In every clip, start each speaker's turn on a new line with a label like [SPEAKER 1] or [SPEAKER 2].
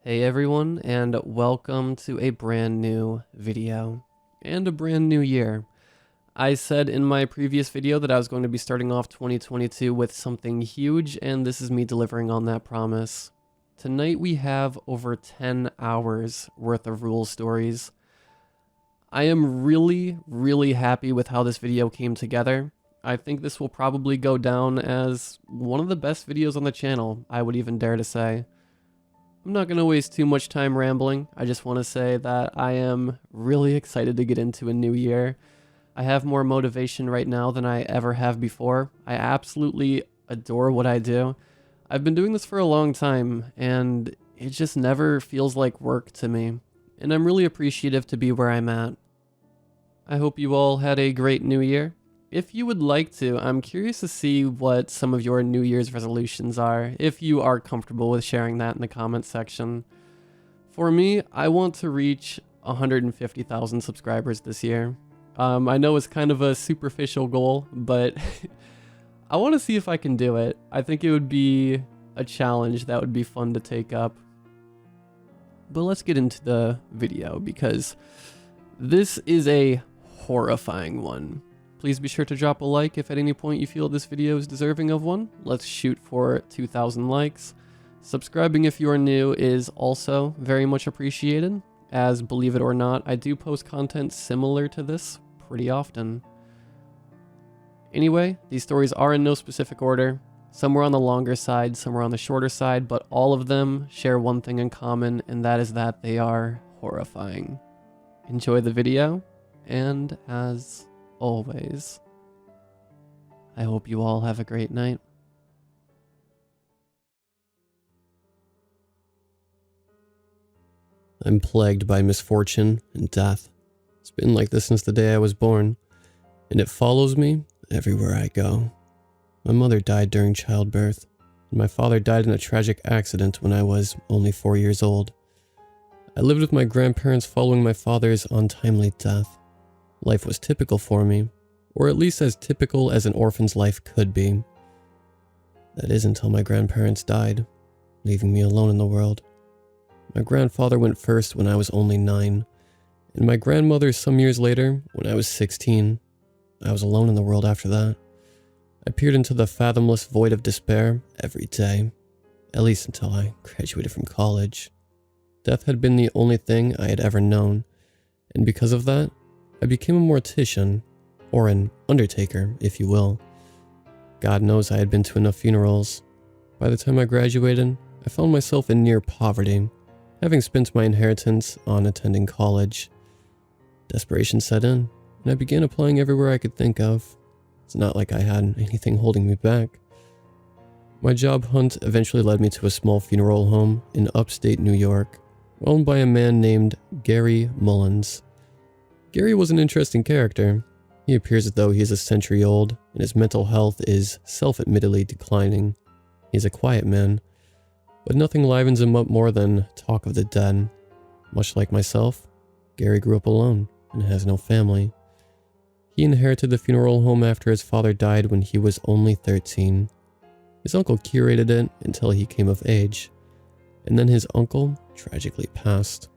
[SPEAKER 1] Hey everyone, and welcome to a brand new video and a brand new year. I said in my previous video that I was going to be starting off 2022 with something huge, and this is me delivering on that promise. Tonight we have over 10 hours worth of rule stories. I am really happy with how this video came together. I think this will probably go down as one of the best videos on the channel, I would even dare to say. I'm not going to waste too much time rambling. I just want to say that I am really excited to get into a new year. I have more motivation right now than I ever have before. I absolutely adore what I do. I've been doing this for a long time, and it just never feels like work to me. And I'm really appreciative to be where I'm at. I hope you all had a great new year. If you would like to, I'm curious to see what some of your New Year's resolutions are, if you are comfortable with sharing that in the comments section. For me, I want to reach 150,000 subscribers this year. I know it's kind of a superficial goal, but I want to see if I can do it. I think it would be a challenge that would be fun to take up. But let's get into the video, because this is a horrifying one. Please be sure to drop a like if at any point you feel this video is deserving of one. Let's shoot for 2,000 likes. Subscribing if you are new is also very much appreciated, as believe it or not, I do post content similar to this pretty often. Anyway, these stories are in no specific order. Some were on the longer side, some were on the shorter side, but all of them share one thing in common, and that is that they are horrifying. Enjoy the video, and as always, I hope you all have a great night. I'm plagued by misfortune and death. It's been like this since the day I was born, and it follows me everywhere I go. My mother died during childbirth, and my father died in a tragic accident when I was only 4 years old. I lived with my grandparents following my father's untimely death. Life was typical for me, or at least as typical as an orphan's life could be. That is until my grandparents died, leaving me alone in the world. My grandfather went first when I was only 9, and my grandmother some years later when I was 16. I was alone in the world after that. I peered into the fathomless void of despair every day, at least until I graduated from college. Death had been the only thing I had ever known, and because of that, I became a mortician, or an undertaker, if you will. God knows I had been to enough funerals. By the time I graduated, I found myself in near poverty, having spent my inheritance on attending college. Desperation set in, and I began applying everywhere I could think of. It's not like I had anything holding me back. My job hunt eventually led me to a small funeral home in upstate New York, owned by a man named Gary Mullens. Gary was an interesting character. He appears as though he is a century old, and his mental health is self-admittedly declining. He's a quiet man, but nothing livens him up more than talk of the dead. Much like myself, Gary grew up alone and has no family. He inherited the funeral home after his father died when he was only 13. His uncle curated it until he came of age, and then his uncle tragically passed.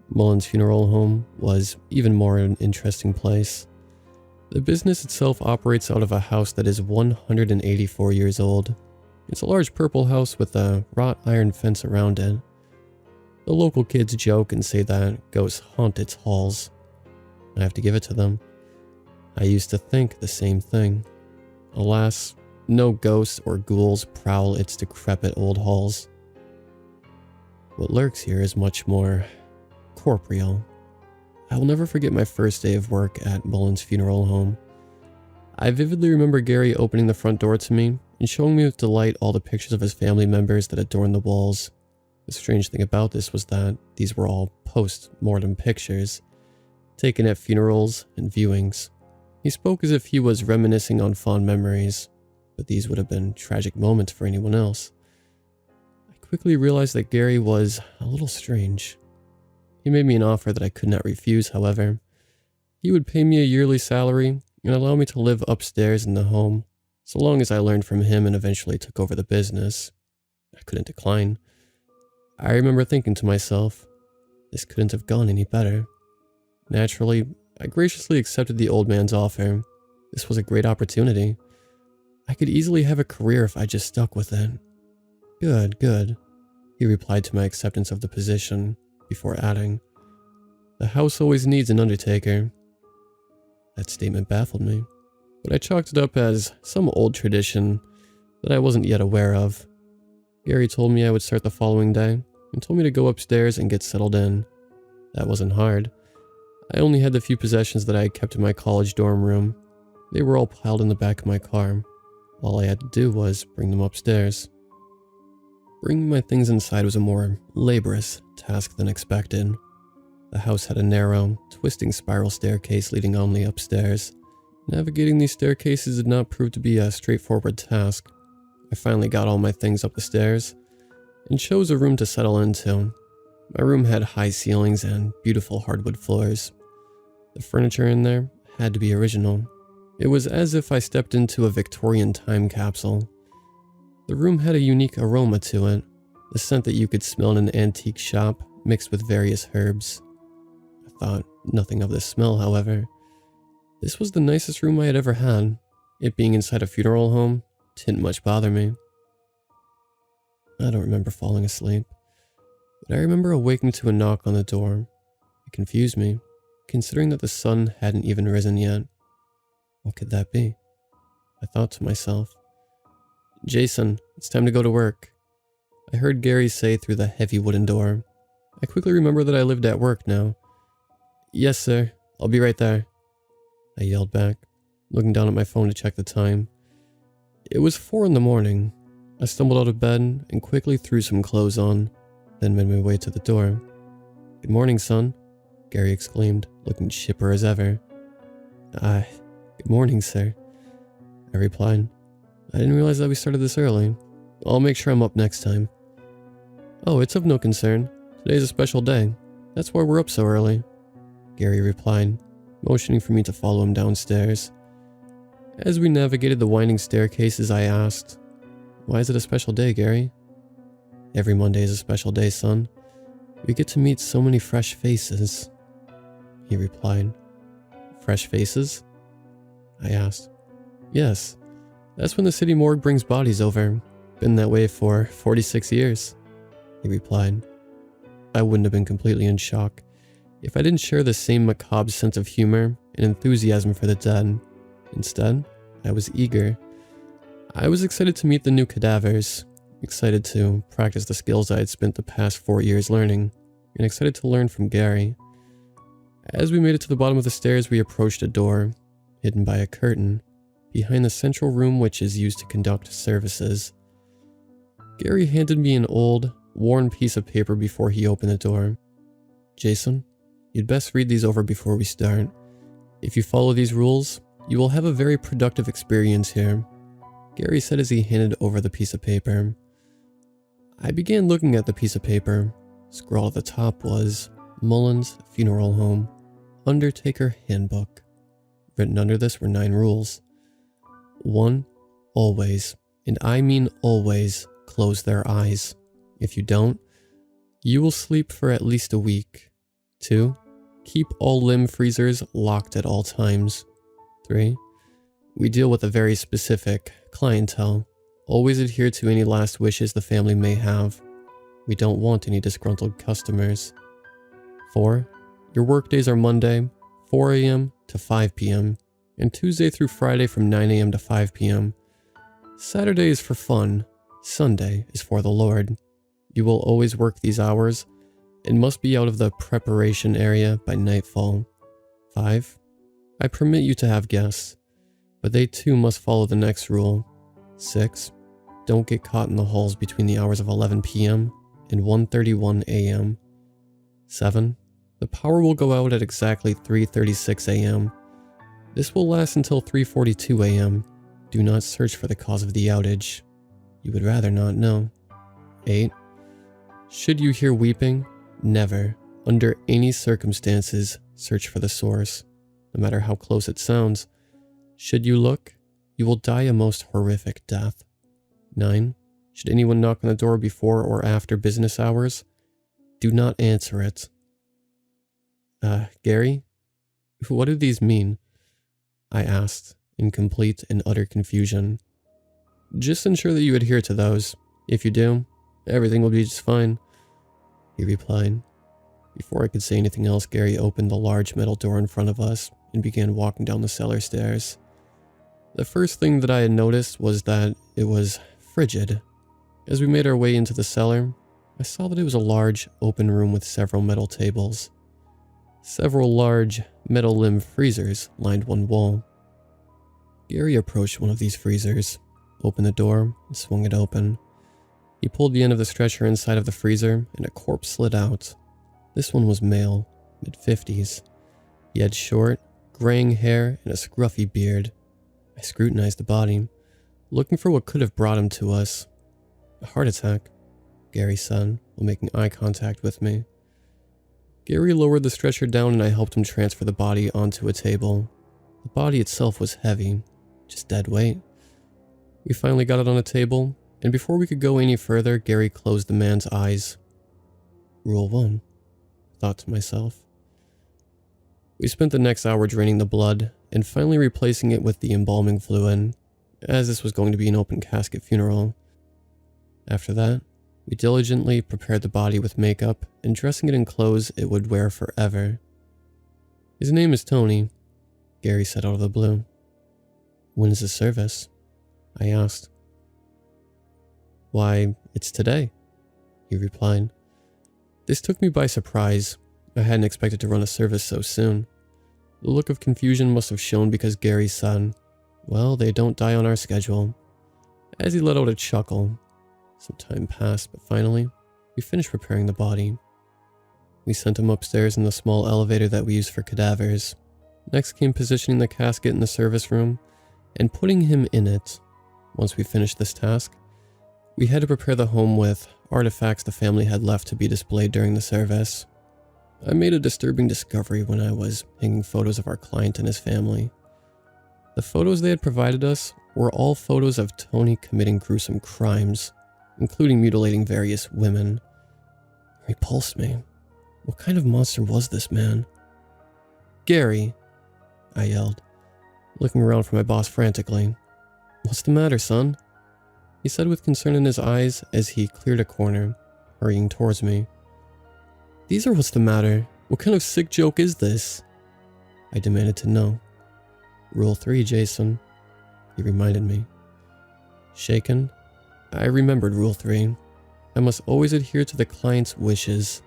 [SPEAKER 1] Mullen's funeral home was even more an interesting place. The business itself operates out of a house that is 184 years old. It's a large purple house with a wrought iron fence around it. The local kids joke and say that ghosts haunt its halls. I have to give it to them. I used to think the same thing. Alas, no ghosts or ghouls prowl its decrepit old halls. What lurks here is much more corporeal. I will never forget my first day of work at Mullen's funeral home. I vividly remember Gary opening the front door to me and showing me with delight all the pictures of his family members that adorned the walls. The strange thing about this was that these were all post-mortem pictures, taken at funerals and viewings. He spoke as if he was reminiscing on fond memories, but these would have been tragic moments for anyone else. I quickly realized that Gary was a little strange. He made me an offer that I could not refuse, however. He would pay me a yearly salary and allow me to live upstairs in the home, so long as I learned from him and eventually took over the business. I couldn't decline. I remember thinking to myself, this couldn't have gone any better. Naturally, I graciously accepted the old man's offer. This was a great opportunity. I could easily have a career if I just stuck with it. Good, good, he replied to my acceptance of the position, before adding, the house always needs an undertaker. That statement baffled me, but I chalked it up as some old tradition that I wasn't yet aware of. Gary told me I would start the following day, and told me to go upstairs and get settled in. That wasn't hard. I only had the few possessions that I had kept in my college dorm room. They were all piled in the back of my car. All I had to do was bring them upstairs. Bringing my things inside was a more laborious task than expected. The house had a narrow, twisting spiral staircase leading only upstairs. Navigating these staircases did not prove to be a straightforward task. I finally got all my things up the stairs, and chose a room to settle into. My room had high ceilings and beautiful hardwood floors. The furniture in there had to be original. It was as if I stepped into a Victorian time capsule. The room had a unique aroma to it, the scent that you could smell in an antique shop mixed with various herbs. I thought nothing of this smell, however. This was the nicest room I had ever had. It being inside a funeral home didn't much bother me. I don't remember falling asleep, but I remember awaking to a knock on the door. It confused me, considering that the sun hadn't even risen yet. What could that be? I thought to myself. Jason, it's time to go to work, I heard Gary say through the heavy wooden door. I quickly remembered that I lived at work now. Yes, sir. I'll be right there, I yelled back, looking down at my phone to check the time. It was 4 in the morning. I stumbled out of bed and quickly threw some clothes on, then made my way to the door. Good morning, son, Gary exclaimed, looking chipper as ever. Good morning, sir, I replied. I didn't realize that we started this early. I'll make sure I'm up next time. Oh, it's of no concern. Today's a special day. That's why we're up so early, Gary replied, motioning for me to follow him downstairs. As we navigated the winding staircases, I asked, Why is it a special day, Gary? Every Monday is a special day, son. We get to meet so many fresh faces, he replied. Fresh faces? I asked. Yes, that's when the city morgue brings bodies over. Been that way for 46 years, he replied. I wouldn't have been completely in shock if I didn't share the same macabre sense of humor and enthusiasm for the dead. Instead, I was eager. I was excited to meet the new cadavers, excited to practice the skills I had spent the past 4 years learning, and excited to learn from Gary. As we made it to the bottom of the stairs, we approached a door, hidden by a curtain, behind the central room which is used to conduct services. Gary handed me an old, worn piece of paper before he opened the door. Jason, you'd best read these over before we start. If you follow these rules, you will have a very productive experience here, Gary said as he handed over the piece of paper. I began looking at the piece of paper. Scrawled at the top was Mullen's Funeral Home, Undertaker Handbook. Written under this were 9 rules. 1. Always, and I mean always, close their eyes. If you don't, you will sleep for at least a week. 2. Keep all limb freezers locked at all times. 3. We deal with a very specific clientele. Always adhere to any last wishes the family may have. We don't want any disgruntled customers. 4. Your work days are Monday, 4 a.m. to 5 p.m., and Tuesday through Friday from 9 a.m. to 5 p.m. Saturday is for fun. Sunday is for the Lord. You will always work these hours and must be out of the preparation area by nightfall. 5. I permit you to have guests, but they too must follow the next rule. 6. Don't get caught in the halls between the hours of 11 p.m. and 1:31 a.m. 7. The power will go out at exactly 3:36 a.m. This will last until 3:42 a.m. Do not search for the cause of the outage. You would rather not know. 8. Should you hear weeping, never, under any circumstances, search for the source, no matter how close it sounds. Should you look, you will die a most horrific death. 9. Should anyone knock on the door before or after business hours, do not answer it. Gary? What do these mean? I asked, in complete and utter confusion. Just ensure that you adhere to those. If you do, everything will be just fine, he replied. Before I could say anything else, Gary opened the large metal door in front of us and began walking down the cellar stairs. The first thing that I had noticed was that it was frigid. As we made our way into the cellar, I saw that it was a large, open room with several metal tables. Several large, metal-limbed freezers lined one wall. Gary approached one of these freezers, opened the door, and swung it open. He pulled the end of the stretcher inside of the freezer, and a corpse slid out. This one was male, mid-50s. He had short, graying hair and a scruffy beard. I scrutinized the body, looking for what could have brought him to us. A heart attack, Gary said, while making eye contact with me. Gary lowered the stretcher down and I helped him transfer the body onto a table. The body itself was heavy, just dead weight. We finally got it on a table, and before we could go any further, Gary closed the man's eyes. Rule 1, I thought to myself. We spent the next hour draining the blood and finally replacing it with the embalming fluid, as this was going to be an open casket funeral. After that, we diligently prepared the body with makeup and dressing it in clothes it would wear forever. His name is Tony, Gary said out of the blue. When is the service? I asked. Why, it's today, he replied. This took me by surprise. I hadn't expected to run a service so soon. The look of confusion must have shown because Gary said, well, they don't die on our schedule. As he let out a chuckle. Some time passed, but finally, we finished preparing the body. We sent him upstairs in the small elevator that we use for cadavers. Next came positioning the casket in the service room and putting him in it. Once we finished this task, we had to prepare the home with artifacts the family had left to be displayed during the service. I made a disturbing discovery when I was hanging photos of our client and his family. The photos they had provided us were all photos of Tony committing gruesome crimes, including mutilating various women. It repulsed me. What kind of monster was this man? Gary, I yelled, looking around for my boss frantically. What's the matter, son? He said with concern in his eyes as he cleared a corner, hurrying towards me. These are what's the matter. What kind of sick joke is this? I demanded to know. Rule 3, Jason, he reminded me. Shaken, I remembered Rule 3. I must always adhere to the client's wishes.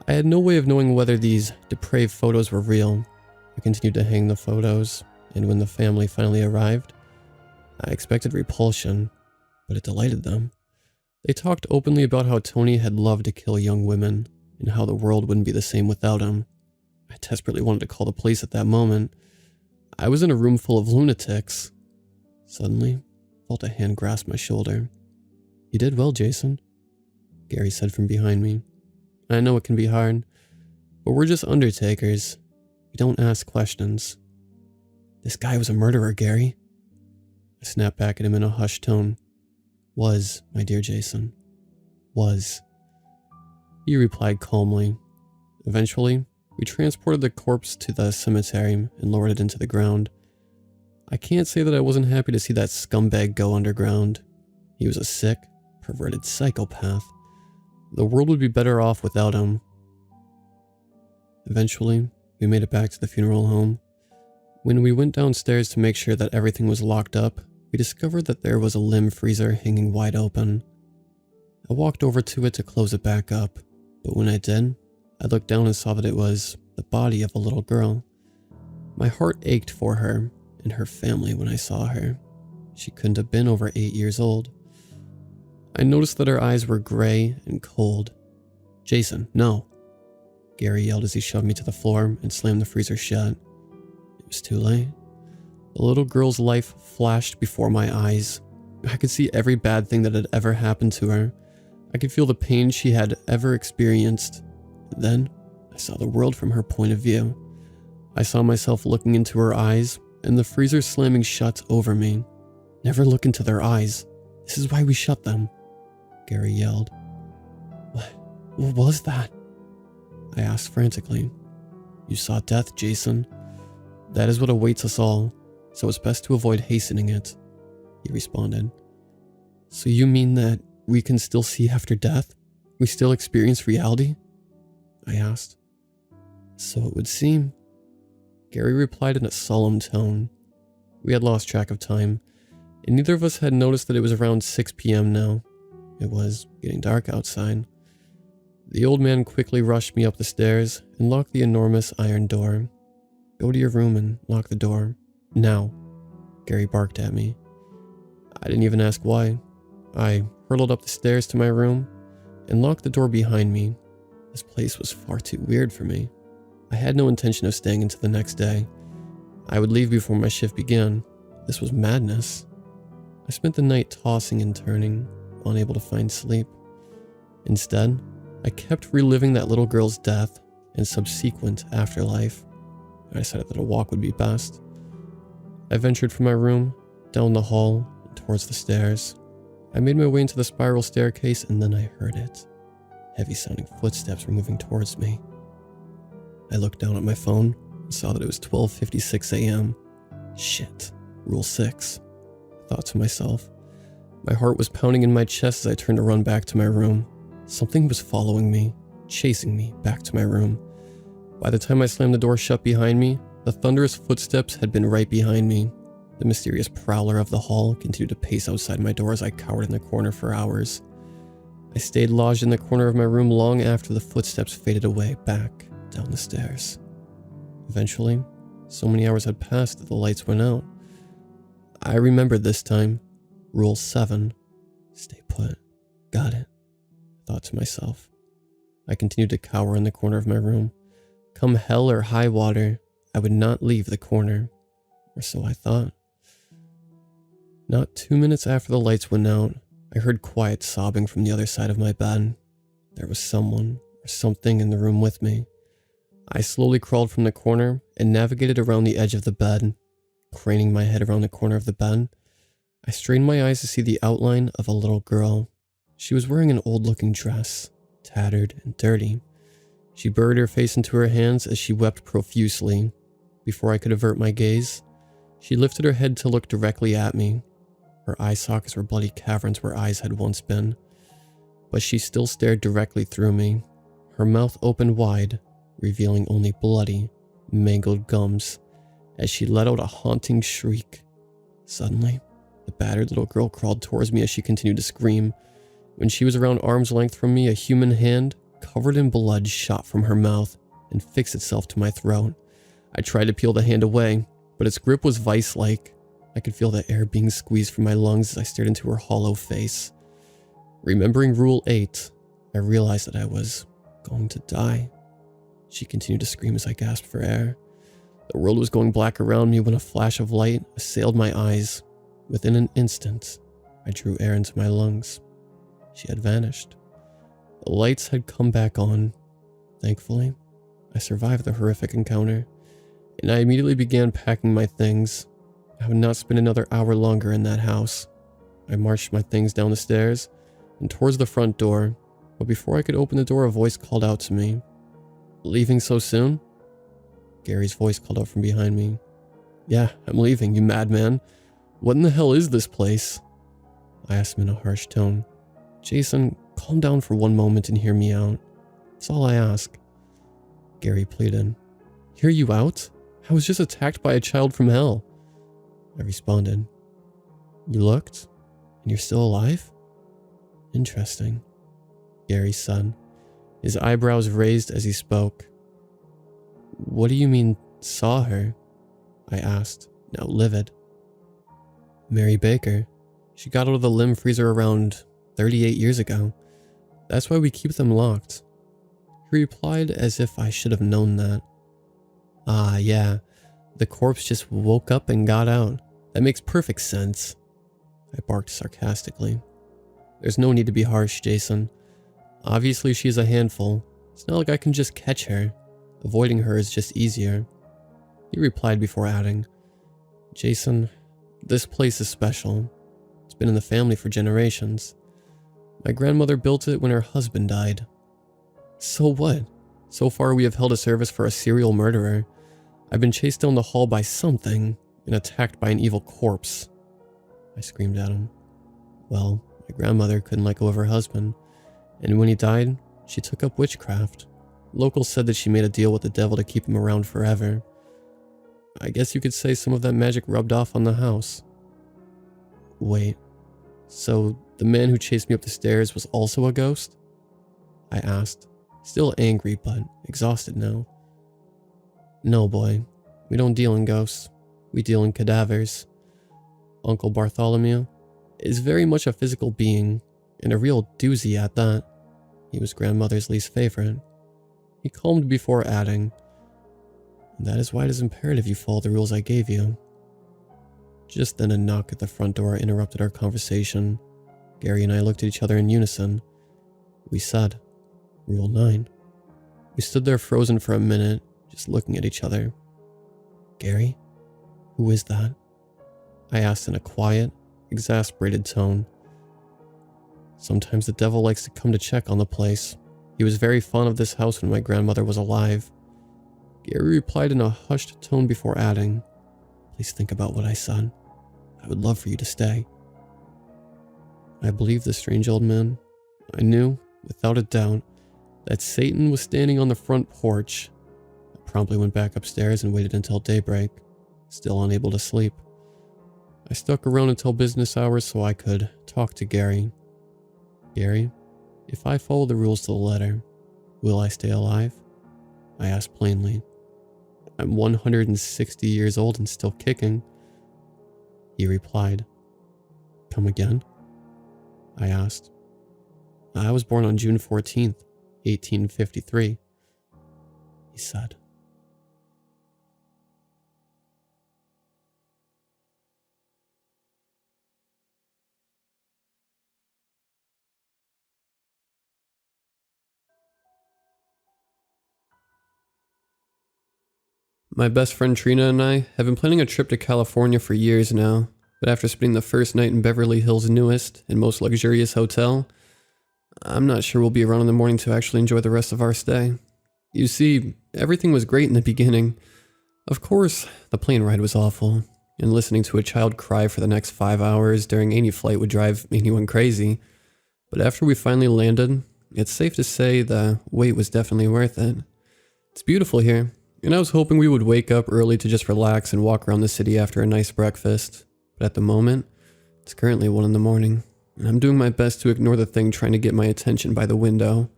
[SPEAKER 1] I had no way of knowing whether these depraved photos were real. I continued to hang the photos, and when the family finally arrived, I expected repulsion, but it delighted them. They talked openly about how Tony had loved to kill young women, and how the world wouldn't be the same without him. I desperately wanted to call the police at that moment. I was in a room full of lunatics. Suddenly, I felt a hand grasp my shoulder. You did well, Jason, Gary said from behind me. I know it can be hard, but we're just undertakers. We don't ask questions. This guy was a murderer, Gary. I snapped back at him in a hushed tone. Was, my dear Jason. Was. He replied calmly. Eventually, we transported the corpse to the cemetery and lowered it into the ground. I can't say that I wasn't happy to see that scumbag go underground. He was a sick, perverted psychopath. The world would be better off without him. Eventually, we made it back to the funeral home. When we went downstairs to make sure that everything was locked up, we discovered that there was a limb freezer hanging wide open. I walked over to it to close it back up, but when I did, I looked down and saw that it was the body of a little girl. My heart ached for her and her family when I saw her. She couldn't have been over 8 years old. I noticed that her eyes were gray and cold. Jason, no, Gary yelled as he shoved me to the floor and slammed the freezer shut. It was too late. The little girl's life flashed before my eyes. I could see every bad thing that had ever happened to her. I could feel the pain she had ever experienced. Then, I saw the world from her point of view. I saw myself looking into her eyes, and the freezer slamming shut over me. Never look into their eyes, This is why we shut them, Gary yelled. What was that? I asked frantically. You saw death, Jason. That is what awaits us all, so it's best to avoid hastening it, he responded. So you mean that we can still see after death? We still experience reality? I asked. So it would seem. Gary replied in a solemn tone. We had lost track of time, and neither of us had noticed that it was around 6 p.m. now. It was getting dark outside. The old man quickly rushed me up the stairs and locked the enormous iron door. Go to your room and lock the door. Now, Gary barked at me. I didn't even ask why. I hurtled up the stairs to my room and locked the door behind me. This place was far too weird for me. I had no intention of staying until the next day. I would leave before my shift began. This was madness. I spent the night tossing and turning, unable to find sleep. Instead, I kept reliving that little girl's death and subsequent afterlife. I decided that a walk would be best. I ventured from my room, down the hall, and towards the stairs. I made my way into the spiral staircase and then I heard it. Heavy-sounding footsteps were moving towards me. I looked down at my phone and saw that it was 12:56 a.m. Shit, Rule 6, I thought to myself. My heart was pounding in my chest as I turned to run back to my room. Something was following me, chasing me back to my room. By the time I slammed the door shut behind me, the thunderous footsteps had been right behind me. The mysterious prowler of the hall continued to pace outside my door as I cowered in the corner for hours. I stayed lodged in the corner of my room long after the footsteps faded away back down the stairs. Eventually, so many hours had passed that the lights went out. I remembered this time. Rule 7. Stay put. Got it, I thought to myself. I continued to cower in the corner of my room. Come hell or high water, I would not leave the corner. Or so I thought. Not 2 minutes after the lights went out, I heard quiet sobbing from the other side of my bed. There was someone or something in the room with me. I slowly crawled from the corner and navigated around the edge of the bed. Craning my head around the corner of the bed, I strained my eyes to see the outline of a little girl. She was wearing an old-looking dress, tattered and dirty. She buried her face into her hands as she wept profusely. Before I could avert my gaze, she lifted her head to look directly at me. Her eye sockets were bloody caverns where eyes had once been. But she still stared directly through me, her mouth opened wide, revealing only bloody, mangled gums, as she let out a haunting shriek. Suddenly, the battered little girl crawled towards me as she continued to scream. When she was around arm's length from me, a human hand, covered in blood, shot from her mouth and fixed itself to my throat. I tried to peel the hand away, but its grip was vice-like. I could feel the air being squeezed from my lungs as I stared into her hollow face. Remembering Rule 8, I realized that I was going to die. She continued to scream as I gasped for air. The world was going black around me when a flash of light assailed my eyes. Within an instant, I drew air into my lungs. She had vanished. The lights had come back on. Thankfully, I survived the horrific encounter, and I immediately began packing my things. I would not spend another hour longer in that house. I marched my things down the stairs and towards the front door, but before I could open the door, a voice called out to me. "Leaving so soon?" Gary's voice called out from behind me. "Yeah, I'm leaving, you madman. What in the hell is this place?" I asked him in a harsh tone. "Jason, calm down for one moment and hear me out. That's all I ask." Gary pleaded. "Hear you out? I was just attacked by a child from hell." I responded. "You looked? And you're still alive? Interesting," Gary said, his eyebrows raised as he spoke. "What do you mean, saw her?" I asked, now livid. "Mary Baker. She got out of the limb freezer around 38 years ago. That's why we keep them locked." He replied as if I should have known that. "Ah, yeah. The corpse just woke up and got out. That makes perfect sense," I barked sarcastically. "There's no need to be harsh, Jason. Obviously she's a handful. It's not like I can just catch her. Avoiding her is just easier." He replied before adding, "Jason, this place is special. It's been in the family for generations. My grandmother built it when her husband died. So what? So far we have held a service for a serial murderer. I've been chased down the hall by something and attacked by an evil corpse. I screamed at him. Well, my grandmother couldn't let go of her husband, and when he died, she took up witchcraft. Locals said that she made a deal with the devil to keep him around forever. I guess you could say some of that magic rubbed off on the house. Wait, so the man who chased me up the stairs was also a ghost? I asked, still angry but exhausted now. No, boy, we don't deal in ghosts. We deal in cadavers. Uncle Bartholomew is very much a physical being, and a real doozy at that. He was grandmother's least favorite. He calmed before adding, and that is why it is imperative you follow the rules I gave you. Just then a knock at the front door interrupted our conversation. Gary and I looked at each other in unison. We said, Rule 9. We stood there frozen for a minute, just looking at each other. Gary? Who is that? I asked in a quiet, exasperated tone. Sometimes the devil likes to come to check on the place. He was very fond of this house when my grandmother was alive. Gary replied in a hushed tone before adding, Please think about what I said. I would love for you to stay. I believed the strange old man. I knew, without a doubt, that Satan was standing on the front porch. I promptly went back upstairs and waited until daybreak, still unable to sleep. I stuck around until business hours so I could talk to Gary. Gary, if I follow the rules to the letter, will I stay alive? I asked plainly. I'm 160 years old and still kicking. He replied. Come again? I asked. I was born on June 14th, 1853. He said. My best friend Trina and I have been planning a trip to California for years now, but after spending the first night in Beverly Hills' newest and most luxurious hotel, I'm not sure we'll be around in the morning to actually enjoy the rest of our stay. You see, everything was great in the beginning. Of course, the plane ride was awful, and listening to a child cry for the next 5 hours during any flight would drive anyone crazy. But after we finally landed, it's safe to say the wait was definitely worth it. It's beautiful here. And I was hoping we would wake up early to just relax and walk around the city after a nice breakfast. But at the moment, it's currently 1 in the morning, and I'm doing my best to ignore the thing trying to get my attention by the window.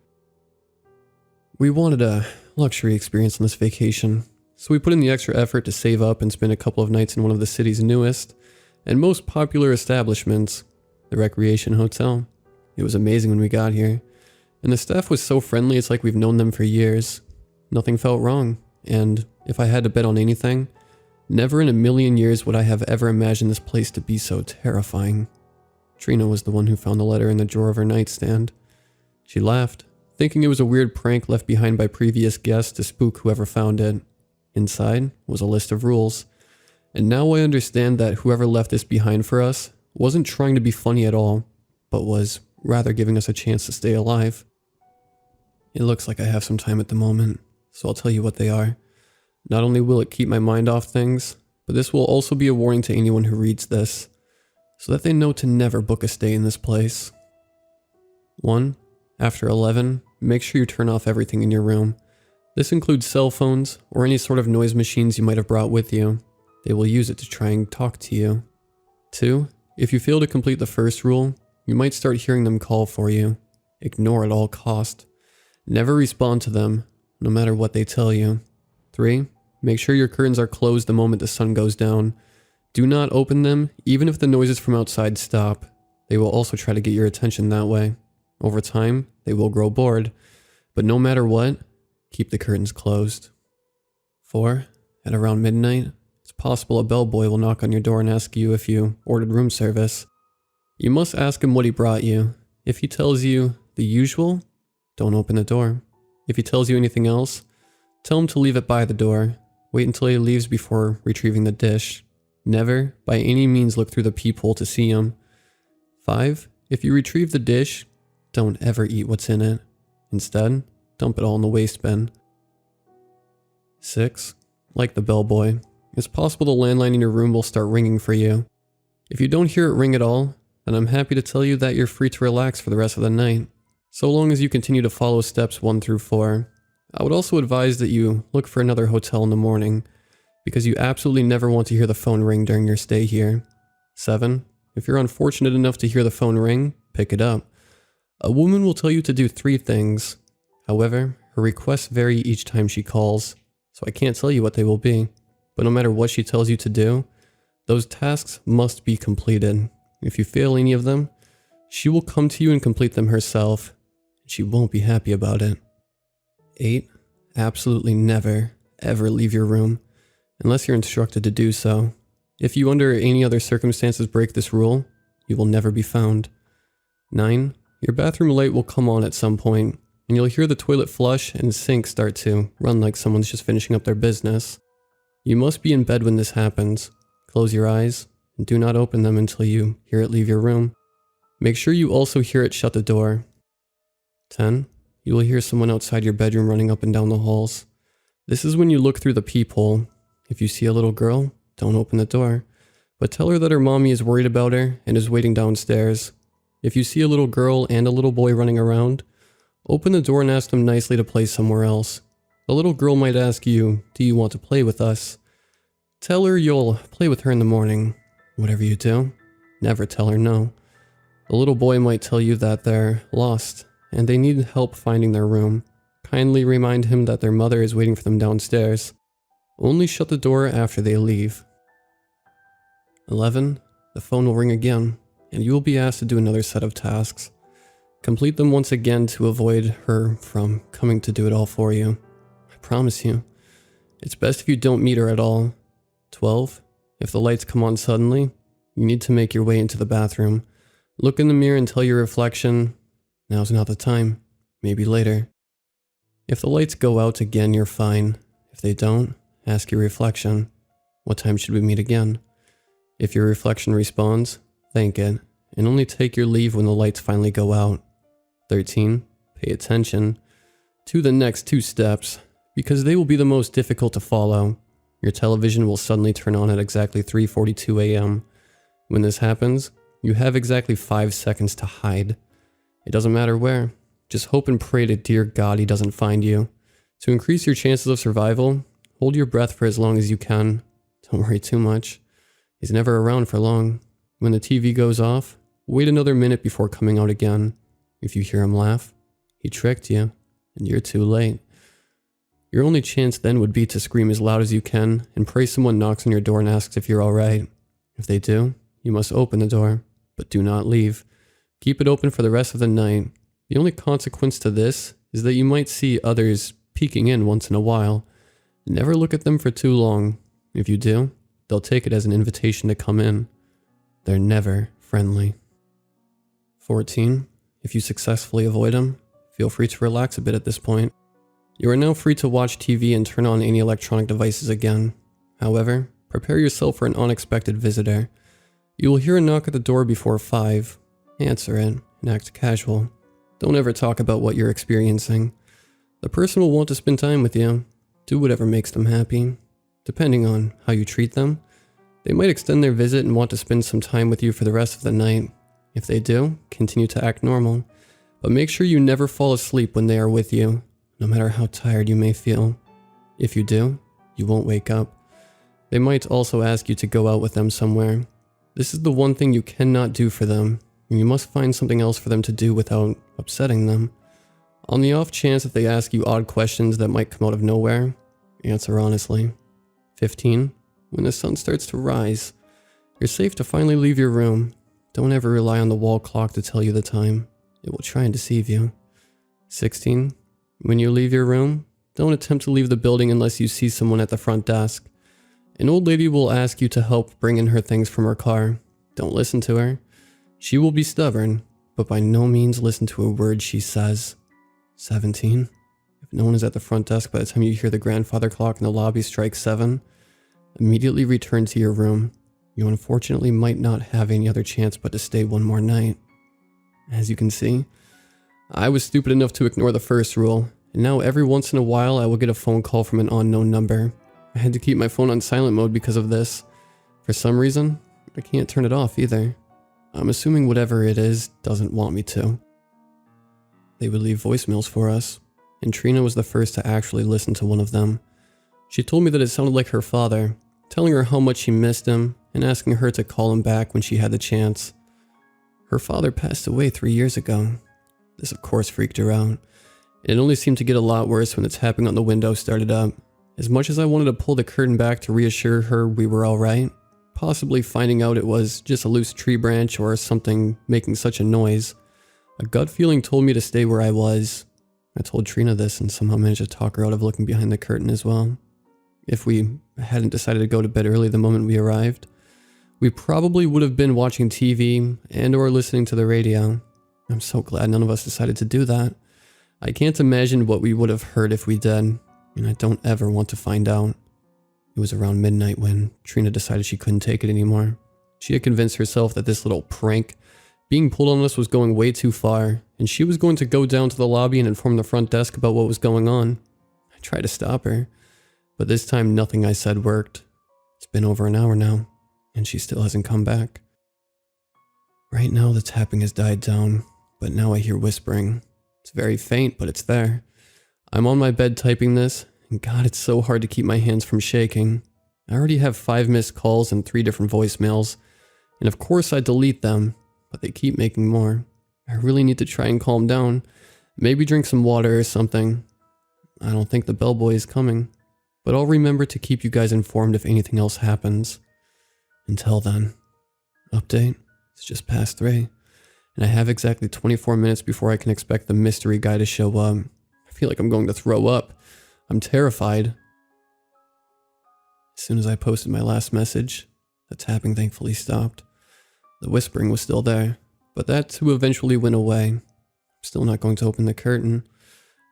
[SPEAKER 1] We wanted a luxury experience on this vacation, so we put in the extra effort to save up and spend a couple of nights in one of the city's newest and most popular establishments, the Recreation Hotel. It was amazing when we got here, and the staff was so friendly it's like we've known them for years. Nothing felt wrong. And if I had to bet on anything, never in a million years would I have ever imagined this place to be so terrifying. Trina was the one who found the letter in the drawer of her nightstand. She laughed, thinking it was a weird prank left behind by previous guests to spook whoever found it. Inside was a list of rules, and now I understand that whoever left this behind for us wasn't trying to be funny at all, but was rather giving us a chance to stay alive. It looks like I have some time at the moment, so I'll tell you what they are. Not only will it keep my mind off things, but this will also be a warning to anyone who reads this, so that they know to never book a stay in this place. 1. After 11, make sure you turn off everything in your room. This includes cell phones or any sort of noise machines you might have brought with you. They will use it to try and talk to you. 2. If you fail to complete the first rule, you might start hearing them call for you. Ignore at all cost. Never respond to them, no matter what they tell you. 3. Make sure your curtains are closed the moment the sun goes down. Do not open them, even if the noises from outside stop. They will also try to get your attention that way. Over time, they will grow bored. But no matter what, keep the curtains closed. 4. At around midnight, it's possible a bellboy will knock on your door and ask you if you ordered room service. You must ask him what he brought you. If he tells you the usual, don't open the door. If he tells you anything else, tell him to leave it by the door. Wait until he leaves before retrieving the dish. Never, by any means, look through the peephole to see him. 5. If you retrieve the dish, don't ever eat what's in it. Instead, dump it all in the waste bin. 6. Like the bellboy, it's possible the landline in your room will start ringing for you. If you don't hear it ring at all, then I'm happy to tell you that you're free to relax for the rest of the night, so long as you continue to follow steps 1 through 4. I would also advise that you look for another hotel in the morning, because you absolutely never want to hear the phone ring during your stay here. 7. If you're unfortunate enough to hear the phone ring, pick it up. A woman will tell you to do 3 things. However, her requests vary each time she calls, so I can't tell you what they will be. But no matter what she tells you to do, those tasks must be completed. If you fail any of them, she will come to you and complete them herself, and she won't be happy about it. 8. Absolutely never, ever leave your room, unless you're instructed to do so. If you under any other circumstances break this rule, you will never be found. 9. Your bathroom light will come on at some point, and you'll hear the toilet flush and sink start to run like someone's just finishing up their business. You must be in bed when this happens. Close your eyes, and do not open them until you hear it leave your room. Make sure you also hear it shut the door. 10. You will hear someone outside your bedroom running up and down the halls. This is when you look through the peephole. If you see a little girl, don't open the door, but tell her that her mommy is worried about her and is waiting downstairs. If you see a little girl and a little boy running around, open the door and ask them nicely to play somewhere else. The little girl might ask you, "Do you want to play with us?" Tell her you'll play with her in the morning. Whatever you do, never tell her no. The little boy might tell you that they're lost and they need help finding their room. Kindly remind him that their mother is waiting for them downstairs. Only shut the door after they leave. 11. The phone will ring again, and you will be asked to do another set of tasks. Complete them once again to avoid her from coming to do it all for you. I promise you. It's best if you don't meet her at all. 12. If the lights come on suddenly, you need to make your way into the bathroom. Look in the mirror and tell your reflection, "Now's not the time. Maybe later." If the lights go out again, you're fine. If they don't, ask your reflection, "What time should we meet again?" If your reflection responds, thank it, and only take your leave when the lights finally go out. 13. Pay attention to the next 2 steps, because they will be the most difficult to follow. Your television will suddenly turn on at exactly 3:42 a.m. When this happens, you have exactly 5 seconds to hide. It doesn't matter where. Just hope and pray to dear God he doesn't find you. To increase your chances of survival, hold your breath for as long as you can. Don't worry too much. He's never around for long. When the TV goes off, wait another minute before coming out again. If you hear him laugh, he tricked you, and you're too late. Your only chance then would be to scream as loud as you can and pray someone knocks on your door and asks if you're alright. If they do, you must open the door, but do not leave. Keep it open for the rest of the night. The only consequence to this is that you might see others peeking in once in a while. Never look at them for too long. If you do, they'll take it as an invitation to come in. They're never friendly. 14. If you successfully avoid them, feel free to relax a bit at this point. You are now free to watch TV and turn on any electronic devices again. However, prepare yourself for an unexpected visitor. You will hear a knock at the door before 5. Answer it and act casual. Don't ever talk about what you're experiencing. The person will want to spend time with you. Do whatever makes them happy. Depending on how you treat them, they might extend their visit and want to spend some time with you for the rest of the night. If they do, continue to act normal. But make sure you never fall asleep when they are with you, no matter how tired you may feel. If you do, you won't wake up. They might also ask you to go out with them somewhere. This is the one thing you cannot do for them, and you must find something else for them to do without upsetting them. On the off chance that they ask you odd questions that might come out of nowhere, answer honestly. 15. When the sun starts to rise, you're safe to finally leave your room. Don't ever rely on the wall clock to tell you the time. It will try and deceive you. 16. When you leave your room, don't attempt to leave the building unless you see someone at the front desk. An old lady will ask you to help bring in her things from her car. Don't listen to her. She will be stubborn, but by no means listen to a word she says. 17. If no one is at the front desk by the time you hear the grandfather clock in the lobby strike 7, immediately return to your room. You unfortunately might not have any other chance but to stay one more night. As you can see, I was stupid enough to ignore the first rule, and now every once in a while I will get a phone call from an unknown number. I had to keep my phone on silent mode because of this. For some reason, I can't turn it off either. I'm assuming whatever it is doesn't want me to. They would leave voicemails for us, and Trina was the first to actually listen to one of them. She told me that it sounded like her father, telling her how much she missed him and asking her to call him back when she had the chance. Her father passed away 3 years ago. This of course freaked her out. It only seemed to get a lot worse when the tapping on the window started up. As much as I wanted to pull the curtain back to reassure her we were alright, possibly finding out it was just a loose tree branch or something making such a noise, a gut feeling told me to stay where I was. I told Trina this and somehow managed to talk her out of looking behind the curtain as well. If we hadn't decided to go to bed early the moment we arrived, we probably would have been watching TV and or listening to the radio. I'm so glad none of us decided to do that. I can't imagine what we would have heard if we did, and I don't ever want to find out. It was around midnight when Trina decided she couldn't take it anymore. She had convinced herself that this little prank being pulled on us was going way too far, and she was going to go down to the lobby and inform the front desk about what was going on. I tried to stop her, but this time nothing I said worked. It's been over an hour now, and she still hasn't come back. Right now the tapping has died down, but now I hear whispering. It's very faint, but it's there. I'm on my bed typing this, and God, it's so hard to keep my hands from shaking. I already have 5 missed calls and 3 different voicemails, and of course I delete them, but they keep making more. I really need to try and calm down. Maybe drink some water or something. I don't think the bellboy is coming, but I'll remember to keep you guys informed if anything else happens. Until then, update, it's just past 3, and I have exactly 24 minutes before I can expect the mystery guy to show up. I feel like I'm going to throw up. I'm terrified. As soon as I posted my last message, the tapping thankfully stopped. The whispering was still there, but that too eventually went away. I'm still not going to open the curtain.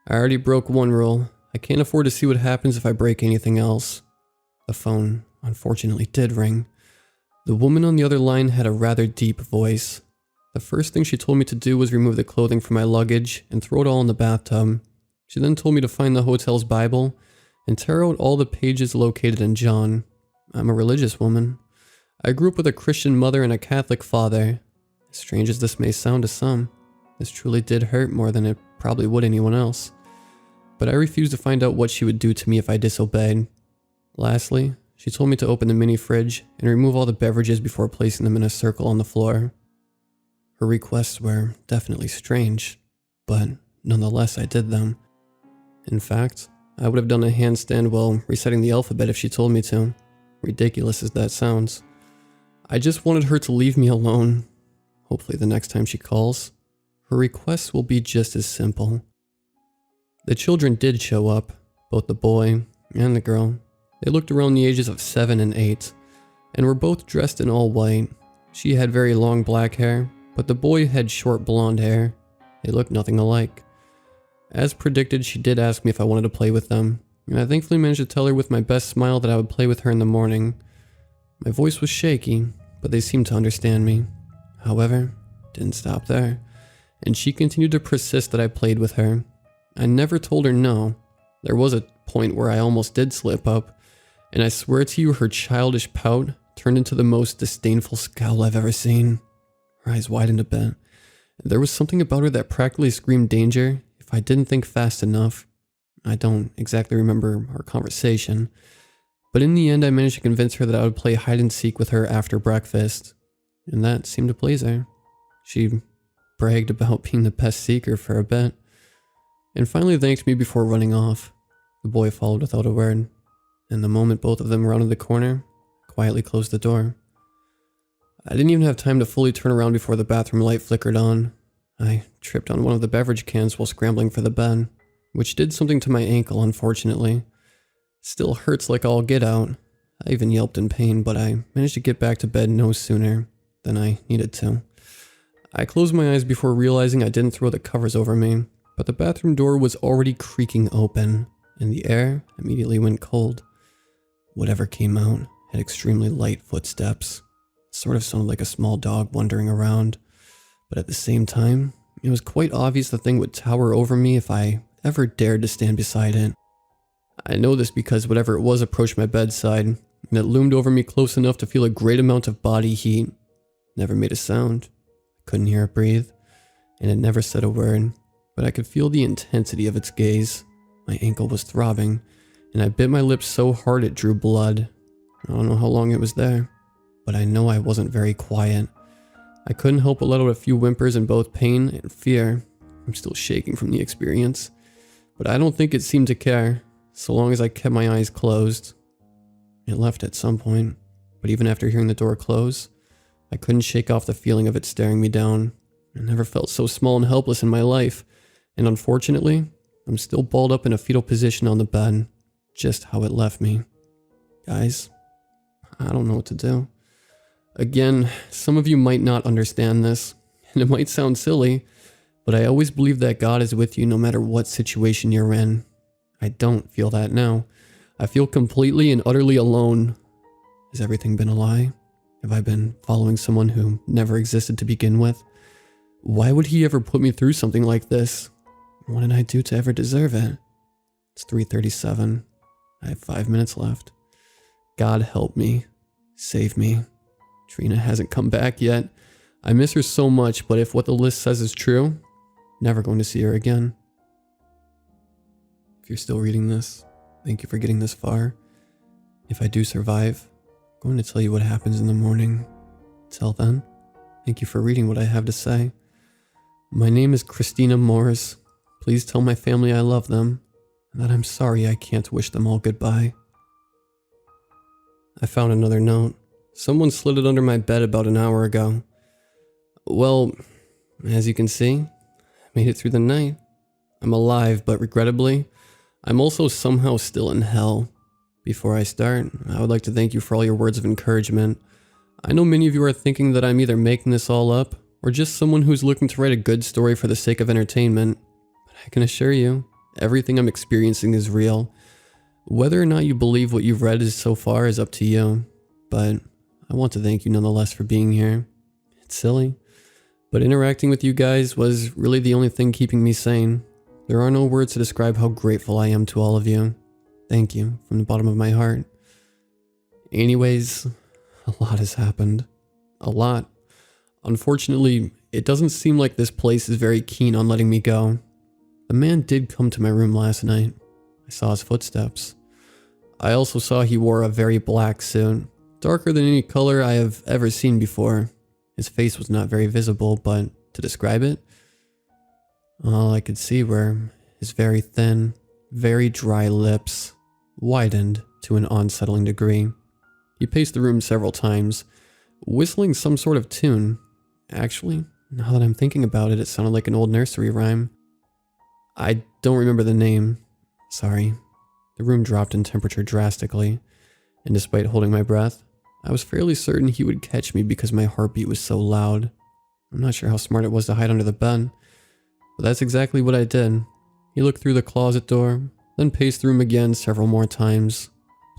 [SPEAKER 1] I already broke one rule. I can't afford to see what happens if I break anything else. The phone, unfortunately, did ring. The woman on the other line had a rather deep voice. The first thing she told me to do was remove the clothing from my luggage and throw it all in the bathtub. She then told me to find the hotel's Bible and tear out all the pages located in John. I'm a religious woman. I grew up with a Christian mother and a Catholic father. As strange as this may sound to some, this truly did hurt more than it probably would anyone else. But I refused to find out what she would do to me if I disobeyed. Lastly, she told me to open the mini fridge and remove all the beverages before placing them in a circle on the floor. Her requests were definitely strange, but nonetheless I did them. In fact, I would have done a handstand while reciting the alphabet if she told me to. Ridiculous as that sounds. I just wanted her to leave me alone. Hopefully the next time she calls, her requests will be just as simple. The children did show up, both the boy and the girl. They looked around the ages of 7 and 8, and were both dressed in all white. She had very long black hair, but the boy had short blonde hair. They looked nothing alike. As predicted, she did ask me if I wanted to play with them, and I thankfully managed to tell her with my best smile that I would play with her in the morning. My voice was shaky, but they seemed to understand me. However, it didn't stop there, and she continued to persist that I played with her. I never told her no. There was a point where I almost did slip up, and I swear to you her childish pout turned into the most disdainful scowl I've ever seen. Her eyes widened a bit, and there was something about her that practically screamed danger if I didn't think fast enough. I don't exactly remember our conversation, but in the end I managed to convince her that I would play hide and seek with her after breakfast, and that seemed to please her. She bragged about being the best seeker for a bit, and finally thanked me before running off. The boy followed without a word, and the moment both of them rounded the corner, I quietly closed the door. I didn't even have time to fully turn around before the bathroom light flickered on. I tripped on one of the beverage cans while scrambling for the bed, which did something to my ankle, unfortunately. Still hurts like all get out. I even yelped in pain, but I managed to get back to bed no sooner than I needed to. I closed my eyes before realizing I didn't throw the covers over me, but the bathroom door was already creaking open, and the air immediately went cold. Whatever came out had extremely light footsteps, Sort of sounded like a small dog wandering around, but at the same time, it was quite obvious the thing would tower over me if I ever dared to stand beside it. I know this because whatever it was approached my bedside, and it loomed over me close enough to feel a great amount of body heat. Never made a sound. I couldn't hear it breathe, and it never said a word, but I could feel the intensity of its gaze. My ankle was throbbing, and I bit my lips so hard it drew blood. I don't know how long it was there, but I know I wasn't very quiet. I couldn't help but let out a few whimpers in both pain and fear. I'm still shaking from the experience, but I don't think it seemed to care, so long as I kept my eyes closed. It left at some point, but even after hearing the door close, I couldn't shake off the feeling of it staring me down. I never felt so small and helpless in my life, and unfortunately, I'm still balled up in a fetal position on the bed, just how it left me. Guys, I don't know what to do. Again, some of you might not understand this, and it might sound silly, but I always believe that God is with you no matter what situation you're in. I don't feel that now. I feel completely and utterly alone. Has everything been a lie? Have I been following someone who never existed to begin with? Why would he ever put me through something like this? What did I do to ever deserve it? It's 3:37. I have 5 minutes left. God help me. Save me. Trina hasn't come back yet. I miss her so much, but if what the list says is true, never going to see her again. If you're still reading this, thank you for getting this far. If I do survive, I'm going to tell you what happens in the morning. Till then, thank you for reading what I have to say. My name is Christina Morris. Please tell my family I love them, and that I'm sorry I can't wish them all goodbye. I found another note. Someone slid it under my bed about an hour ago. Well, as you can see, I made it through the night. I'm alive, but regrettably, I'm also somehow still in hell. Before I start, I would like to thank you for all your words of encouragement. I know many of you are thinking that I'm either making this all up, or just someone who's looking to write a good story for the sake of entertainment. But I can assure you, everything I'm experiencing is real. Whether or not you believe what you've read so far is up to you, but I want to thank you nonetheless for being here. It's silly, but interacting with you guys was really the only thing keeping me sane. There are no words to describe how grateful I am to all of you. Thank you from the bottom of my heart. Anyways, a lot has happened. A lot. Unfortunately, it doesn't seem like this place is very keen on letting me go. The man did come to my room last night. I saw his footsteps. I also saw he wore a very black suit, darker than any color I have ever seen before. His face was not very visible, but to describe it, all I could see were his very thin, very dry lips, widened to an unsettling degree. He paced the room several times, whistling some sort of tune. Actually, now that I'm thinking about it, it sounded like an old nursery rhyme. I don't remember the name. Sorry. The room dropped in temperature drastically, and despite holding my breath, I was fairly certain he would catch me because my heartbeat was so loud. I'm not sure how smart it was to hide under the bed, but that's exactly what I did. He looked through the closet door, then paced the room again several more times.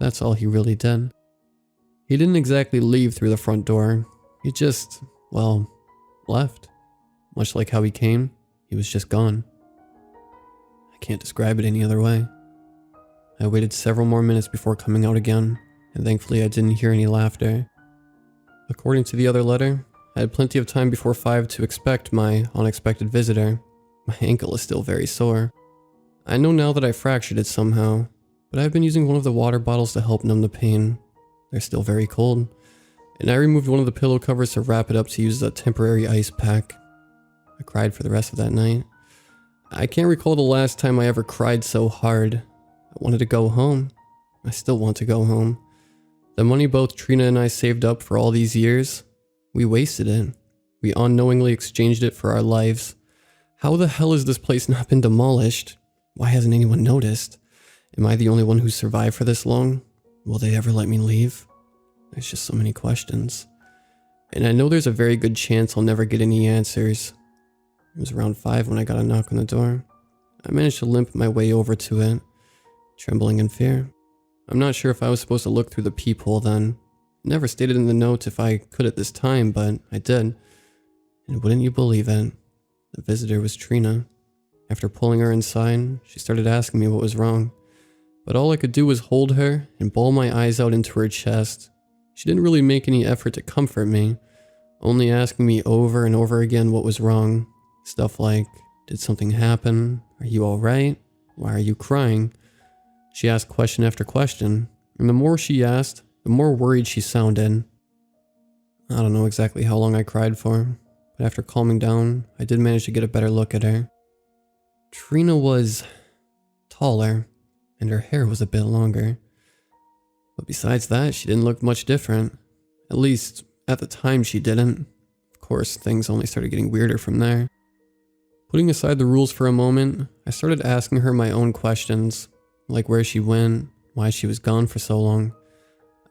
[SPEAKER 1] That's all he really did. He didn't exactly leave through the front door. He just, well, left. Much like how he came, he was just gone. I can't describe it any other way. I waited several more minutes before coming out again, and thankfully I didn't hear any laughter. According to the other letter, I had plenty of time before 5 to expect my unexpected visitor. My ankle is still very sore. I know now that I fractured it somehow, but I've been using one of the water bottles to help numb the pain. They're still very cold, and I removed one of the pillow covers to wrap it up to use as a temporary ice pack. I cried for the rest of that night. I can't recall the last time I ever cried so hard. I wanted to go home. I still want to go home. The money both Trina and I saved up for all these years, we wasted it. We unknowingly exchanged it for our lives. How the hell has this place not been demolished? Why hasn't anyone noticed? Am I the only one who survived for this long? Will they ever let me leave? There's just so many questions. And I know there's a very good chance I'll never get any answers. It was around 5 when I got a knock on the door. I managed to limp my way over to it, trembling in fear. I'm not sure if I was supposed to look through the peephole then. Never stated in the notes if I could at this time, but I did. And wouldn't you believe it? The visitor was Trina. After pulling her inside, she started asking me what was wrong. But all I could do was hold her and bawl my eyes out into her chest. She didn't really make any effort to comfort me, only asking me over and over again what was wrong. Stuff like, did something happen? Are you alright? Why are you crying? She asked question after question, and the more she asked, the more worried she sounded. I don't know exactly how long I cried for, but after calming down, I did manage to get a better look at her. Trina was taller, and her hair was a bit longer. But besides that, she didn't look much different. At least, at the time she didn't. Of course, things only started getting weirder from there. Putting aside the rules for a moment, I started asking her my own questions, like where she went, why she was gone for so long.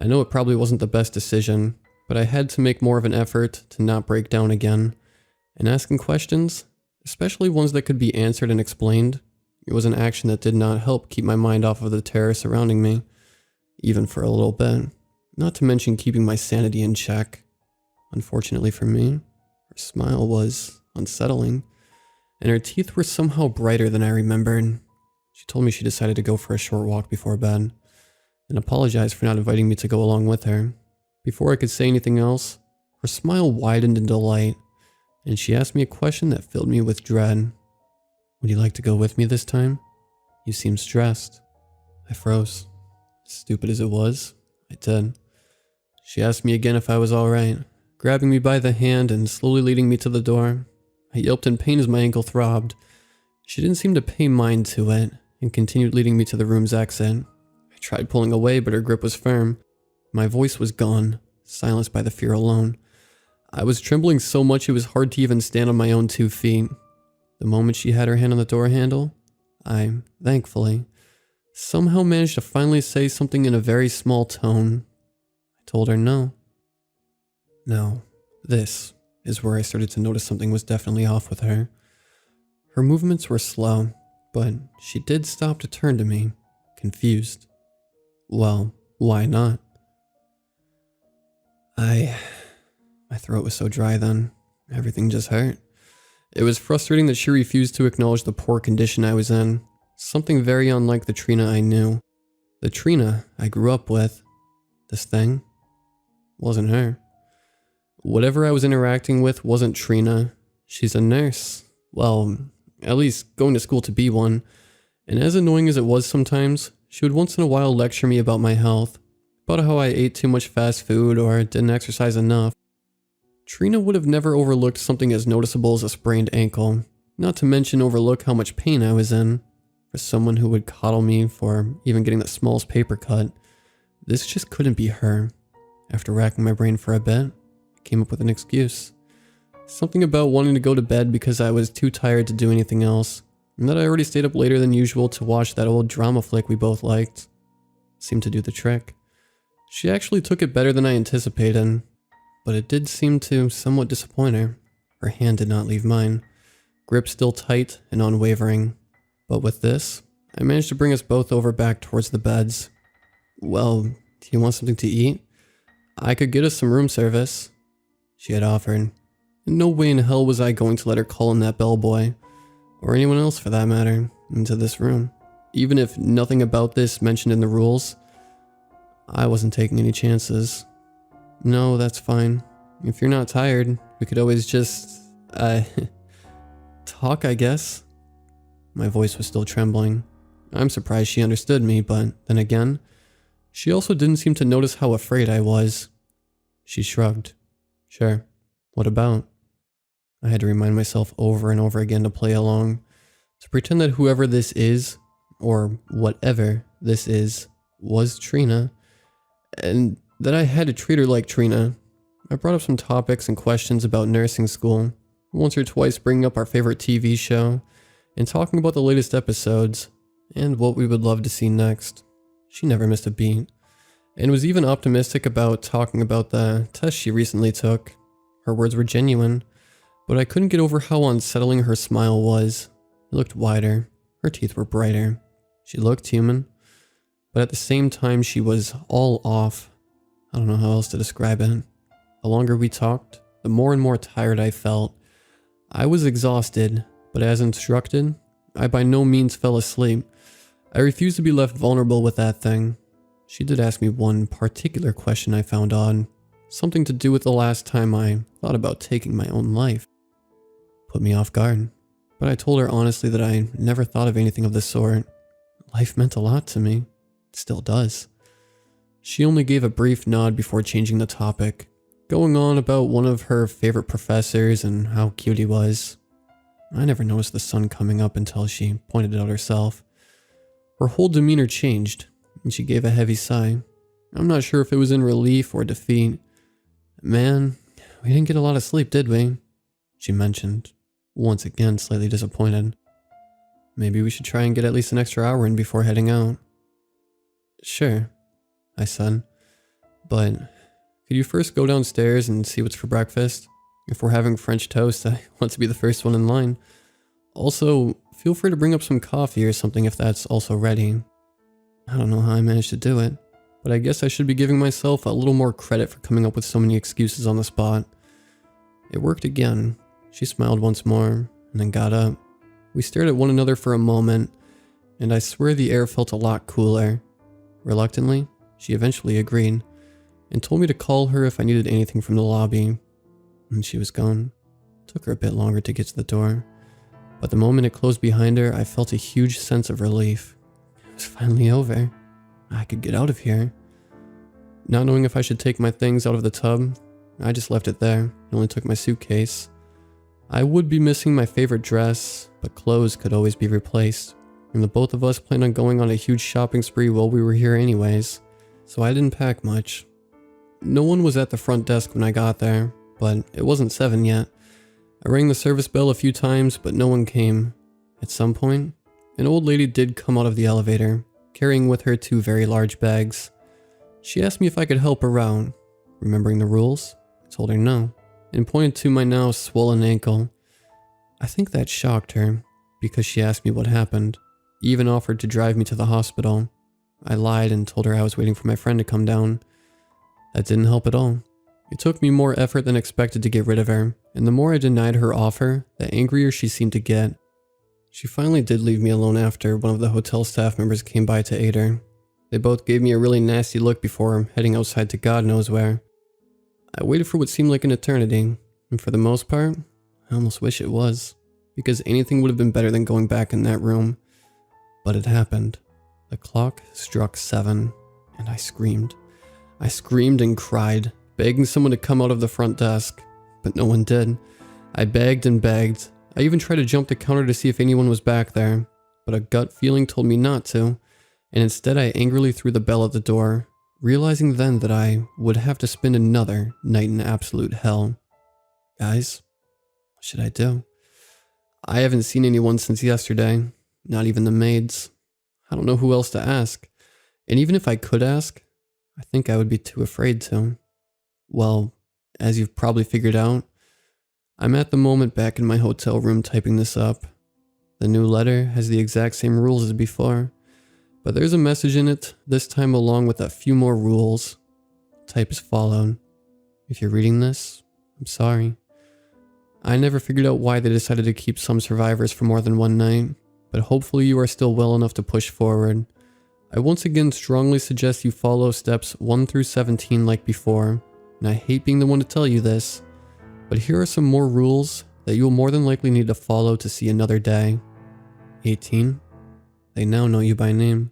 [SPEAKER 1] I know it probably wasn't the best decision, but I had to make more of an effort to not break down again. And asking questions, especially ones that could be answered and explained, it was an action that did not help keep my mind off of the terror surrounding me, even for a little bit, not to mention keeping my sanity in check. Unfortunately for me, her smile was unsettling, and her teeth were somehow brighter than I remembered. She told me she decided to go for a short walk before bed, and apologized for not inviting me to go along with her. Before I could say anything else, her smile widened in delight, and she asked me a question that filled me with dread. Would you like to go with me this time? You seem stressed. I froze. Stupid as it was, I did. She asked me again if I was alright, grabbing me by the hand and slowly leading me to the door. I yelped in pain as my ankle throbbed. She didn't seem to pay mind to it, and continued leading me to the room's exit. I tried pulling away, but her grip was firm. My voice was gone, silenced by the fear alone. I was trembling so much it was hard to even stand on my own 2 feet. The moment she had her hand on the door handle, I, thankfully, somehow managed to finally say something in a very small tone. I told her no. Now, this is where I started to notice something was definitely off with her. Her movements were slow, but she did stop to turn to me, confused. Well, why not? My throat was so dry then, everything just hurt. It was frustrating that she refused to acknowledge the poor condition I was in, something very unlike the Trina I knew. The Trina I grew up with. This thing wasn't her. Whatever I was interacting with wasn't Trina. She's a nurse. Well, at least going to school to be one. And as annoying as it was sometimes, she would once in a while lecture me about my health, about how I ate too much fast food or didn't exercise enough. Trina would have never overlooked something as noticeable as a sprained ankle, not to mention overlook how much pain I was in. For someone who would coddle me for even getting the smallest paper cut, this just couldn't be her. After racking my brain for a bit, I came up with an excuse. Something about wanting to go to bed because I was too tired to do anything else, and that I already stayed up later than usual to watch that old drama flick we both liked. Seemed to do the trick. She actually took it better than I anticipated, but it did seem to somewhat disappoint her. Her hand did not leave mine, grip still tight and unwavering. But with this, I managed to bring us both over back towards the beds. Well, do you want something to eat? I could get us some room service, she had offered. In no way in hell was I going to let her call in that bellboy, or anyone else for that matter, into this room. Even if nothing about this mentioned in the rules, I wasn't taking any chances. No, that's fine. If you're not tired, we could always just, talk, I guess. My voice was still trembling. I'm surprised she understood me, but then again, she also didn't seem to notice how afraid I was. She shrugged. Sure. What about? I had to remind myself over and over again to play along, to pretend that whoever this is, or whatever this is, was Trina, and that I had to treat her like Trina. I brought up some topics and questions about nursing school, once or twice bringing up our favorite TV show, and talking about the latest episodes, and what we would love to see next. She never missed a beat, and was even optimistic about talking about the test she recently took. Her words were genuine, but I couldn't get over how unsettling her smile was. It looked wider, her teeth were brighter. She looked human, but at the same time she was all off. I don't know how else to describe it. The longer we talked, the more and more tired I felt. I was exhausted, but as instructed, I by no means fell asleep. I refused to be left vulnerable with that thing. She did ask me one particular question I found odd. Something to do with the last time I thought about taking my own life. Put me off guard, but I told her honestly that I never thought of anything of the sort. Life meant a lot to me. It still does. She only gave a brief nod before changing the topic, going on about one of her favorite professors and how cute he was. I never noticed the sun coming up until she pointed it out herself. Her whole demeanor changed, and she gave a heavy sigh. I'm not sure if it was in relief or defeat. Man, we didn't get a lot of sleep, did we? She mentioned, once again slightly disappointed. Maybe we should try and get at least an extra hour in before heading out. Sure, I said, but could you first go downstairs and see what's for breakfast? If we're having French toast, I want to be the first one in line. Also, feel free to bring up some coffee or something if that's also ready. I don't know how I managed to do it, but I guess I should be giving myself a little more credit for coming up with so many excuses on the spot. It worked again. She smiled once more, and then got up. We stared at one another for a moment, and I swear the air felt a lot cooler. Reluctantly, she eventually agreed, and told me to call her if I needed anything from the lobby. And she was gone. It took her a bit longer to get to the door, but the moment it closed behind her, I felt a huge sense of relief. It was finally over. I could get out of here. Not knowing if I should take my things out of the tub, I just left it there and only took my suitcase. I would be missing my favorite dress, but clothes could always be replaced, and the both of us planned on going on a huge shopping spree while we were here anyways, so I didn't pack much. No one was at the front desk when I got there, but it wasn't 7 yet. I rang the service bell a few times, but no one came. At some point, an old lady did come out of the elevator, carrying with her 2 very large bags. She asked me if I could help her out. Remembering the rules, I told her no, and pointed to my now swollen ankle. I think that shocked her, because she asked me what happened, even offered to drive me to the hospital. I lied and told her I was waiting for my friend to come down. That didn't help at all. It took me more effort than expected to get rid of her, and the more I denied her offer, the angrier she seemed to get. She finally did leave me alone after one of the hotel staff members came by to aid her. They both gave me a really nasty look before heading outside to God knows where. I waited for what seemed like an eternity, and for the most part, I almost wish it was, because anything would have been better than going back in that room. But it happened. The clock struck 7, and I screamed. I screamed and cried, begging someone to come out of the front desk, but no one did. I begged and begged. I even tried to jump the counter to see if anyone was back there, but a gut feeling told me not to, and instead I angrily threw the bell at the door, realizing then that I would have to spend another night in absolute hell. Guys, what should I do? I haven't seen anyone since yesterday, not even the maids. I don't know who else to ask, and even if I could ask, I think I would be too afraid to. Well, as you've probably figured out, I'm at the moment back in my hotel room typing this up. The new letter has the exact same rules as before, but there's a message in it, this time along with a few more rules. Type as followed. If you're reading this, I'm sorry. I never figured out why they decided to keep some survivors for more than one night, but hopefully you are still well enough to push forward. I once again strongly suggest you follow steps 1 through 17 like before, and I hate being the one to tell you this, but here are some more rules that you will more than likely need to follow to see another day. 18. They now know you by name.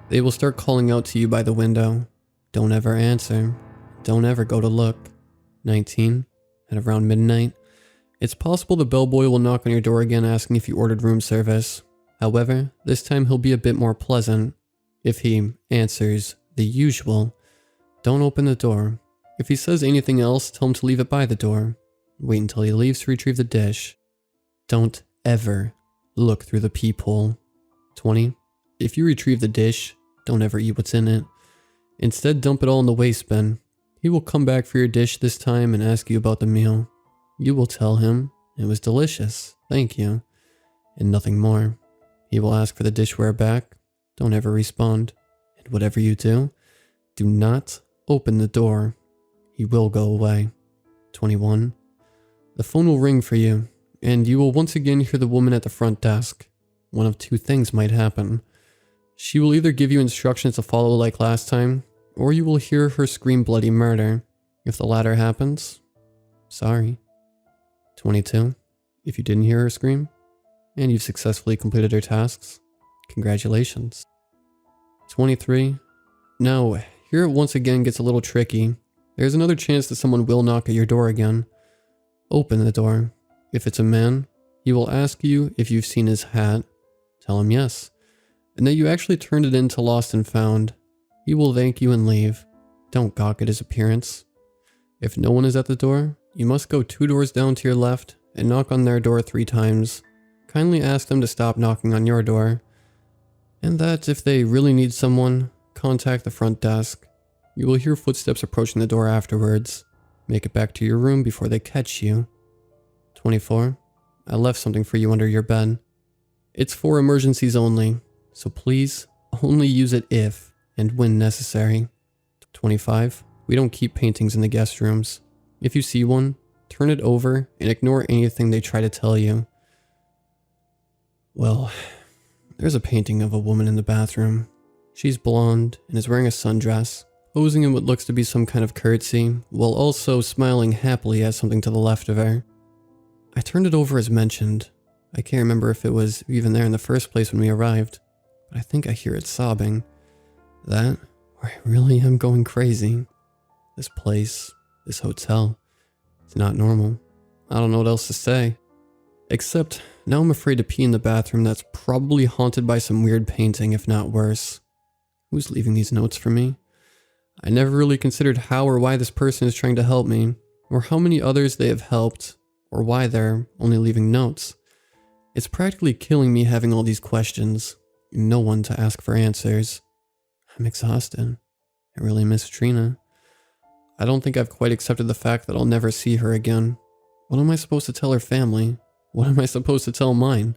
[SPEAKER 1] They will start calling out to you by the window. Don't ever answer. Don't ever go to look. 19. At around midnight, it's possible the bellboy will knock on your door again asking if you ordered room service. However, this time he'll be a bit more pleasant. If he answers the usual, don't open the door. If he says anything else, tell him to leave it by the door. Wait until he leaves to retrieve the dish. Don't ever look through the peephole. 20. If you retrieve the dish, don't ever eat what's in it. Instead, dump it all in the waste bin. He will come back for your dish this time and ask you about the meal. You will tell him it was delicious, thank you, and nothing more. He will ask for the dishware back. Don't ever respond. And whatever you do, do not Open the door. He will go away. 21. The phone will ring for you, and you will once again hear the woman at the front desk. One of two things might happen. She will either give you instructions to follow like last time, or you will hear her scream bloody murder. If the latter happens, sorry. 22. If you didn't hear her scream, and you've successfully completed her tasks, congratulations. 23. Now, here it once again gets a little tricky. There's another chance that someone will knock at your door again. Open the door. If it's a man, he will ask you if you've seen his hat. Tell him yes, and that you actually turned it in to Lost and Found. He will thank you and leave. Don't gawk at his appearance. If no one is at the door, you must go 2 doors down to your left and knock on their door 3 times. Kindly ask them to stop knocking on your door, and that if they really need someone, contact the front desk. You will hear footsteps approaching the door afterwards. Make it back to your room before they catch you. 24. I left something for you under your bed. It's for emergencies only, so please only use it if and when necessary. 25. We don't keep paintings in the guest rooms. If you see one, turn it over and ignore anything they try to tell you. Well, there's a painting of a woman in the bathroom. She's blonde and is wearing a sundress, posing in what looks to be some kind of curtsy, while also smiling happily at something to the left of her. I turned it over as mentioned. I can't remember if it was even there in the first place when we arrived, but I think I hear it sobbing. That, or I really am going crazy. This place, this hotel, it's not normal. I don't know what else to say. Except, now I'm afraid to pee in the bathroom that's probably haunted by some weird painting, if not worse. Who's leaving these notes for me? I never really considered how or why this person is trying to help me, or how many others they have helped, or why they're only leaving notes. It's practically killing me having all these questions, and no one to ask for answers. I'm exhausted. I really miss Trina. I don't think I've quite accepted the fact that I'll never see her again. What am I supposed to tell her family? What am I supposed to tell mine?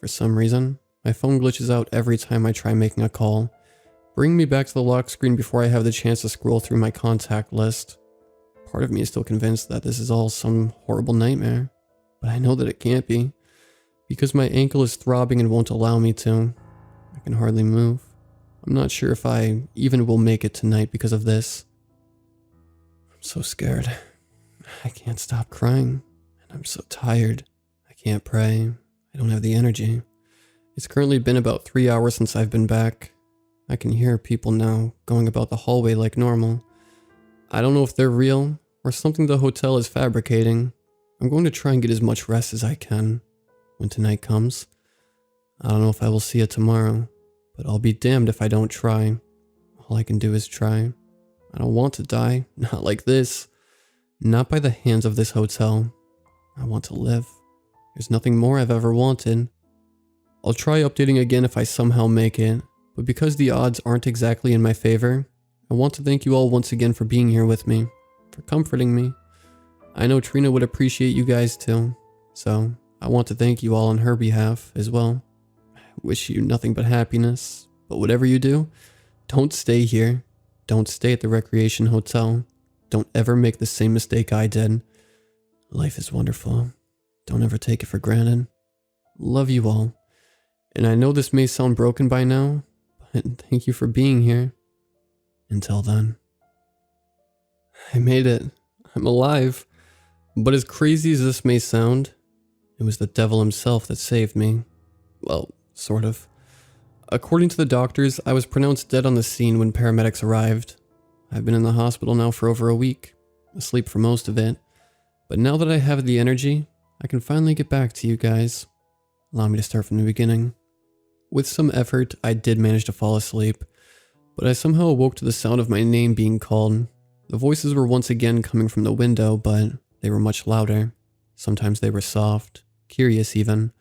[SPEAKER 1] For some reason, my phone glitches out every time I try making a call, bringing me back to the lock screen before I have the chance to scroll through my contact list. Part of me is still convinced that this is all some horrible nightmare, but I know that it can't be, because my ankle is throbbing and won't allow me to. I can hardly move. I'm not sure if I even will make it tonight because of this. I'm so scared. I can't stop crying, and I'm so tired. I can't pray. I don't have the energy. It's currently been about 3 hours since I've been back. I can hear people now going about the hallway like normal. I don't know if they're real or something the hotel is fabricating. I'm going to try and get as much rest as I can when tonight comes. I don't know if I will see it tomorrow, but I'll be damned if I don't try. All I can do is try. I don't want to die, not like this. Not by the hands of this hotel. I want to live. There's nothing more I've ever wanted. I'll try updating again if I somehow make it, but because the odds aren't exactly in my favor, I want to thank you all once again for being here with me, for comforting me. I know Trina would appreciate you guys too, so I want to thank you all on her behalf as well. I wish you nothing but happiness, but whatever you do, don't stay here. Don't stay at the Recreation Hotel. Don't ever make the same mistake I did. Life is wonderful. Don't ever take it for granted. Love you all. And I know this may sound broken by now, but thank you for being here. Until then. I made it. I'm alive. But as crazy as this may sound, it was the devil himself that saved me. Well, sort of. According to the doctors, I was pronounced dead on the scene when paramedics arrived. I've been in the hospital now for over a week, asleep for most of it. But now that I have the energy, I can finally get back to you guys. Allow me to start from the beginning. With some effort, I did manage to fall asleep, but I somehow awoke to the sound of my name being called. The voices were once again coming from the window, but they were much louder. Sometimes they were soft, curious even.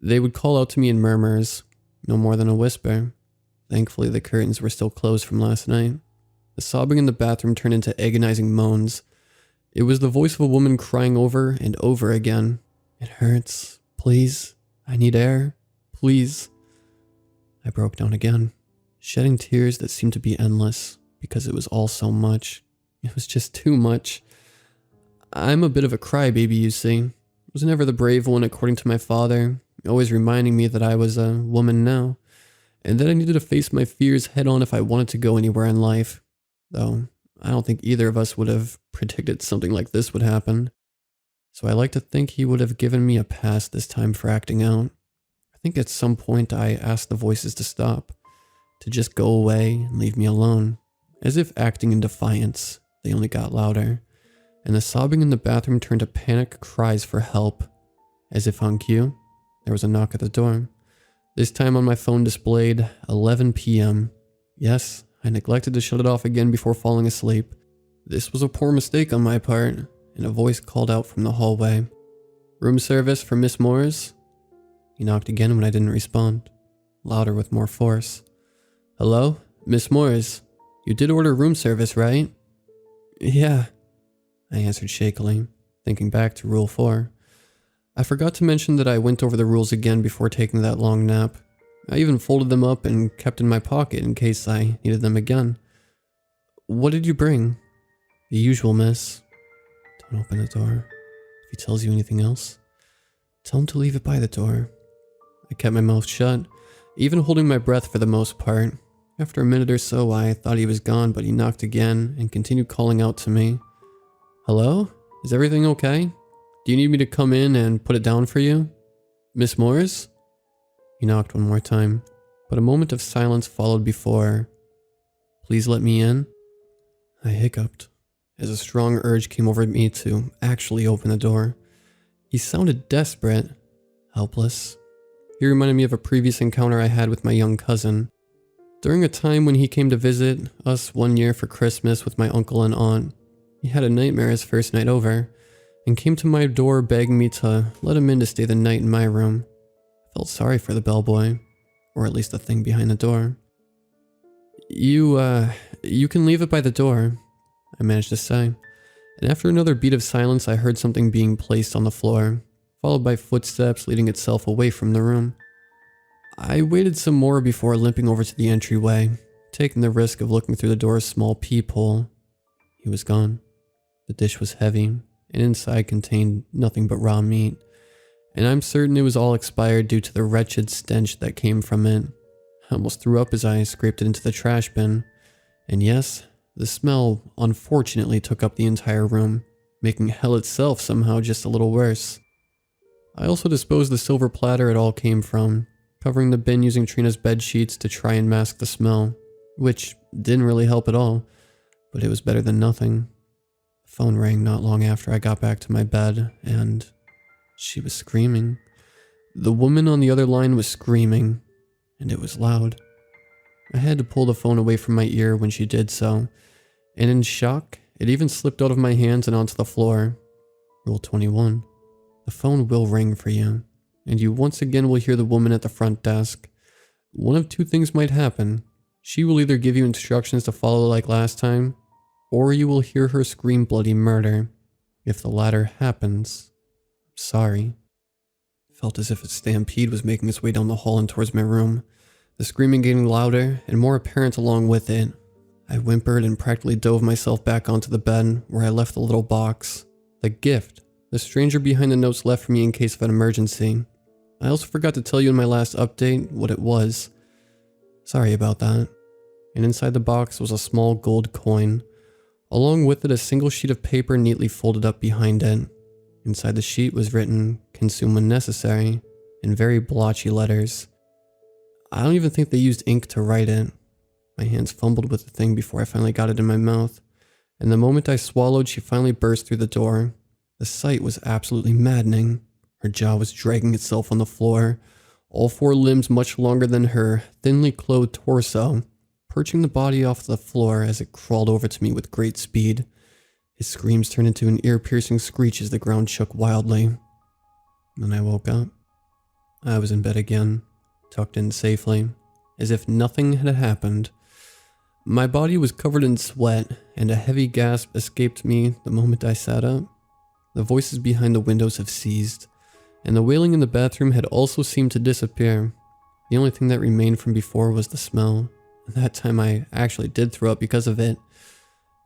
[SPEAKER 1] They would call out to me in murmurs, no more than a whisper. Thankfully, the curtains were still closed from last night. The sobbing in the bathroom turned into agonizing moans. It was the voice of a woman crying over and over again. It hurts. Please. I need air. Please. I broke down again, shedding tears that seemed to be endless, because it was all so much. It was just too much. I'm a bit of a crybaby, you see. I was never the brave one according to my father, always reminding me that I was a woman now, and that I needed to face my fears head on if I wanted to go anywhere in life. Though, I don't think either of us would have predicted something like this would happen. So I like to think he would have given me a pass this time for acting out. I think at some point I asked the voices to stop, to just go away and leave me alone. As if acting in defiance, they only got louder, and the sobbing in the bathroom turned to panic cries for help. As if on cue, there was a knock at the door. This time on my phone displayed 11 p.m. Yes, I neglected to shut it off again before falling asleep. This was a poor mistake on my part, and a voice called out from the hallway. "Room service for Miss Morris?" He knocked again when I didn't respond, louder with more force. "Hello? Miss Morris? You did order room service, right?" "Yeah," I answered shakily, thinking back to Rule 4. I forgot to mention that I went over the rules again before taking that long nap. I even folded them up and kept in my pocket in case I needed them again. "What did you bring?" "The usual, miss." "Don't open the door. If he tells you anything else, tell him to leave it by the door." I kept my mouth shut, even holding my breath for the most part. After a minute or so, I thought he was gone, but he knocked again and continued calling out to me. "Hello? Is everything okay? Do you need me to come in and put it down for you? Miss Morris?" He knocked one more time, but a moment of silence followed before, "Please let me in." I hiccuped, as a strong urge came over me to actually open the door. He sounded desperate, helpless. He reminded me of a previous encounter I had with my young cousin. During a time when he came to visit us one year for Christmas with my uncle and aunt, he had a nightmare his first night over, and came to my door begging me to let him in to stay the night in my room. I felt sorry for the bellboy, or at least the thing behind the door. You can leave it by the door," I managed to say, and after another beat of silence I heard something being placed on the floor, followed by footsteps leading itself away from the room. I waited some more before limping over to the entryway, taking the risk of looking through the door's small peephole. He was gone. The dish was heavy, and inside contained nothing but raw meat, and I'm certain it was all expired due to the wretched stench that came from it. I almost threw up as I scraped it into the trash bin, and yes, the smell unfortunately took up the entire room, making hell itself somehow just a little worse. I also disposed the silver platter it all came from, covering the bin using Trina's bed sheets to try and mask the smell, which didn't really help at all, but it was better than nothing. The phone rang not long after I got back to my bed, and she was screaming. The woman on the other line was screaming, and it was loud. I had to pull the phone away from my ear when she did so, and in shock, it even slipped out of my hands and onto the floor. Rule 21. The phone will ring for you, and you once again will hear the woman at the front desk. One of two things might happen. She will either give you instructions to follow like last time, or you will hear her scream bloody murder. If the latter happens, I'm sorry. It felt as if a stampede was making its way down the hall and towards my room, the screaming getting louder and more apparent along with it. I whimpered and practically dove myself back onto the bed where I left the little box. The gift the stranger behind the notes left for me in case of an emergency. I also forgot to tell you in my last update what it was. Sorry about that. And inside the box was a small gold coin. Along with it, a single sheet of paper neatly folded up behind it. Inside the sheet was written, "Consume when necessary," in very blotchy letters. I don't even think they used ink to write it. My hands fumbled with the thing before I finally got it in my mouth, and the moment I swallowed, she finally burst through the door. The sight was absolutely maddening. Her jaw was dragging itself on the floor, all four limbs much longer than her thinly clothed torso, perching the body off the floor as it crawled over to me with great speed. His screams turned into an ear-piercing screech as the ground shook wildly. Then I woke up. I was in bed again, tucked in safely, as if nothing had happened. My body was covered in sweat, and a heavy gasp escaped me the moment I sat up. The voices behind the windows have ceased, and the wailing in the bathroom had also seemed to disappear. The only thing that remained from before was the smell, And that time I actually did throw up because of it.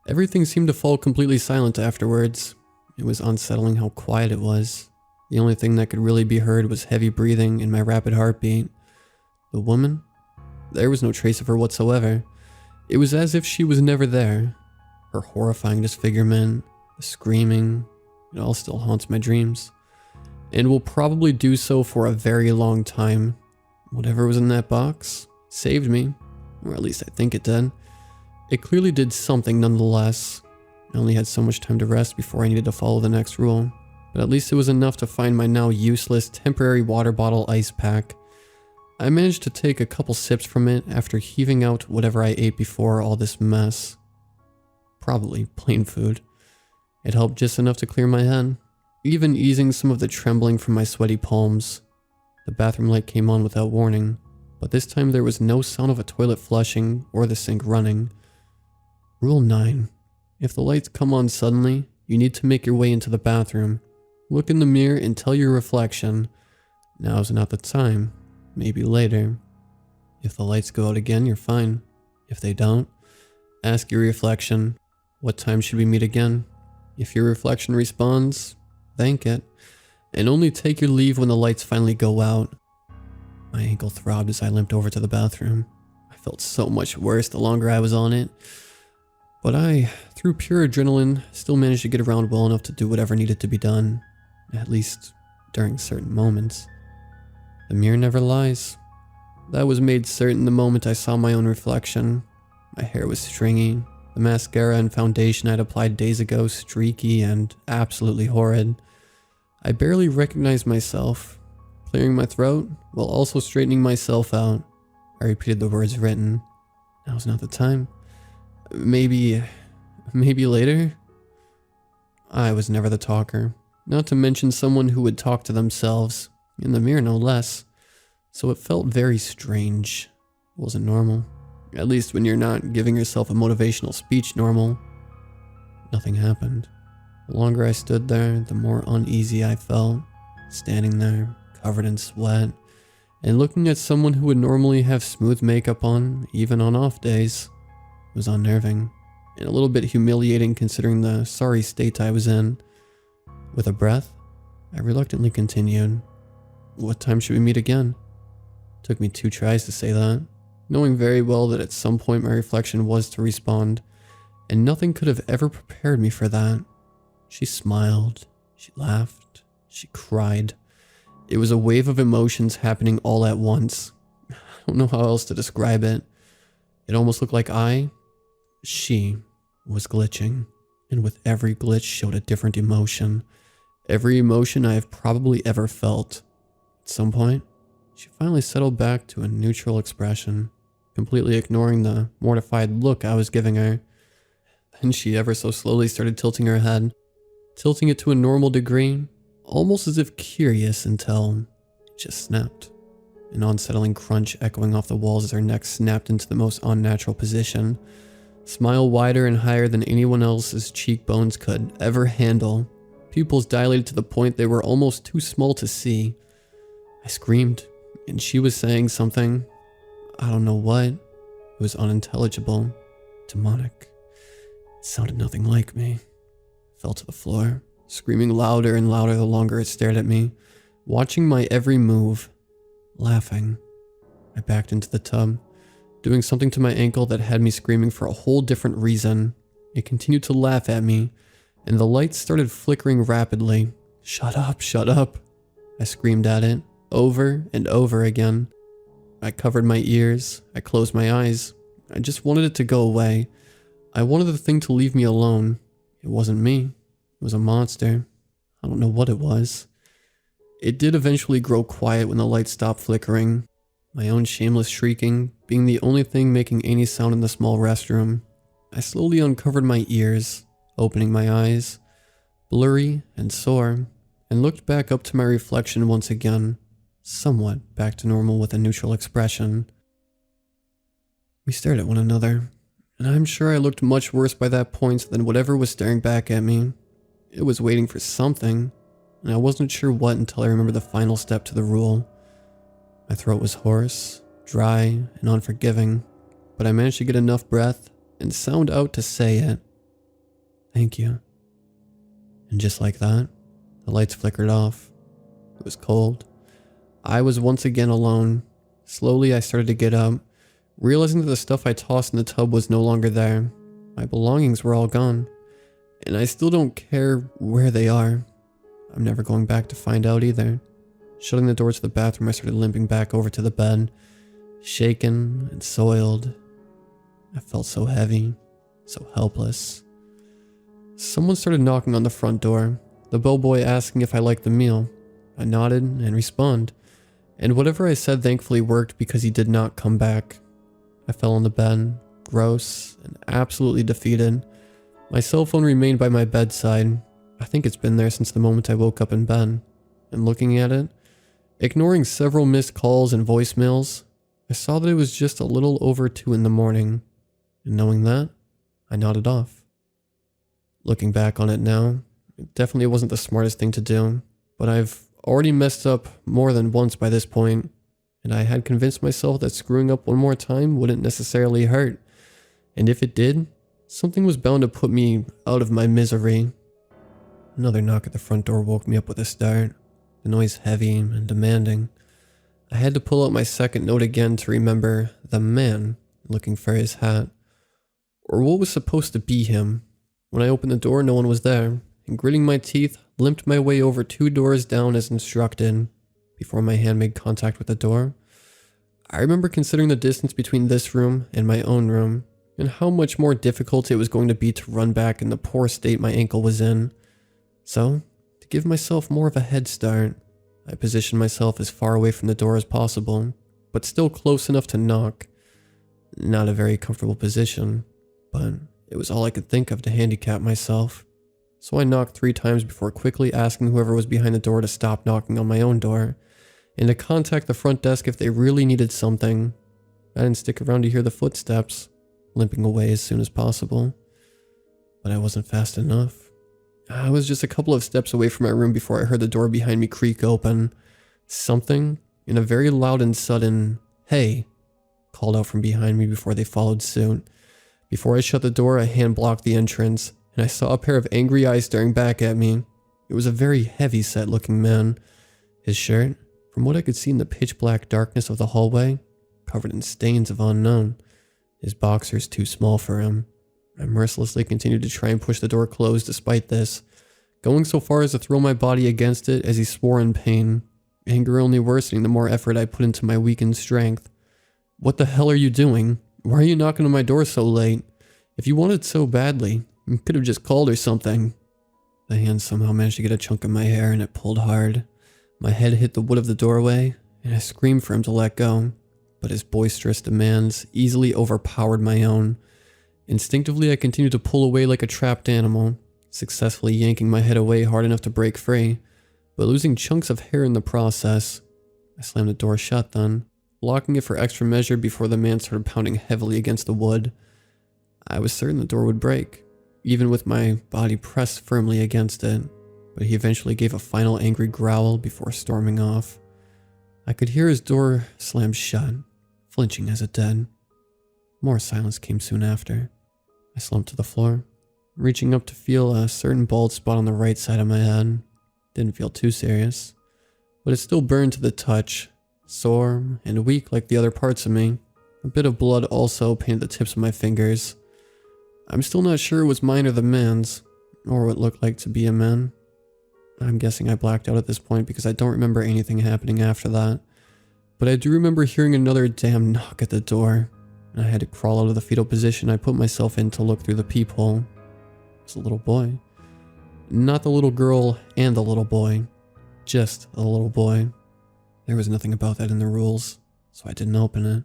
[SPEAKER 1] Everything seemed to fall completely silent afterwards. It was unsettling how quiet it was. The only thing that could really be heard was heavy breathing and my rapid heartbeat. The woman? There was no trace of her whatsoever. It was as if she was never there. Her horrifying disfigurement, the screaming, it all still haunts my dreams. And will probably do so for a very long time. Whatever was in that box saved me, or at least I think it did. It clearly did something nonetheless. I only had so much time to rest before I needed to follow the next rule, but at least it was enough to find my now useless temporary water bottle ice pack. I managed to take a couple sips from it after heaving out whatever I ate before all this mess. Probably plain food. It helped just enough to clear my head, even easing some of the trembling from my sweaty palms. The bathroom light came on without warning, but this time there was no sound of a toilet flushing or the sink running. Rule 9. If the lights come on suddenly, you need to make your way into the bathroom. Look in the mirror and tell your reflection, now's not the time, maybe later. If the lights go out again, you're fine. If they don't, ask your reflection, what time should we meet again? If your reflection responds, thank it, and only take your leave when the lights finally go out. My ankle throbbed as I limped over to the bathroom. I felt so much worse the longer I was on it. But I, through pure adrenaline, still managed to get around well enough to do whatever needed to be done, at least during certain moments. The mirror never lies. That was made certain the moment I saw my own reflection. My hair was stringy, the mascara and foundation I'd applied days ago streaky and absolutely horrid. I barely recognized myself, clearing my throat while also straightening myself out. I repeated the words written. Now's not the time. Maybe later? I was never the talker, not to mention someone who would talk to themselves, in the mirror no less, so it felt very strange. It wasn't normal, at least when you're not giving yourself a motivational speech normal. Nothing happened. The longer I stood there, the more uneasy I felt, standing there, covered in sweat, and looking at someone who would normally have smooth makeup on, even on off days. It was unnerving, and a little bit humiliating considering the sorry state I was in. With a breath, I reluctantly continued, what time should we meet again? It took me 2 tries to say that, knowing very well that at some point my reflection was to respond, and nothing could have ever prepared me for that. She smiled, she laughed, she cried. It was a wave of emotions happening all at once. I don't know how else to describe it. It almost looked like she was glitching, and with every glitch showed a different emotion. Every emotion I have probably ever felt. At some point, she finally settled back to a neutral expression, completely ignoring the mortified look I was giving her. Then she ever so slowly started tilting her head, tilting it to a normal degree, almost as if curious, until it just snapped. An unsettling crunch echoing off the walls as her neck snapped into the most unnatural position. Smile wider and higher than anyone else's cheekbones could ever handle. Pupils dilated to the point they were almost too small to see. I screamed, and she was saying something. I don't know what. It was unintelligible. Demonic. It sounded nothing like me. I fell to the floor, screaming louder and louder the longer it stared at me, watching my every move, laughing. I backed into the tub, doing something to my ankle that had me screaming for a whole different reason. It continued to laugh at me, and the lights started flickering rapidly. Shut up, shut up. I screamed at it, over and over again. I covered my ears, I closed my eyes. I just wanted it to go away. I wanted the thing to leave me alone. It wasn't me. It was a monster. I don't know what it was. It did eventually grow quiet when the lights stopped flickering. My own shameless shrieking being the only thing making any sound in the small restroom. I slowly uncovered my ears, opening my eyes, blurry and sore, and looked back up to my reflection once again, somewhat back to normal with a neutral expression. We stared at one another, and I'm sure I looked much worse by that point than whatever was staring back at me. It was waiting for something, and I wasn't sure what until I remembered the final step to the rule. My throat was hoarse, dry, and unforgiving. but I managed to get enough breath and sound out to say it. "Thank you." And just like that, the lights flickered off. It was cold. I was once again alone. Slowly, I started to get up, realizing that the stuff I tossed in the tub was no longer there. My belongings were all gone, and I still don't care where they are. I'm never going back to find out either. Shutting the door to the bathroom, I started limping back over to the bed, shaken and soiled. I felt so heavy, so helpless. Someone started knocking on the front door, the bellboy asking if I liked the meal. I nodded and responded, and whatever I said thankfully worked because he did not come back. I fell on the bed, gross and absolutely defeated. My cell phone remained by my bedside. I think it's been there since the moment I woke up in bed. And looking at it, ignoring several missed calls and voicemails, I saw that it was just a little over 2 in the morning. And knowing that, I nodded off. Looking back on it now, it definitely wasn't the smartest thing to do, but I've already messed up more than once by this point, and I had convinced myself that screwing up one more time wouldn't necessarily hurt. And if it did, something was bound to put me out of my misery. Another knock at the front door woke me up with a start, the noise heavy and demanding. I had to pull out my second note again to remember the man looking for his hat, or what was supposed to be him. When I opened the door, no one was there, and gritting my teeth, limped my way over 2 doors down as instructed. Before my hand made contact with the door, I remember considering the distance between this room and my own room, and how much more difficult it was going to be to run back in the poor state my ankle was in. So, to give myself more of a head start, I positioned myself as far away from the door as possible, but still close enough to knock. Not a very comfortable position, but it was all I could think of to handicap myself. So I knocked 3 times before quickly asking whoever was behind the door to stop knocking on my own door, and to contact the front desk if they really needed something. I didn't stick around to hear the footsteps, limping away as soon as possible. But I wasn't fast enough. I was just a couple of steps away from my room before I heard the door behind me creak open. Something, in a very loud and sudden, "Hey," called out from behind me before they followed suit. Before I shut the door, a hand blocked the entrance, and I saw a pair of angry eyes staring back at me. It was a very heavy-set looking man. His shirt, from what I could see in the pitch-black darkness of the hallway, covered in stains of unknown. His boxers too small for him. I mercilessly continued to try and push the door closed despite this, going so far as to throw my body against it as he swore in pain, anger only worsening the more effort I put into my weakened strength. "What the hell are you doing? Why are you knocking on my door so late? If you wanted so badly, you could have just called or something." The hand somehow managed to get a chunk of my hair and it pulled hard. My head hit the wood of the doorway, and I screamed for him to let go, but his boisterous demands easily overpowered my own. Instinctively, I continued to pull away like a trapped animal, successfully yanking my head away hard enough to break free, but losing chunks of hair in the process. I slammed the door shut then, locking it for extra measure before the man started pounding heavily against the wood. I was certain the door would break, even with my body pressed firmly against it, but he eventually gave a final angry growl before storming off. I could hear his door slam shut, flinching as it did. More silence came soon after. I slumped to the floor, reaching up to feel a certain bald spot on the right side of my head. Didn't feel too serious, but it still burned to the touch, sore and weak like the other parts of me. A bit of blood also painted the tips of my fingers. I'm still not sure it was mine or the man's, or what looked like to be a man. I'm guessing I blacked out at this point because I don't remember anything happening after that. But I do remember hearing another damn knock at the door, and I had to crawl out of the fetal position I put myself in to look through the peephole. It was a little boy. Not the little girl and the little boy. Just a little boy. There was nothing about that in the rules, so I didn't open it.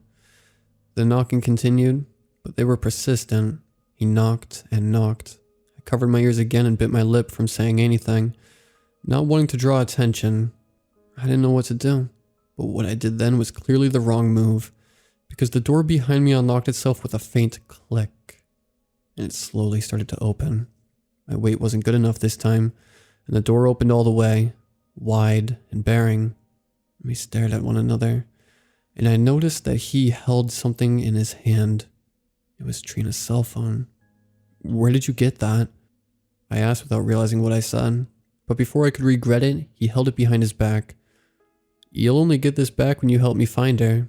[SPEAKER 1] The knocking continued, but they were persistent. He knocked and knocked. I covered my ears again and bit my lip from saying anything, not wanting to draw attention. I didn't know what to do, but what I did then was clearly the wrong move, because the door behind me unlocked itself with a faint click, and it slowly started to open. My weight wasn't good enough this time, and the door opened all the way, wide and baring. We stared at one another, and I noticed that he held something in his hand, It was Trina's cell phone. Where did you get that? I asked without realizing what I said. But before I could regret it, he held it behind his back. You'll only get this back when you help me find her.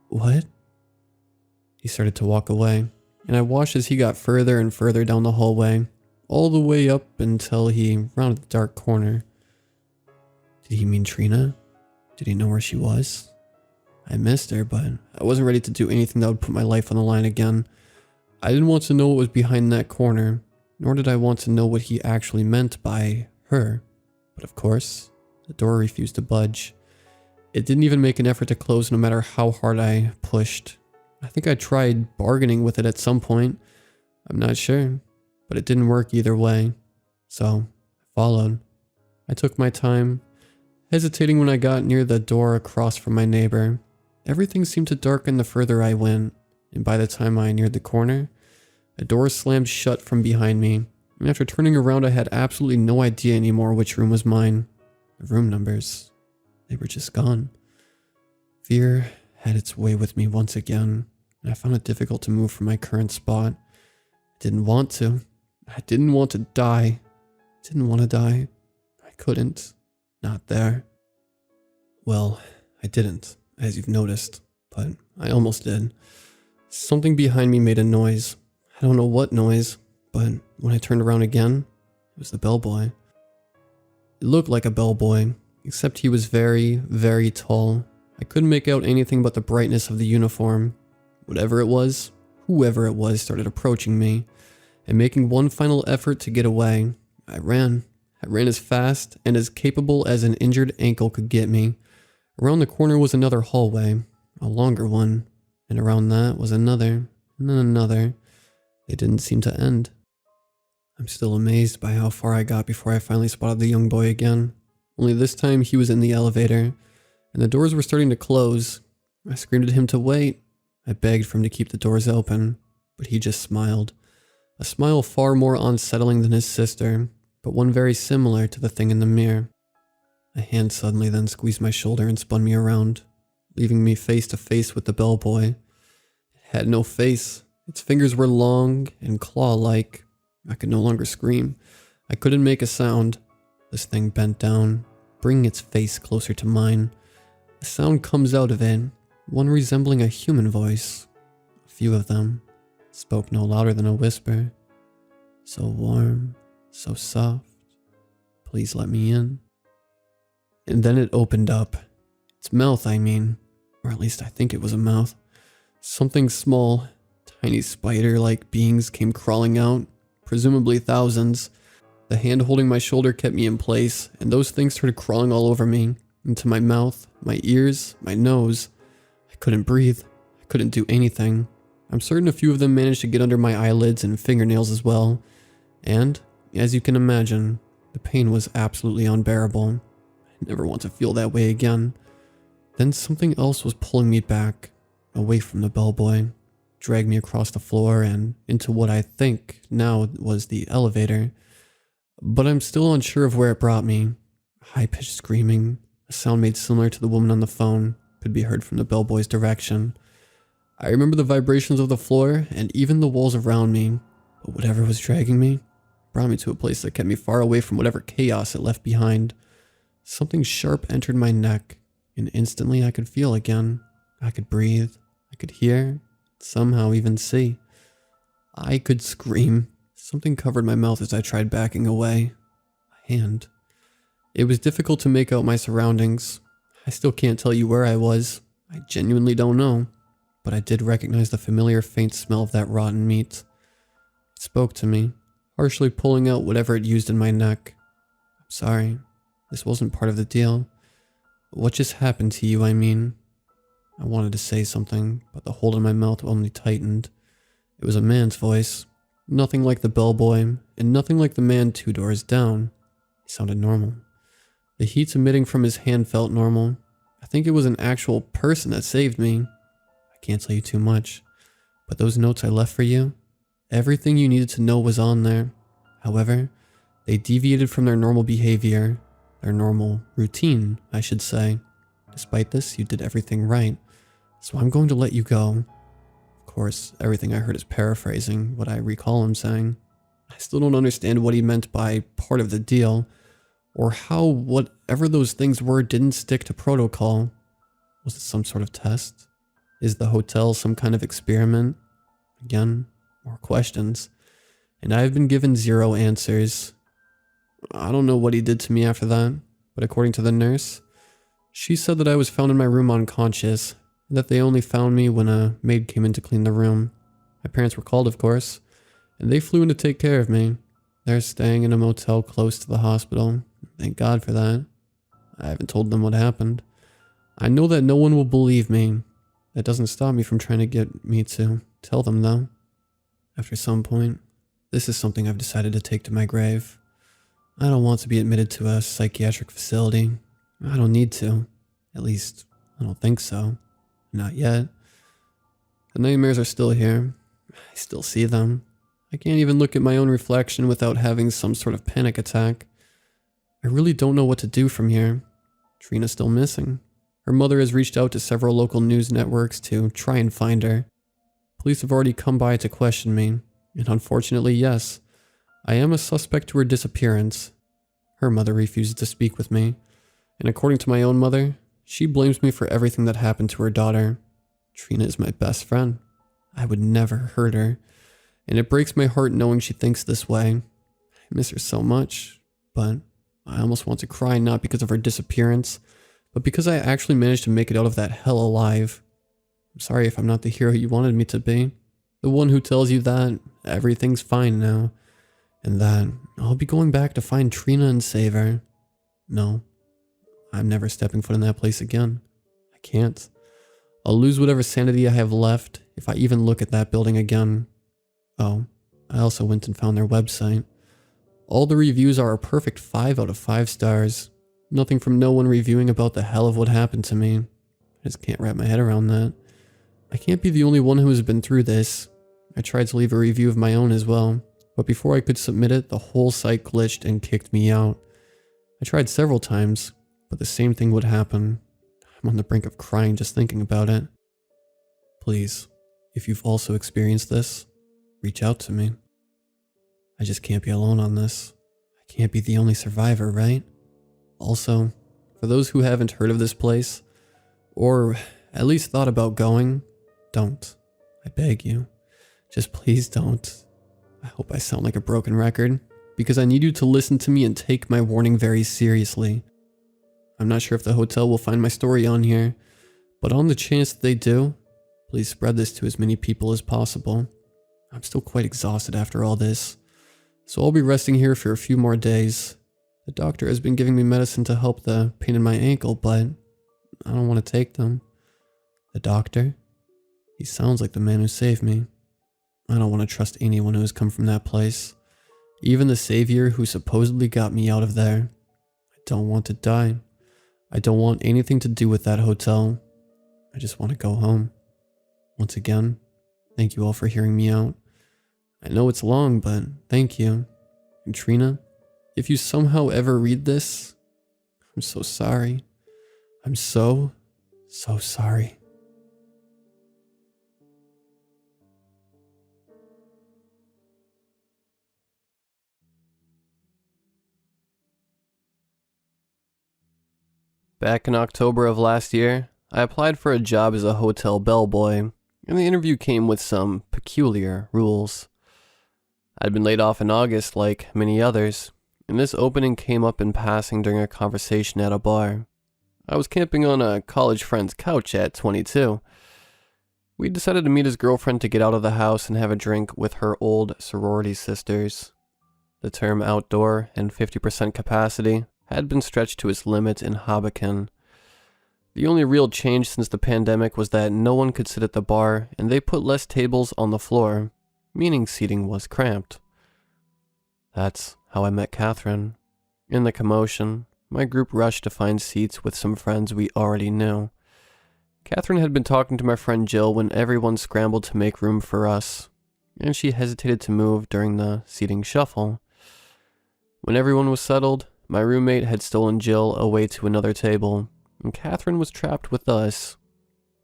[SPEAKER 1] What? He started to walk away, and I watched as he got further and further down the hallway, all the way up until he rounded the dark corner. Did he mean Trina? Did he know where she was? I missed her, but I wasn't ready to do anything that would put my life on the line again. I didn't want to know what was behind that corner, nor did I want to know what he actually meant by her. But of course, the door refused to budge. It didn't even make an effort to close no matter how hard I pushed. I think I tried bargaining with it at some point. I'm not sure, but it didn't work either way. So, I followed. I took my time, hesitating when I got near the door across from my neighbor. Everything seemed to darken the further I went, and by the time I neared the corner, a door slammed shut from behind me, and after turning around I had absolutely no idea anymore which room was mine. The room numbers, they were just gone. Fear had its way with me once again, and I found it difficult to move from my current spot. I didn't want to. I didn't want to die. I didn't want to die. I couldn't. Not there. Well, I didn't, as you've noticed, but I almost did. Something behind me made a noise. I don't know what noise, but when I turned around again, it was the bellboy. It looked like a bellboy, except he was very, very tall. I couldn't make out anything but the brightness of the uniform. Whatever it was, whoever it was started approaching me, and making one final effort to get away. I ran. I ran as fast and as capable as an injured ankle could get me. Around the corner was another hallway, a longer one, and around that was another, and then another. They didn't seem to end. I'm still amazed by how far I got before I finally spotted the young boy again. Only this time he was in the elevator, and the doors were starting to close. I screamed at him to wait. I begged for him to keep the doors open, but he just smiled. A smile far more unsettling than his sister, but one very similar to the thing in the mirror. A hand suddenly then squeezed my shoulder and spun me around, leaving me face to face with the bellboy. It had no face. Its fingers were long and claw-like. I could no longer scream. I couldn't make a sound. This thing bent down, bringing its face closer to mine. A sound comes out of it, one resembling a human voice. A few of them spoke no louder than a whisper. So warm, so soft. Please let me in. And then it opened up. Its mouth, I mean. Or at least I think it was a mouth. Something small, tiny spider-like beings came crawling out, presumably thousands. The hand holding my shoulder kept me in place, and those things started crawling all over me, into my mouth, my ears, my nose. I couldn't breathe. I couldn't do anything. I'm certain a few of them managed to get under my eyelids and fingernails as well. And, as you can imagine, the pain was absolutely unbearable. I never want to feel that way again. Then something else was pulling me back, away from the bellboy, dragged me across the floor and into what I think now was the elevator. But I'm still unsure of where it brought me. High-pitched screaming, a sound made similar to the woman on the phone, could be heard from the bellboy's direction. I remember the vibrations of the floor and even the walls around me, but whatever was dragging me brought me to a place that kept me far away from whatever chaos it left behind. Something sharp entered my neck, and instantly I could feel again. I could breathe, I could hear, somehow even see. I could scream. Something covered my mouth as I tried backing away. A hand. It was difficult to make out my surroundings. I still can't tell you where I was. I genuinely don't know. But I did recognize the familiar faint smell of that rotten meat. It spoke to me, harshly pulling out whatever it used in my neck. I'm sorry. This wasn't part of the deal. What just happened to you, I mean? I wanted to say something, but the hold in my mouth only tightened. It was a man's voice. Nothing like the bellboy, and nothing like the man 2 doors down. He sounded normal. The heat emitting from his hand felt normal. I think it was an actual person that saved me. I can't tell you too much, but those notes I left for you, everything you needed to know was on there. However, they deviated from their normal behavior, their normal routine, I should say. Despite this, you did everything right, so I'm going to let you go. course, everything I heard is paraphrasing what I recall him saying. I still don't understand what he meant by part of the deal, or how whatever those things were didn't stick to protocol. Was it some sort of test? Is the hotel some kind of experiment? Again, more questions. And I have been given 0 answers. I don't know what he did to me after that, but according to the nurse, she said that I was found in my room unconscious, and that they only found me when a maid came in to clean the room. My parents were called, of course, and they flew in to take care of me. They're staying in a motel close to the hospital. Thank God for that. I haven't told them what happened. I know that no one will believe me. That doesn't stop me from trying to get me to tell them, though. After some point, this is something I've decided to take to my grave. I don't want to be admitted to a psychiatric facility. I don't need to. At least, I don't think so. Not yet. The nightmares are still here. I still see them. I can't even look at my own reflection without having some sort of panic attack. I really don't know what to do from here. Trina's still missing. Her mother has reached out to several local news networks to try and find her. Police have already come by to question me, and unfortunately, yes, I am a suspect to her disappearance. Her mother refuses to speak with me, and according to my own mother, she blames me for everything that happened to her daughter. Trina is my best friend. I would never hurt her, and it breaks my heart knowing she thinks this way. I miss her so much, but I almost want to cry not because of her disappearance, but because I actually managed to make it out of that hell alive. I'm sorry if I'm not the hero you wanted me to be. The one who tells you that everything's fine now, and that I'll be going back to find Trina and save her. No, I'm never stepping foot in that place again. I can't. I'll lose whatever sanity I have left if I even look at that building again. Oh, I also went and found their website. All the reviews are a perfect 5 out of 5 stars. Nothing from no one reviewing about the hell of what happened to me. I just can't wrap my head around that. I can't be the only one who has been through this. I tried to leave a review of my own as well, but before I could submit it, the whole site glitched and kicked me out. I tried several times, but the same thing would happen. I'm on the brink of crying just thinking about it. Please, if you've also experienced this, reach out to me. I just can't be alone on this. I can't be the only survivor, right? Also, for those who haven't heard of this place, or at least thought about going, don't. I beg you. Just please don't. I hope I sound like a broken record, because I need you to listen to me and take my warning very seriously. I'm not sure if the hotel will find my story on here, but on the chance that they do, please spread this to as many people as possible. I'm still quite exhausted after all this, so I'll be resting here for a few more days. The doctor has been giving me medicine to help the pain in my ankle, but I don't want to take them. The doctor? He sounds like the man who saved me. I don't want to trust anyone who has come from that place. Even the savior who supposedly got me out of there. I don't want to die. I don't want anything to do with that hotel. I just want to go home. Once again, thank you all for hearing me out. I know it's long, but thank you. And Trina, if you somehow ever read this, I'm so sorry. I'm so sorry. Back in October of last year, I applied for a job as a hotel bellboy, and the interview came with some peculiar rules. I'd been laid off in August like many others, and this opening came up in passing during a conversation at a bar. I was camping on a college friend's couch at 22. We decided to meet his girlfriend to get out of the house and have a drink with her old sorority sisters. The term outdoor and 50% capacity had been stretched to its limit in Hoboken. The only real change since the pandemic was that no one could sit at the bar, and they put less tables on the floor, meaning seating was cramped. That's how I met Catherine. In the commotion, my group rushed to find seats with some friends we already knew. Catherine had been talking to my friend Jill when everyone scrambled to make room for us, and she hesitated to move during the seating shuffle. When everyone was settled, my roommate had stolen Jill away to another table, and Catherine was trapped with us.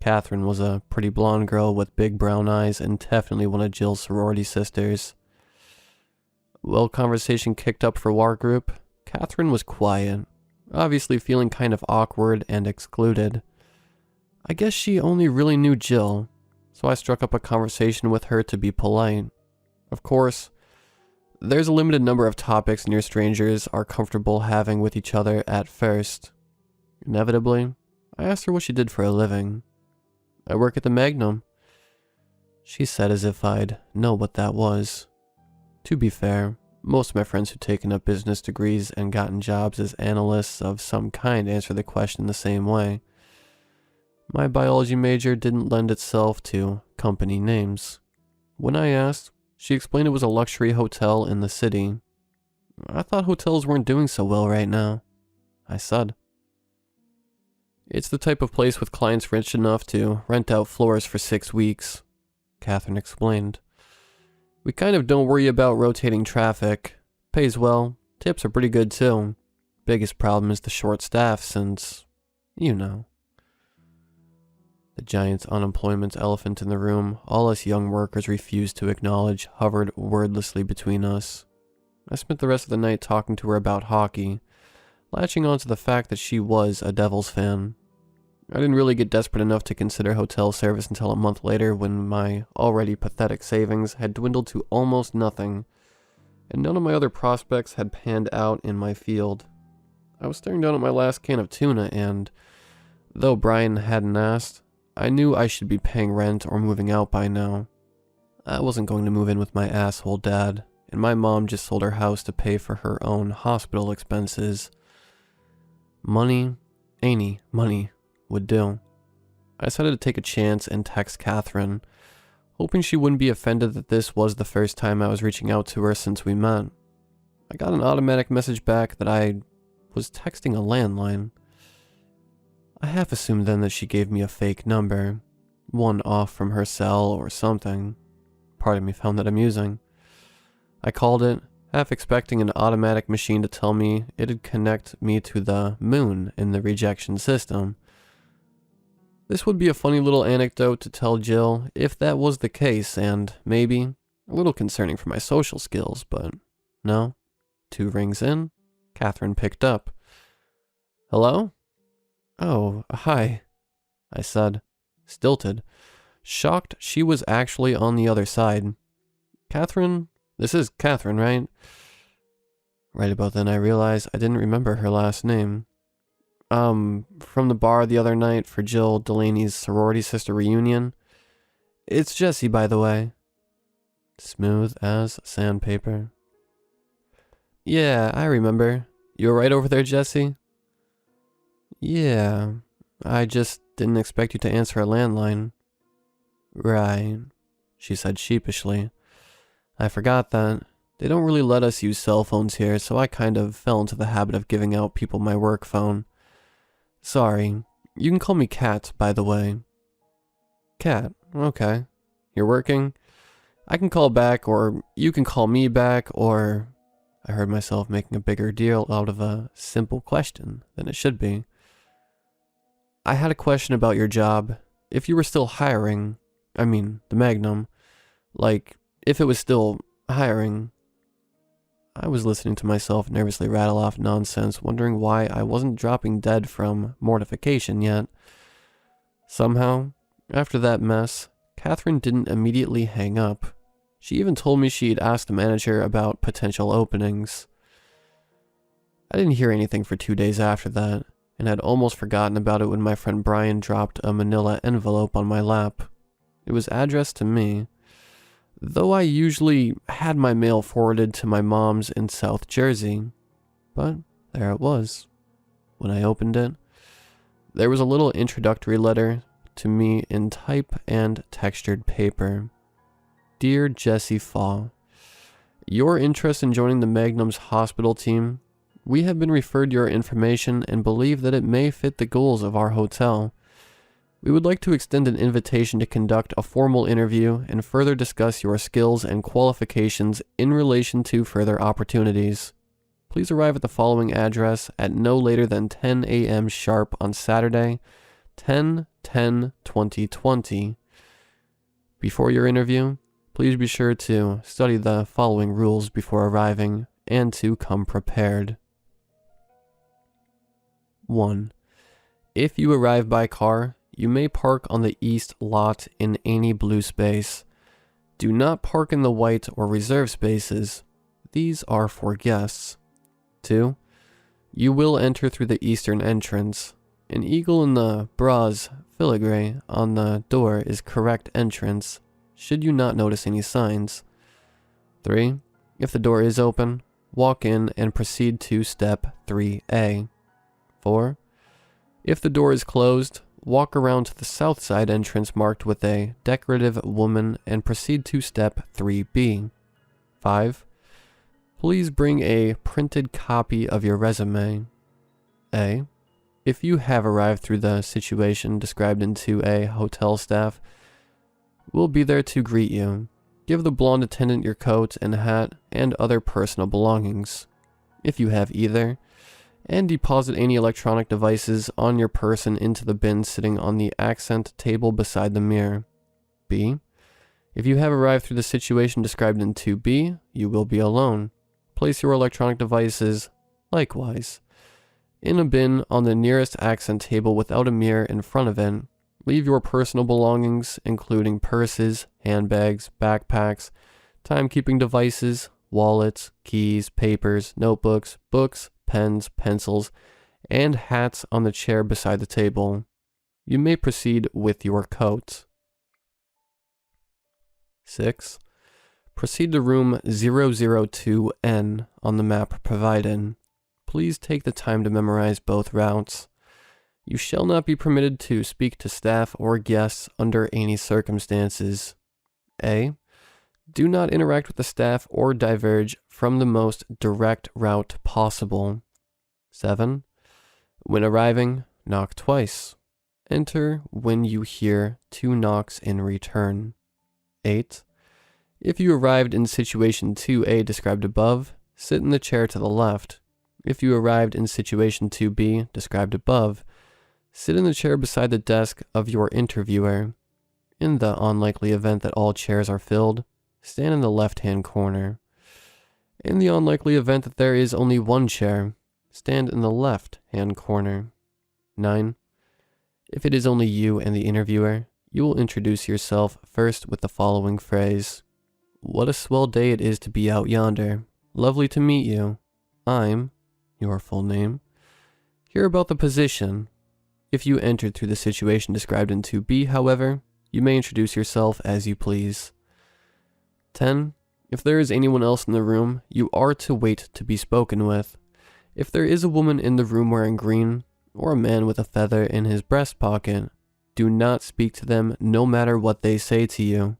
[SPEAKER 1] Catherine was a pretty blonde girl with big brown eyes and definitely one of Jill's sorority sisters. Well, conversation kicked up for war group. Catherine was quiet, obviously feeling kind of awkward and excluded. I guess she only really knew Jill, so I struck up a conversation with her to be polite. Of course, there's a limited number of topics near strangers are comfortable having with each other at first. Inevitably, I asked her what she did for a living. I work at the Magnum, she said as if I'd know what that was. To be fair, most of my friends who've taken up business degrees and gotten jobs as analysts of some kind answer the question the same way. My biology major didn't lend itself to company names. When I asked, she explained it was a luxury hotel in the city. I thought hotels weren't doing so well right now, I said. It's the type of place with clients rich enough to rent out floors for 6 weeks, Catherine explained. We kind of don't worry about rotating traffic. Pays well. Tips are pretty good too. Biggest problem is the short staff since, you know. The giant unemployment elephant in the room, all us young workers refused to acknowledge, hovered wordlessly between us. I spent the rest of the night talking to her about hockey, latching on to the fact that she was a Devils fan. I didn't really get desperate enough to consider hotel service until a month later when my already pathetic savings had dwindled to almost nothing, and none of my other prospects had panned out in my field. I was staring down at my last can of tuna and, though Brian hadn't asked, I knew I should be paying rent or moving out by now. I wasn't going to move in with my asshole dad, and my mom just sold her house to pay for her own hospital expenses. Money, money would do. I decided to take a chance and text Catherine, hoping she wouldn't be offended that this was the first time I was reaching out to her since we met. I got an automatic message back that I was texting a landline. I half assumed then that she gave me a fake number, one off from her cell or something. Part of me found that amusing. I called it, half expecting an automatic machine to tell me it'd connect me to the moon in the rejection system. This would be a funny little anecdote to tell Jill if that was the case, and maybe a little concerning for my social skills, but no. 2 rings in, Catherine picked up. Hello? Oh, hi, I said, stilted, shocked she was actually on the other side. Catherine? This is Catherine, right? Right about then I realized I didn't remember her last name. From the bar the other night for Jill Delaney's sorority sister reunion. It's Jessie, by the way. Smooth as sandpaper. Yeah, I remember. You were right over there, Jessie? Yeah, I just didn't expect you to answer a landline. Right, she said sheepishly. I forgot that. They don't really let us use cell phones here, so I kind of fell into the habit of giving out people my work phone. Sorry, you can call me Kat, by the way. Kat, okay. You're working? I can call back, or you can call me back, or... I heard myself making a bigger deal out of a simple question than it should be. I had a question about your job. If you were still hiring, I mean, the Magnum, like, if it was still hiring. I was listening to myself nervously rattle off nonsense, wondering why I wasn't dropping dead from mortification yet. Somehow, after that mess, Catherine didn't immediately hang up. She even told me she'd asked the manager about potential openings. I didn't hear anything for 2 days after that, and had almost forgotten about it when my friend Brian dropped a manila envelope on my lap. It was addressed to me, though I usually had my mail forwarded to my mom's in South Jersey. But there it was. When I opened it, there was a little introductory letter to me in type and textured paper. Dear Jessie Faw, your interest in joining the Magnum's hospital team, we have been referred your information and believe that it may fit the goals of our hotel. We would like to extend an invitation to conduct a formal interview and further discuss your skills and qualifications in relation to further opportunities. Please arrive at the following address at no later than 10 a.m. sharp on Saturday, 10 10-20-20. Before your interview, please be sure to study the following rules before arriving and to come prepared. 1. If you arrive by car, you may park on the east lot in any blue space. Do not park in the white or reserved spaces. These are for guests. 2. You will enter through the eastern entrance. An eagle in the bras filigree on the door is correct entrance, should you not notice any signs. 3. If the door is open, walk in and proceed to step 3A. 4. If the door is closed, walk around to the south side entrance marked with a decorative woman and proceed to step 3B. 5. Please bring a printed copy of your resume. A. If you have arrived through the situation described in 2A, hotel staff will be there to greet you. Give the blonde attendant your coat and hat and other personal belongings, if you have either, and deposit any electronic devices on your person into the bin sitting on the accent table beside the mirror. B. If you have arrived through the situation described in 2B, you will be alone. Place your electronic devices, likewise, in a bin on the nearest accent table without a mirror in front of it. Leave your personal belongings, including purses, handbags, backpacks, timekeeping devices, wallets, keys, papers, notebooks, books, pens, pencils, and hats on the chair beside the table. You may proceed with your coat. 6. Proceed to room 002N on the map provided. Please take the time to memorize both routes. You shall not be permitted to speak to staff or guests under any circumstances. A. Do not interact with the staff or diverge from the most direct route possible. 7. When arriving, knock twice. Enter when you hear 2 knocks in return. 8. If you arrived in situation 2A described above, sit in the chair to the left. If you arrived in situation 2B described above, sit in the chair beside the desk of your interviewer. In the unlikely event that all chairs are filled, stand in the left-hand corner. In the unlikely event that there is only one chair, stand in the left-hand corner. 9. If it is only you and the interviewer, you will introduce yourself first with the following phrase. What a swell day it is to be out yonder. Lovely to meet you. I'm, your full name. Hear about the position. If you entered through the situation described in 2B, however, you may introduce yourself as you please. 10. If there is anyone else in the room, you are to wait to be spoken with. If there is a woman in the room wearing green, or a man with a feather in his breast pocket, do not speak to them no matter what they say to you.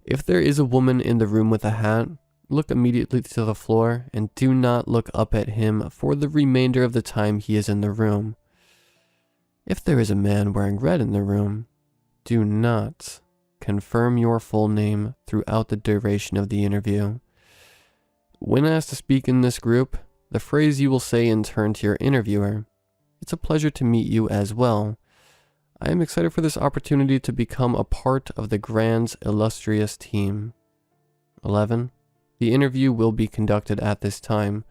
[SPEAKER 1] If there is a woman in the room with a hat, look immediately to the floor and do not look up at him for the remainder of the time he is in the room. If there is a man wearing red in the room, do not confirm your full name throughout the duration of the interview. When asked to speak in this group, the phrase you will say in turn to your interviewer, "It's a pleasure to meet you as well. I am excited for this opportunity to become a part of the Grand's illustrious team." 11. The interview will be conducted at this time.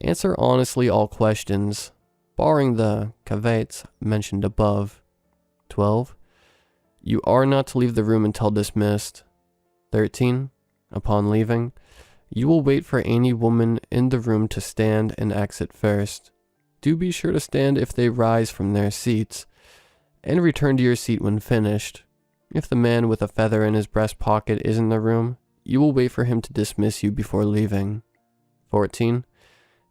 [SPEAKER 1] Answer honestly all questions, barring the caveats mentioned above. 12. You are not to leave the room until dismissed. 13. Upon leaving, you will wait for any woman in the room to stand and exit first. Do be sure to stand if they rise from their seats, and return to your seat when finished. If the man with a feather in his breast pocket is in the room, you will wait for him to dismiss you before leaving. 14.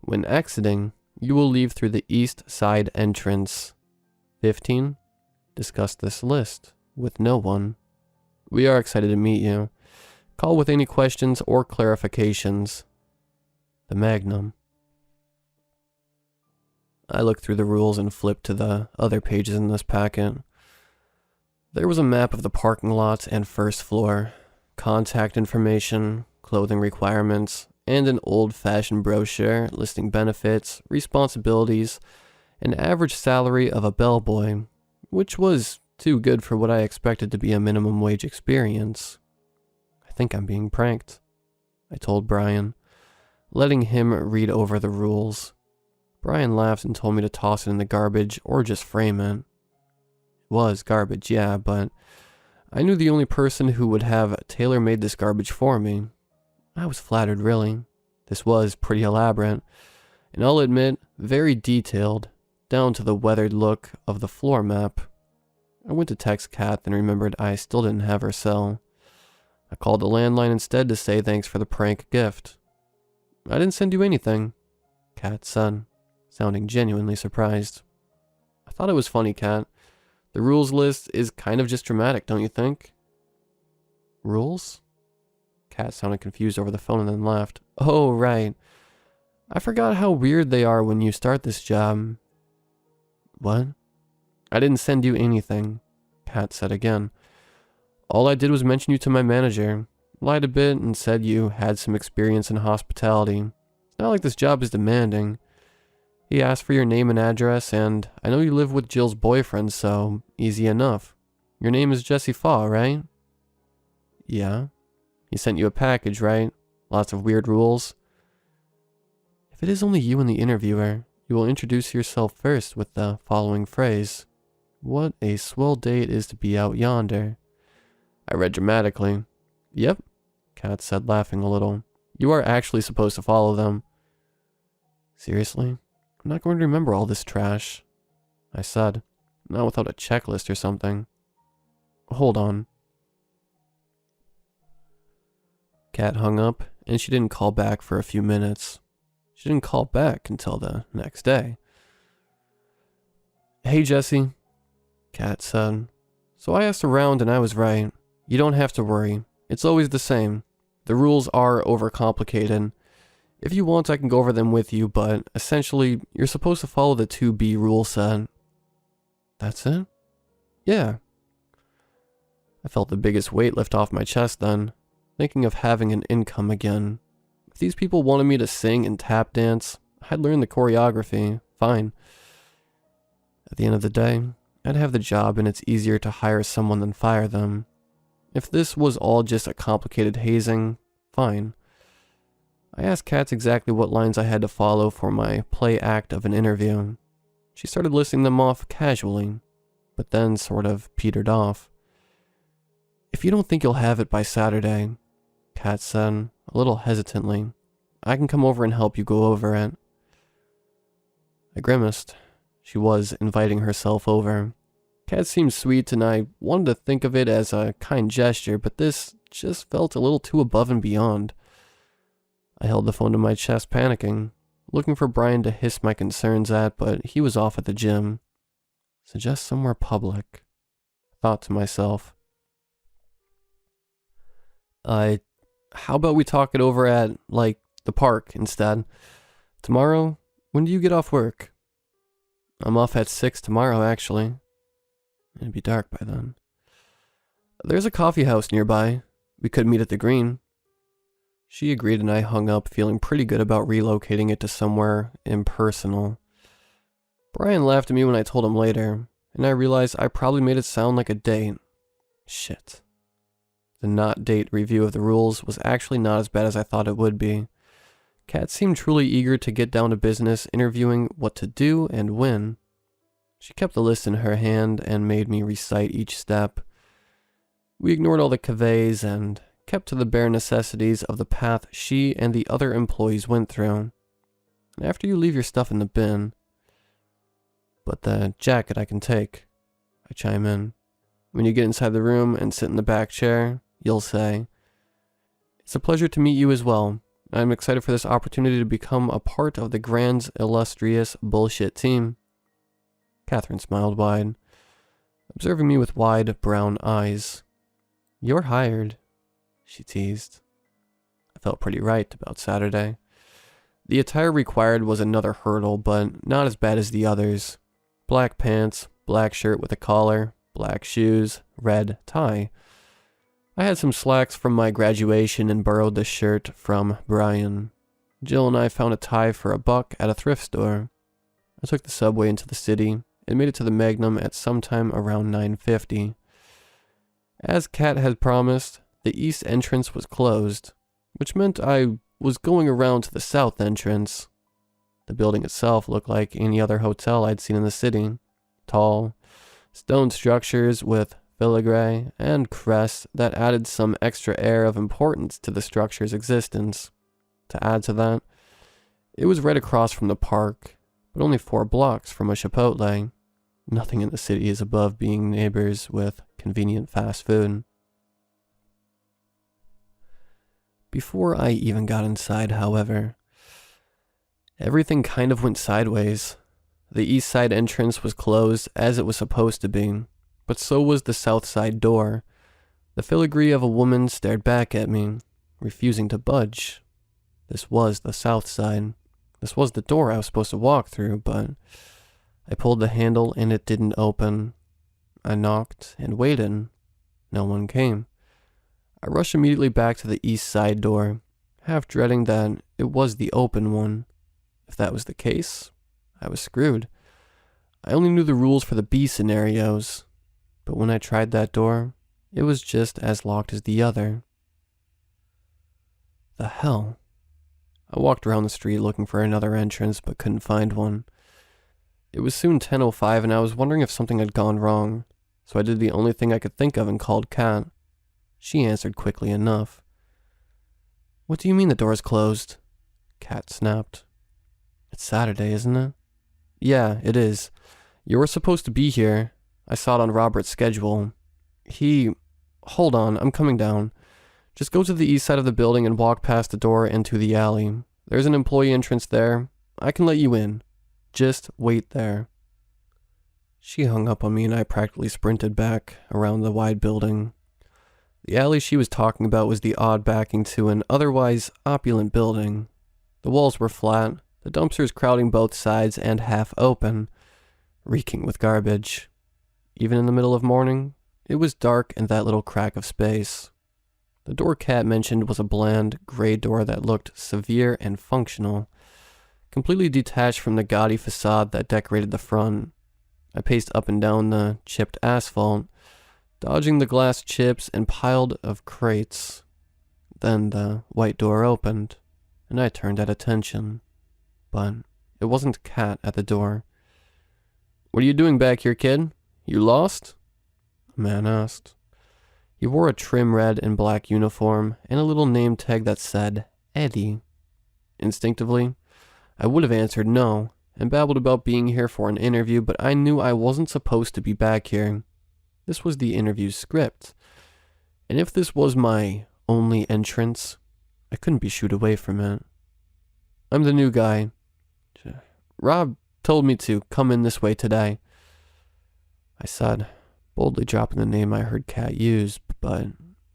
[SPEAKER 1] When exiting, you will leave through the east side entrance. 15. Discuss this list with no one. We are excited to meet you. Call with any questions or clarifications. The Magnum. I looked through the rules and flipped to the other pages in this packet. There was a map of the parking lot and first floor, contact information, clothing requirements, and an old-fashioned brochure listing benefits, responsibilities, and average salary of a bellboy, which was Too good for what I expected to be a minimum wage experience. I think I'm being pranked, I told Brian, letting him read over the rules. Brian laughed and told me to toss it in the garbage or just frame it. It was garbage, yeah, but I knew the only person who would have tailor-made this garbage for me. I was flattered, really. This was pretty elaborate, and I'll admit, very detailed, down to the weathered look of the floor map. I went to text Kat and remembered I still didn't have her cell. I called the landline instead to say thanks for the prank gift. I didn't send you anything, Kat said, sounding genuinely surprised. I thought it was funny, Kat. The rules list is kind of just dramatic, don't you think? Rules? Kat sounded confused over the phone and then laughed. Oh, right. I forgot how weird they are when you start this job. What? I didn't send you anything, Kat said again. All I did was mention you to my manager, lied a bit and said you had some experience in hospitality. It's not like this job is demanding. He asked for your name and address, and I know you live with Jill's boyfriend, so easy enough. Your name is Jesse Faw, right? Yeah. He sent you a package, right? Lots of weird rules. If it is only you and the interviewer, you will introduce yourself first with the following phrase. What a swell day it is to be out yonder. I read dramatically. Yep, Kat said, laughing a little. You are actually supposed to follow them. Seriously? I'm not going to remember all this trash, I said. Not without a checklist or something. Hold on. Kat hung up, and she didn't call back for a few minutes. She didn't call back until the next day. Hey, Jesse, Kat said. So I asked around and I was right. You don't have to worry. It's always the same. The rules are overcomplicated. If you want, I can go over them with you, but essentially, you're supposed to follow the 2B rule set. That's it? Yeah. I felt the biggest weight lift off my chest then, thinking of having an income again. If these people wanted me to sing and tap dance, I'd learn the choreography, fine. At the end of the day, I'd have the job and it's easier to hire someone than fire them. If this was all just a complicated hazing, fine. I asked Kat exactly what lines I had to follow for my play act of an interview. She started listing them off casually, but then sort of petered off. If you don't think you'll have it by Saturday, Kat said, a little hesitantly, I can come over and help you go over it. I grimaced. She was inviting herself over. Kat seemed sweet and I wanted to think of it as a kind gesture, but this just felt a little too above and beyond. I held the phone to my chest, panicking, looking for Brian to hiss my concerns at, but he was off at the gym. Suggest somewhere public, I thought to myself. How about we talk it over at, like, the park instead? Tomorrow? When do you get off work? I'm off at 6 tomorrow, actually. It'd be dark by then. There's a coffee house nearby. We could meet at the Green. She agreed and I hung up, feeling pretty good about relocating it to somewhere impersonal. Brian laughed at me when I told him later, and I realized I probably made it sound like a date. Shit. The not date review of the rules was actually not as bad as I thought it would be. Kat seemed truly eager to get down to business, interviewing what to do and when. She kept the list in her hand and made me recite each step. We ignored all the cafes and kept to the bare necessities of the path she and the other employees went through. And after you leave your stuff in the bin. But the jacket I can take, I chime in. When you get inside the room and sit in the back chair, you'll say, It's a pleasure to meet you as well. I'm excited for this opportunity to become a part of the grand, illustrious bullshit team. Catherine smiled wide, observing me with wide brown eyes. You're hired, she teased. I felt pretty right about Saturday. The attire required was another hurdle, but not as bad as the others. Black pants, black shirt with a collar, black shoes, red tie. I had some slacks from my graduation and borrowed the shirt from Brian. Jill and I found a tie for $1 at a thrift store. I took the subway into the city and made it to the Magnum at sometime around 9:50. As Kat had promised, the east entrance was closed, which meant I was going around to the south entrance. The building itself looked like any other hotel I'd seen in the city. Tall, stone structures with filigree and crests that added some extra air of importance to the structure's existence. To add to that, it was right across from the park, but only 4 blocks from a Chipotle. Nothing in the city is above being neighbors with convenient fast food. Before I even got inside, however, everything kind of went sideways. The east side entrance was closed as it was supposed to be, but so was the south side door. The filigree of a woman stared back at me, refusing to budge. This was the south side. This was the door I was supposed to walk through, but I pulled the handle and it didn't open. I knocked and waited. No one came. I rushed immediately back to the east side door, half dreading that it was the open one. If that was the case, I was screwed. I only knew the rules for the B scenarios, but when I tried that door, it was just as locked as the other. The hell? I walked around the street looking for another entrance, but couldn't find one. It was soon 10:05 and I was wondering if something had gone wrong, so I did the only thing I could think of and called Kat. She answered quickly enough. "What do you mean the door's closed?" Kat snapped. "It's Saturday, isn't it?" "Yeah, it is. You were supposed to be here. I saw it on Robert's schedule. Hold on, I'm coming down. Just go to the east side of the building and walk past the door into the alley. There's an employee entrance there. I can let you in. Just wait there." She hung up on me and I practically sprinted back around the wide building. The alley she was talking about was the odd backing to an otherwise opulent building. The walls were flat, the dumpsters crowding both sides and half open, reeking with garbage. Even in the middle of morning, it was dark in that little crack of space. The door Kat mentioned was a bland, gray door that looked severe and functional, completely detached from the gaudy facade that decorated the front. I paced up and down the chipped asphalt, dodging the glass chips and piled of crates. Then the white door opened, and I turned at attention. But it wasn't Kat at the door. "What are you doing back here, kid? You lost?" a man asked. He wore a trim red and black uniform and a little name tag that said Eddie. Instinctively, I would have answered no and babbled about being here for an interview, but I knew I wasn't supposed to be back here. This was the interview script, and if this was my only entrance, I couldn't be shooed away from it. "I'm the new guy. Rob told me to come in this way today," I said, boldly dropping the name I heard Kat use, but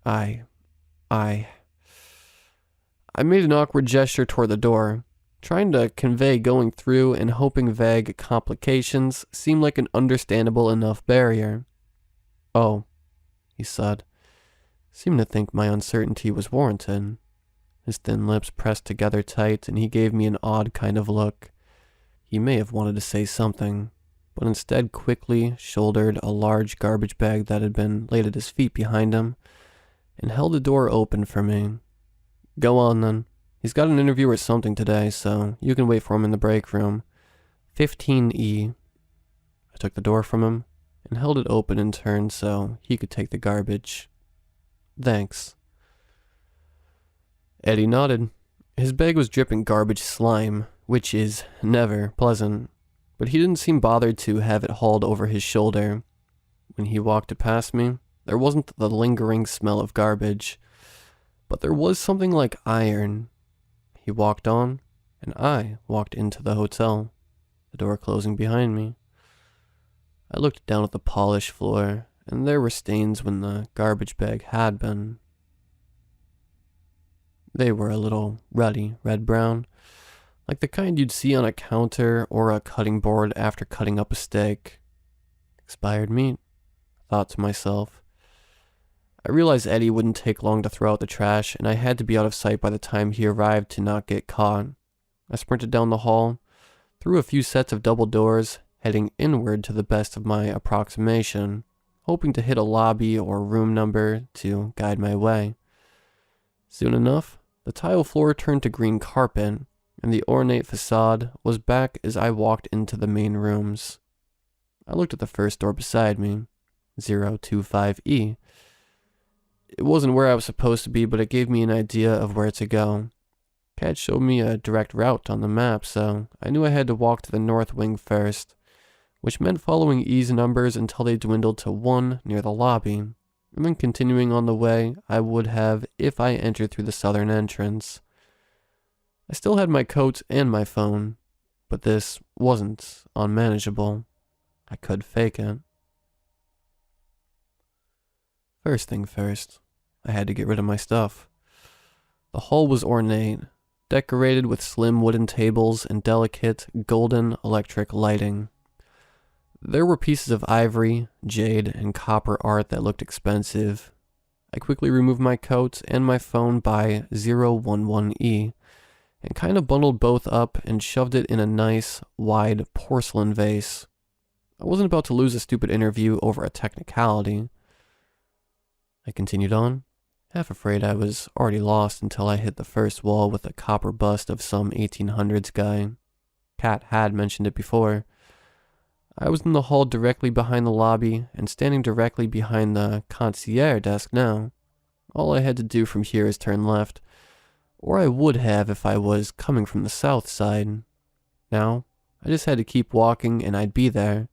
[SPEAKER 1] I made an awkward gesture toward the door, trying to convey going through and hoping vague complications seemed like an understandable enough barrier. "Oh," he said, seemed to think my uncertainty was warranted. His thin lips pressed together tight and he gave me an odd kind of look. He may have wanted to say something, but instead quickly shouldered a large garbage bag that had been laid at his feet behind him and held the door open for me. "Go on then. He's got an interview or something today, so you can wait for him in the break room. 15E. I took the door from him and held it open in turn so he could take the garbage. "Thanks." Eddie nodded. His bag was dripping garbage slime, which is never pleasant, but he didn't seem bothered to have it hauled over his shoulder. When he walked it past me, there wasn't the lingering smell of garbage, but there was something like iron. He walked on, and I walked into the hotel, the door closing behind me. I looked down at the polished floor, and there were stains when the garbage bag had been. They were a little ruddy red-brown, like the kind you'd see on a counter or a cutting board after cutting up a steak. Expired meat, I thought to myself. I realized Eddie wouldn't take long to throw out the trash, and I had to be out of sight by the time he arrived to not get caught. I sprinted down the hall, through a few sets of double doors, heading inward to the best of my approximation, hoping to hit a lobby or room number to guide my way. Soon enough, the tile floor turned to green carpet, and the ornate facade was back as I walked into the main rooms. I looked at the first door beside me, 025E. It wasn't where I was supposed to be, but it gave me an idea of where to go. Cat showed me a direct route on the map, so I knew I had to walk to the north wing first, which meant following E's numbers until they dwindled to 1 near the lobby, and then continuing on the way I would have if I entered through the southern entrance. I still had my coat and my phone, but this wasn't unmanageable. I could fake it. First thing first, I had to get rid of my stuff. The hall was ornate, decorated with slim wooden tables and delicate golden electric lighting. There were pieces of ivory, jade, and copper art that looked expensive. I quickly removed my coat and my phone by 011E, and kind of bundled both up and shoved it in a nice, wide porcelain vase. I wasn't about to lose a stupid interview over a technicality. I continued on, half afraid I was already lost until I hit the first wall with a copper bust of some 1800s guy. Kat had mentioned it before. I was in the hall directly behind the lobby and standing directly behind the concierge desk now. All I had to do from here is turn left, or I would have if I was coming from the south side. Now, I just had to keep walking and I'd be there.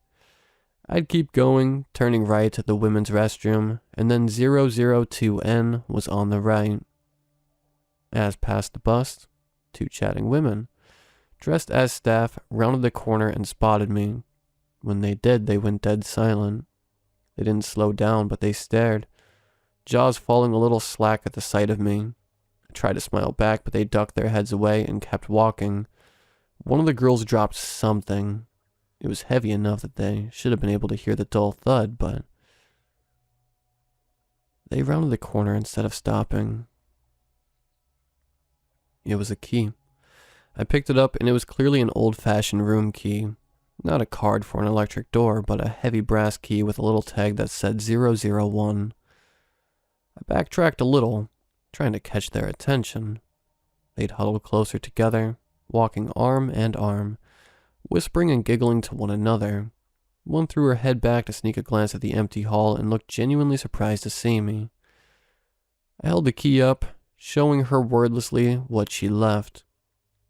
[SPEAKER 1] I'd keep going, turning right at the women's restroom, and then 002N was on the right. As past the bust, 2 chatting women, dressed as staff, rounded the corner and spotted me. When they did, they went dead silent. They didn't slow down, but they stared, jaws falling a little slack at the sight of me. I tried to smile back, but they ducked their heads away and kept walking. One of the girls dropped something. It was heavy enough that they should have been able to hear the dull thud, but they rounded the corner instead of stopping. It was a key. I picked it up, and it was clearly an old-fashioned room key. Not a card for an electric door, but a heavy brass key with a little tag that said 001. I backtracked a little, trying to catch their attention. They'd huddled closer together, walking arm and arm, whispering and giggling to one another. One threw her head back to sneak a glance at the empty hall and looked genuinely surprised to see me. I held the key up, showing her wordlessly what she left.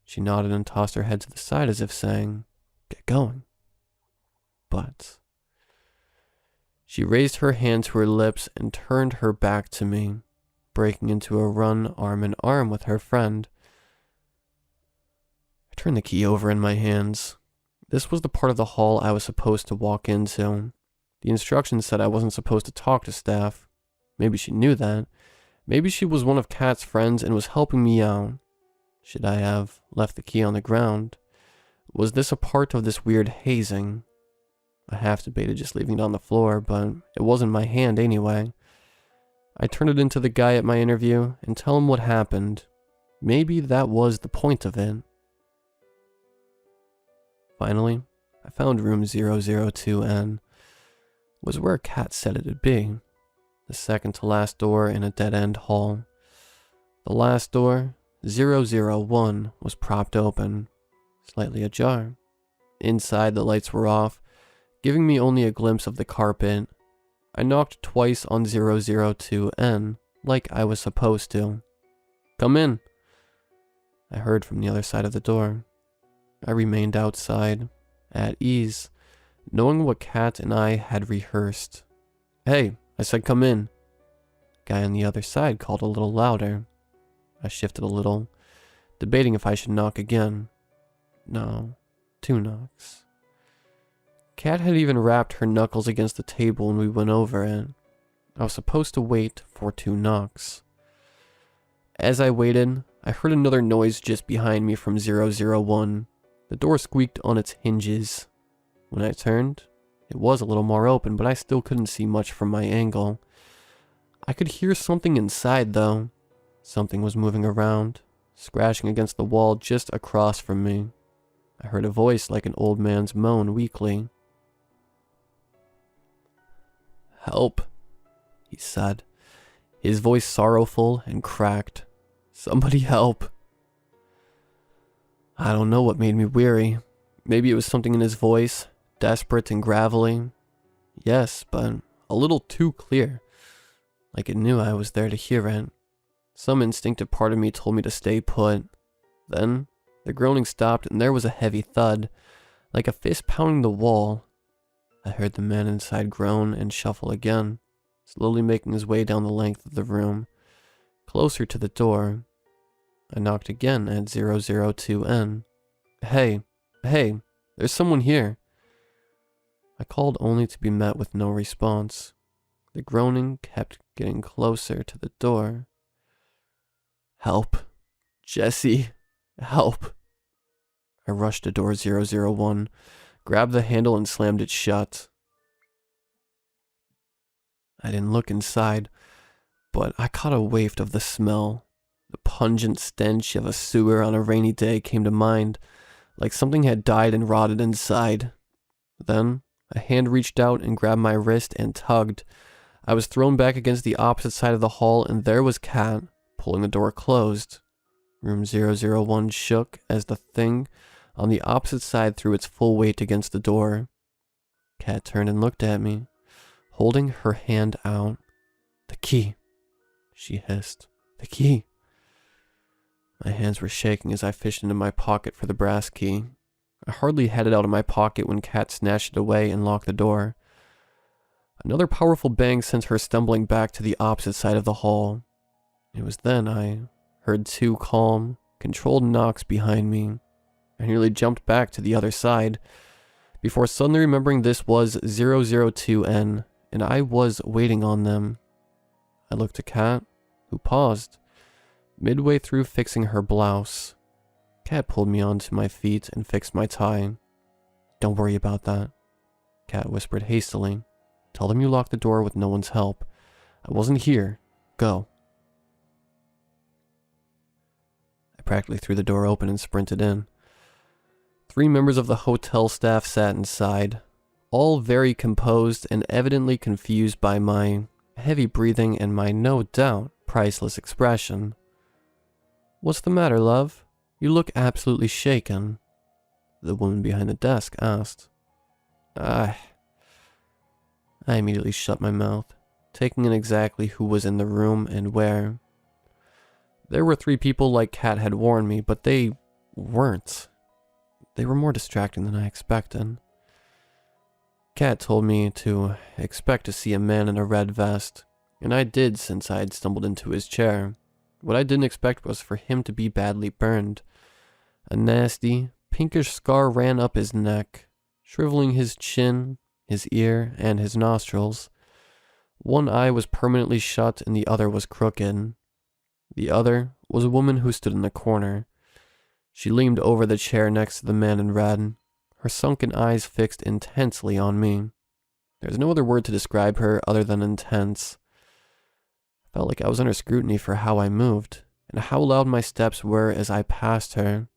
[SPEAKER 1] She nodded and tossed her head to the side as if saying, "Get going." But she raised her hand to her lips and turned her back to me, breaking into a run arm in arm with her friend. I turned the key over in my hands. This was the part of the hall I was supposed to walk into. The instructions said I wasn't supposed to talk to staff. Maybe she knew that. Maybe she was one of Kat's friends and was helping me out. Should I have left the key on the ground? Was this a part of this weird hazing? I half debated just leaving it on the floor, but it wasn't my hand anyway. I turned it into the guy at my interview and tell him what happened. Maybe that was the point of it. Finally, I found room 002N. It was where Kat said it'd be. The second to last door in a dead-end hall. The last door, 001, was propped open, slightly ajar. Inside, the lights were off, giving me only a glimpse of the carpet. I knocked twice on 002N, like I was supposed to. "Come in," I heard from the other side of the door. I remained outside, at ease, knowing what Kat and I had rehearsed. "Hey, I said come in." Guy on the other side called a little louder. I shifted a little, debating if I should knock again. No, 2 knocks. Kat had even rapped her knuckles against the table when we went over it. I was supposed to wait for 2 knocks. As I waited, I heard another noise just behind me from 001. The door squeaked on its hinges. When I turned, it was a little more open, but I still couldn't see much from my angle. I could hear something inside, though. Something was moving around, scratching against the wall just across from me. I heard a voice like an old man's moan weakly. "Help," he said, his voice sorrowful and cracked. "Somebody help." I don't know what made me weary. Maybe it was something in his voice, desperate and gravelly. Yes, but a little too clear, like it knew I was there to hear it. Some instinctive part of me told me to stay put. Then, the groaning stopped and there was a heavy thud, like a fist pounding the wall. I heard the man inside groan and shuffle again, slowly making his way down the length of the room, closer to the door. I knocked again at 002N. Hey, there's someone here." I called only to be met with no response. The groaning kept getting closer to the door. "Help, Jesse, help." I rushed to door 001, grabbed the handle and slammed it shut. I didn't look inside, but I caught a whiff of the smell. The pungent stench of a sewer on a rainy day came to mind, like something had died and rotted inside. Then, a hand reached out and grabbed my wrist and tugged. I was thrown back against the opposite side of the hall, and there was Kat, pulling the door closed. Room 001 shook as the thing on the opposite side threw its full weight against the door. Kat turned and looked at me, holding her hand out. "The key," she hissed. "The key." My hands were shaking as I fished into my pocket for the brass key. I hardly had it out of my pocket when Kat snatched it away and locked the door. Another powerful bang sent her stumbling back to the opposite side of the hall. It was then I heard two calm, controlled knocks behind me. I nearly jumped back to the other side, before suddenly remembering this was 002N, and I was waiting on them. I looked at Kat, who paused, midway through fixing her blouse. Kat pulled me onto my feet and fixed my tie. "Don't worry about that," Kat whispered hastily. "Tell them you locked the door with no one's help. I wasn't here. Go." I practically threw the door open and sprinted in. 3 members of the hotel staff sat inside, all very composed and evidently confused by my heavy breathing and my no doubt priceless expression. "What's the matter, love? You look absolutely shaken," the woman behind the desk asked. I immediately shut my mouth, taking in exactly who was in the room and where. There were 3 people like Kat had warned me, but they weren't. They were more distracting than I expected. Kat told me to expect to see a man in a red vest, and I did since I had stumbled into his chair. What I didn't expect was for him to be badly burned. A nasty, pinkish scar ran up his neck, shriveling his chin, his ear, and his nostrils. One eye was permanently shut and the other was crooked. The other was a woman who stood in the corner. She leaned over the chair next to the man in red, her sunken eyes fixed intensely on me. There's no other word to describe her other than intense. I felt like I was under scrutiny for how I moved, and how loud my steps were as I passed her.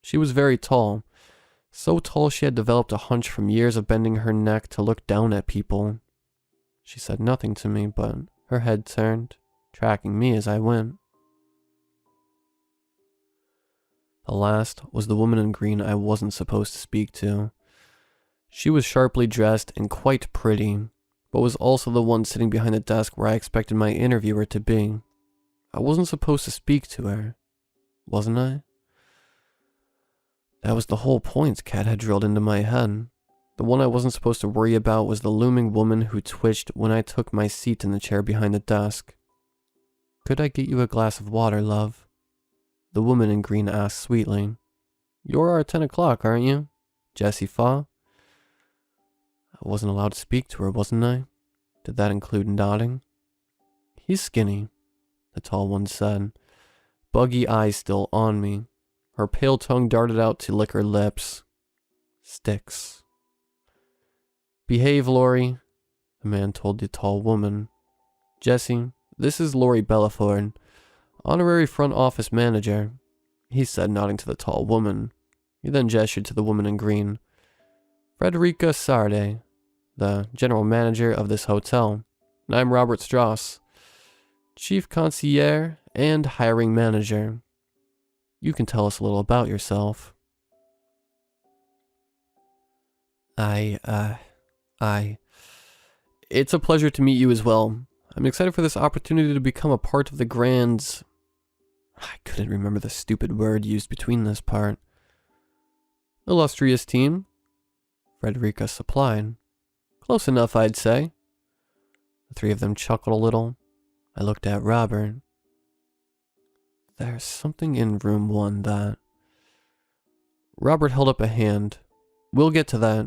[SPEAKER 1] She was very tall, so tall she had developed a hunch from years of bending her neck to look down at people. She said nothing to me, but her head turned, tracking me as I went. The last was the woman in green I wasn't supposed to speak to. She was sharply dressed and quite pretty, but was also the one sitting behind the desk where I expected my interviewer to be. I wasn't supposed to speak to her, wasn't I? That was the whole point Kat had drilled into my head. The one I wasn't supposed to worry about was the looming woman who twitched when I took my seat in the chair behind the desk. "Could I get you a glass of water, love?" the woman in green asked sweetly. "You're our 10 o'clock, aren't you, Jessie Faw?" I wasn't allowed to speak to her, wasn't I? Did that include nodding? "He's skinny," the tall one said, buggy eyes still on me. Her pale tongue darted out to lick her lips. "Sticks." "Behave, Lori," the man told the tall woman. "Jessie, this is Lori Belaford, honorary front office manager," he said, nodding to the tall woman. He then gestured to the woman in green. Frederica Sarde, the general manager of this hotel. And I'm Robert Strauss, chief concierge and hiring manager. You can tell us a little about yourself. It's a pleasure to meet you as well. I'm excited for this opportunity to become a part of the grand... I couldn't remember the stupid word used between this part. Illustrious team, Frederica supplied. Close enough, I'd say. The three of them chuckled a little. I looked at Robert. There's something in room 1 that... Robert held up a hand. We'll get to that.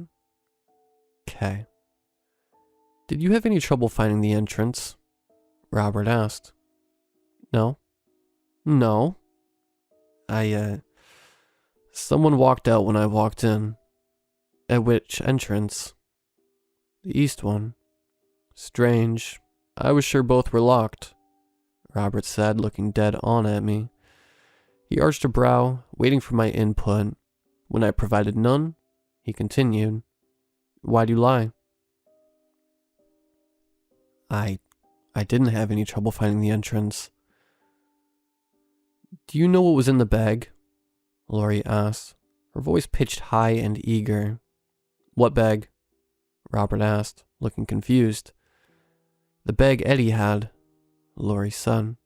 [SPEAKER 1] Okay. Did you have any trouble finding the entrance? Robert asked. No. No. Someone walked out when I walked in. At which entrance? The east one. Strange. I was sure both were locked, Robert said, looking dead on at me. He arched a brow, waiting for my input. When I provided none, he continued. Why'd you lie? I didn't have any trouble finding the entrance. Do you know what was in the bag? Lori asked, her voice pitched high and eager. What bag? Robert asked, looking confused. The bag Eddie had, Lori said.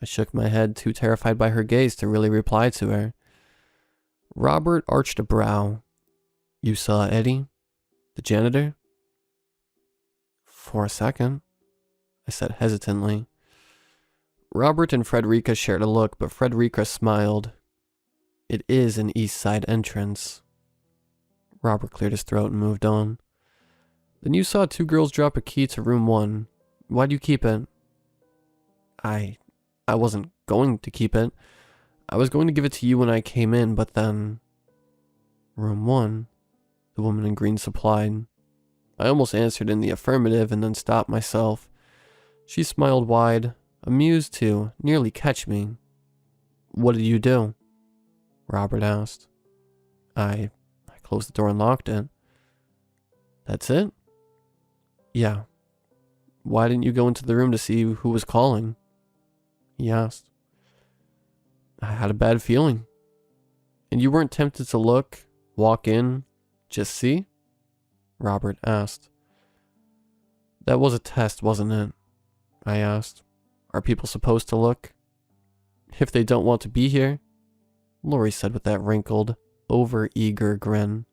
[SPEAKER 1] I shook my head, too terrified by her gaze to really reply to her. Robert arched a brow. You saw Eddie? The janitor? For a second, I said hesitantly. Robert and Frederica shared a look, but Frederica smiled. It is an east side entrance. Robert cleared his throat and moved on. Then you saw 2 girls drop a key to room 1. Why'd you keep it? I wasn't going to keep it. I was going to give it to you when I came in, but then... Room 1, the woman in green supplied. I almost answered in the affirmative and then stopped myself. She smiled wide, amused to nearly catch me. What did you do? Robert asked. I closed the door and locked it. That's it? Yeah. Why didn't you go into the room to see who was calling? He asked. I had a bad feeling. And you weren't tempted to look, walk in, just see? Robert asked. That was a test, wasn't it? I asked. Are people supposed to look? If they don't want to be here? Lori said with that wrinkled, over-eager grin.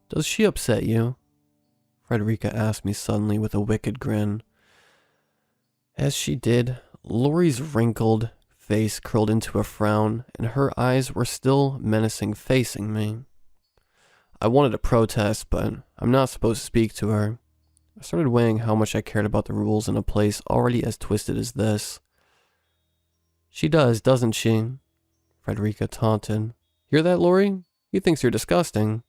[SPEAKER 1] Does she upset you? Frederica asked me suddenly with a wicked grin. As she did, Lori's wrinkled face curled into a frown, and her eyes were still menacing facing me. I wanted to protest, but I'm not supposed to speak to her. I started weighing how much I cared about the rules in a place already as twisted as this. She does, doesn't she? Frederica taunted. Hear that, Lori? He thinks you're disgusting.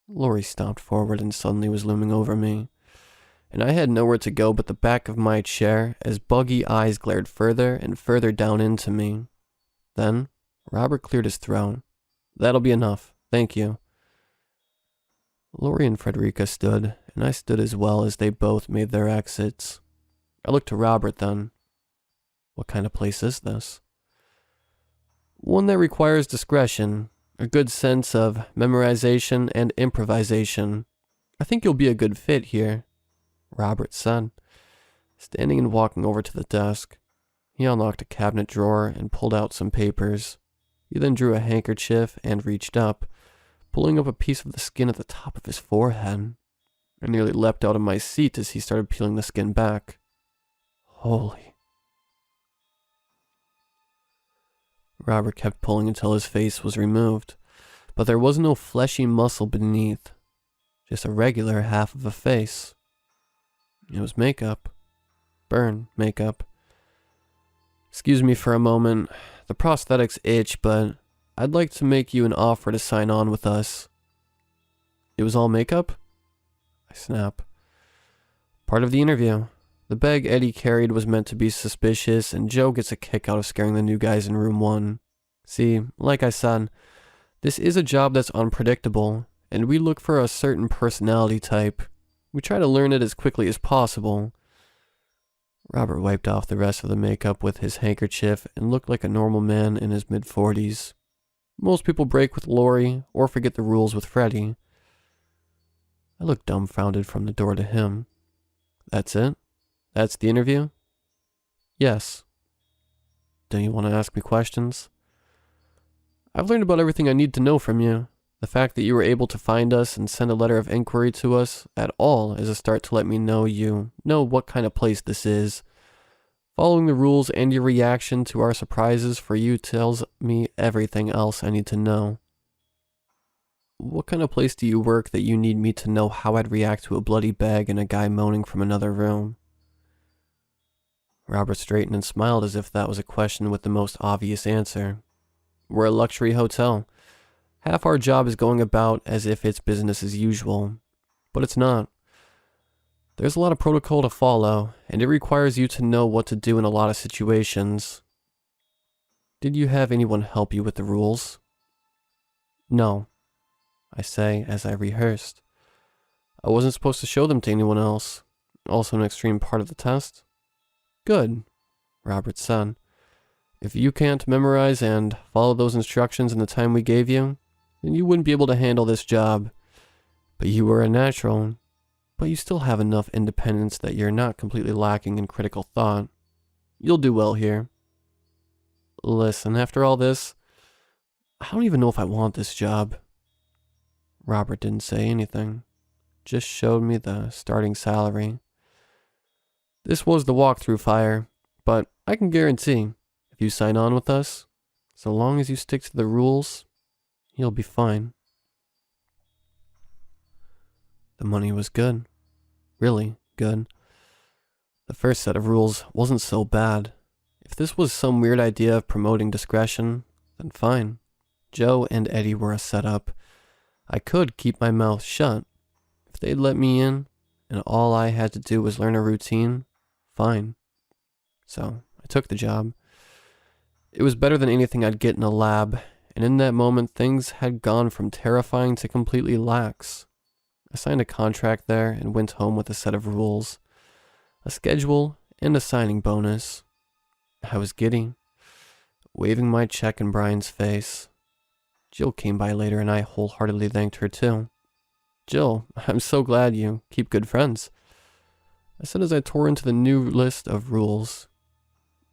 [SPEAKER 1] Lori stomped forward and suddenly was looming over me, and I had nowhere to go but the back of my chair as buggy eyes glared further and further down into me. Then, Robert cleared his throat. That'll be enough, thank you. Lori and Frederica stood, and I stood as well as they both made their exits. I looked to Robert then. What kind of place is this? One that requires discretion, a good sense of memorization and improvisation. I think you'll be a good fit here, Robert said, standing and walking over to the desk. He unlocked a cabinet drawer and pulled out some papers. He then drew a handkerchief and reached up, pulling up a piece of the skin at the top of his forehead. I nearly leapt out of my seat as he started peeling the skin back. Holy. Robert kept pulling until his face was removed, but there was no fleshy muscle beneath, just a regular half of a face. It was makeup. Burn makeup. Excuse me for a moment. The prosthetics itch, but I'd like to make you an offer to sign on with us. It was all makeup? I snap. Part of the interview. The bag Eddie carried was meant to be suspicious, and Joe gets a kick out of scaring the new guys in room 1. See, like I said, this is a job that's unpredictable, and we look for a certain personality type. We try to learn it as quickly as possible. Robert wiped off the rest of the makeup with his handkerchief and looked like a normal man in his mid-40s. Most people break with Lori or forget the rules with Freddie. I looked dumbfounded from the door to him. That's it? That's the interview? Yes. Don't you want to ask me questions? I've learned about everything I need to know from you. The fact that you were able to find us and send a letter of inquiry to us at all is a start to let me know you know what kind of place this is. Following the rules and your reaction to our surprises for you tells me everything else I need to know. What kind of place do you work that you need me to know how I'd react to a bloody bag and a guy moaning from another room? Robert straightened and smiled as if that was a question with the most obvious answer. We're a luxury hotel. Half our job is going about as if it's business as usual, but it's not. There's a lot of protocol to follow, and it requires you to know what to do in a lot of situations. Did you have anyone help you with the rules? No, I say as I rehearsed. I wasn't supposed to show them to anyone else. Also an extreme part of the test. Good, Robert said. If you can't memorize and follow those instructions in the time we gave you, then you wouldn't be able to handle this job. But you were a natural. But you still have enough independence that you're not completely lacking in critical thought. You'll do well here. Listen, after all this, I don't even know if I want this job. Robert didn't say anything. Just showed me the starting salary. This was the walkthrough fire, but I can guarantee, if you sign on with us, so long as you stick to the rules, you'll be fine. The money was good. Really good. The first set of rules wasn't so bad. If this was some weird idea of promoting discretion, then fine. Joe and Eddie were a setup. I could keep my mouth shut. If they'd let me in, and all I had to do was learn a routine, fine. So I took the job. It was better than anything I'd get in a lab, and in that moment things had gone from terrifying to completely lax. I signed a contract there and went home with a set of rules, a schedule, and a signing bonus. I was giddy, waving my check in Brian's face. Jill came by later and I wholeheartedly thanked her too. Jill, I'm so glad you keep good friends, I said as I tore into the new list of rules.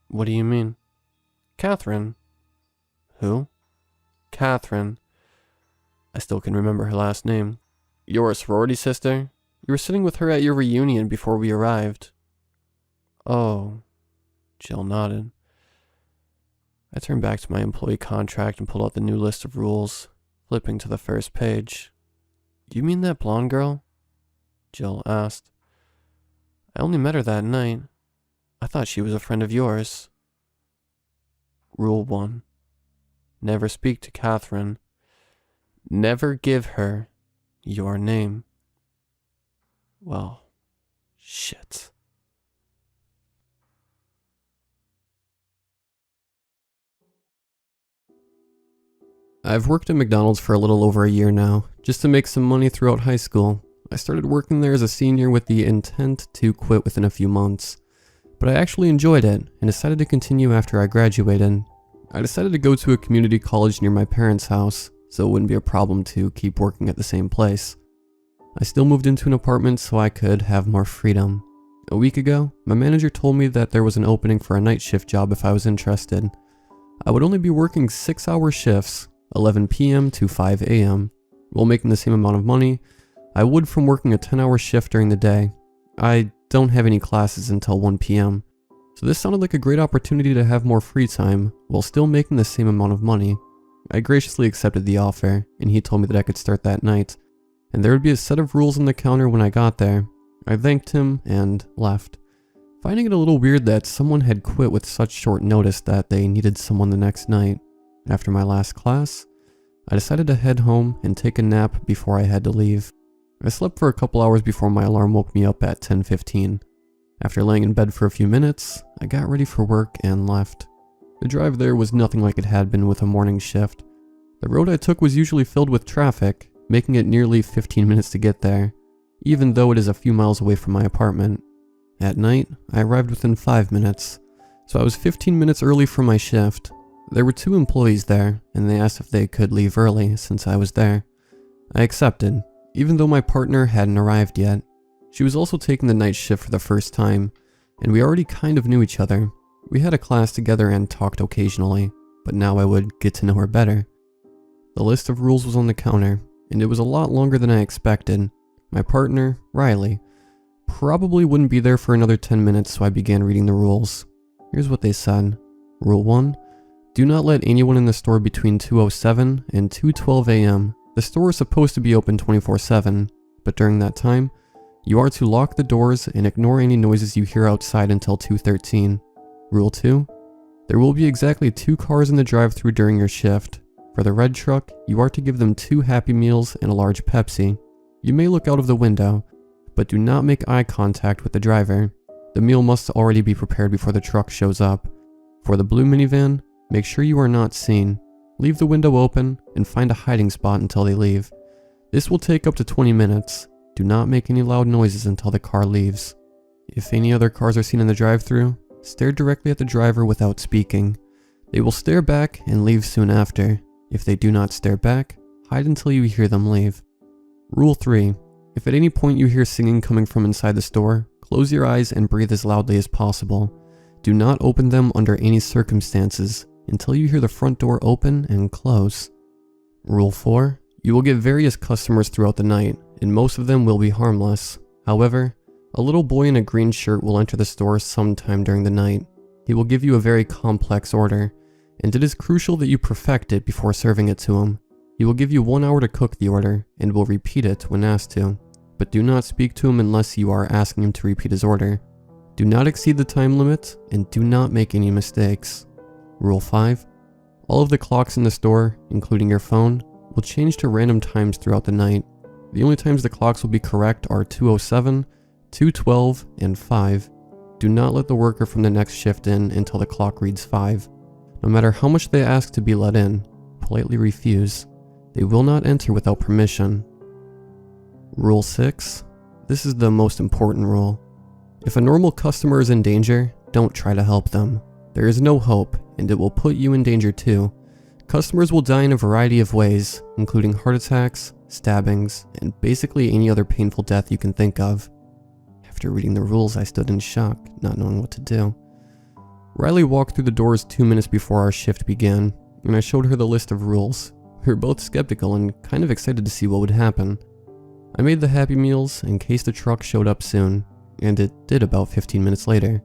[SPEAKER 1] What do you mean? Catherine. Who? Catherine. I still can remember her last name. Your sorority sister? You were sitting with her at your reunion before we arrived. Oh. Jill nodded. I turned back to my employee contract and pulled out the new list of rules, flipping to the first page. You mean that blonde girl? Jill asked. I only met her that night. I thought she was a friend of yours. Rule 1. Never speak to Catherine. Never give her your name. Well, shit. I've worked at McDonald's for a little over a year now, just to make some money throughout high school. I started working there as a senior with the intent to quit within a few months. But I actually enjoyed it and decided to continue after I graduated. I decided to go to a community college near my parents' house, so it wouldn't be a problem to keep working at the same place. I still moved into an apartment so I could have more freedom. A week ago, my manager told me that there was an opening for a night shift job if I was interested. I would only be working 6-hour shifts, 11 p.m. to 5 a.m., while making the same amount of money I would from working a 10-hour shift during the day. I don't have any classes until 1 p.m., so this sounded like a great opportunity to have more free time while still making the same amount of money. I graciously accepted the offer, and he told me that I could start that night, and there would be a set of rules on the counter when I got there. I thanked him and left, finding it a little weird that someone had quit with such short notice that they needed someone the next night. After my last class, I decided to head home and take a nap before I had to leave. I slept for a couple hours before my alarm woke me up at 10:15. After laying in bed for a few minutes, I got ready for work and left. The drive there was nothing like it had been with a morning shift. The road I took was usually filled with traffic, making it nearly 15 minutes to get there, even though it is a few miles away from my apartment. At night, I arrived within 5 minutes, so I was 15 minutes early for my shift. There were 2 employees there, and they asked if they could leave early since I was there. I accepted, even though my partner hadn't arrived yet. She was also taking the night shift for the first time, and we already kind of knew each other. We had a class together and talked occasionally, but now I would get to know her better. The list of rules was on the counter, and it was a lot longer than I expected. My partner, Riley, probably wouldn't be there for another 10 minutes, so I began reading the rules. Here's what they said. Rule 1. Do not let anyone in the store between 2:07 and 2:12 a.m. The store is supposed to be open 24/7, but during that time, you are to lock the doors and ignore any noises you hear outside until 2:13. Rule 2. There will be exactly 2 cars in the drive-thru during your shift. For the red truck, you are to give them 2 Happy Meals and a large Pepsi. You may look out of the window, but do not make eye contact with the driver. The meal must already be prepared before the truck shows up. For the blue minivan, make sure you are not seen. Leave the window open and find a hiding spot until they leave. This will take up to 20 minutes. Do not make any loud noises until the car leaves. If any other cars are seen in the drive-thru, stare directly at the driver without speaking. They will stare back and leave soon after. If they do not stare back, hide until you hear them leave. Rule 3. If at any point you hear singing coming from inside the store, close your eyes and breathe as loudly as possible. Do not open them under any circumstances until you hear the front door open and close. Rule 4. You will get various customers throughout the night, and most of them will be harmless. However, a little boy in a green shirt will enter the store sometime during the night. He will give you a very complex order, and it is crucial that you perfect it before serving it to him. He will give you 1 hour to cook the order, and will repeat it when asked to, but do not speak to him unless you are asking him to repeat his order. Do not exceed the time limit, and do not make any mistakes. Rule 5. All of the clocks in the store, including your phone, will change to random times throughout the night. The only times the clocks will be correct are 2:07, 2:12, and 5. Do not let the worker from the next shift in until the clock reads 5. No matter how much they ask to be let in, politely refuse. They will not enter without permission. Rule 6. This is the most important rule. If a normal customer is in danger, don't try to help them. There is no hope, and it will put you in danger too. Customers will die in a variety of ways, including heart attacks, stabbings, and basically any other painful death you can think of. After reading the rules, I stood in shock, not knowing what to do. Riley walked through the doors 2 minutes before our shift began, and I showed her the list of rules. We were both skeptical and kind of excited to see what would happen. I made the Happy Meals in case the truck showed up soon, and it did about 15 minutes later.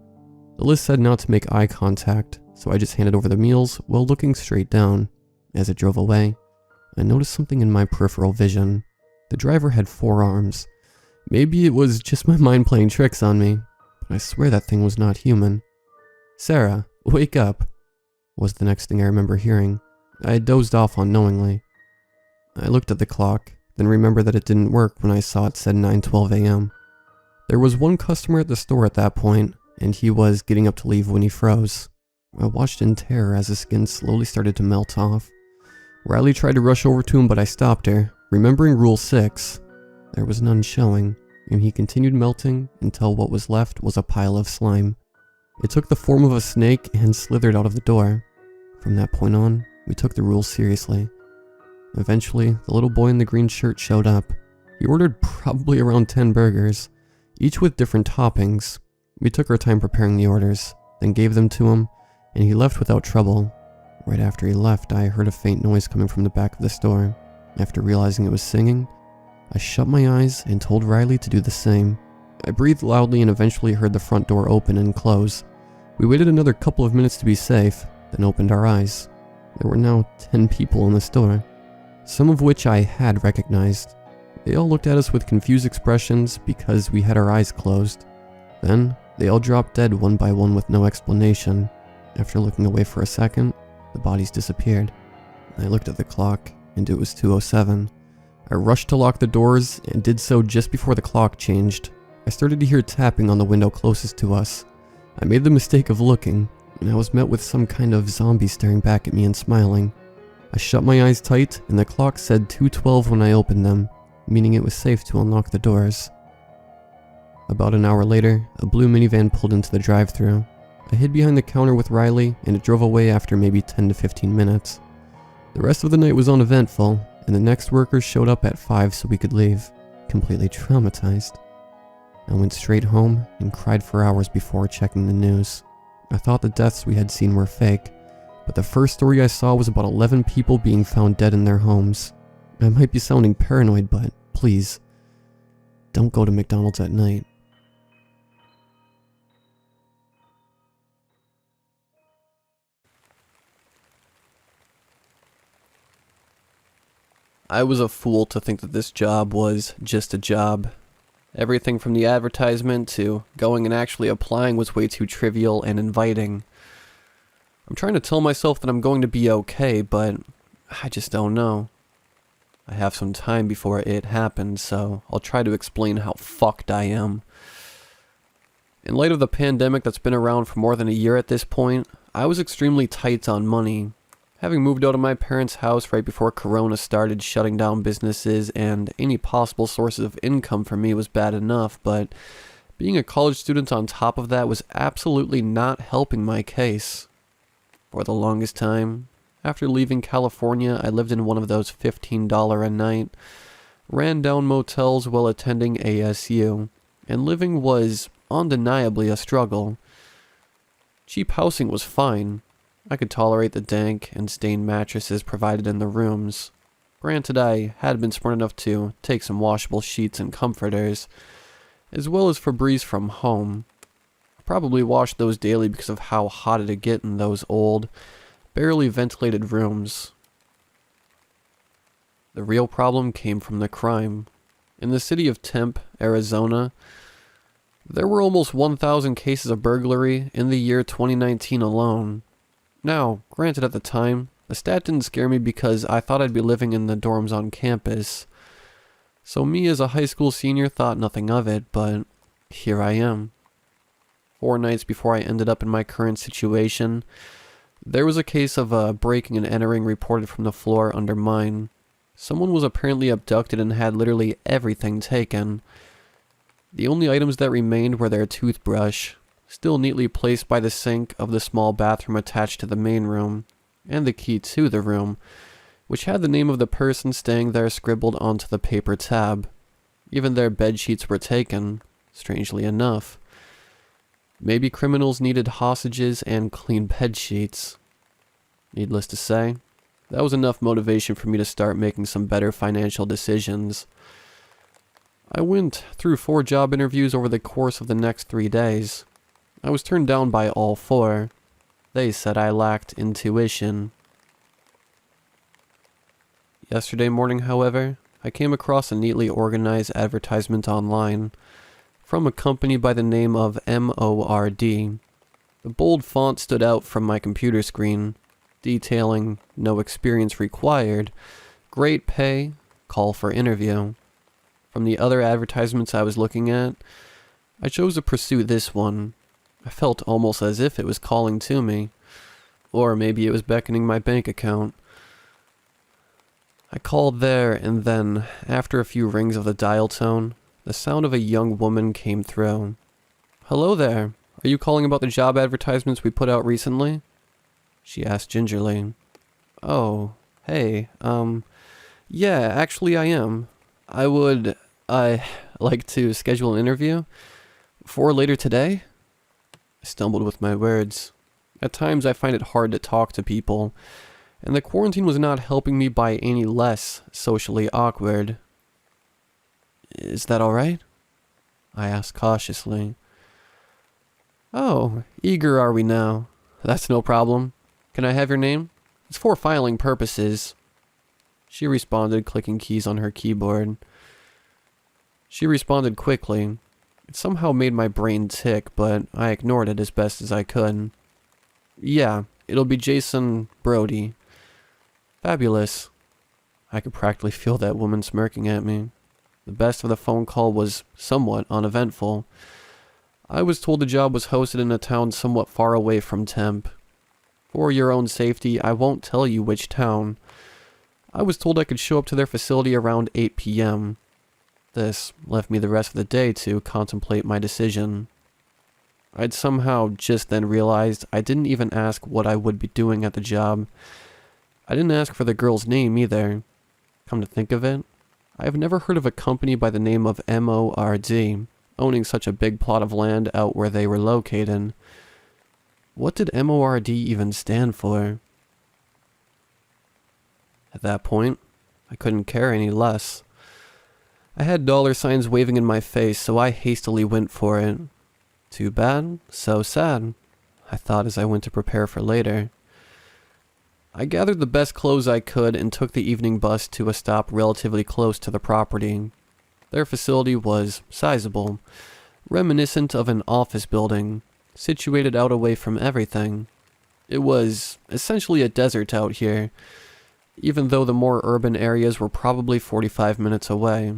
[SPEAKER 1] The list said not to make eye contact, so I just handed over the meals while looking straight down. As it drove away, I noticed something in my peripheral vision. The driver had 4 arms. Maybe it was just my mind playing tricks on me, but I swear that thing was not human. "Sarah, wake up," was the next thing I remember hearing. I dozed off unknowingly. I looked at the clock, then remembered that it didn't work when I saw it said 9:12 a.m. There was one customer at the store at that point, and he was getting up to leave when he froze. I watched in terror as his skin slowly started to melt off. Riley tried to rush over to him, but I stopped her, remembering Rule 6. There was none showing, and he continued melting until what was left was a pile of slime. It took the form of a snake and slithered out of the door. From that point on, we took the rules seriously. Eventually, the little boy in the green shirt showed up. He ordered probably around 10 burgers, each with different toppings. We took our time preparing the orders, then gave them to him, and he left without trouble. Right after he left, I heard a faint noise coming from the back of the store. After realizing it was singing, I shut my eyes and told Riley to do the same. I breathed loudly and eventually heard the front door open and close. We waited another couple of minutes to be safe, then opened our eyes. There were now 10 people in the store, some of which I had recognized. They all looked at us with confused expressions because we had our eyes closed. Then, they all dropped dead one by one with no explanation. After looking away for a second, the bodies disappeared. I looked at the clock, and it was 2:07. I rushed to lock the doors, and did so just before the clock changed. I started to hear tapping on the window closest to us. I made the mistake of looking. and I was met with some kind of zombie staring back at me and smiling. I shut my eyes tight, and the clock said 2:12 when I opened them, meaning it was safe to unlock the doors. About an hour later, a blue minivan pulled into the drive-thru. I hid behind the counter with Riley, and it drove away after maybe 10 to 15 minutes. The rest of the night was uneventful, and the next workers showed up at 5 so we could leave, completely traumatized. I went straight home and cried for hours before checking the news. I thought the deaths we had seen were fake, but the first story I saw was about 11 people being found dead in their homes. I might be sounding paranoid, but please, don't go to McDonald's at night. I was a fool to think that this job was just a job. Everything from the advertisement to going and actually applying was way too trivial and inviting. I'm trying to tell myself that I'm going to be okay, but I just don't know. I have some time before it happens, so I'll try to explain how fucked I am. In light of the pandemic that's been around for more than a year at this point, I was extremely tight on money. Having moved out of my parents' house right before Corona started shutting down businesses and any possible sources of income for me was bad enough, but being a college student on top of that was absolutely not helping my case. For the longest time, after leaving California, I lived in one of those $15 a night, ran down motels while attending ASU, and living was undeniably a struggle. Cheap housing was fine. I could tolerate the dank and stained mattresses provided in the rooms. Granted, I had been smart enough to take some washable sheets and comforters, as well as Febreze from home. I probably washed those daily because of how hot it'd get in those old, barely ventilated rooms. The real problem came from the crime. In the city of Tempe, Arizona, there were almost 1,000 cases of burglary in the year 2019 alone. Now, granted at the time, the stat didn't scare me because I thought I'd be living in the dorms on campus. So me as a high school senior thought nothing of it, but here I am. 4 nights before I ended up in my current situation, there was a case of a breaking and entering reported from the floor under mine. Someone was apparently abducted and had literally everything taken. The only items that remained were their toothbrush, still neatly placed by the sink of the small bathroom attached to the main room, and the key to the room, which had the name of the person staying there scribbled onto the paper tab. Even their bed sheets were taken, strangely enough. Maybe criminals needed hostages and clean bed sheets. Needless to say, that was enough motivation for me to start making some better financial decisions. I went through 4 job interviews over the course of the next 3 days. I was turned down by all 4. They said I lacked intuition. Yesterday morning, however, I came across a neatly organized advertisement online from a company by the name of MORD. The bold font stood out from my computer screen, detailing no experience required, great pay, call for interview. From the other advertisements I was looking at, I chose to pursue this one. I felt almost as if it was calling to me, or maybe it was beckoning my bank account. I called there, and then, after a few rings of the dial tone, the sound of a young woman came through. "Hello there. Are you calling about the job advertisements we put out recently?" She asked gingerly. "Oh, hey, yeah, actually I am. I would like to schedule an interview for later today?" I stumbled with my words. At times I find it hard to talk to people, and the quarantine was not helping me by any less socially awkward. "Is that alright?" I asked cautiously. "Oh, eager are we now? That's no problem. Can I have your name? It's for filing purposes." She responded, clicking keys on her keyboard. She responded quickly. It somehow made my brain tick, but I ignored it as best as I could. "Yeah, it'll be Jason Brody." "Fabulous." I could practically feel that woman smirking at me. The best of the phone call was somewhat uneventful. I was told the job was hosted in a town somewhat far away from Temp. For your own safety, I won't tell you which town. I was told I could show up to their facility around 8 p.m. This left me the rest of the day to contemplate my decision. I'd somehow just then realized I didn't even ask what I would be doing at the job. I didn't ask for the girl's name either. Come to think of it, I have never heard of a company by the name of MORD owning such a big plot of land out where they were located. What did MORD even stand for? At that point, I couldn't care any less. I had dollar signs waving in my face, so I hastily went for it. Too bad, so sad, I thought as I went to prepare for later. I gathered the best clothes I could and took the evening bus to a stop relatively close to the property. Their facility was sizable, reminiscent of an office building, situated out away from everything. It was essentially a desert out here, even though the more urban areas were probably 45 minutes away.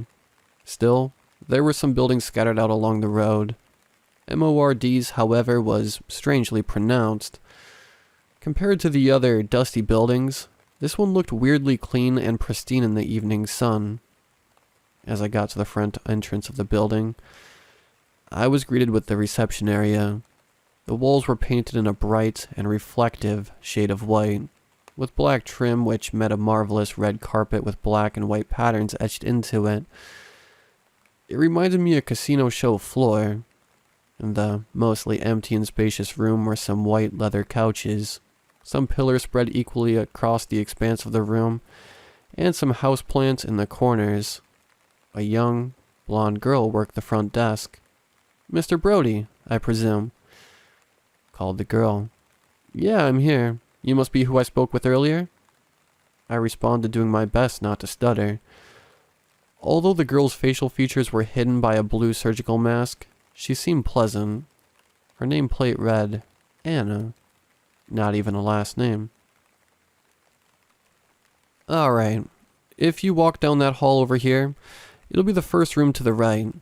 [SPEAKER 1] Still, there were some buildings scattered out along the road. MORD's, however, was strangely pronounced. Compared to the other dusty buildings, this one looked weirdly clean and pristine in the evening sun. As I got to the front entrance of the building, I was greeted with the reception area. The walls were painted in a bright and reflective shade of white, with black trim which met a marvelous red carpet with black and white patterns etched into it. It reminded me of a casino show floor. In the mostly empty and spacious room were some white leather couches, some pillars spread equally across the expanse of the room, and some houseplants in the corners. A young, blonde girl worked the front desk. "Mr. Brody, I presume?" called the girl. "Yeah, I'm here. You must be who I spoke with earlier?" I responded, doing my best not to stutter. Although the girl's facial features were hidden by a blue surgical mask, she seemed pleasant. Her nameplate read, Anna. Not even a last name. "Alright. If you walk down that hall over here, it'll be the first room to the right."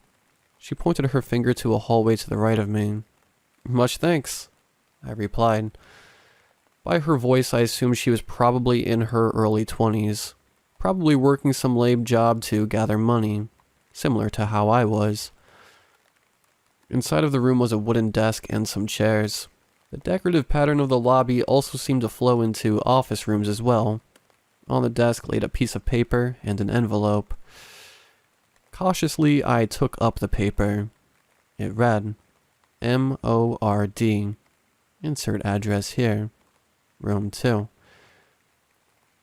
[SPEAKER 1] She pointed her finger to a hallway to the right of me. "Much thanks," I replied. By her voice, I assumed she was probably in her early 20s. Probably working some lame job to gather money, similar to how I was. Inside of the room was a wooden desk and some chairs. The decorative pattern of the lobby also seemed to flow into office rooms as well. On the desk laid a piece of paper and an envelope. Cautiously, I took up the paper. It read, MORD. Insert address here. Room 2.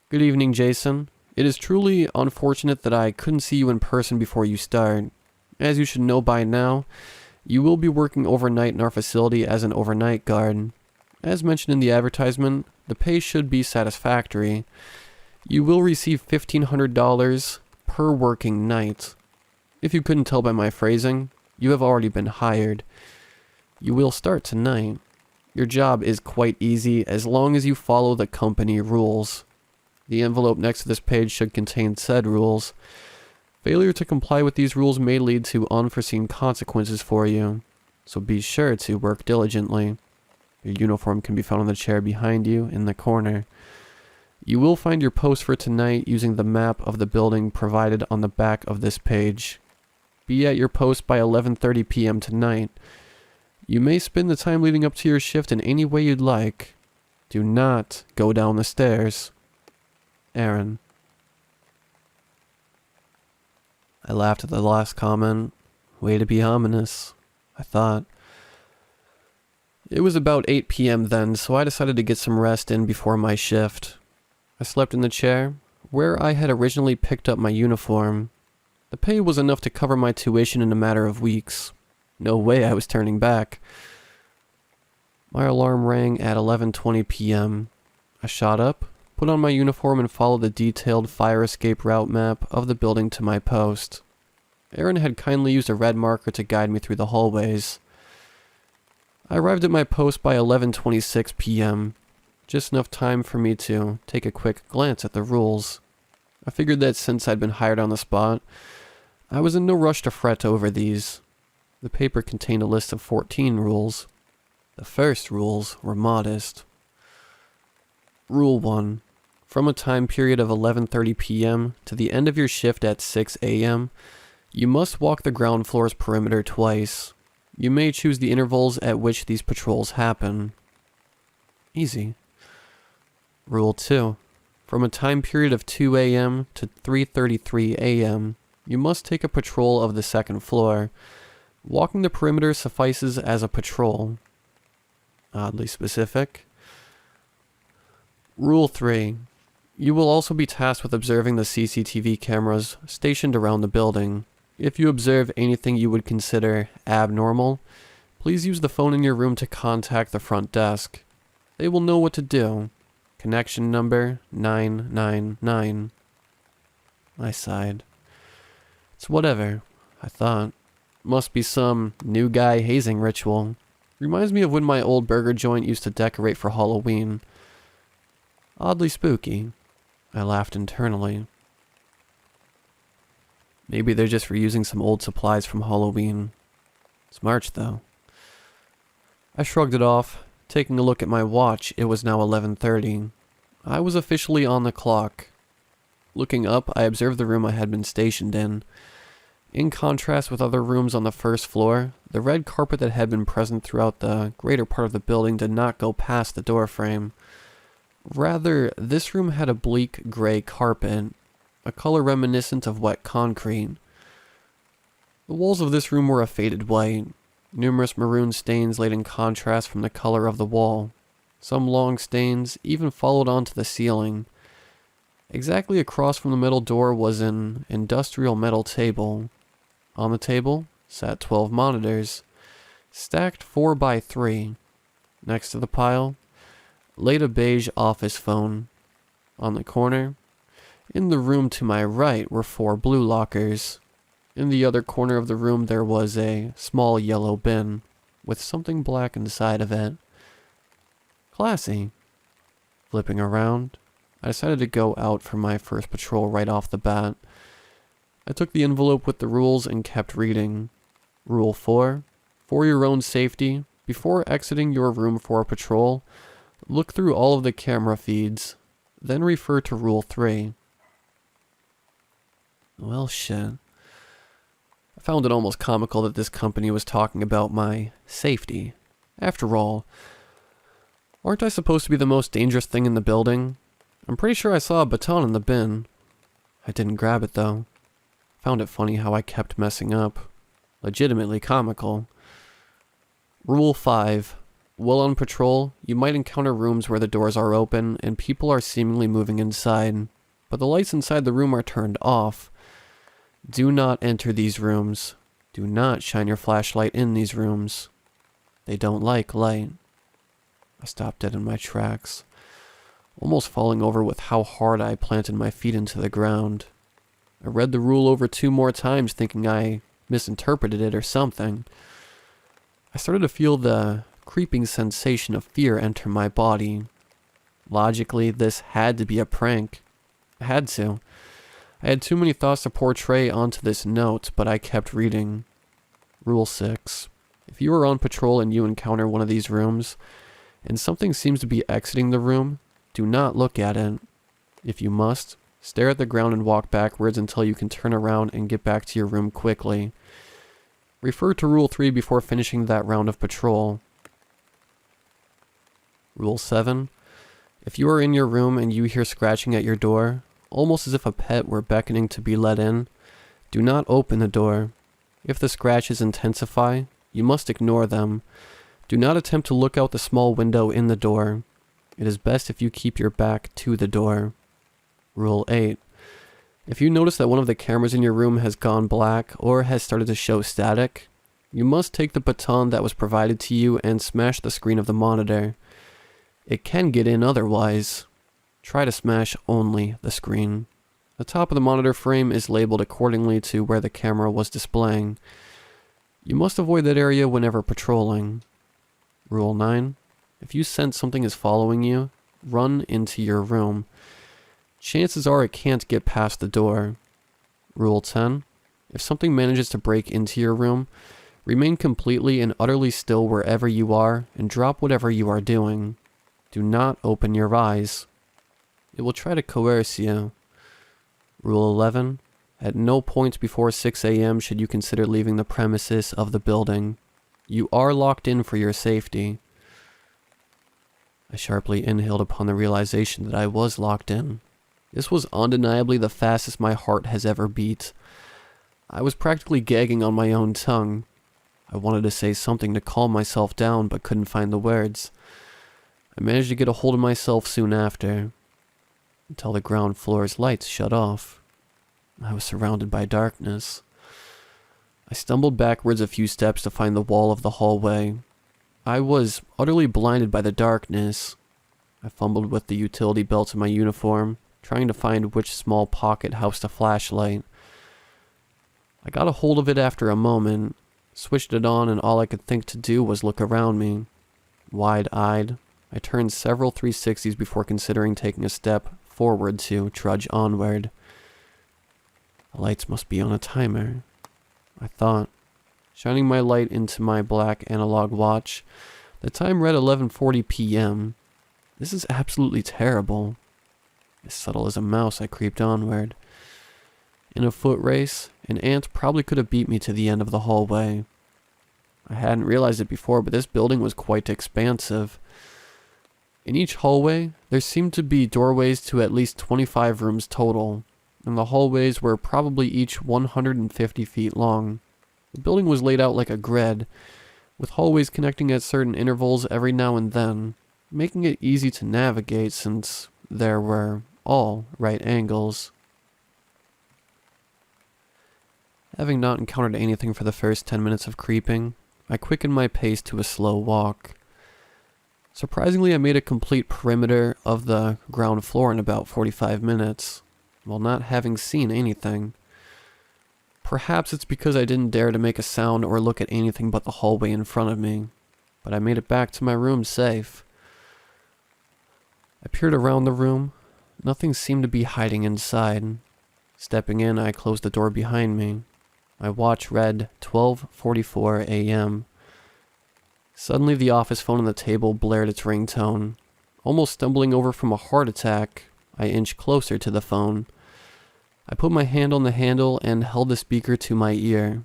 [SPEAKER 1] "Good evening, Jason. It is truly unfortunate that I couldn't see you in person before you start. As you should know by now, you will be working overnight in our facility as an overnight guard. As mentioned in the advertisement, the pay should be satisfactory. You will receive $1,500 per working night. If you couldn't tell by my phrasing, you have already been hired. You will start tonight. Your job is quite easy as long as you follow the company rules. The envelope next to this page should contain said rules. Failure to comply with these rules may lead to unforeseen consequences for you, so be sure to work diligently. Your uniform can be found on the chair behind you in the corner. You will find your post for tonight using the map of the building provided on the back of this page. Be at your post by 11:30 p.m. tonight. You may spend the time leading up to your shift in any way you'd like. Do not go down the stairs. Aaron." I laughed at the last comment. Way to be ominous, I thought. It was about 8 p.m. then, so I decided to get some rest in before my shift. I slept in the chair, where I had originally picked up my uniform. The pay was enough to cover my tuition in a matter of weeks. No way I was turning back. My alarm rang at 11:20 p.m. I shot up, put on my uniform, and followed the detailed fire escape route map of the building to my post. Aaron had kindly used a red marker to guide me through the hallways. I arrived at my post by 11:26 p.m., just enough time for me to take a quick glance at the rules. I figured that since I'd been hired on the spot, I was in no rush to fret over these. The paper contained a list of 14 rules. The first rules were modest. Rule 1. From a time period of 11:30 p.m. to the end of your shift at 6 a.m., you must walk the ground floor's perimeter twice. You may choose the intervals at which these patrols happen. Easy. Rule 2. From a time period of 2 a.m. to 3:33 a.m., you must take a patrol of the second floor. Walking the perimeter suffices as a patrol. Oddly specific. Rule 3. You will also be tasked with observing the CCTV cameras stationed around the building. If you observe anything you would consider abnormal, please use the phone in your room to contact the front desk. They will know what to do. Connection number 999. I sighed. It's whatever, I thought. Must be some new guy hazing ritual. Reminds me of when my old burger joint used to decorate for Halloween. Oddly spooky. I laughed internally. Maybe they're just reusing some old supplies from Halloween. It's March, though. I shrugged it off. Taking a look at my watch, it was now 11:30. I was officially on the clock. Looking up, I observed the room I had been stationed in. In contrast with other rooms on the first floor, the red carpet that had been present throughout the greater part of the building did not go past the doorframe. Rather, this room had a bleak gray carpet, a color reminiscent of wet concrete. The walls of this room were a faded white. Numerous maroon stains laid in contrast from the color of the wall. Some long stains even followed onto the ceiling. Exactly across from the middle door was an industrial metal table. On the table sat 12 monitors, stacked 4 by 3. Next to the pile laid a beige office phone. On the corner, in the room to my right, were 4 blue lockers. In the other corner of the room there was a small yellow bin, with something black inside of it. Classy. Flipping around, I decided to go out for my first patrol right off the bat. I took the envelope with the rules and kept reading. Rule 4. For your own safety, before exiting your room for a patrol, look through all of the camera feeds, then refer to Rule 3. Well, shit. I found it almost comical that this company was talking about my safety. After all, aren't I supposed to be the most dangerous thing in the building? I'm pretty sure I saw a baton in the bin. I didn't grab it, though. Found it funny how I kept messing up. Legitimately comical. Rule 5. While on patrol, you might encounter rooms where the doors are open and people are seemingly moving inside, but the lights inside the room are turned off. Do not enter these rooms. Do not shine your flashlight in these rooms. They don't like light. I stopped dead in my tracks, almost falling over with how hard I planted my feet into the ground. I read the rule over 2 more times thinking I misinterpreted it or something. I started to feel the creeping sensation of fear enter my body. Logically, this had to be a prank. I had to. I had too many thoughts to portray onto this note, but I kept reading. Rule 6. If you are on patrol and you encounter one of these rooms, and something seems to be exiting the room, do not look at it. If you must, stare at the ground and walk backwards until you can turn around and get back to your room quickly. Refer to Rule 3 before finishing that round of patrol. Rule 7. If you are in your room and you hear scratching at your door, almost as if a pet were beckoning to be let in, do not open the door. If the scratches intensify, you must ignore them. Do not attempt to look out the small window in the door. It is best if you keep your back to the door. Rule 8. If you notice that one of the cameras in your room has gone black or has started to show static, you must take the baton that was provided to you and smash the screen of the monitor. It can get in otherwise. Try to smash only the screen. The top of the monitor frame is labeled accordingly to where the camera was displaying. You must avoid that area whenever patrolling. Rule 9. If you sense something is following you, run into your room. Chances are it can't get past the door. Rule 10. If something manages to break into your room, Remain completely and utterly still wherever you are and drop whatever you are doing. Do not open your eyes. It will try to coerce you. Rule 11. At no point before 6 a.m. should you consider leaving the premises of the building. You are locked in for your safety. I sharply inhaled upon the realization that I was locked in. This was undeniably the fastest my heart has ever beat. I was practically gagging on my own tongue. I wanted to say something to calm myself down, but couldn't find the words. I managed to get a hold of myself soon after, until the ground floor's lights shut off. I was surrounded by darkness. I stumbled backwards a few steps to find the wall of the hallway. I was utterly blinded by the darkness. I fumbled with the utility belt of my uniform, trying to find which small pocket housed a flashlight. I got a hold of it after a moment, switched it on, and all I could think to do was look around me. Wide-eyed, I turned several 360s before considering taking a step forward to trudge onward. The lights must be on a timer, I thought. Shining my light into my black analog watch, the time read 11:40 p.m. This is absolutely terrible. As subtle as a mouse, I creeped onward. In a foot race, an ant probably could have beat me to the end of the hallway. I hadn't realized it before, but this building was quite expansive. In each hallway, there seemed to be doorways to at least 25 rooms total, and the hallways were probably each 150 feet long. The building was laid out like a grid, with hallways connecting at certain intervals every now and then, making it easy to navigate since there were all right angles. Having not encountered anything for the first 10 minutes of creeping, I quickened my pace to a slow walk. Surprisingly, I made a complete perimeter of the ground floor in about 45 minutes, while not having seen anything. Perhaps it's because I didn't dare to make a sound or look at anything but the hallway in front of me, but I made it back to my room safe. I peered around the room. Nothing seemed to be hiding inside. Stepping in, I closed the door behind me. My watch read 12:44 a.m. Suddenly, the office phone on the table blared its ringtone. Almost stumbling over from a heart attack, I inched closer to the phone. I put my hand on the handle and held the speaker to my ear.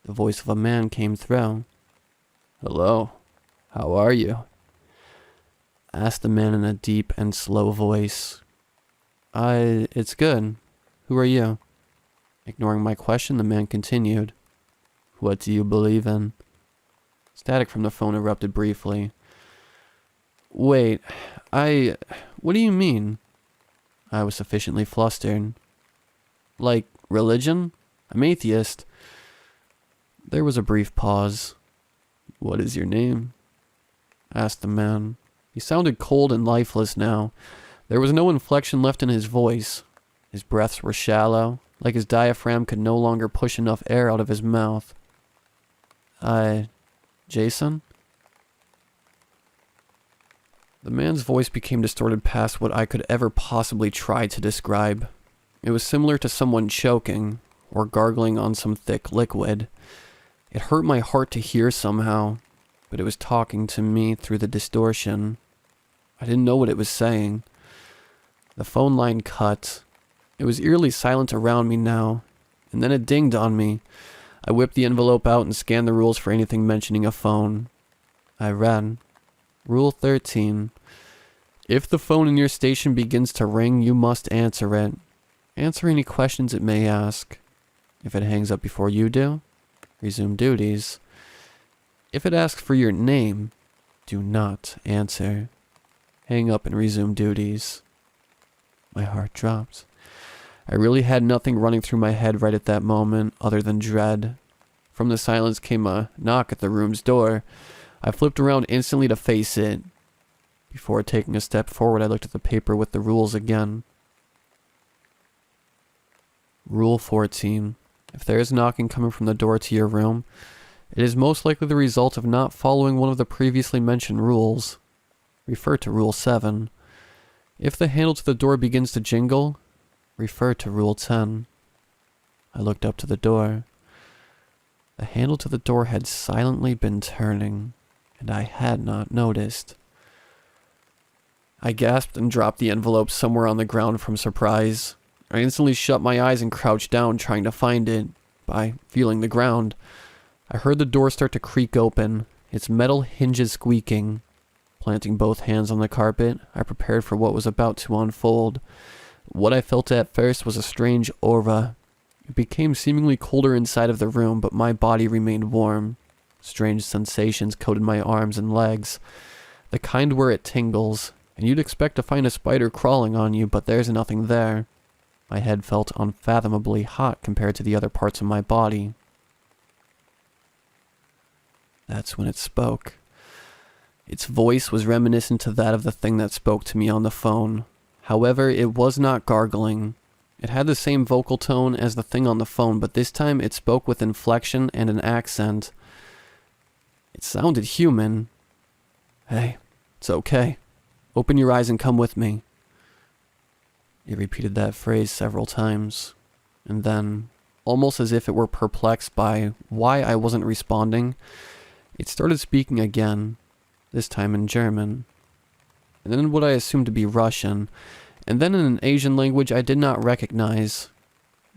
[SPEAKER 1] The voice of a man came through. "Hello, how are you?" asked the man in a deep and slow voice. It's good. Who are you?" Ignoring my question, the man continued. "What do you believe in?" Static from the phone erupted briefly. Wait, what do you mean?" I was sufficiently flustered. "Like, religion? I'm atheist." There was a brief pause. "What is your name?" asked the man. He sounded cold and lifeless now. There was no inflection left in his voice. His breaths were shallow, like his diaphragm could no longer push enough air out of his mouth. Jason?" The man's voice became distorted past what I could ever possibly try to describe. It was similar to someone choking, or gargling on some thick liquid. It hurt my heart to hear somehow, but it was talking to me through the distortion. I didn't know what it was saying. The phone line cut. It was eerily silent around me now, and then it dinged on me. I whipped the envelope out and scanned the rules for anything mentioning a phone. I read, Rule 13. If the phone in your station begins to ring, you must answer it. Answer any questions it may ask. If it hangs up before you do, resume duties. If it asks for your name, do not answer. Hang up and resume duties. My heart dropped. I really had nothing running through my head right at that moment other than dread. From the silence came a knock at the room's door. I flipped around instantly to face it. Before taking a step forward, I looked at the paper with the rules again. Rule 14. If there is knocking coming from the door to your room, it is most likely the result of not following one of the previously mentioned rules. Refer to Rule 7. If the handle to the door begins to jingle, refer to Rule 10. I looked up to the door. The handle to the door had silently been turning, and I had not noticed. I gasped and dropped the envelope somewhere on the ground from surprise. I instantly shut my eyes and crouched down, trying to find it by feeling the ground. I heard the door start to creak open, its metal hinges squeaking. Planting both hands on the carpet, I prepared for what was about to unfold. What I felt at first was a strange aura. It became seemingly colder inside of the room, but my body remained warm. Strange sensations coated my arms and legs, the kind where it tingles, and you'd expect to find a spider crawling on you, but there's nothing there. My head felt unfathomably hot compared to the other parts of my body. That's when it spoke. Its voice was reminiscent to that of the thing that spoke to me on the phone. However, it was not gargling. It had the same vocal tone as the thing on the phone, but this time it spoke with inflection and an accent. It sounded human. "Hey, it's okay. Open your eyes and come with me." It repeated that phrase several times, and then, almost as if it were perplexed by why I wasn't responding, it started speaking again, this time in German, and then in what I assumed to be Russian, and then in an Asian language I did not recognize.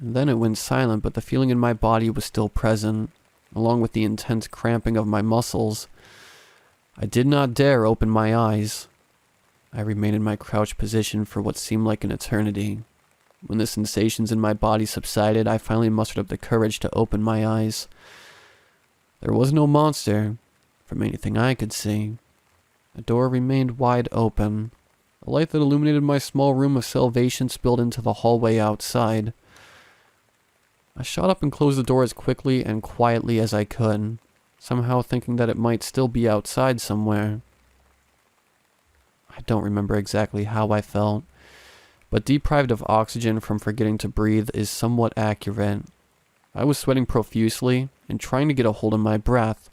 [SPEAKER 1] And then it went silent, but the feeling in my body was still present, along with the intense cramping of my muscles. I did not dare open my eyes. I remained in my crouched position for what seemed like an eternity. When the sensations in my body subsided, I finally mustered up the courage to open my eyes. There was no monster, from anything I could see. The door remained wide open. The light that illuminated my small room of salvation spilled into the hallway outside. I shot up and closed the door as quickly and quietly as I could, somehow thinking that it might still be outside somewhere. I don't remember exactly how I felt, but deprived of oxygen from forgetting to breathe is somewhat accurate. I was sweating profusely and trying to get a hold of my breath.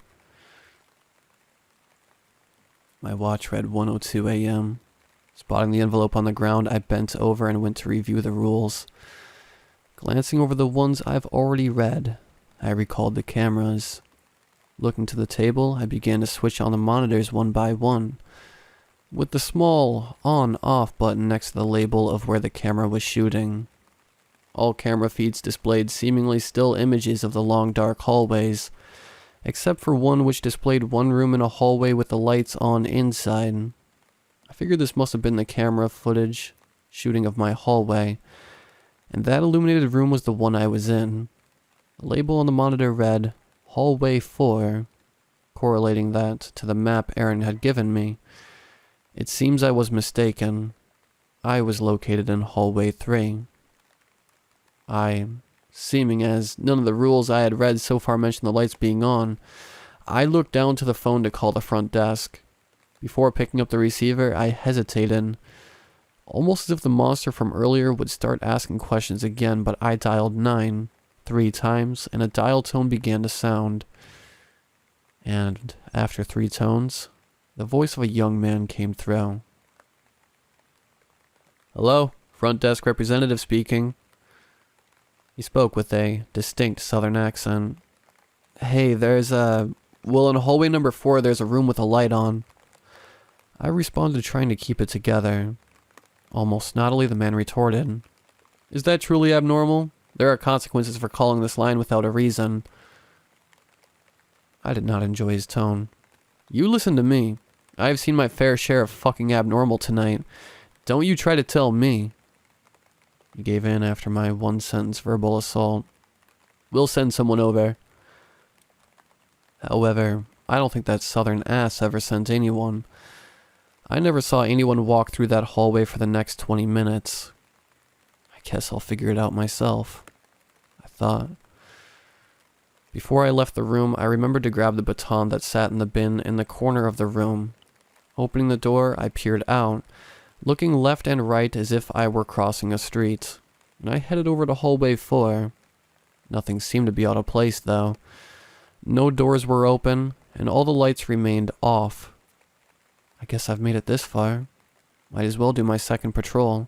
[SPEAKER 1] My watch read 1:02 a.m. Spotting the envelope on the ground, I bent over and went to review the rules. Glancing over the ones I've already read, I recalled the cameras. Looking to the table, I began to switch on the monitors one by one, with the small on-off button next to the label of where the camera was shooting. All camera feeds displayed seemingly still images of the long dark hallways, except for one which displayed one room in a hallway with the lights on inside. I figured this must have been the camera footage shooting of my hallway, and that illuminated room was the one I was in. The label on the monitor read, Hallway 4, correlating that to the map Aaron had given me. It seems I was mistaken. I was located in Hallway 3. Seeming as none of the rules I had read so far mentioned the lights being on, I looked down to the phone to call the front desk. Before picking up the receiver, I hesitated, almost as if the monster from earlier would start asking questions again, but I dialed 9 3 times, and a dial tone began to sound. And after 3 tones, the voice of a young man came through. "Hello, front desk representative speaking." He spoke with a distinct southern accent. "Hey, in hallway number 4, there's a room with a light on." I responded, trying to keep it together. Almost snottily, the man retorted, "Is that truly abnormal? There are consequences for calling this line without a reason." I did not enjoy his tone. "You listen to me. I've seen my fair share of fucking abnormal tonight. Don't you try to tell me." He gave in after my one-sentence verbal assault. "We'll send someone over." However, I don't think that southern ass ever sent anyone. I never saw anyone walk through that hallway for the next 20 minutes. I guess I'll figure it out myself, I thought. Before I left the room, I remembered to grab the baton that sat in the bin in the corner of the room. Opening the door, I peered out, looking left and right as if I were crossing a street, and I headed over to hallway 4. Nothing seemed to be out of place, though. No doors were open, and all the lights remained off. I guess I've made it this far. Might as well do my second patrol.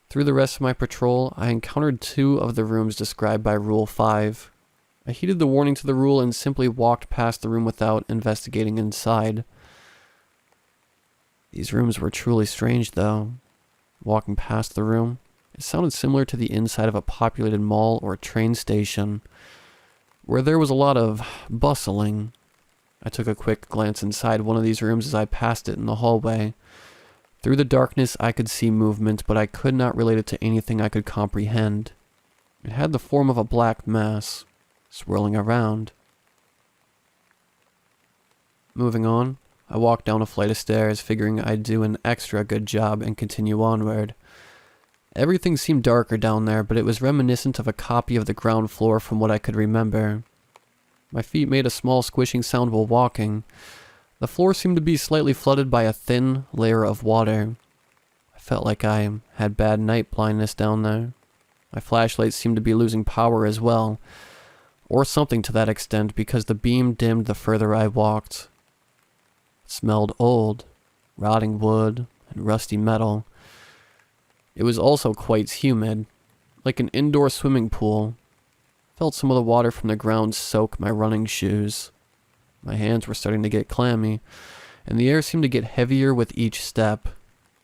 [SPEAKER 1] Through the rest of my patrol, I encountered 2 of the rooms described by Rule 5. I heeded the warning to the rule and simply walked past the room without investigating inside. These rooms were truly strange, though. Walking past the room, it sounded similar to the inside of a populated mall or train station, where there was a lot of bustling. I took a quick glance inside one of these rooms as I passed it in the hallway. Through the darkness, I could see movement, but I could not relate it to anything I could comprehend. It had the form of a black mass, swirling around. Moving on, I walked down a flight of stairs, figuring I'd do an extra good job and continue onward. Everything seemed darker down there, but it was reminiscent of a copy of the ground floor from what I could remember. My feet made a small squishing sound while walking. The floor seemed to be slightly flooded by a thin layer of water. I felt like I had bad night blindness down there. My flashlight seemed to be losing power as well, or something to that extent, because the beam dimmed the further I walked. It smelled old, rotting wood, and rusty metal. It was also quite humid, like an indoor swimming pool. I felt some of the water from the ground soak my running shoes. My hands were starting to get clammy, and the air seemed to get heavier with each step,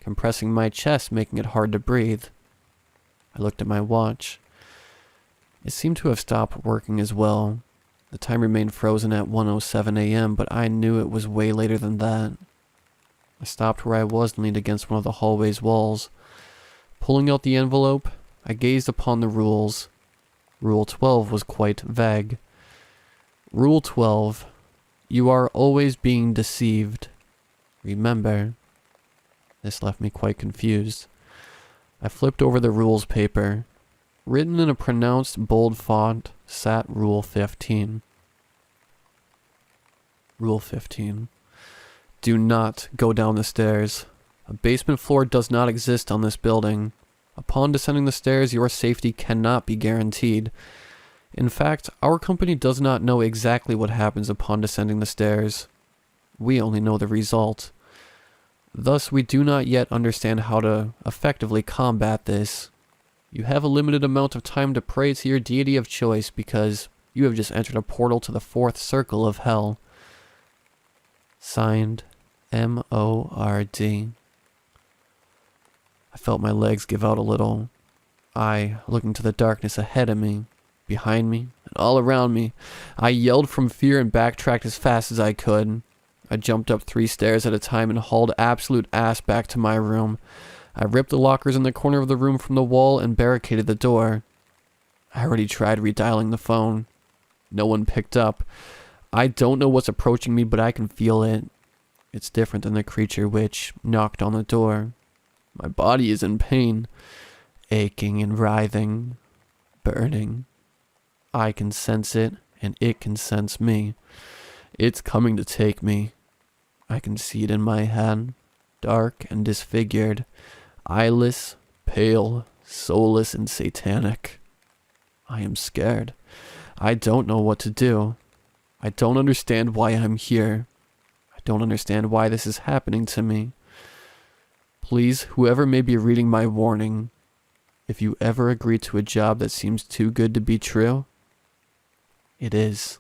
[SPEAKER 1] compressing my chest, making it hard to breathe. I looked at my watch. It seemed to have stopped working as well. The time remained frozen at 1:07 a.m., but I knew it was way later than that. I stopped where I was and leaned against one of the hallway's walls. Pulling out the envelope, I gazed upon the rules. Rule 12 was quite vague. Rule 12. You are always being deceived. Remember. This left me quite confused. I flipped over the rules paper. Written in a pronounced bold font sat Rule 15. Rule 15. Do not go down the stairs. A basement floor does not exist on this building. Upon descending the stairs, your safety cannot be guaranteed. In fact, our company does not know exactly what happens upon descending the stairs. We only know the result. Thus, we do not yet understand how to effectively combat this. You have a limited amount of time to pray to your deity of choice because you have just entered a portal to the fourth circle of hell. Signed, M.O.R.D. I felt my legs give out a little. I, looking to the darkness ahead of me, behind me, and all around me, I yelled from fear and backtracked as fast as I could. I jumped up 3 stairs at a time and hauled absolute ass back to my room. I ripped the lockers in the corner of the room from the wall and barricaded the door. I already tried redialing the phone. No one picked up. I don't know what's approaching me, but I can feel it. It's different than the creature which knocked on the door. My body is in pain, aching and writhing, burning. I can sense it, and it can sense me. It's coming to take me. I can see it in my head, dark and disfigured, eyeless, pale, soulless, and satanic. I am scared. I don't know what to do. I don't understand why I'm here. I don't understand why this is happening to me. Please, whoever may be reading my warning, if you ever agree to a job that seems too good to be true, it is.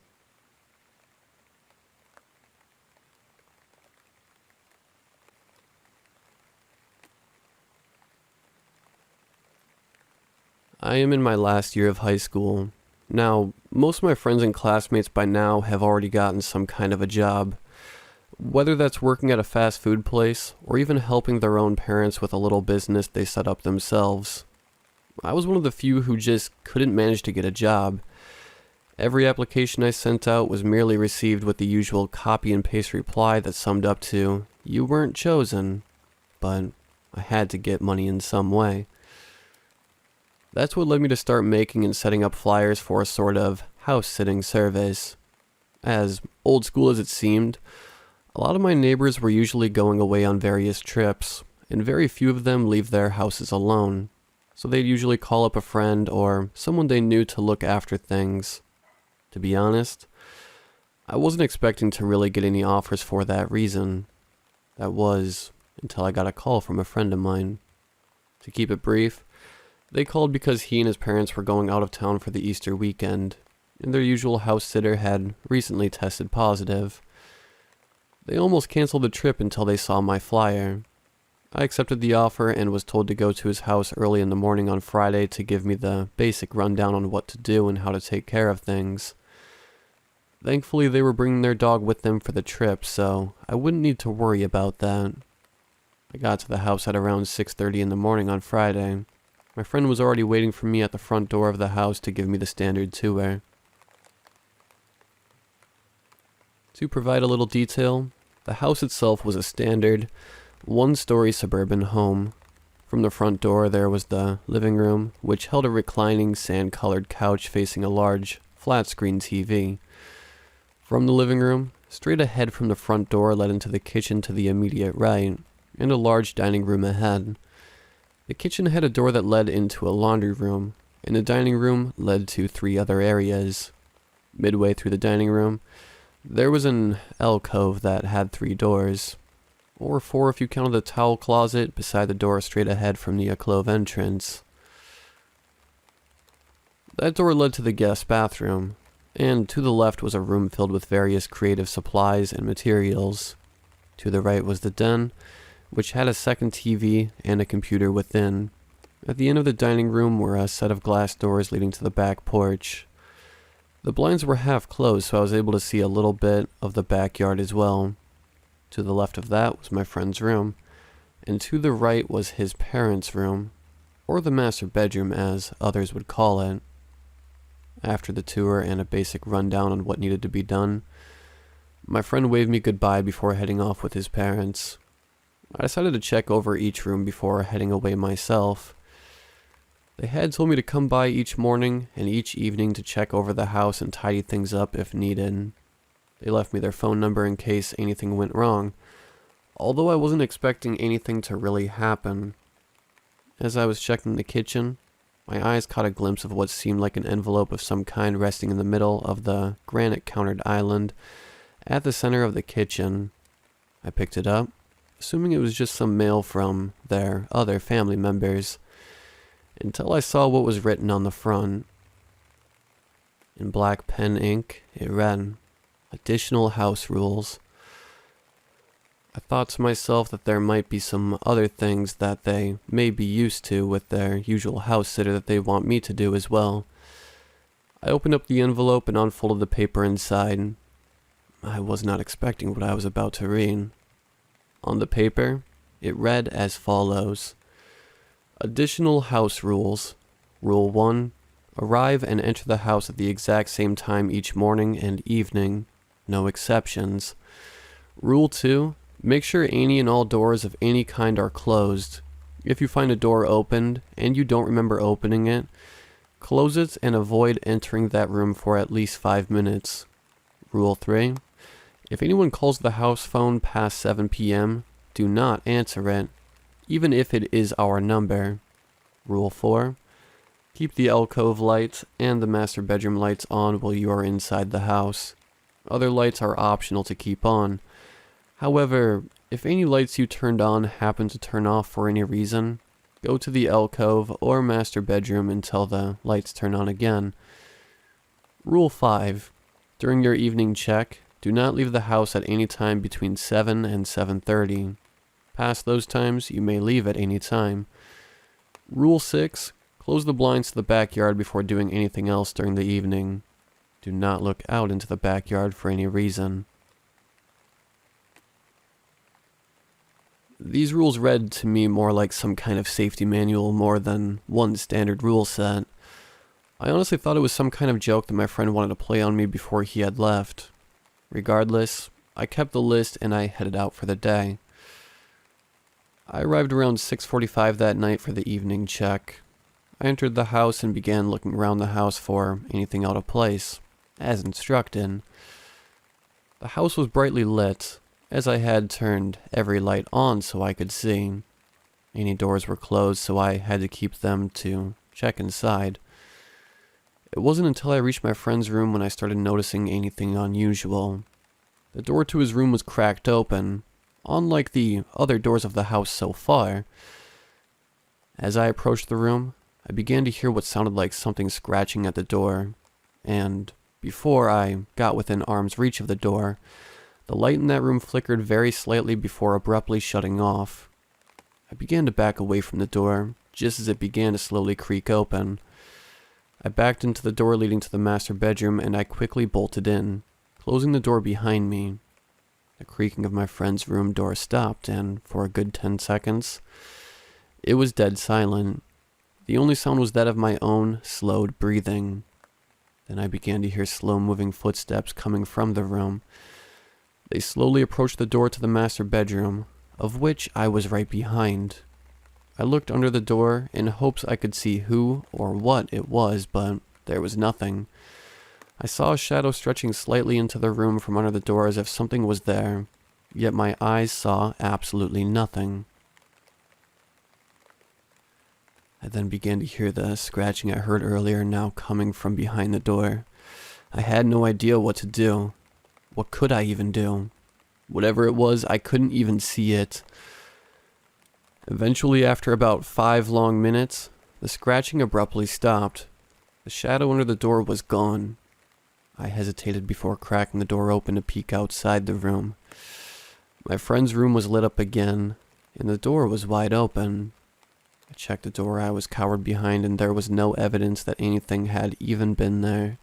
[SPEAKER 1] I am in my last year of high school. Now, most of my friends and classmates by now have already gotten some kind of a job. Whether that's working at a fast food place, or even helping their own parents with a little business they set up themselves. I was one of the few who just couldn't manage to get a job. Every application I sent out was merely received with the usual copy and paste reply that summed up to, "You weren't chosen," but I had to get money in some way. That's what led me to start making and setting up flyers for a sort of house-sitting service. As old school as it seemed, a lot of my neighbors were usually going away on various trips, and very few of them leave their houses alone, so they'd usually call up a friend or someone they knew to look after things. To be honest, I wasn't expecting to really get any offers for that reason. That was until I got a call from a friend of mine. To keep it brief, they called because he and his parents were going out of town for the Easter weekend, and their usual house sitter had recently tested positive. They almost canceled the trip until they saw my flyer. I accepted the offer and was told to go to his house early in the morning on Friday to give me the basic rundown on what to do and how to take care of things. Thankfully, they were bringing their dog with them for the trip, so I wouldn't need to worry about that. I got to the house at around 6:30 in the morning on Friday. My friend was already waiting for me at the front door of the house to give me the standard tour. To provide a little detail, the house itself was a standard, one-story suburban home. From the front door there was the living room, which held a reclining sand-colored couch facing a large, flat-screen TV. From the living room, straight ahead from the front door led into the kitchen to the immediate right, and a large dining room ahead. The kitchen had a door that led into a laundry room, and the dining room led to 3 other areas. Midway through the dining room, there was an alcove that had 3 doors, or 4 if you counted the towel closet beside the door straight ahead from the alcove entrance. That door led to the guest bathroom, and to the left was a room filled with various creative supplies and materials. To the right was the den, which had a second TV and a computer within. At the end of the dining room were a set of glass doors leading to the back porch. The blinds were half closed, so I was able to see a little bit of the backyard as well. To the left of that was my friend's room, and to the right was his parents' room, or the master bedroom as others would call it. After the tour and a basic rundown on what needed to be done, my friend waved me goodbye before heading off with his parents. I decided to check over each room before heading away myself. They had told me to come by each morning and each evening to check over the house and tidy things up if needed. They left me their phone number in case anything went wrong, although I wasn't expecting anything to really happen. As I was checking the kitchen, my eyes caught a glimpse of what seemed like an envelope of some kind resting in the middle of the granite-countered island at the center of the kitchen. I picked it up, assuming it was just some mail from their other family members, until I saw what was written on the front. In black pen ink, it read, "Additional house rules." I thought to myself that there might be some other things that they may be used to with their usual house sitter that they want me to do as well. I opened up the envelope and unfolded the paper inside. I was not expecting what I was about to read. On the paper, it read as follows. Additional house rules. Rule 1. Arrive and enter the house at the exact same time each morning and evening. No exceptions. Rule 2. Make sure any and all doors of any kind are closed. If you find a door opened and you don't remember opening it, close it and avoid entering that room for at least 5 minutes. Rule 3. If anyone calls the house phone past 7 p.m., do not answer it, even if it is our number. Rule 4. Keep the alcove lights and the master bedroom lights on while you are inside the house. Other lights are optional to keep on. However, if any lights you turned on happen to turn off for any reason, go to the alcove or master bedroom until the lights turn on again. Rule 5. During your evening check, do not leave the house at any time between 7 and 7:30. Past those times, you may leave at any time. Rule 6. Close the blinds to the backyard before doing anything else during the evening. Do not look out into the backyard for any reason. These rules read to me more like some kind of safety manual more than one standard rule set. I honestly thought it was some kind of joke that my friend wanted to play on me before he had left. Regardless, I kept the list and I headed out for the day. I arrived around 6:45 that night for the evening check. I entered the house and began looking around the house for anything out of place, as instructed. The house was brightly lit, as I had turned every light on so I could see. Any doors were closed, so I had to keep them to check inside. It wasn't until I reached my friend's room when I started noticing anything unusual. The door to his room was cracked open, unlike the other doors of the house so far. As I approached the room, I began to hear what sounded like something scratching at the door, and Before I got within arm's reach of the door, the light in that room flickered very slightly before abruptly shutting off. I began to back away from the door, just as it began to slowly creak open. I backed into the door leading to the master bedroom, and I quickly bolted in, closing the door behind me. The creaking of my friend's room door stopped, and for a good 10 seconds, it was dead silent. The only sound was that of my own slowed breathing. Then I began to hear slow-moving footsteps coming from the room. They slowly approached the door to the master bedroom, of which I was right behind. I looked under the door in hopes I could see who or what it was, but there was nothing. I saw a shadow stretching slightly into the room from under the door as if something was there, yet my eyes saw absolutely nothing. I then began to hear the scratching I heard earlier now coming from behind the door. I had no idea what to do. What could I even do? Whatever it was, I couldn't even see it. Eventually, after about 5 long minutes, the scratching abruptly stopped. The shadow under the door was gone. I hesitated before cracking the door open to peek outside the room. My friend's room was lit up again, and the door was wide open. I checked the door I was cowered behind, and there was no evidence that anything had even been there,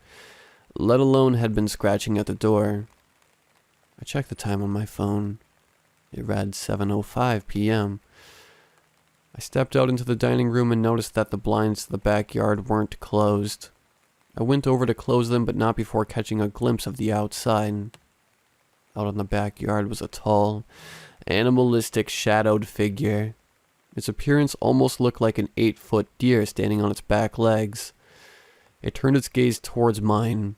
[SPEAKER 1] let alone had been scratching at the door. I checked the time on my phone. It read 7:05 p.m. I stepped out into the dining room and noticed that the blinds to the backyard weren't closed. I went over to close them, but not before catching a glimpse of the outside. Out on the backyard was a tall, animalistic, shadowed figure. Its appearance almost looked like an 8-foot deer standing on its back legs. It turned its gaze towards mine.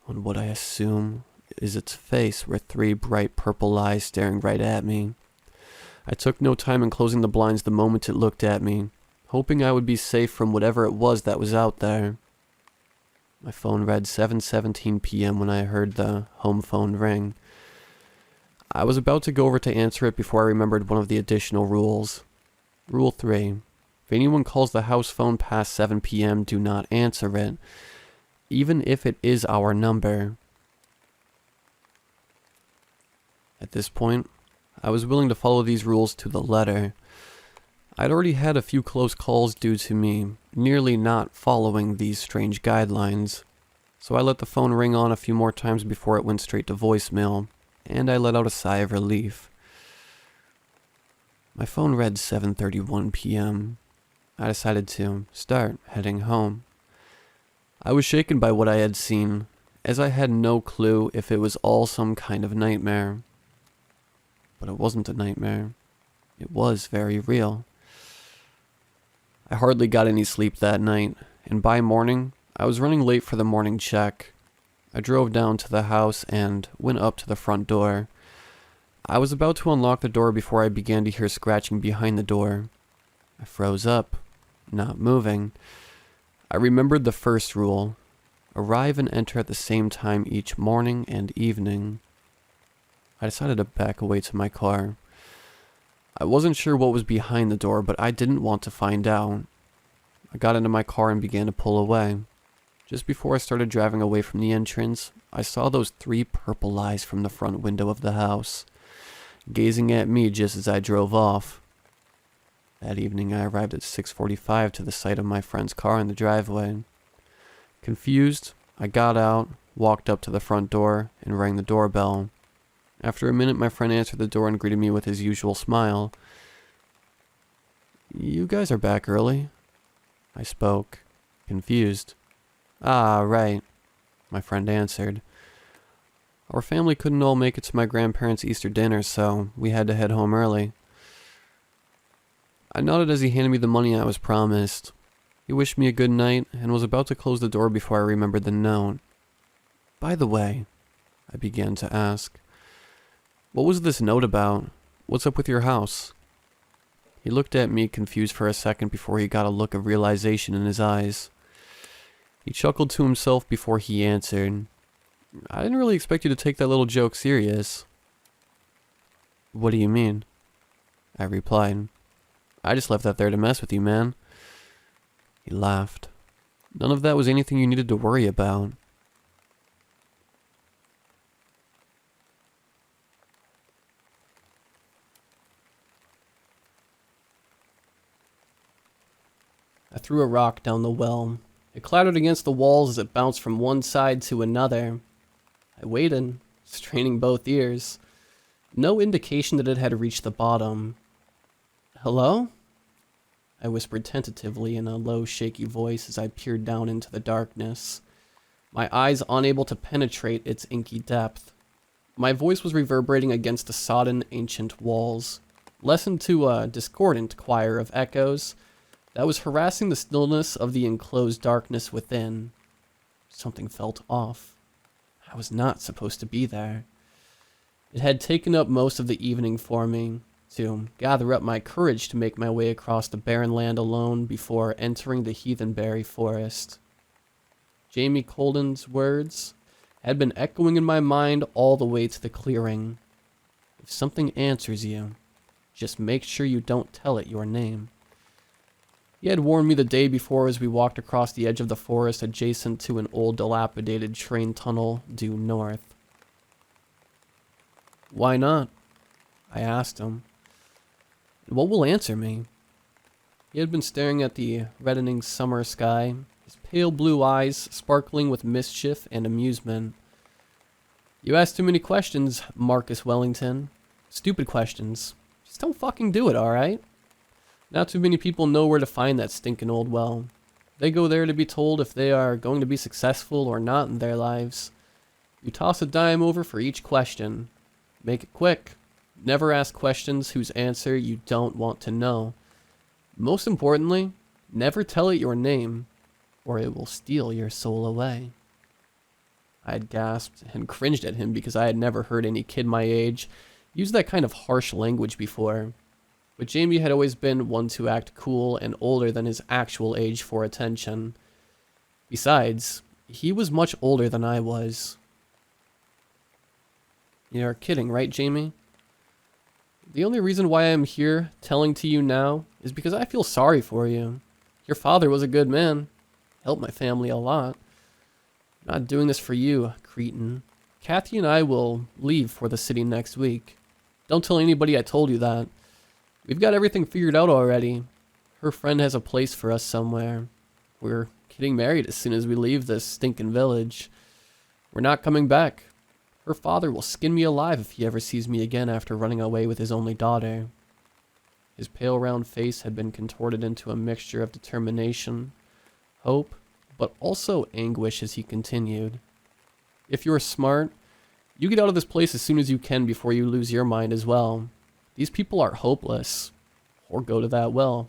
[SPEAKER 1] On what I assume is its face were 3 bright purple eyes staring right at me. I took no time in closing the blinds the moment it looked at me, hoping I would be safe from whatever it was that was out there. My phone read 7:17 p.m. when I heard the home phone ring. I was about to go over to answer it before I remembered one of the additional rules. Rule 3. If anyone calls the house phone past 7 p.m., do not answer it, even if it is our number. At this point, I was willing to follow these rules to the letter. I'd already had a few close calls due to me nearly not following these strange guidelines, so I let the phone ring on a few more times before it went straight to voicemail, and I let out a sigh of relief. My phone read 7:31 p.m. I decided to start heading home. I was shaken by what I had seen, as I had no clue if it was all some kind of nightmare. But it wasn't a nightmare. It was very real. I hardly got any sleep that night, and by morning, I was running late for the morning check. I drove down to the house and went up to the front door. I was about to unlock the door before I began to hear scratching behind the door. I froze up, not moving. I remembered the first rule: arrive and enter at the same time each morning and evening. I decided to back away to my car. I wasn't sure what was behind the door, but I didn't want to find out. I got into my car and began to pull away. Just before I started driving away from the entrance, I saw those 3 purple eyes from the front window of the house, gazing at me just as I drove off. That evening I arrived at 6:45 to the site of my friend's car in the driveway. Confused, I got out, walked up to the front door, and rang the doorbell. After a minute, my friend answered the door and greeted me with his usual smile. "You guys are back early," I spoke, confused. "Ah, right," my friend answered. "Our family couldn't all make it to my grandparents' Easter dinner, so we had to head home early." I nodded as he handed me the money I was promised. He wished me a good night and was about to close the door before I remembered the note. "By the way," I began to ask, "what was this note about? What's up with your house?" He looked at me confused for a second before he got a look of realization in his eyes. He chuckled to himself before he answered, "I didn't really expect you to take that little joke serious." "What do you mean?" I replied. "I just left that there to mess with you, man." He laughed. "None of that was anything you needed to worry about." threw a rock down the well. It clattered against the walls as it bounced from one side to another. I waited, straining both ears. No indication that it had reached the bottom. "Hello?" I whispered tentatively in a low, shaky voice as I peered down into the darkness, my eyes unable to penetrate its inky depth. My voice was reverberating against the sodden, ancient walls, lessened to a discordant choir of echoes that was harassing the stillness of the enclosed darkness within. Something felt off. I was not supposed to be there. It had taken up most of the evening for me to gather up my courage to make my way across the barren land alone before entering the heathenberry forest. Jamie Colden's words had been echoing in my mind all the way to the clearing. If something answers you, just make sure you don't tell it your name. He had warned me the day before as we walked across the edge of the forest adjacent to an old dilapidated train tunnel due north. "Why not?" I asked him. "And what will answer me?" He had been staring at the reddening summer sky, his pale blue eyes sparkling with mischief and amusement. "You ask too many questions, Marcus Wellington. Stupid questions. Just don't fucking do it, alright? Not too many people know where to find that stinking old well. They go there to be told if they are going to be successful or not in their lives. You toss a dime over for each question. Make it quick. Never ask questions whose answer you don't want to know. Most importantly, never tell it your name, or it will steal your soul away." I had gasped and cringed at him because I had never heard any kid my age use that kind of harsh language before. But Jamie had always been one to act cool and older than his actual age for attention. Besides, he was much older than I was. "You're kidding, right, Jamie? The only reason why I'm here telling to you now is because I feel sorry for you. Your father was a good man. Helped my family a lot. I'm not doing this for you, cretin. Kathy and I will leave for the city next week. Don't tell anybody I told you that. We've got everything figured out already. Her friend has a place for us somewhere. We're getting married as soon as we leave this stinking village. We're not coming back. Her father will skin me alive if he ever sees me again after running away with his only daughter." His pale round face had been contorted into a mixture of determination, hope, but also anguish as he continued. "If you're smart, you get out of this place as soon as you can before you lose your mind as well. These people are hopeless. Or go to that well.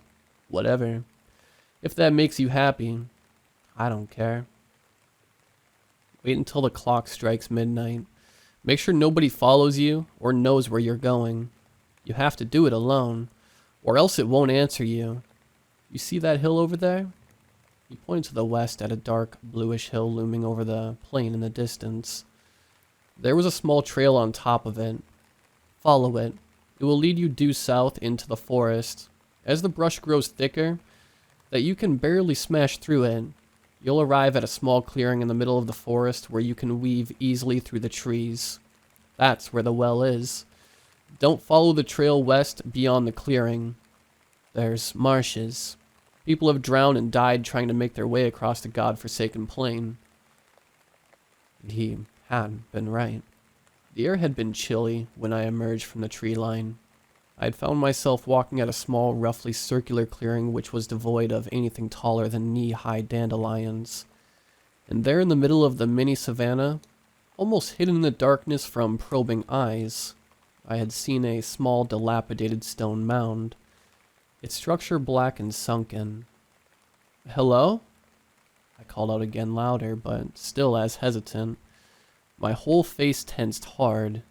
[SPEAKER 1] Whatever. If that makes you happy, I don't care. Wait until the clock strikes midnight. Make sure nobody follows you or knows where you're going. You have to do it alone, or else it won't answer you. You see that hill over there?" He pointed to the west at a dark, bluish hill looming over the plain in the distance. There was a small trail on top of it. Follow it. It will lead you due south into the forest. As the brush grows thicker, that you can barely smash through it, you'll arrive at a small clearing in the middle of the forest where you can weave easily through the trees. That's where the well is. Don't follow the trail west beyond the clearing. There's marshes. People have drowned and died trying to make their way across the godforsaken plain. And he had been right. The air had been chilly when I emerged from the tree line. I had found myself walking at a small, roughly circular clearing which was devoid of anything taller than knee-high dandelions. And there in the middle of the mini savanna, almost hidden in the darkness from probing eyes, I had seen a small, dilapidated stone mound, its structure black and sunken. "Hello?" I called out again louder, but still as hesitant. My whole face tensed hard.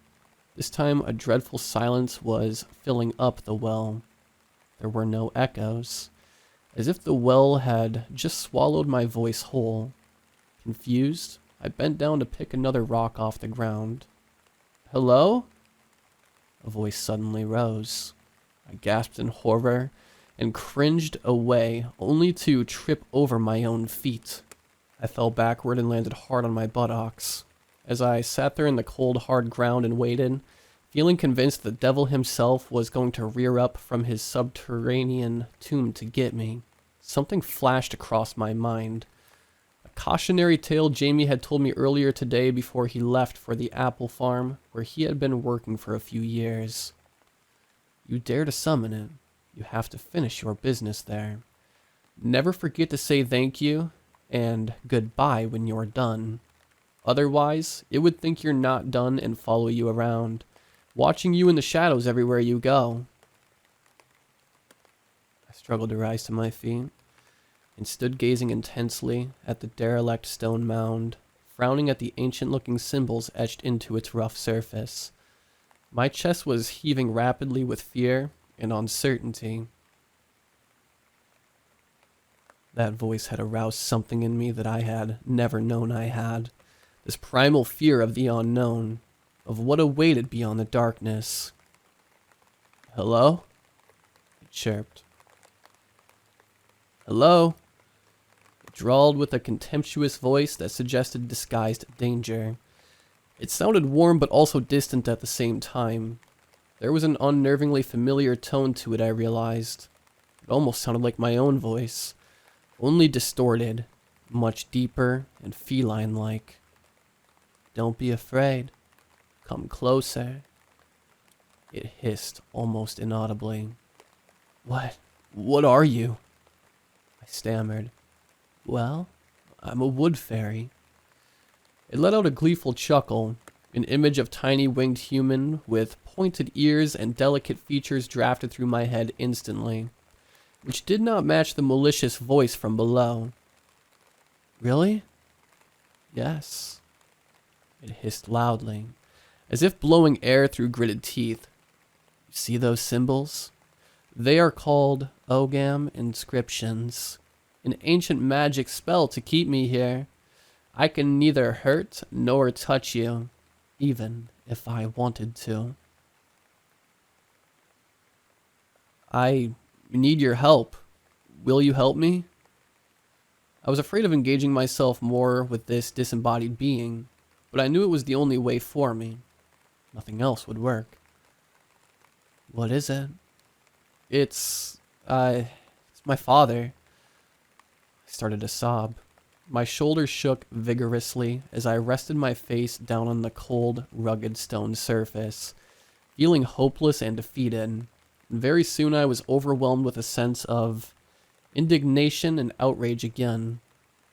[SPEAKER 1] This time a dreadful silence was filling up the well. There were no echoes, as if the well had just swallowed my voice whole. Confused, I bent down to pick another rock off the ground. "Hello?" A voice suddenly rose. I gasped in horror and cringed away, only to trip over my own feet. I fell backward and landed hard on my buttocks. As I sat there in the cold, hard ground and waited, feeling convinced the devil himself was going to rear up from his subterranean tomb to get me, something flashed across my mind. A cautionary tale Jamie had told me earlier today before he left for the apple farm where he had been working for a few years. You dare to summon it, you have to finish your business there. Never forget to say thank you and goodbye when you're done. Otherwise, it would think you're not done and follow you around, watching you in the shadows everywhere you go. I struggled to rise to my feet and stood gazing intensely at the derelict stone mound, frowning at the ancient-looking symbols etched into its rough surface. My chest was heaving rapidly with fear and uncertainty. That voice had aroused something in me that I had never known I had. This primal fear of the unknown, of what awaited beyond the darkness. Hello? It chirped. Hello? It drawled with a contemptuous voice that suggested disguised danger. It sounded warm but also distant at the same time. There was an unnervingly familiar tone to it, I realized. It almost sounded like my own voice, only distorted, much deeper and feline-like. Don't be afraid. Come closer. It hissed almost inaudibly. What are you? I stammered. Well, I'm a wood fairy. It let out a gleeful chuckle. An image of tiny winged human with pointed ears and delicate features drafted through my head instantly, which did not match the malicious voice from below. Really? Yes. It hissed loudly, as if blowing air through gritted teeth. You see those symbols? They are called Ogam inscriptions, an ancient magic spell to keep me here. I can neither hurt nor touch you, even if I wanted to. I need your help. Will you help me? I was afraid of engaging myself more with this disembodied being, but I knew it was the only way for me. Nothing else would work. What is it? It's my father. I started to sob. My shoulders shook vigorously as I rested my face down on the cold, rugged stone surface, feeling hopeless and defeated. And very soon I was overwhelmed with a sense of indignation and outrage again.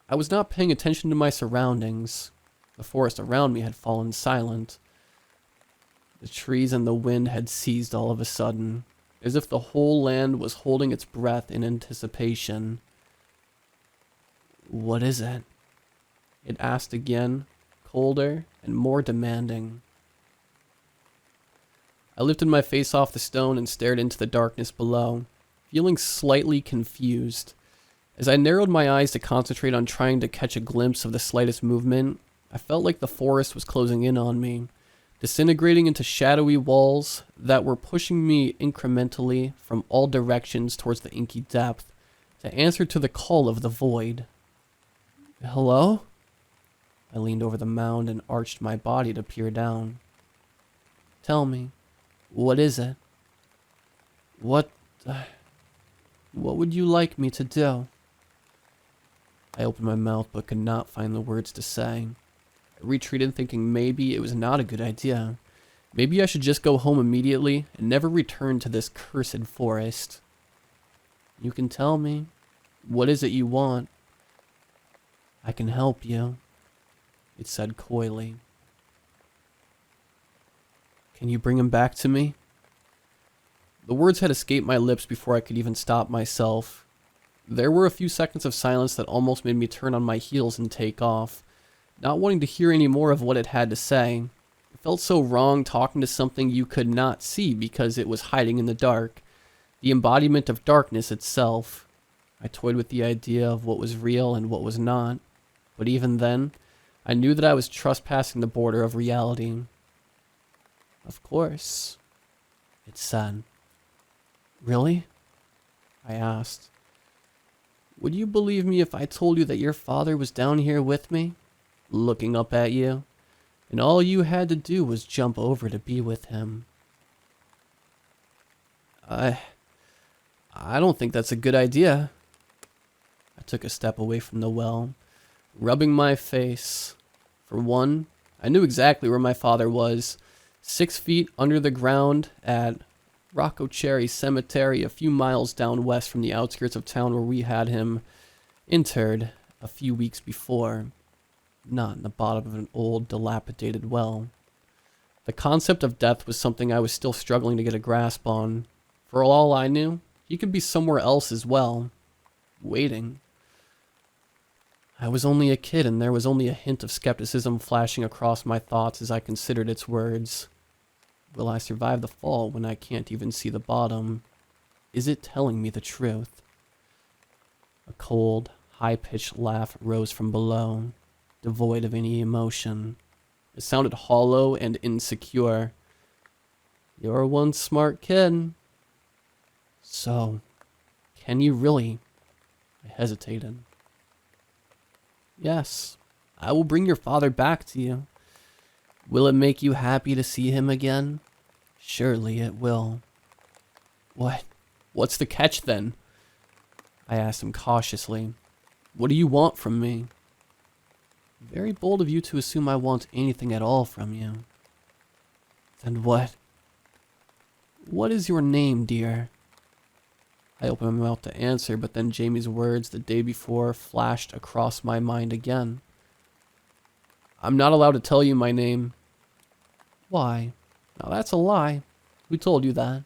[SPEAKER 1] I was not paying attention to my surroundings. The forest around me had fallen silent. The trees and the wind had ceased all of a sudden, as if the whole land was holding its breath in anticipation. What is it? It asked again, colder and more demanding. I lifted my face off the stone and stared into the darkness below, feeling slightly confused. As I narrowed my eyes to concentrate on trying to catch a glimpse of the slightest movement, I felt like the forest was closing in on me, disintegrating into shadowy walls that were pushing me incrementally from all directions towards the inky depth to answer to the call of the void. Hello? I leaned over the mound and arched my body to peer down. Tell me, what is it? What would you like me to do? I opened my mouth but could not find the words to say. I retreated thinking maybe it was not a good idea. Maybe I should just go home immediately and never return to this cursed forest. You can tell me. What is it you want? I can help you, it said coyly. Can you bring him back to me? The words had escaped my lips before I could even stop myself. There were a few seconds of silence that almost made me turn on my heels and take off, not wanting to hear any more of what it had to say. It felt so wrong talking to something you could not see because it was hiding in the dark, the embodiment of darkness itself. I toyed with the idea of what was real and what was not, but even then, I knew that I was trespassing the border of reality. Of course, it said. Really? I asked. Would you believe me if I told you that your father was down here with me, looking up at you, and all you had to do was jump over to be with him? I don't think that's a good idea. I took a step away from the well, rubbing my face. For one, I knew exactly where my father was, 6 feet under the ground at Rocco Cherry Cemetery, a few miles down west from the outskirts of town where we had him interred a few weeks before, not in the bottom of an old, dilapidated well. The concept of death was something I was still struggling to get a grasp on. For all I knew, he could be somewhere else as well, waiting. I was only a kid, and there was only a hint of skepticism flashing across my thoughts as I considered its words. Will I survive the fall when I can't even see the bottom? Is it telling me the truth? A cold, high-pitched laugh rose from below, devoid of any emotion. It sounded hollow and insecure. You're one smart kid. So, can you really? I hesitated. Yes, I will bring your father back to you. Will it make you happy to see him again? Surely it will. What? What's the catch then? I asked him cautiously. What do you want from me? Very bold of you to assume I want anything at all from you. Then what? What is your name, dear? I opened my mouth to answer, but then Jamie's words the day before flashed across my mind again. I'm not allowed to tell you my name. Why? Now that's a lie. Who told you that?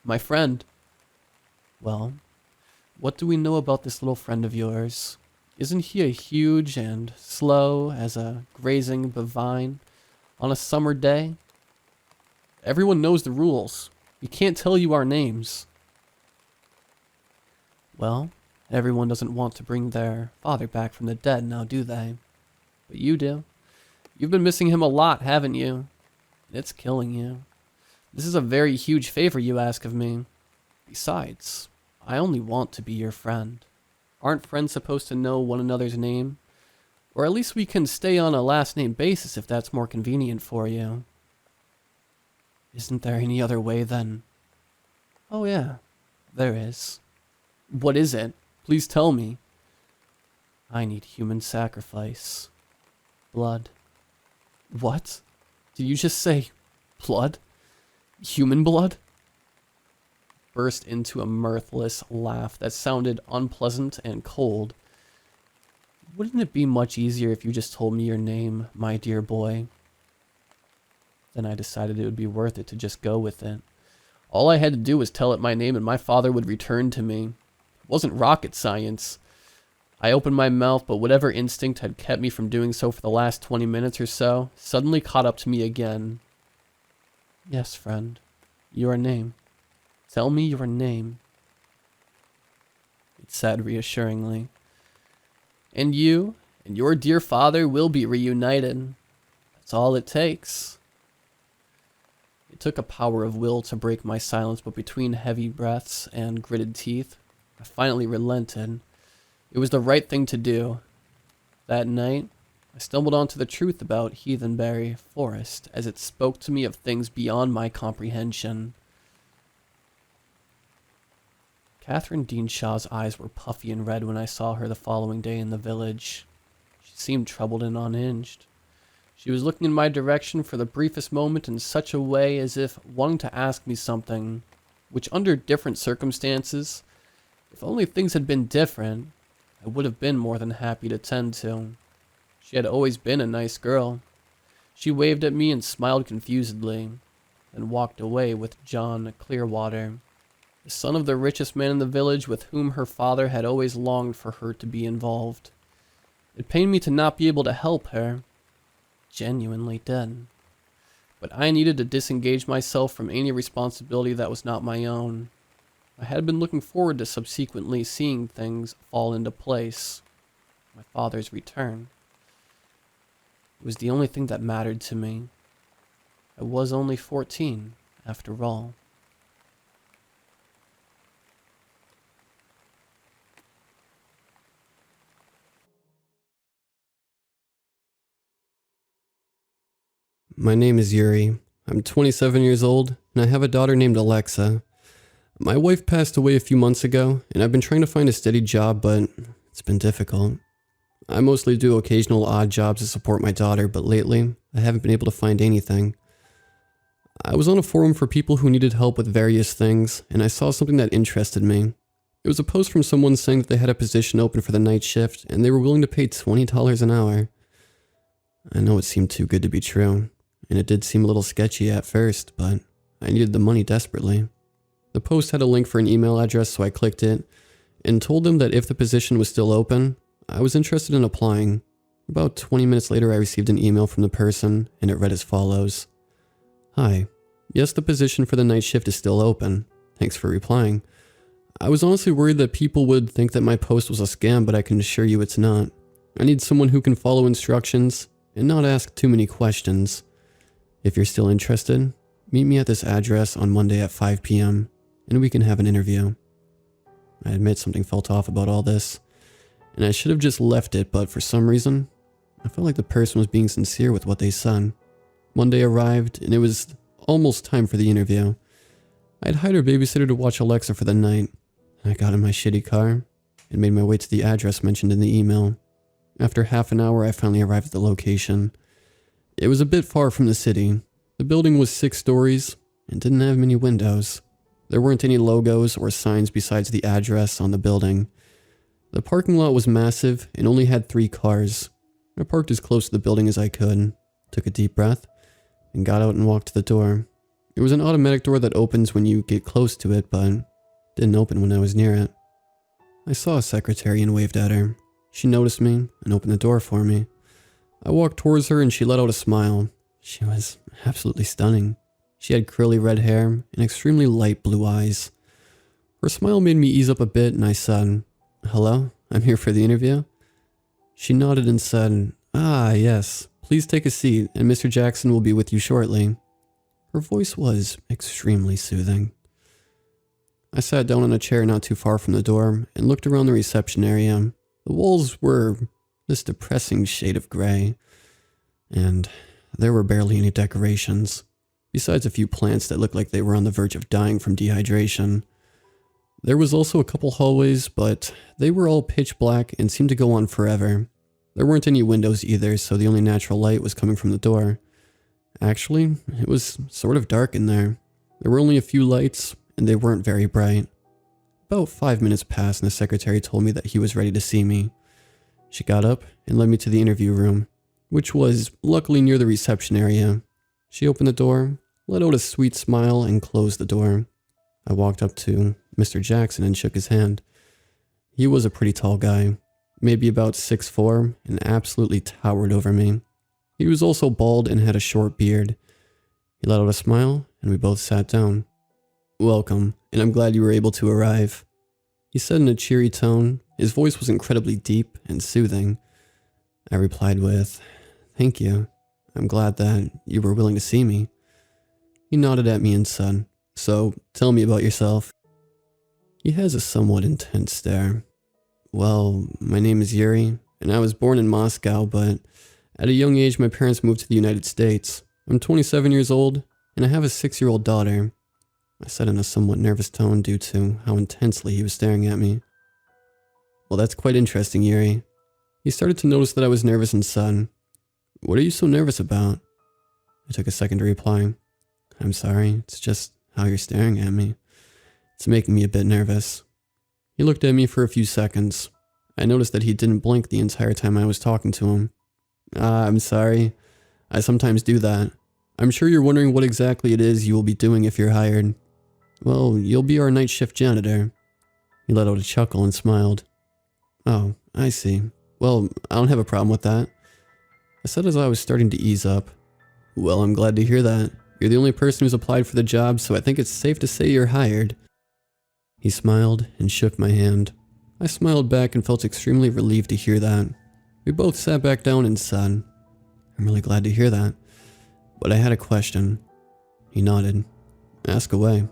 [SPEAKER 1] My friend. Well, what do we know about this little friend of yours? Isn't he a huge and slow as a grazing bovine on a summer day? Everyone knows the rules. We can't tell you our names. Well, everyone doesn't want to bring their father back from the dead, now do they? But you do. You've been missing him a lot, haven't you? It's killing you. This is a very huge favor you ask of me. Besides, I only want to be your friend. Aren't friends supposed to know one another's name? Or at least we can stay on a last name basis if that's more convenient for you. Isn't there any other way then? Oh yeah, there is. What is it? Please tell me. I need human sacrifice. Blood. What? Did you just say blood? Human blood? Burst into a mirthless laugh that sounded unpleasant and cold. Wouldn't it be much easier if you just told me your name, my dear boy? Then I decided it would be worth it to just go with it. All I had to do was tell it my name and my father would return to me. It wasn't rocket science. I opened my mouth, but whatever instinct had kept me from doing so for the last 20 minutes or so suddenly caught up to me again. Yes, friend. Your name. Tell me your name. It said reassuringly. And you and your dear father will be reunited. That's all it takes. It took a power of will to break my silence, but between heavy breaths and gritted teeth, I finally relented. It was the right thing to do. That night, I stumbled onto the truth about Heathenberry Forest as it spoke to me of things beyond my comprehension. Catherine Deanshaw's eyes were puffy and red when I saw her the following day in the village. She seemed troubled and unhinged. She was looking in my direction for the briefest moment in such a way as if wanting to ask me something, which under different circumstances, if only things had been different, I would have been more than happy to tend to. She had always been a nice girl. She waved at me and smiled confusedly, then walked away with John Clearwater, the son of the richest man in the village with whom her father had always longed for her to be involved. It pained me to not be able to help her. Genuinely did. But I needed to disengage myself from any responsibility that was not my own. I had been looking forward to subsequently seeing things fall into place. My father's return. It was the only thing that mattered to me. I was only 14, after all.
[SPEAKER 2] My name is Yuri. I'm 27 years old, and I have a daughter named Alexa.
[SPEAKER 1] My wife passed away a few months ago, and I've been trying to find a steady job, but it's been difficult. I mostly do occasional odd jobs to support my daughter, but lately, I haven't been able to find anything. I was on a forum for people who needed help with various things, and I saw something that interested me. It was a post from someone saying that they had a position open for the night shift, and they were willing to pay $20 an hour. I know it seemed too good to be true, and it did seem a little sketchy at first, but I needed the money desperately. The post had a link for an email address, so I clicked it, and told them that if the position was still open, I was interested in applying. About 20 minutes later, I received an email from the person, and it read as follows. Hi. Yes, the position for the night shift is still open. Thanks for replying. I was honestly worried that people would think that my post was a scam, but I can assure you it's not. I need someone who can follow instructions and not ask too many questions. If you're still interested, meet me at this address on Monday at 5 p.m. and we can have an interview. I admit something felt off about all this, and I should have just left it, but for some reason, I felt like the person was being sincere with what they said. Monday arrived, and it was almost time for the interview. I had hired a babysitter to watch Alexa for the night. I got in my shitty car and made my way to the address mentioned in the email. After half an hour, I finally arrived at the location. It was a bit far from the city. The building was 6 stories and didn't have many windows. There weren't any logos or signs besides the address on the building. The parking lot was massive and only had 3 cars. I parked as close to the building as I could, took a deep breath, and got out and walked to the door. It was an automatic door that opens when you get close to it, but didn't open when I was near it. I saw a secretary and waved at her. She noticed me and opened the door for me. I walked towards her and she let out a smile. She was absolutely stunning. She had curly red hair and extremely light blue eyes. Her smile made me ease up a bit and I said, "Hello, I'm here for the interview." She nodded and said, "Ah, yes, please take a seat and Mr. Jackson will be with you shortly." Her voice was extremely soothing. I sat down on a chair not too far from the door and looked around the reception area. The walls were this depressing shade of gray, and there were barely any decorations, besides a few plants that looked like they were on the verge of dying from dehydration. There was also a couple hallways, but they were all pitch black and seemed to go on forever. There weren't any windows either, so the only natural light was coming from the door. Actually, it was sort of dark in there. There were only a few lights, and they weren't very bright. About 5 minutes passed and the secretary told me that he was ready to see me. She got up and led me to the interview room, which was luckily near the reception area. She opened the door, let out a sweet smile, and closed the door. I walked up to Mr. Jackson and shook his hand. He was a pretty tall guy, maybe about 6'4", and absolutely towered over me. He was also bald and had a short beard. He let out a smile, and we both sat down. "Welcome, and I'm glad you were able to arrive," he said in a cheery tone. His voice was incredibly deep and soothing. I replied with, "Thank you. I'm glad that you were willing to see me." He nodded at me and said, "So, tell me about yourself." He has a somewhat intense stare. "Well, my name is Yuri, and I was born in Moscow, but at a young age my parents moved to the United States. I'm 27 years old, and I have a 6-year-old daughter," I said in a somewhat nervous tone due to how intensely he was staring at me. "Well, that's quite interesting, Yuri." He started to notice that I was nervous and said, "What are you so nervous about?" I took a second to reply, "I'm sorry, it's just how you're staring at me. It's making me a bit nervous." He looked at me for a few seconds. I noticed that he didn't blink the entire time I was talking to him. "I'm sorry. I sometimes do that. I'm sure you're wondering what exactly it is you will be doing if you're hired. Well, you'll be our night shift janitor." He let out a chuckle and smiled. "Oh, I see. Well, I don't have a problem with that," I said as I was starting to ease up. "Well, I'm glad to hear that. You're the only person who's applied for the job, so I think it's safe to say you're hired." He smiled and shook my hand. I smiled back and felt extremely relieved to hear that. We both sat back down and said, "I'm really glad to hear that. But I had a question." He nodded. "Ask away."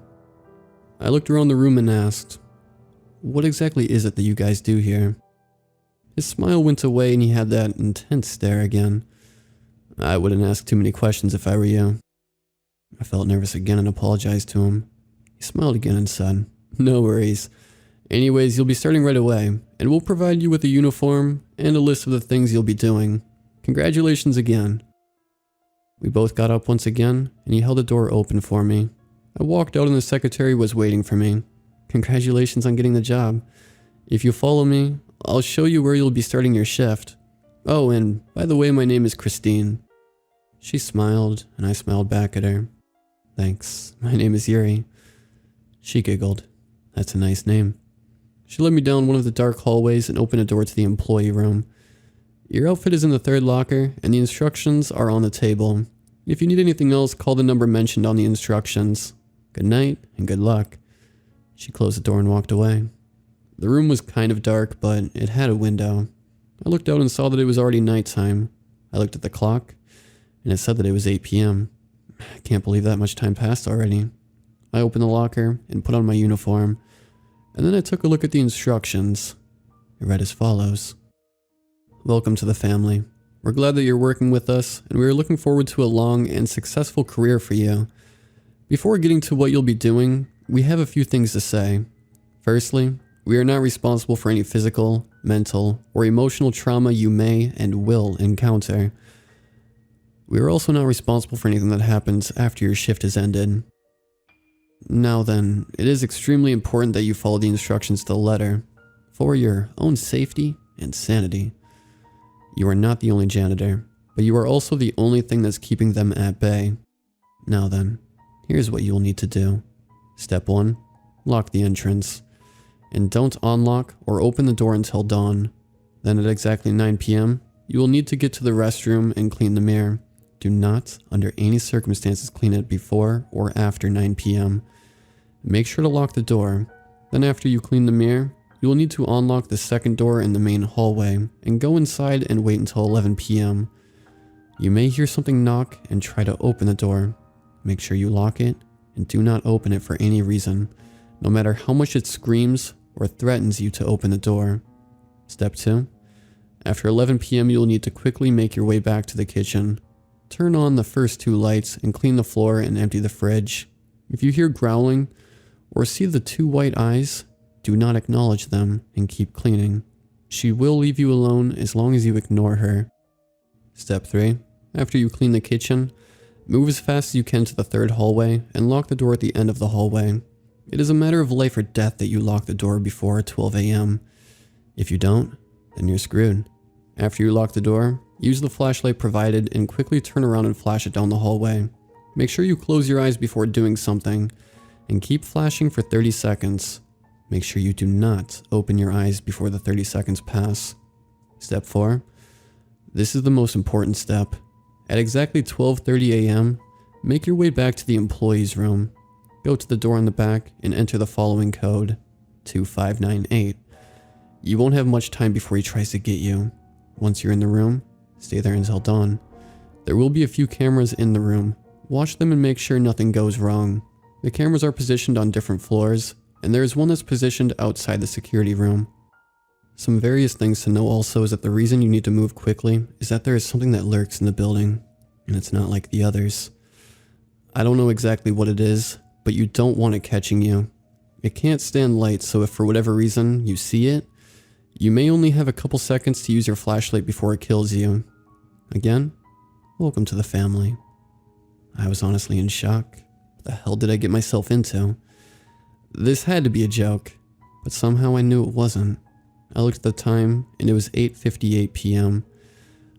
[SPEAKER 1] I looked around the room and asked, "What exactly is it that you guys do here?" His smile went away and he had that intense stare again. I wouldn't ask too many questions if I were you. I felt nervous again and apologized to him. He smiled again and said, No worries. Anyways, you'll be starting right away, and we'll provide you with a uniform and a list of the things you'll be doing. Congratulations again. We both got up once again, and he held the door open for me. I walked out and the secretary was waiting for me. Congratulations on getting the job. If you follow me, I'll show you where you'll be starting your shift. Oh, and by the way, my name is Christine. She smiled, and I smiled back at her. Thanks, my name is Yuri. She giggled. That's a nice name. She led me down one of the dark hallways and opened a door to the employee room. Your outfit is in the third locker, and the instructions are on the table. If you need anything else, call the number mentioned on the instructions. Good night, and good luck. She closed the door and walked away. The room was kind of dark, but it had a window. I looked out and saw that it was already nighttime. I looked at the clock, and it said that it was 8 p.m. I can't believe that much time passed already. I opened the locker and put on my uniform, and then I took a look at the instructions. It read as follows. Welcome to the family. We're glad that you're working with us, and we are looking forward to a long and successful career for you. Before getting to what you'll be doing, we have a few things to say. Firstly, we are not responsible for any physical, mental, or emotional trauma you may and will encounter. We are also not responsible for anything that happens after your shift is ended. Now then, it is extremely important that you follow the instructions to the letter, for your own safety and sanity. You are not the only janitor, but you are also the only thing that's keeping them at bay. Now then, here's what you'll need to do. Step 1. Lock the entrance. And don't unlock or open the door until dawn. Then at exactly 9 p.m., you will need to get to the restroom and clean the mirror. Do not, under any circumstances, clean it before or after 9 p.m. Make sure to lock the door. Then after you clean the mirror, you will need to unlock the second door in the main hallway and go inside and wait until 11 p.m. You may hear something knock and try to open the door. Make sure you lock it and do not open it for any reason, no matter how much it screams or threatens you to open the door. Step 2. After 11 p.m. you will need to quickly make your way back to the kitchen. Turn on the first 2 lights and clean the floor and empty the fridge. If you hear growling or see the 2 white eyes, do not acknowledge them and keep cleaning. She will leave you alone as long as you ignore her. Step 3. After you clean the kitchen, move as fast as you can to the third hallway and lock the door at the end of the hallway. It is a matter of life or death that you lock the door before 12 a.m. If you don't, then you're screwed. After you lock the door, use the flashlight provided and quickly turn around and flash it down the hallway. Make sure you close your eyes before doing something, and keep flashing for 30 seconds. Make sure you do not open your eyes before the 30 seconds pass. Step 4. This is the most important step. At exactly 12:30 a.m., make your way back to the employee's room. Go to the door in the back and enter the following code, 2598. You won't have much time before he tries to get you. Once you're in the room, stay there until dawn. There will be a few cameras in the room. Watch them and make sure nothing goes wrong. The cameras are positioned on different floors, and there is one that's positioned outside the security room. Some various things to know also is that the reason you need to move quickly is that there is something that lurks in the building, and it's not like the others. I don't know exactly what it is, but you don't want it catching you. It can't stand light, so if for whatever reason you see it, you may only have a couple seconds to use your flashlight before it kills you. Again, welcome to the family. I was honestly in shock. What the hell did I get myself into? This had to be a joke, but somehow I knew it wasn't. I looked at the time, and it was 8:58 p.m.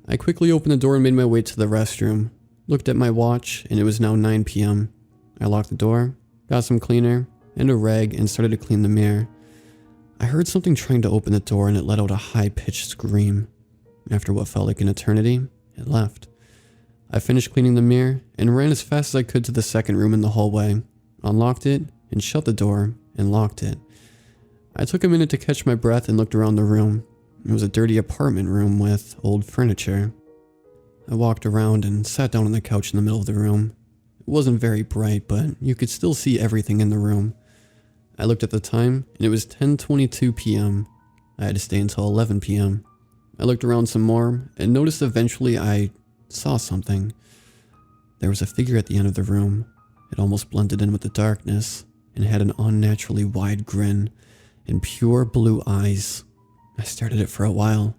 [SPEAKER 1] I quickly opened the door and made my way to the restroom. Looked at my watch, and it was now 9 p.m. I locked the door, got some cleaner, and a rag, and started to clean the mirror. I heard something trying to open the door, and it let out a high-pitched scream. After what felt like an eternity, it left. I finished cleaning the mirror and ran as fast as I could to the second room in the hallway, unlocked it, and shut the door, and locked it. I took a minute to catch my breath and looked around the room. It was a dirty apartment room with old furniture. I walked around and sat down on the couch in the middle of the room. It wasn't very bright, but you could still see everything in the room. I looked at the time, and it was 10:22 p.m. I had to stay until 11 p.m. I looked around some more, and noticed eventually I saw something. There was a figure at the end of the room. It almost blended in with the darkness. and had an unnaturally wide grin and pure blue eyes. I stared at it for a while,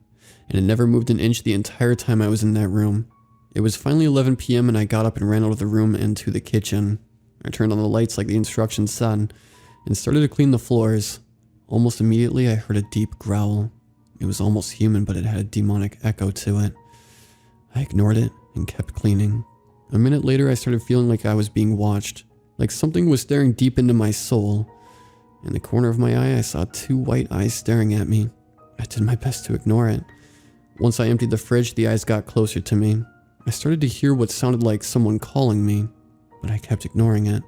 [SPEAKER 1] and it never moved an inch the entire time I was in that room. It was finally 11 p.m. and I got up and ran out of the room and to the kitchen. I turned on the lights like the instructions said and started to clean the floors. Almost immediately I heard a deep growl. It was almost human, but it had a demonic echo to it. I ignored it and kept cleaning. A minute later I started feeling like I was being watched, like something was staring deep into my soul. In the corner of my eye I saw two white eyes staring at me. I did my best to ignore it. Once I emptied the fridge, the eyes got closer to me. I started to hear what sounded like someone calling me, but I kept ignoring it.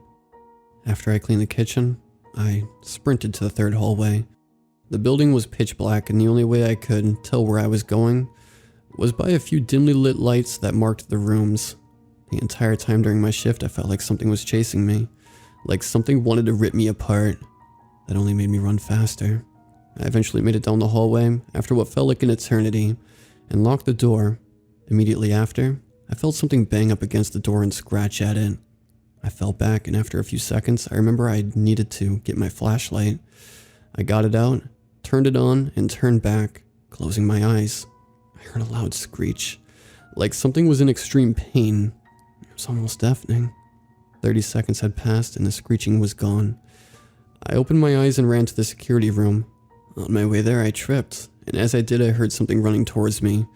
[SPEAKER 1] After I cleaned the kitchen, I sprinted to the third hallway. The building was pitch black, and the only way I could tell where I was going was by a few dimly lit lights that marked the rooms. The entire time during my shift, I felt like something was chasing me, like something wanted to rip me apart. That only made me run faster. I eventually made it down the hallway after what felt like an eternity and locked the door. Immediately after, I felt something bang up against the door and scratch at it. I fell back, and after a few seconds, I remember I needed to get my flashlight. I got it out, turned it on, and turned back, closing my eyes. I heard a loud screech, like something was in extreme pain. It was almost deafening. 30 seconds had passed, and the screeching was gone. I opened my eyes and ran to the security room. On my way there, I tripped, and as I did, I heard something running towards me.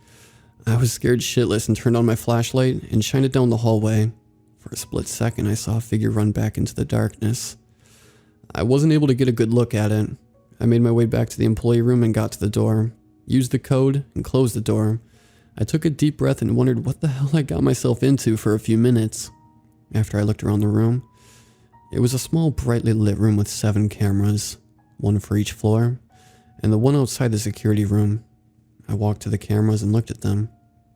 [SPEAKER 1] I was scared shitless and turned on my flashlight and shined it down the hallway. For a split second, I saw a figure run back into the darkness. I wasn't able to get a good look at it. I made my way back to the employee room and got to the door, used the code, and closed the door. I took a deep breath and wondered what the hell I got myself into for a few minutes. After I looked around the room, it was a small, brightly lit room with 7 cameras, one for each floor, and the one outside the security room. I walked to the cameras and looked at them.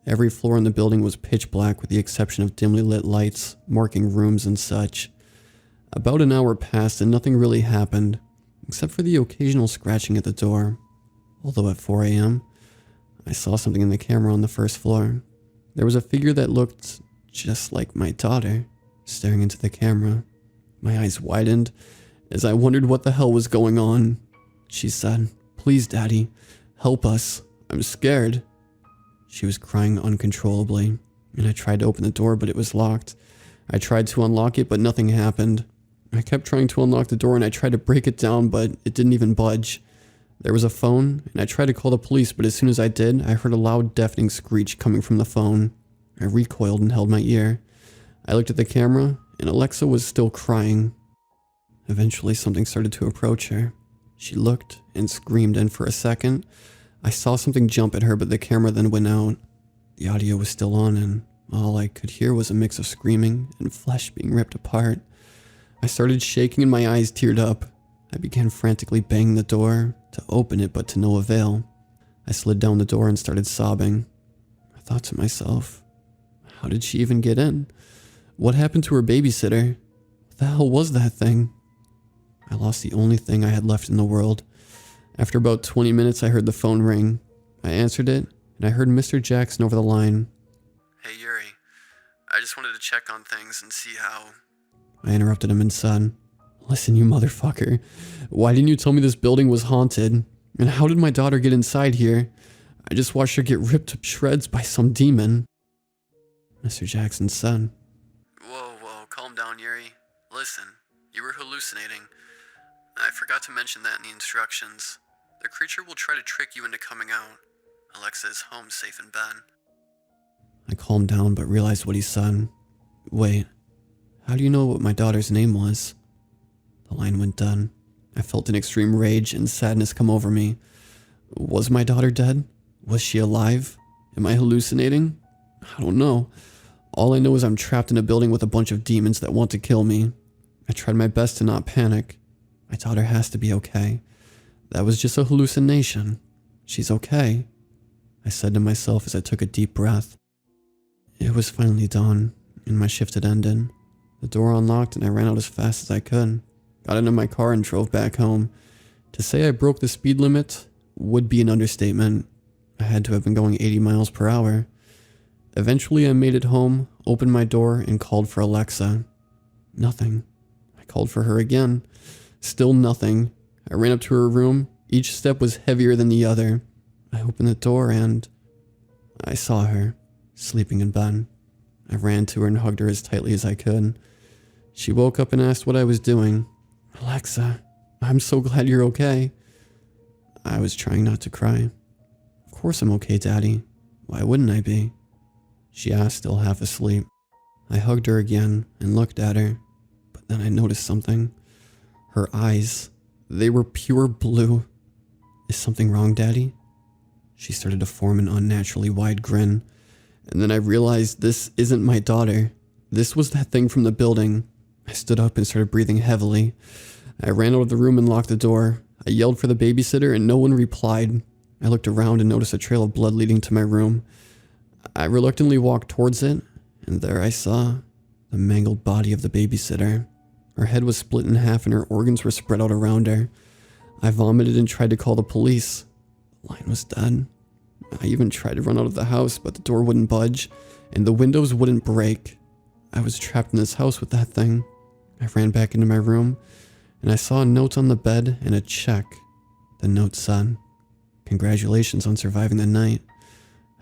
[SPEAKER 1] Every floor in the building was pitch black with the exception of dimly lit lights, marking rooms and such. About an hour passed and nothing really happened, except for the occasional scratching at the door. Although at 4 a.m., I saw something in the camera on the first floor. There was a figure that looked just like my daughter, staring into the camera. My eyes widened as I wondered what the hell was going on. She said, "Please, Daddy, help us. I'm scared." She was crying uncontrollably, and I tried to open the door, but it was locked. I tried to unlock it, but nothing happened. I kept trying to unlock the door, and I tried to break it down, but it didn't even budge. There was a phone, and I tried to call the police, but as soon as I did, I heard a loud, deafening screech coming from the phone. I recoiled and held my ear. I looked at the camera, and Alexa was still crying. Eventually, something started to approach her. She looked and screamed, and for a second, I saw something jump at her, but the camera then went out. The audio was still on, and all I could hear was a mix of screaming and flesh being ripped apart. I started shaking and my eyes teared up. I began frantically banging the door to open it, but to no avail. I slid down the door and started sobbing. I thought to myself, how did she even get in? What happened to her babysitter? What the hell was that thing? I lost the only thing I had left in the world. After about 20 minutes, I heard the phone ring. I answered it, and I heard Mr. Jackson over the line.
[SPEAKER 2] "Hey, Yuri. I just wanted to check on things and see how..."
[SPEAKER 1] I interrupted him and said, "Listen, you motherfucker. Why didn't you tell me this building was haunted? And how did my daughter get inside here? I just watched her get ripped to shreds by some demon." Mr. Jackson said,
[SPEAKER 2] Whoa, calm down, Yuri. Listen, you were hallucinating. I forgot to mention that in the instructions. The creature will try to trick you into coming out. Alexa is home safe in bed."
[SPEAKER 1] I calmed down but realized what he said. "Wait, how do you know what my daughter's name was?" The line went dead. I felt an extreme rage and sadness come over me. Was my daughter dead? Was she alive? Am I hallucinating? I don't know. All I know is I'm trapped in a building with a bunch of demons that want to kill me. I tried my best to not panic. My daughter has to be okay. That was just a hallucination. She's okay, I said to myself as I took a deep breath. It was finally dawn, and my shift had ended. The door unlocked and I ran out as fast as I could. Got into my car and drove back home. To say I broke the speed limit would be an understatement. I had to have been going 80 miles per hour. Eventually I made it home, opened my door, and called for Alexa. Nothing. I I called for her again. Still nothing. I ran up to her room. Each step was heavier than the other. I opened the door and I saw her, sleeping in bed. I ran to her and hugged her as tightly as I could. She woke up and asked what I was doing. Alexa, I'm so glad you're okay. I was trying not to cry. Of course I'm okay, Daddy. Why wouldn't I be? She asked, still half asleep. I hugged her again and looked at her, but then I noticed something. Her eyes, they were pure blue. Is something wrong, Daddy? She started to form an unnaturally wide grin, and then I realized this isn't my daughter. This was that thing from the building. I stood up and started breathing heavily. I ran out of the room and locked the door. I yelled for the babysitter and no one replied. I looked around and noticed a trail of blood leading to my room. I reluctantly walked towards it, and there I saw the mangled body of the babysitter. Her head was split in half and her organs were spread out around her. I vomited and tried to call the police. The line was dead. I even tried to run out of the house, but the door wouldn't budge, and the windows wouldn't break. I was trapped in this house with that thing. I ran back into my room, and I saw a note on the bed and a check. The note said, "Congratulations on surviving the night.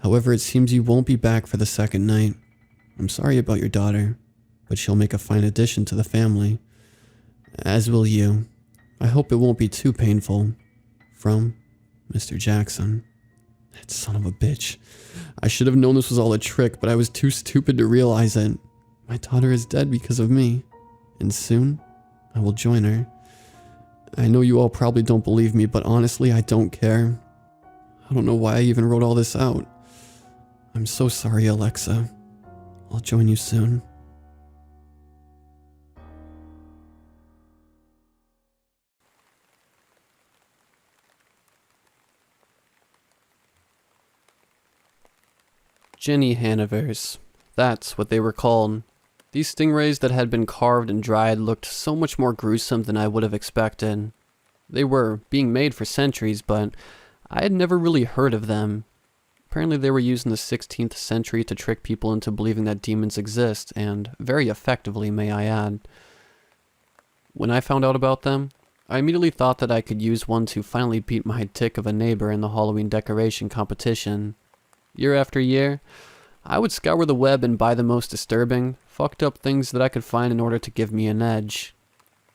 [SPEAKER 1] However, it seems you won't be back for the second night. I'm sorry about your daughter, but she'll make a fine addition to the family. As will you. I hope it won't be too painful. From Mr. Jackson." That son of a bitch. I should have known this was all a trick, but I was too stupid to realize it. My daughter is dead because of me, and soon I will join her. I know you all probably don't believe me, but honestly, I don't care. I don't know why I even wrote all this out. I'm so sorry, Alexa. I'll join you soon. Jenny Hanivers. That's what they were called. These stingrays that had been carved and dried looked so much more gruesome than I would have expected. They were being made for centuries, but I had never really heard of them. Apparently they were used in the 16th century to trick people into believing that demons exist, and very effectively, may I add. When I found out about them, I immediately thought that I could use one to finally beat my tick of a neighbor in the Halloween decoration competition. Year after year, I would scour the web and buy the most disturbing, fucked up things that I could find in order to give me an edge.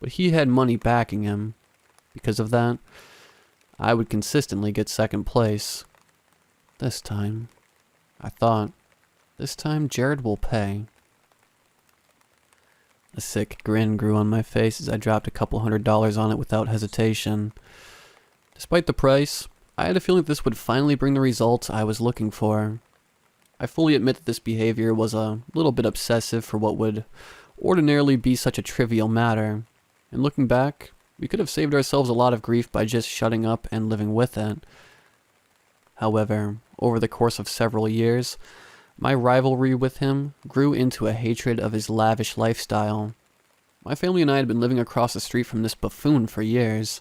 [SPEAKER 1] But he had money backing him. Because of that, I would consistently get second place. This time, I thought, this time Jared will pay. A sick grin grew on my face as I dropped a couple $100 on it without hesitation. Despite the price, I had a feeling this would finally bring the results I was looking for. I fully admit that this behavior was a little bit obsessive for what would ordinarily be such a trivial matter, and looking back, we could have saved ourselves a lot of grief by just shutting up and living with it. However, over the course of several years, my rivalry with him grew into a hatred of his lavish lifestyle. My family and I had been living across the street from this buffoon for years.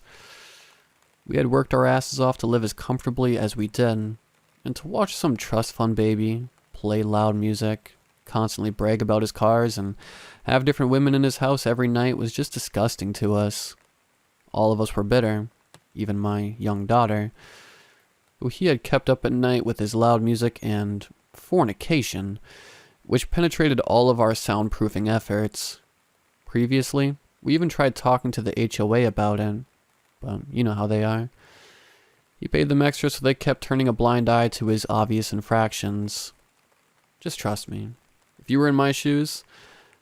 [SPEAKER 1] We had worked our asses off to live as comfortably as we did, and to watch some trust fund baby play loud music, constantly brag about his cars, and have different women in his house every night was just disgusting to us. All of us were bitter, even my young daughter, who he had kept up at night with his loud music and fornication, which penetrated all of our soundproofing efforts. Previously, we even tried talking to the HOA about it, but you know how they are. He paid them extra so they kept turning a blind eye to his obvious infractions. Just trust me. If you were in my shoes,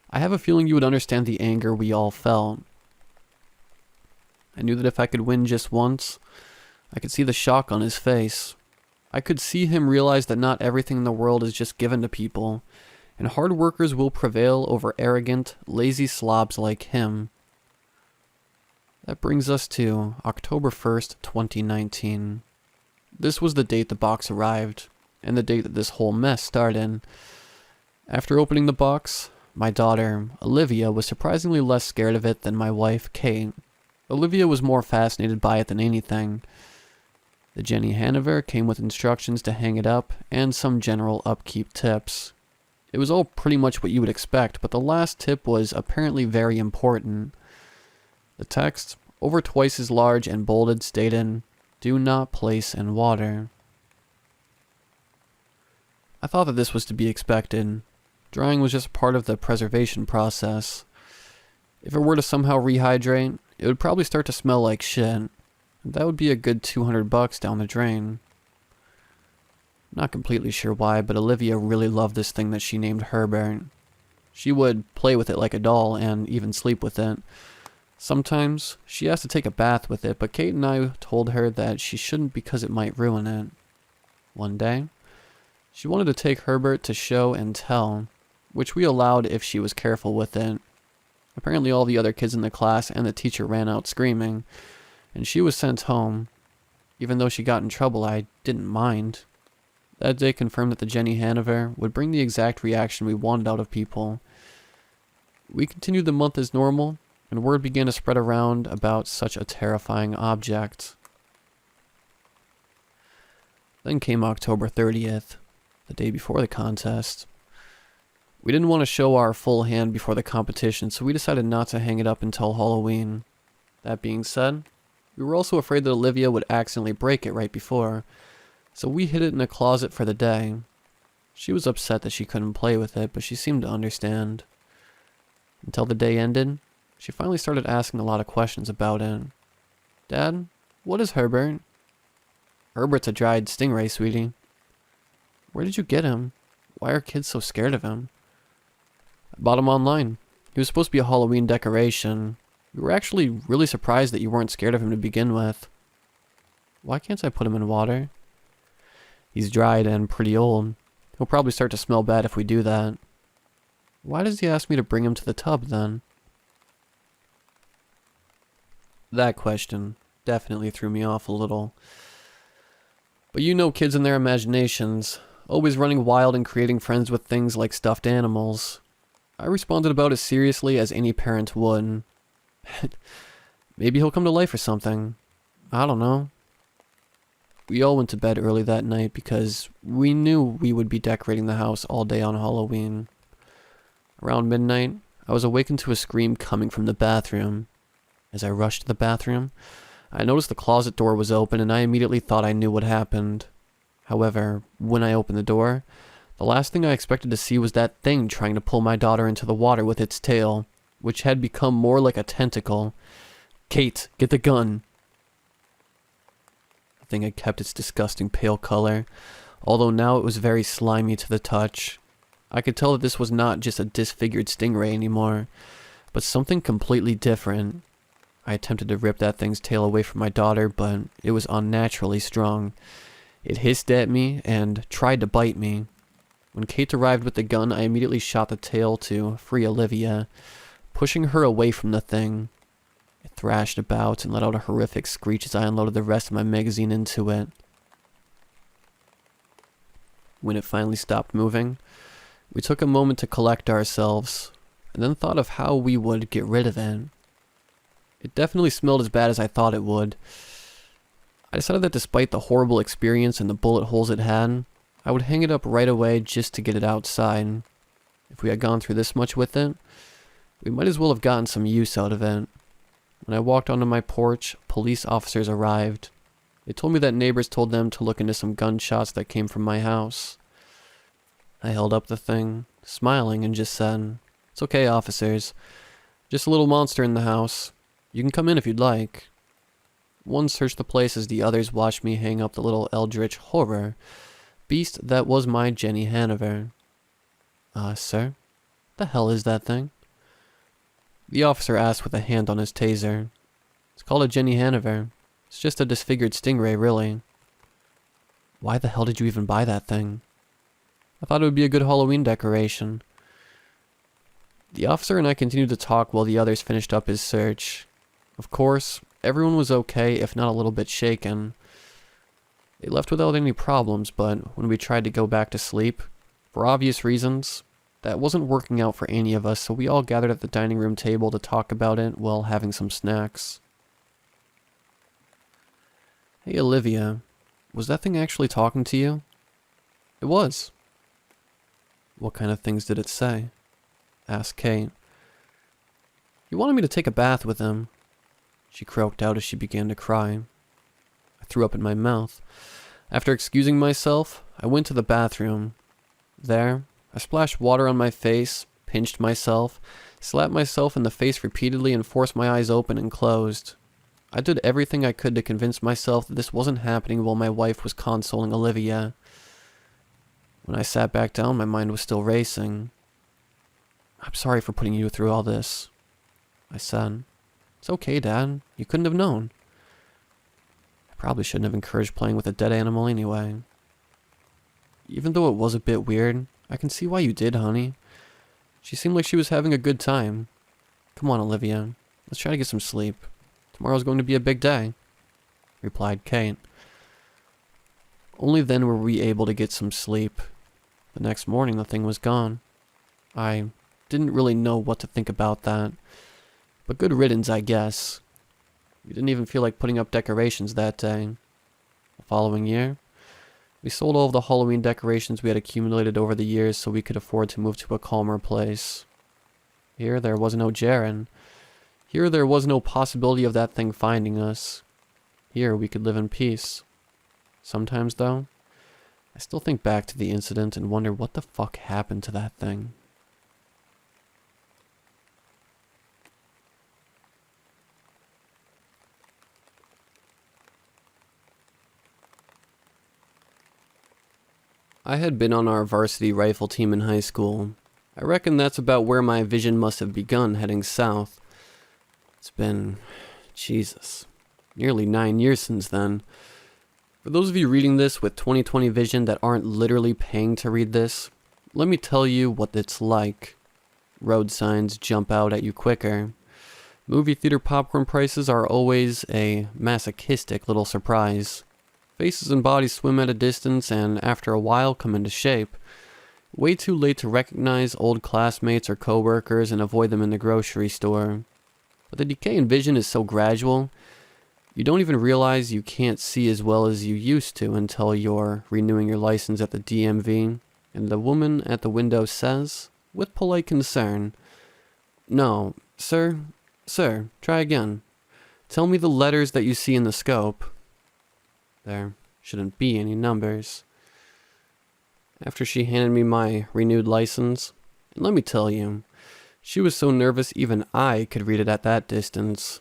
[SPEAKER 1] I have a feeling you would understand the anger we all felt. I knew that if I could win just once, I could see the shock on his face. I could see him realize that not everything in the world is just given to people, and hard workers will prevail over arrogant, lazy slobs like him. That brings us to October 1st, 2019. This was the date the box arrived, and the date that this whole mess started. After opening the box, my daughter, Olivia, was surprisingly less scared of it than my wife, Kate. Olivia was more fascinated by it than anything. The Jenny Hanover came with instructions to hang it up and some general upkeep tips. It was all pretty much what you would expect, but the last tip was apparently very important. The text, over twice as large and bolded, stated, "Do not place in water." I thought that this was to be expected. Drying was just part of the preservation process. If it were to somehow rehydrate, it would probably start to smell like shit. That would be a good $200 down the drain. Not completely sure why, but Olivia really loved this thing that she named Herbert. She would play with it like a doll and even sleep with it. Sometimes she asked to take a bath with it, but Kate and I told her that she shouldn't because it might ruin it. One day, she wanted to take Herbert to show and tell, which we allowed if she was careful with it. Apparently all the other kids in the class and the teacher ran out screaming, and she was sent home. Even though she got in trouble, I didn't mind. That day confirmed that the Jenny Hanover would bring the exact reaction we wanted out of people. We continued the month as normal, and word began to spread around about such a terrifying object. Then came October 30th, the day before the contest. We didn't want to show our full hand before the competition, so we decided not to hang it up until Halloween. That being said, we were also afraid that Olivia would accidentally break it right before, so we hid it in a closet for the day. She was upset that she couldn't play with it, but she seemed to understand. Until the day ended, she finally started asking a lot of questions about it. "Dad, what is Herbert?" "Herbert's a dried stingray, sweetie." "Where did you get him? Why are kids so scared of him?" "I bought him online. He was supposed to be a Halloween decoration. We were actually really surprised that you weren't scared of him to begin with." "Why can't I put him in water?" "He's dried and pretty old. He'll probably start to smell bad if we do that." "Why does he ask me to bring him to the tub then?" That question definitely threw me off a little. But you know kids and their imaginations, always running wild and creating friends with things like stuffed animals. I responded about as seriously as any parent would. "Maybe he'll come to life or something. I don't know." We all went to bed early that night because we knew we would be decorating the house all day on Halloween. Around midnight, I was awakened to a scream coming from the bathroom. As I rushed to the bathroom, I noticed the closet door was open and I immediately thought I knew what happened. However, when I opened the door, the last thing I expected to see was that thing trying to pull my daughter into the water with its tail, which had become more like a tentacle. "Kate, get the gun." The thing had kept its disgusting pale color, although now it was very slimy to the touch. I could tell that this was not just a disfigured stingray anymore, but something completely different. I attempted to rip that thing's tail away from my daughter, but it was unnaturally strong. It hissed at me and tried to bite me. When Kate arrived with the gun, I immediately shot the tail to free Olivia, pushing her away from the thing. It thrashed about and let out a horrific screech as I unloaded the rest of my magazine into it. When it finally stopped moving, we took a moment to collect ourselves, and then thought of how we would get rid of it. It definitely smelled as bad as I thought it would. I decided that despite the horrible experience and the bullet holes it had, I would hang it up right away just to get it outside. If we had gone through this much with it, we might as well have gotten some use out of it. When I walked onto my porch, police officers arrived. They told me that neighbors told them to look into some gunshots that came from my house. I held up the thing, smiling, and just said, "It's okay, officers. Just a little monster in the house. You can come in if you'd like." One searched the place as the others watched me hang up the little eldritch horror beast that was my Jenny Hanover. Sir? The hell is that thing?" The officer asked with a hand on his taser. "It's called a Jenny Hanover. It's just a disfigured stingray, really." "Why the hell did you even buy that thing?" "I thought it would be a good Halloween decoration." The officer and I continued to talk while the others finished up his search. Of course, everyone was okay, if not a little bit shaken. They left without any problems, but when we tried to go back to sleep, for obvious reasons, that wasn't working out for any of us, so we all gathered at the dining room table to talk about it while having some snacks. "Hey, Olivia, was that thing actually talking to you?" "It was." "What kind of things did it say?" asked Kate. "He wanted me to take a bath with him. she croaked out as she began to cry. I threw up in my mouth. After excusing myself, I went to the bathroom. There, I splashed water on my face, pinched myself, slapped myself in the face repeatedly, and forced my eyes open and closed. I did everything I could to convince myself that this wasn't happening while my wife was consoling Olivia. When I sat back down, my mind was still racing. "I'm sorry for putting you through all this," I said. "It's okay, Dad. You couldn't have known." I probably shouldn't have encouraged playing with a dead animal anyway. "Even though it was a bit weird, I can see why you did, honey. She seemed like she was having a good time. Come on, Olivia. Let's try to get some sleep. Tomorrow's going to be a big day," replied Kate. Only then were we able to get some sleep. The next morning, the thing was gone. I didn't really know what to think about that, but good riddance, I guess. We didn't even feel like putting up decorations that day. The following year, we sold all of the Halloween decorations we had accumulated over the years so we could afford to move to a calmer place. Here, there was no Jaren. Here, there was no possibility of that thing finding us. Here, we could live in peace. Sometimes, though, I still think back to the incident and wonder what the fuck happened to that thing. I had been on our varsity rifle team in high school. I reckon that's about where my vision must have begun heading south. It's been, Jesus, nearly 9 years since then. For those of you reading this with 20/20 vision that aren't literally paying to read this, let me tell you what it's like. Road signs jump out at you quicker. Movie theater popcorn prices are always a masochistic little surprise. Faces and bodies swim at a distance and after a while come into shape. Way too late to recognize old classmates or coworkers and avoid them in the grocery store. But the decay in vision is so gradual, you don't even realize you can't see as well as you used to until you're renewing your license at the DMV, and the woman at the window says, with polite concern, "No, sir, try again. Tell me the letters that you see in the scope." There shouldn't be any numbers. After she handed me my renewed license, and let me tell you, she was so nervous even I could read it at that distance.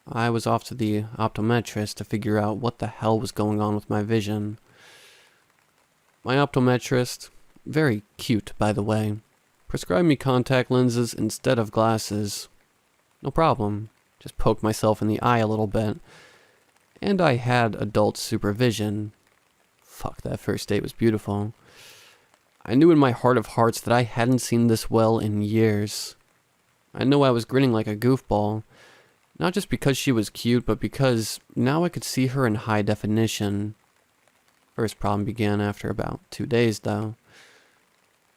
[SPEAKER 1] I was off to the optometrist to figure out what the hell was going on with my vision. My optometrist, very cute by the way, prescribed me contact lenses instead of glasses. No problem, just poked myself in the eye a little bit. And I had adult supervision. Fuck, that first date was beautiful. I knew in my heart of hearts that I hadn't seen this well in years. I know I was grinning like a goofball. Not just because she was cute, but because now I could see her in high definition. First problem began after about 2 days, though.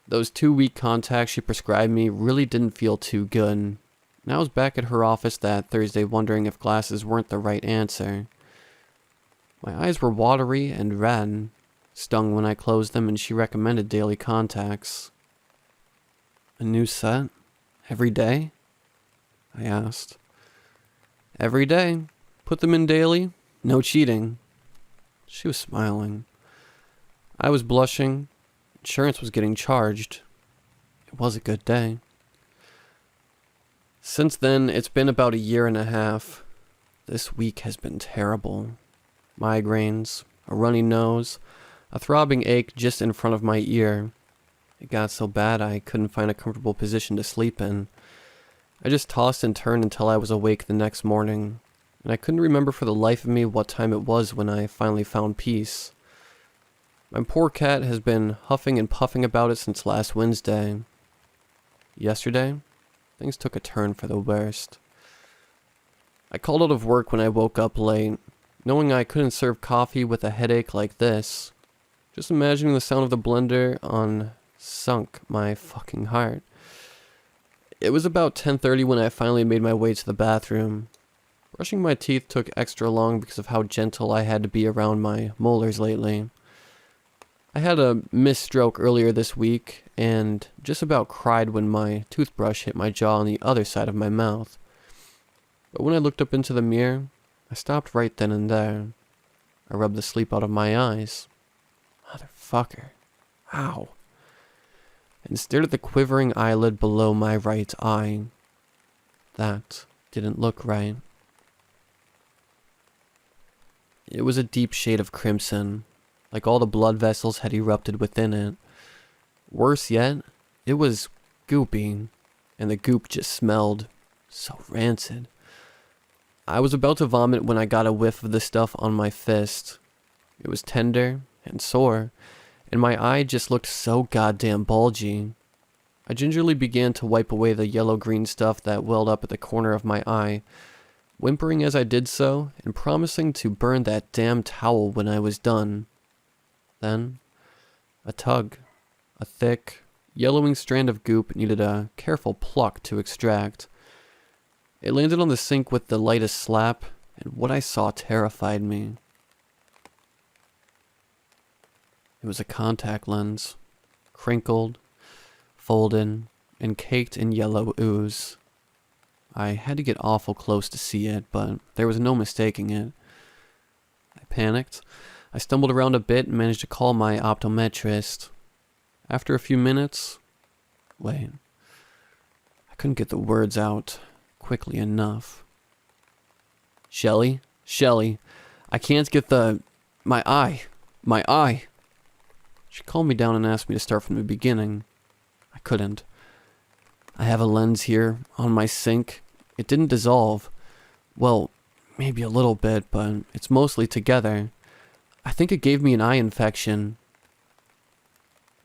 [SPEAKER 1] Those 2-week contacts she prescribed me really didn't feel too good. And I was back at her office that Thursday wondering if glasses weren't the right answer. My eyes were watery and red, stung when I closed them, and she recommended daily contacts. "A new set? Every day?" I asked. "Every day. Put them in daily. No cheating." She was smiling. I was blushing. Insurance was getting charged. It was a good day. Since then, it's been about 1.5 years. This week has been terrible. Migraines, a runny nose, a throbbing ache just in front of my ear. It got so bad I couldn't find a comfortable position to sleep in. I just tossed and turned until I was awake the next morning, and I couldn't remember for the life of me what time it was when I finally found peace. My poor cat has been huffing and puffing about it since last Wednesday. Yesterday, things took a turn for the worst. I called out of work when I woke up late, knowing I couldn't serve coffee with a headache like this. Just imagining the sound of the blender on sunk my fucking heart. It was about 10:30 when I finally made my way to the bathroom. Brushing my teeth took extra long because of how gentle I had to be around my molars lately. I had a misstroke earlier this week and just about cried when my toothbrush hit my jaw on the other side of my mouth. But when I looked up into the mirror, I stopped right then and there. I rubbed the sleep out of my eyes. Motherfucker. Ow. And stared at the quivering eyelid below my right eye. That didn't look right. It was a deep shade of crimson, like all the blood vessels had erupted within it. Worse yet, it was goopy, and the goop just smelled so rancid. I was about to vomit when I got a whiff of the stuff on my fist. It was tender and sore, and my eye just looked so goddamn bulgy. I gingerly began to wipe away the yellow-green stuff that welled up at the corner of my eye, whimpering as I did so, and promising to burn that damn towel when I was done. Then, a tug. A thick, yellowing strand of goop needed a careful pluck to extract. It landed on the sink with the lightest slap, and what I saw terrified me. It was a contact lens, crinkled, folded, and caked in yellow ooze. I had to get awful close to see it, but there was no mistaking it. I panicked. I stumbled around a bit and managed to call my optometrist. After a few minutes... Wait. I couldn't get the words out quickly enough. Shelly, I can't get my eye. She calmed me down and asked me to start from the beginning. I couldn't. I have a lens here on my sink. It didn't dissolve. Well, maybe a little bit, but it's mostly together. I think it gave me an eye infection.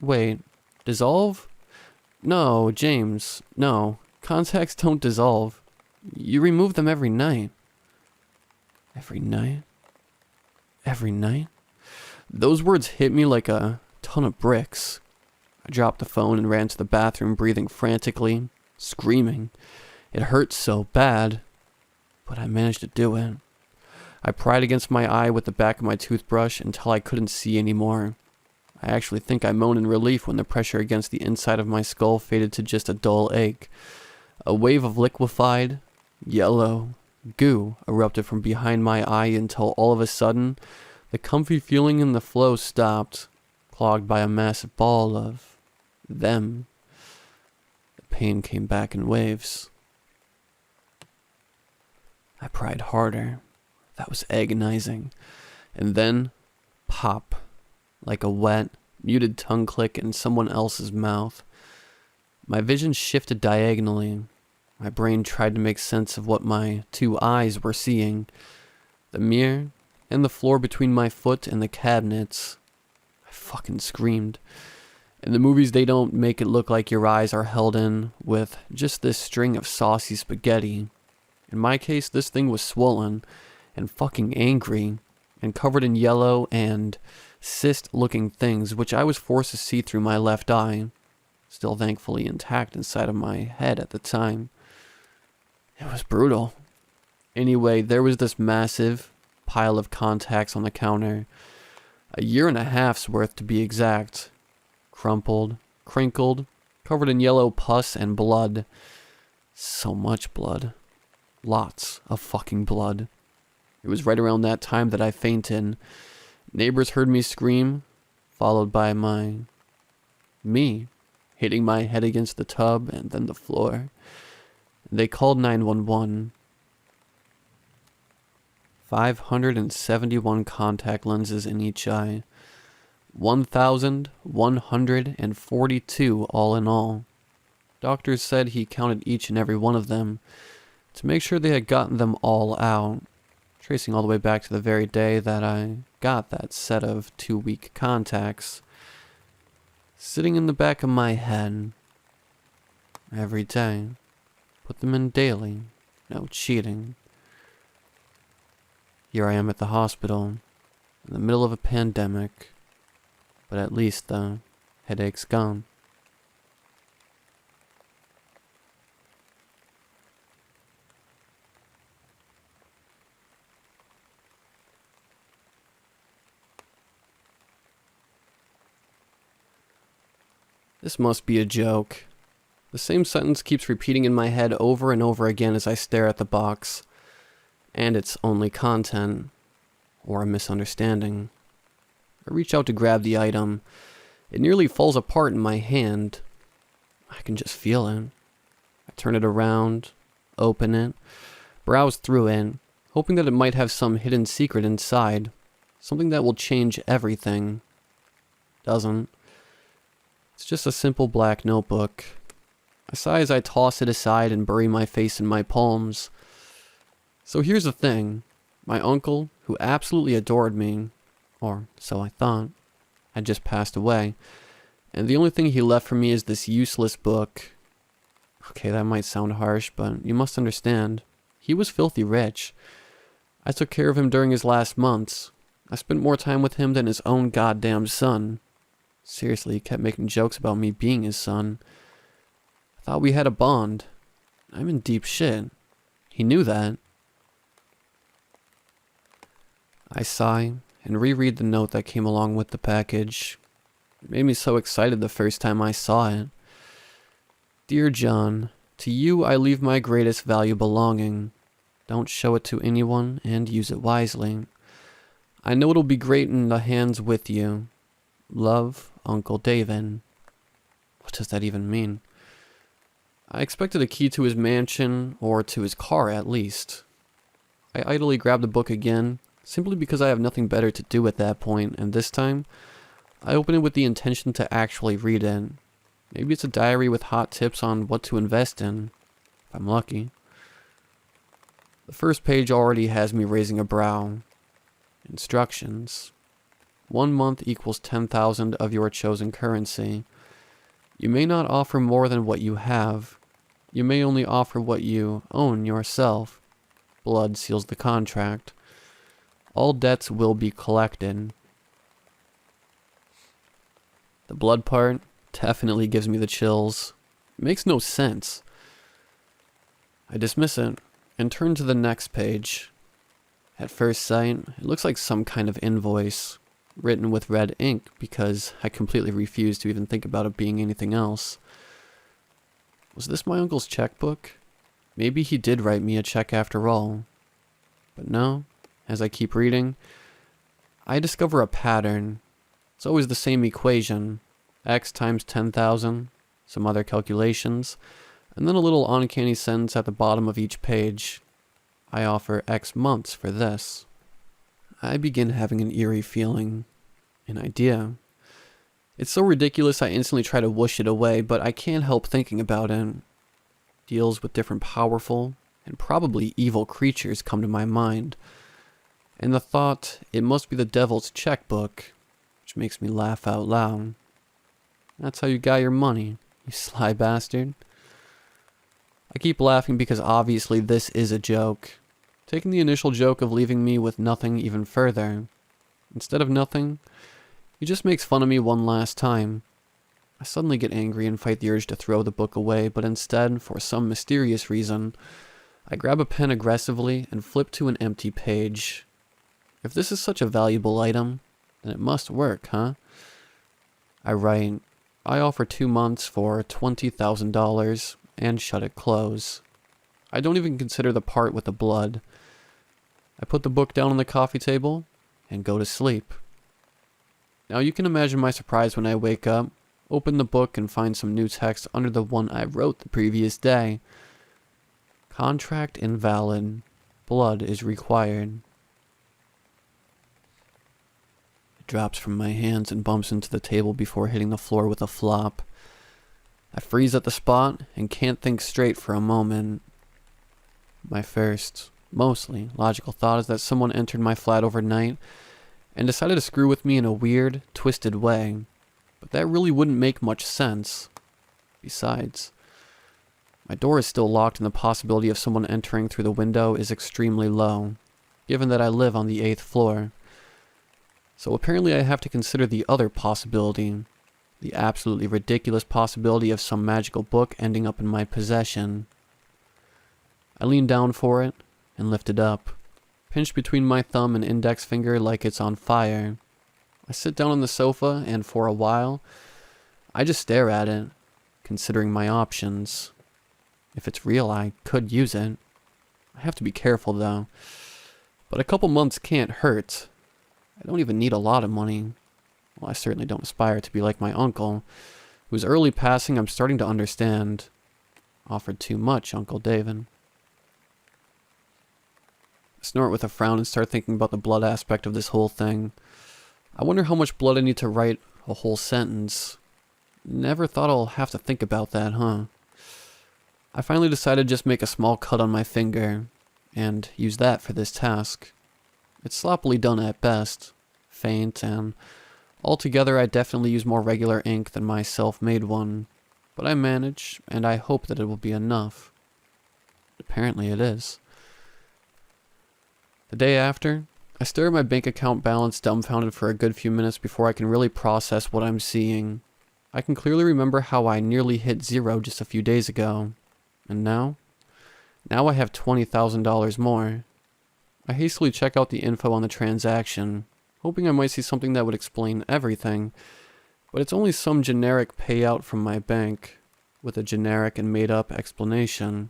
[SPEAKER 1] Wait, dissolve? No, James, no. Contacts don't dissolve. You remove them every night. Every night? Every night? Those words hit me like a ton of bricks. I dropped the phone and ran to the bathroom, breathing frantically, screaming. It hurt so bad, but I managed to do it. I pried against my eye with the back of my toothbrush until I couldn't see anymore. I actually think I moaned in relief when the pressure against the inside of my skull faded to just a dull ache. A wave of liquefied, yellow goo erupted from behind my eye until all of a sudden, the comfy feeling in the flow stopped, clogged by a massive ball of them. The pain came back in waves. I pried harder. That was agonizing. And then, pop. Like a wet, muted tongue click in someone else's mouth. My vision shifted diagonally. My brain tried to make sense of what my two eyes were seeing. The mirror and the floor between my foot and the cabinets. I fucking screamed. In the movies, they don't make it look like your eyes are held in with just this string of saucy spaghetti. In my case, this thing was swollen and fucking angry and covered in yellow and cyst-looking things, which I was forced to see through my left eye, still thankfully intact inside of my head at the time. It was brutal. Anyway, there was this massive pile of contacts on the counter, 1.5 years worth to be exact, crumpled, crinkled, covered in yellow pus and blood. So much blood. Lots of fucking blood. It was right around that time that I fainted. Neighbors heard me scream, followed by me hitting my head against the tub and then the floor. They called 911. 571 contact lenses in each eye. 1,142 all in all. Doctors said he counted each and every one of them to make sure they had gotten them all out, tracing all the way back to the very day that I got that set of 2 weak contacts. Sitting in the back of my head. Every day. Put them in daily. No cheating. Here I am at the hospital, in the middle of a pandemic, but at least the headache's gone. This must be a joke. The same sentence keeps repeating in my head over and over again as I stare at the box. and it's only content or a misunderstanding. I reach out to grab the item. It nearly falls apart in my hand. I can just feel it. I turn it around, open it, browse through it, hoping that it might have some hidden secret inside, something that will change everything. Doesn't. It's just a simple black notebook. I sigh as I toss it aside and bury my face in my palms. So here's the thing. My uncle, who absolutely adored me, or so I thought, had just passed away, and the only thing he left for me is this useless book. Okay, that might sound harsh, but you must understand. He was filthy rich. I took care of him during his last months. I spent more time with him than his own goddamn son. Seriously, he kept making jokes about me being his son. I thought we had a bond. I'm in deep shit. He knew that. I sigh and reread the note that came along with the package. It made me so excited the first time I saw it. Dear John, to you I leave my greatest value belonging. Don't show it to anyone and use it wisely. I know it'll be great in the hands with you. Love, Uncle David. What does that even mean? I expected a key to his mansion, or to his car at least. I idly grabbed the book again, simply because I have nothing better to do at that point, and this time, I open it with the intention to actually read it. Maybe it's a diary with hot tips on what to invest in, if I'm lucky. The first page already has me raising a brow. Instructions. 1 month equals 10,000 of your chosen currency. You may not offer more than what you have. You may only offer what you own yourself. Blood seals the contract. All debts will be collected. The blood part definitely gives me the chills. It makes no sense. I dismiss it and turn to the next page. At first sight, it looks like some kind of invoice, written with red ink because I completely refuse to even think about it being anything else. Was this my uncle's checkbook? Maybe he did write me a check after all. But no, as I keep reading, I discover a pattern. It's always the same equation. X times 10,000, some other calculations, and then a little uncanny sentence at the bottom of each page. I offer X months for this. I begin having an eerie feeling, an idea. It's so ridiculous I instantly try to whoosh it away, but I can't help thinking about it. Deals with different powerful and probably evil creatures come to my mind, and the thought it must be the devil's checkbook, which makes me laugh out loud. That's how you got your money, you sly bastard. I keep laughing because obviously this is a joke. Taking the initial joke of leaving me with nothing even further. Instead of nothing, he just makes fun of me one last time. I suddenly get angry and fight the urge to throw the book away, but instead, for some mysterious reason, I grab a pen aggressively and flip to an empty page. If this is such a valuable item, then it must work, huh? I write, I offer 2 months for $20,000 and shut it close. I don't even consider the part with the blood. I put the book down on the coffee table and go to sleep. Now you can imagine my surprise when I wake up, open the book and find some new text under the one I wrote the previous day. Contract invalid. Blood is required. It drops from my hands and bumps into the table before hitting the floor with a flop. I freeze at the spot and can't think straight for a moment. My first, mostly logical thought is that someone entered my flat overnight and decided to screw with me in a weird, twisted way. But that really wouldn't make much sense. Besides, my door is still locked and the possibility of someone entering through the window is extremely low, given that I live on the 8th floor. So apparently I have to consider the other possibility. The absolutely ridiculous possibility of some magical book ending up in my possession. I lean down for it and lift it up, pinched between my thumb and index finger like it's on fire. I sit down on the sofa and for a while, I just stare at it, considering my options. If it's real, I could use it. I have to be careful though.
[SPEAKER 2] But a couple months can't hurt. I don't even need a lot of money. Well, I certainly don't aspire to be like my uncle, whose early passing I'm starting to understand. Offered too much, Uncle David. I snort with a frown and start thinking about the blood aspect of this whole thing. I wonder how much blood I need to write a whole sentence. Never thought I'll have to think about that, huh? I finally decided to just make a small cut on my finger, and use that for this task. It's sloppily done at best, faint, and altogether I definitely use more regular ink than my self-made one, but I manage, and I hope that it will be enough. Apparently it is. The day after, I stare at my bank account balance dumbfounded for a good few minutes before I can really process what I'm seeing. I can clearly remember how I nearly hit zero just a few days ago. And now? Now I have $20,000 more. I hastily check out the info on the transaction, hoping I might see something that would explain everything, but it's only some generic payout from my bank, with a generic and made-up explanation.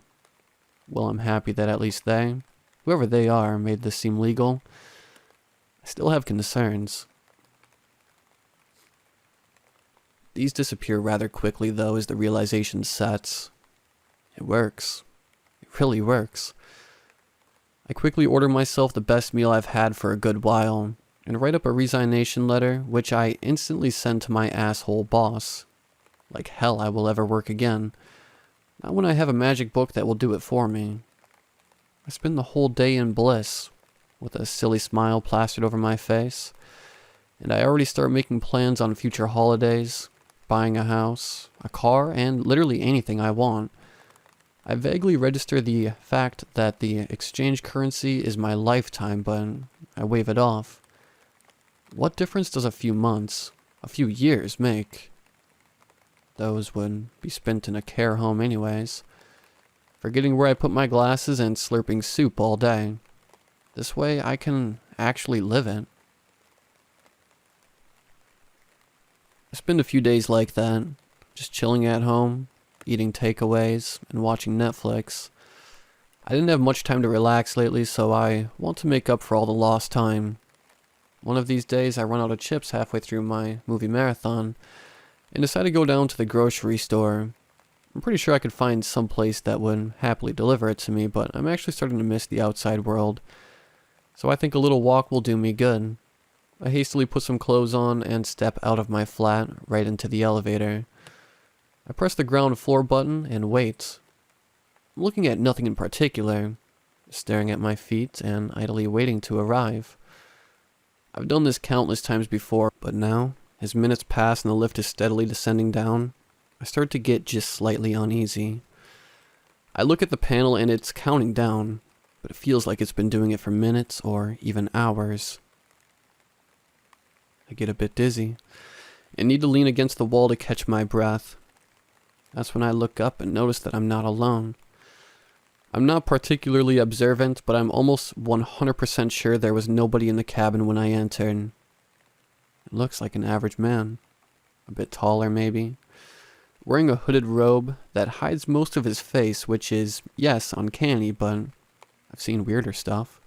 [SPEAKER 2] Well, I'm happy that at least they, whoever they are, made this seem legal. I still have concerns. These disappear rather quickly, though, as the realization sets. It works. It really works. I quickly order myself the best meal I've had for a good while, and write up a resignation letter, which I instantly send to my asshole boss. Like hell I will ever work again. Not when I have a magic book that will do it for me. I spend the whole day in bliss, with a silly smile plastered over my face, and I already start making plans on future holidays, buying a house, a car, and literally anything I want. I vaguely register the fact that the exchange currency is my lifetime, but I wave it off. What difference does a few months, a few years make? Those would be spent in a care home anyways, forgetting where I put my glasses and slurping soup all day. This way I can actually live it. I spend a few days like that, just chilling at home, eating takeaways, and watching Netflix. I didn't have much time to relax lately, so I want to make up for all the lost time. One of these days I run out of chips halfway through my movie marathon, and decide to go down to the grocery store. I'm pretty sure I could find some place that would happily deliver it to me, but I'm actually starting to miss the outside world. So I think a little walk will do me good. I hastily put some clothes on and step out of my flat right into the elevator. I press the ground floor button and wait. I'm looking at nothing in particular, staring at my feet and idly waiting to arrive. I've done this countless times before, but now, as minutes pass and the lift is steadily descending down, I start to get just slightly uneasy. I look at the panel and it's counting down, but it feels like it's been doing it for minutes or even hours. I get a bit dizzy and need to lean against the wall to catch my breath. That's when I look up and notice that I'm not alone. I'm not particularly observant, but I'm almost 100% sure there was nobody in the cabin when I entered. It looks like an average man, a bit taller maybe, wearing a hooded robe that hides most of his face, which is, yes, uncanny, but I've seen weirder stuff.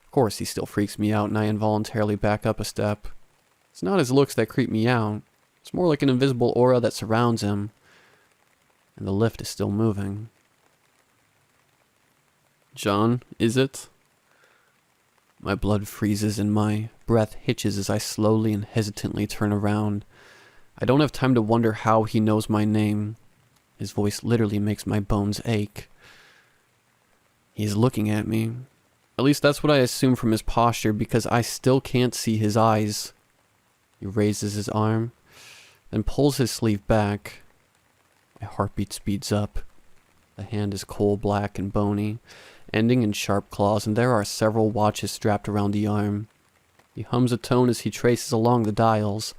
[SPEAKER 2] Of course, he still freaks me out and I involuntarily back up a step. It's not his looks that creep me out, it's more like an invisible aura that surrounds him. And the lift is still moving. John, is it? My blood freezes and my breath hitches as I slowly and hesitantly turn around. I don't have time to wonder how he knows my name. His voice literally makes my bones ache. He's looking at me. At least that's what I assume from his posture, because I still can't see his eyes. He raises his arm, then pulls his sleeve back. My heartbeat speeds up. The hand is coal black and bony, ending in sharp claws, and there are several watches strapped around the arm. He hums a tone as he traces along the dials,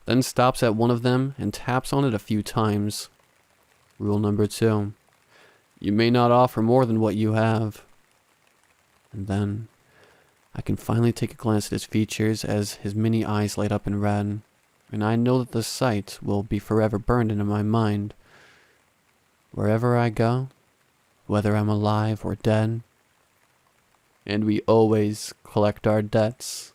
[SPEAKER 2] then stops at one of them and taps on it a few times. Rule number 2. You may not offer more than what you have. And then, I can finally take a glance at his features as his mini eyes light up in red, and I know that the sight will be forever burned into my mind. Wherever I go, whether I'm alive or dead,
[SPEAKER 1] and we always collect our debts.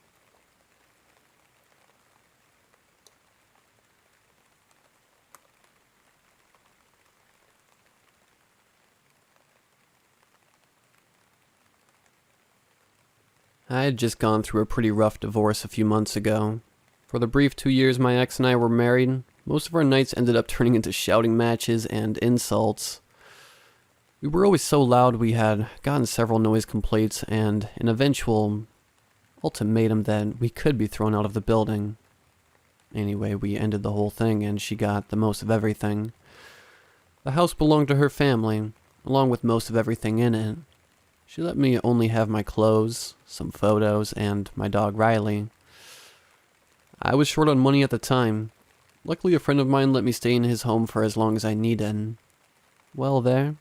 [SPEAKER 1] I had just gone through a pretty rough divorce a few months ago. For the brief 2 years my ex and I were married, most of our nights ended up turning into shouting matches and insults. We were always so loud we had gotten several noise complaints and an eventual ultimatum that we could be thrown out of the building. Anyway, we ended the whole thing and she got the most of everything. The house belonged to her family, along with most of everything in it. She let me only have my clothes, some photos, and my dog Riley. I was short on money at the time. Luckily, a friend of mine let me stay in his home for as long as I needed. Well, I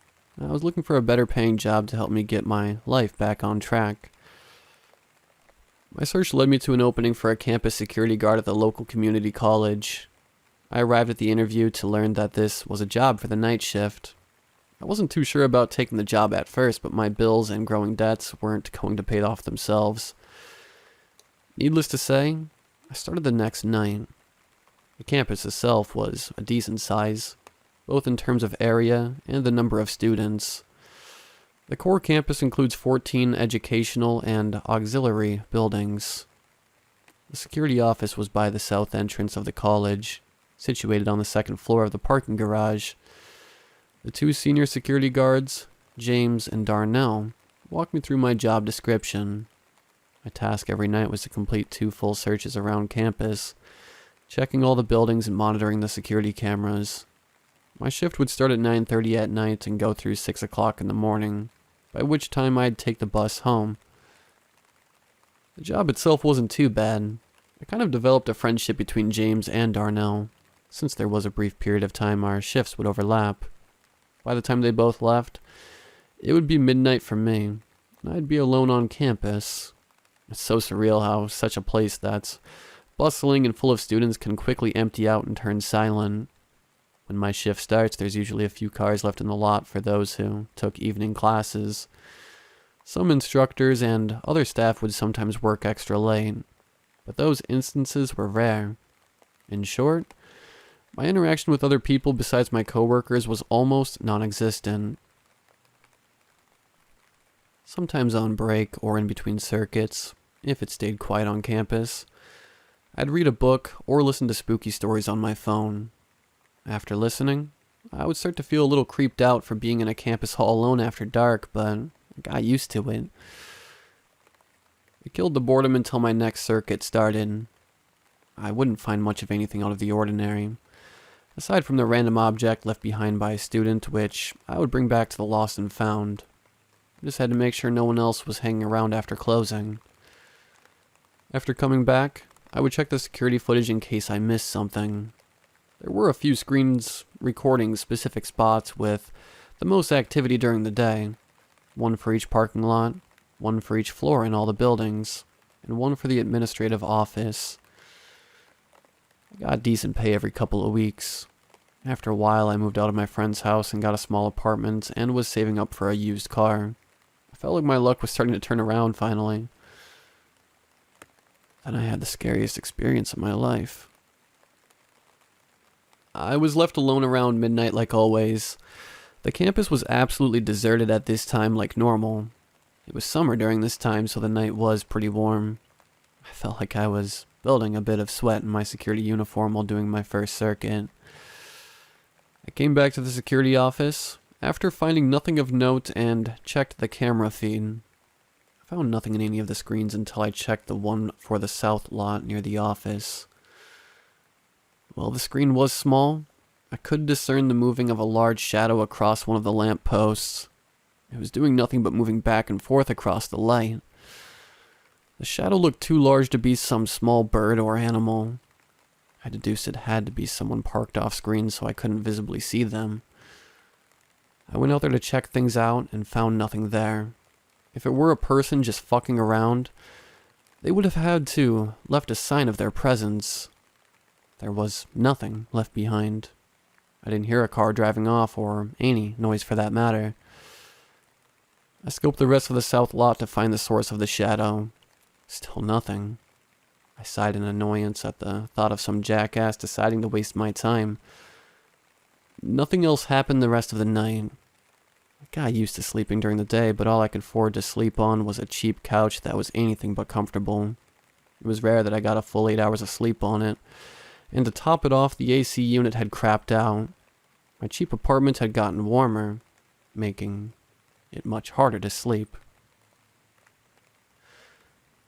[SPEAKER 1] was looking for a better paying job to help me get my life back on track. My search led me to an opening for a campus security guard at the local community college. I arrived at the interview to learn that this was a job for the night shift. I wasn't too sure about taking the job at first, but my bills and growing debts weren't going to pay off themselves. Needless to say, I started the next night. The campus itself was a decent size, both in terms of area and the number of students. The core campus includes 14 educational and auxiliary buildings. The security office was by the south entrance of the college, situated on the second floor of the parking garage. The two senior security guards, James and Darnell, walked me through my job description. My task every night was to complete 2 full searches around campus, checking all the buildings and monitoring the security cameras. My shift would start at 9:30 at night and go through 6 o'clock in the morning, by which time I'd take the bus home. The job itself wasn't too bad. I kind of developed a friendship between James and Darnell, since there was a brief period of time our shifts would overlap. By the time they both left, it would be midnight for me, and I'd be alone on campus. It's so surreal how such a place that's bustling and full of students can quickly empty out and turn silent. When my shift starts, there's usually a few cars left in the lot for those who took evening classes. Some instructors and other staff would sometimes work extra late, but those instances were rare. In short, my interaction with other people besides my coworkers was almost non-existent. Sometimes on break or in between circuits, if it stayed quiet on campus, I'd read a book or listen to spooky stories on my phone. After listening, I would start to feel a little creeped out for being in a campus hall alone after dark, but I got used to it. It killed the boredom until my next circuit started. I wouldn't find much of anything out of the ordinary, aside from the random object left behind by a student, which I would bring back to the lost and found. I just had to make sure no one else was hanging around after closing. After coming back, I would check the security footage in case I missed something. There were a few screens recording specific spots with the most activity during the day. One for each parking lot, one for each floor in all the buildings, and one for the administrative office. I got decent pay every couple of weeks. After a while, I moved out of my friend's house and got a small apartment and was saving up for a used car. I felt like my luck was starting to turn around finally. Then I had the scariest experience of my life. I was left alone around midnight like always. The campus was absolutely deserted at this time like normal. It was summer during this time, so the night was pretty warm. I felt like I was building a bit of sweat in my security uniform while doing my first circuit. I came back to the security office after finding nothing of note and checked the camera feed. I found nothing in any of the screens until I checked the one for the south lot near the office. While the screen was small, I could discern the moving of a large shadow across one of the lamp posts. It was doing nothing but moving back and forth across the light. The shadow looked too large to be some small bird or animal. I deduced it had to be someone parked off screen so I couldn't visibly see them. I went out there to check things out and found nothing there. If it were a person just fucking around, they would have had to left a sign of their presence. There was nothing left behind. I didn't hear a car driving off or any noise for that matter. I scoped the rest of the south lot to find the source of the shadow. Still nothing. I sighed in annoyance at the thought of some jackass deciding to waste my time. Nothing else happened the rest of the night. I got used to sleeping during the day, but all I could afford to sleep on was a cheap couch that was anything but comfortable. It was rare that I got a full 8 hours of sleep on it, and to top it off, the AC unit had crapped out. My cheap apartment had gotten warmer, making it much harder to sleep.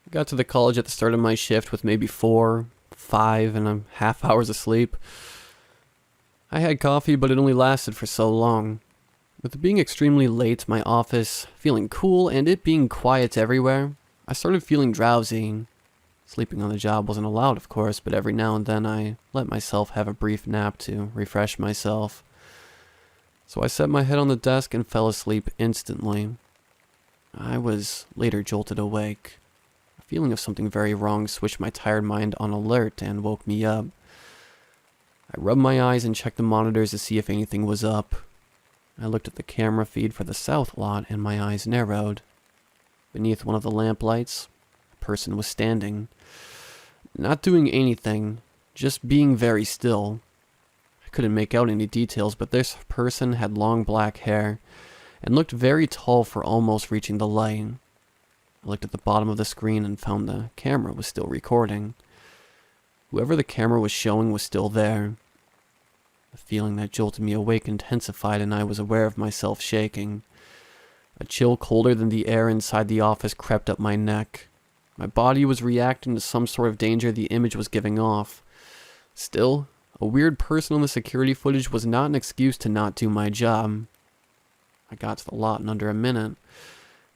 [SPEAKER 1] I got to the college at the start of my shift with maybe 4, 5.5 hours of sleep. I had coffee, but it only lasted for so long. With it being extremely late, my office feeling cool, and it being quiet everywhere, I started feeling drowsy. Sleeping on the job wasn't allowed, of course, but every now and then I let myself have a brief nap to refresh myself. So I set my head on the desk and fell asleep instantly. I was later jolted awake. A feeling of something very wrong switched my tired mind on alert and woke me up. I rubbed my eyes and checked the monitors to see if anything was up. I looked at the camera feed for the south lot and my eyes narrowed. Beneath one of the lamplights, a person was standing. Not doing anything, just being very still. I couldn't make out any details, but this person had long black hair and looked very tall for almost reaching the light. I looked at the bottom of the screen and found the camera was still recording. Whoever the camera was showing was still there. The feeling that jolted me awake intensified, and I was aware of myself shaking. A chill colder than the air inside the office crept up my neck. My body was reacting to some sort of danger the image was giving off. Still, a weird person on the security footage was not an excuse to not do my job. I got to the lot in under a minute,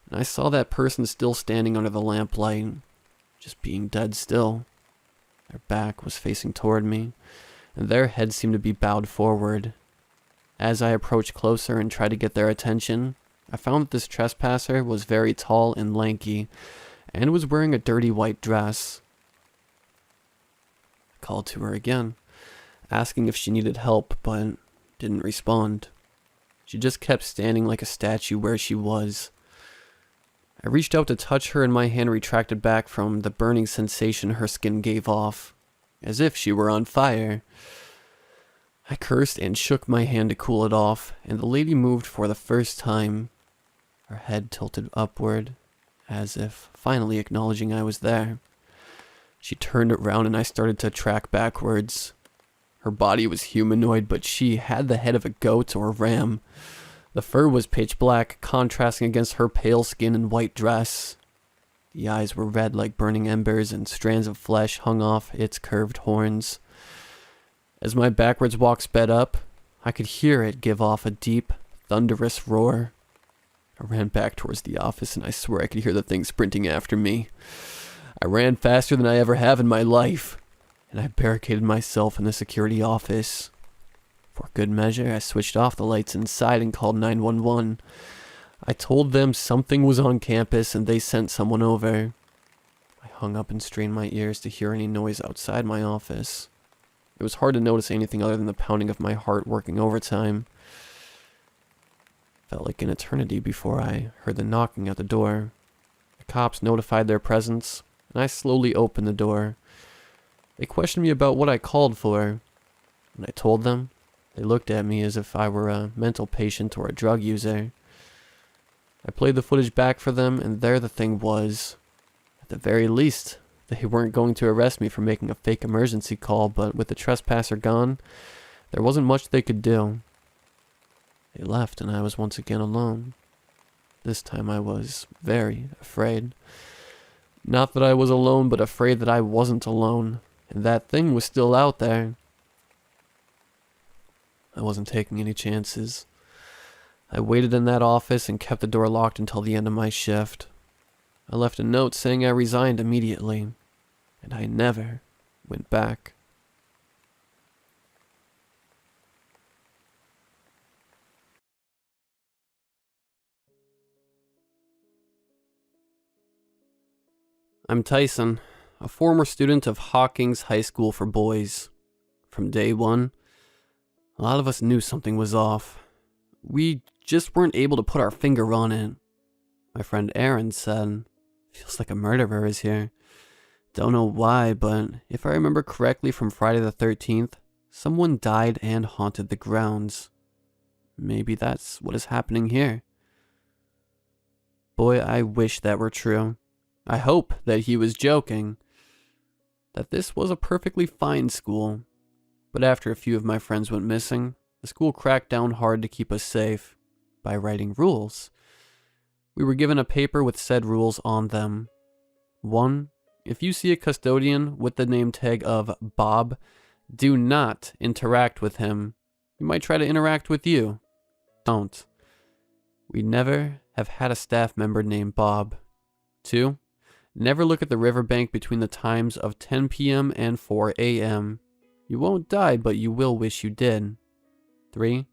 [SPEAKER 1] and I saw that person still standing under the lamplight, just being dead still. Their back was facing toward me, and their heads seemed to be bowed forward. As I approached closer and tried to get their attention, I found that this trespasser was very tall and lanky, and was wearing a dirty white dress. I called to her again, asking if she needed help, but didn't respond. She just kept standing like a statue where she was. I reached out to touch her, and my hand retracted back from the burning sensation her skin gave off, as if she were on fire. I cursed and shook my hand to cool it off, and the lady moved for the first time. Her head tilted upward, as if finally acknowledging I was there. She turned around and I started to track backwards. Her body was humanoid, but she had the head of a goat or a ram. The fur was pitch black, contrasting against her pale skin and white dress. The eyes were red like burning embers, and strands of flesh hung off its curved horns. As my backwards walk sped up, I could hear it give off a deep, thunderous roar. I ran back towards the office, and I swear I could hear the thing sprinting after me. I ran faster than I ever have in my life, and I barricaded myself in the security office. For good measure, I switched off the lights inside and called 911. I told them something was on campus, and they sent someone over. I hung up and strained my ears to hear any noise outside my office. It was hard to notice anything other than the pounding of my heart working overtime. Felt like an eternity before I heard the knocking at the door. The cops notified their presence, and I slowly opened the door. They questioned me about what I called for. When I told them, they looked at me as if I were a mental patient or a drug user. I played the footage back for them, and there the thing was. At the very least, they weren't going to arrest me for making a fake emergency call, but with the trespasser gone, there wasn't much they could do. They left, and I was once again alone. This time I was very afraid. Not that I was alone, but afraid that I wasn't alone, and that thing was still out there. I wasn't taking any chances. I waited in that office and kept the door locked until the end of my shift. I left a note saying I resigned immediately, and I never went back. I'm Tyson, a former student of Hawkins High School for Boys. From day one, a lot of us knew something was off. We just weren't able to put our finger on it.
[SPEAKER 2] My friend Aaron said, "Feels like a murderer is here. Don't know why, but if I remember correctly from Friday the 13th, someone died and haunted the grounds. Maybe that's what is happening here." Boy, I wish that were true. I hope that he was joking. That this was a perfectly fine school. But after a few of my friends went missing, the school cracked down hard to keep us safe by writing rules. We were given a paper with said rules on them. 1. If you see a custodian with the name tag of Bob, do not interact with him. He might try to interact with you. Don't. We never have had a staff member named Bob. 2. Never look at the riverbank between the times of 10 p.m. and 4 a.m. You won't die, but you will wish you did. 3.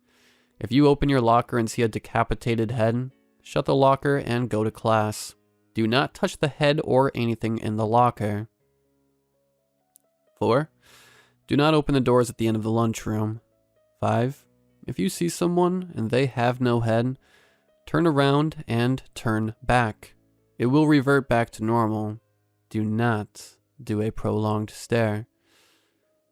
[SPEAKER 2] If you open your locker and see a decapitated head, shut the locker and go to class. Do not touch the head or anything in the locker. 4. Do not open the doors at the end of the lunchroom. 5. If you see someone and they have no head, turn around and turn back. It will revert back to normal. Do not do a prolonged stare.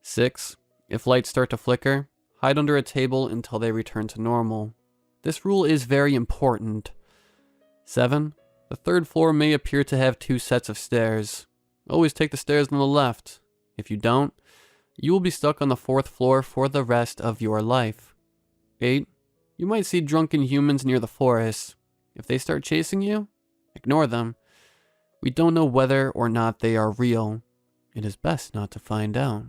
[SPEAKER 2] 6. If lights start to flicker, hide under a table until they return to normal. This rule is very important. 7. The third floor may appear to have 2 sets of stairs. Always take the stairs on the left. If you don't, you will be stuck on the 4th floor for the rest of your life. 8. You might see drunken humans near the forest. If they start chasing you, ignore them. We don't know whether or not they are real. It is best not to find out.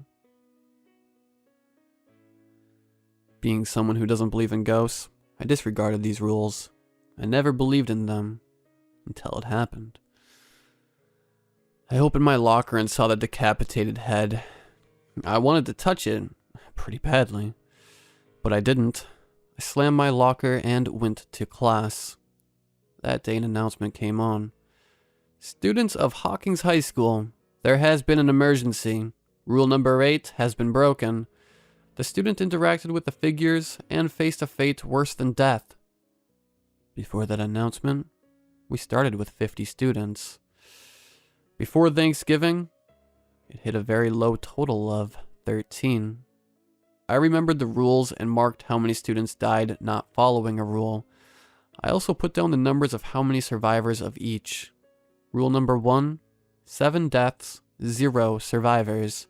[SPEAKER 2] Being someone who doesn't believe in ghosts, I disregarded these rules. I never believed in them until it happened. I opened my locker and saw the decapitated head. I wanted to touch it pretty badly, but I didn't. I slammed my locker and went to class. That day an announcement came on. Students of Hawkins High School, there has been an emergency. Rule number 8 has been broken. The student interacted with the figures and faced a fate worse than death. Before that announcement, we started with 50 students. Before Thanksgiving, it hit a very low total of 13. I remembered the rules and marked how many students died not following a rule. I also put down the numbers of how many survivors of each. Rule number 1, 7 deaths, 0 survivors.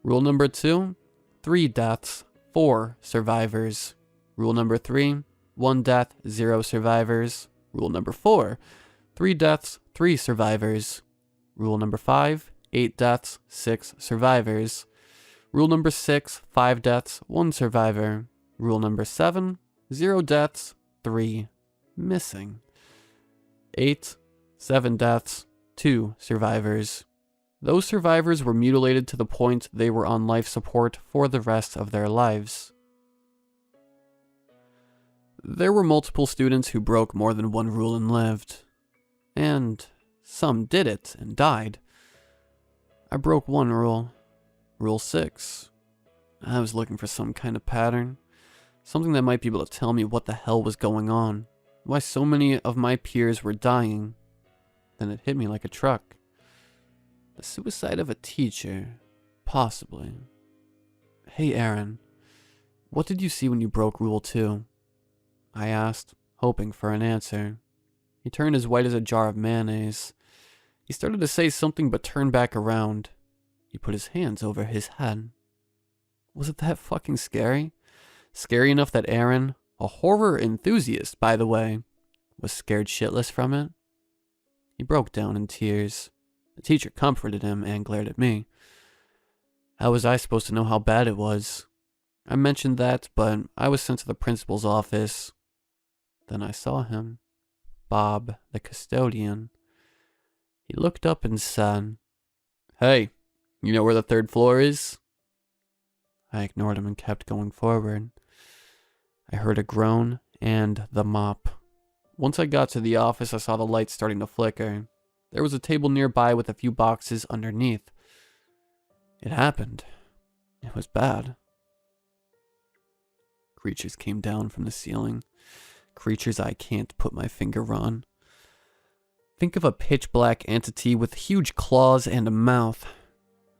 [SPEAKER 2] Rule number 2, 3 deaths, 4 survivors. Rule number 3, 1 death, 0 survivors. Rule number 4, 3 deaths, 3 survivors. Rule number 5, 8 deaths, 6 survivors. Rule number 6, 5 deaths, 1 survivor. Rule number 7, 0 deaths, 3 missing. 8, 7 deaths, 2 survivors. Those survivors were mutilated to the point they were on life support for the rest of their lives. There were multiple students who broke more than one rule and lived. And some did it and died. I broke one rule. Rule 6. I was looking for some kind of pattern. Something that might be able to tell me what the hell was going on. Why so many of my peers were dying. Then it hit me like a truck. The suicide of a teacher. Possibly. Hey Aaron, what did you see when you broke Rule 2? I asked, hoping for an answer. He turned as white as a jar of mayonnaise. He started to say something but turned back around. He put his hands over his head. Was it that fucking scary? Scary enough that Aaron, a horror enthusiast by the way, was scared shitless from it? He broke down in tears. The teacher comforted him and glared at me. How was I supposed to know how bad it was? I mentioned that, but I was sent to the principal's office. Then I saw him. Bob, the custodian. He looked up and said, "Hey, you know where the 3rd floor is?" I ignored him and kept going forward. I heard a groan and the mop. Once I got to the office, I saw the lights starting to flicker. There was a table nearby with a few boxes underneath. It happened. It was bad. Creatures came down from the ceiling. Creatures I can't put my finger on. Think of a pitch-black entity with huge claws and a mouth.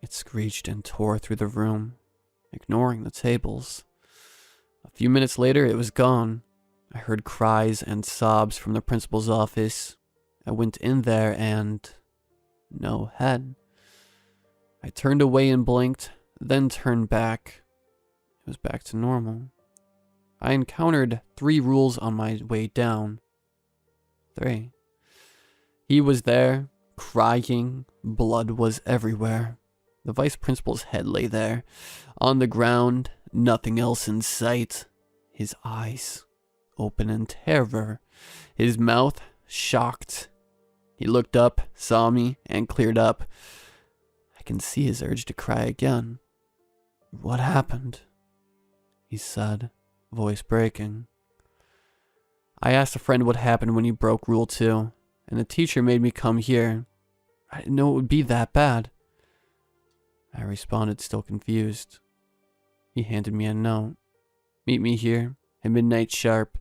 [SPEAKER 2] It screeched and tore through the room, ignoring the tables. A few minutes later, it was gone. I heard cries and sobs from the principal's office. I went in there and... no head. I turned away and blinked, then turned back. It was back to normal. I encountered 3 rules on my way down. 3. He was there, crying. Blood was everywhere. The vice principal's head lay there, on the ground, nothing else in sight. His eyes open in terror, his mouth shocked. He looked up, saw me, and cleared up. I can see his urge to cry again. "What happened?" he said, voice breaking. I asked a friend what happened when he broke Rule 2, and the teacher made me come here. I didn't know it would be that bad. I responded, still confused. He handed me a note. "Meet me here at midnight sharp.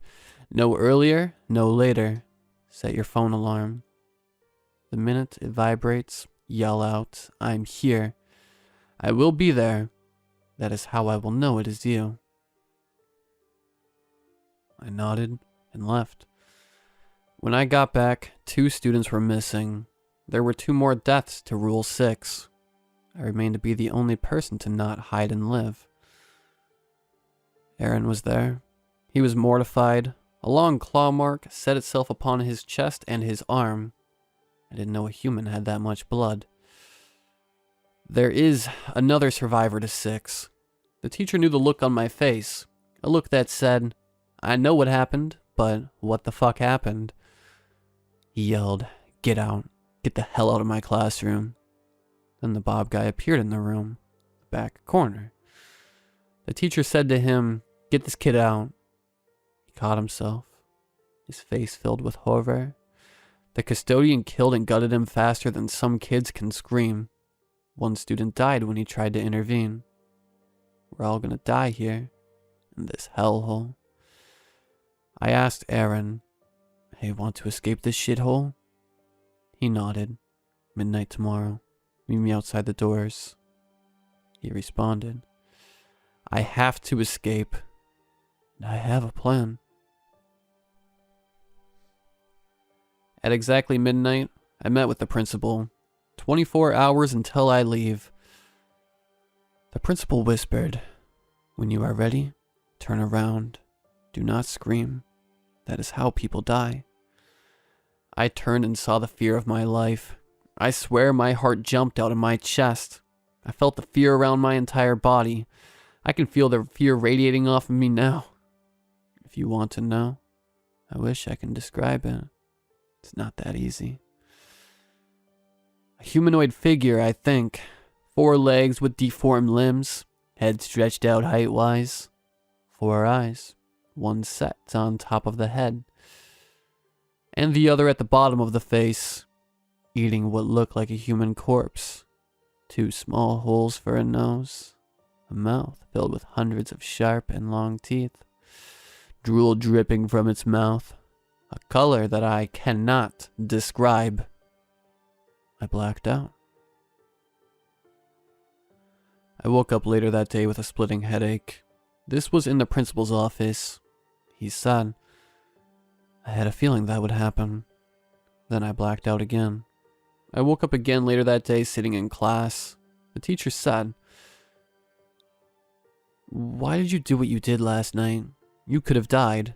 [SPEAKER 2] No earlier, no later. Set your phone alarm. The minute it vibrates, yell out, 'I'm here.' I will be there. That is how I will know it is you." I nodded and left. When I got back, 2 students were missing. There were 2 more deaths to Rule 6. I remained to be the only person to not hide and live. Aaron was there. He was mortified. A long claw mark set itself upon his chest and his arm. I didn't know a human had that much blood. There is another survivor to 6. The teacher knew the look on my face. A look that said, "I know what happened, but what the fuck happened?" He yelled, "Get out. Get the hell out of my classroom." Then the Bob guy appeared in the room, the back corner. The teacher said to him, "Get this kid out." He caught himself, his face filled with horror. The custodian killed and gutted him faster than some kids can scream. 1 student died when he tried to intervene. We're all gonna die here, in this hellhole. I asked Aaron, "Hey, want to escape this shithole?" He nodded. "Midnight tomorrow. Meet me outside the doors." He responded, "I have to escape, and I have a plan." At exactly midnight, I met with the principal. 24 hours until I leave. The principal whispered, "When you are ready, turn around. Do not scream. That is how people die." I turned and saw the fear of my life. I swear my heart jumped out of my chest. I felt the fear around my entire body. I can feel the fear radiating off of me now. If you want to know, I wish I can describe it. It's not that easy. A humanoid figure, I think. 4 legs with deformed limbs, head stretched out height-wise. 4 eyes, 1 set on top of the head, and the other at the bottom of the face, eating what looked like a human corpse. 2 small holes for a nose, a mouth filled with hundreds of sharp and long teeth, drool dripping from its mouth, a color that I cannot describe. I blacked out. I woke up later that day with a splitting headache. This was in the principal's office. He said, "I had a feeling that would happen." Then I blacked out again. I woke up again later that day sitting in class. The teacher said, "Why did you do what you did last night? You could have died."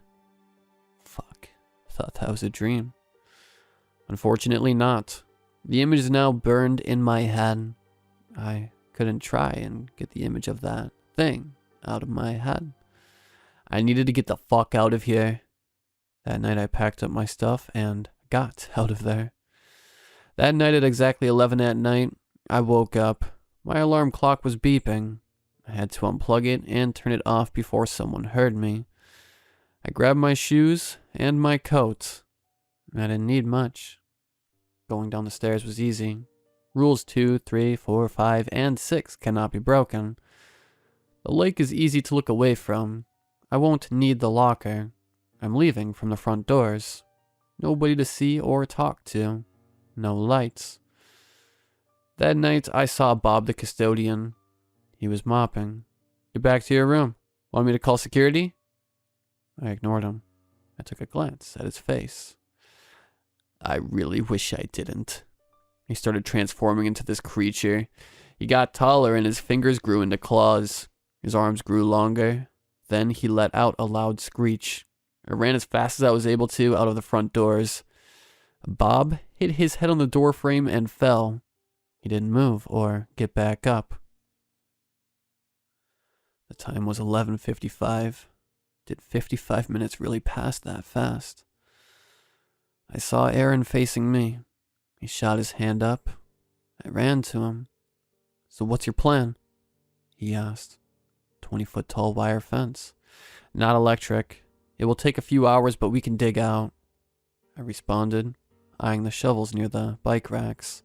[SPEAKER 2] Fuck, thought that was a dream. Unfortunately not. The image is now burned in my head. I couldn't try and get the image of that thing out of my head. I needed to get the fuck out of here. That night I packed up my stuff and got out of there. That night at exactly 11 at night, I woke up. My alarm clock was beeping. I had to unplug it and turn it off before someone heard me. I grabbed my shoes and my coat. I didn't need much. Going down the stairs was easy. Rules 2, 3, 4, 5, and 6 cannot be broken. The lake is easy to look away from. I won't need the locker. I'm leaving from the front doors. Nobody to see or talk to.
[SPEAKER 3] no lights. That night, I saw Bob the custodian. He was mopping. Get back to your room. Want me to call security? I ignored him. I took a glance at his face. I really wish I didn't. He started transforming into this creature. He got taller and his fingers grew into claws. His arms grew longer. Then he let out a loud screech. I ran as fast as I was able to out of the front doors. Bob hit his head on the door frame and fell. He didn't move or get back up. The time was 11:55. Did 55 minutes really pass that fast? I saw Aaron facing me. He shot his hand up. I ran to him. So what's your plan? He asked. 20-foot tall wire fence. Not electric. It will take a few hours, but we can dig out. I responded, eyeing the shovels near the bike racks.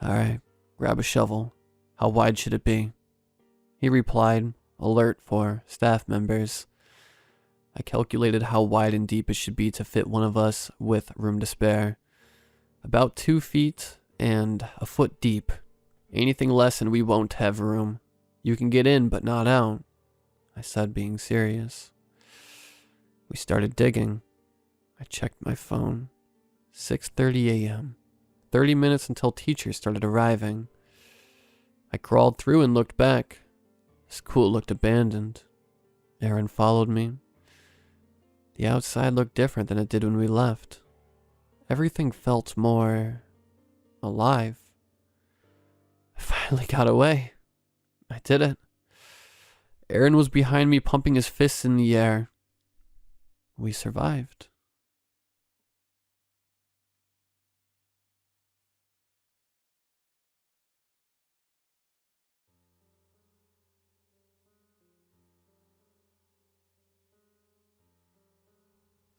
[SPEAKER 3] Alright, grab a shovel. How wide should it be? He replied, alert for staff members. I calculated how wide and deep it should be to fit one of us with room to spare. About 2 feet and a foot deep. Anything less and we won't have room. You can get in, but not out, I said, being serious. We started digging. I checked my phone. 6:30 a.m. 30 minutes until teachers started arriving. I crawled through and looked back. School looked abandoned. Aaron followed me. The outside looked different than it did when we left. Everything felt more alive. I finally got away. I did it. Aaron was behind me, pumping his fists in the air. We survived.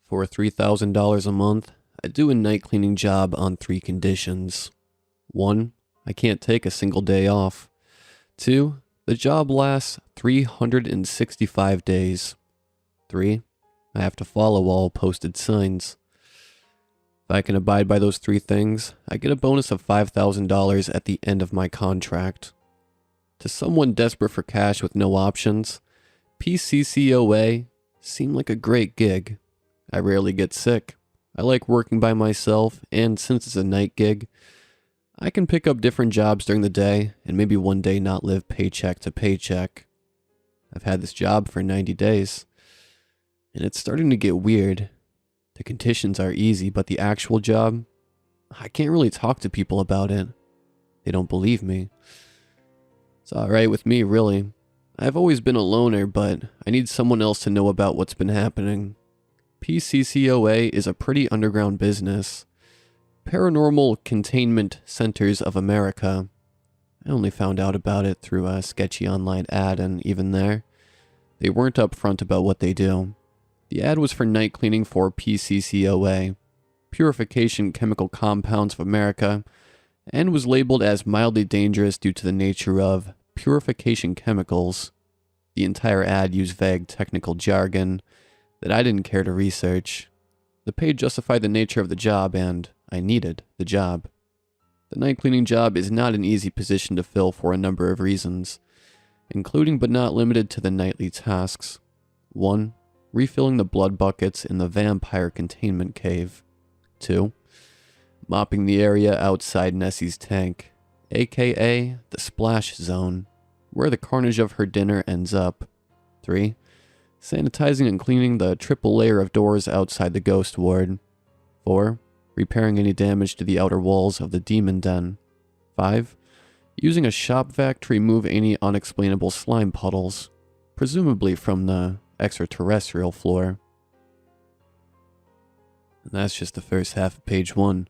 [SPEAKER 1] For $3,000 a month, I do a night cleaning job on 3 conditions. 1, I can't take a single day off. 2, the job lasts 365 days. 3, I have to follow all posted signs. If I can abide by those 3 things, I get a bonus of $5,000 at the end of my contract. To someone desperate for cash with no options, PCCOA seemed like a great gig. I rarely get sick. I like working by myself, and since it's a night gig, I can pick up different jobs during the day and maybe one day not live paycheck to paycheck. I've had this job for 90 days, and it's starting to get weird. The conditions are easy, but the actual job, I can't really talk to people about it. They don't believe me. It's alright with me, really. I've always been a loner, but I need someone else to know about what's been happening. PCCOA is a pretty underground business. Paranormal Containment Centers of America. I only found out about it through a sketchy online ad, and even there, they weren't upfront about what they do. The ad was for night cleaning for PCCOA, Purification Chemical Compounds of America, and was labeled as mildly dangerous due to the nature of purification chemicals. The entire ad used vague technical jargon that I didn't care to research. The pay justified the nature of the job, and I needed the job. The night cleaning job is not an easy position to fill for a number of reasons, including but not limited to the nightly tasks. 1, refilling the blood buckets in the vampire containment cave. 2, mopping the area outside Nessie's tank, aka the splash zone, where the carnage of her dinner ends up. 3, sanitizing and cleaning the triple layer of doors outside the ghost ward. 4, repairing any damage to the outer walls of the demon den. 5, using a shop vac to remove any unexplainable slime puddles, presumably from the extraterrestrial floor. And that's just the first half of page 1.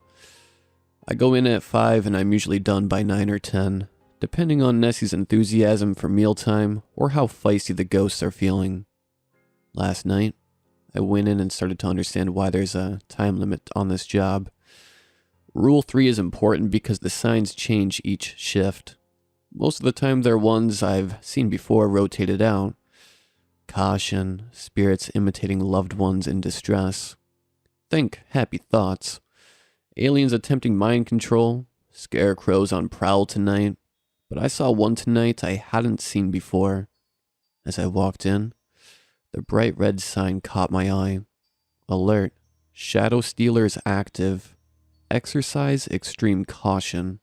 [SPEAKER 1] I go in at 5 and I'm usually done by 9 or 10, depending on Nessie's enthusiasm for mealtime or how feisty the ghosts are feeling. Last night, I went in and started to understand why there's a time limit on this job. Rule 3 is important because the signs change each shift. Most of the time they're ones I've seen before rotated out. Caution, spirits imitating loved ones in distress. Think happy thoughts.
[SPEAKER 3] aliens attempting mind control, scarecrows on prowl tonight, but I saw one tonight I hadn't seen before. As I walked in, the bright red sign caught my eye. Alert, shadow stealers active. Exercise extreme caution.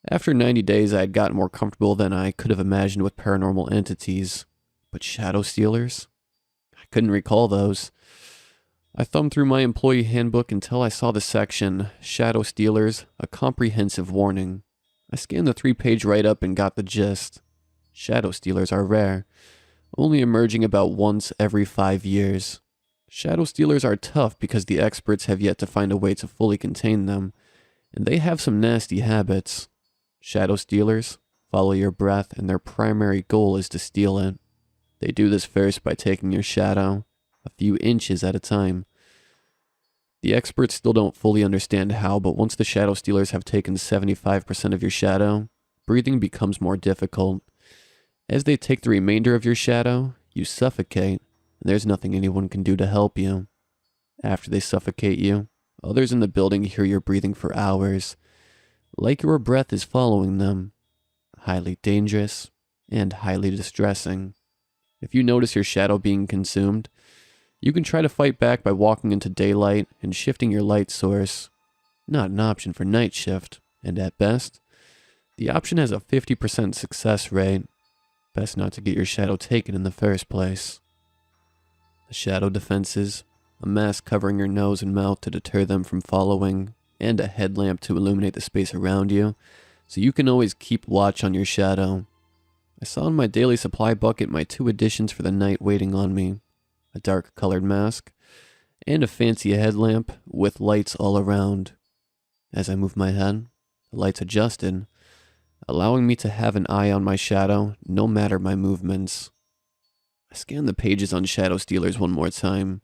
[SPEAKER 3] After 90 days, I had gotten more comfortable than I could have imagined with paranormal entities. But shadow stealers? I couldn't recall those. I thumbed through my employee handbook until I saw the section, Shadow Stealers, a comprehensive warning. I scanned the 3-page write-up and got the gist. Shadow stealers are rare, only emerging about once every 5 years. Shadow stealers are tough because the experts have yet to find a way to fully contain them, and they have some nasty habits. Shadow stealers follow your breath, and their primary goal is to steal it. They do this first by taking your shadow, a few inches at a time. The experts still don't fully understand how, but once the shadow stealers have taken 75% of your shadow, breathing becomes more difficult. As they take the remainder of your shadow, you suffocate, and there's nothing anyone can do to help you. After they suffocate you, others in the building hear your breathing for hours, like your breath is following them. Highly dangerous and highly distressing. If you notice your shadow being consumed, you can try to fight back by walking into daylight and shifting your light source. Not an option for night shift, and at best, the option has a 50% success rate. Best not to get your shadow taken in the first place. The shadow defenses, a mask covering your nose and mouth to deter them from following, and a headlamp to illuminate the space around you, so you can always keep watch on your shadow. I saw in my daily supply bucket my 2 additions for the night waiting on me, a dark colored mask, and a fancy headlamp with lights all around. As I moved my head, the lights adjusted, allowing me to have an eye on my shadow no matter my movements. I scanned the pages on shadow stealers one more time.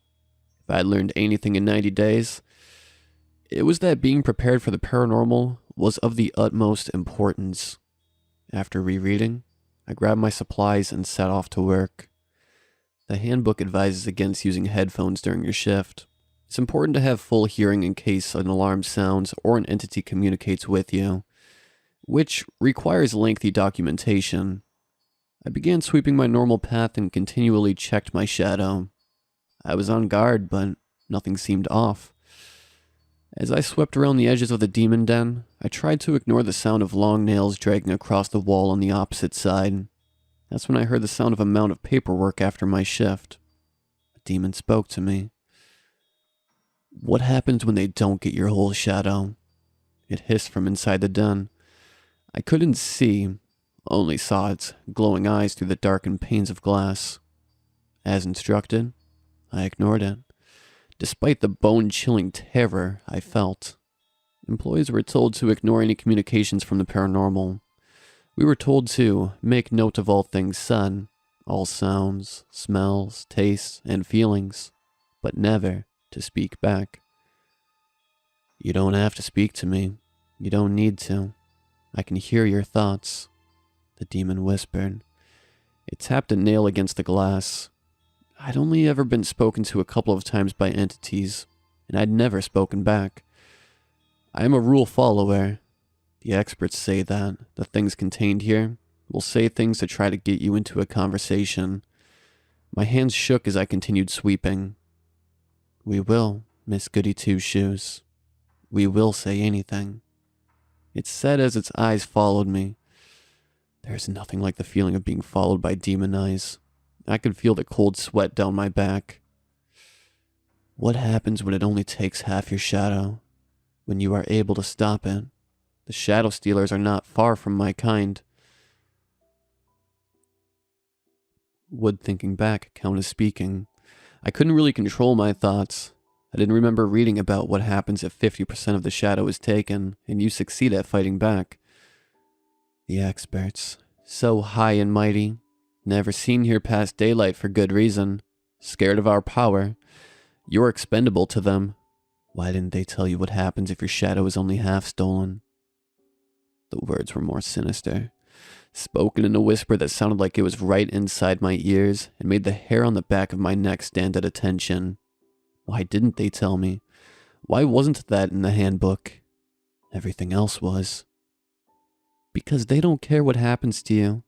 [SPEAKER 3] If I had learned anything in 90 days, it was that being prepared for the paranormal was of the utmost importance. After rereading, I grabbed my supplies and set off to work. The handbook advises against using headphones during your shift. It's important to have full hearing in case an alarm sounds or an entity communicates with you, which requires lengthy documentation. I began sweeping my normal path and continually checked my shadow. I was on guard, but nothing seemed off. As I swept around the edges of the demon den, I tried to ignore the sound of long nails dragging across the wall on the opposite side. That's when I heard the sound of a mound of paperwork after my shift. A demon spoke to me. What happens when they don't get your whole shadow? It hissed from inside the den. I couldn't see, only saw its glowing eyes through the darkened panes of glass. As instructed, I ignored it, despite the bone-chilling terror I felt. Employees were told to ignore any communications from the paranormal. We were told to make note of all things said, all sounds, smells, tastes, and feelings, but never to speak back. You don't have to speak to me. You don't need to. I can hear your thoughts, the demon whispered. It tapped a nail against the glass. I'd only ever been spoken to a couple of times by entities, and I'd never spoken back. I am a rule follower. The experts say that the things contained here will say things to try to get you into a conversation. My hands shook as I continued sweeping. We will, Miss Goody Two-Shoes. We will say anything. It said as its eyes followed me. There is nothing like the feeling of being followed by demon eyes. I could feel the cold sweat down my back. What happens when it only takes half your shadow? When you are able to stop it? The shadow stealers are not far from my kind. Wood thinking back, Count is speaking. I couldn't really control my thoughts. I didn't remember reading about what happens if 50% of the shadow is taken, and you succeed at fighting back. The experts, so high and mighty, never seen here past daylight for good reason, scared of our power. You're expendable to them. Why didn't they tell you what happens if your shadow is only half stolen? The words were more sinister, spoken in a whisper that sounded like it was right inside my ears and made the hair on the back of my neck stand at attention. Why didn't they tell me? Why wasn't that in the handbook? Everything else was. Because they don't care what happens to you.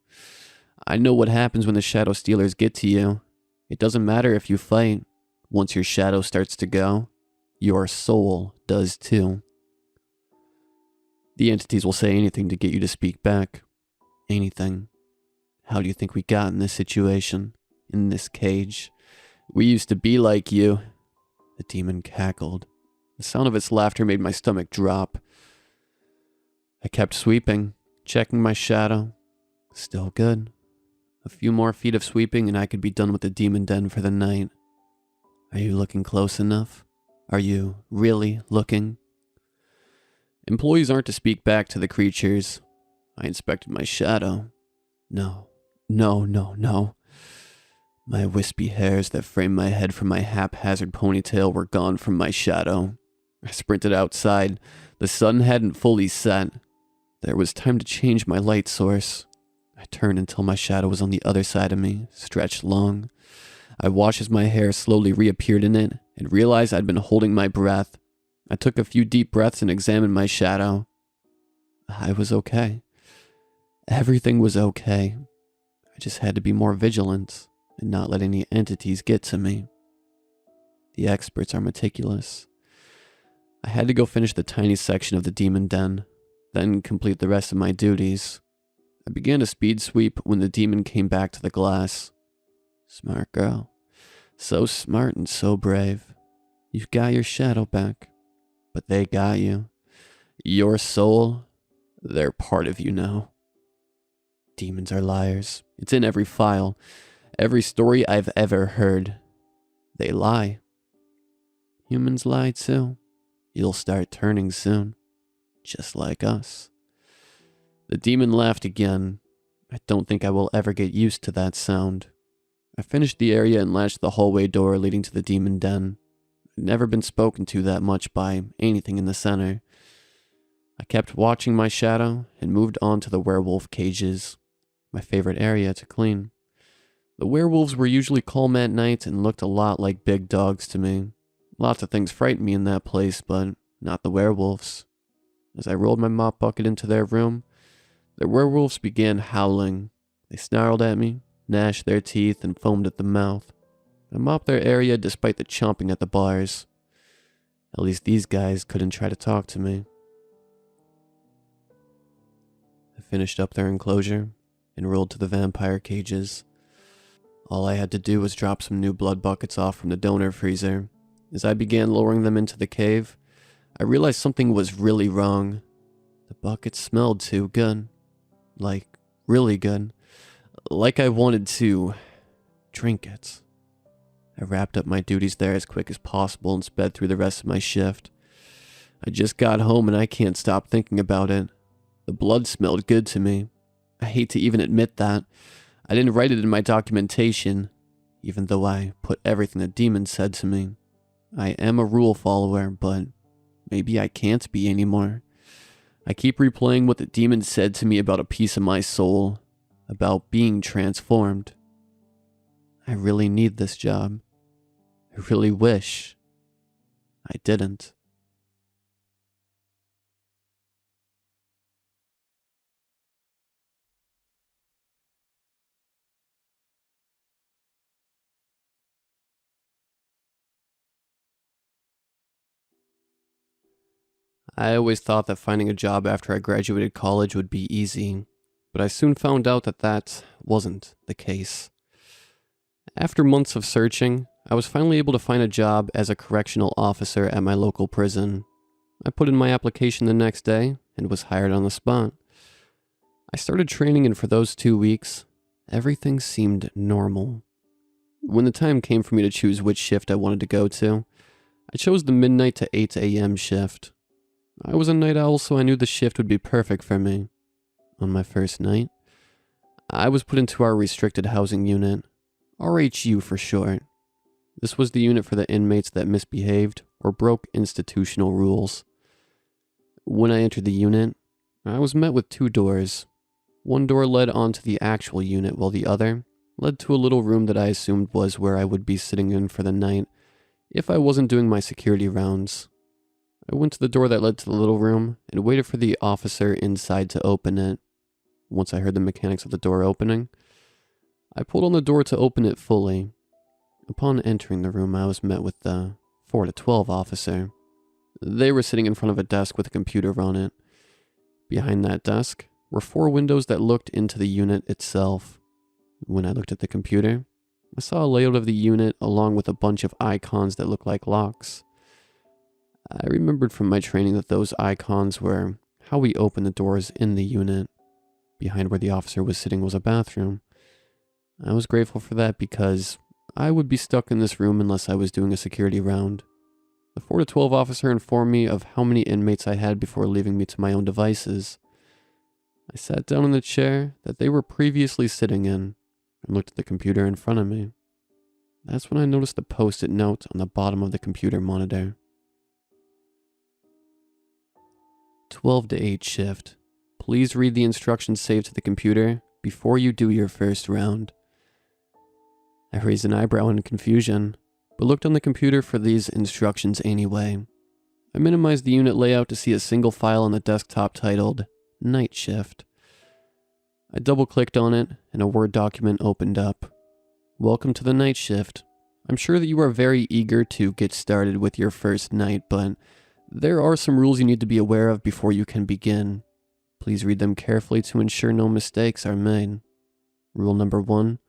[SPEAKER 3] I know what happens when the shadow stealers get to you. It doesn't matter if you fight. Once your shadow starts to go, your soul does too. The entities will say anything to get you to speak back. Anything. How do you think we got in this situation? In this cage? We used to be like you. The demon cackled. The sound of its laughter made my stomach drop. I kept sweeping, checking my shadow. Still good. A few more feet of sweeping and I could be done with the demon den for the night. Are you looking close enough? Are you really looking? Employees aren't to speak back to the creatures. I inspected my shadow. No. My wispy hairs that framed my head from my haphazard ponytail were gone from my shadow. I sprinted outside. The sun hadn't fully set. There was time to change my light source. I turned until my shadow was on the other side of me, stretched long. I watched as my hair slowly reappeared in it and realized I'd been holding my breath. I took a few deep breaths and examined my shadow. I was okay. Everything was okay. I just had to be more vigilant and not let any entities get to me. The experts are meticulous. I had to go finish the tiny section of the demon den, then complete the rest of my duties. I began to speed sweep when the demon came back to the glass. Smart girl. So smart and so brave. You got your shadow back, but they got you. Your soul, they're part of you now. Demons are liars. It's in every file. Every story I've ever heard. They lie. Humans lie too. You'll start turning soon. Just like us. The demon laughed again. I don't think I will ever get used to that sound. I finished the area and latched the hallway door leading to the demon den. I'd never been spoken to that much by anything in the center. I kept watching my shadow and moved on to the werewolf cages, my favorite area to clean. The werewolves were usually calm at night and looked a lot like big dogs to me. Lots of things frightened me in that place, but not the werewolves. As I rolled my mop bucket into their room, the werewolves began howling. They snarled at me, gnashed their teeth, and foamed at the mouth. I mopped their area despite the chomping at the bars. At least these guys couldn't try to talk to me. I finished up their enclosure and rolled to the vampire cages. All I had to do was drop some new blood buckets off from the donor freezer. As I began lowering them into the cave, I realized something was really wrong. The buckets smelled too good. Like, really good. Like I wanted to drink it. I wrapped up my duties there as quick as possible and sped through the rest of my shift. I just got home and I can't stop thinking about it. The blood smelled good to me. I hate to even admit that. I didn't write it in my documentation, even though I put everything the demon said to me. I am a rule follower, but maybe I can't be anymore. I keep replaying what the demon said to me about a piece of my soul, about being transformed. I really need this job. I really wish I didn't. I always thought that finding a job after I graduated college would be easy, but I soon found out that that wasn't the case. After months of searching, I was finally able to find a job as a correctional officer at my local prison. I put in my application the next day and was hired on the spot. I started training, and for those 2 weeks, everything seemed normal. When the time came for me to choose which shift I wanted to go to, I chose the midnight to 8 a.m. shift. I was a night owl, so I knew the shift would be perfect for me. On my first night, I was put into our restricted housing unit, RHU for short. This was the unit for the inmates that misbehaved or broke institutional rules. When I entered the unit, I was met with 2 doors. One door led onto the actual unit, while the other led to a little room that I assumed was where I would be sitting in for the night if I wasn't doing my security rounds. I went to the door that led to the little room and waited for the officer inside to open it. Once I heard the mechanics of the door opening, I pulled on the door to open it fully. Upon entering the room, I was met with the 4 to 12 officer. They were sitting in front of a desk with a computer on it. Behind that desk were 4 windows that looked into the unit itself. When I looked at the computer, I saw a layout of the unit along with a bunch of icons that looked like locks. I remembered from my training that those icons were how we open the doors in the unit. Behind where the officer was sitting was a bathroom. I was grateful for that because I would be stuck in this room unless I was doing a security round. The 4 to 12 officer informed me of how many inmates I had before leaving me to my own devices. I sat down in the chair that they were previously sitting in and looked at the computer in front of me. That's when I noticed the post-it note on the bottom of the computer monitor. 12 to 8 shift. Please read the instructions saved to the computer before you do your first round. I raised an eyebrow in confusion, but looked on the computer for these instructions anyway. I minimized the unit layout to see a single file on the desktop titled Night Shift. I double-clicked on it, and a Word document opened up. Welcome to the night shift. I'm sure that you are very eager to get started with your first night, but there are some rules you need to be aware of before you can begin. Please read them carefully to ensure no mistakes are made. Rule number 1.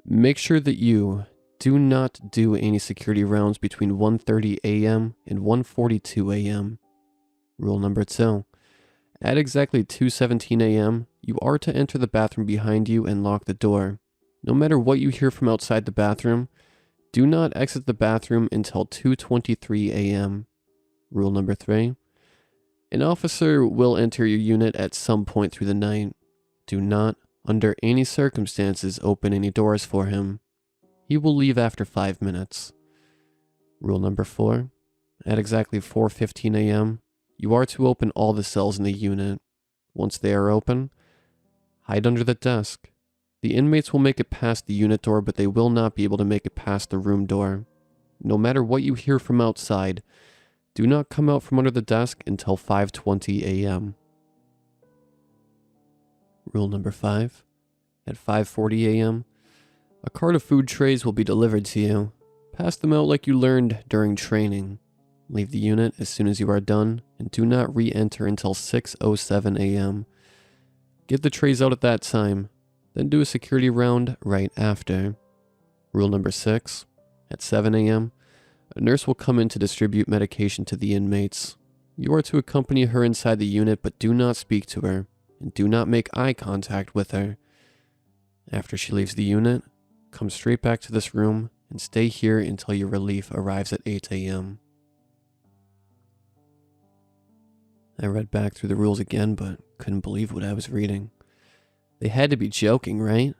[SPEAKER 3] Make sure that you do not do any security rounds between 1:30 a.m. and 1:42 a.m. Rule number 2. At exactly 2:17 a.m., you are to enter the bathroom behind you and lock the door. No matter what you hear from outside the bathroom, do not exit the bathroom until 2:23 a.m. Rule number 3. An officer will enter your unit at some point through the night. Do not, under any circumstances, open any doors for him. He will leave after 5 minutes. Rule number 4. At exactly 4:15 a.m., you are to open all the cells in the unit. Once they are open, hide under the desk. The inmates will make it past the unit door, but they will not be able to make it past the room door. No matter what you hear from outside, do not come out from under the desk until 5:20 a.m. Rule number 5. At 5:40 a.m., a cart of food trays will be delivered to you. Pass them out like you learned during training. Leave the unit as soon as you are done, and do not re-enter until 6:07 a.m. Get the trays out at that time, then do a security round right after. Rule number 6. At 7 a.m., a nurse will come in to distribute medication to the inmates. You are to accompany her inside the unit, but do not speak to her, and do not make eye contact with her. After she leaves the unit, come straight back to this room and stay here until your relief arrives at 8 a.m. I read back through the rules again, but couldn't believe what I was reading. They had to be joking, right?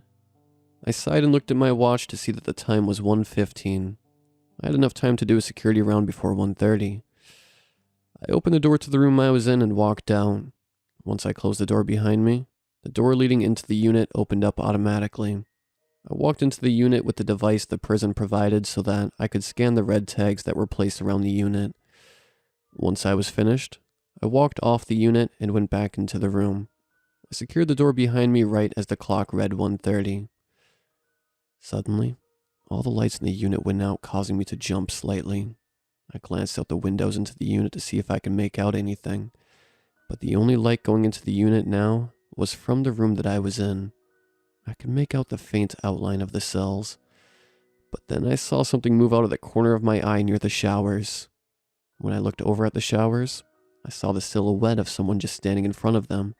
[SPEAKER 3] I sighed and looked at my watch to see that the time was 1:15. I had enough time to do a security round before 1:30. I opened the door to the room I was in and walked out. Once I closed the door behind me, the door leading into the unit opened up automatically. I walked into the unit with the device the prison provided so that I could scan the red tags that were placed around the unit. Once I was finished, I walked off the unit and went back into the room. I secured the door behind me right as the clock read 1:30. Suddenly, all the lights in the unit went out, causing me to jump slightly. I glanced out the windows into the unit to see if I could make out anything, but the only light going into the unit now was from the room that I was in. I could make out the faint outline of the cells, but then I saw something move out of the corner of my eye near the showers. When I looked over at the showers, I saw the silhouette of someone just standing in front of them.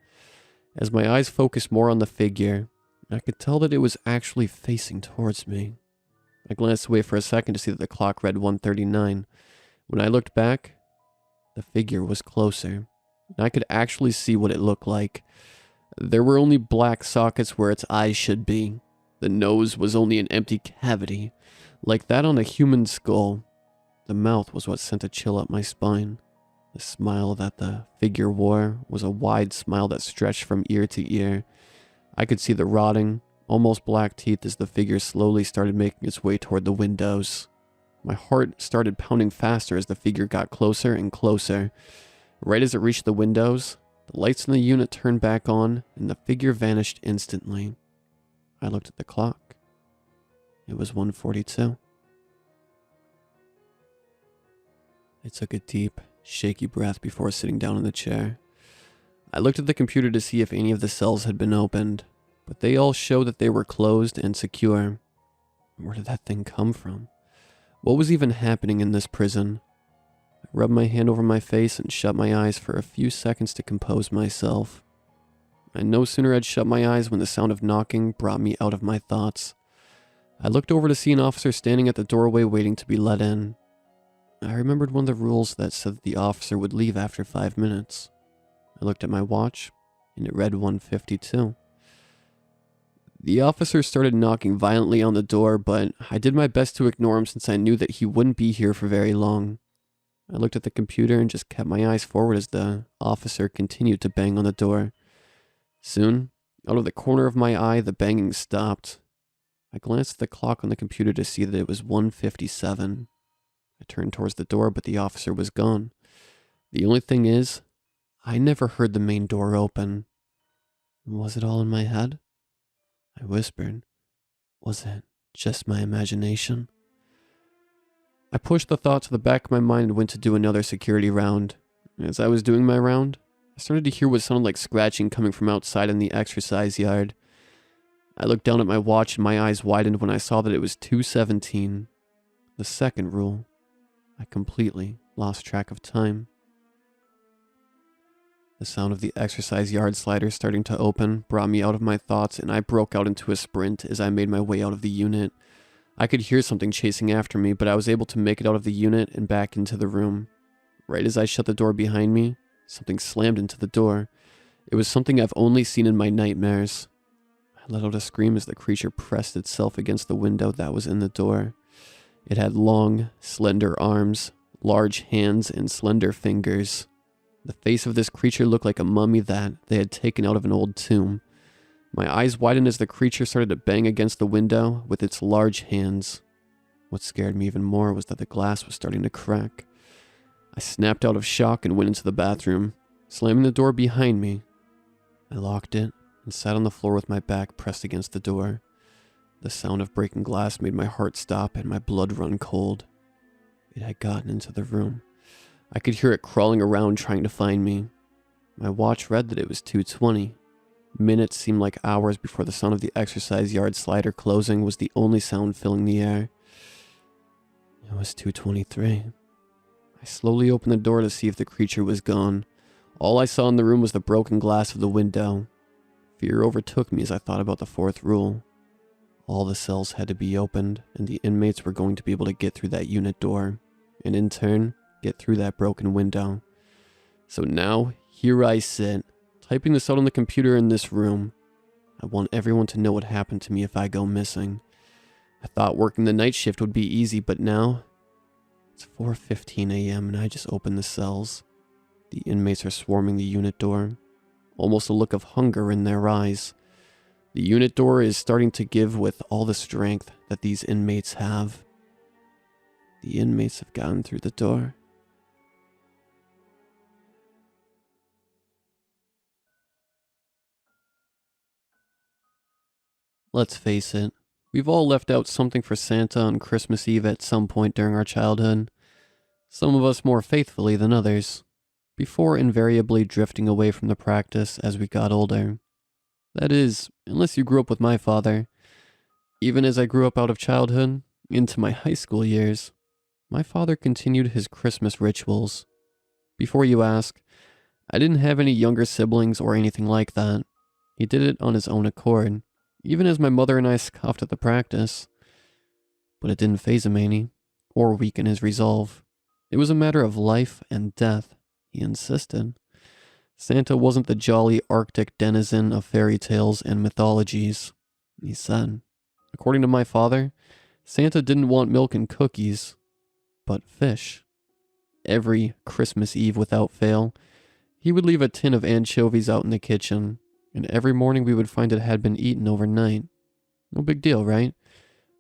[SPEAKER 3] As my eyes focused more on the figure, I could tell that it was actually facing towards me. I glanced away for a second to see that the clock read 1:39. When I looked back, the figure was closer, and I could actually see what it looked like. There were only black sockets where its eyes should be. The nose was only an empty cavity, like that on a human skull. The mouth was what sent a chill up my spine. The smile that the figure wore was a wide smile that stretched from ear to ear. I could see the rotting, almost black teeth as the figure slowly started making its way toward the windows. My heart started pounding faster as the figure got closer and closer. Right as it reached the windows, the lights in the unit turned back on and the figure vanished instantly. I looked at the clock. It was 1:42. I took a deep, shaky breath before sitting down in the chair. I looked at the computer to see if any of the cells had been opened, but they all showed that they were closed and secure. Where did that thing come from? What was even happening in this prison? I rubbed my hand over my face and shut my eyes for a few seconds to compose myself. I no sooner had shut my eyes when the sound of knocking brought me out of my thoughts. I looked over to see an officer standing at the doorway waiting to be let in. I remembered one of the rules that said that the officer would leave after 5 minutes. I looked at my watch, and it read 1:52. The officer started knocking violently on the door, but I did my best to ignore him since I knew that he wouldn't be here for very long. I looked at the computer and just kept my eyes forward as the officer continued to bang on the door. Soon, out of the corner of my eye, the banging stopped. I glanced at the clock on the computer to see that it was 1:57. I turned towards the door, but the officer was gone. The only thing is, I never heard the main door open. Was it all in my head? I whispered. Was it just my imagination? I pushed the thought to the back of my mind and went to do another security round. As I was doing my round, I started to hear what sounded like scratching coming from outside in the exercise yard. I looked down at my watch and my eyes widened when I saw that it was 2:17. The second rule. I completely lost track of time. The sound of the exercise yard slider starting to open brought me out of my thoughts, and I broke out into a sprint as I made my way out of the unit. I could hear something chasing after me, but I was able to make it out of the unit and back into the room. Right as I shut the door behind me, something slammed into the door. It was something I've only seen in my nightmares. I let out a scream as the creature pressed itself against the window that was in the door. It had long, slender arms, large hands, and slender fingers. The face of this creature looked like a mummy that they had taken out of an old tomb. My eyes widened as the creature started to bang against the window with its large hands. What scared me even more was that the glass was starting to crack. I snapped out of shock and went into the bathroom, slamming the door behind me. I locked it and sat on the floor with my back pressed against the door. The sound of breaking glass made my heart stop and my blood run cold. It had gotten into the room. I could hear it crawling around trying to find me. My watch read that it was 2:20. Minutes seemed like hours before the sound of the exercise yard slider closing was the only sound filling the air. It was 2:23. I slowly opened the door to see if the creature was gone. All I saw in the room was the broken glass of the window. Fear overtook me as I thought about the fourth rule. All the cells had to be opened, and the inmates were going to be able to get through that unit door, and in turn, get through that broken window. So now, here I sit, typing this out on the computer in this room. I want everyone to know what happened to me if I go missing. I thought working the night shift would be easy, but now, it's 4:15 a.m. and I just opened the cells. The inmates are swarming the unit door, almost a look of hunger in their eyes. The unit door is starting to give with all the strength that these inmates have. The inmates have gotten through the door. Let's face it, we've all left out something for Santa on Christmas Eve at some point during our childhood. Some of us more faithfully than others, before invariably drifting away from the practice as we got older. That is, unless you grew up with my father. Even as I grew up out of childhood, into my high school years, my father continued his Christmas rituals. Before you ask, I didn't have any younger siblings or anything like that. He did it on his own accord, even as my mother and I scoffed at the practice. But it didn't faze him any, or weaken his resolve. It was a matter of life and death, he insisted. Santa wasn't the jolly Arctic denizen of fairy tales and mythologies, he said. According to my father, Santa didn't want milk and cookies, but fish. Every Christmas Eve without fail, he would leave a tin of anchovies out in the kitchen, and every morning we would find it had been eaten overnight. No big deal, right?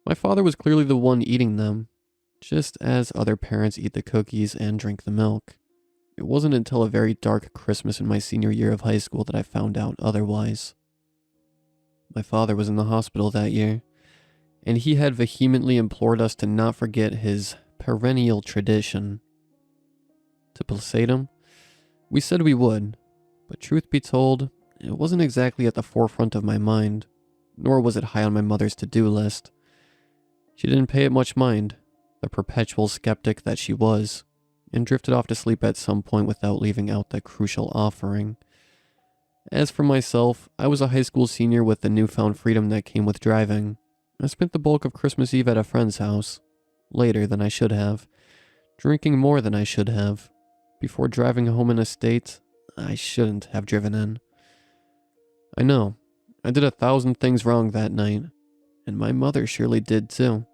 [SPEAKER 3] My father was clearly the one eating them. just as other parents eat the cookies and drink the milk. It wasn't until a very dark Christmas in my senior year of high school that I found out otherwise. My father was in the hospital that year, and he had vehemently implored us to not forget his perennial tradition. To placate him, we said we would, but truth be told, it wasn't exactly at the forefront of my mind, nor was it high on my mother's to-do list. She didn't pay it much mind, the perpetual skeptic that she was, and drifted off to sleep at some point without leaving out the crucial offering. As for myself, I was a high school senior with the newfound freedom that came with driving. I spent the bulk of Christmas Eve at a friend's house, later than I should have, drinking more than I should have, before driving home in a state I shouldn't have driven in. I know, I did 1,000 things wrong that night, and my mother surely did too,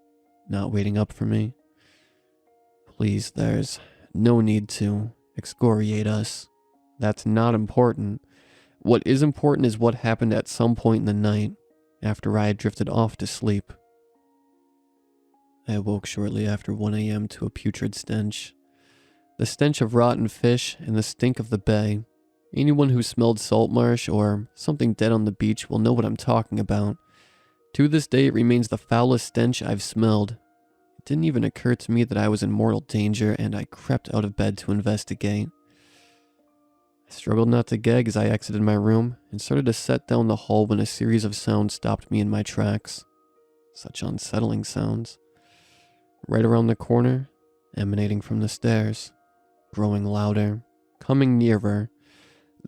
[SPEAKER 3] not waiting up for me. Please, there's no need to excoriate us. That's not important. What is important is what happened at some point in the night, after I had drifted off to sleep. I awoke shortly after 1 a.m. to a putrid stench. The stench of rotten fish and the stink of the bay. Anyone who smelled salt marsh or something dead on the beach will know what I'm talking about. To this day, it remains the foulest stench I've smelled. It didn't even occur to me that I was in mortal danger, and I crept out of bed to investigate. I struggled not to gag as I exited my room and started to set down the hall when a series of sounds stopped me in my tracks. Such unsettling sounds. Right around the corner, emanating from the stairs, growing louder, coming nearer,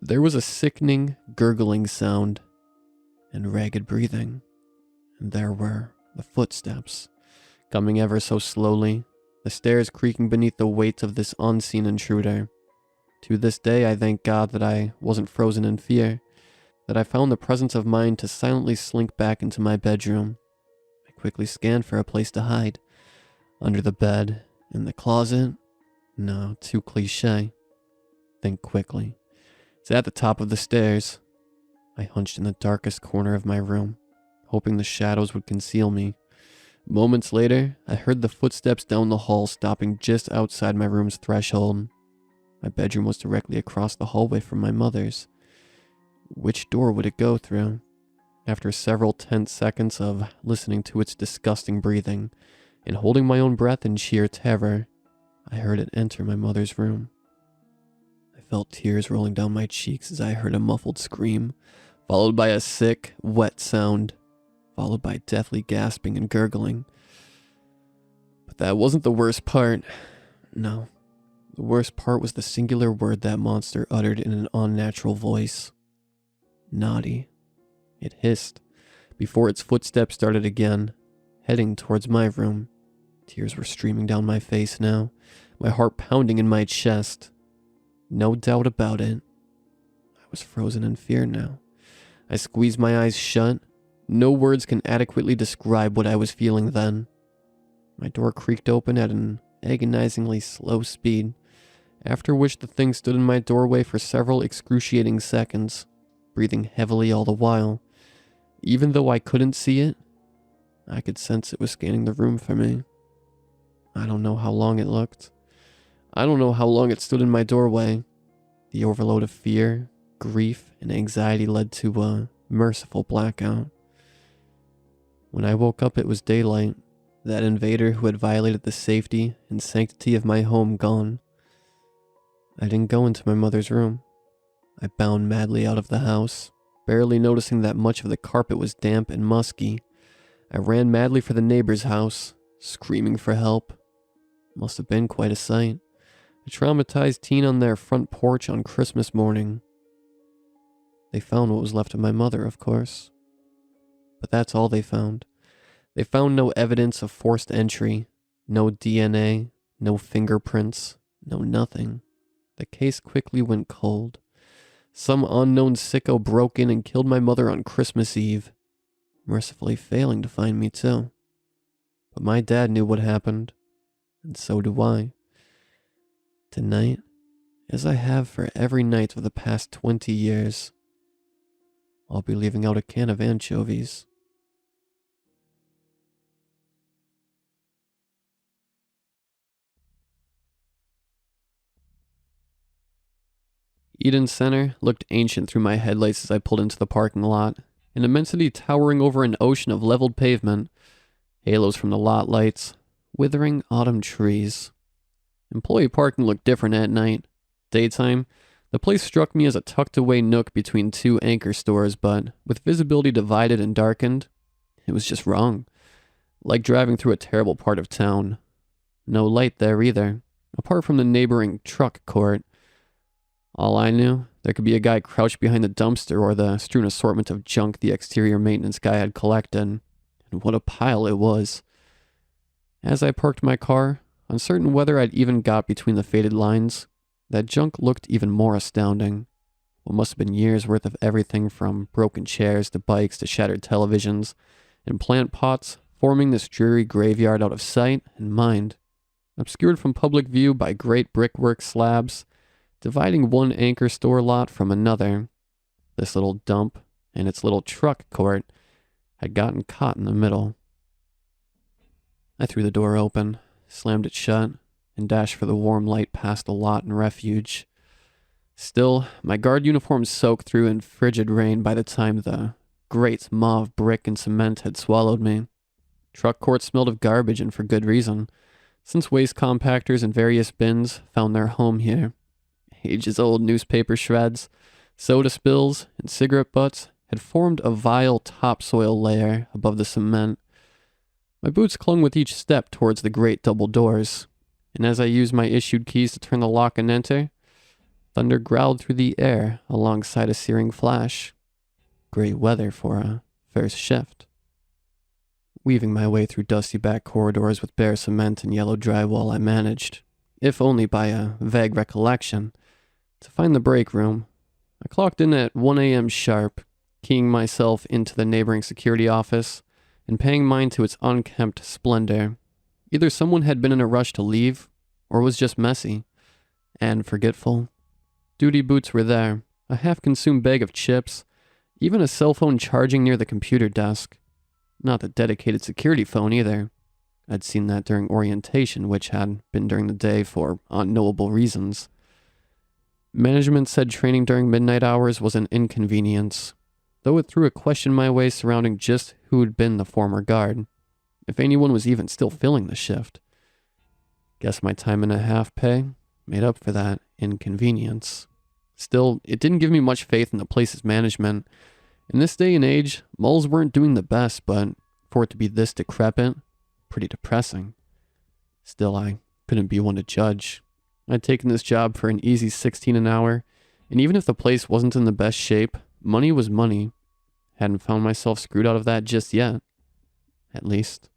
[SPEAKER 3] there was a sickening, gurgling sound, and ragged breathing. And there were the footsteps, coming ever so slowly, the stairs creaking beneath the weight of this unseen intruder. To this day, I thank God that I wasn't frozen in fear, that I found the presence of mind to silently slink back into my bedroom. I quickly scanned for a place to hide. Under the bed, in the closet? No, too cliche. Think quickly. It's at the top of the stairs. I hunched in the darkest corner of my room, hoping the shadows would conceal me. Moments later, I heard the footsteps down the hall stopping just outside my room's threshold. My bedroom was directly across the hallway from my mother's. Which door would it go through? After several tense seconds of listening to its disgusting breathing and holding my own breath in sheer terror, I heard it enter my mother's room. I felt tears rolling down my cheeks as I heard a muffled scream, followed by a sick, wet sound, followed by deathly gasping and gurgling. But that wasn't the worst part. No. The worst part was the singular word that monster uttered in an unnatural voice. Naughty. It hissed, before its footsteps started again, heading towards my room. Tears were streaming down my face now, my heart pounding in my chest. No doubt about it. I was frozen in fear now. I squeezed my eyes shut. No words can adequately describe what I was feeling then. My door creaked open at an agonizingly slow speed, after which the thing stood in my doorway for several excruciating seconds, breathing heavily all the while. Even though I couldn't see it, I could sense it was scanning the room for me. I don't know how long it looked. I don't know how long it stood in my doorway. The overload of fear, grief, and anxiety led to a merciful blackout. When I woke up, it was daylight, that invader who had violated the safety and sanctity of my home gone. I didn't go into my mother's room. I bounded madly out of the house, barely noticing that much of the carpet was damp and musky. I ran madly for the neighbor's house, screaming for help. Must have been quite a sight. A traumatized teen on their front porch on Christmas morning. They found what was left of my mother, of course. But that's all they found. They found no evidence of forced entry, no DNA, no fingerprints, no nothing. The case quickly went cold. Some unknown sicko broke in and killed my mother on Christmas Eve, mercifully failing to find me too. But my dad knew what happened, and so do I. Tonight, as I have for every night of the past 20 years, I'll be leaving out a can of anchovies. Eden Center looked ancient through my headlights as I pulled into the parking lot, an immensity towering over an ocean of leveled pavement, halos from the lot lights, withering autumn trees. Employee parking looked different at night. Daytime, the place struck me as a tucked-away nook between two anchor stores, but with visibility divided and darkened, it was just wrong. Like driving through a terrible part of town. No light there either, apart from the neighboring truck court. All I knew, there could be a guy crouched behind the dumpster or the strewn assortment of junk the exterior maintenance guy had collected. And what a pile it was. As I parked my car, uncertain whether I'd even got between the faded lines, that junk looked even more astounding. What must have been years' worth of everything from broken chairs to bikes to shattered televisions and plant pots forming this dreary graveyard out of sight and mind, obscured from public view by great brickwork slabs, dividing one anchor store lot from another. This little dump and its little truck court had gotten caught in the middle. I threw the door open, slammed it shut, and dashed for the warm light past the lot and refuge. Still, my guard uniform soaked through in frigid rain by the time the great mauve brick and cement had swallowed me. Truck court smelled of garbage, and for good reason, since waste compactors and various bins found their home here. Ages-old newspaper shreds, soda spills, and cigarette butts had formed a vile topsoil layer above the cement. My boots clung with each step towards the great double doors, and as I used my issued keys to turn the lock and enter, thunder growled through the air alongside a searing flash. Great weather for a first shift. Weaving my way through dusty back corridors with bare cement and yellow drywall, I managed, if only by a vague recollection, to find the break room. I clocked in at 1 a.m. sharp, keying myself into the neighboring security office and paying mine to its unkempt splendor. Either someone had been in a rush to leave, or was just messy and forgetful. Duty boots were there, a half-consumed bag of chips, even a cell phone charging near the computer desk. Not the dedicated security phone either. I'd seen that during orientation, which had been during the day for unknowable reasons. Management said training during midnight hours was an inconvenience, though it threw a question my way surrounding just who'd been the former guard, if anyone was even still filling the shift. Guess my time and a half pay made up for that inconvenience. Still, it didn't give me much faith in the place's management. In this day and age, malls weren't doing the best, but for it to be this decrepit, pretty depressing. Still, I couldn't be one to judge. I'd taken this job for an easy $16 an hour, and even if the place wasn't in the best shape, money was money. Hadn't found myself screwed out of that just yet. At least.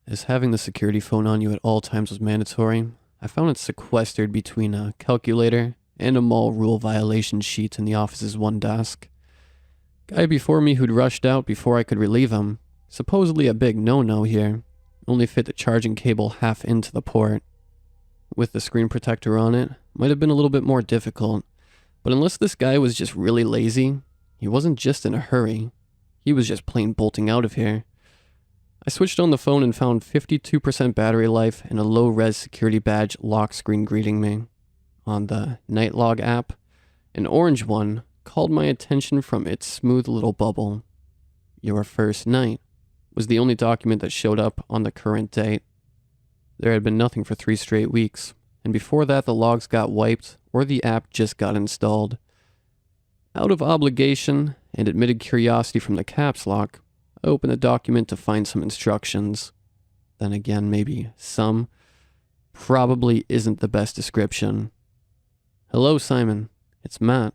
[SPEAKER 3] As having the security phone on you at all times was mandatory, I found it sequestered between a calculator and a mall rule violation sheet in the office's one desk. Guy before me who'd rushed out before I could relieve him, supposedly a big no-no here, only fit the charging cable half into the port. With the screen protector on it, might have been a little bit more difficult, but unless this guy was just really lazy, he wasn't just in a hurry. He was just plain bolting out of here. I switched on the phone and found 52% battery life and a low-res security badge lock screen greeting me. On the Night Log app, an orange one called my attention from its smooth little bubble. Your first night was the only document that showed up on the current date. There had been nothing for 3 straight weeks, and before that the logs got wiped or the app just got installed. Out of obligation and admitted curiosity from the caps lock, I opened the document to find some instructions. Then again, maybe some. Probably isn't the best description. Hello, Simon. It's Matt.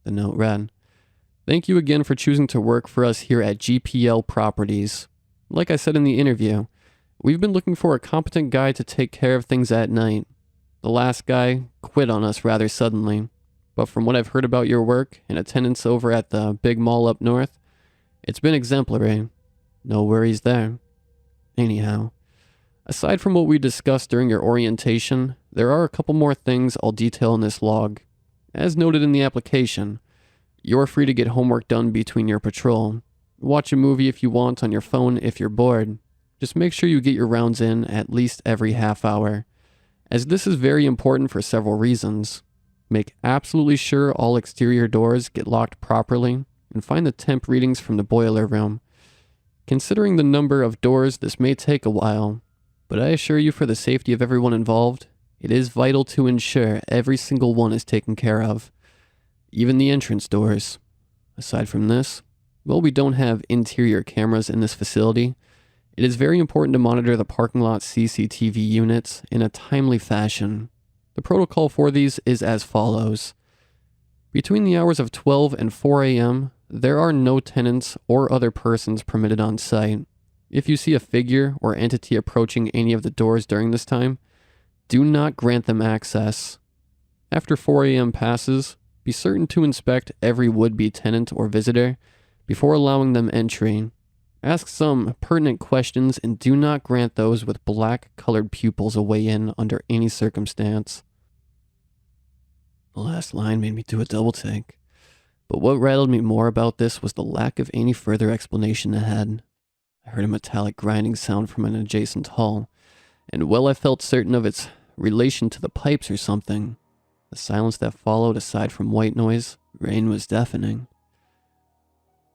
[SPEAKER 3] The note read, "Thank you again for choosing to work for us here at GPL Properties. Like I said in the interview, we've been looking for a competent guy to take care of things at night. The last guy quit on us rather suddenly, but from what I've heard about your work and attendance over at the big mall up north, it's been exemplary. No worries there. Anyhow, aside from what we discussed during your orientation, there are a couple more things I'll detail in this log. As noted in the application, you're free to get homework done between your patrol. Watch a movie if you want on your phone if you're bored. Just make sure you get your rounds in at least every half hour, as this is very important for several reasons. Make absolutely sure all exterior doors get locked properly, and find the temp readings from the boiler room. Considering the number of doors, this may take a while, but I assure you, for the safety of everyone involved, it is vital to ensure every single one is taken care of, even the entrance doors. Aside from this, well, we don't have interior cameras in this facility. It is very important to monitor the parking lot CCTV units in a timely fashion. The protocol for these is as follows. Between the hours of 12 and 4 a.m., there are no tenants or other persons permitted on site. If you see a figure or entity approaching any of the doors during this time, do not grant them access. After 4 a.m. passes, be certain to inspect every would-be tenant or visitor before allowing them entry. Ask some pertinent questions and do not grant those with black-colored pupils a way in under any circumstance. The last line made me do a double take, but what rattled me more about this was the lack of any further explanation ahead. I heard a metallic grinding sound from an adjacent hall, and well, I felt certain of its relation to the pipes or something. The silence that followed, aside from white noise, rain, was deafening.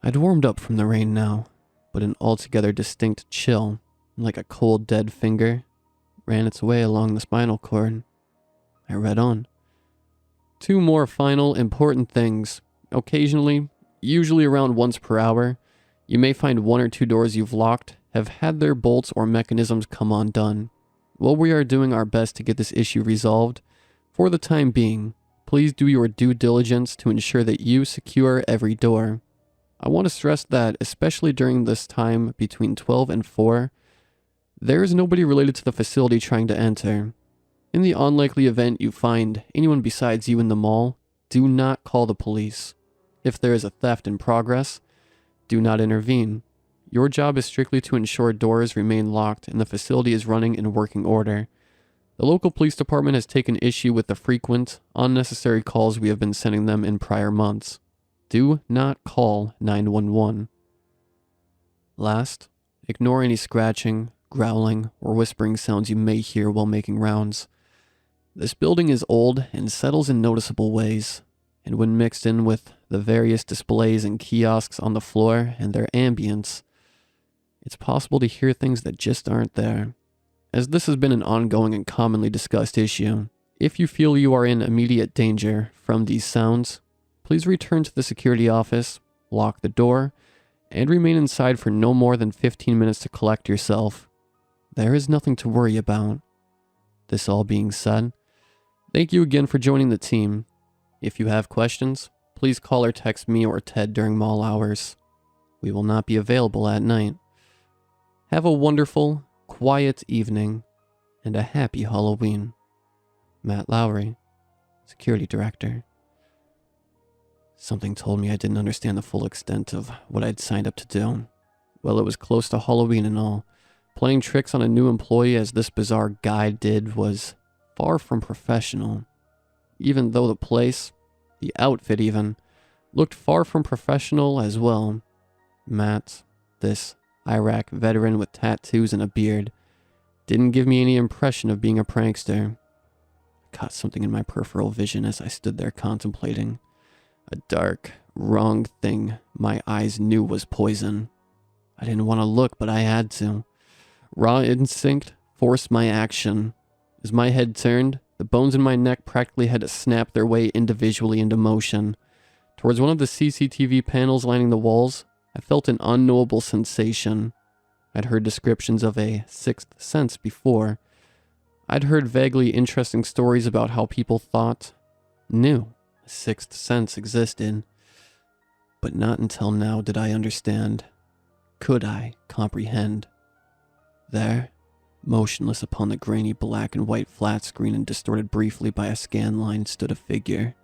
[SPEAKER 3] I'd warmed up from the rain now, but an altogether distinct chill, like a cold dead finger, ran its way along the spinal cord. I read on. 2 more final important things. Occasionally, usually around once per hour, you may find 1 or 2 doors you've locked have had their bolts or mechanisms come undone. While we are doing our best to get this issue resolved, for the time being, please do your due diligence to ensure that you secure every door. I want to stress that, especially during this time between 12 and 4, there is nobody related to the facility trying to enter. In the unlikely event you find anyone besides you in the mall, do not call the police. If there is a theft in progress, do not intervene. Your job is strictly to ensure doors remain locked and the facility is running in working order. The local police department has taken issue with the frequent, unnecessary calls we have been sending them in prior months. Do not call 911. Last, ignore any scratching, growling, or whispering sounds you may hear while making rounds. This building is old and settles in noticeable ways, and when mixed in with the various displays and kiosks on the floor and their ambience, it's possible to hear things that just aren't there. As this has been an ongoing and commonly discussed issue, if you feel you are in immediate danger from these sounds, please return to the security office, lock the door, and remain inside for no more than 15 minutes to collect yourself. There is nothing to worry about. This all being said, thank you again for joining the team. If you have questions, please call or text me or Ted during mall hours. We will not be available at night. Have a wonderful, quiet evening, and a happy Halloween. Matt Lowry, Security Director. Something told me I didn't understand the full extent of what I'd signed up to do. Well, it was close to Halloween and all. Playing tricks on a new employee as this bizarre guy did was far from professional. Even though the place, the outfit even, looked far from professional as well. Matt, this Iraq veteran with tattoos and a beard, didn't give me any impression of being a prankster. I caught something in my peripheral vision as I stood there contemplating. A dark, wrong thing my eyes knew was poison. I didn't want to look, but I had to. Raw instinct forced my action. As my head turned, the bones in my neck practically had to snap their way individually into motion. Towards one of the CCTV panels lining the walls, I felt an unknowable sensation. I'd heard descriptions of a sixth sense before. I'd heard vaguely interesting stories about how people knew a sixth sense existed. But not until now did I understand. Could I comprehend? There, motionless upon the grainy black and white flat screen and distorted briefly by a scan line, stood a figure.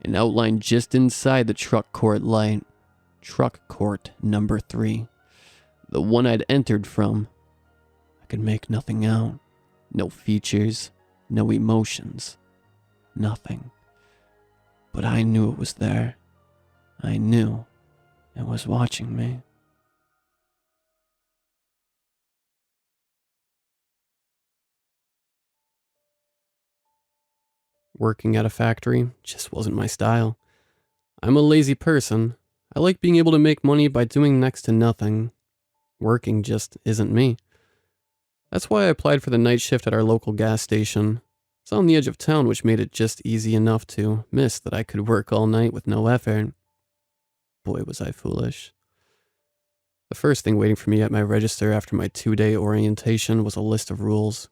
[SPEAKER 3] An outline just inside the truck court light. Truck court number 3. The one I'd entered from. I could make nothing out. No features, no emotions. Nothing. But I knew it was there. I knew it was watching me.
[SPEAKER 1] Working at a factory just wasn't my style. I'm a lazy person. I like being able to make money by doing next to nothing. Working just isn't me. That's why I applied for the night shift at our local gas station. It's on the edge of town, which made it just easy enough to miss that I could work all night with no effort. Boy, was I foolish. The first thing waiting for me at my register after my 2-day orientation was a list of rules.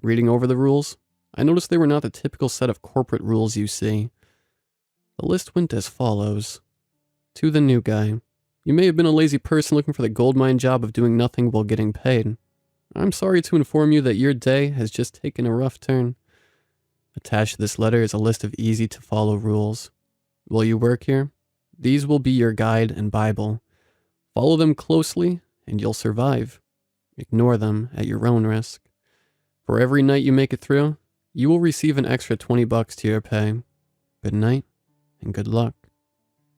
[SPEAKER 1] Reading over the rules, I noticed they were not the typical set of corporate rules you see. The list went as follows. To the new guy, you may have been a lazy person looking for the goldmine job of doing nothing while getting paid. I'm sorry to inform you that your day has just taken a rough turn. Attached to this letter is a list of easy-to-follow rules. While you work here, these will be your guide and Bible. Follow them closely, and you'll survive. Ignore them at your own risk. For every night you make it through, you will receive an extra $20 to your pay. Good night, and good luck.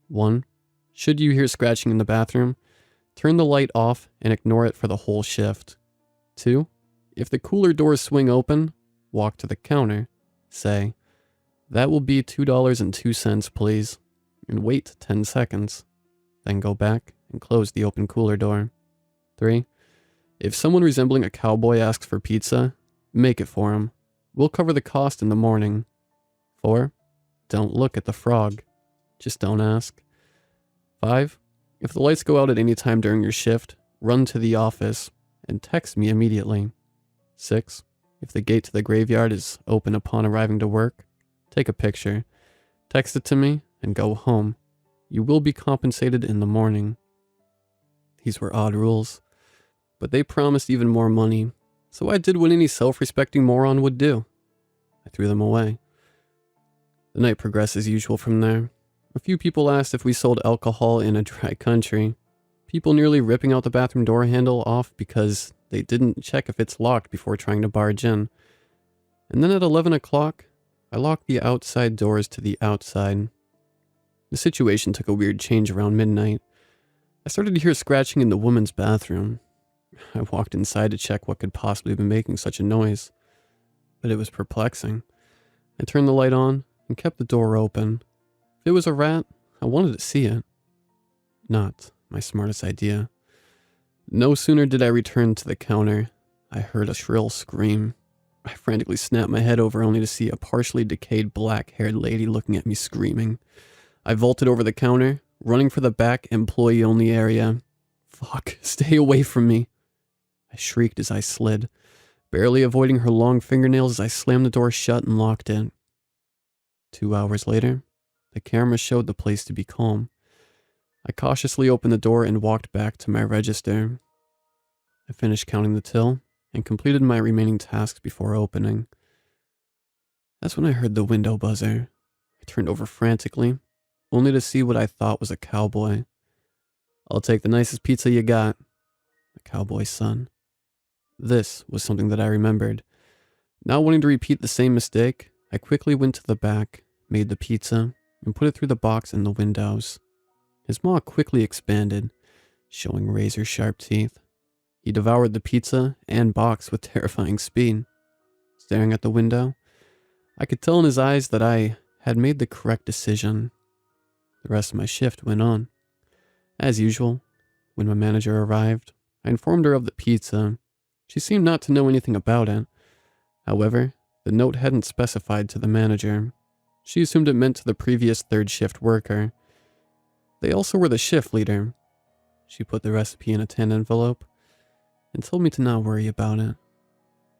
[SPEAKER 1] 1. Should you hear scratching in the bathroom, turn the light off and ignore it for the whole shift. 2. If the cooler doors swing open, walk to the counter. Say, "That will be $2.02, please," and wait 10 seconds. Then go back and close the open cooler door. 3. If someone resembling a cowboy asks for pizza, make it for him. We'll cover the cost in the morning. 4. Don't look at the frog. Just don't ask. 5. If the lights go out at any time during your shift, run to the office and text me immediately. 6. If the gate to the graveyard is open upon arriving to work, take a picture, text it to me, and go home. You will be compensated in the morning. These were odd rules, but they promised even more money, so I did what any self-respecting moron would do. I threw them away. The night progressed as usual from there. A few people asked if we sold alcohol in a dry country. People nearly ripping out the bathroom door handle off because they didn't check if it's locked before trying to barge in. And then at 11 o'clock, I locked the outside doors to the outside. The situation took a weird change around midnight. I started to hear scratching in the woman's bathroom. I walked inside to check what could possibly have been making such a noise, but it was perplexing. I turned the light on and kept the door open. If it was a rat, I wanted to see it. Not my smartest idea. No sooner did I return to the counter, I heard a shrill scream. I frantically snapped my head over only to see a partially decayed black-haired lady looking at me screaming. I vaulted over the counter, running for the back employee-only area. "Fuck, stay away from me," I shrieked as I slid, barely avoiding her long fingernails as I slammed the door shut and locked it. 2 hours later, the camera showed the place to be calm. I cautiously opened the door and walked back to my register. I finished counting the till and completed my remaining tasks before opening. That's when I heard the window buzzer. I turned over frantically, only to see what I thought was a cowboy. "I'll take the nicest pizza you got," the cowboy's son. This was something that I remembered. Not wanting to repeat the same mistake, I quickly went to the back, made the pizza, and put it through the box in the windows. His maw quickly expanded, showing razor-sharp teeth. He devoured the pizza and box with terrifying speed. Staring at the window, I could tell in his eyes that I had made the correct decision. The rest of my shift went on. As usual, when my manager arrived, I informed her of the pizza. She seemed not to know anything about it. However, the note hadn't specified to the manager. She assumed it meant to the previous third shift worker. They also were the shift leader. She put the recipe in a tin envelope and told me to not worry about it.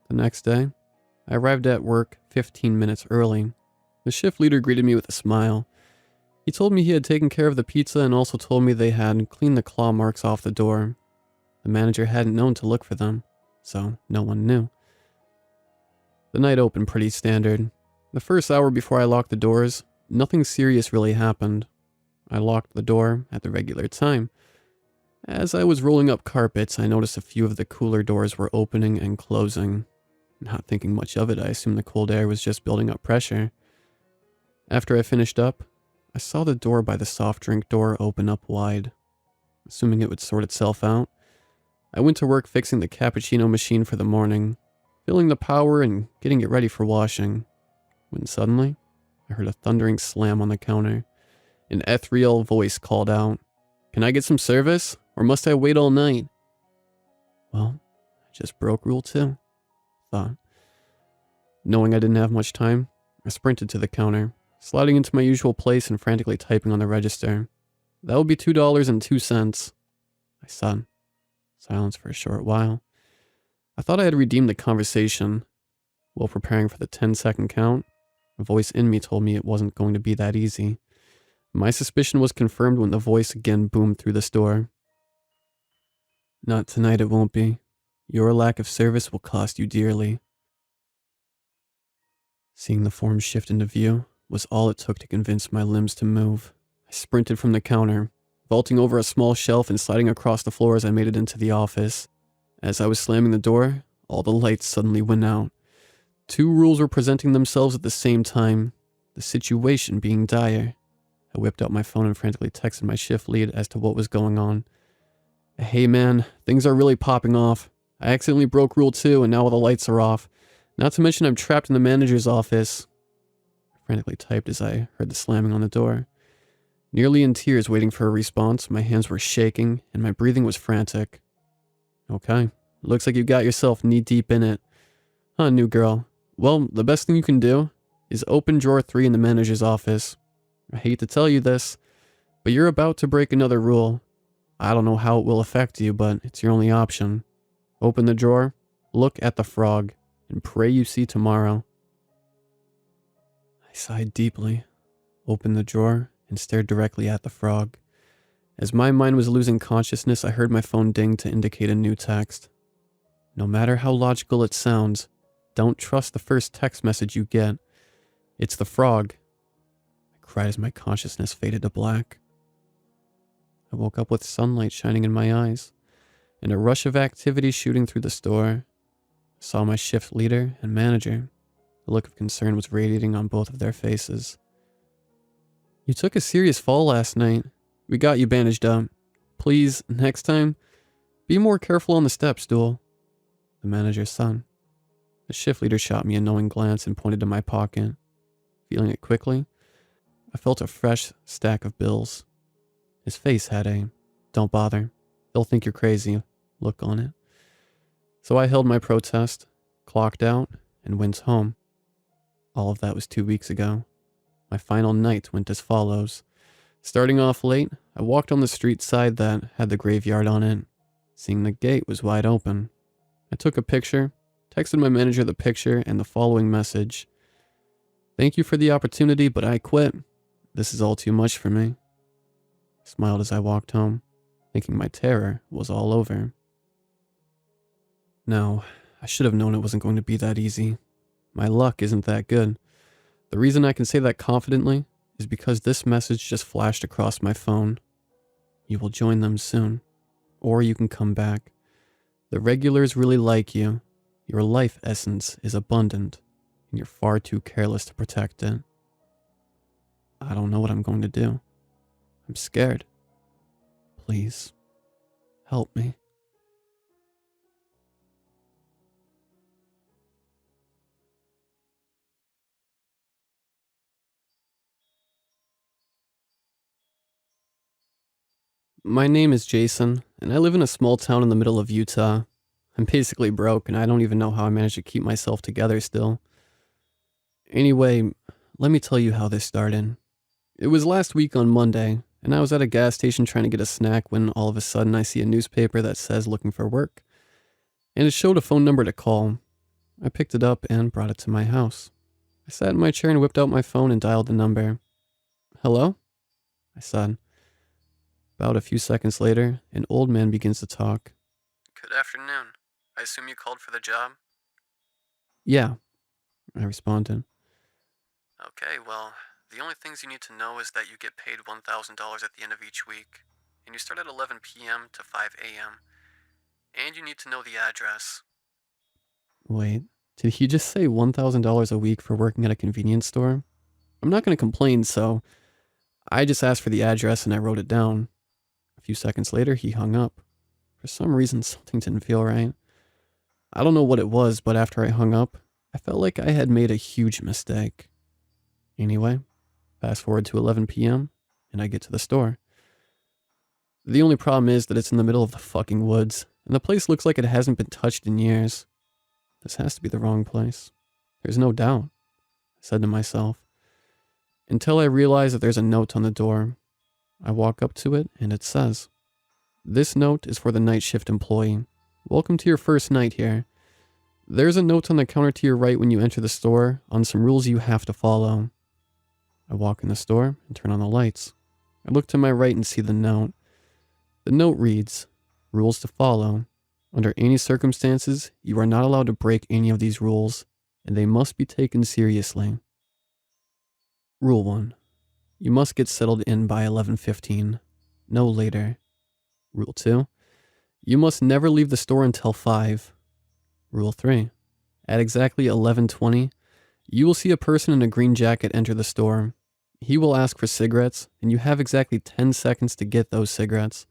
[SPEAKER 1] The next day, I arrived at work 15 minutes early. The shift leader greeted me with a smile. He told me he had taken care of the pizza and also told me they had cleaned the claw marks off the door. The manager hadn't known to look for them, so no one knew. The night opened pretty standard. The first hour before I locked the doors, nothing serious really happened. I locked the door at the regular time. As I was rolling up carpets, I noticed a few of the cooler doors were opening and closing. Not thinking much of it, I assumed the cold air was just building up pressure. After I finished up, I saw the door by the soft drink door open up wide. Assuming it would sort itself out, I went to work fixing the cappuccino machine for the morning, filling the power and getting it ready for washing, when suddenly,
[SPEAKER 3] I heard a thundering slam on the counter. An ethereal voice called out, "Can I get some service, or must I wait all night?" Well, I just broke rule 2, thought. Knowing I didn't have much time, I sprinted to the counter, sliding into my usual place and frantically typing on the register. "That would be $2.02, I said. Silence for a short while. I thought I had redeemed the conversation. While preparing for the 10-second count, a voice in me told me it wasn't going to be that easy. My suspicion was confirmed when the voice again boomed through the store. "Not tonight, it won't be. Your lack of service will cost you dearly." Seeing the form shift into view was all it took to convince my limbs to move. I sprinted from the counter, vaulting over a small shelf and sliding across the floor as I made it into the office. As I was slamming the door, all the lights suddenly went out. 2 rules were presenting themselves at the same time, the situation being dire. I whipped out my phone and frantically texted my shift lead as to what was going on. "Hey man, things are really popping off. I accidentally broke rule 2 and now all the lights are off. Not to mention I'm trapped in the manager's office." I frantically typed as I heard the slamming on the door. Nearly in tears waiting for a response, my hands were shaking and my breathing was frantic. "Okay, looks like you got yourself knee-deep in it. Huh, new girl? Well, the best thing you can do is open drawer 3 in the manager's office. I hate to tell you this, but you're about to break another rule. I don't know how it will affect you, but it's your only option. Open the drawer, look at the frog, and pray you see tomorrow." I sighed deeply, opened the drawer, and stared directly at the frog. As my mind was losing consciousness, I heard my phone ding to indicate a new text. No matter how logical it sounds, don't trust the first text message you get. It's the frog. I cried as my consciousness faded to black. I woke up with sunlight shining in my eyes, and a rush of activity shooting through the store. I saw my shift leader and manager. The look of concern was radiating on both of their faces. "You took a serious fall last night. We got you bandaged up. Please, next time, be more careful on the step stool," the manager said. The shift leader shot me a knowing glance and pointed to my pocket. Feeling it quickly, I felt a fresh stack of bills. His face had a "don't bother, they'll think you're crazy" look on it. So I held my protest, clocked out, and went home. All of that was 2 weeks ago. My final night went as follows. Starting off late, I walked on the street side that had the graveyard on it. Seeing the gate was wide open, I took a picture, texted my manager the picture and the following message: "Thank you for the opportunity, but I quit. This is all too much for me." I smiled as I walked home, thinking my terror was all over. Now, I should have known it wasn't going to be that easy. My luck isn't that good. The reason I can say that confidently is because this message just flashed across my phone. "You will join them soon, or you can come back. The regulars really like you. Your life essence is abundant, and you're far too careless to protect it." I don't know what I'm going to do. I'm scared. Please, help me. My name is Jason, and I live in a small town in the middle of Utah. I'm basically broke, and I don't even know how I managed to keep myself together still. Anyway, let me tell you how this started. It was last week on Monday, and I was at a gas station trying to get a snack when all of a sudden I see a newspaper that says looking for work, and it showed a phone number to call. I picked it up and brought it to my house. I sat in my chair and whipped out my phone and dialed the number. "Hello?" I said. About a few seconds later, an old man begins to talk.
[SPEAKER 2] Good afternoon. I assume you called for the job?
[SPEAKER 3] "Yeah," I responded.
[SPEAKER 2] Okay, well, the only things you need to know is that you get paid $1,000 at the end of each week, and you start at 11 p.m. to 5 a.m., and you need to know the address.
[SPEAKER 3] Wait, did he just say $1,000 a week for working at a convenience store? I'm not going to complain, so I just asked for the address and I wrote it down. A few seconds later, he hung up. For some reason, something didn't feel right. I don't know what it was, but after I hung up, I felt like I had made a huge mistake. Anyway, fast forward to 11 p.m. and I get to the store. The only problem is that it's in the middle of the fucking woods, and the place looks like it hasn't been touched in years. This has to be the wrong place. There's no doubt, I said to myself, until I realize that there's a note on the door. I walk up to it, and it says, "This note is for the night shift employee. Welcome to your first night here. There's a note on the counter to your right when you enter the store on some rules you have to follow." I walk in the store and turn on the lights. I look to my right and see the note. The note reads, "Rules to follow. Under any circumstances, you are not allowed to break any of these rules, and they must be taken seriously. Rule 1. You must get settled in by 11:15, no later. Rule 2. You must never leave the store until 5. Rule 3. At exactly 11:20, you will see a person in a green jacket enter the store. He will ask for cigarettes, and you have exactly 10 seconds to get those cigarettes.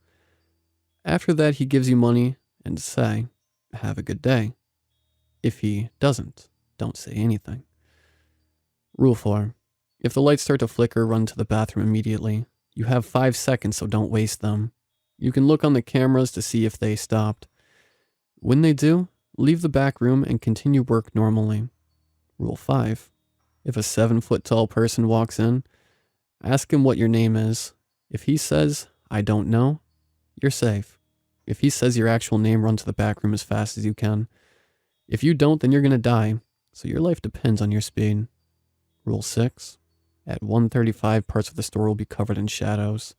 [SPEAKER 3] After that, he gives you money and say, 'Have a good day.' If he doesn't, don't say anything. Rule 4. If the lights start to flicker, run to the bathroom immediately. You have 5 seconds, so don't waste them. You can look on the cameras to see if they stopped. When they do, leave the back room and continue work normally. Rule 5. If a 7-foot-tall person walks in, ask him what your name is. If he says, 'I don't know,' you're safe. If he says your actual name, run to the back room as fast as you can. If you don't, then you're going to die, so your life depends on your speed. Rule 6. At 1:35, parts of the store will be covered in shadows.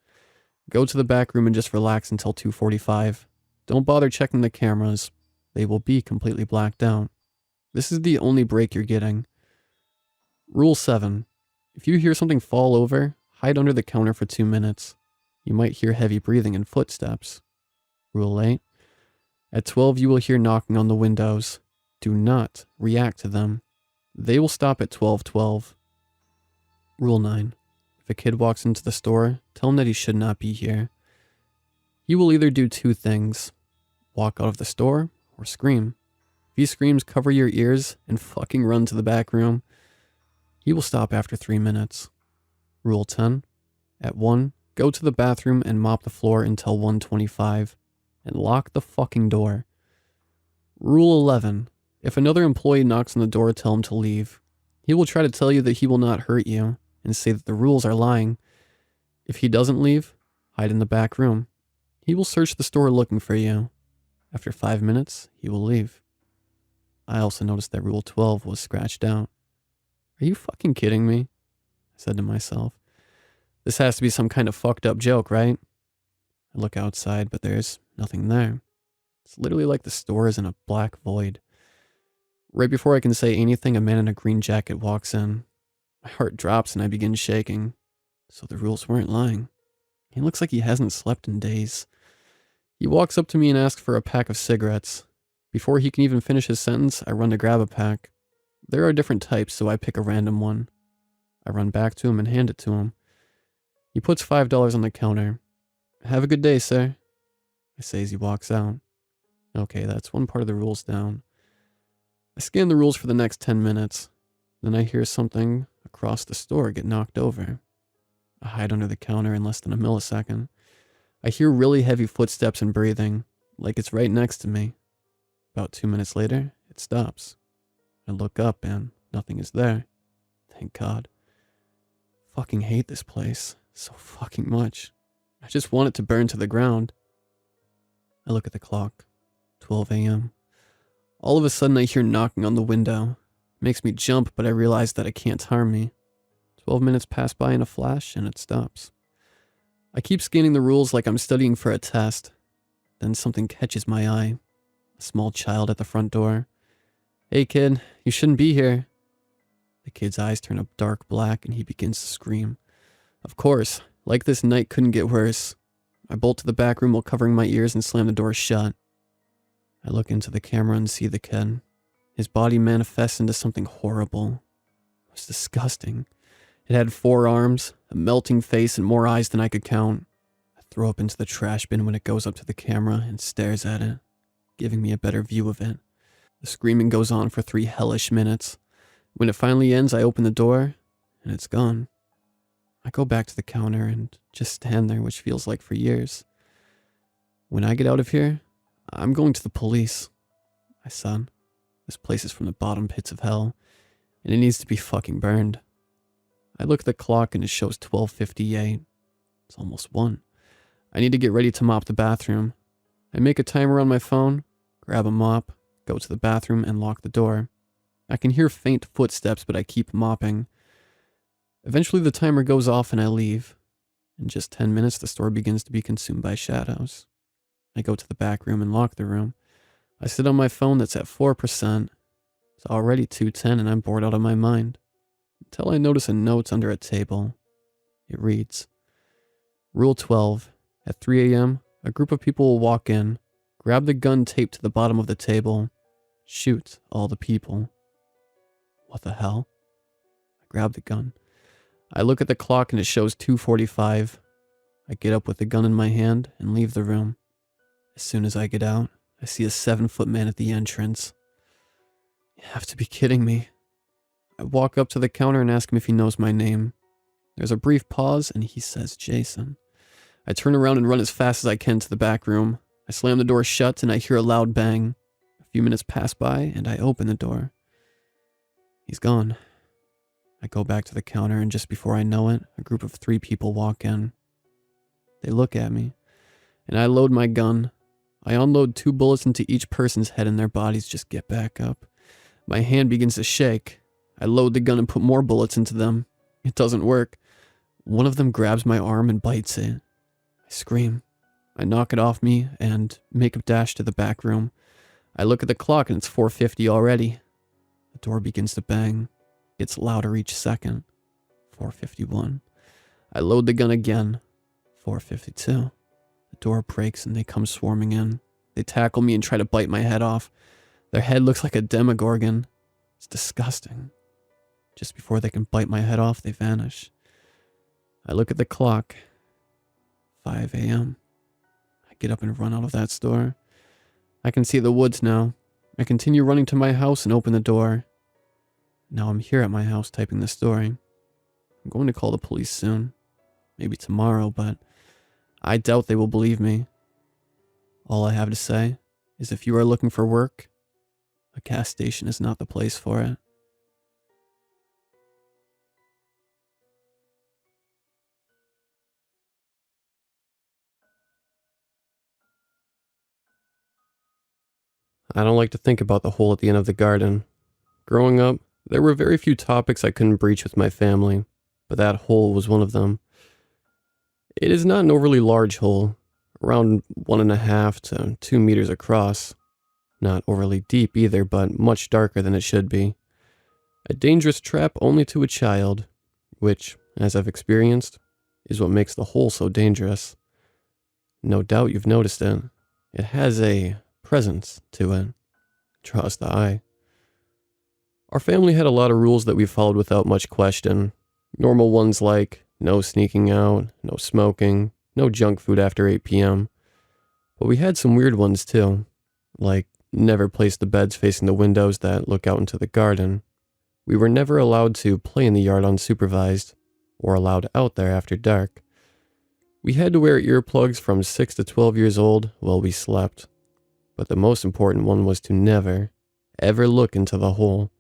[SPEAKER 3] Go to the back room and just relax until 2:45. Don't bother checking the cameras. They will be completely blacked out. This is the only break you're getting. Rule 7. If you hear something fall over, hide under the counter for 2 minutes. You might hear heavy breathing and footsteps. Rule 8. At 12, you will hear knocking on the windows. Do not react to them. They will stop at 12:12. Rule 9. If a kid walks into the store, tell him that he should not be here. He will either do 2 things. Walk out of the store or scream. If he screams, cover your ears and fucking run to the back room. He will stop after 3 minutes. Rule 10. At 1, go to the bathroom and mop the floor until 1:25. And lock the fucking door. Rule 11. If another employee knocks on the door, tell him to leave. He will try to tell you that he will not hurt you and say that the rules are lying. If he doesn't leave, hide in the back room. He will search the store looking for you. After 5 minutes, he will leave. I also noticed that Rule 12 was scratched out. Are you fucking kidding me? I said to myself. This has to be some kind of fucked up joke, right? I look outside, but there's nothing there. It's literally like the store is in a black void. Right before I can say anything, a man in a green jacket walks in. My heart drops and I begin shaking. So the rules weren't lying. He looks like he hasn't slept in days. He walks up to me and asks for a pack of cigarettes. Before he can even finish his sentence, I run to grab a pack. There are different types, so I pick a random one. I run back to him and hand it to him. He puts $5 on the counter. "Have a good day, sir," I say as he walks out. Okay, that's one part of the rules down. I scan the rules for the next 10 minutes. Then I hear something across the store get knocked over. I hide under the counter in less than a millisecond. I hear really heavy footsteps and breathing, like it's right next to me. About 2 minutes later, it stops. I look up and nothing is there. Thank God. Fucking hate this place so fucking much. I just want it to burn to the ground. I look at the clock. 12 a.m. All of a sudden I hear knocking on the window. It makes me jump, but I realize that it can't harm me. 12 minutes pass by in a flash and it stops. I keep scanning the rules like I'm studying for a test. Then something catches my eye. A small child at the front door. "Hey kid, you shouldn't be here." The kid's eyes turn a dark black and he begins to scream. Of course, like this night couldn't get worse. I bolt to the back room while covering my ears and slam the door shut. I look into the camera and see the kid. His body manifests into something horrible. It was disgusting. It had 4 arms, a melting face, and more eyes than I could count. I throw up into the trash bin when it goes up to the camera and stares at it, giving me a better view of it. The screaming goes on for 3 hellish minutes. When it finally ends, I open the door, and it's gone. I go back to the counter and just stand there, which feels like for years. When I get out of here, I'm going to the police. I said, this place is from the bottom pits of hell, and it needs to be fucking burned. I look at the clock and it shows 12:58. It's almost 1. I need to get ready to mop the bathroom. I make a timer on my phone, grab a mop, go to the bathroom, and lock the door. I can hear faint footsteps, but I keep mopping. Eventually the timer goes off and I leave. In just 10 minutes, the store begins to be consumed by shadows. I go to the back room and lock the room. I sit on my phone that's at 4%. It's already 2:10 and I'm bored out of my mind. Until I notice a note under a table. It reads, Rule 12. At 3 a.m., a group of people will walk in, grab the gun taped to the bottom of the table, shoot all the people. What the hell? I grab the gun. I look at the clock and it shows 2:45. I get up with the gun in my hand and leave the room. As soon as I get out, I see a 7-foot man at the entrance. You have to be kidding me. I walk up to the counter and ask him if he knows my name. There's a brief pause and he says Jason. I turn around and run as fast as I can to the back room. I slam the door shut and I hear a loud bang. A few minutes pass by and I open the door. He's gone. I go back to the counter and just before I know it, a group of 3 people walk in. They look at me and I load my gun. I unload 2 bullets into each person's head and their bodies just get back up. My hand begins to shake. I load the gun and put more bullets into them. It doesn't work. One of them grabs my arm and bites it. I scream. I knock it off me and make a dash to the back room. I look at the clock and it's 4:50 already. The door begins to bang. It's louder each second. 4:51. I load the gun again. 4:52. The door breaks and they come swarming in. They tackle me and try to bite my head off. Their head looks like a demogorgon. It's disgusting. Just before they can bite my head off, they vanish. I look at the clock. 5 a.m. I get up and run out of that store. I can see the woods now. I continue running to my house and open the door. Now I'm here at my house typing the story. I'm going to call the police soon. Maybe tomorrow, but I doubt they will believe me. All I have to say is if you are looking for work, a gas station is not the place for it.
[SPEAKER 1] I don't like to think about the hole at the end of the garden. Growing up, there were very few topics I couldn't breach with my family, but that hole was one of them. It is not an overly large hole, around 1.5 to 2 meters across. Not overly deep either, but much darker than it should be. A dangerous trap only to a child, which, as I've experienced, is what makes the hole so dangerous. No doubt you've noticed it. It has a presence to it. Draws the eye. Our family had a lot of rules that we followed without much question. Normal ones like no sneaking out, no smoking, no junk food after 8 p.m. But we had some weird ones too, like never place the beds facing the windows that look out into the garden. We were never allowed to play in the yard unsupervised, or allowed out there after dark. We had to wear earplugs from 6 to 12 years old while we slept. But the most important one was to never, ever look into the hole.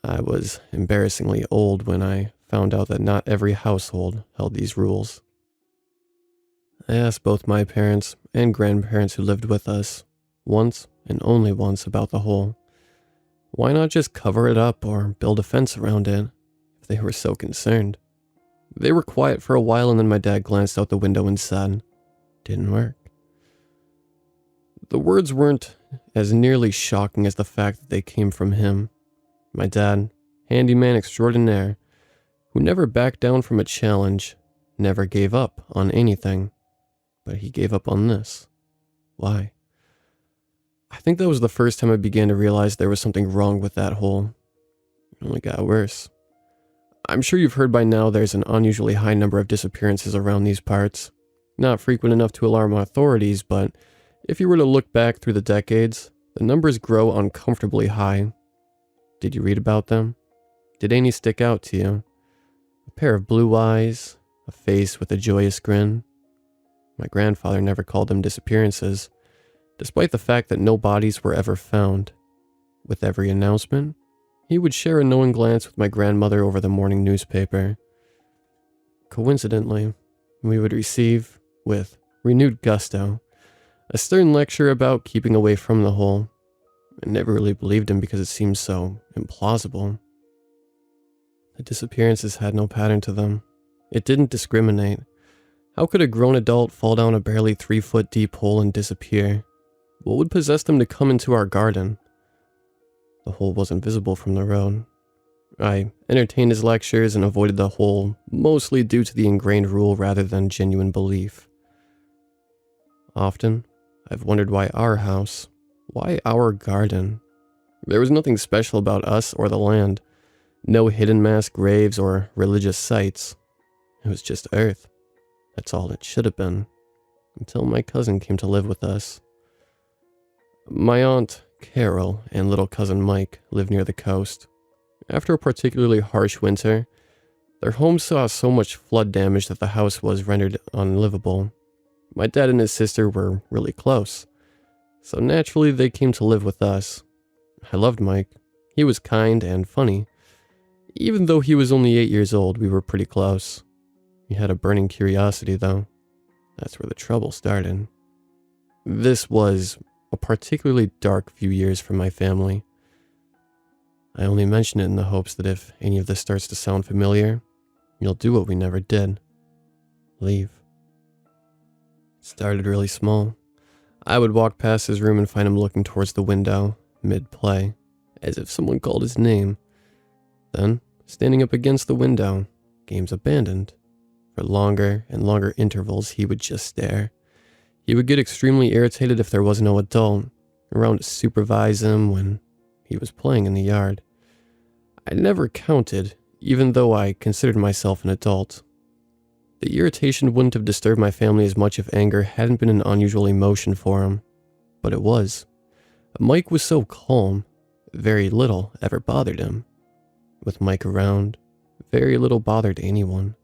[SPEAKER 1] I was embarrassingly old when I found out that not every household held these rules. I asked both my parents and grandparents who lived with us, once and only once, about the hole. Why not just cover it up or build a fence around it, if they were so concerned? They were quiet for a while and then my dad glanced out the window and said, "Didn't work." The words weren't as nearly shocking as the fact that they came from him. My dad, handyman extraordinaire, who never backed down from a challenge, never gave up on anything. But he gave up on this. Why? I think that was the first time I began to realize there was something wrong with that hole. It only got worse. I'm sure you've heard by now there's an unusually high number of disappearances around these parts. Not frequent enough to alarm authorities, but if you were to look back through the decades, the numbers grow uncomfortably high. Did you read about them? did any stick out to you? A pair of blue eyes, a face with a joyous grin. My grandfather never called them disappearances, despite the fact that no bodies were ever found. With every announcement, he would share a knowing glance with my grandmother over the morning newspaper. Coincidentally, we would receive, with renewed gusto, a stern lecture about keeping away from the hole. I never really believed him because it seemed so implausible. The disappearances had no pattern to them. It didn't discriminate. How could a grown adult fall down a barely 3-foot deep hole and disappear? What would possess them to come into our garden? The hole wasn't visible from the road. I entertained his lectures and avoided the hole, mostly due to the ingrained rule rather than genuine belief. Often, I've wondered why our house, why our garden? There was nothing special about us or the land. No hidden mass graves or religious sites. It was just earth. That's all it should have been. Until my cousin came to live with us. My aunt, Carol, and little cousin Mike lived near the coast. After a particularly harsh winter, their home saw so much flood damage that the house was rendered unlivable. My dad and his sister were really close, so naturally they came to live with us. I loved Mike. He was kind and funny. Even though he was only 8 years old, we were pretty close. He had a burning curiosity, though. That's where the trouble started. This was a particularly dark few years for my family. I only mention it in the hopes that if any of this starts to sound familiar, you'll do what we never did. Leave. It started really small. I would walk past his room and find him looking towards the window, mid-play, as if someone called his name. Then, standing up against the window, games abandoned. For longer and longer intervals, he would just stare. He would get extremely irritated if there was no adult around to supervise him when he was playing in the yard. I never counted, even though I considered myself an adult. The irritation wouldn't have disturbed my family as much if anger hadn't been an unusual emotion for him. But it was. Mike was so calm, very little ever bothered him. With Mike around, very little bothered anyone.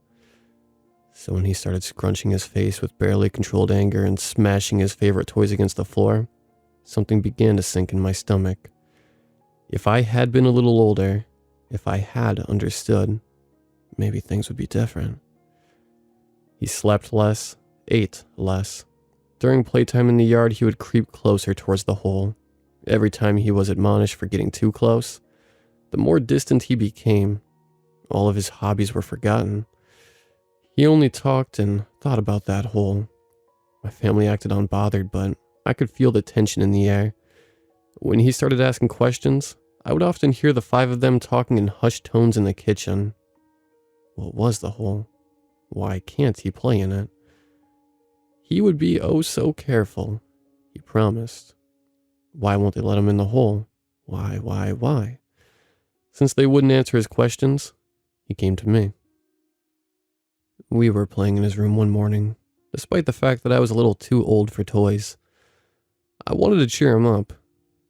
[SPEAKER 1] So when he started scrunching his face with barely controlled anger and smashing his favorite toys against the floor, something began to sink in my stomach. If I had been a little older, if I had understood, maybe things would be different. He slept less, ate less. During playtime in the yard, he would creep closer towards the hole. Every time he was admonished for getting too close, the more distant he became. All of his hobbies were forgotten. He only talked and thought about that hole. My family acted unbothered, but I could feel the tension in the air. When he started asking questions, I would often hear the 5 of them talking in hushed tones in the kitchen. What was the hole? Why can't he play in it? He would be oh so careful, he promised. Why won't they let him in the hole? Why? Since they wouldn't answer his questions, he came to me. We were playing in his room one morning, despite the fact that I was a little too old for toys. I wanted to cheer him up,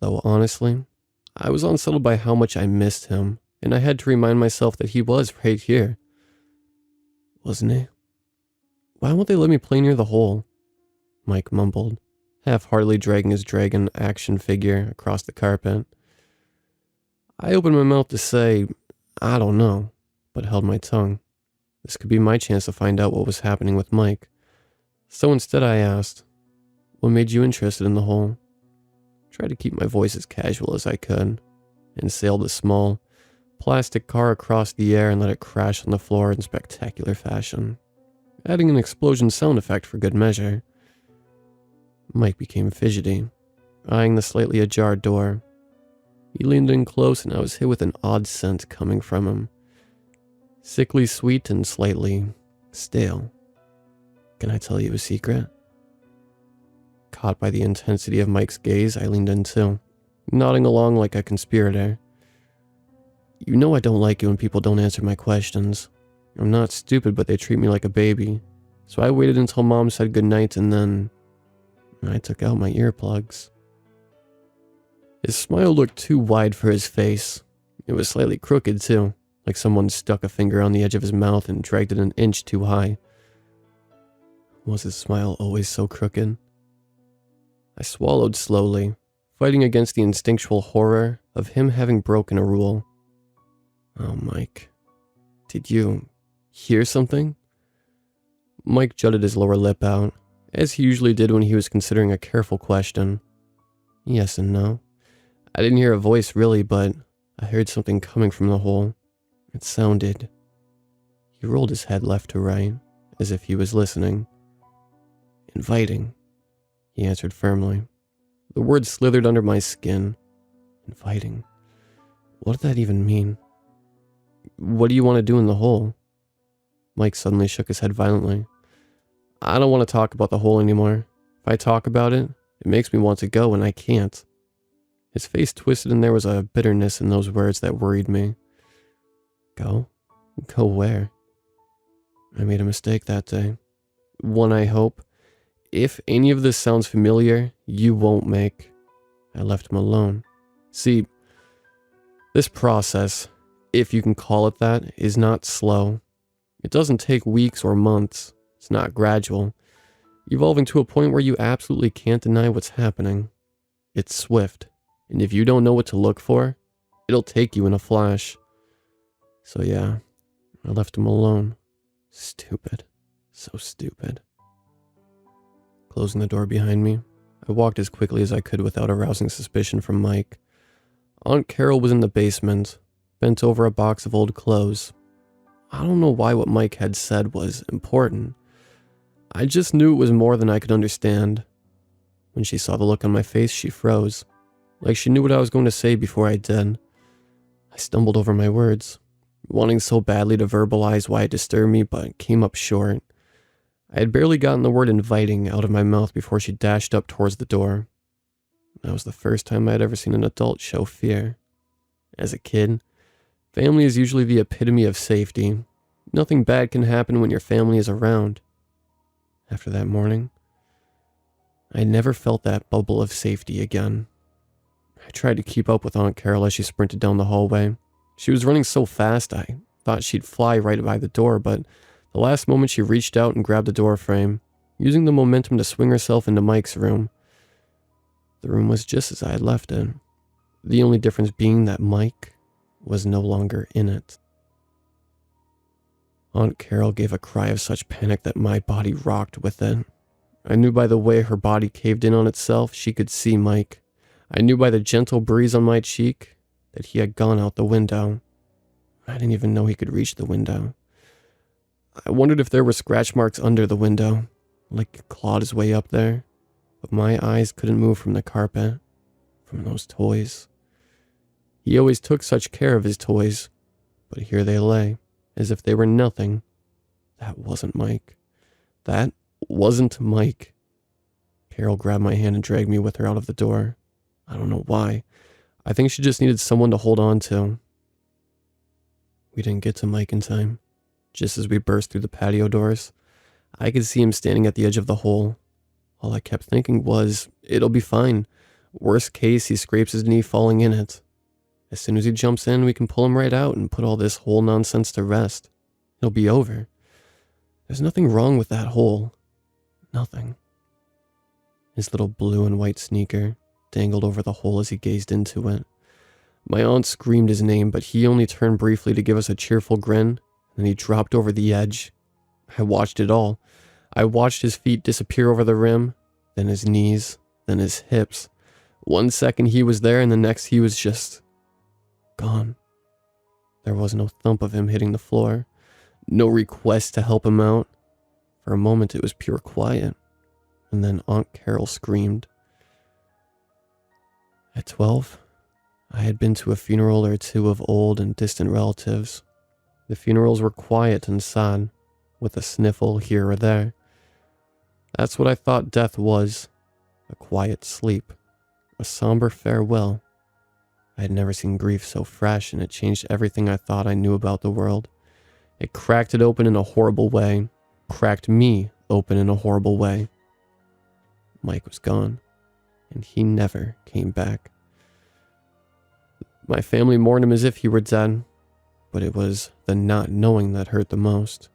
[SPEAKER 1] though honestly, I was unsettled by how much I missed him, and I had to remind myself that he was right here. Wasn't he? Why won't they let me play near the hole? Mike mumbled, half-heartedly dragging his dragon action figure across the carpet. I opened my mouth to say, I don't know, but held my tongue. This could be my chance to find out what was happening with Mike. So instead I asked, what made you interested in the hole? Tried to keep my voice as casual as I could, and sailed a small, plastic car across the air and let it crash on the floor in spectacular fashion, adding an explosion sound effect for good measure. Mike became fidgety, eyeing the slightly ajar door. He leaned in close and I was hit with an odd scent coming from him. Sickly sweet and slightly stale. Can I tell you a secret? Caught by the intensity of Mike's gaze, I leaned in too, nodding along like a conspirator. You know I don't like it when people don't answer my questions. I'm not stupid, but they treat me like a baby. So I waited until Mom said goodnight and then I took out my earplugs. His smile looked too wide for his face. It was slightly crooked too, like someone stuck a finger on the edge of his mouth and dragged it an inch too high. Was his smile always so crooked? I swallowed slowly, fighting against the instinctual horror of him having broken a rule. Oh, Mike. Did you hear something? Mike jutted his lower lip out, as he usually did when he was considering a careful question. Yes and no. I didn't hear a voice really, but I heard something coming from the hole. It sounded... He rolled his head left to right, as if he was listening. Inviting, he answered firmly. The word slithered under my skin. Inviting. What did that even mean? What do you want to do in the hole? Mike suddenly shook his head violently. I don't want to talk about the hole anymore. If I talk about it, it makes me want to go, and I can't. His face twisted, and there was a bitterness in those words that worried me. Go? Go where? I made a mistake that day. One I hope, if any of this sounds familiar, you won't make. I left him alone. See, this process, if you can call it that, is not slow. It doesn't take weeks or months. It's not gradual. Evolving to a point where you absolutely can't deny what's happening. It's swift, and if you don't know what to look for, it'll take you in a flash. So yeah, I left him alone. Stupid. So stupid. Closing the door behind me, I walked as quickly as I could without arousing suspicion from Mike. Aunt Carol was in the basement, bent over a box of old clothes. I don't know why what Mike had said was important. I just knew it was more than I could understand. When she saw the look on my face, she froze, like she knew what I was going to say before I did. I stumbled over my words, wanting so badly to verbalize why it disturbed me, but came up short. I had barely gotten the word inviting out of my mouth before she dashed up towards the door. That was the first time I had ever seen an adult show fear. As a kid, family is usually the epitome of safety. Nothing bad can happen when your family is around. After that morning, I never felt that bubble of safety again. I tried to keep up with Aunt Carol as she sprinted down the hallway. She was running so fast I thought she'd fly right by the door, but the last moment she reached out and grabbed the door frame, using the momentum to swing herself into Mike's room. The room was just as I had left it, the only difference being that Mike was no longer in it. Aunt Carol gave a cry of such panic that my body rocked with it. I knew by the way her body caved in on itself she could see Mike. I knew by the gentle breeze on my cheek that he had gone out the window. I didn't even know he could reach the window. I wondered if there were scratch marks under the window, like he clawed his way up there, but my eyes couldn't move from the carpet, from those toys. He always took such care of his toys, but here they lay, as if they were nothing. That wasn't Mike. That wasn't Mike. Carol grabbed my hand and dragged me with her out of the door. I don't know why. I think she just needed someone to hold on to. We didn't get to Mike in time. Just as we burst through the patio doors, I could see him standing at the edge of the hole. All I kept thinking was, it'll be fine. Worst case, he scrapes his knee falling in it. As soon as he jumps in, we can pull him right out and put all this hole nonsense to rest. It'll be over. There's nothing wrong with that hole. Nothing. His little blue and white sneaker dangled over the hole as he gazed into it. My aunt screamed his name, but he only turned briefly to give us a cheerful grin, and he dropped over the edge. I watched it all. I watched his feet disappear over the rim, then his knees, then his hips. 1 second he was there, and the next he was just gone. There was no thump of him hitting the floor, no request to help him out. For a moment it was pure quiet, and then Aunt Carol screamed. At 12, I had been to a funeral or two of old and distant relatives. The funerals were quiet and sad, with a sniffle here or there. That's what I thought death was, a quiet sleep, a somber farewell. I had never seen grief so fresh, and it changed everything I thought I knew about the world. It cracked it open in a horrible way, cracked me open in a horrible way. Mike was gone, and he never came back. My family mourned him as if he were dead. but it was the not knowing that hurt the most.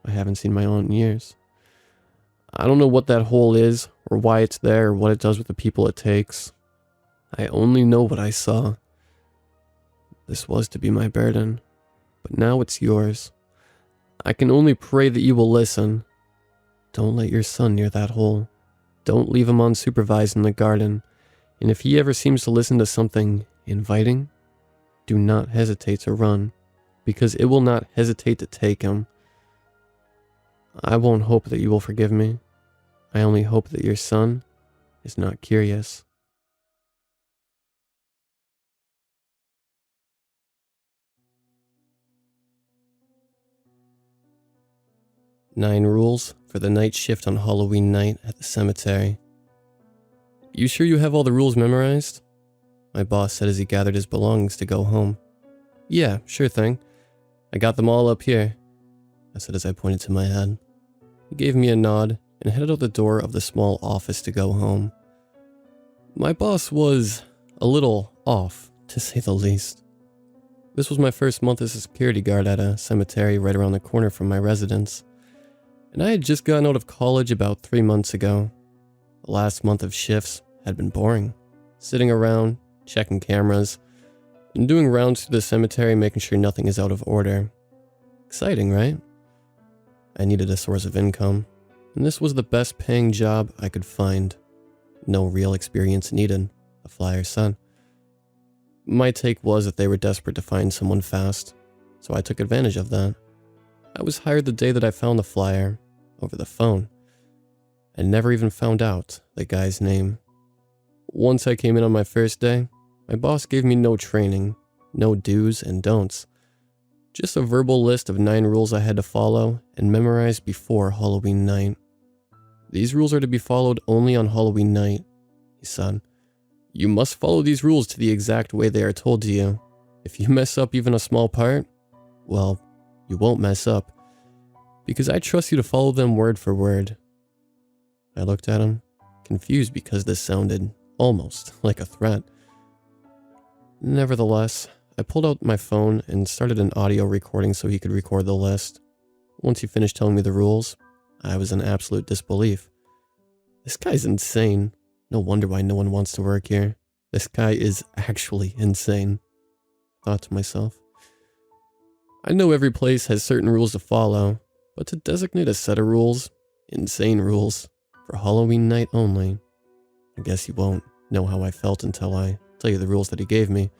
[SPEAKER 1] I haven't seen my aunt in years. I don't know what that hole is, or why it's there, or what it does with the people it takes. I only know what I saw. This was to be my burden, but now it's yours. I can only pray that you will listen. Don't let your son near that hole. Don't leave him unsupervised in the garden, and if he ever seems to listen to something inviting, do not hesitate to run, because it will not hesitate to take him. I won't hope that you will forgive me. I only hope that your son is not curious. Nine rules for the night shift on Halloween night at the cemetery. You sure you have all the rules memorized? My boss said as he gathered his belongings to go home. Yeah, sure thing. I got them all up here, I said as I pointed to my head. He gave me a nod and headed out the door of the small office to go home. My boss was a little off, to say the least. This was my first month as a security guard at a cemetery right around the corner from my residence, and I had just gotten out of college about 3 months ago. The last month of shifts had been boring, sitting around, checking cameras, and doing rounds through the cemetery making sure nothing is out of order. Exciting, right? I needed a source of income, and this was the best paying job I could find. No real experience needed, the flyer said. My take was that they were desperate to find someone fast, so I took advantage of that. I was hired the day that I found the flyer, over the phone, and never even found out the guy's name. Once I came in on my first day, my boss gave me no training, no do's and don'ts. Just a verbal list of 9 rules I had to follow and memorize before Halloween night. These rules are to be followed only on Halloween night, he said. You must follow these rules to the exact way they are told to you. If you mess up even a small part, well, you won't mess up, because I trust you to follow them word for word. I looked at him, confused because this sounded almost like a threat. Nevertheless, I pulled out my phone and started an audio recording so he could record the list. Once he finished telling me the rules, I was in absolute disbelief. This guy's insane. No wonder why no one wants to work here. This guy is actually insane, I thought to myself. I know every place has certain rules to follow, but to designate a set of rules, insane rules, for Halloween night only, I guess you won't know how I felt until I tell you the rules that he gave me.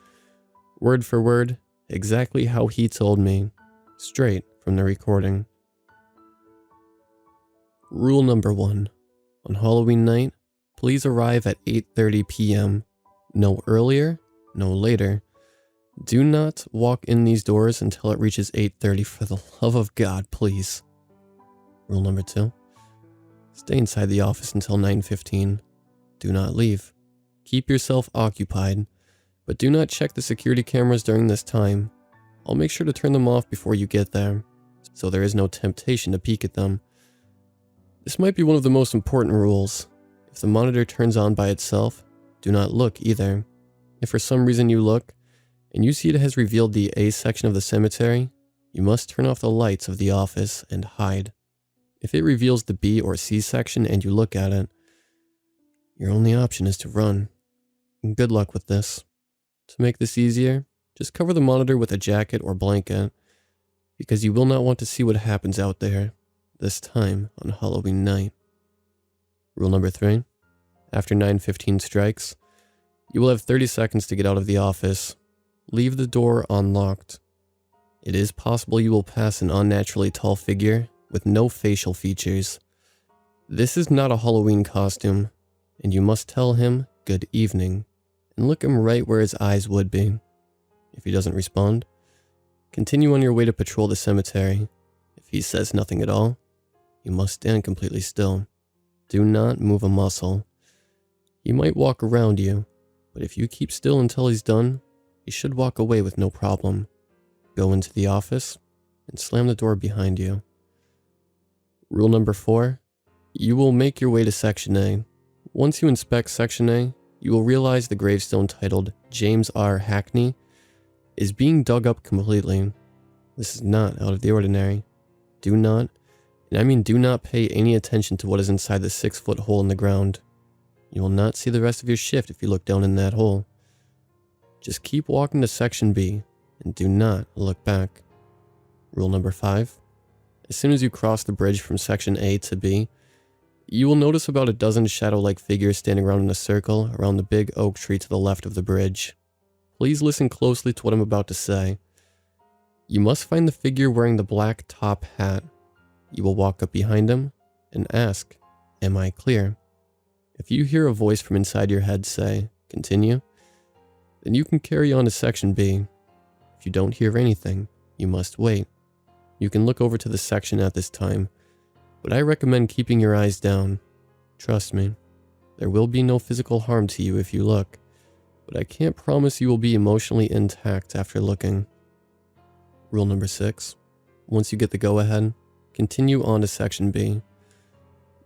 [SPEAKER 1] Word for word, exactly how he told me, straight from the recording. Rule number 1. On Halloween night, please arrive at 8:30 p.m. No earlier, no later. Do not walk in these doors until it reaches 8:30 for the love of God, please. Rule number 2. Stay inside the office until 9:15. Do not leave. Keep yourself occupied, but do not check the security cameras during this time. I'll make sure to turn them off before you get there, so there is no temptation to peek at them. This might be one of the most important rules. If the monitor turns on by itself, do not look either. If for some reason you look, and you see it has revealed the A section of the cemetery, you must turn off the lights of the office and hide. If it reveals the B or C section and you look at it, your only option is to run. And good luck with this. To make this easier, just cover the monitor with a jacket or blanket, because you will not want to see what happens out there, this time on Halloween night. Rule number 3. After 9:15 strikes, you will have 30 seconds to get out of the office. Leave the door unlocked. It is possible you will pass an unnaturally tall figure with no facial features. This is not a Halloween costume, and you must tell him good evening, and look him right where his eyes would be. If he doesn't respond, continue on your way to patrol the cemetery. If he says nothing at all, you must stand completely still. Do not move a muscle. He might walk around you, but if you keep still until he's done, he should walk away with no problem. Go into the office and slam the door behind you. Rule number 4. You will make your way to Section A. Once you inspect Section A, you will realize the gravestone titled James R. Hackney is being dug up completely. This is not out of the ordinary. Do not, and I mean do not pay any attention to what is inside the 6-foot hole in the ground. You will not see the rest of your shift if you look down in that hole. Just keep walking to Section B and do not look back. Rule number 5. As soon as you cross the bridge from Section A to B, you will notice about a dozen shadow-like figures standing around in a circle around the big oak tree to the left of the bridge. Please listen closely to what I'm about to say. You must find the figure wearing the black top hat. You will walk up behind him and ask, "Am I clear?" If you hear a voice from inside your head say, "Continue," then you can carry on to Section B. If you don't hear anything, you must wait. You can look over to the section at this time, but I recommend keeping your eyes down. Trust me, there will be no physical harm to you if you look, but I can't promise you will be emotionally intact after looking. Rule number 6. Once you get the go-ahead, continue on to Section B.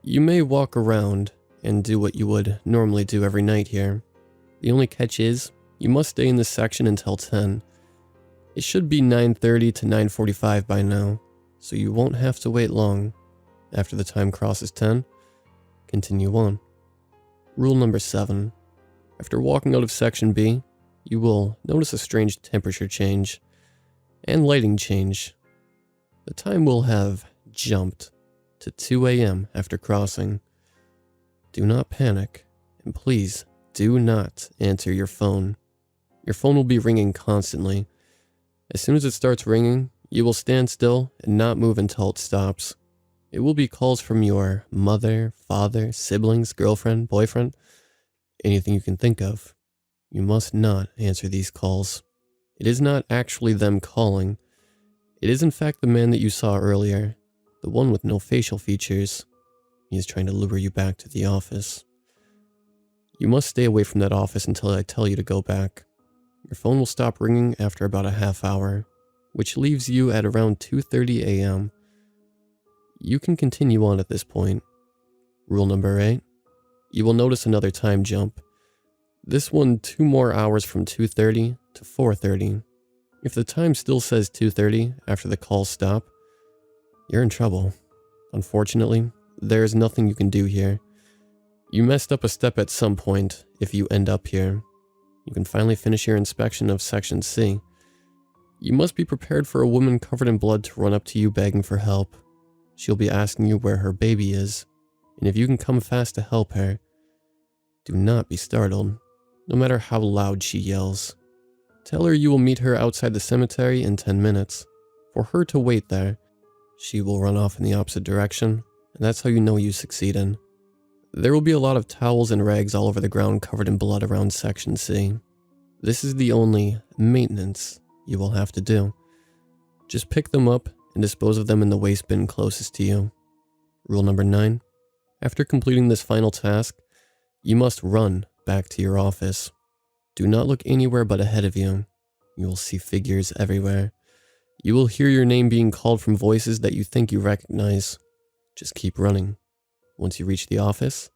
[SPEAKER 1] You may walk around and do what you would normally do every night here. The only catch is, you must stay in this section until 10. It should be 9:30 to 9:45 by now, so you won't have to wait long. After the time crosses 10, continue on. Rule number 7. After walking out of Section B, you will notice a strange temperature change and lighting change. The time will have jumped to 2 a.m. after crossing. Do not panic, and please do not answer your phone. Your phone will be ringing constantly. As soon as it starts ringing, you will stand still and not move until it stops. It will be calls from your mother, father, siblings, girlfriend, boyfriend, anything you can think of. You must not answer these calls. It is not actually them calling. It is in fact the man that you saw earlier, the one with no facial features. He is trying to lure you back to the office. You must stay away from that office until I tell you to go back. Your phone will stop ringing after about a half hour, which leaves you at around 2:30 a.m. You can continue on at this point. Rule number 8. You will notice another time jump. This one 2 more hours from 2:30 to 4:30. If the time still says 2:30 after the calls stop, you're in trouble. Unfortunately, there is nothing you can do here. You messed up a step at some point if you end up here. You can finally finish your inspection of Section C. You must be prepared for a woman covered in blood to run up to you begging for help. She'll be asking you where her baby is, and if you can come fast to help her, do not be startled, no matter how loud she yells. Tell her you will meet her outside the cemetery in 10 minutes. For her to wait there, she will run off in the opposite direction, and that's how you know you succeeded. There will be a lot of towels and rags all over the ground covered in blood around Section C. This is the only maintenance you will have to do. Just pick them up and dispose of them in the waste bin closest to you. Rule number 9. After completing this final task, you must run back to your office. Do not look anywhere but ahead of you. You will see figures everywhere. You will hear your name being called from voices that you think you recognize. Just keep running. Once you reach the office,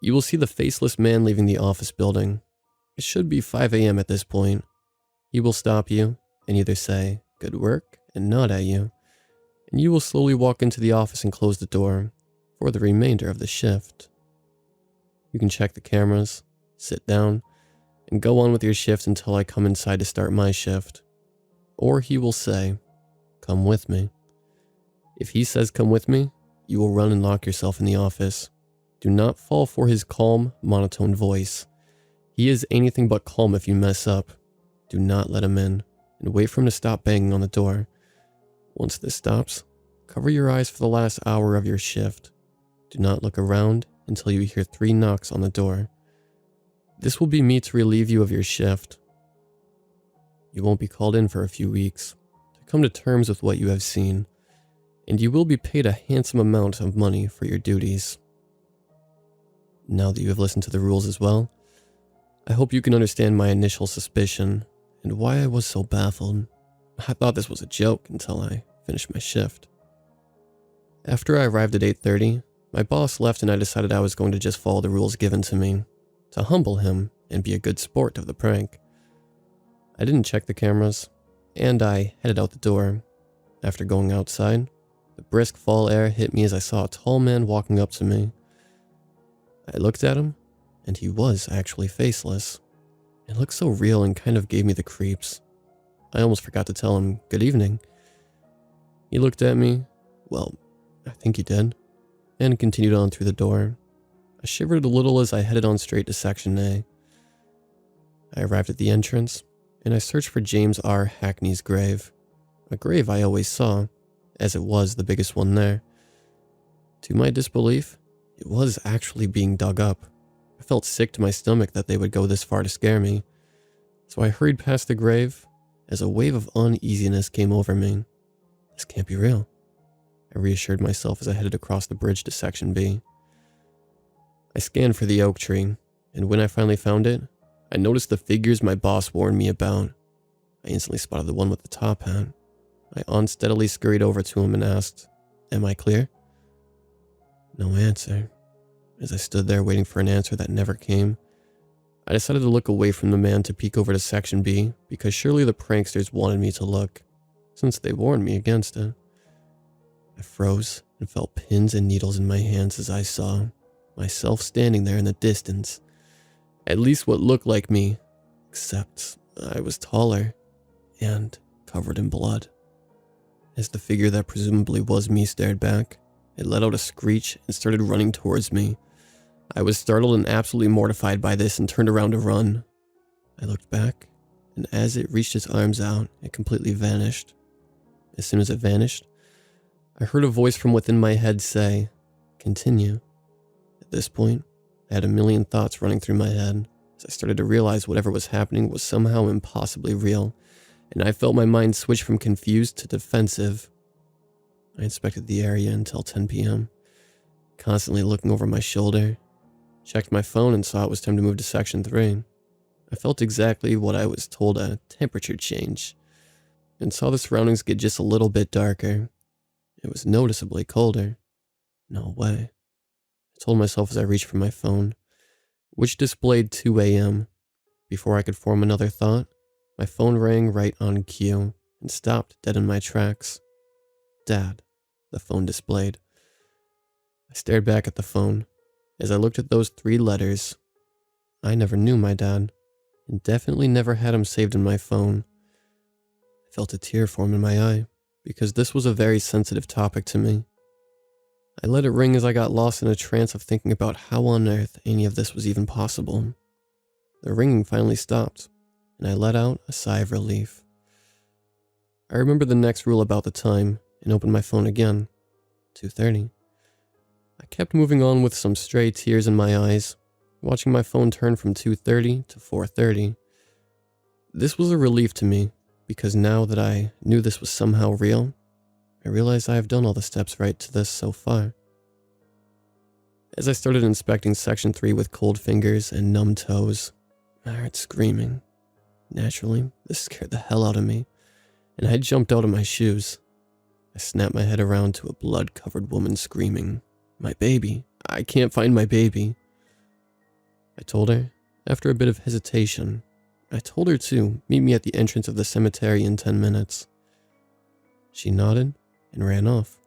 [SPEAKER 1] you will see the faceless man leaving the office building. It should be 5 a.m. at this point. He will stop you and either say, "Good work," and nod at you, and you will slowly walk into the office and close the door for the remainder of the shift. You can check the cameras, sit down, and go on with your shift until I come inside to start my shift. Or he will say, "Come with me." If he says come with me, you will run and lock yourself in the office. Do not fall for his calm, monotone voice. He is anything but calm if you mess up. Do not let him in, and wait for him to stop banging on the door. Once this stops, cover your eyes for the last hour of your shift. Do not look around until you hear 3 knocks on the door. This will be me to relieve you of your shift. You won't be called in for a few weeks to come to terms with what you have seen, and you will be paid a handsome amount of money for your duties. Now that you have listened to the rules as well, I hope you can understand my initial suspicion and why I was so baffled. I thought this was a joke until I finished my shift. After I arrived at 8:30, my boss left and I decided I was going to just follow the rules given to me, to humble him and be a good sport of the prank. I didn't check the cameras, and I headed out the door. After going outside, the brisk fall air hit me as I saw a tall man walking up to me. I looked at him, and he was actually faceless. It looked so real and kind of gave me the creeps. I almost forgot to tell him good evening. He looked at me, well, I think he did, and continued on through the door. I shivered a little as I headed on straight to Section A. I arrived at the entrance, and I searched for James R. Hackney's grave, a grave I always saw, as it was the biggest one there. To my disbelief, it was actually being dug up. I felt sick to my stomach that they would go this far to scare me, so I hurried past the grave as a wave of uneasiness came over me. This can't be real, I reassured myself as I headed across the bridge to Section B. I scanned for the oak tree, and when I finally found it, I noticed the figures my boss warned me about. I instantly spotted the one with the top hat. I unsteadily scurried over to him and asked, "Am I clear?" No answer. As I stood there waiting for an answer that never came, I decided to look away from the man to peek over to Section B because surely the pranksters wanted me to look, since they warned me against it. I froze and felt pins and needles in my hands as I saw myself standing there in the distance. At least what looked like me, except I was taller and covered in blood. As the figure that presumably was me stared back, it let out a screech and started running towards me. I was startled and absolutely mortified by this and turned around to run. I looked back, and as it reached its arms out, it completely vanished. As soon as it vanished, I heard a voice from within my head say, "Continue." At this point, I had a million thoughts running through my head as I started to realize whatever was happening was somehow impossibly real, and I felt my mind switch from confused to defensive. I inspected the area until 10 p.m., constantly looking over my shoulder, checked my phone and saw it was time to move to Section 3. I felt exactly what I was told, a temperature change, and saw the surroundings get just a little bit darker. It was noticeably colder. No way. I told myself as I reached for my phone, which displayed 2 a.m. Before I could form another thought, my phone rang right on cue and stopped dead in my tracks. "Dad," the phone displayed. I stared back at the phone. As I looked at those 3 letters, I never knew my dad, and definitely never had him saved in my phone. I felt a tear form in my eye, because this was a very sensitive topic to me. I let it ring as I got lost in a trance of thinking about how on earth any of this was even possible. The ringing finally stopped, and I let out a sigh of relief. I remembered the next rule about the time, and opened my phone again. 2:30. I kept moving on with some stray tears in my eyes, watching my phone turn from 2:30 to 4:30. This was a relief to me, because now that I knew this was somehow real, I realized I have done all the steps right to this so far. As I started inspecting Section 3 with cold fingers and numb toes, I heard screaming. Naturally, this scared the hell out of me, and I jumped out of my shoes. I snapped my head around to a blood-covered woman screaming, "My baby! I can't find my baby!" I told her, after a bit of hesitation, I told her to meet me at the entrance of the cemetery in 10 minutes. She nodded and ran off,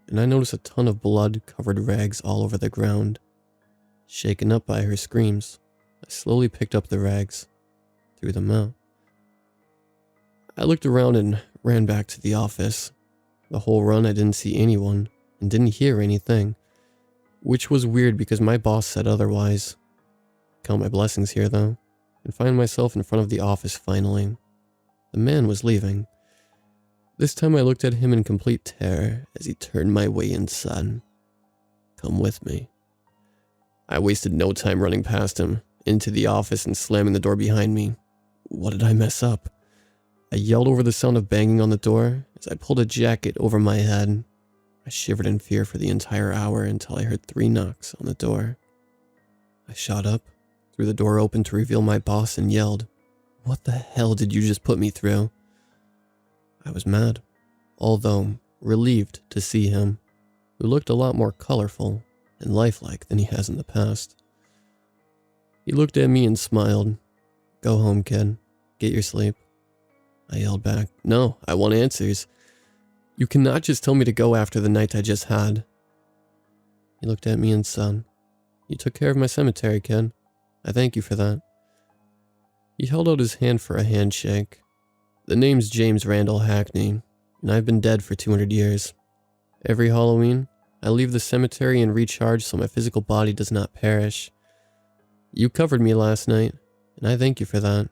[SPEAKER 1] and I noticed a ton of blood-covered rags all over the ground. Shaken up by her screams, I slowly picked up the rags, threw them out. I looked around and ran back to the office. The whole run I didn't see anyone and didn't hear anything, which was weird because my boss said otherwise. Count my blessings here though, and find myself in front of the office finally. The man was leaving. This time I looked at him in complete terror as he turned my way and said, "Come with me." I wasted no time running past him, into the office and slamming the door behind me. What did I mess up? I yelled over the sound of banging on the door as I pulled a jacket over my head. I shivered in fear for the entire hour until I heard 3 knocks on the door. I shot up, threw the door open to reveal my boss and yelled, "What the hell did you just put me through?" I was mad, although relieved to see him, who looked a lot more colorful and lifelike than he has in the past. He looked at me and smiled. "Go home, kid. Get your sleep. I yelled back. No, I want answers. You cannot just tell me to go after the night I just had. He looked at me and said, You took care of my cemetery, kid. I thank you for that. He held out his hand for a handshake. The name's James Randall Hackney, and I've been dead for 200 years. Every Halloween, I leave the cemetery and recharge so my physical body does not perish. You covered me last night, and I thank you for that.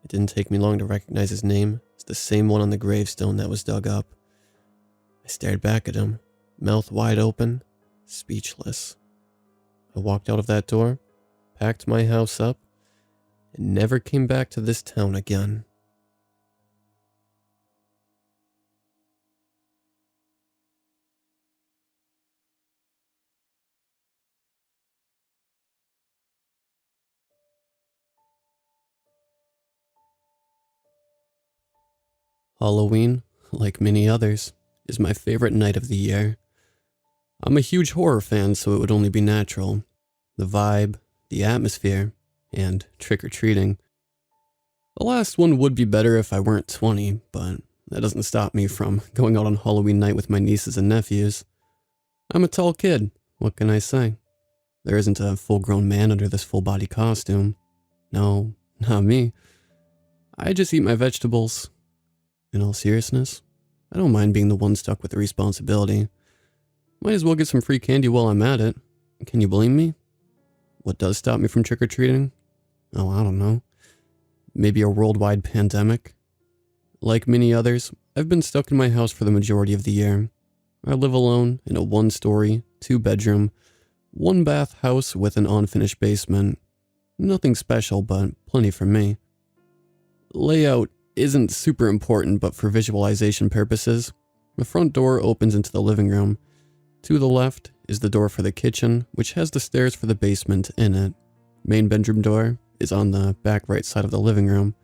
[SPEAKER 1] It didn't take me long to recognize his name. It's the same one on the gravestone that was dug up. I stared back at him, mouth wide open, speechless. I walked out of that door, packed my house up, and never came back to this town again. Halloween, like many others, is my favorite night of the year. I'm a huge horror fan, so it would only be natural. The vibe, the atmosphere, and trick-or-treating. The last one would be better if I weren't 20, but that doesn't stop me from going out on Halloween night with my nieces and nephews. I'm a tall kid, what can I say? There isn't a full-grown man under this full-body costume. No, not me. I just eat my vegetables. In all seriousness, I don't mind being the one stuck with the responsibility. Might as well get some free candy while I'm at it. Can you blame me? What does stop me from trick-or-treating? Oh, I don't know. Maybe a worldwide pandemic? Like many others, I've been stuck in my house for the majority of the year. I live alone in a 1-story, 2-bedroom, 1-bath house with an unfinished basement. Nothing special, but plenty for me. Layout isn't super important, but for visualization purposes, the front door opens into the living room. To the left is the door for the kitchen, which has the stairs for the basement in it. Main bedroom door is on the back right side of the living room.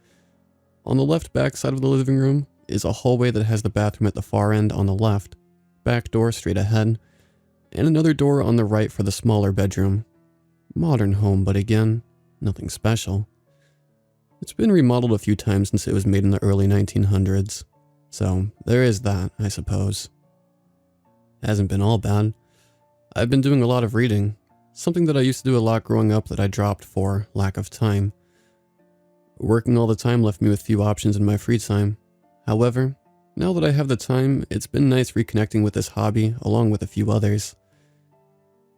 [SPEAKER 1] On the left back side of the living room is a hallway that has the bathroom at the far end on the left, back door straight ahead, and another door on the right for the smaller bedroom. Modern home, but again, nothing special. It's been remodeled a few times since it was made in the early 1900s, so there is that, I suppose. Hasn't been all bad. I've been doing a lot of reading, something that I used to do a lot growing up that I dropped for lack of time. Working all the time left me with few options in my free time. However, now that I have the time, it's been nice reconnecting with this hobby along with a few others.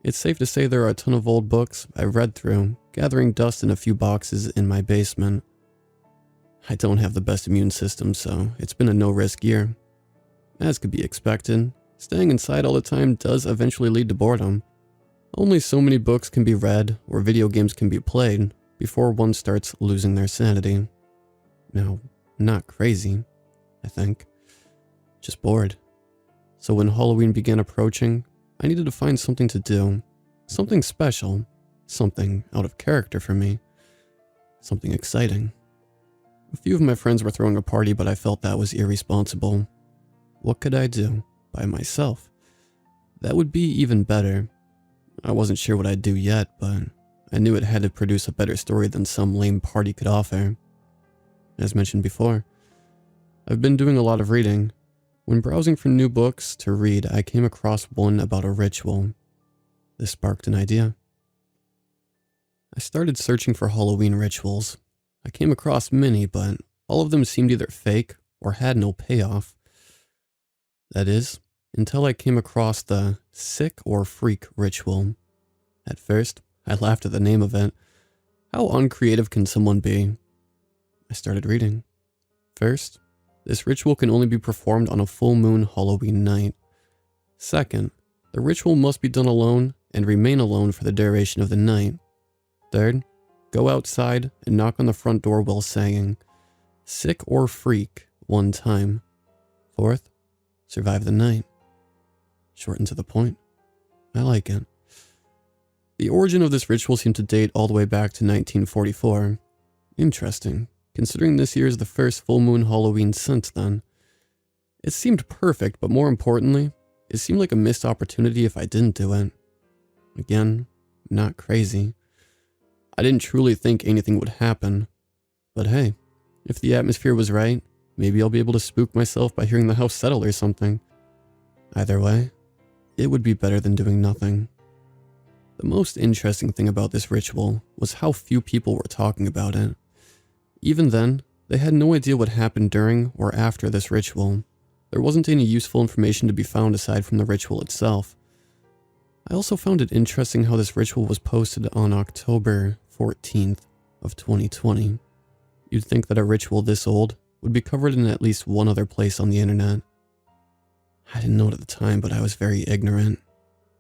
[SPEAKER 1] It's safe to say there are a ton of old books I've read through, gathering dust in a few boxes in my basement. I don't have the best immune system, so it's been a no-risk year. As could be expected, staying inside all the time does eventually lead to boredom. Only so many books can be read or video games can be played before one starts losing their sanity. Now, I'm not crazy, I think. Just bored. So when Halloween began approaching, I needed to find something to do. Something special. Something out of character for me. Something exciting. A few of my friends were throwing a party, but I felt that was irresponsible. What could I do by myself? That would be even better. I wasn't sure what I'd do yet, but I knew it had to produce a better story than some lame party could offer. As mentioned before, I've been doing a lot of reading. When browsing for new books to read, I came across one about a ritual. This sparked an idea. I started searching for Halloween rituals. I came across many, but all of them seemed either fake or had no payoff. That is, until I came across the sick or freak ritual. At first, I laughed at the name of it. How uncreative can someone be? I started reading. First, this ritual can only be performed on a full moon Halloween night. Second, the ritual must be done alone and remain alone for the duration of the night. Third, go outside and knock on the front door while saying, sick or freak, 1 time. Fourth, survive the night. Short and to the point. I like it. The origin of this ritual seemed to date all the way back to 1944. Interesting, considering this year is the first full moon Halloween since then. It seemed perfect, but more importantly, it seemed like a missed opportunity if I didn't do it. Again, I'm not crazy. I didn't truly think anything would happen, but hey, If the atmosphere was right, maybe I'll be able to spook myself by hearing the house settle or something. Either way, it would be better than doing nothing. The most interesting thing about this ritual was how few people were talking about it. Even then, they had no idea what happened during or after this ritual. There wasn't any useful information to be found aside from the ritual itself. I also found it interesting how this ritual was posted on October 14th of 2020. You'd think that a ritual this old would be covered in at least one other place on the internet. I didn't know it at the time, but I was very ignorant.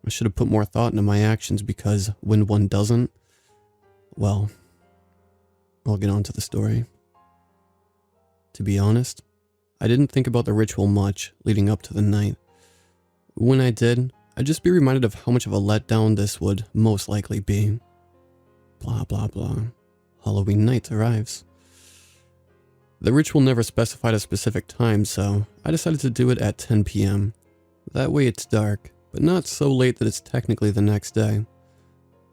[SPEAKER 1] I should have put more thought into my actions because when one doesn't, well, I'll get on to the story. To be honest, I didn't think about the ritual much leading up to the night. When I did, I'd just be reminded of how much of a letdown this would most likely be. Blah blah blah. Halloween night arrives. The ritual never specified a specific time, so I decided to do it at 10 p.m. That way it's dark, but not so late that it's technically the next day.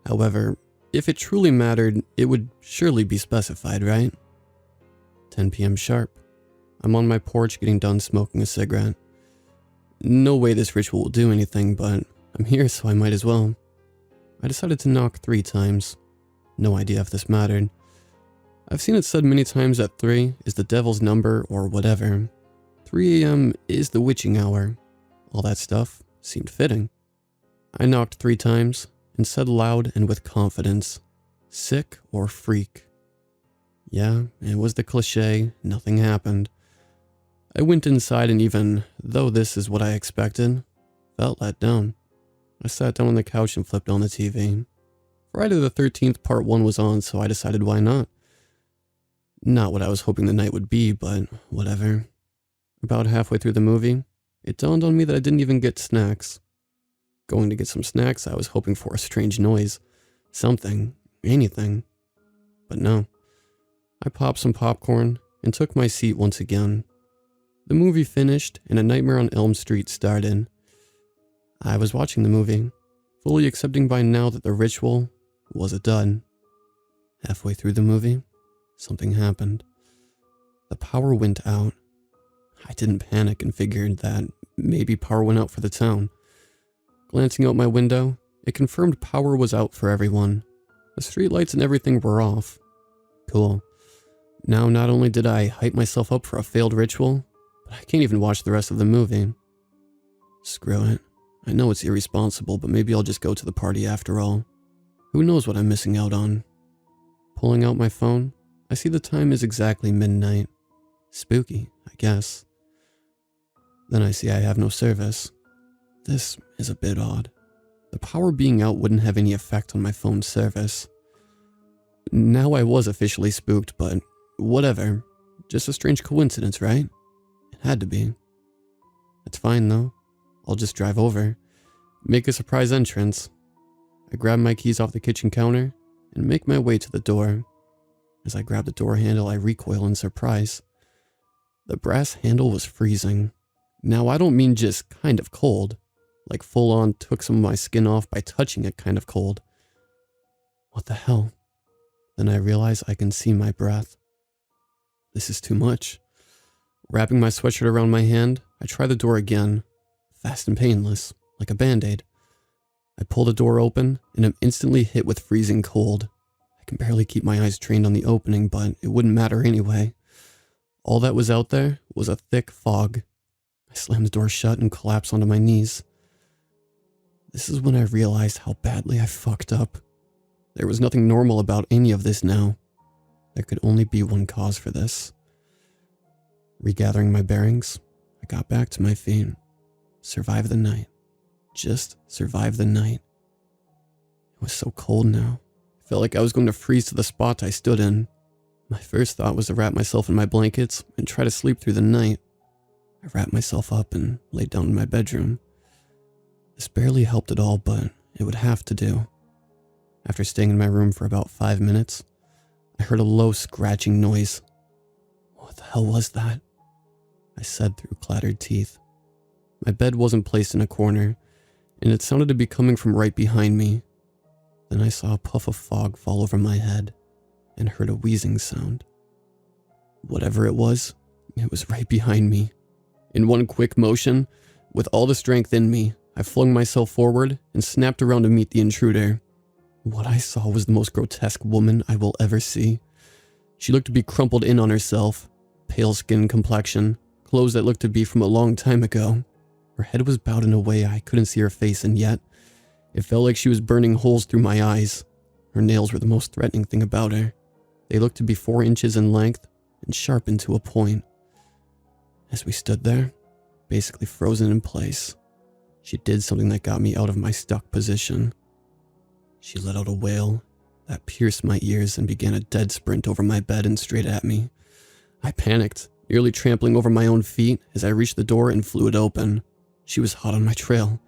[SPEAKER 1] However, if it truly mattered, it would surely be specified, right? 10 p.m. sharp. I'm on my porch getting done smoking a cigarette. No way this ritual will do anything, but I'm here so I might as well. I decided to knock 3 times. No idea if this mattered. I've seen it said many times that 3 is the devil's number or whatever. 3 a.m. is the witching hour. All that stuff seemed fitting. I knocked 3 times and said loud and with confidence, "Sick or freak?" Yeah, it was the cliche, nothing happened. I went inside and even though this is what I expected, felt let down. I sat down on the couch and flipped on the TV. Friday the 13th part 1 was on, so I decided why not. Not what I was hoping the night would be, but whatever. About halfway through the movie, it dawned on me that I didn't even get snacks. Going to get some snacks, I was hoping for a strange noise. Something, anything. But no. I popped some popcorn and took my seat once again. The movie finished and A Nightmare on Elm Street started. I was watching the movie, fully accepting by now that the ritual was a dud. Halfway through the movie, something happened. The power went out. I didn't panic and figured that maybe power went out for the town. Glancing out my window, it confirmed power was out for everyone. The streetlights and everything were off. Cool. Now not only did I hype myself up for a failed ritual, but I can't even watch the rest of the movie. Screw it. I know it's irresponsible, but maybe I'll just go to the party after all. Who knows what I'm missing out on? Pulling out my phone, I see the time is exactly midnight. Spooky, I guess. Then I see I have no service. This is a bit odd. The power being out wouldn't have any effect on my phone's service. Now I was officially spooked, but whatever. Just a strange coincidence, right? It had to be. It's fine though. I'll just drive over, make a surprise entrance. I grab my keys off the kitchen counter and make my way to the door. As I grab the door handle, I recoil in surprise. The brass handle was freezing. Now I don't mean just kind of cold, like full on took some of my skin off by touching it kind of cold. What the hell? Then I realize I can see my breath. This is too much. Wrapping my sweatshirt around my hand, I try the door again. Fast and painless, like a band-aid. I pull the door open and am instantly hit with freezing cold. I can barely keep my eyes trained on the opening, but it wouldn't matter anyway. All that was out there was a thick fog. I slam the door shut and collapse onto my knees. This is when I realized how badly I fucked up. There was nothing normal about any of this now. There could only be one cause for this. Regathering my bearings, I got back to my feet. Survive the night. Just survive the night. It was so cold now. I felt like I was going to freeze to the spot I stood in. My first thought was to wrap myself in my blankets and try to sleep through the night. I wrapped myself up and laid down in my bedroom. This barely helped at all, but it would have to do. After staying in my room for about 5 minutes, I heard a low scratching noise. What the hell was that? I said through clattered teeth. My bed wasn't placed in a corner, and it sounded to be coming from right behind me. Then I saw a puff of fog fall over my head and heard a wheezing sound. Whatever it was right behind me. In one quick motion, with all the strength in me, I flung myself forward and snapped around to meet the intruder. What I saw was the most grotesque woman I will ever see. She looked to be crumpled in on herself, pale skin complexion, clothes that looked to be from a long time ago. Her head was bowed in a way I couldn't see her face, and yet it felt like she was burning holes through my eyes. Her nails were the most threatening thing about her. They looked to be 4 inches in length and sharpened to a point. As we stood there, basically frozen in place, she did something that got me out of my stuck position. She let out a wail that pierced my ears and began a dead sprint over my bed and straight at me. I panicked, nearly trampling over my own feet as I reached the door and flew it open. She was hot on my trail.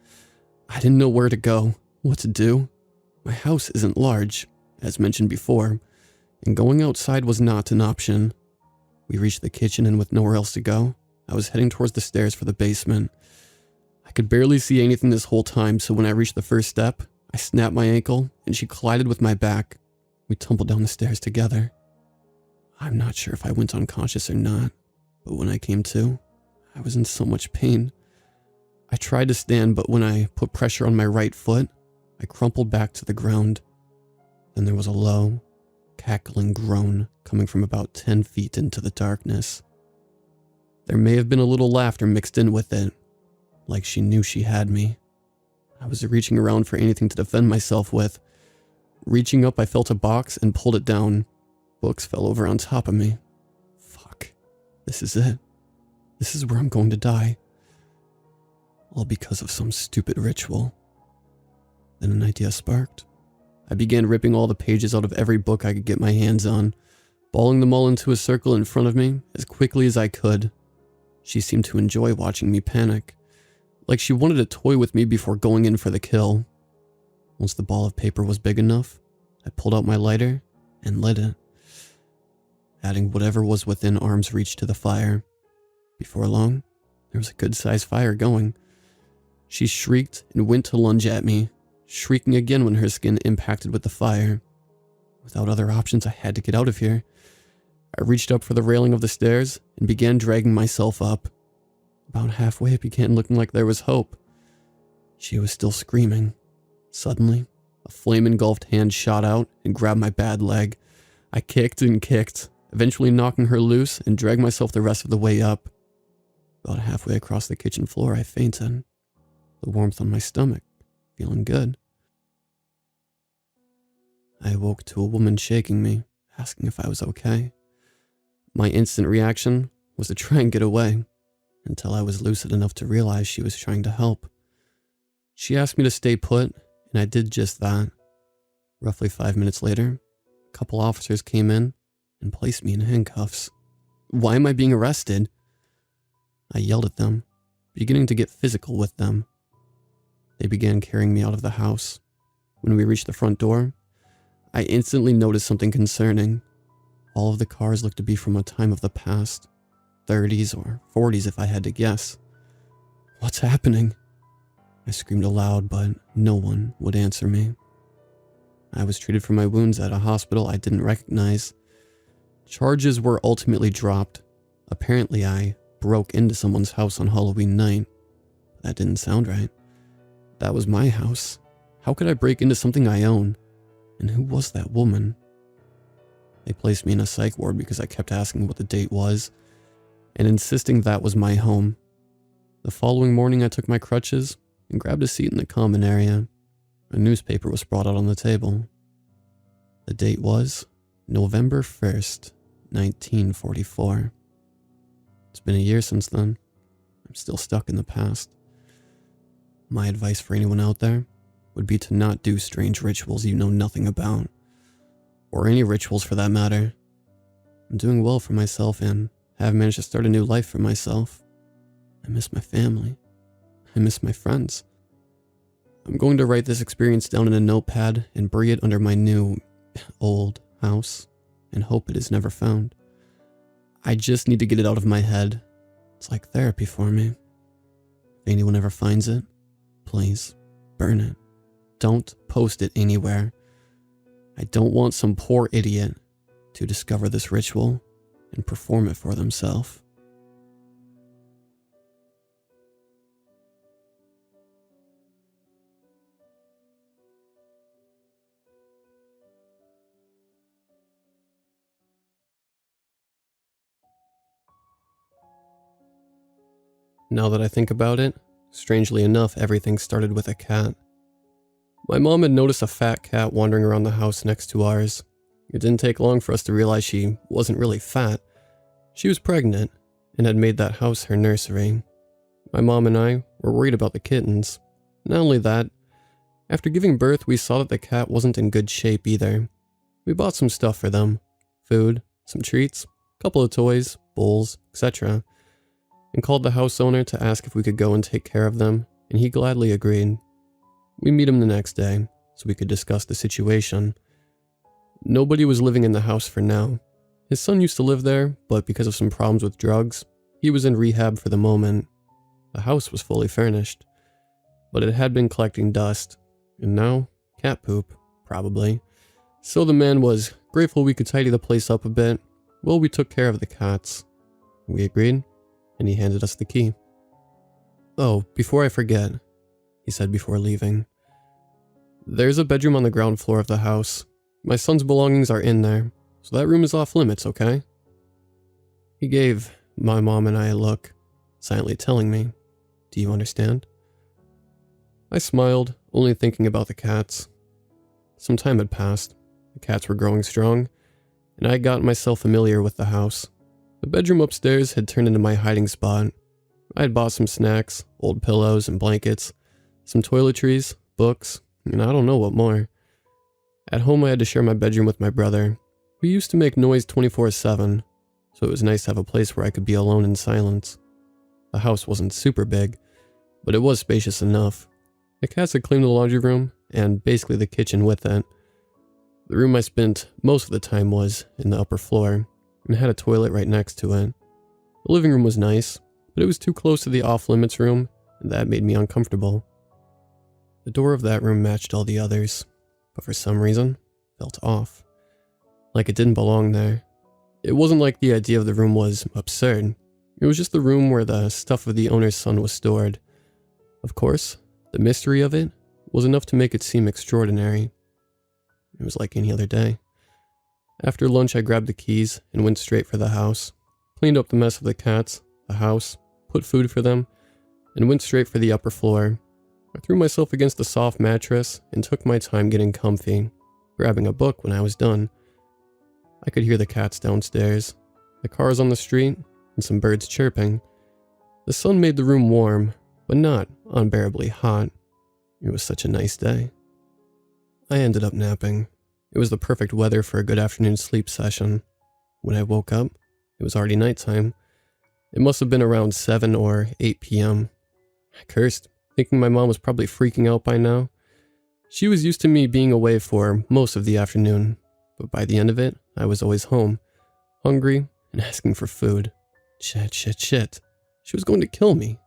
[SPEAKER 1] I didn't know where to go, what to do. My house isn't large, as mentioned before, and going outside was not an option. We reached the kitchen, and with nowhere else to go, I was heading towards the stairs for the basement. I could barely see anything this whole time, so when I reached the first step, I snapped my ankle, and she collided with my back. We tumbled down the stairs together. I'm not sure if I went unconscious or not, but when I came to, I was in so much pain. I tried to stand, but when I put pressure on my right foot, I crumpled back to the ground. Then there was a low, cackling groan coming from about 10 feet into the darkness. There may have been a little laughter mixed in with it, like she knew she had me. I was reaching around for anything to defend myself with. Reaching up, I felt a box and pulled it down. Books fell over on top of me. Fuck. This is it. This is where I'm going to die. All because of some stupid ritual. Then an idea sparked. I began ripping all the pages out of every book I could get my hands on, balling them all into a circle in front of me as quickly as I could. She seemed to enjoy watching me panic, like she wanted to toy with me before going in for the kill. Once the ball of paper was big enough, I pulled out my lighter and lit it, adding whatever was within arm's reach to the fire. Before long, there was a good-sized fire going. She shrieked and went to lunge at me, shrieking again when her skin impacted with the fire. Without other options, I had to get out of here. I reached up for the railing of the stairs and began dragging myself up. About halfway, it began looking like there was hope. She was still screaming. Suddenly, a flame-engulfed hand shot out and grabbed my bad leg. I kicked and kicked, eventually knocking her loose and dragged myself the rest of the way up. About halfway across the kitchen floor, I fainted. The warmth on my stomach, feeling good. I awoke to a woman shaking me, asking if I was okay. My instant reaction was to try and get away, until I was lucid enough to realize she was trying to help. She asked me to stay put, and I did just that. Roughly 5 minutes later, a couple officers came in and placed me in handcuffs. Why am I being arrested? I yelled at them, beginning to get physical with them. They began carrying me out of the house. When we reached the front door, I instantly noticed something concerning. All of the cars looked to be from a time of the past, 30s or 40s if I had to guess. What's happening? I screamed aloud, but no one would answer me. I was treated for my wounds at a hospital I didn't recognize. Charges were ultimately dropped. Apparently, I broke into someone's house on Halloween night. That didn't sound right. That was my house. How could I break into something I own? And who was that woman? They placed me in a psych ward because I kept asking what the date was and insisting that was my home. The following morning, I took my crutches and grabbed a seat in the common area. A newspaper was brought out on the table. The date was November 1st, 1944. It's been a year since then. I'm still stuck in the past. My advice for anyone out there would be to not do strange rituals you know nothing about, or any rituals for that matter. I'm doing well for myself and have managed to start a new life for myself. I miss my family. I miss my friends. I'm going to write this experience down in a notepad and bury it under my new, old house and hope it is never found. I just need to get it out of my head. It's like therapy for me. If anyone ever finds it, please burn it. Don't post it anywhere. I don't want some poor idiot to discover this ritual and perform it for themselves. Now that I think about it, strangely enough, everything started with a cat. My mom had noticed a fat cat wandering around the house next to ours. It didn't take long for us to realize she wasn't really fat. She was pregnant and had made that house her nursery. My mom and I were worried about the kittens. Not only that, after giving birth, we saw that the cat wasn't in good shape either. We bought some stuff for them. Food, some treats, a couple of toys, bowls, etc. And called the house owner to ask if we could go and take care of them, and he gladly agreed. We meet him the next day, so we could discuss the situation. Nobody was living in the house for now. His son used to live there, but because of some problems with drugs, he was in rehab for the moment. The house was fully furnished, but it had been collecting dust, and now, cat poop, probably. So the man was grateful we could tidy the place up a bit, while we took care of the cats. We agreed, and he handed us the key. "Oh, before I forget," he said before leaving. "There's a bedroom on the ground floor of the house. My son's belongings are in there, so that room is off limits, okay?" He gave my mom and I a look, silently telling me, "Do you understand?" I smiled, only thinking about the cats. Some time had passed. The cats were growing strong, and I had gotten myself familiar with the house. The bedroom upstairs had turned into my hiding spot. I had bought some snacks, old pillows and blankets, some toiletries, books, and I don't know what more. At home I had to share my bedroom with my brother. We used to make noise 24/7, so it was nice to have a place where I could be alone in silence. The house wasn't super big, but it was spacious enough. The cats had claimed the laundry room, and basically the kitchen with it. The room I spent most of the time was in the upper floor, and had a toilet right next to it. The living room was nice, but it was too close to the off-limits room, and that made me uncomfortable. The door of that room matched all the others, but for some reason, felt off. Like it didn't belong there. It wasn't like the idea of the room was absurd. It was just the room where the stuff of the owner's son was stored. Of course, the mystery of it was enough to make it seem extraordinary. It was like any other day. After lunch, I grabbed the keys and went straight for the house, cleaned up the mess of the cats, the house, put food for them, and went straight for the upper floor. I threw myself against the soft mattress and took my time getting comfy, grabbing a book when I was done. I could hear the cats downstairs, the cars on the street, and some birds chirping. The sun made the room warm, but not unbearably hot. It was such a nice day. I ended up napping. It was the perfect weather for a good afternoon sleep session. When I woke up, it was already nighttime. It must have been around 7 or 8 p.m. I cursed, thinking my mom was probably freaking out by now. She was used to me being away for most of the afternoon, but by the end of it, I was always home, hungry and asking for food. Shit. She was going to kill me.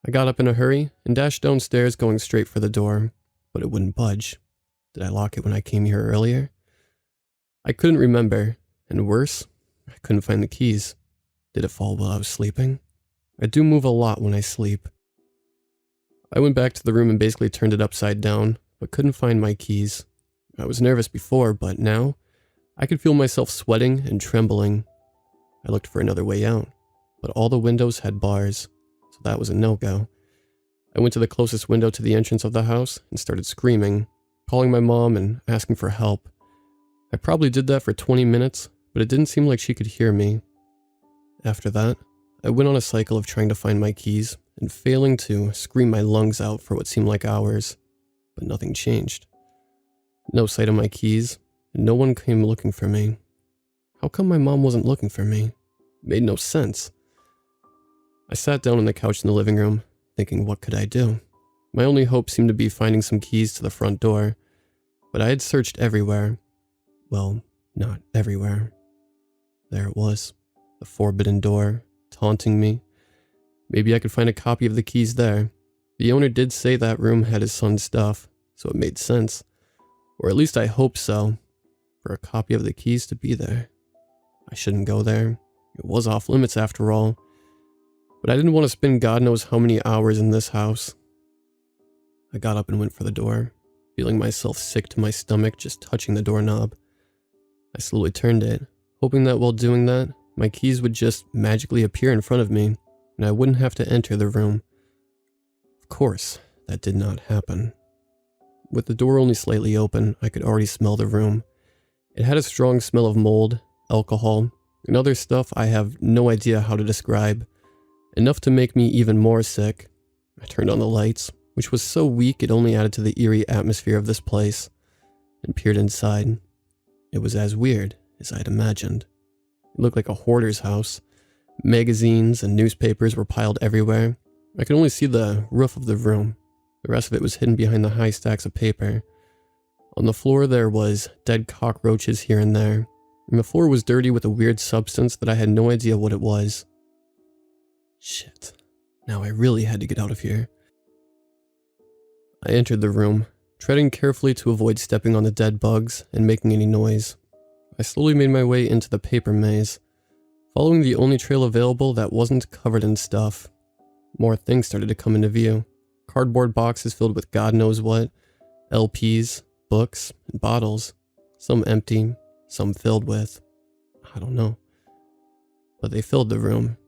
[SPEAKER 1] I got up in a hurry and dashed downstairs, going straight for the door, but it wouldn't budge. Did I lock it when I came here earlier? I couldn't remember, and worse, I couldn't find the keys. Did it fall while I was sleeping? I do move a lot when I sleep. I went back to the room and basically turned it upside down, but couldn't find my keys. I was nervous before, but now, I could feel myself sweating and trembling. I looked for another way out, but all the windows had bars, so that was a no-go. I went to the closest window to the entrance of the house and started screaming, calling my mom and asking for help. I probably did that for 20 minutes, but it didn't seem like she could hear me. After that, I went on a cycle of trying to find my keys and failing to scream my lungs out for what seemed like hours, but nothing changed. No sight of my keys, and no one came looking for me. How come my mom wasn't looking for me? It made no sense. I sat down on the couch in the living room, thinking what could I do? My only hope seemed to be finding some keys to the front door, but I had searched everywhere. Well, not everywhere. There it was, the forbidden door, taunting me. Maybe I could find a copy of the keys there. The owner did say that room had his son's stuff, so it made sense. Or at least I hoped so, for a copy of the keys to be there. I shouldn't go there. It was off limits after all. But I didn't want to spend God knows how many hours in this house. I got up and went for the door, feeling myself sick to my stomach just touching the doorknob. I slowly turned it, hoping that while doing that, my keys would just magically appear in front of me, and I wouldn't have to enter the room. Of course, that did not happen. With the door only slightly open, I could already smell the room. It had a strong smell of mold, alcohol, and other stuff I have no idea how to describe. Enough to make me even more sick. I turned on the lights, which was so weak it only added to the eerie atmosphere of this place, and peered inside. It was as weird as I'd imagined. It looked like a hoarder's house. Magazines and newspapers were piled everywhere. I could only see the roof of the room. The rest of it was hidden behind the high stacks of paper. On the floor there was dead cockroaches here and there, and the floor was dirty with a weird substance that I had no idea what it was. Shit. Now I really had to get out of here. I entered the room, treading carefully to avoid stepping on the dead bugs and making any noise. I slowly made my way into the paper maze, following the only trail available that wasn't covered in stuff. More things started to come into view. Cardboard boxes filled with God knows what, LPs, books, and bottles. Some empty, some filled with, I don't know. But they filled the room.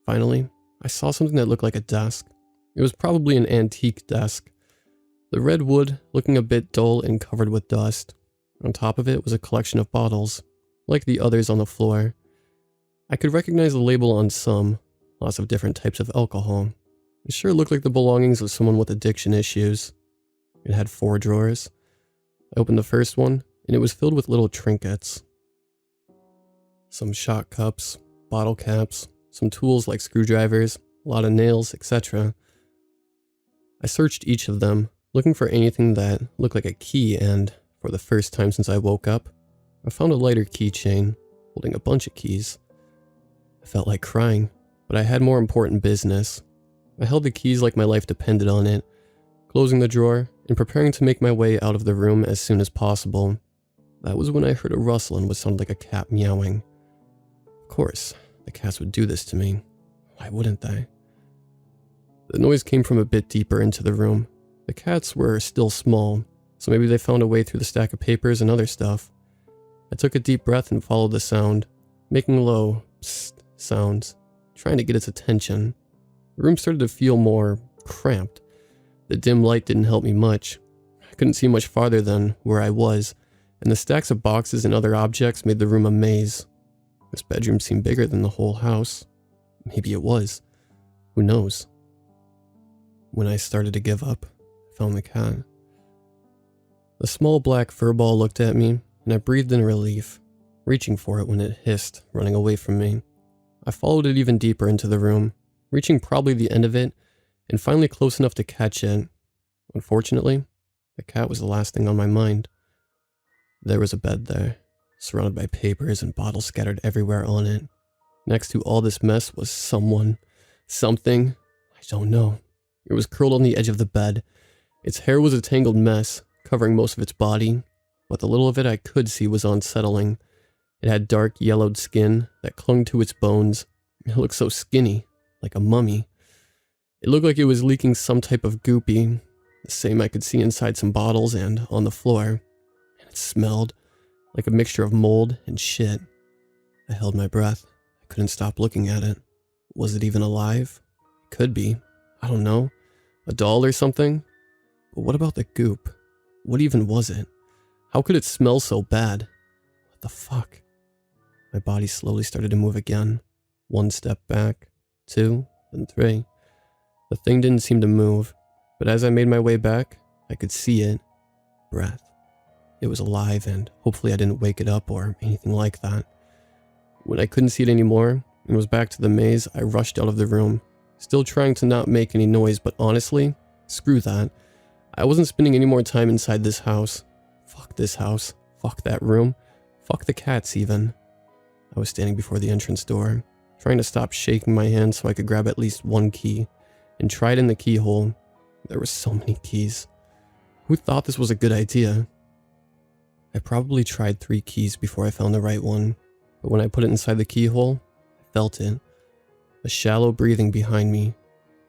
[SPEAKER 1] Finally, I saw something that looked like a desk. It was probably an antique desk. The red wood looking a bit dull and covered with dust. On top of it was a collection of bottles, like the others on the floor. I could recognize the label on some, lots of different types of alcohol. It sure looked like the belongings of someone with addiction issues. It had 4 drawers. I opened the first one, and it was filled with little trinkets. Some shot cups, bottle caps, some tools like screwdrivers, a lot of nails, etc. I searched each of them, looking for anything that looked like a key, and, for the first time since I woke up, I found a lighter keychain, holding a bunch of keys. I felt like crying, but I had more important business. I held the keys like my life depended on it, closing the drawer and preparing to make my way out of the room as soon as possible. That was when I heard a rustle and what sounded like a cat meowing. Of course, the cats would do this to me. Why wouldn't they? The noise came from a bit deeper into the room. The cats were still small, so maybe they found a way through the stack of papers and other stuff. I took a deep breath and followed the sound, making low psst sounds, trying to get its attention. The room started to feel more cramped. The dim light didn't help me much. I couldn't see much farther than where I was, and the stacks of boxes and other objects made the room a maze. This bedroom seemed bigger than the whole house. Maybe it was. Who knows? When I started to give up, I found the cat. The small black fur ball looked at me, and I breathed in relief, reaching for it when it hissed, running away from me. I followed it even deeper into the room, reaching probably the end of it, and finally close enough to catch it. Unfortunately, the cat was the last thing on my mind. There was a bed there, surrounded by papers and bottles scattered everywhere on it. Next to all this mess was something, I don't know. It was curled on the edge of the bed. Its hair was a tangled mess, covering most of its body, but the little of it I could see was unsettling. It had dark yellowed skin that clung to its bones. It looked so skinny, like a mummy. It looked like it was leaking some type of goopy, the same I could see inside some bottles and on the floor. And it smelled like a mixture of mold and shit. I held my breath. I couldn't stop looking at it. Was it even alive? It could be. I don't know. A doll or something? But what about the goop? What even was it? How could it smell so bad? What the fuck? My body slowly started to move again. 1 step back, 2, then 3. The thing didn't seem to move, but as I made my way back, I could see it. Breath. It was alive, and hopefully I didn't wake it up or anything like that. When I couldn't see it anymore and was back to the maze, I rushed out of the room, still trying to not make any noise, but honestly, screw that. I wasn't spending any more time inside this house. Fuck this house. Fuck that room. Fuck the cats even. I was standing before the entrance door, trying to stop shaking my hand so I could grab at least 1 key, and try it in the keyhole. There were so many keys. Who thought this was a good idea? I probably tried 3 keys before I found the right one. but when I put it inside the keyhole, I felt it. A shallow breathing behind me,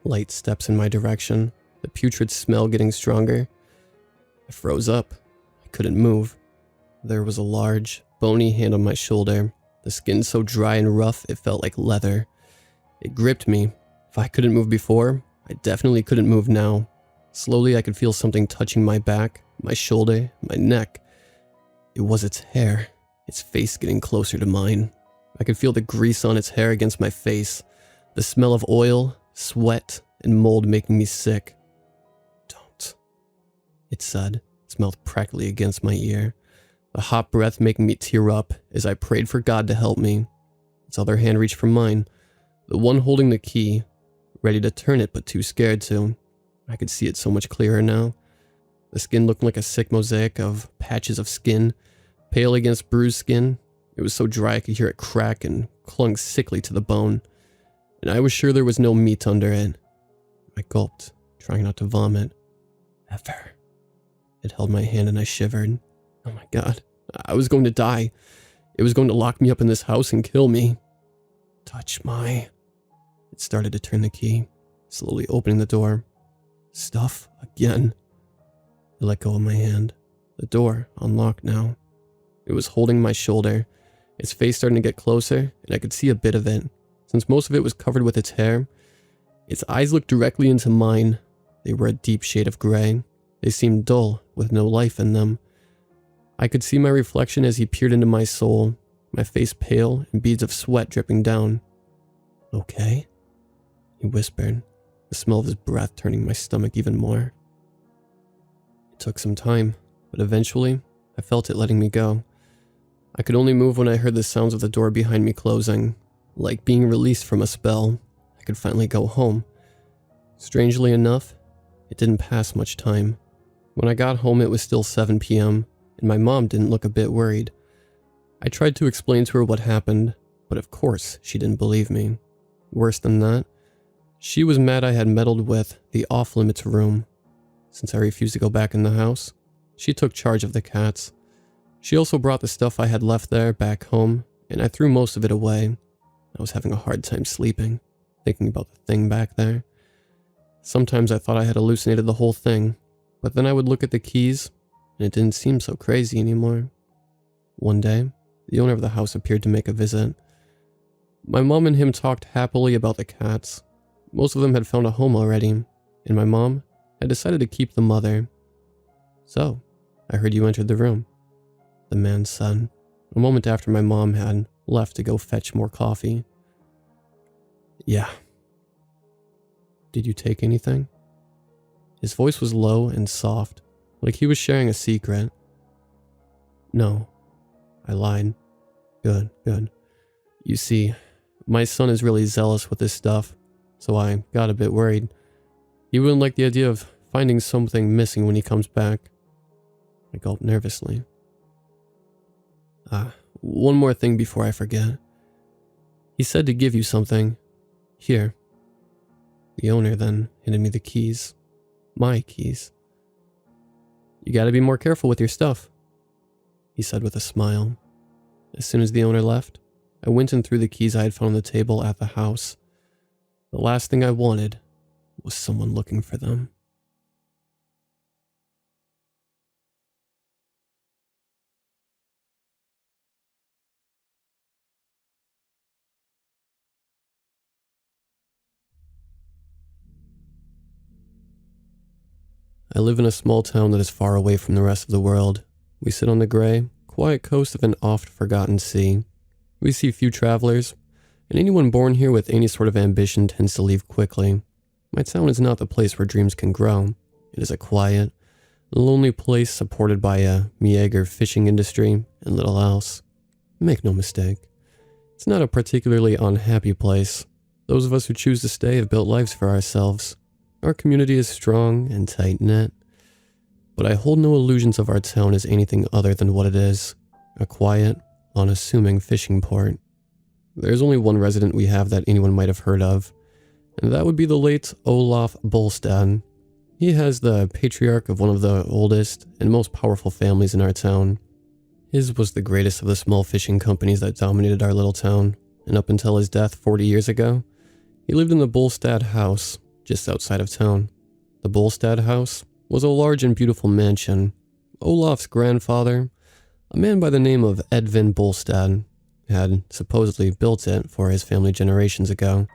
[SPEAKER 1] light steps in my direction, the putrid smell getting stronger. I froze up. I couldn't move. There was a large, bony hand on my shoulder, the skin so dry and rough it felt like leather. It gripped me. If I couldn't move before, I definitely couldn't move now. Slowly I could feel something touching my back, my shoulder, my neck. It was its hair, its face getting closer to mine. I could feel the grease on its hair against my face, the smell of oil, sweat, and mold making me sick. Don't, it said, its mouth practically against my ear, the hot breath making me tear up as I prayed for God to help me. Its other hand reached for mine, the one holding the key, ready to turn it but too scared to. I could see it so much clearer now. The skin looked like a sick mosaic of patches of skin, pale against bruised skin. It was so dry I could hear it crack and clung sickly to the bone, and I was sure there was no meat under it. I gulped, trying not to vomit. Ever. It held my hand and I shivered. Oh my God, I was going to die. It was going to lock me up in this house and kill me. Touch my... It started to turn the key, slowly opening the door. Stuff again. It let go of my hand. The door unlocked now. It was holding my shoulder, its face starting to get closer, and I could see a bit of it. Since most of it was covered with its hair, its eyes looked directly into mine. They were a deep shade of gray. They seemed dull, with no life in them. I could see my reflection as he peered into my soul, my face pale and beads of sweat dripping down. Okay? He whispered, the smell of his breath turning my stomach even more. It took some time, but eventually, I felt it letting me go. I could only move when I heard the sounds of the door behind me closing. Like being released from a spell, I could finally go home. Strangely enough, it didn't pass much time. When I got home, it was still 7 p.m., and my mom didn't look a bit worried. I tried to explain to her what happened, but of course she didn't believe me. Worse than that, she was mad I had meddled with the off-limits room. Since I refused to go back in the house, she took charge of the cats. She also brought the stuff I had left there back home, and I threw most of it away. I was having a hard time sleeping, thinking about the thing back there. Sometimes I thought I had hallucinated the whole thing, but then I would look at the keys, and it didn't seem so crazy anymore. One day, the owner of the house appeared to make a visit. My mom and him talked happily about the cats. Most of them had found a home already, and my mom had decided to keep the mother. So, I heard you entered the room, the man said, a moment after my mom had left to go fetch more coffee. Yeah. Did you take anything? His voice was low and soft, like he was sharing a secret. No, I lied. Good. You see, my son is really zealous with this stuff, so I got a bit worried. He wouldn't like the idea of finding something missing when he comes back. I gulped nervously. One more thing before I forget. He said to give you something. Here. The owner then handed me the keys. My keys. You gotta be more careful with your stuff, he said with a smile. As soon as the owner left, I went and threw the keys I had found on the table at the house. The last thing I wanted was someone looking for them. I live in a small town that is far away from the rest of the world. We sit on the gray, quiet coast of an oft-forgotten sea. We see few travelers, and anyone born here with any sort of ambition tends to leave quickly. My town is not the place where dreams can grow. It is a quiet, lonely place supported by a meager fishing industry and little else. Make no mistake, it's not a particularly unhappy place. Those of us who choose to stay have built lives for ourselves. Our community is strong and tight-knit, but I hold no illusions of our town as anything other than what it is, a quiet, unassuming fishing port. There's only one resident we have that anyone might have heard of, and that would be the late Olaf Bolstad. He has the patriarch of one of the oldest and most powerful families in our town. His was the greatest of the small fishing companies that dominated our little town, and up until his death 40 years ago, he lived in the Bolstad house, just outside of town. The Bolstad house was a large and beautiful mansion. Olaf's grandfather, a man by the name of Edvin Bolstad, had supposedly built it for his family generations ago.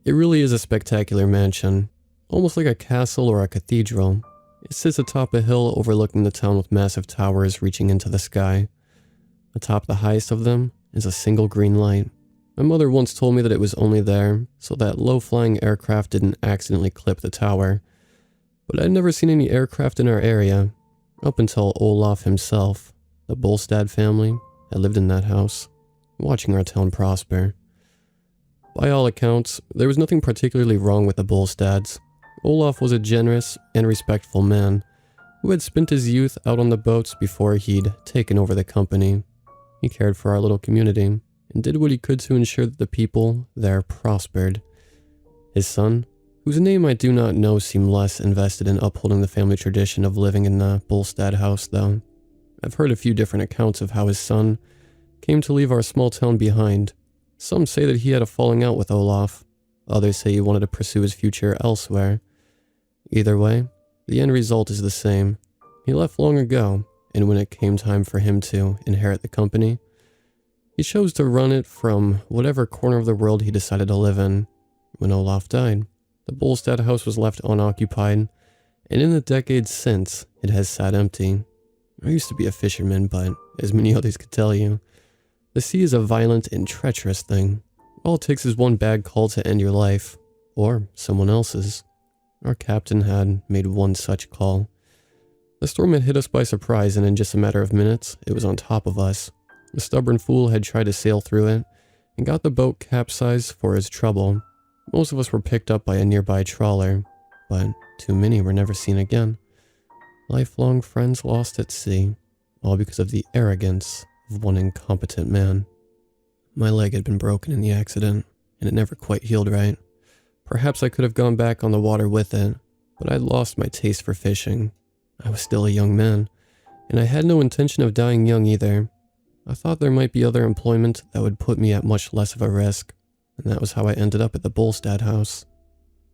[SPEAKER 1] It really is a spectacular mansion, almost like a castle or a cathedral. It sits atop a hill overlooking the town with massive towers reaching into the sky. Atop the highest of them is a single green light. My mother once told me that it was only there so that low-flying aircraft didn't accidentally clip the tower. But I'd never seen any aircraft in our area, up until Olaf himself. The Bolstad family had lived in that house, watching our town prosper. By all accounts, there was nothing particularly wrong with the Bolstads. Olaf was a generous and respectful man who had spent his youth out on the boats before he'd taken over the company. He cared for our little community and did what he could to ensure that the people there prospered. His son, whose name I do not know, seemed less invested in upholding the family tradition of living in the Bolstad house, though. I've heard a few different accounts of how his son came to leave our small town behind. Some say that he had a falling out with Olaf. Others say he wanted to pursue his future elsewhere. Either way, the end result is the same. He left long ago, and when it came time for him to inherit the company, he chose to run it from whatever corner of the world he decided to live in. When Olaf died, the Bolstad house was left unoccupied, and in the decades since, it has sat empty. I used to be a fisherman, but as many others could tell you, the sea is a violent and treacherous thing. All it takes is one bad call to end your life, or someone else's. Our captain had made one such call. The storm had hit us by surprise, and in just a matter of minutes, it was on top of us. The stubborn fool had tried to sail through it, and got the boat capsized for his trouble. Most of us were picked up by a nearby trawler, but too many were never seen again. Lifelong friends lost at sea, all because of the arrogance of one incompetent man. My leg had been broken in the accident, and it never quite healed right. Perhaps I could have gone back on the water with it, but I'd lost my taste for fishing. I was still a young man, and I had no intention of dying young either. I thought there might be other employment that would put me at much less of a risk, and that was how I ended up at the Bolstad house.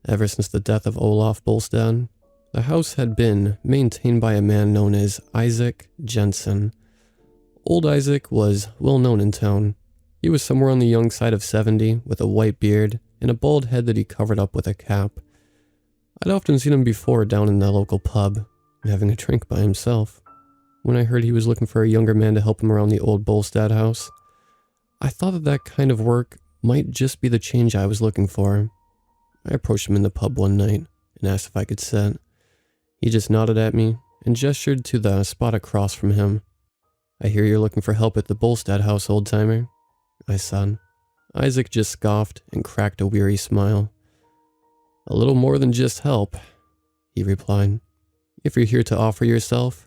[SPEAKER 1] Ever since the death of Olaf Bolstad, the house had been maintained by a man known as Isaac Jensen. Old Isaac was well known in town. He was somewhere on the young side of 70, with a white beard and a bald head that he covered up with a cap. I'd often seen him before down in the local pub, having a drink by himself. When I heard he was looking for a younger man to help him around the old Bolstad house, I thought that that kind of work might just be the change I was looking for. I approached him in the pub one night and asked if I could sit. He just nodded at me and gestured to the spot across from him. "I hear you're looking for help at the Bolstad house, old-timer," I said. Isaac just scoffed and cracked a weary smile. "A little more than just help," he replied. "If you're here to offer yourself,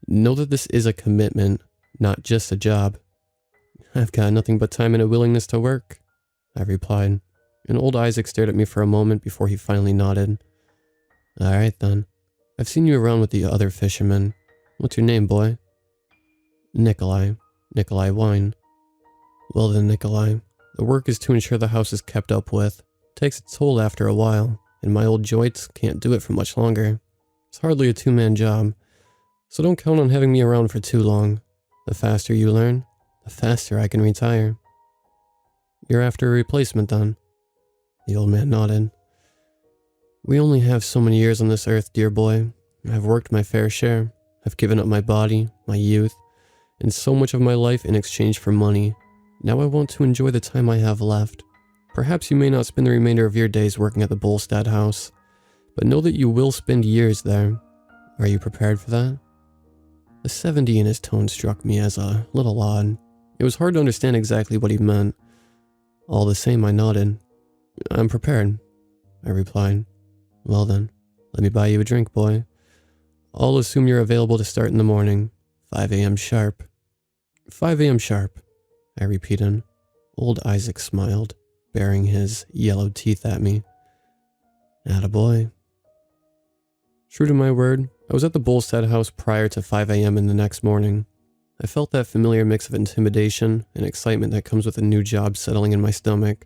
[SPEAKER 1] know that this is a commitment, not just a job." "I've got nothing but time and a willingness to work," I replied, and old Isaac stared at me for a moment before he finally nodded. "All right then. I've seen you around with the other fishermen. What's your name, boy?" "Nikolai. Nikolai Wine." "Well then, Nikolai, the work is to ensure the house is kept up with. It takes its toll after a while, and my old joints can't do it for much longer. It's hardly a two-man job, so don't count on having me around for too long. The faster you learn, the faster I can retire." "You're after a replacement then?" The old man nodded. "We only have so many years on this earth, dear boy. I've worked my fair share. I've given up my body, my youth, and so much of my life in exchange for money. Now I want to enjoy the time I have left. Perhaps you may not spend the remainder of your days working at the Bolstad house, but know that you will spend years there. Are you prepared for that?" The 70 in his tone struck me as a little odd. It was hard to understand exactly what he meant. All the same, I nodded. "I'm prepared," I replied. "Well then, let me buy you a drink, boy. I'll assume you're available to start in the morning, 5 a.m. sharp." "5 a.m. sharp," I repeated. Old Isaac smiled, baring his yellow teeth at me. "Attaboy." True to my word, I was at the Bolstad house prior to 5 a.m. in the next morning. I felt that familiar mix of intimidation and excitement that comes with a new job settling in my stomach.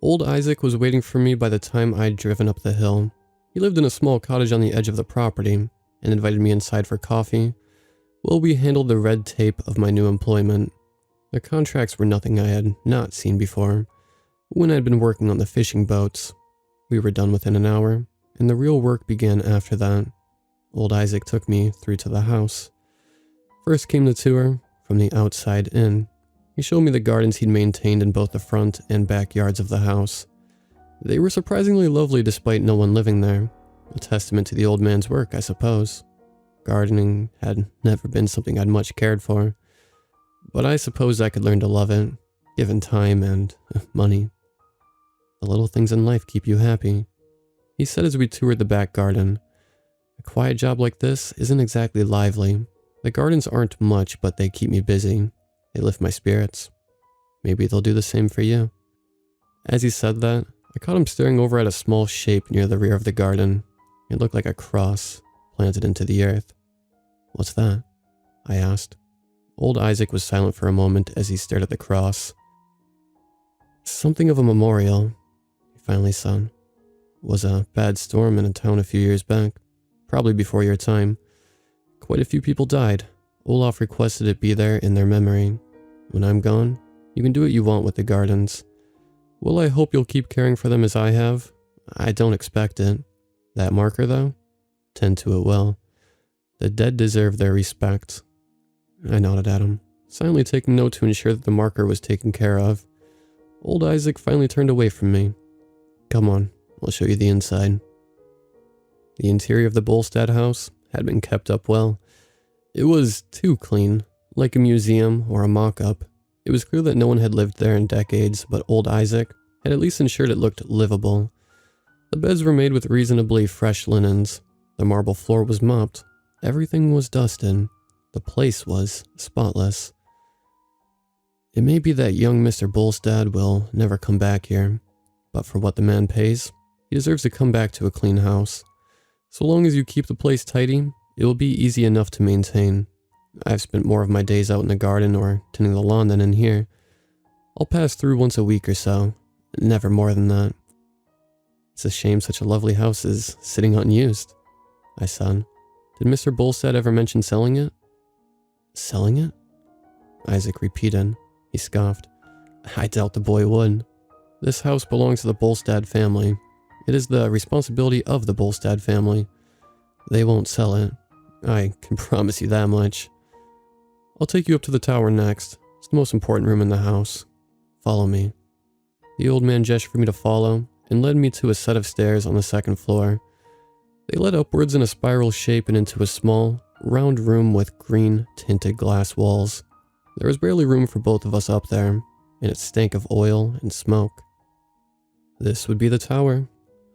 [SPEAKER 1] Old Isaac was waiting for me by the time I'd driven up the hill. He lived in a small cottage on the edge of the property and invited me inside for coffee. While we handled the red tape of my new employment. The contracts were nothing I had not seen before. When I'd been working on the fishing boats, we were done within an hour, and the real work began after that. Old Isaac took me through to the house. First came the tour from the outside in. He showed me the gardens he'd maintained in both the front and backyards of the house. They were surprisingly lovely despite no one living there. A testament to the old man's work, I suppose. Gardening had never been something I'd much cared for, but I suppose I could learn to love it, given time and money. The little things in life keep you happy, he said as we toured the back garden. A quiet job like this isn't exactly lively. The gardens aren't much, but they keep me busy. They lift my spirits. Maybe they'll do the same for you. As he said that, I caught him staring over at a small shape near the rear of the garden. It looked like a cross planted into the earth. "What's that?" I asked. Old Isaac was silent for a moment as he stared at the cross. "Something of a memorial," he finally said. "Was a bad storm in a town a few years back, probably before your time. Quite a few people died. Olaf requested it be there in their memory. When I'm gone, you can do what you want with the gardens. Well, I hope you'll keep caring for them as I have. I don't expect it. That marker, though? Tend to it well. The dead deserve their respect." I nodded at him, silently taking note to ensure that the marker was taken care of. Old Isaac finally turned away from me. "Come on, I'll show you the inside." The interior of the Bolstad house had been kept up well. It was too clean, like a museum or a mock-up. It was clear that no one had lived there in decades, but old Isaac had at least ensured it looked livable. The beds were made with reasonably fresh linens. The marble floor was mopped. Everything was dusted. The place was spotless. It may be that young Mr. Bolstad will never come back here, but for what the man pays, he deserves to come back to a clean house. So long as you keep the place tidy, it will be easy enough to maintain. I've spent more of my days out in the garden or tending the lawn than in here. I'll pass through once a week or so, never more than that. It's a shame such a lovely house is sitting unused, I said. Did Mr. Bolstad ever mention selling it? Selling it? Isaac repeated. He scoffed. I doubt the boy would. This house belongs to the Bolstad family. It is the responsibility of the Bolstad family. They won't sell it. I can promise you that much. I'll take you up to the tower next. It's the most important room in the house. Follow me. The old man gestured for me to follow and led me to a set of stairs on the second floor. They led upwards in a spiral shape and into a small, round room with green-tinted glass walls. There was barely room for both of us up there, and it stank of oil and smoke. This would be the tower,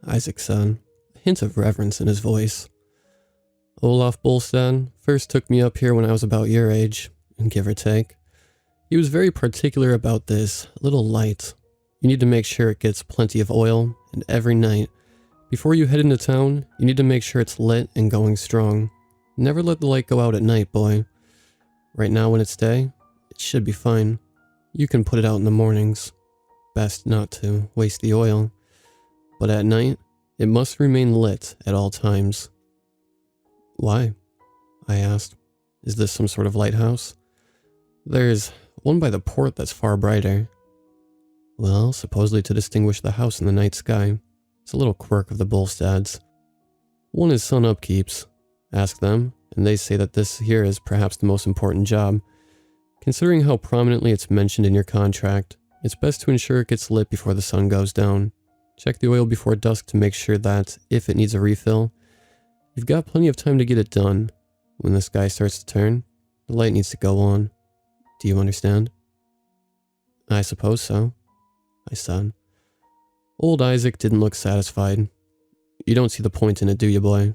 [SPEAKER 1] Isaac said, a hint of reverence in his voice. Olaf Bolstad first took me up here when I was about your age, and give or take. He was very particular about this little light. You need to make sure it gets plenty of oil, and every night, before you head into town, you need to make sure it's lit and going strong. Never let the light go out at night, boy. Right now when it's day, it should be fine. You can put it out in the mornings. Best not to waste the oil. But at night, it must remain lit at all times. Why? I asked. Is this some sort of lighthouse? There's one by the port that's far brighter. Well, supposedly to distinguish the house in the night sky. It's a little quirk of the Bolstads. One is sun upkeeps. Ask them, and they say that this here is perhaps the most important job. Considering how prominently it's mentioned in your contract, it's best to ensure it gets lit before the sun goes down. Check the oil before dusk to make sure that, if it needs a refill, you've got plenty of time to get it done. When the sky starts to turn, the light needs to go on. Do you understand? I suppose so, I said. Old Isaac didn't look satisfied. You don't see the point in it, do you, boy?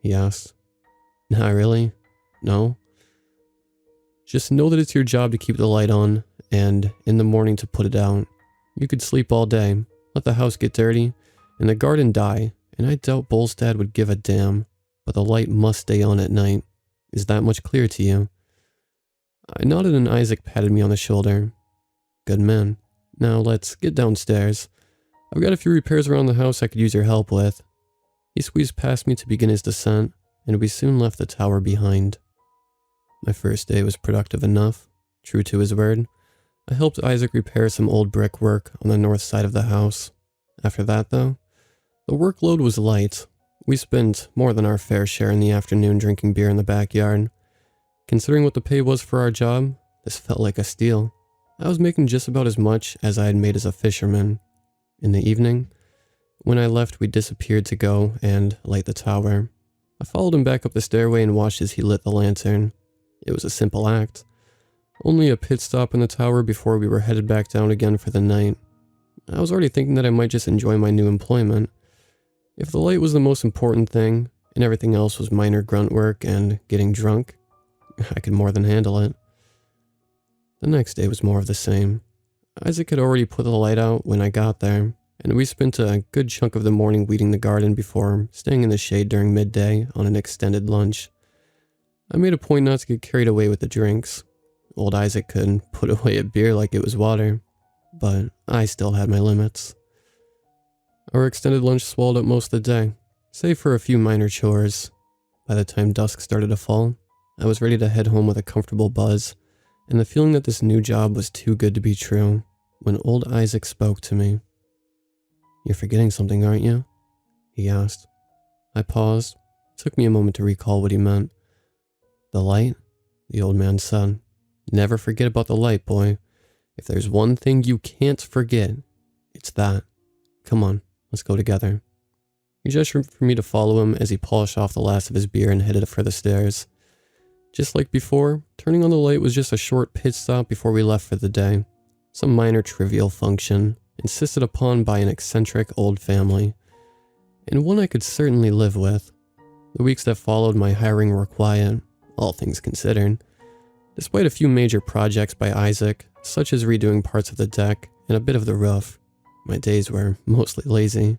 [SPEAKER 1] He asked. Not really. No. Just know that it's your job to keep the light on, and in the morning to put it out. You could sleep all day, let the house get dirty, and the garden die, and I doubt Bolstad would give a damn, but the light must stay on at night. Is that much clear to you? I nodded and Isaac patted me on the shoulder. Good man. Now let's get downstairs. I've got a few repairs around the house I could use your help with. He squeezed past me to begin his descent, and we soon left the tower behind. My first day was productive enough. True to his word, I helped Isaac repair some old brickwork on the north side of the house. After that, though, the workload was light. We spent more than our fair share in the afternoon drinking beer in the backyard. Considering what the pay was for our job, this felt like a steal. I was making just about as much as I had made as a fisherman. In the evening, when I left, we disappeared to go and light the tower. I followed him back up the stairway and watched as he lit the lantern. It was a simple act. Only a pit stop in the tower before we were headed back down again for the night. I was already thinking that I might just enjoy my new employment. If the light was the most important thing, and everything else was minor grunt work and getting drunk, I could more than handle it. The next day was more of the same. Isaac had already put the light out when I got there, and we spent a good chunk of the morning weeding the garden before staying in the shade during midday on an extended lunch. I made a point not to get carried away with the drinks. Old Isaac could put away a beer like it was water, but I still had my limits. Our extended lunch swallowed up most of the day, save for a few minor chores. By the time dusk started to fall, I was ready to head home with a comfortable buzz, and the feeling that this new job was too good to be true, when old Isaac spoke to me. "You're forgetting something, aren't you?" he asked. I paused. It took me a moment to recall what he meant. "The light?" the old man said. "Never forget about the light, boy. If there's one thing you can't forget, it's that. Come on, let's go together." He gestured for me to follow him as he polished off the last of his beer and headed for the stairs. Just like before, turning on the light was just a short pit stop before we left for the day. Some minor trivial function, insisted upon by an eccentric old family, and one I could certainly live with. The weeks that followed my hiring were quiet, all things considered. Despite a few major projects by Isaac, such as redoing parts of the deck and a bit of the roof, my days were mostly lazy.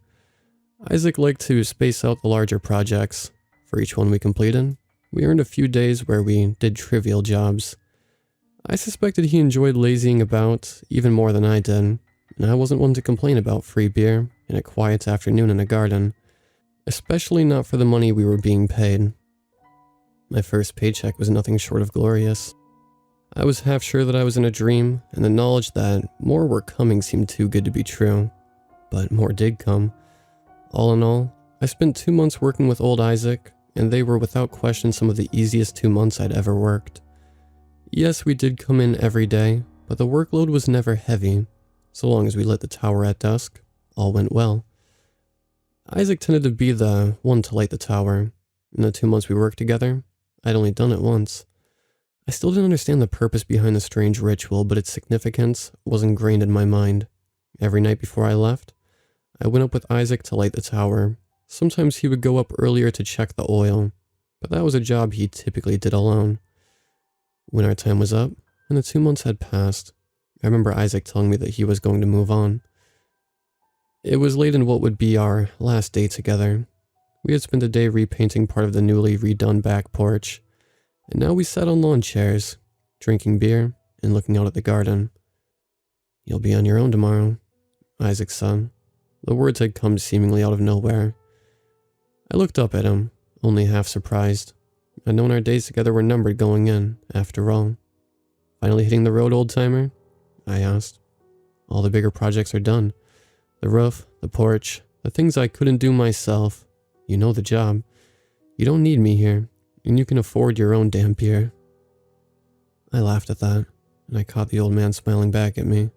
[SPEAKER 1] Isaac liked to space out the larger projects. For each one we completed, we earned a few days where we did trivial jobs. I suspected he enjoyed lazying about even more than I did, and I wasn't one to complain about free beer and a quiet afternoon in a garden, especially not for the money we were being paid. My first paycheck was nothing short of glorious. I was half sure that I was in a dream, and the knowledge that more were coming seemed too good to be true. But more did come. All in all, I spent 2 months working with old Isaac, and they were without question some of the easiest 2 months I'd ever worked. Yes, we did come in every day, but the workload was never heavy. So long as we lit the tower at dusk, all went well. Isaac tended to be the one to light the tower. In the 2 months we worked together, I'd only done it once. I still didn't understand the purpose behind the strange ritual, but its significance was ingrained in my mind. Every night before I left, I went up with Isaac to light the tower. Sometimes he would go up earlier to check the oil, but that was a job he typically did alone. When our time was up, and the 2 months had passed, I remember Isaac telling me that he was going to move on. It was late in what would be our last day together. We had spent a day repainting part of the newly redone back porch, and now we sat on lawn chairs, drinking beer and looking out at the garden. "You'll be on your own tomorrow," Isaac said. The words had come seemingly out of nowhere. I looked up at him, only half surprised. I'd known our days together were numbered going in, after all. "Finally hitting the road, old-timer?" I asked. "All the bigger projects are done. The roof, the porch, the things I couldn't do myself. You know the job. You don't need me here, and you can afford your own damn beer." I laughed at that, and I caught the old man smiling back at me.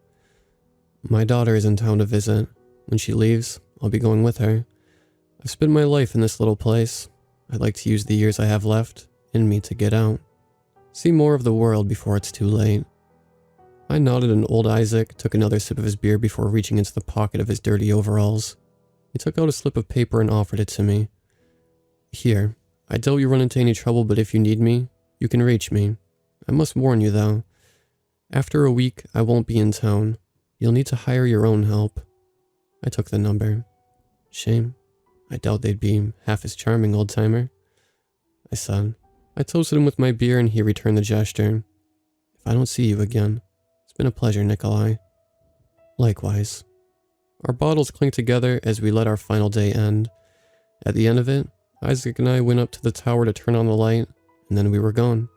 [SPEAKER 1] "My daughter is in town to visit. When she leaves, I'll be going with her. I've spent my life in this little place. I'd like to use the years I have left in me to get out. See more of the world before it's too late." I nodded and old Isaac took another sip of his beer before reaching into the pocket of his dirty overalls. He took out a slip of paper and offered it to me. "Here, I doubt you run into any trouble, but if you need me, you can reach me. I must warn you though. After a week, I won't be in town. You'll need to hire your own help." I took the number. "Shame. I doubt they'd be half as charming, old-timer," I said. I toasted him with my beer and he returned the gesture. if I don't see you again, it's been a pleasure, Nikolai. Likewise. Our bottles clinked together as we let our final day end. At the end of it, Isaac and I went up to the tower to turn on the light, and then we were gone.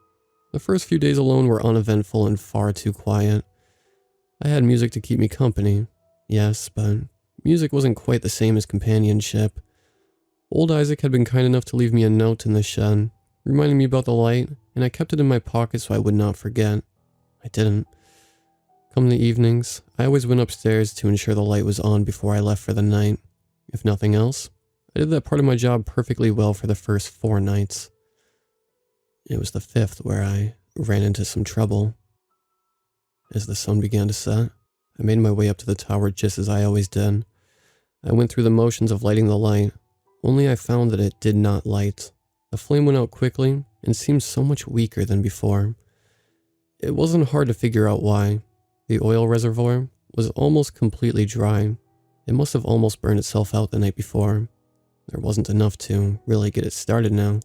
[SPEAKER 1] The first few days alone were uneventful and far too quiet. I had music to keep me company, yes, but music wasn't quite the same as companionship. Old Isaac had been kind enough to leave me a note in the shed, reminding me about the light, and I kept it in my pocket so I would not forget. I didn't. Come the evenings, I always went upstairs to ensure the light was on before I left for the night. If nothing else, I did that part of my job perfectly well for the first 4 nights. It was the 5th where I ran into some trouble. As the sun began to set, I made my way up to the tower just as I always did. I went through the motions of lighting the light, only I found that it did not light. The flame went out quickly and seemed so much weaker than before. It wasn't hard to figure out why. The oil reservoir was almost completely dry. It must have almost burned itself out the night before. There wasn't enough to really get it started now.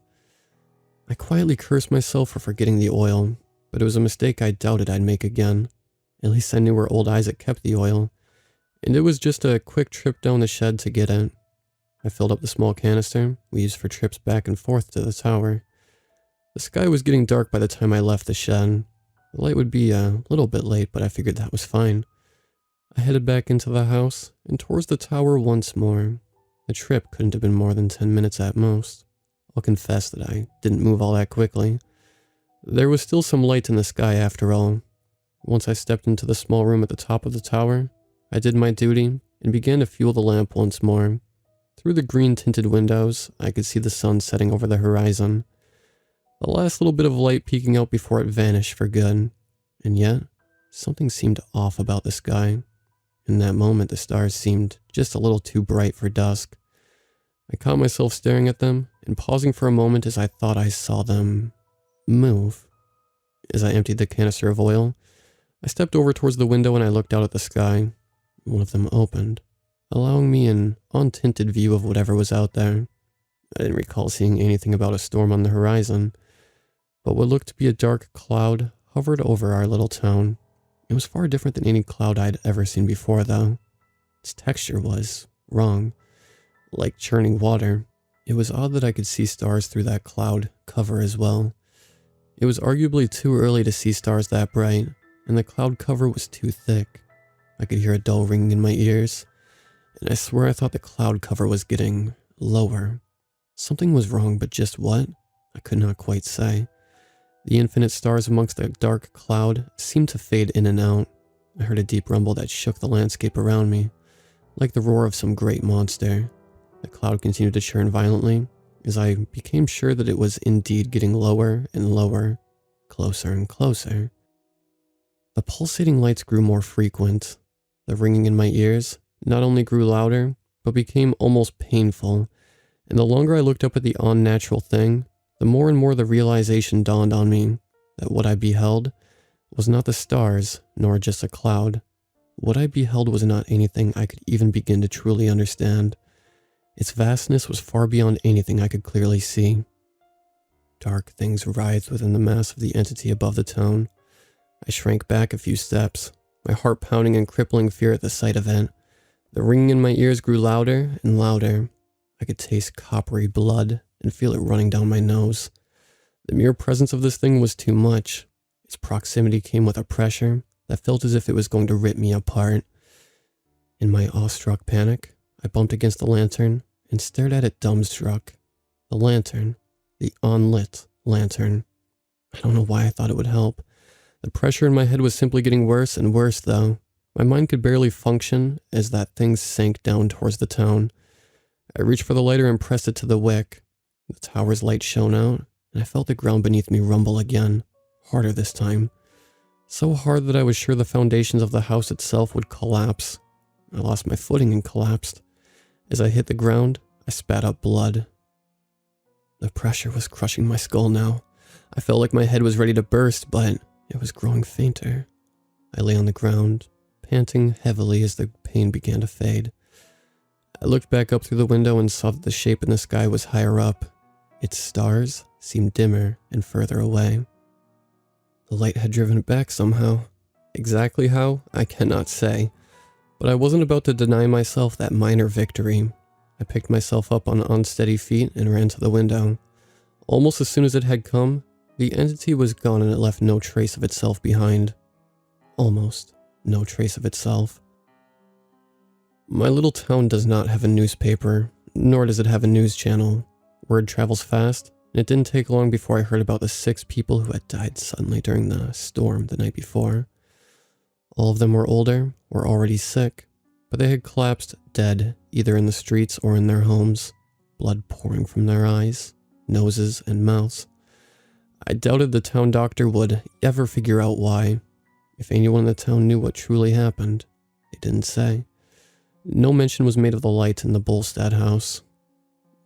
[SPEAKER 1] I quietly cursed myself for forgetting the oil, but it was a mistake I doubted I'd make again. At least I knew where old Isaac kept the oil, and it was just a quick trip down the shed to get it. I filled up the small canister we used for trips back and forth to the tower. The sky was getting dark by the time I left the shed. The light would be a little bit late, but I figured that was fine. I headed back into the house and towards the tower once more. The trip couldn't have been more than 10 minutes at most. I'll confess that I didn't move all that quickly. There was still some light in the sky after all. Once I stepped into the small room at the top of the tower, I did my duty and began to fuel the lamp once more. Through the green-tinted windows, I could see the sun setting over the horizon. The last little bit of light peeking out before it vanished for good. And yet, something seemed off about the sky. In that moment, the stars seemed just a little too bright for dusk. I caught myself staring at them and pausing for a moment as I thought I saw them move. As I emptied the canister of oil, I stepped over towards the window and I looked out at the sky. One of them opened, allowing me an untinted view of whatever was out there. I didn't recall seeing anything about a storm on the horizon, but what looked to be a dark cloud hovered over our little town. It was far different than any cloud I'd ever seen before, though. Its texture was wrong, like churning water. It was odd that I could see stars through that cloud cover as well. It was arguably too early to see stars that bright, and the cloud cover was too thick. I could hear a dull ringing in my ears, and I swear I thought the cloud cover was getting lower. Something was wrong, but just what? I could not quite say. The infinite stars amongst the dark cloud seemed to fade in and out. I heard a deep rumble that shook the landscape around me, like the roar of some great monster. The cloud continued to churn violently, as I became sure that it was indeed getting lower and lower, closer and closer. The pulsating lights grew more frequent. The ringing in my ears not only grew louder, but became almost painful, and the longer I looked up at the unnatural thing, the more and more the realization dawned on me that what I beheld was not the stars, nor just a cloud. What I beheld was not anything I could even begin to truly understand. Its vastness was far beyond anything I could clearly see. Dark things writhed within the mass of the entity above the town. I shrank back a few steps, my heart pounding in crippling fear at the sight of it. The ringing in my ears grew louder and louder. I could taste coppery blood and feel it running down my nose. The mere presence of this thing was too much. Its proximity came with a pressure that felt as if it was going to rip me apart. In my awestruck panic, I bumped against the lantern and stared at it dumbstruck. The lantern. The unlit lantern. I don't know why I thought it would help. The pressure in my head was simply getting worse and worse, though. My mind could barely function as that thing sank down towards the town. I reached for the lighter and pressed it to the wick. The tower's light shone out, and I felt the ground beneath me rumble again, harder this time. So hard that I was sure the foundations of the house itself would collapse. I lost my footing and collapsed. As I hit the ground, I spat up blood. The pressure was crushing my skull now. I felt like my head was ready to burst, but it was growing fainter. I lay on the ground, panting heavily as the pain began to fade. I looked back up through the window and saw that the shape in the sky was higher up. Its stars seemed dimmer and further away. The light had driven it back somehow. Exactly how, I cannot say. But I wasn't about to deny myself that minor victory. I picked myself up on unsteady feet and ran to the window. Almost as soon as it had come, the entity was gone and it left no trace of itself behind. Almost no trace of itself. My little town does not have a newspaper, nor does it have a news channel. Word travels fast, and it didn't take long before I heard about the 6 people who had died suddenly during the storm the night before. All of them were older, were already sick, but they had collapsed dead, either in the streets or in their homes, blood pouring from their eyes, noses, and mouths. I doubted the town doctor would ever figure out why. If anyone in the town knew what truly happened, they didn't say. No mention was made of the light in the Bolstad house.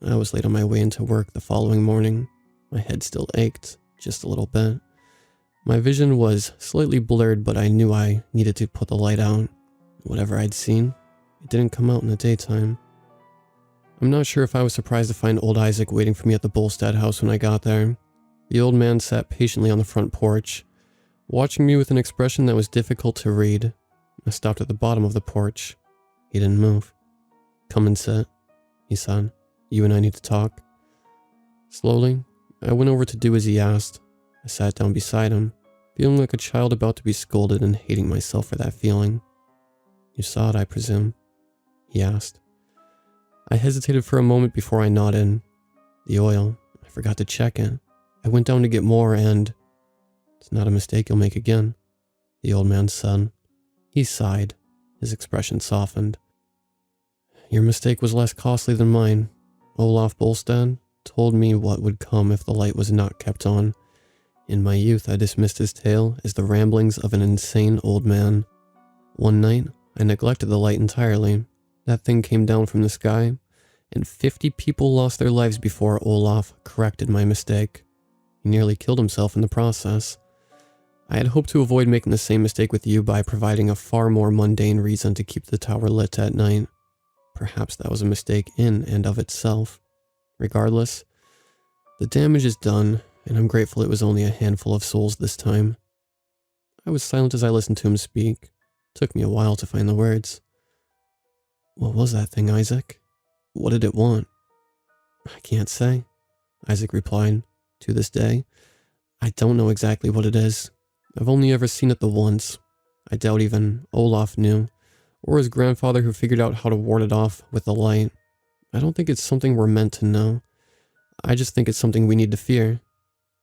[SPEAKER 1] I was late on my way into work the following morning. My head still ached, just a little bit. My vision was slightly blurred, but I knew I needed to put the light out. Whatever I'd seen, it didn't come out in the daytime. I'm not sure if I was surprised to find old Isaac waiting for me at the Bolstad house when I got there. The old man sat patiently on the front porch, watching me with an expression that was difficult to read. I stopped at the bottom of the porch. He didn't move. "Come and sit," he said. "You and I need to talk." Slowly, I went over to do as he asked. I sat down beside him, feeling like a child about to be scolded and hating myself for that feeling. "You saw it, I presume?" he asked. I hesitated for a moment before I nodded. "The oil. I forgot to check it. I went down to get more and..." "It's not a mistake you'll make again," the old man said. He sighed. His expression softened. "Your mistake was less costly than mine. Olaf Bolstad told me what would come if the light was not kept on. In my youth, I dismissed his tale as the ramblings of an insane old man. One night, I neglected the light entirely. That thing came down from the sky, and 50 people lost their lives before Olaf corrected my mistake. He nearly killed himself in the process. I had hoped to avoid making the same mistake with you by providing a far more mundane reason to keep the tower lit at night. Perhaps that was a mistake in and of itself. Regardless, the damage is done, and I'm grateful it was only a handful of souls this time." I was silent as I listened to him speak. It took me a while to find the words. "What was that thing, Isaac? What did it want?" "I can't say," Isaac replied. "To this day, I don't know exactly what it is. I've only ever seen it the once. I doubt even Olaf knew, or his grandfather who figured out how to ward it off with the light. I don't think it's something we're meant to know. I just think it's something we need to fear.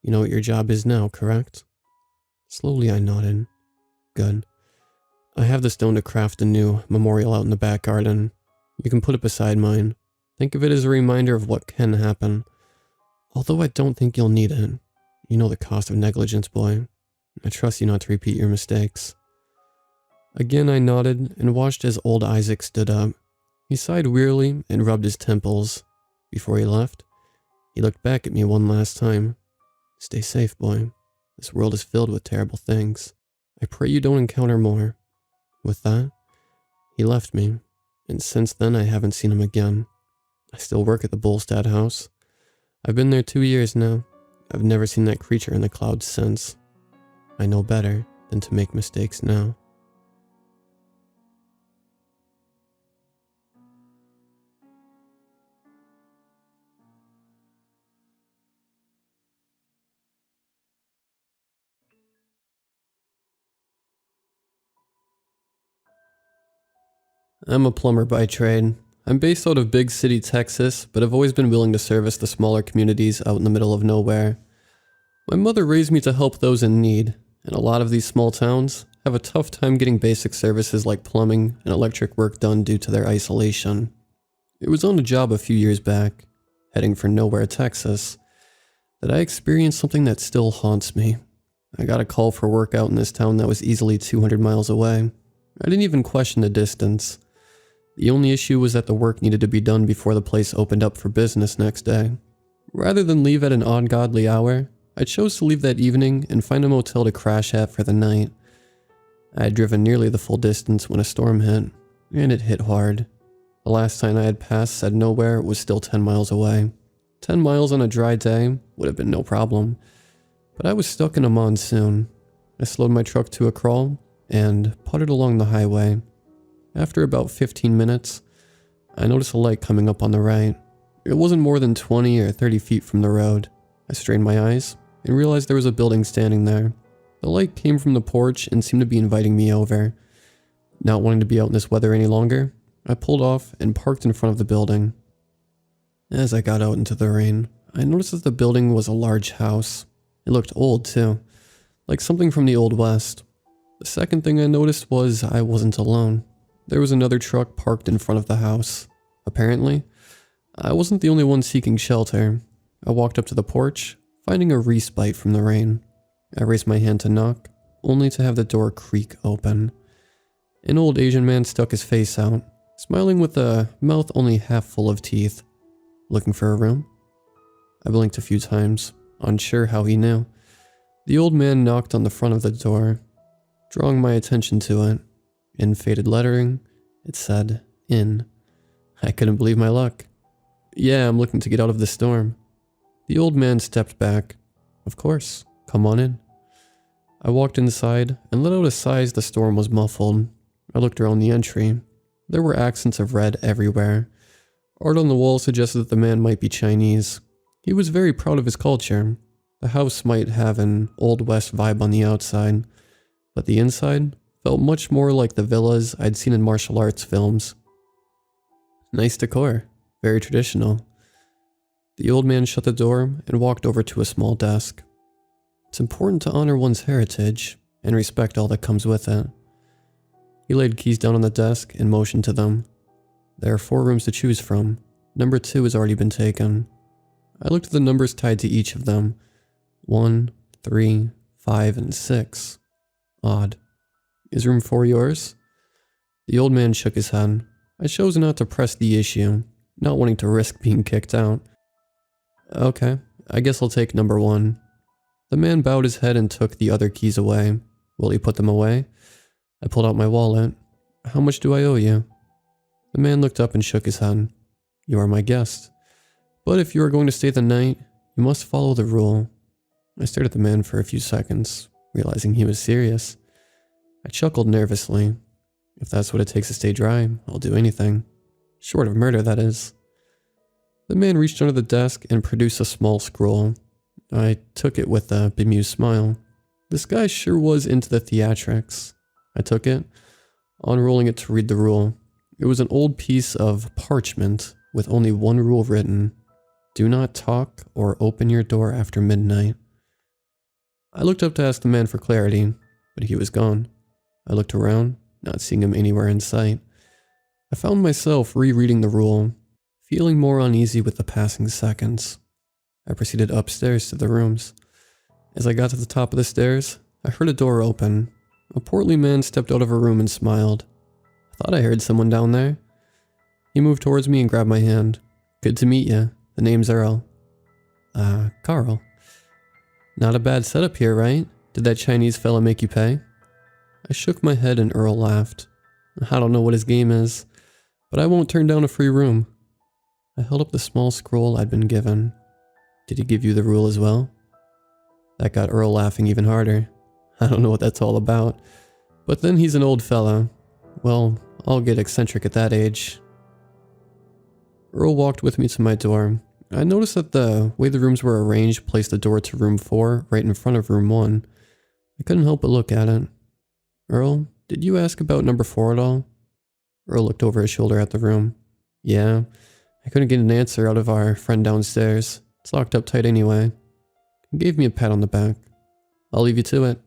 [SPEAKER 1] You know what your job is now, correct?" Slowly I nodded. "Good. I have the stone to craft a new memorial out in the back garden. You can put it beside mine. Think of it as a reminder of what can happen. Although I don't think you'll need it. You know the cost of negligence, boy. I trust you not to repeat your mistakes." Again I nodded and watched as old Isaac stood up. He sighed wearily and rubbed his temples. Before he left, he looked back at me one last time. "Stay safe, boy. This world is filled with terrible things. I pray you don't encounter more." With that, he left me, and since then I haven't seen him again. I still work at the Bolstad house. I've been there 2 years now. I've never seen that creature in the clouds since. I know better than to make mistakes now. I'm a plumber by trade. I'm based out of Big City, Texas, but I've always been willing to service the smaller communities out in the middle of nowhere. My mother raised me to help those in need, and a lot of these small towns have a tough time getting basic services like plumbing and electric work done due to their isolation. It was on a job a few years back, heading for Nowhere, Texas, that I experienced something that still haunts me. I got a call for work out in this town that was easily 200 miles away. I didn't even question the distance. The only issue was that the work needed to be done before the place opened up for business next day. Rather than leave at an ungodly hour, I chose to leave that evening and find a motel to crash at for the night. I had driven nearly the full distance when a storm hit, and it hit hard. The last sign I had passed said Nowhere was still 10 miles away. 10 miles on a dry day would have been no problem, but I was stuck in a monsoon. I slowed my truck to a crawl and putted along the highway. After about 15 minutes, I noticed a light coming up on the right. It wasn't more than 20 or 30 feet from the road. I strained my eyes and realized there was a building standing there. The light came from the porch and seemed to be inviting me over. Not wanting to be out in this weather any longer, I pulled off and parked in front of the building. As I got out into the rain, I noticed that the building was a large house. It looked old too, like something from the Old West. The second thing I noticed was I wasn't alone. There was another truck parked in front of the house. Apparently, I wasn't the only one seeking shelter. I walked up to the porch, finding a respite from the rain. I raised my hand to knock, only to have the door creak open. An old Asian man stuck his face out, smiling with a mouth only half full of teeth. Looking for a room? I blinked a few times, unsure how he knew. The old man knocked on the front of the door, drawing my attention to it. In faded lettering, it said, "In." I couldn't believe my luck. "Yeah, I'm looking to get out of the storm." The old man stepped back. "Of course, come on in." I walked inside and let out a sigh as the storm was muffled. I looked around the entry. There were accents of red everywhere. Art on the wall suggested that the man might be Chinese. He was very proud of his culture. The house might have an Old West vibe on the outside, but the inside felt much more like the villas I'd seen in martial arts films. Nice decor, very traditional. The old man shut the door and walked over to a small desk. It's important to honor one's heritage and respect all that comes with it. He laid keys down on the desk and motioned to them. There are 4 rooms to choose from. Number 2 has already been taken. I looked at the numbers tied to each of them. 1, 3, 5, and 6. Odd. Is room 4 yours? The old man shook his head. I chose not to press the issue, not wanting to risk being kicked out. Okay, I guess I'll take number 1. The man bowed his head and took the other keys away. Will he put them away? I pulled out my wallet. How much do I owe you? The man looked up and shook his head. You are my guest. But if you are going to stay the night, you must follow the rule. I stared at the man for a few seconds, realizing he was serious. I chuckled nervously. If that's what it takes to stay dry, I'll do anything. Short of murder, that is. The man reached under the desk and produced a small scroll. I took it with a bemused smile. This guy sure was into the theatrics. I took it, unrolling it to read the rule. It was an old piece of parchment with only one rule written. Do not talk or open your door after midnight. I looked up to ask the man for clarity, but he was gone. I looked around, not seeing him anywhere in sight. I found myself rereading the rule, feeling more uneasy with the passing seconds. I proceeded upstairs to the rooms. As I got to the top of the stairs, I heard a door open. A portly man stepped out of a room and smiled. I thought I heard someone down there. He moved towards me and grabbed my hand. Good to meet you. The name's Earl. Carl. Not a bad setup here, right? Did that Chinese fella make you pay? I shook my head and Earl laughed. I don't know what his game is, but I won't turn down a free room. I held up the small scroll I'd been given. Did he give you the rule as well? That got Earl laughing even harder. I don't know what that's all about, but then he's an old fella. Well, I'll get eccentric at that age. Earl walked with me to my door. I noticed that the way the rooms were arranged placed the door to room 4 right in front of room 1. I couldn't help but look at it. Earl, did you ask about number 4 at all? Earl looked over his shoulder at the room. Yeah, I couldn't get an answer out of our friend downstairs. It's locked up tight anyway. He gave me a pat on the back. I'll leave you to it.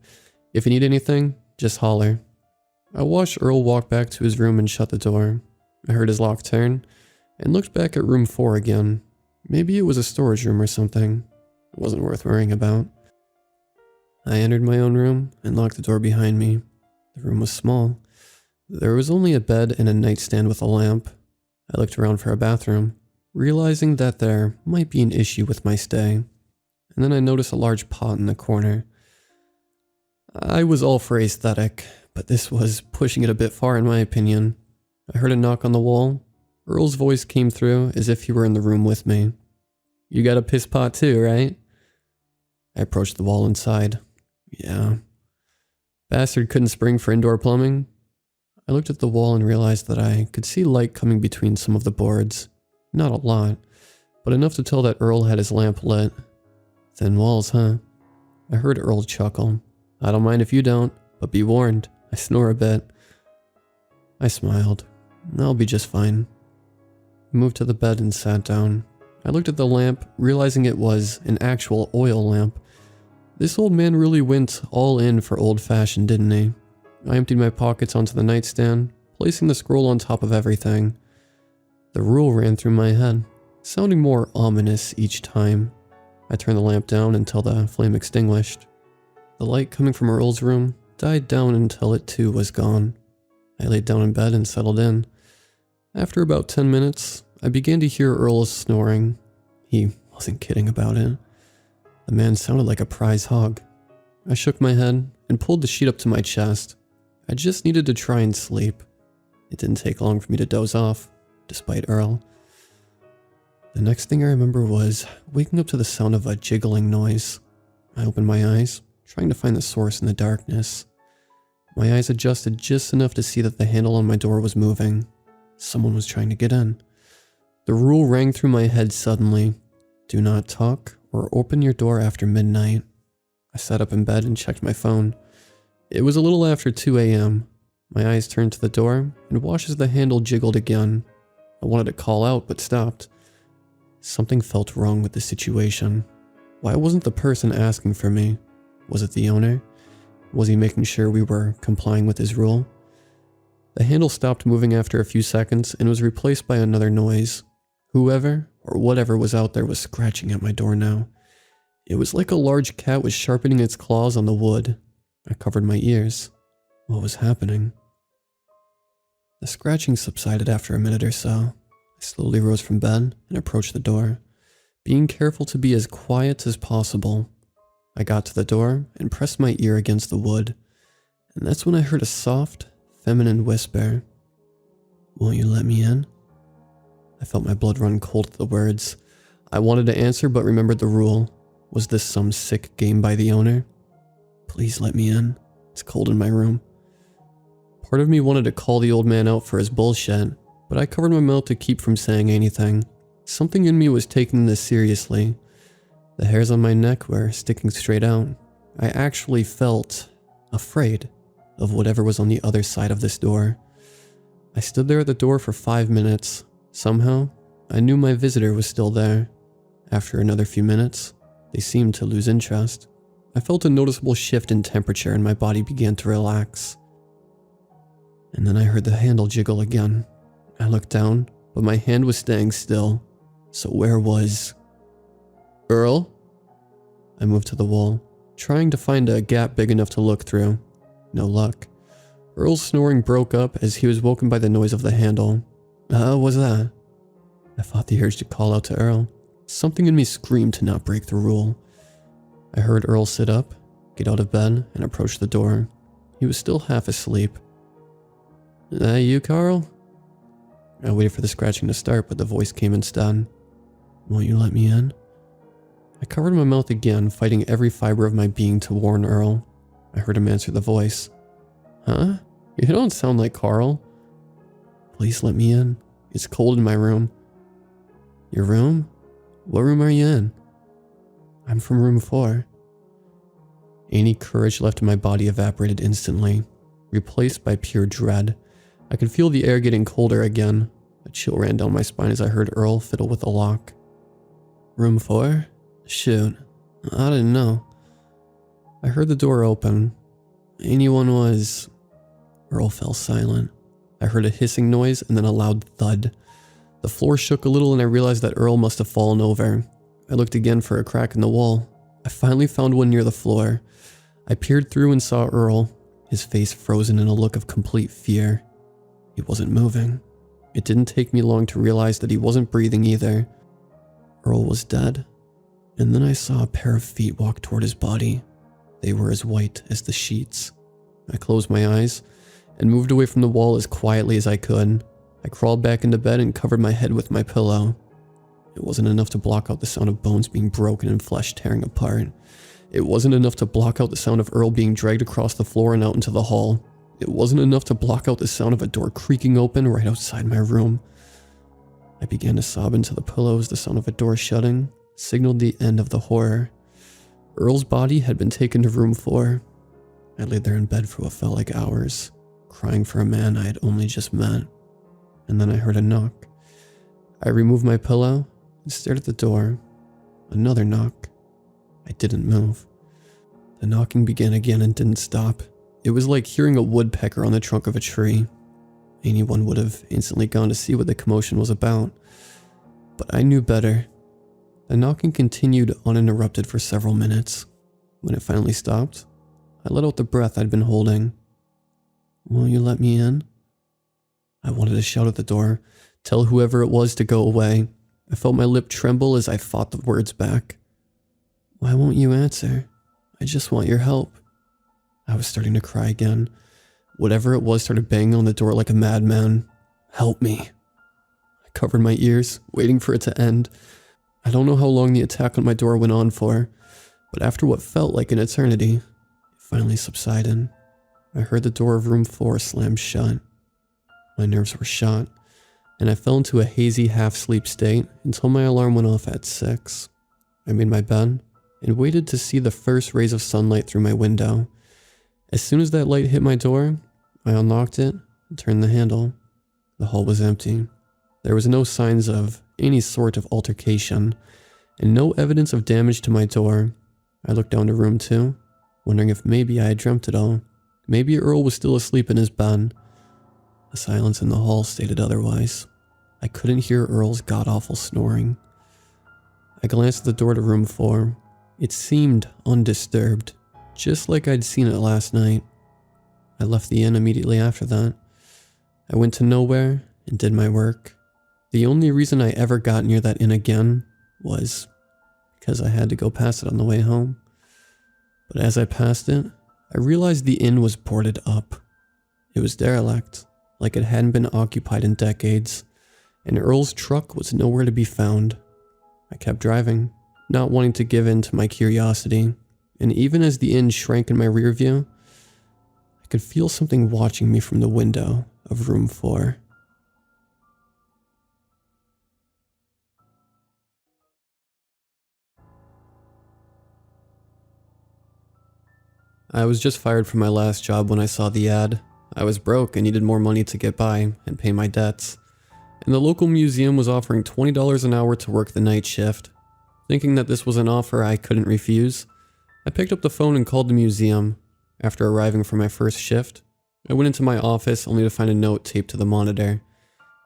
[SPEAKER 1] If you need anything, just holler. I watched Earl walk back to his room and shut the door. I heard his lock turn and looked back at room 4 again. Maybe it was a storage room or something. It wasn't worth worrying about. I entered my own room and locked the door behind me. The room was small. There was only a bed and a nightstand with a lamp. I looked around for a bathroom, realizing that there might be an issue with my stay. And then I noticed a large pot in the corner. I was all for aesthetic, but this was pushing it a bit far in my opinion. I heard a knock on the wall. Earl's voice came through as if he were in the room with me. You got a piss pot too, right? I approached the wall inside. Yeah. Bastard couldn't spring for indoor plumbing. I looked at the wall and realized that I could see light coming between some of the boards. Not a lot, but enough to tell that Earl had his lamp lit. Thin walls, huh? I heard Earl chuckle. I don't mind if you don't, but be warned, I snore a bit. I smiled. I'll be just fine. I moved to the bed and sat down. I looked at the lamp, realizing it was an actual oil lamp. This old man really went all in for old-fashioned, didn't he? I emptied my pockets onto the nightstand, placing the scroll on top of everything. The rule ran through my head, sounding more ominous each time. I turned the lamp down until the flame extinguished. The light coming from Earl's room died down until it too was gone. I laid down in bed and settled in. After about 10 minutes, I began to hear Earl's snoring. He wasn't kidding about it. The man sounded like a prize hog. I shook my head and pulled the sheet up to my chest. I just needed to try and sleep. It didn't take long for me to doze off, despite Earl. The next thing I remember was waking up to the sound of a jiggling noise. I opened my eyes, trying to find the source in the darkness. My eyes adjusted just enough to see that the handle on my door was moving. Someone was trying to get in. The rule rang through my head suddenly. Do not talk or open your door after midnight. I sat up in bed and checked my phone. It was a little after 2 a.m. My eyes turned to the door and watched as the handle jiggled again. I wanted to call out but stopped. Something felt wrong with the situation. Why wasn't the person asking for me? Was it the owner? Was he making sure we were complying with his rule? The handle stopped moving after a few seconds and was replaced by another noise. Whoever or whatever was out there was scratching at my door now. It was like a large cat was sharpening its claws on the wood. I covered my ears. What was happening? The scratching subsided after a minute or so. I slowly rose from bed and approached the door, being careful to be as quiet as possible. I got to the door and pressed my ear against the wood, and that's when I heard a soft, feminine whisper. Won't you let me in? I felt my blood run cold at the words. I wanted to answer but remembered the rule. Was this some sick game by the owner? Please let me in. It's cold in my room. Part of me wanted to call the old man out for his bullshit, but I covered my mouth to keep from saying anything. Something in me was taking this seriously. The hairs on my neck were sticking straight out. I actually felt afraid of whatever was on the other side of this door. I stood there at the door for 5 minutes. Somehow, I knew my visitor was still there. After another few minutes, they seemed to lose interest. I felt a noticeable shift in temperature and my body began to relax. And then I heard the handle jiggle again. I looked down, but my hand was staying still. So where was Earl? I moved to the wall, trying to find a gap big enough to look through. No luck. Earl's snoring broke up as he was woken by the noise of the handle. What's that? I fought the urge to call out to Earl. Something in me screamed to not break the rule. I heard Earl sit up, get out of bed, and approach the door. He was still half asleep. That you, Carl? I waited for the scratching to start, but the voice came instead. Won't you let me in? I covered my mouth again, fighting every fiber of my being to warn Earl. I heard him answer the voice. Huh? You don't sound like Carl. Please let me in. It's cold in my room. Your room? What room are you in? I'm from room 4. Any courage left in my body evaporated instantly, replaced by pure dread. I could feel the air getting colder again. A chill ran down my spine as I heard Earl fiddle with the lock. Room 4? Shoot, I didn't know. I heard the door open. Anyone was... Earl fell silent. I heard a hissing noise and then a loud thud. The floor shook a little and I realized that Earl must have fallen over. I looked again for a crack in the wall. I finally found one near the floor. I peered through and saw Earl, his face frozen in a look of complete fear. He wasn't moving. It didn't take me long to realize that he wasn't breathing either. Earl was dead. And then I saw a pair of feet walk toward his body. They were as white as the sheets. I closed my eyes and moved away from the wall as quietly as I could. I crawled back into bed and covered my head with my pillow. It wasn't enough to block out the sound of bones being broken and flesh tearing apart. It wasn't enough to block out the sound of Earl being dragged across the floor and out into the hall. It wasn't enough to block out the sound of a door creaking open right outside my room. I began to sob into the pillows. The sound of a door shutting signaled the end of the horror. Earl's body had been taken to room 4. I laid there in bed for what felt like hours, crying for a man I had only just met. And then I heard a knock. I removed my pillow and stared at the door. Another knock. I didn't move. The knocking began again and didn't stop. It was like hearing a woodpecker on the trunk of a tree. Anyone would have instantly gone to see what the commotion was about. But I knew better. The knocking continued uninterrupted for several minutes. When it finally stopped, I let out the breath I'd been holding. "Won't you let me in?" I wanted to shout at the door, tell whoever it was to go away. I felt my lip tremble as I fought the words back. "Why won't you answer? I just want your help." I was starting to cry again. Whatever it was started banging on the door like a madman. "Help me." I covered my ears, waiting for it to end. I don't know how long the attack on my door went on for, but after what felt like an eternity, it finally subsided. I heard the door of room 4 slam shut. My nerves were shot, and I fell into a hazy half-sleep state until my alarm went off at 6. I made my bed and waited to see the first rays of sunlight through my window. As soon as that light hit my door, I unlocked it and turned the handle. The hall was empty. There was no signs of any sort of altercation, and no evidence of damage to my door. I looked down to room 2, wondering if maybe I had dreamt it all. Maybe Earl was still asleep in his bed. The silence in the hall stated otherwise. I couldn't hear Earl's god-awful snoring. I glanced at the door to room 4. It seemed undisturbed, just like I'd seen it last night. I left the inn immediately after that. I went to nowhere and did my work. The only reason I ever got near that inn again was because I had to go past it on the way home. But as I passed it, I realized the inn was boarded up. It was derelict, like it hadn't been occupied in decades, and Earl's truck was nowhere to be found. I kept driving, not wanting to give in to my curiosity, and even as the inn shrank in my rear view, I could feel something watching me from the window of room 4. I was just fired from my last job when I saw the ad. I was broke and needed more money to get by and pay my debts. And the local museum was offering $20 an hour to work the night shift. Thinking that this was an offer I couldn't refuse, I picked up the phone and called the museum. After arriving for my first shift, I went into my office only to find a note taped to the monitor.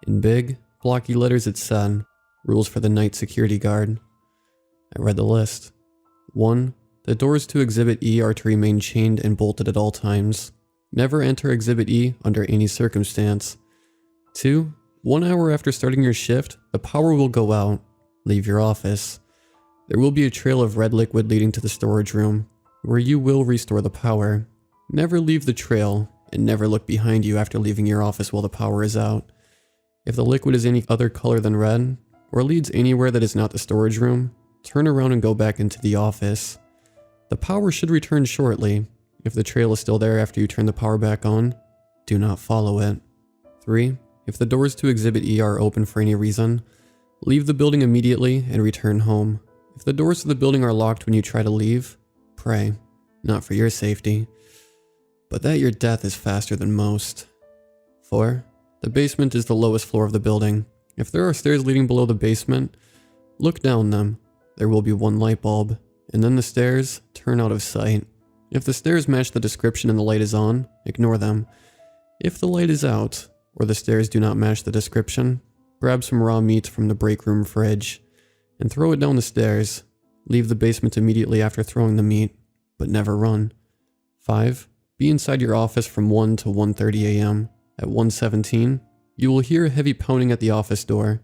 [SPEAKER 1] In big, blocky letters it said, "Rules for the night security guard." I read the list. 1. The doors to Exhibit E are to remain chained and bolted at all times. Never enter Exhibit E under any circumstance. 2. 1 hour after starting your shift, the power will go out. Leave your office. There will be a trail of red liquid leading to the storage room, where you will restore the power. Never leave the trail, and never look behind you after leaving your office while the power is out. If the liquid is any other color than red, or leads anywhere that is not the storage room, turn around and go back into the office. The power should return shortly. If the trail is still there after you turn the power back on, do not follow it. 3. If the doors to Exhibit E are open for any reason, leave the building immediately and return home. If the doors to the building are locked when you try to leave, pray. Not for your safety, but that your death is faster than most. 4. The basement is the lowest floor of the building. If there are stairs leading below the basement, look down them. There will be one light bulb, and then the stairs turn out of sight. If the stairs match the description and the light is on, ignore them. If the light is out, or the stairs do not match the description, grab some raw meat from the break room fridge, and throw it down the stairs. Leave the basement immediately after throwing the meat, but never run. 5. Be inside your office from 1 to 1:30 a.m. At 1:17, you will hear a heavy pounding at the office door.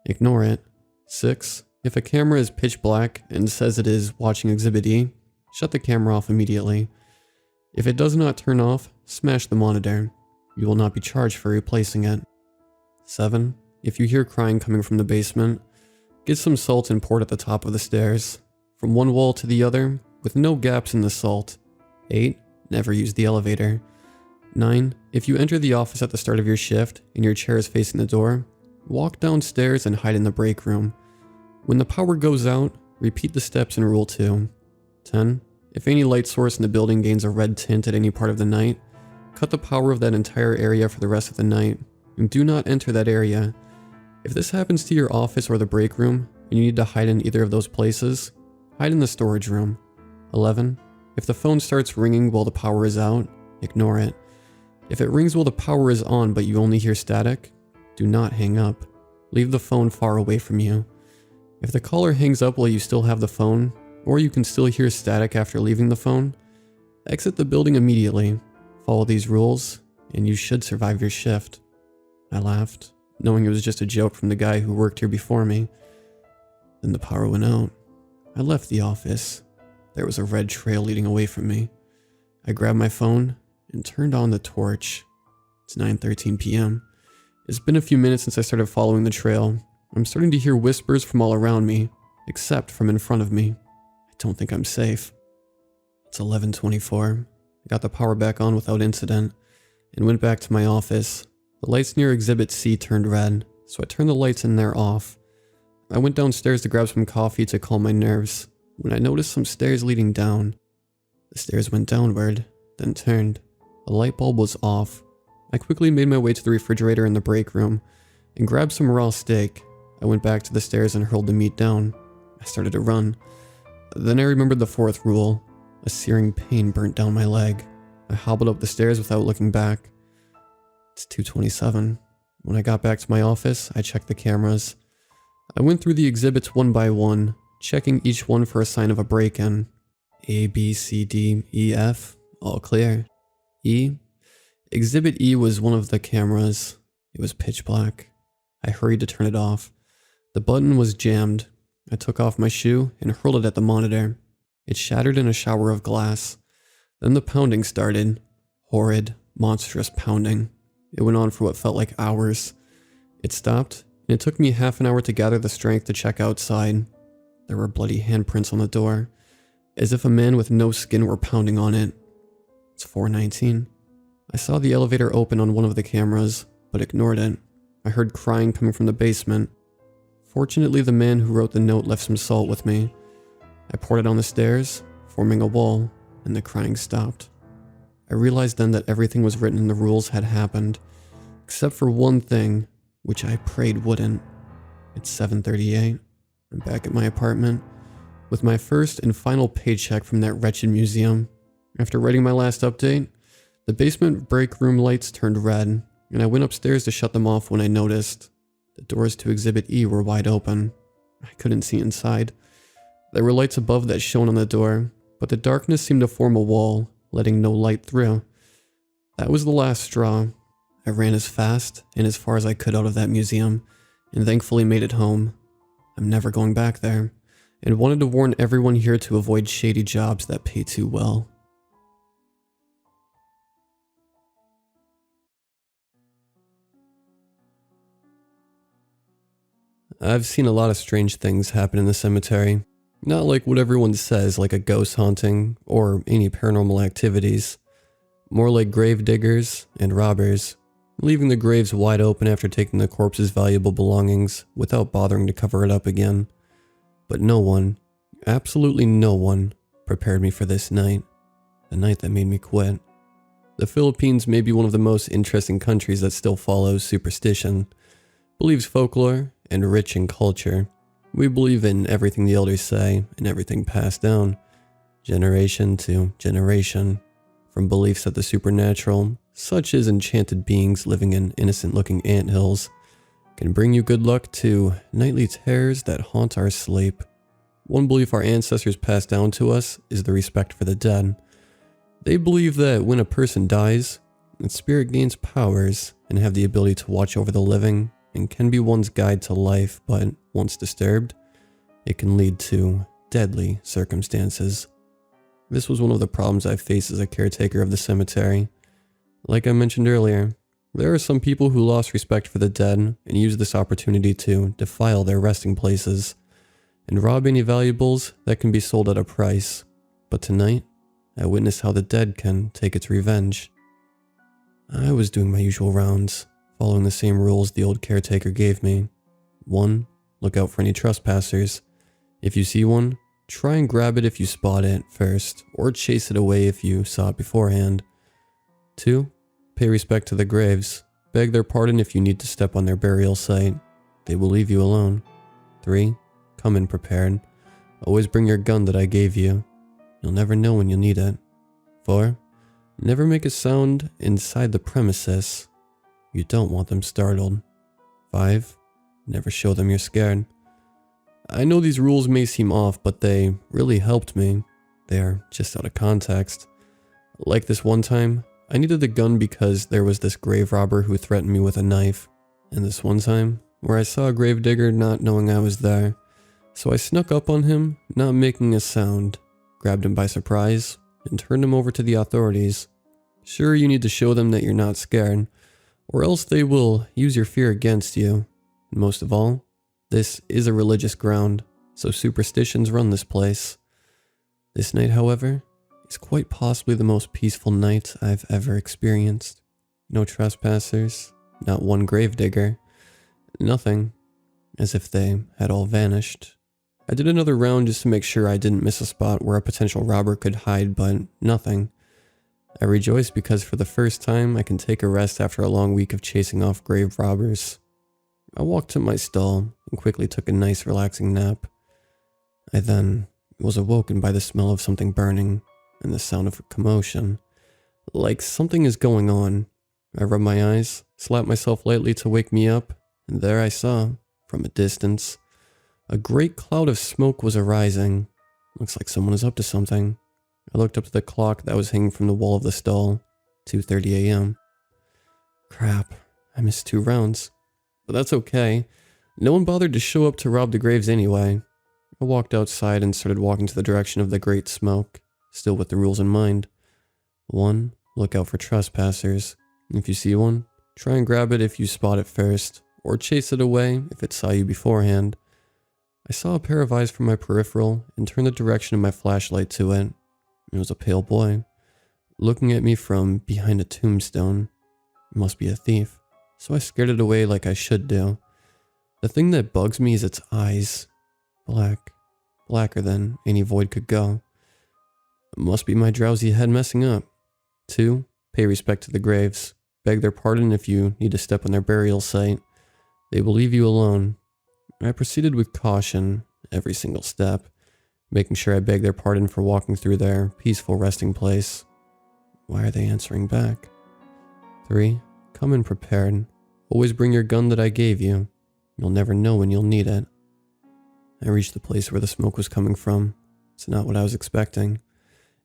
[SPEAKER 1] Ignore it. 6. If a camera is pitch black and says it is watching Exhibit E, shut the camera off immediately. If it does not turn off, smash the monitor. You will not be charged for replacing it. 7. If you hear crying coming from the basement, get some salt and pour it at the top of the stairs. From one wall to the other, with no gaps in the salt. 8. Never use the elevator. 9. If you enter the office at the start of your shift and your chair is facing the door, walk downstairs and hide in the break room. When the power goes out, repeat the steps in Rule 2. 10. If any light source in the building gains a red tint at any part of the night, cut the power of that entire area for the rest of the night, and do not enter that area. If this happens to your office or the break room, and you need to hide in either of those places, hide in the storage room. 11. If the phone starts ringing while the power is out, ignore it. If it rings while the power is on but you only hear static, do not hang up. Leave the phone far away from you. If the caller hangs up while you still have the phone, or you can still hear static after leaving the phone, exit the building immediately. Follow these rules, and you should survive your shift. I laughed, knowing it was just a joke from the guy who worked here before me. Then the power went out. I left the office. There was a red trail leading away from me. I grabbed my phone and turned on the torch. It's 9:13 p.m. It's been a few minutes since I started following the trail. I'm starting to hear whispers from all around me, except from in front of me. I don't think I'm safe. It's 11:24. I got the power back on without incident and went back to my office. The lights near Exhibit C turned red, so I turned the lights in there off. I went downstairs to grab some coffee to calm my nerves when I noticed some stairs leading down. The stairs went downward, then turned. The light bulb was off. I quickly made my way to the refrigerator in the break room and grabbed some raw steak. I went back to the stairs and hurled the meat down. I started to run. Then I remembered the fourth rule. A searing pain burnt down my leg. I hobbled up the stairs without looking back. It's 2:27. When I got back to my office, I checked the cameras. I went through the exhibits one by one, checking each one for a sign of a break-in. A, B, C, D, E, F, all clear. E? Exhibit E was one of the cameras. It was pitch black. I hurried to turn it off. The button was jammed. I took off my shoe and hurled it at the monitor. It shattered in a shower of glass. Then the pounding started. Horrid, monstrous pounding. It went on for what felt like hours. It stopped, and it took me half an hour to gather the strength to check outside. There were bloody handprints on the door, as if a man with no skin were pounding on it. It's 4:19. I saw the elevator open on one of the cameras, but ignored it. I heard crying coming from the basement. Fortunately, the man who wrote the note left some salt with me. I poured it on the stairs, forming a wall, and the crying stopped. I realized then that everything was written in the rules had happened, except for one thing, which I prayed wouldn't. It's 7:38. I'm back at my apartment, with my first and final paycheck from that wretched museum. After writing my last update, the basement break room lights turned red, and I went upstairs to shut them off when I noticed the doors to Exhibit E were wide open. I couldn't see inside. There were lights above that shone on the door, but the darkness seemed to form a wall, letting no light through. That was the last straw. I ran as fast and as far as I could out of that museum, and thankfully made it home. I'm never going back there, and wanted to warn everyone here to avoid shady jobs that pay too well. I've seen a lot of strange things happen in the cemetery. Not like what everyone says, like a ghost haunting or any paranormal activities. More like grave diggers and robbers, leaving the graves wide open after taking the corpse's valuable belongings without bothering to cover it up again. But no one, absolutely no one, prepared me for this night. The night that made me quit. The Philippines may be one of the most interesting countries that still follows superstition, believes folklore, and rich in culture. We believe in everything the elders say and everything passed down, generation to generation, from beliefs that the supernatural, such as enchanted beings living in innocent-looking anthills, can bring you good luck to nightly terrors that haunt our sleep. One belief our ancestors passed down to us is the respect for the dead. They believe that when a person dies, its spirit gains powers and have the ability to watch over the living and can be one's guide to life, but once disturbed, it can lead to deadly circumstances. This was one of the problems I faced as a caretaker of the cemetery. Like I mentioned earlier, there are some people who lost respect for the dead and used this opportunity to defile their resting places and rob any valuables that can be sold at a price. But tonight, I witnessed how the dead can take its revenge. I was doing my usual rounds, following the same rules the old caretaker gave me. 1. Look out for any trespassers. If you see one, try and grab it if you spot it first, or chase it away if you saw it beforehand. 2. Pay respect to the graves. Beg their pardon if you need to step on their burial site. They will leave you alone. 3. Come in prepared. Always bring your gun that I gave you. You'll never know when you'll need it. 4. Never make a sound inside the premises. You don't want them startled. 5. Never show them you're scared. I know these rules may seem off, but they really helped me. They're just out of context. Like this one time, I needed the gun because there was this grave robber who threatened me with a knife. And this one time, where I saw a gravedigger not knowing I was there. So I snuck up on him, not making a sound, grabbed him by surprise, and turned him over to the authorities. Sure, you need to show them that you're not scared, or else they will use your fear against you. And most of all, this is a religious ground, so superstitions run this place. This night, however, is quite possibly the most peaceful night I've ever experienced. No trespassers, not one gravedigger, nothing, as if they had all vanished. I did another round just to make sure I didn't miss a spot where a potential robber could hide, but nothing. I rejoice because for the first time I can take a rest after a long week of chasing off grave robbers. I walked to my stall and quickly took a nice relaxing nap. I then was awoken by the smell of something burning and the sound of a commotion. Like something is going on. I rubbed my eyes, slapped myself lightly to wake me up, and there I saw, from a distance, a great cloud of smoke was arising. Looks like someone is up to something. I looked up to the clock that was hanging from the wall of the stall. 2:30 a.m. Crap, I missed 2 rounds. But that's okay. No one bothered to show up to rob the graves anyway. I walked outside and started walking to the direction of the great smoke, still with the rules in mind. 1. Look out for trespassers. If you see one, try and grab it if you spot it first, or chase it away if it saw you beforehand. I saw a pair of eyes from my peripheral and turned the direction of my flashlight to it. It was a pale boy, looking at me from behind a tombstone. It must be a thief, so I scared it away like I should do. The thing that bugs me is its eyes. Blacker than any void could go. It must be my drowsy head messing up. 2. Pay respect to the graves. Beg their pardon if you need to step on their burial site. They will leave you alone. I proceeded with caution, every single step, making sure I begged their pardon for walking through their peaceful resting place. Why are they answering back? 3. Come in prepared. Always bring your gun that I gave you. You'll never know when you'll need it. I reached the place where the smoke was coming from. It's not what I was expecting.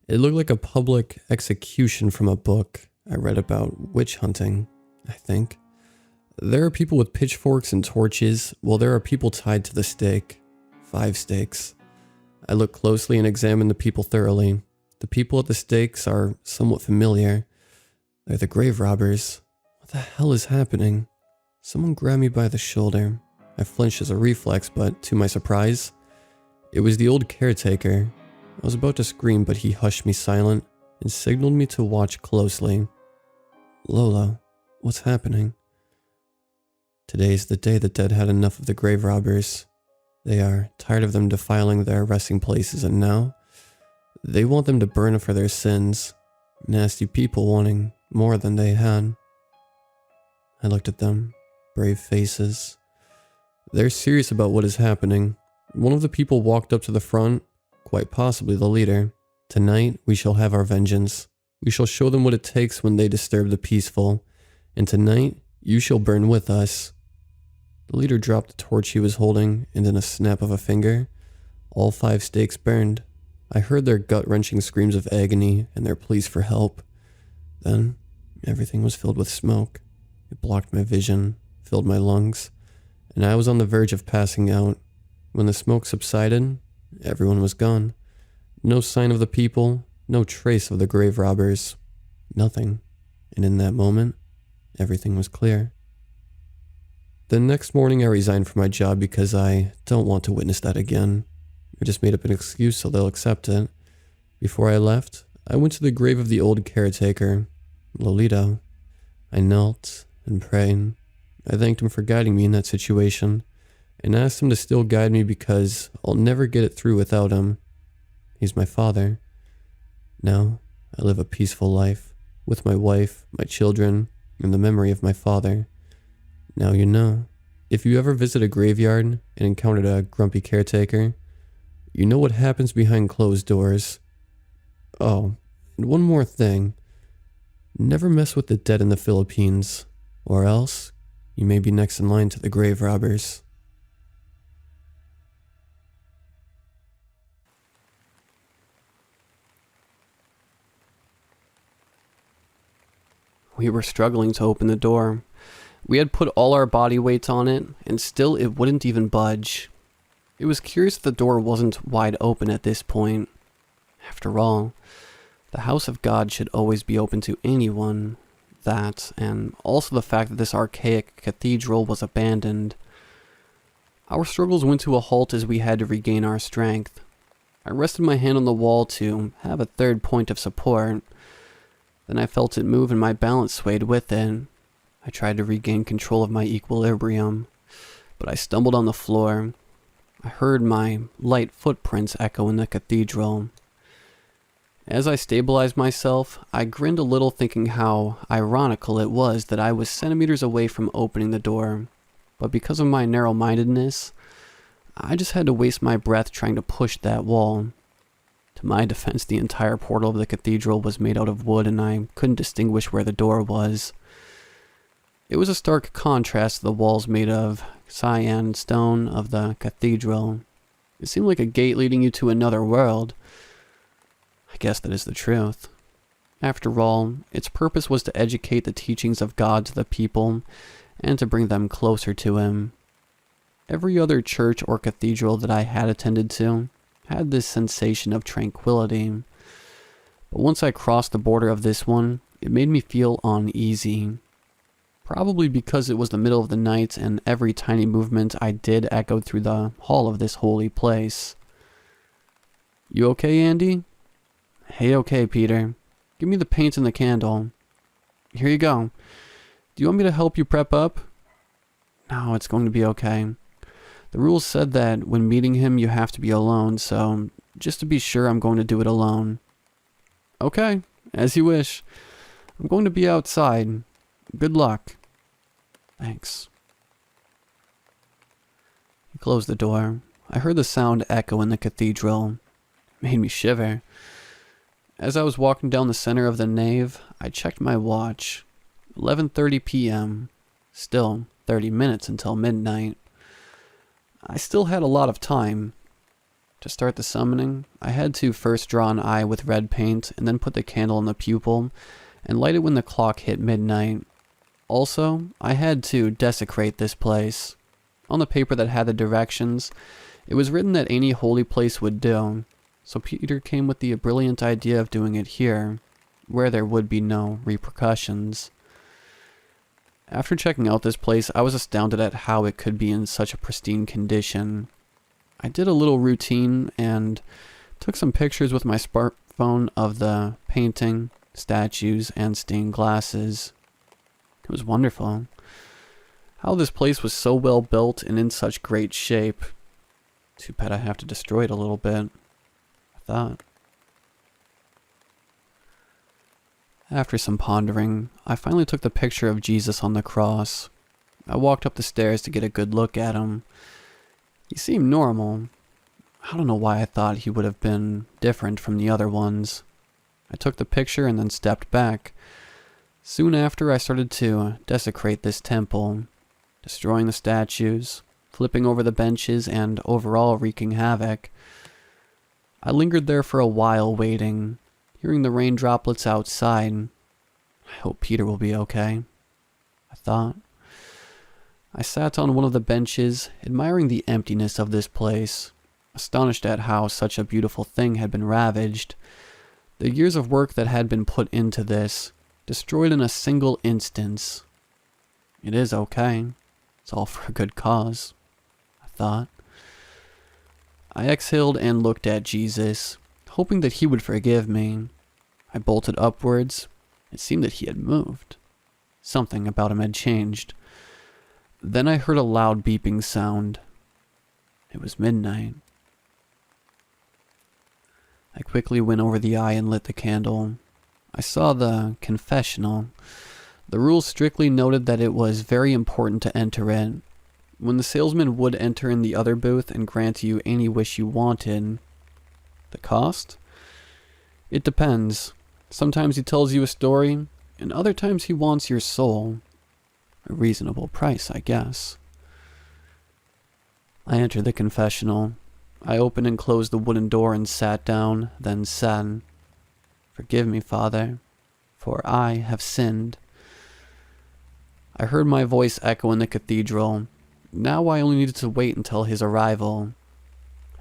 [SPEAKER 1] It looked like a public execution from a book I read about witch hunting, I think. There are people with pitchforks and torches, while there are people tied to the stake. 5 stakes. I looked closely and examined the people thoroughly. The people at the stakes are somewhat familiar. They're the grave robbers. What the hell is happening? Someone grabbed me by the shoulder. I flinched as a reflex, but to my surprise, it was the old caretaker. I was about to scream, but he hushed me silent and signaled me to watch closely. Lola, what's happening? Today's the day the dead had enough of the grave robbers. They are tired of them defiling their resting places, and now they want them to burn for their sins. Nasty people wanting more than they had. I looked at them, brave faces. They're serious about what is happening. One of the people walked up to the front, quite possibly the leader. Tonight, we shall have our vengeance. We shall show them what it takes when they disturb the peaceful. And tonight, you shall burn with us. The leader dropped the torch he was holding, and in a snap of a finger, all 5 stakes burned. I heard their gut-wrenching screams of agony and their pleas for help. Then, everything was filled with smoke. It blocked my vision, filled my lungs, and I was on the verge of passing out. When the smoke subsided, everyone was gone. No sign of the people, no trace of the grave robbers. Nothing. And in that moment, everything was clear. The next morning I resigned from my job because I don't want to witness that again. I just made up an excuse so they'll accept it. Before I left, I went to the grave of the old caretaker, Lolito. I knelt and prayed. I thanked him for guiding me in that situation, and asked him to still guide me because I'll never get it through without him. He's my father. Now, I live a peaceful life, with my wife, my children, and the memory of my father. Now you know. If you ever visit a graveyard and encountered a grumpy caretaker, you know what happens behind closed doors. Oh, and one more thing. Never mess with the dead in the Philippines, or else you may be next in line to the grave robbers.
[SPEAKER 3] We were struggling to open the door. We had put all our body weights on it, and still it wouldn't even budge. It was curious that the door wasn't wide open at this point. After all, the house of God should always be open to anyone. That, and also the fact that this archaic cathedral was abandoned. Our struggles went to a halt as we had to regain our strength. I rested my hand on the wall to have a third point of support. Then I felt it move and my balance swayed with it. I tried to regain control of my equilibrium, but I stumbled on the floor. I heard my light footprints echo in the cathedral. As I stabilized myself, I grinned a little, thinking how ironical it was that I was centimeters away from opening the door, but because of my narrow-mindedness, I just had to waste my breath trying to push that wall. To my defense, the entire portal of the cathedral was made out of wood and I couldn't distinguish where the door was. It was a stark contrast to the walls made of cyan stone of the cathedral. It seemed like a gate leading you to another world. I guess that is the truth. After all, its purpose was to educate the teachings of God to the people and to bring them closer to Him. Every other church or cathedral that I had attended to had this sensation of tranquility. But once I crossed the border of this one, it made me feel uneasy. Probably because it was the middle of the night and every tiny movement I did echoed through the hall of this holy place. "You okay, Andy?" "Hey, okay, Peter. Give me the paint and the candle." "Here you go. Do you want me to help you prep up?" "No, it's going to be okay. The rules said that when meeting him you have to be alone, so just to be sure I'm going to do it alone." "Okay, as you wish. I'm going to be outside. Good luck." "Thanks." He closed the door. I heard the sound echo in the cathedral. It made me shiver. As I was walking down the center of the nave, I checked my watch. 11:30 p.m. Still 30 minutes until midnight. I still had a lot of time. To start the summoning, I had to first draw an eye with red paint and then put the candle in the pupil and light it when the clock hit midnight. Also, I had to desecrate this place. On the paper that had the directions, it was written that any holy place would do, so Peter came with the brilliant idea of doing it here, where there would be no repercussions. After checking out this place, I was astounded at how it could be in such a pristine condition. I did a little routine and took some pictures with my smartphone of the painting, statues, and stained glasses. It was wonderful. How this place was so well built and in such great shape. Too bad I have to destroy it a little bit, I thought. After some pondering, I finally took the picture of Jesus on the cross. I walked up the stairs to get a good look at him. He seemed normal. I don't know why I thought he would have been different from the other ones. I took the picture and then stepped back. Soon after, I started to desecrate this temple, destroying the statues, flipping over the benches, and overall wreaking havoc. I lingered there for a while waiting, hearing the rain droplets outside. I hope Peter will be okay, I thought. I sat on one of the benches, admiring the emptiness of this place, astonished at how such a beautiful thing had been ravaged. The years of work that had been put into this, destroyed in a single instance. It is okay. It's all for a good cause, I thought. I exhaled and looked at Jesus. hoping that he would forgive me. I bolted upwards. It seemed that he had moved. Something about him had changed. Then I heard a loud beeping sound. It was midnight. I quickly went over the eye and lit the candle. I saw the confessional. The rules strictly noted that it was very important to enter it. When the salesman would enter in the other booth and grant you any wish you wanted. The cost? It depends. Sometimes he tells you a story, and other times he wants your soul. A reasonable price, I guess. I entered the confessional. I opened and closed the wooden door and sat down, then said, "Forgive me, Father, for I have sinned." I heard my voice echo in the cathedral. Now I only needed to wait until his arrival.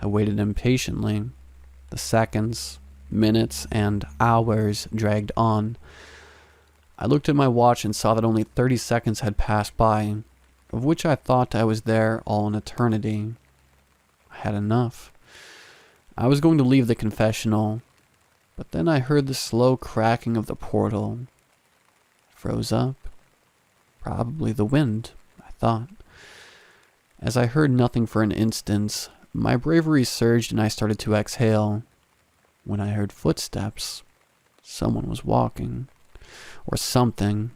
[SPEAKER 3] I waited impatiently. The seconds, minutes, and hours dragged on. I looked at my watch and saw that only 30 seconds had passed by, of which I thought I was there all an eternity. I had enough. I was going to leave the confessional, but then I heard the slow cracking of the portal. It froze up. Probably the wind, I thought. As I heard nothing for an instant, my bravery surged and I started to exhale. When I heard footsteps, someone was walking. Or something.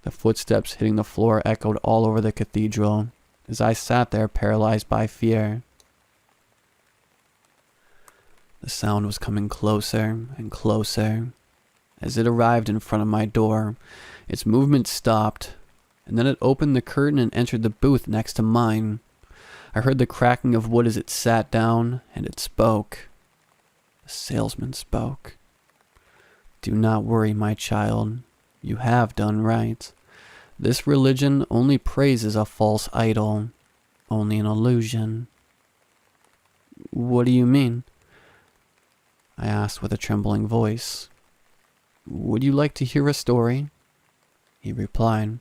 [SPEAKER 3] The footsteps hitting the floor echoed all over the cathedral as I sat there paralyzed by fear. The sound was coming closer and closer. As it arrived in front of my door, its movement stopped, and then it opened the curtain and entered the booth next to mine. I heard the cracking of wood as it sat down, and it spoke. The salesman spoke. "Do not worry, my child. You have done right. This religion only praises a false idol, only an illusion." "What do you mean?" I asked with a trembling voice. "Would you like to hear a story?" He replied.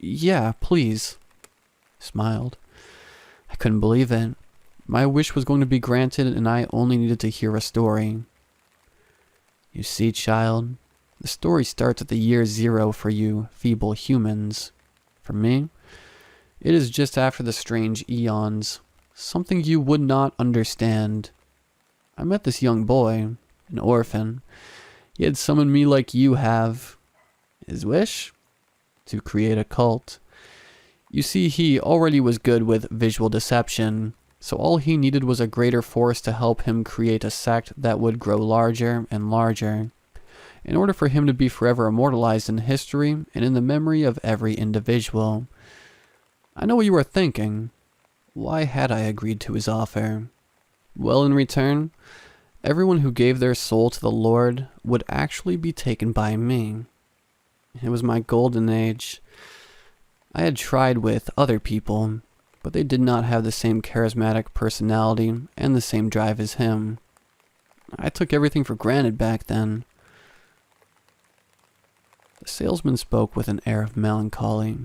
[SPEAKER 3] "Yeah, please." I smiled. I couldn't believe it. My wish was going to be granted and I only needed to hear a story. "You see, child, the story starts at the year 0 for you feeble humans. For me, it is just after the strange eons, something you would not understand. I met this young boy, an orphan. He had summoned me like you have. His wish? To create a cult. You see, he already was good with visual deception, so all he needed was a greater force to help him create a sect that would grow larger and larger, in order for him to be forever immortalized in history and in the memory of every individual. I know what you are thinking. Why had I agreed to his offer? Well, in return, everyone who gave their soul to the Lord would actually be taken by me. It was my golden age. I had tried with other people, but they did not have the same charismatic personality and the same drive as him. I took everything for granted back then. The salesman spoke with an air of melancholy.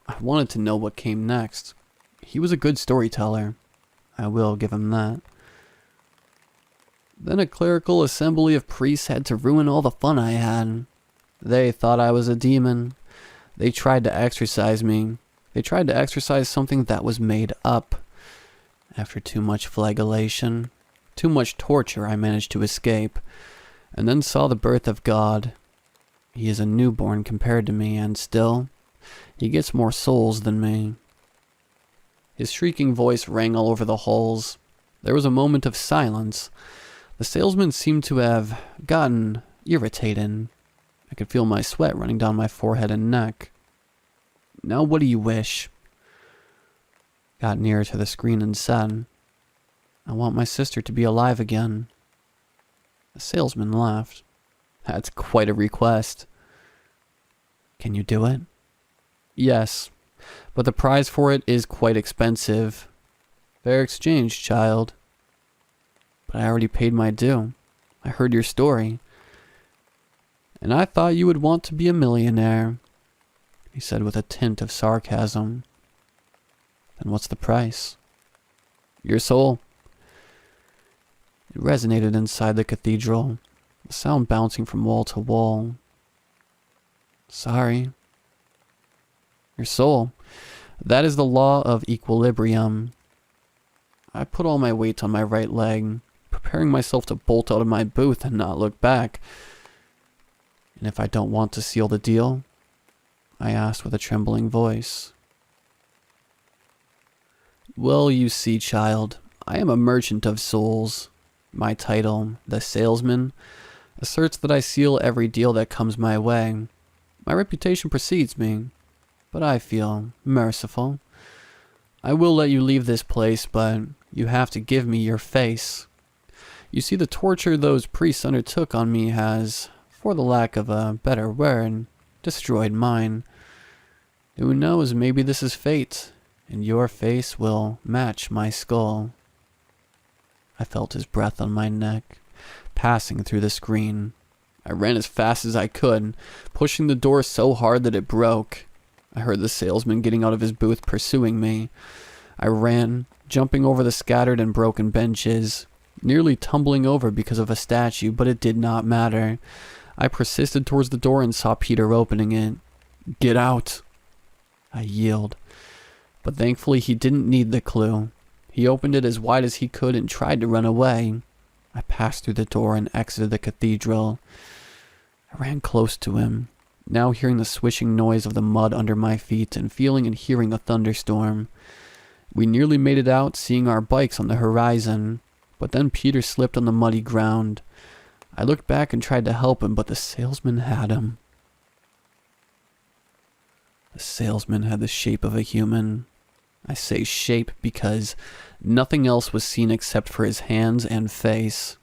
[SPEAKER 3] I wanted to know what came next. He was a good storyteller. I will give him that. Then a clerical assembly of priests had to ruin all the fun I had. They thought I was a demon. They tried to exorcise me. They tried to exorcise something that was made up. After too much flagellation, too much torture, I managed to escape, and then saw the birth of God. He is a newborn compared to me, and still, he gets more souls than me. His shrieking voice rang all over the halls. There was a moment of silence. The salesman seemed to have gotten irritated. I could feel my sweat running down my forehead and neck. "Now what do you wish?" Got nearer to the screen and said, "I want my sister to be alive again." The salesman laughed. "That's quite a request." "Can you do it?" "Yes, but the prize for it is quite expensive. Fair exchange, child." "But I already paid my due. I heard your story." "And I thought you would want to be a millionaire," he said with a tint of sarcasm. "Then what's the price?" "Your soul." It resonated inside the cathedral, the sound bouncing from wall to wall. Sorry. Your soul. That is the law of equilibrium. I put all my weight on my right leg, preparing myself to bolt out of my booth and not look back. And if I don't want to seal the deal, I asked with a trembling voice. Well, you see, child, I am a merchant of souls. My title, the salesman, asserts that I seal every deal that comes my way. My reputation precedes me, but I feel merciful. I will let you leave this place, but you have to give me your face. You see, the torture those priests undertook on me has, for the lack of a better word, destroyed mine. Who knows, maybe this is fate, and your face will match my skull. I felt his breath on my neck, passing through the screen. I ran as fast as I could, pushing the door so hard that it broke. I heard the salesman getting out of his booth pursuing me. I ran, jumping over the scattered and broken benches, nearly tumbling over because of a statue, but it did not matter. I persisted towards the door and saw Peter opening it. Get out! I yelled, but thankfully he didn't need the clue. He opened it as wide as he could and tried to run away. I passed through the door and exited the cathedral. I ran close to him, now hearing the swishing noise of the mud under my feet and feeling and hearing a thunderstorm. We nearly made it out, seeing our bikes on the horizon, but then Peter slipped on the muddy ground. I looked back and tried to help him, but the salesman had him. The salesman had the shape of a human. I say shape because nothing else was seen except for his hands and face.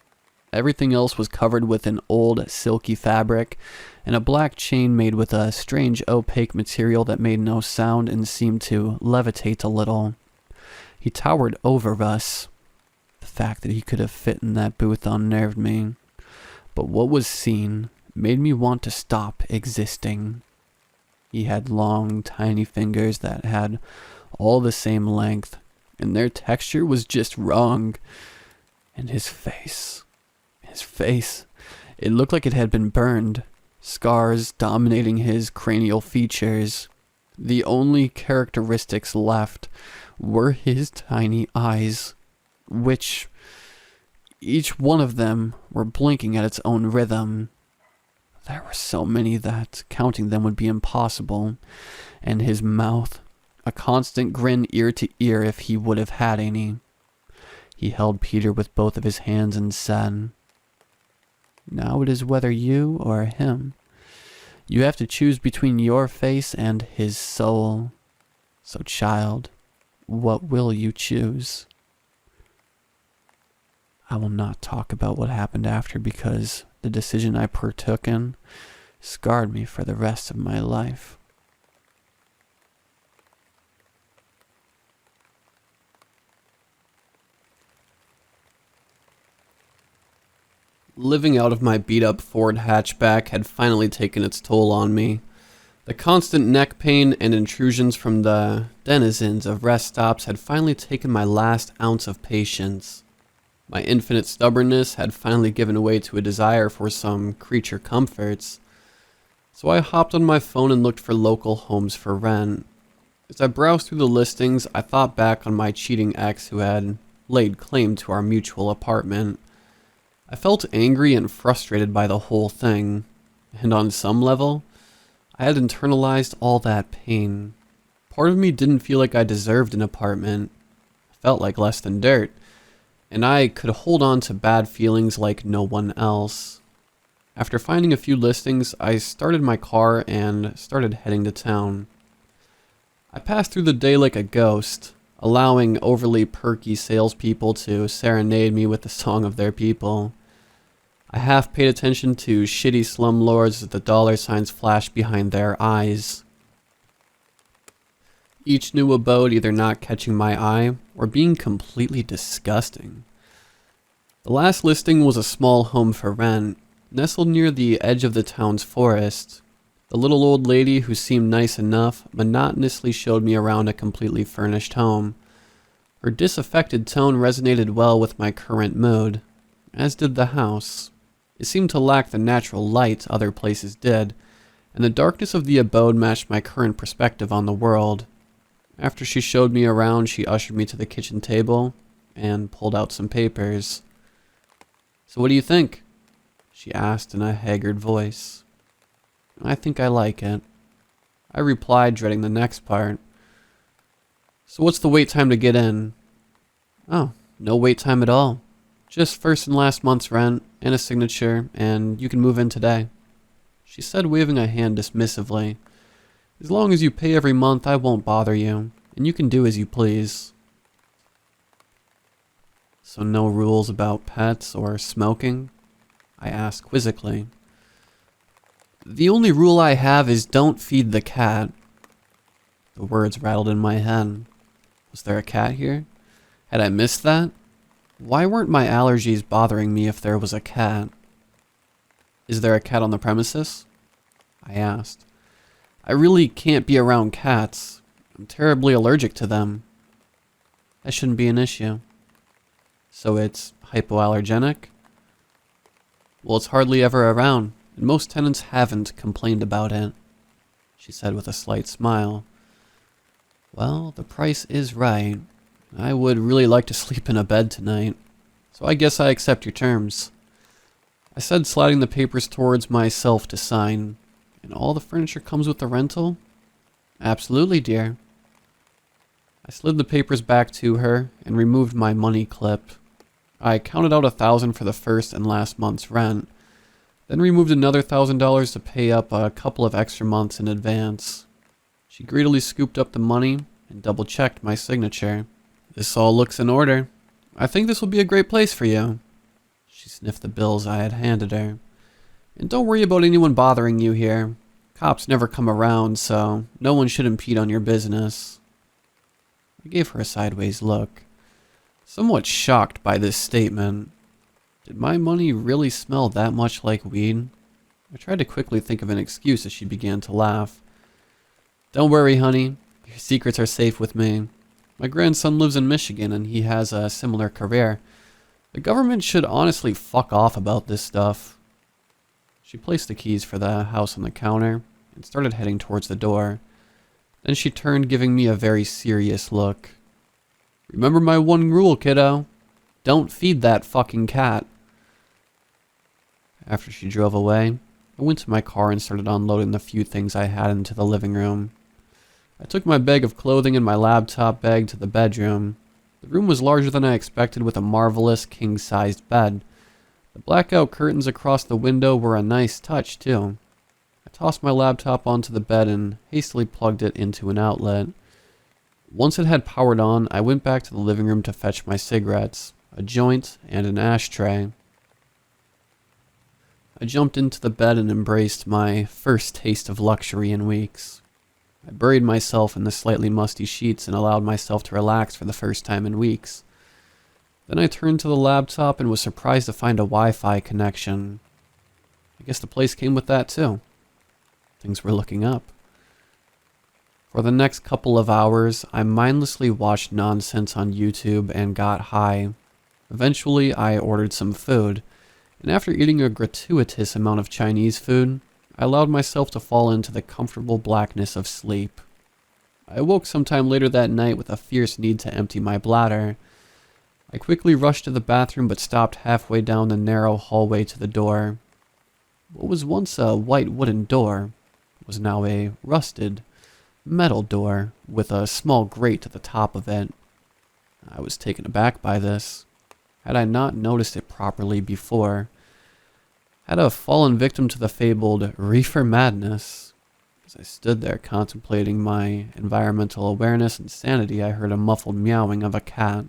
[SPEAKER 3] Everything else was covered with an old, silky fabric and a black chain made with a strange opaque material that made no sound and seemed to levitate a little. He towered over us. The fact that he could have fit in that booth unnerved me. But what was seen made me want to stop existing. He had long, tiny fingers that had all the same length, and their texture was just wrong. And his face, it looked like it had been burned, scars dominating his cranial features. The only characteristics left were his tiny eyes, which, each one of them, were blinking at its own rhythm. There were so many that counting them would be impossible, and his mouth, a constant grin ear to ear if he would have had any. He held Peter with both of his hands and said, "Now it is whether you or him. You have to choose between your face and his soul. So, child, what will you choose?" I will not talk about what happened after because the decision I partook in scarred me for the rest of my life.
[SPEAKER 1] Living out of my beat-up Ford hatchback had finally taken its toll on me. The constant neck pain and intrusions from the denizens of rest stops had finally taken my last ounce of patience. My infinite stubbornness had finally given way to a desire for some creature comforts. So I hopped on my phone and looked for local homes for rent. As I browsed through the listings, I thought back on my cheating ex who had laid claim to our mutual apartment. I felt angry and frustrated by the whole thing, and on some level, I had internalized all that pain. Part of me didn't feel like I deserved an apartment. I felt like less than dirt, and I could hold on to bad feelings like no one else. After finding a few listings, I started my car and started heading to town. I passed through the day like a ghost, allowing overly perky salespeople to serenade me with the song of their people. I half paid attention to shitty slumlords as the dollar signs flashed behind their eyes. Each new abode either not catching my eye or being completely disgusting. The last listing was a small home for rent, nestled near the edge of the town's forest. The little old lady, who seemed nice enough, monotonously showed me around a completely furnished home. Her disaffected tone resonated well with my current mood.
[SPEAKER 3] as did the house. It seemed to lack the natural light other places did, and the darkness of the abode matched my current perspective on the world. After she showed me around, she ushered me to the kitchen table and pulled out some papers. "So what do you think?" she asked in a haggard voice. "I think I like it," I replied, dreading the next part. "So what's the wait time to get in?" "Oh, no wait time at all. Just first and last month's rent and a signature, and you can move in today," she said, waving a hand dismissively. "As long as you pay every month, I won't bother you, and you can do as you please." "So no rules about pets or smoking?" I asked quizzically. "The only rule I have is don't feed the cat." The words rattled in my head. Was there a cat here? Had I missed that? Why weren't my allergies bothering me if there was a cat? "Is there a cat on the premises?" I asked. "I really can't be around cats. I'm terribly allergic to them." "That shouldn't be an issue." "So it's hypoallergenic?" "Well, it's hardly ever around, and most tenants haven't complained about it," she said with a slight smile. "Well, the price is right. I would really like to sleep in a bed tonight, so I guess I accept your terms," I said, sliding the papers towards myself to sign. "And all the furniture comes with the rental?" "Absolutely, dear." I slid the papers back to her and removed my money clip. I counted out $1,000 for the first and last month's rent, then removed another $1,000 to pay up a couple of extra months in advance. She greedily scooped up the money and double-checked my signature. "This all looks in order. I think this will be a great place for you." She sniffed the bills I had handed her. "And don't worry about anyone bothering you here. Cops never come around, so no one should impede on your business." I gave her a sideways look, somewhat shocked by this statement. Did my money really smell that much like weed? I tried to quickly think of an excuse as she began to laugh. "Don't worry, honey. Your secrets are safe with me. My grandson lives in Michigan and he has a similar career. The government should honestly fuck off about this stuff." She placed the keys for the house on the counter and started heading towards the door. Then she turned, giving me a very serious look. "Remember my one rule, kiddo. Don't feed that fucking cat." After she drove away, I went to my car and started unloading the few things I had into the living room. I took my bag of clothing and my laptop bag to the bedroom. The room was larger than I expected, with a marvelous king-sized bed. The blackout curtains across the window were a nice touch, too. I tossed my laptop onto the bed and hastily plugged it into an outlet. Once it had powered on, I went back to the living room to fetch my cigarettes, a joint, and an ashtray. I jumped into the bed and embraced my first taste of luxury in weeks. I buried myself in the slightly musty sheets and allowed myself to relax for the first time in weeks. Then I turned to the laptop and was surprised to find a Wi-Fi connection. I guess the place came with that too. Things were looking up. For the next couple of hours, I mindlessly watched nonsense on YouTube and got high. Eventually, I ordered some food, and after eating a gratuitous amount of Chinese food, I allowed myself to fall into the comfortable blackness of sleep. I awoke sometime later that night with a fierce need to empty my bladder. I quickly rushed to the bathroom but stopped halfway down the narrow hallway to the door. What was once a white wooden door was now a rusted metal door with a small grate at the top of it. I was taken aback by this. Had I not noticed it properly before? Had I fallen victim to the fabled reefer madness? As I stood there contemplating my environmental awareness and sanity, I heard a muffled meowing of a cat.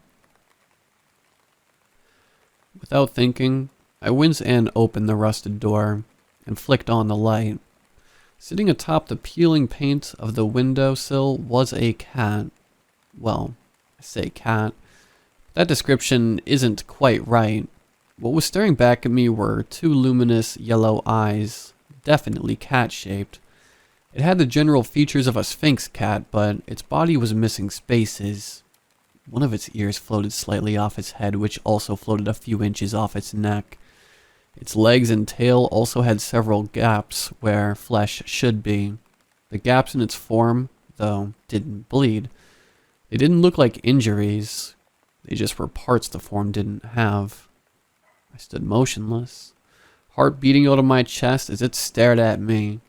[SPEAKER 3] Without thinking, I went and opened the rusted door and flicked on the light. Sitting atop the peeling paint of the windowsill was a cat. Well, I say cat. That description isn't quite right. What was staring back at me were two luminous yellow eyes, definitely cat-shaped. It had the general features of a sphinx cat, but its body was missing spaces. One of its ears floated slightly off its head, which also floated a few inches off its neck. Its legs and tail also had several gaps where flesh should be. The gaps in its form, though, didn't bleed. They didn't look like injuries. They just were parts the form didn't have. I stood motionless, heart beating out of my chest as it stared at me.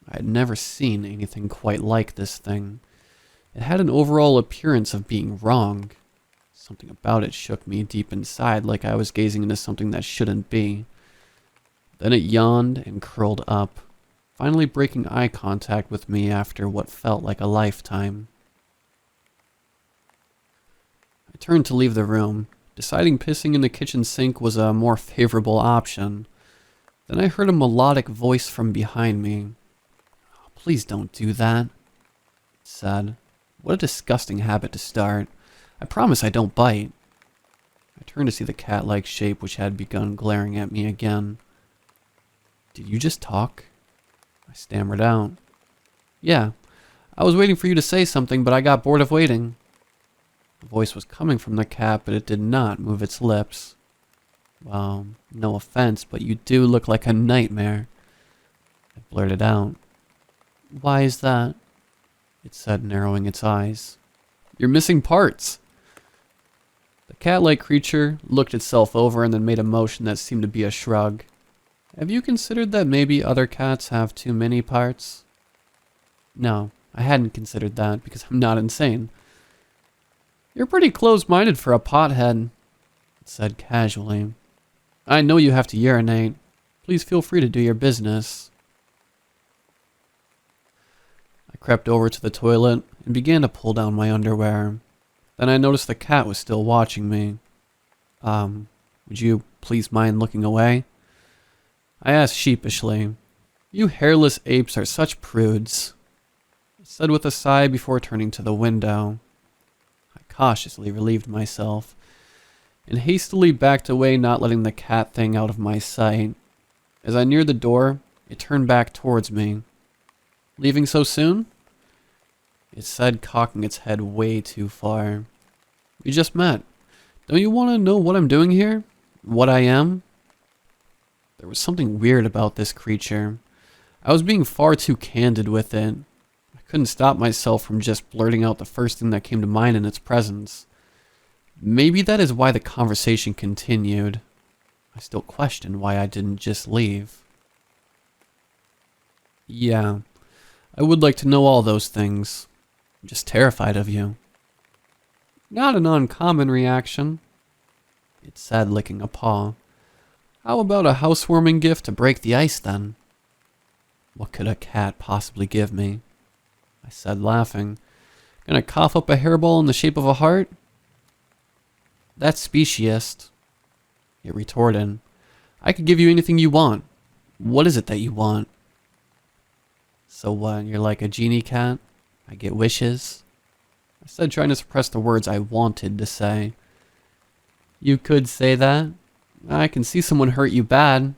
[SPEAKER 3] I had never seen anything quite like this thing. It had an overall appearance of being wrong. Something about it shook me deep inside, like I was gazing into something that shouldn't be. Then it yawned and curled up, finally breaking eye contact with me after what felt like a lifetime. I turned to leave the room, deciding pissing in the kitchen sink was a more favorable option. Then I heard a melodic voice from behind me. "Oh, please don't do that," it said. What a disgusting habit to start. I promise I don't bite. I turned to see the cat-like shape which had begun glaring at me again. "Did you just talk?" I stammered out. "Yeah, I was waiting for you to say something, but I got bored of waiting." The voice was coming from the cat, but it did not move its lips. "Well, no offense, but you do look like a nightmare," I blurted out. "Why is that?" it said, narrowing its eyes. "You're missing parts." The cat-like creature looked itself over and then made a motion that seemed to be a shrug. "Have you considered that maybe other cats have too many parts?" "No, I hadn't considered that because I'm not insane." "You're pretty closed-minded for a pothead," it said casually. "I know you have to urinate. Please feel free to do your business." I crept over to the toilet and began to pull down my underwear. Then I noticed the cat was still watching me. Would you please mind looking away?" I asked sheepishly. "You hairless apes are such prudes," I said with a sigh before turning to the window. I cautiously relieved myself and hastily backed away, not letting the cat thing out of my sight. As I neared the door, it turned back towards me. "Leaving so soon?" it said, cocking its head way too far. "We just met. Don't you want to know what I'm doing here? What I am?" There was something weird about this creature. I was being far too candid with it. I couldn't stop myself from just blurting out the first thing that came to mind in its presence. Maybe that is why the conversation continued. I still questioned why I didn't just leave. "Yeah, I would like to know all those things. I'm just terrified of you." "Not an uncommon reaction," it said, licking a paw. "How about a housewarming gift to break the ice, then?" What could a cat possibly give me? I said, laughing. "Gonna cough up a hairball in the shape of a heart?" "That's speciest," it retorted. "I could give you anything you want. What is it that you want?" "So what, you're like a genie cat? I get wishes?" I said, trying to suppress the words I wanted to say. "You could say that. I can see someone hurt you bad.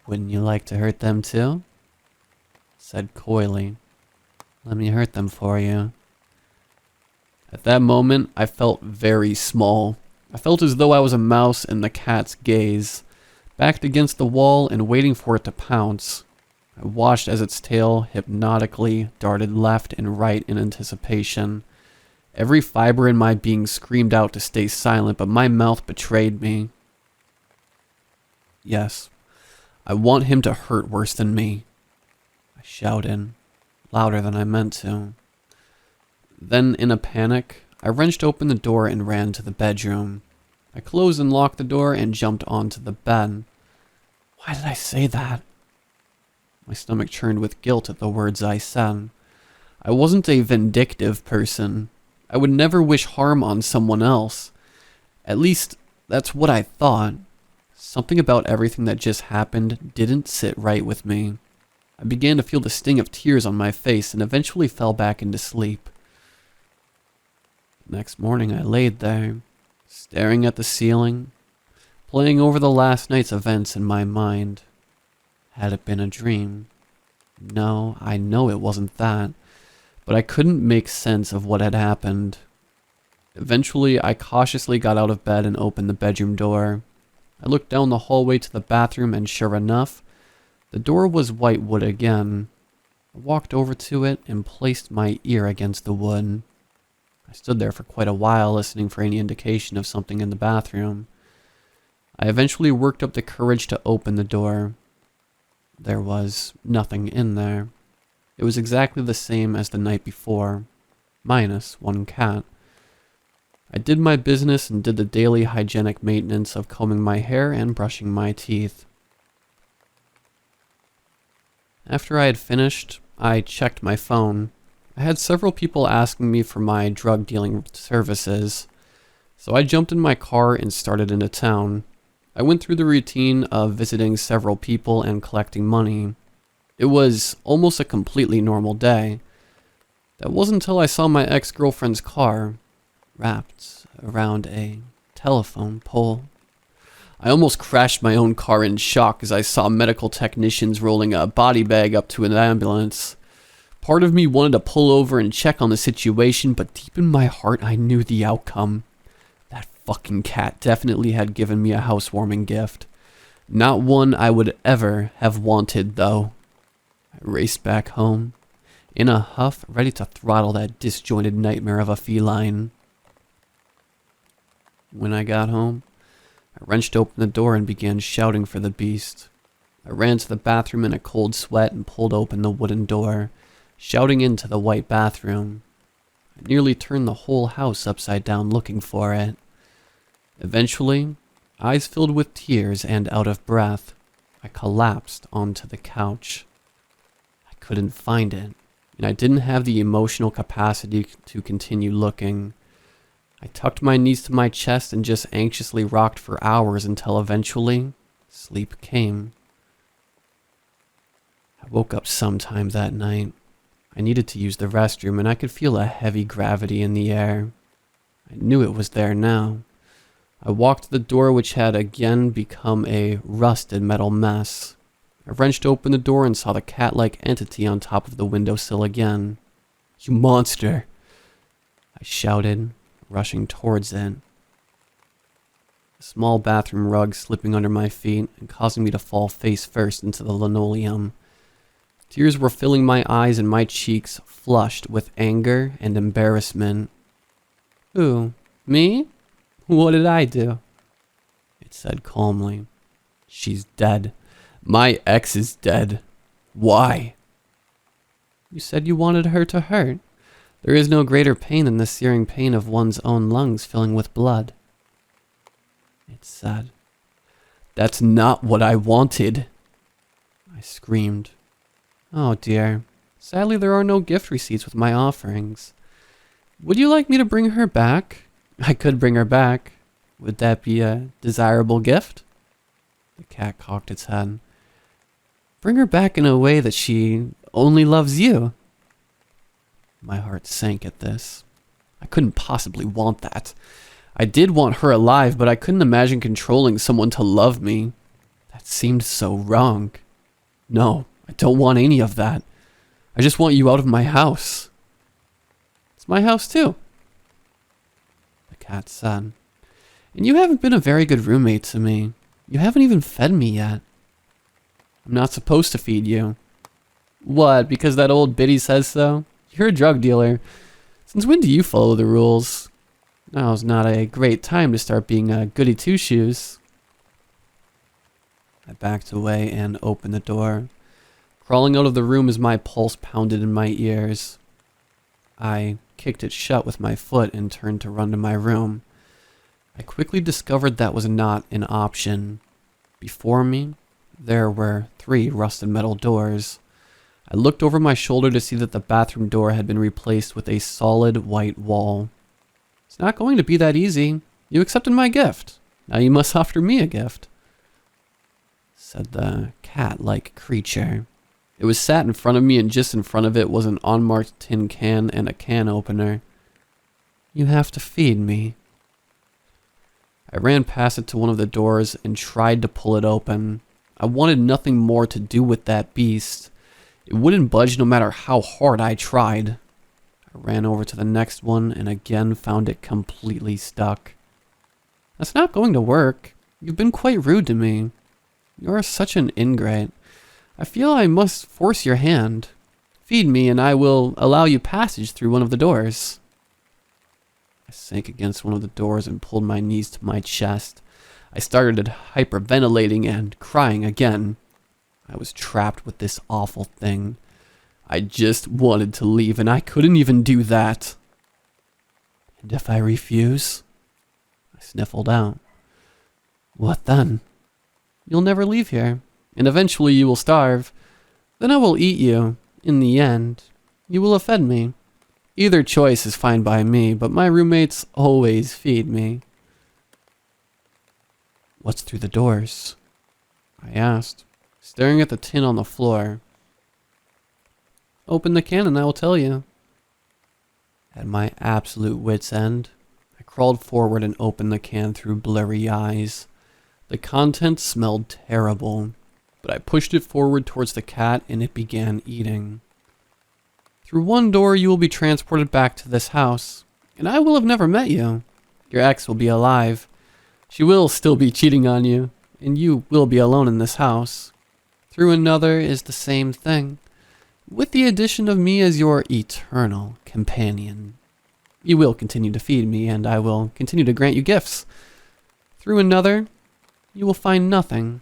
[SPEAKER 3] Wouldn't you like to hurt them too?" Said coyly. "Let me hurt them for you." At that moment, I felt very small. I felt as though I was a mouse in the cat's gaze, backed against the wall and waiting for it to pounce. I watched as its tail hypnotically darted left and right in anticipation. Every fiber in my being screamed out to stay silent, but my mouth betrayed me. "Yes, I want him to hurt worse than me," I shouted, louder than I meant to. Then, in a panic, I wrenched open the door and ran to the bedroom. I closed and locked the door and jumped onto the bed. Why did I say that? My stomach churned with guilt at the words I said. I wasn't a vindictive person. I would never wish harm on someone else. At least, that's what I thought. Something about everything that just happened didn't sit right with me. I began to feel the sting of tears on my face and eventually fell back into sleep. The next morning I laid there, staring at the ceiling, playing over the last night's events in my mind. Had it been a dream? No, I know it wasn't that, but I couldn't make sense of what had happened. Eventually, I cautiously got out of bed and opened the bedroom door. I looked down the hallway to the bathroom, and sure enough, the door was white wood again. I walked over to it and placed my ear against the wood. I stood there for quite a while, listening for any indication of something in the bathroom. I eventually worked up the courage to open the door. There was nothing in there. It was exactly the same as the night before, minus one cat. I did my business and did the daily hygienic maintenance of combing my hair and brushing my teeth. After I had finished, I checked my phone. I had several people asking me for my drug dealing services, so I jumped in my car and started into town. I went through the routine of visiting several people and collecting money. It was almost a completely normal day. That wasn't until I saw my ex-girlfriend's car wrapped around a telephone pole. I almost crashed my own car in shock as I saw medical technicians rolling a body bag up to an ambulance. Part of me wanted to pull over and check on the situation, but deep in my heart I knew the outcome. That fucking cat definitely had given me a housewarming gift. Not one I would ever have wanted, though. I raced back home, in a huff, ready to throttle that disjointed nightmare of a feline. When I got home, I wrenched open the door and began shouting for the beast. I ran to the bathroom in a cold sweat and pulled open the wooden door, shouting into the white bathroom. I nearly turned the whole house upside down looking for it. Eventually, eyes filled with tears and out of breath, I collapsed onto the couch. I couldn't find it, and I didn't have the emotional capacity to continue looking. I tucked my knees to my chest and just anxiously rocked for hours until eventually, sleep came. I woke up sometime that night. I needed to use the restroom, and I could feel a heavy gravity in the air. I knew it was there now. I walked to the door, which had again become a rusted metal mess. I wrenched open the door and saw the cat-like entity on top of the windowsill again. "You monster!" I shouted, rushing towards it. A small bathroom rug slipping under my feet and causing me to fall face first into the linoleum. Tears were filling my eyes and my cheeks flushed with anger and embarrassment. "Who? Me? What did I do?" It said calmly. "She's dead. My ex is dead. Why?" "You said you wanted her to hurt. There is no greater pain than the searing pain of one's own lungs filling with blood." It said. "That's not what I wanted." I screamed. "Oh dear. Sadly, there are no gift receipts with my offerings. Would you like me to bring her back? I could bring her back. Would that be a desirable gift?" The cat cocked its head. "Bring her back in a way that she only loves you." My heart sank at this. I couldn't possibly want that. I did want her alive, but I couldn't imagine controlling someone to love me. That seemed so wrong. No, I don't want any of that. I just want you out of my house. It's my house too, the cat said. And you haven't been a very good roommate to me. You haven't even fed me yet. I'm not supposed to feed you. What, because that old biddy says so? You're a drug dealer. Since when do you follow the rules? Now's not a great time to start being a goody two-shoes. I backed away and opened the door, crawling out of the room as my pulse pounded in my ears. I kicked it shut with my foot and turned to run to my room. I quickly discovered that was not an option. Before me, there were 3 rusted metal doors. I looked over my shoulder to see that the bathroom door had been replaced with a solid white wall. It's not going to be that easy. You accepted my gift. Now you must offer me a gift, said the cat-like creature. It was sat in front of me, and just in front of it was an unmarked tin can and a can opener. You have to feed me. I ran past it to one of the doors and tried to pull it open. I wanted nothing more to do with that beast. It wouldn't budge no matter how hard I tried. I I ran over to the next one and again found it completely stuck. That's not going to work. You've been quite rude to me. You're such an ingrate. I feel I must force your hand. Feed me and I will allow you passage through one of the doors. I sank against one of the doors and pulled my knees to my chest. I started hyperventilating and crying again. I was trapped with this awful thing. I just wanted to leave and I couldn't even do that. And if I refuse? I sniffled out. What then? You'll never leave here, and eventually you will starve. Then I will eat you. In the end, you will have fed me. Either choice is fine by me, but my roommates always feed me. What's through the doors? I asked, staring at the tin on the floor. Open the can and I will tell you. At my absolute wit's end, I crawled forward and opened the can through blurry eyes. The contents smelled terrible, but I pushed it forward towards the cat and it began eating. Through one door you will be transported back to this house, and I will have never met you. Your ex will be alive. She will still be cheating on you, and you will be alone in this house. Through another is the same thing, with the addition of me as your eternal companion. You will continue to feed me, and I will continue to grant you gifts. Through another, you will find nothing.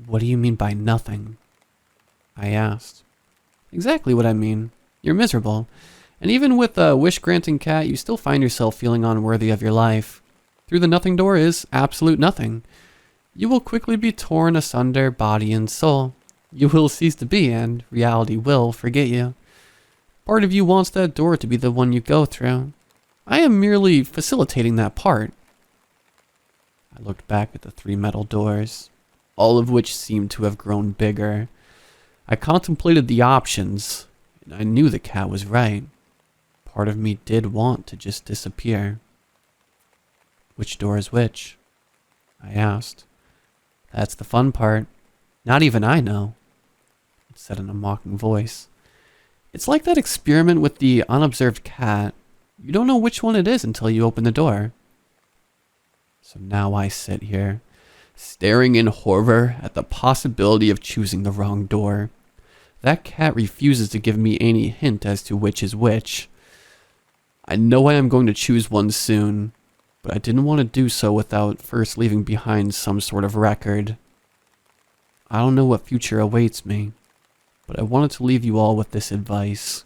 [SPEAKER 3] What do you mean by nothing? I asked. Exactly what I mean. You're miserable. And even with a wish-granting cat, you still find yourself feeling unworthy of your life. Through the nothing door is absolute nothing. You will quickly be torn asunder, body and soul. You will cease to be, and reality will forget you. Part of you wants that door to be the one you go through. I am merely facilitating that part. I looked back at the 3 metal doors, all of which seemed to have grown bigger. I contemplated the options, and I knew the cat was right. Part of me did want to just disappear. Which door is which? I asked. That's the fun part. Not even I know, it said in a mocking voice. It's like that experiment with the unobserved cat. You don't know which one it is until you open the door. So now I sit here, staring in horror at the possibility of choosing the wrong door. That cat refuses to give me any hint as to which is which. I know I am going to choose one soon, but I didn't want to do so without first leaving behind some sort of record. I don't know what future awaits me, but I wanted to leave you all with this advice.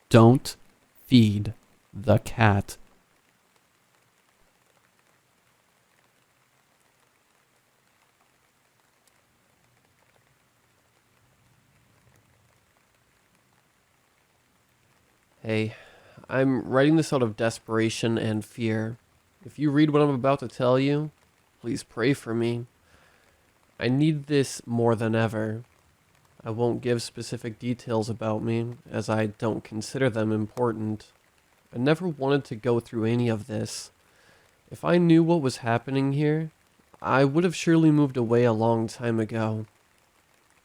[SPEAKER 3] Don't feed the cat. Hey, I'm writing this out of desperation and fear. If you read what I'm about to tell you, please pray for me. I need this more than ever. I won't give specific details about me, as I don't consider them important. I never wanted to go through any of this. If I knew what was happening here, I would have surely moved away a long time ago.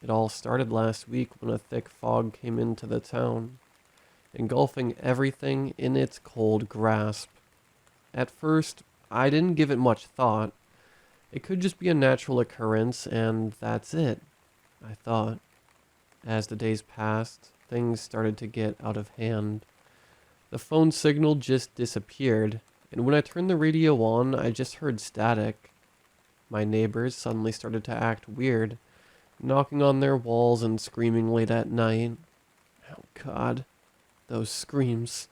[SPEAKER 3] It all started last week when a thick fog came into the town, engulfing everything in its cold grasp. At first, I didn't give it much thought. It could just be a natural occurrence, and that's it, I thought. As the days passed, things started to get out of hand. The phone signal just disappeared, and when I turned the radio on, I just heard static. My neighbors suddenly started to act weird, knocking on their walls and screaming late at night. Oh God, those screams.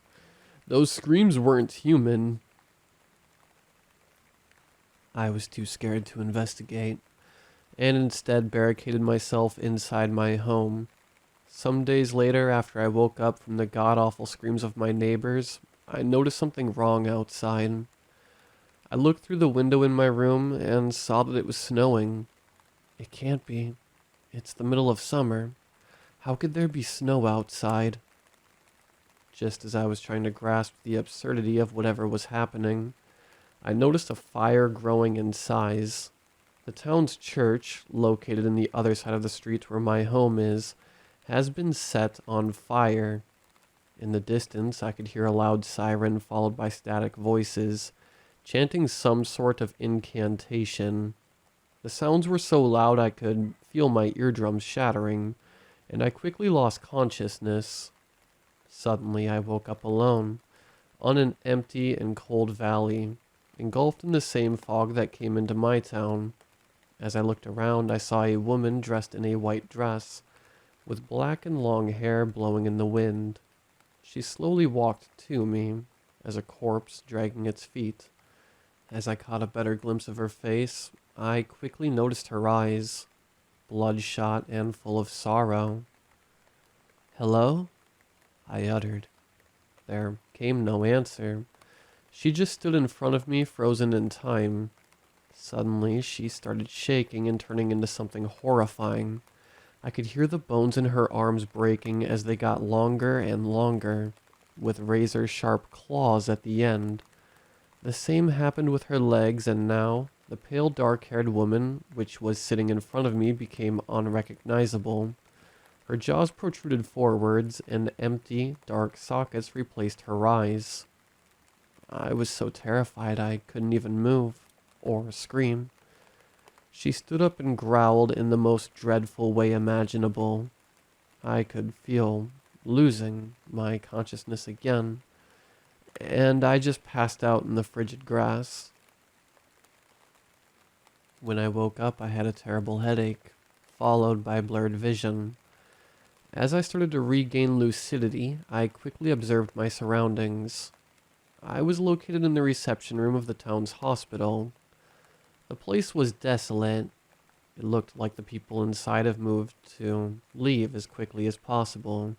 [SPEAKER 3] Those screams weren't human. I was too scared to investigate, and instead barricaded myself inside my home. Some days later, after I woke up from the god-awful screams of my neighbors, I noticed something wrong outside. I looked through the window in my room and saw that it was snowing. It can't be. It's the middle of summer. How could there be snow outside? Just as I was trying to grasp the absurdity of whatever was happening, I noticed a fire growing in size. The town's church, located in the other side of the street where my home is, has been set on fire.
[SPEAKER 1] In the distance, I could hear a loud siren followed by static voices, chanting some sort of incantation. The sounds were so loud I could feel my eardrums shattering, and I quickly lost consciousness. Suddenly, I woke up alone, on an empty and cold valley, engulfed in the same fog that came into my town. As I looked around, I saw a woman dressed in a white dress, with black and long hair blowing in the wind. She slowly walked to me, as a corpse dragging its feet. As I caught a better glimpse of her face, I quickly noticed her eyes, bloodshot and full of sorrow. "Hello?" I uttered. There came no answer. She just stood in front of me, frozen in time. Suddenly, she started shaking and turning into something horrifying. I could hear the bones in her arms breaking as they got longer and longer, with razor-sharp claws at the end. The same happened with her legs, and now, the pale dark-haired woman, which was sitting in front of me, became unrecognizable. Her jaws protruded forwards, and empty, dark sockets replaced her eyes. I was so terrified I couldn't even move, or scream. She stood up and growled in the most dreadful way imaginable. I could feel losing my consciousness again, and I just passed out in the frigid grass. When I woke up, I had a terrible headache, followed by blurred vision. As I started to regain lucidity, I quickly observed my surroundings. I was located in the reception room of the town's hospital. The place was desolate. It looked like the people inside have moved to leave as quickly as possible,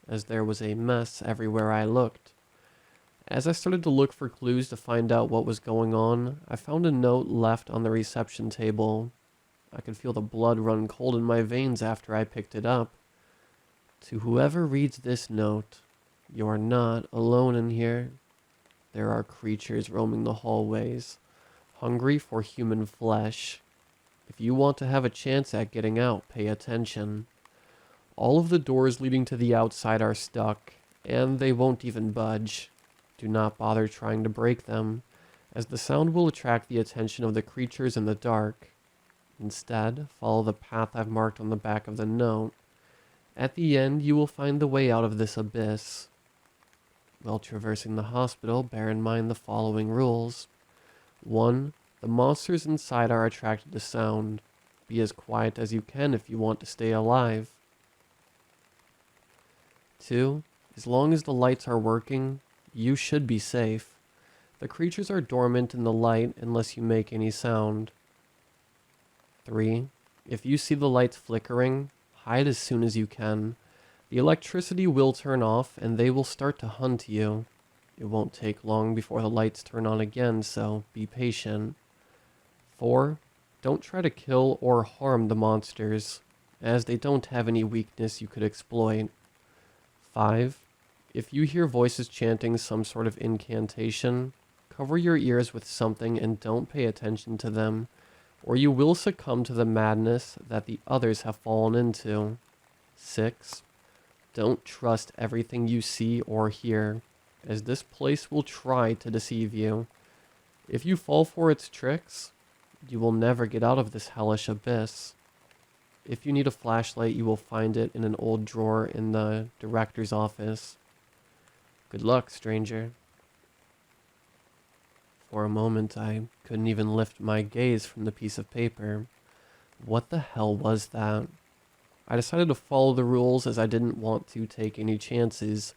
[SPEAKER 1] as there was a mess everywhere I looked. As I started to look for clues to find out what was going on, I found a note left on the reception table. I could feel the blood run cold in my veins after I picked it up. To whoever reads this note, you are not alone in here. There are creatures roaming the hallways, hungry for human flesh. If you want to have a chance at getting out, pay attention. All of the doors leading to the outside are stuck, and they won't even budge. Do not bother trying to break them, as the sound will attract the attention of the creatures in the dark. Instead, follow the path I've marked on the back of the note. At the end, you will find the way out of this abyss. While traversing the hospital, bear in mind the following rules. 1. The monsters inside are attracted to sound. Be as quiet as you can if you want to stay alive. 2. As long as the lights are working, you should be safe. The creatures are dormant in the light unless you make any sound. 3. If you see the lights flickering, hide as soon as you can. The electricity will turn off and they will start to hunt you. It won't take long before the lights turn on again, so be patient. 4. Don't try to kill or harm the monsters, as they don't have any weakness you could exploit. 5. If you hear voices chanting some sort of incantation, cover your ears with something and don't pay attention to them, or you will succumb to the madness that the others have fallen into. 6. Don't trust everything you see or hear, as this place will try to deceive you. If you fall for its tricks, you will never get out of this hellish abyss. If you need a flashlight, you will find it in an old drawer in the director's office. Good luck, stranger. For a moment, I couldn't even lift my gaze from the piece of paper. What the hell was that? I decided to follow the rules as I didn't want to take any chances.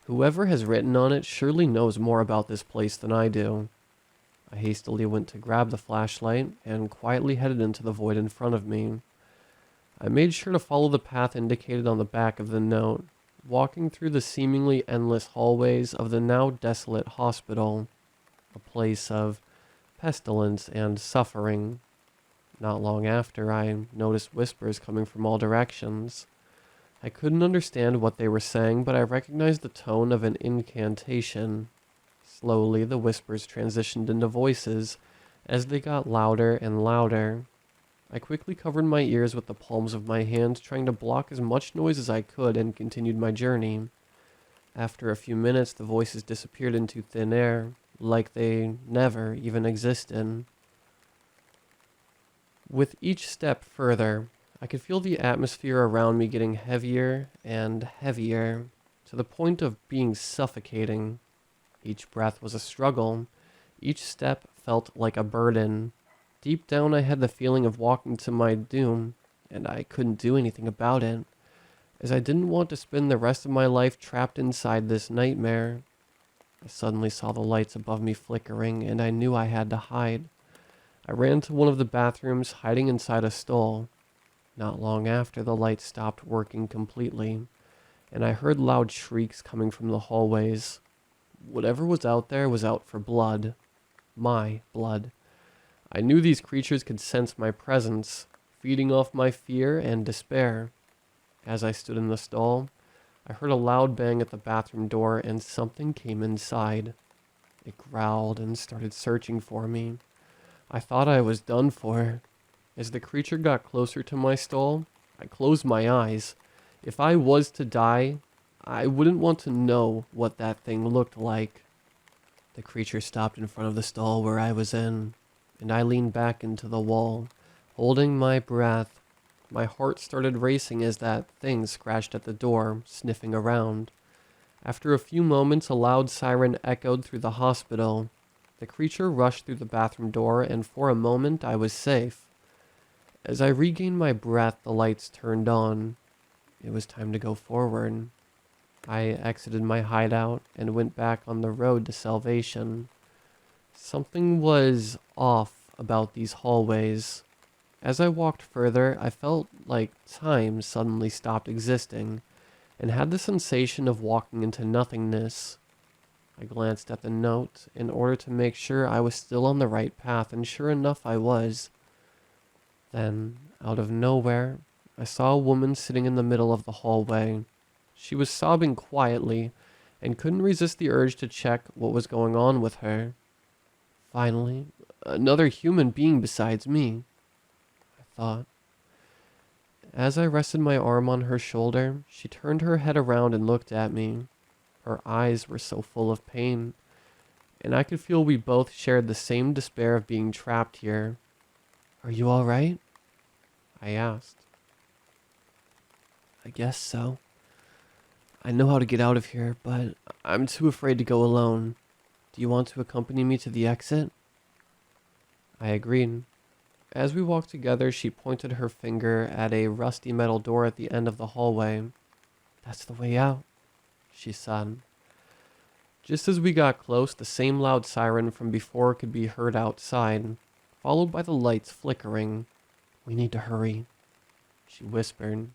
[SPEAKER 1] Whoever has written on it surely knows more about this place than I do. I hastily went to grab the flashlight and quietly headed into the void in front of me. I made sure to follow the path indicated on the back of the note, walking through the seemingly endless hallways of the now desolate hospital, a place of pestilence and suffering. Not long after, I noticed whispers coming from all directions. I couldn't understand what they were saying, but I recognized the tone of an incantation. Slowly, the whispers transitioned into voices as they got louder and louder. I quickly covered my ears with the palms of my hands, trying to block as much noise as I could, and continued my journey.
[SPEAKER 3] After a few minutes, the voices disappeared into thin air, like they never even existed. With each step further, I could feel the atmosphere around me getting heavier and heavier, to the point of being suffocating. Each breath was a struggle. Each step felt like a burden. Deep down, I had the feeling of walking to my doom, and I couldn't do anything about it, as I didn't want to spend the rest of my life trapped inside this nightmare. I suddenly saw the lights above me flickering, and I knew I had to hide. I ran to one of the bathrooms, hiding inside a stall. Not long after, the lights stopped working completely, and I heard loud shrieks coming from the hallways. Whatever was out there was out for blood. My blood. I knew these creatures could sense my presence, feeding off my fear and despair. As I stood in the stall, I heard a loud bang at the bathroom door, and something came inside. It growled and started searching for me. I thought I was done for. As the creature got closer to my stall, I closed my eyes. If I was to die, I wouldn't want to know what that thing looked like. The creature stopped in front of the stall where I was in, and I leaned back into the wall, holding my breath. My heart started racing as that thing scratched at the door, sniffing around. After a few moments, a loud siren echoed through the hospital. The creature rushed through the bathroom door, and for a moment I was safe. As I regained my breath, the lights turned on. It was time to go forward. I exited my hideout and went back on the road to salvation. Something was off about these hallways. As I walked further, I felt like time suddenly stopped existing, and had the sensation of walking into nothingness. I glanced at the note in order to make sure I was still on the right path, and sure enough I was. Then, out of nowhere, I saw a woman sitting in the middle of the hallway. She was sobbing quietly, and couldn't resist the urge to check what was going on with her. Finally, another human being besides me, I thought. As I rested my arm on her shoulder, she turned her head around and looked at me. Her eyes were so full of pain, and I could feel we both shared the same despair of being trapped here. "Are you all right?" I asked. "I guess so. I know how to get out of here, but I'm too afraid to go alone. Do you want to accompany me to the exit?" I agreed. As we walked together, she pointed her finger at a rusty metal door at the end of the hallway. "That's the way out," she said. Just as we got close, the same loud siren from before could be heard outside, followed by the lights flickering. "We need to hurry," she whispered.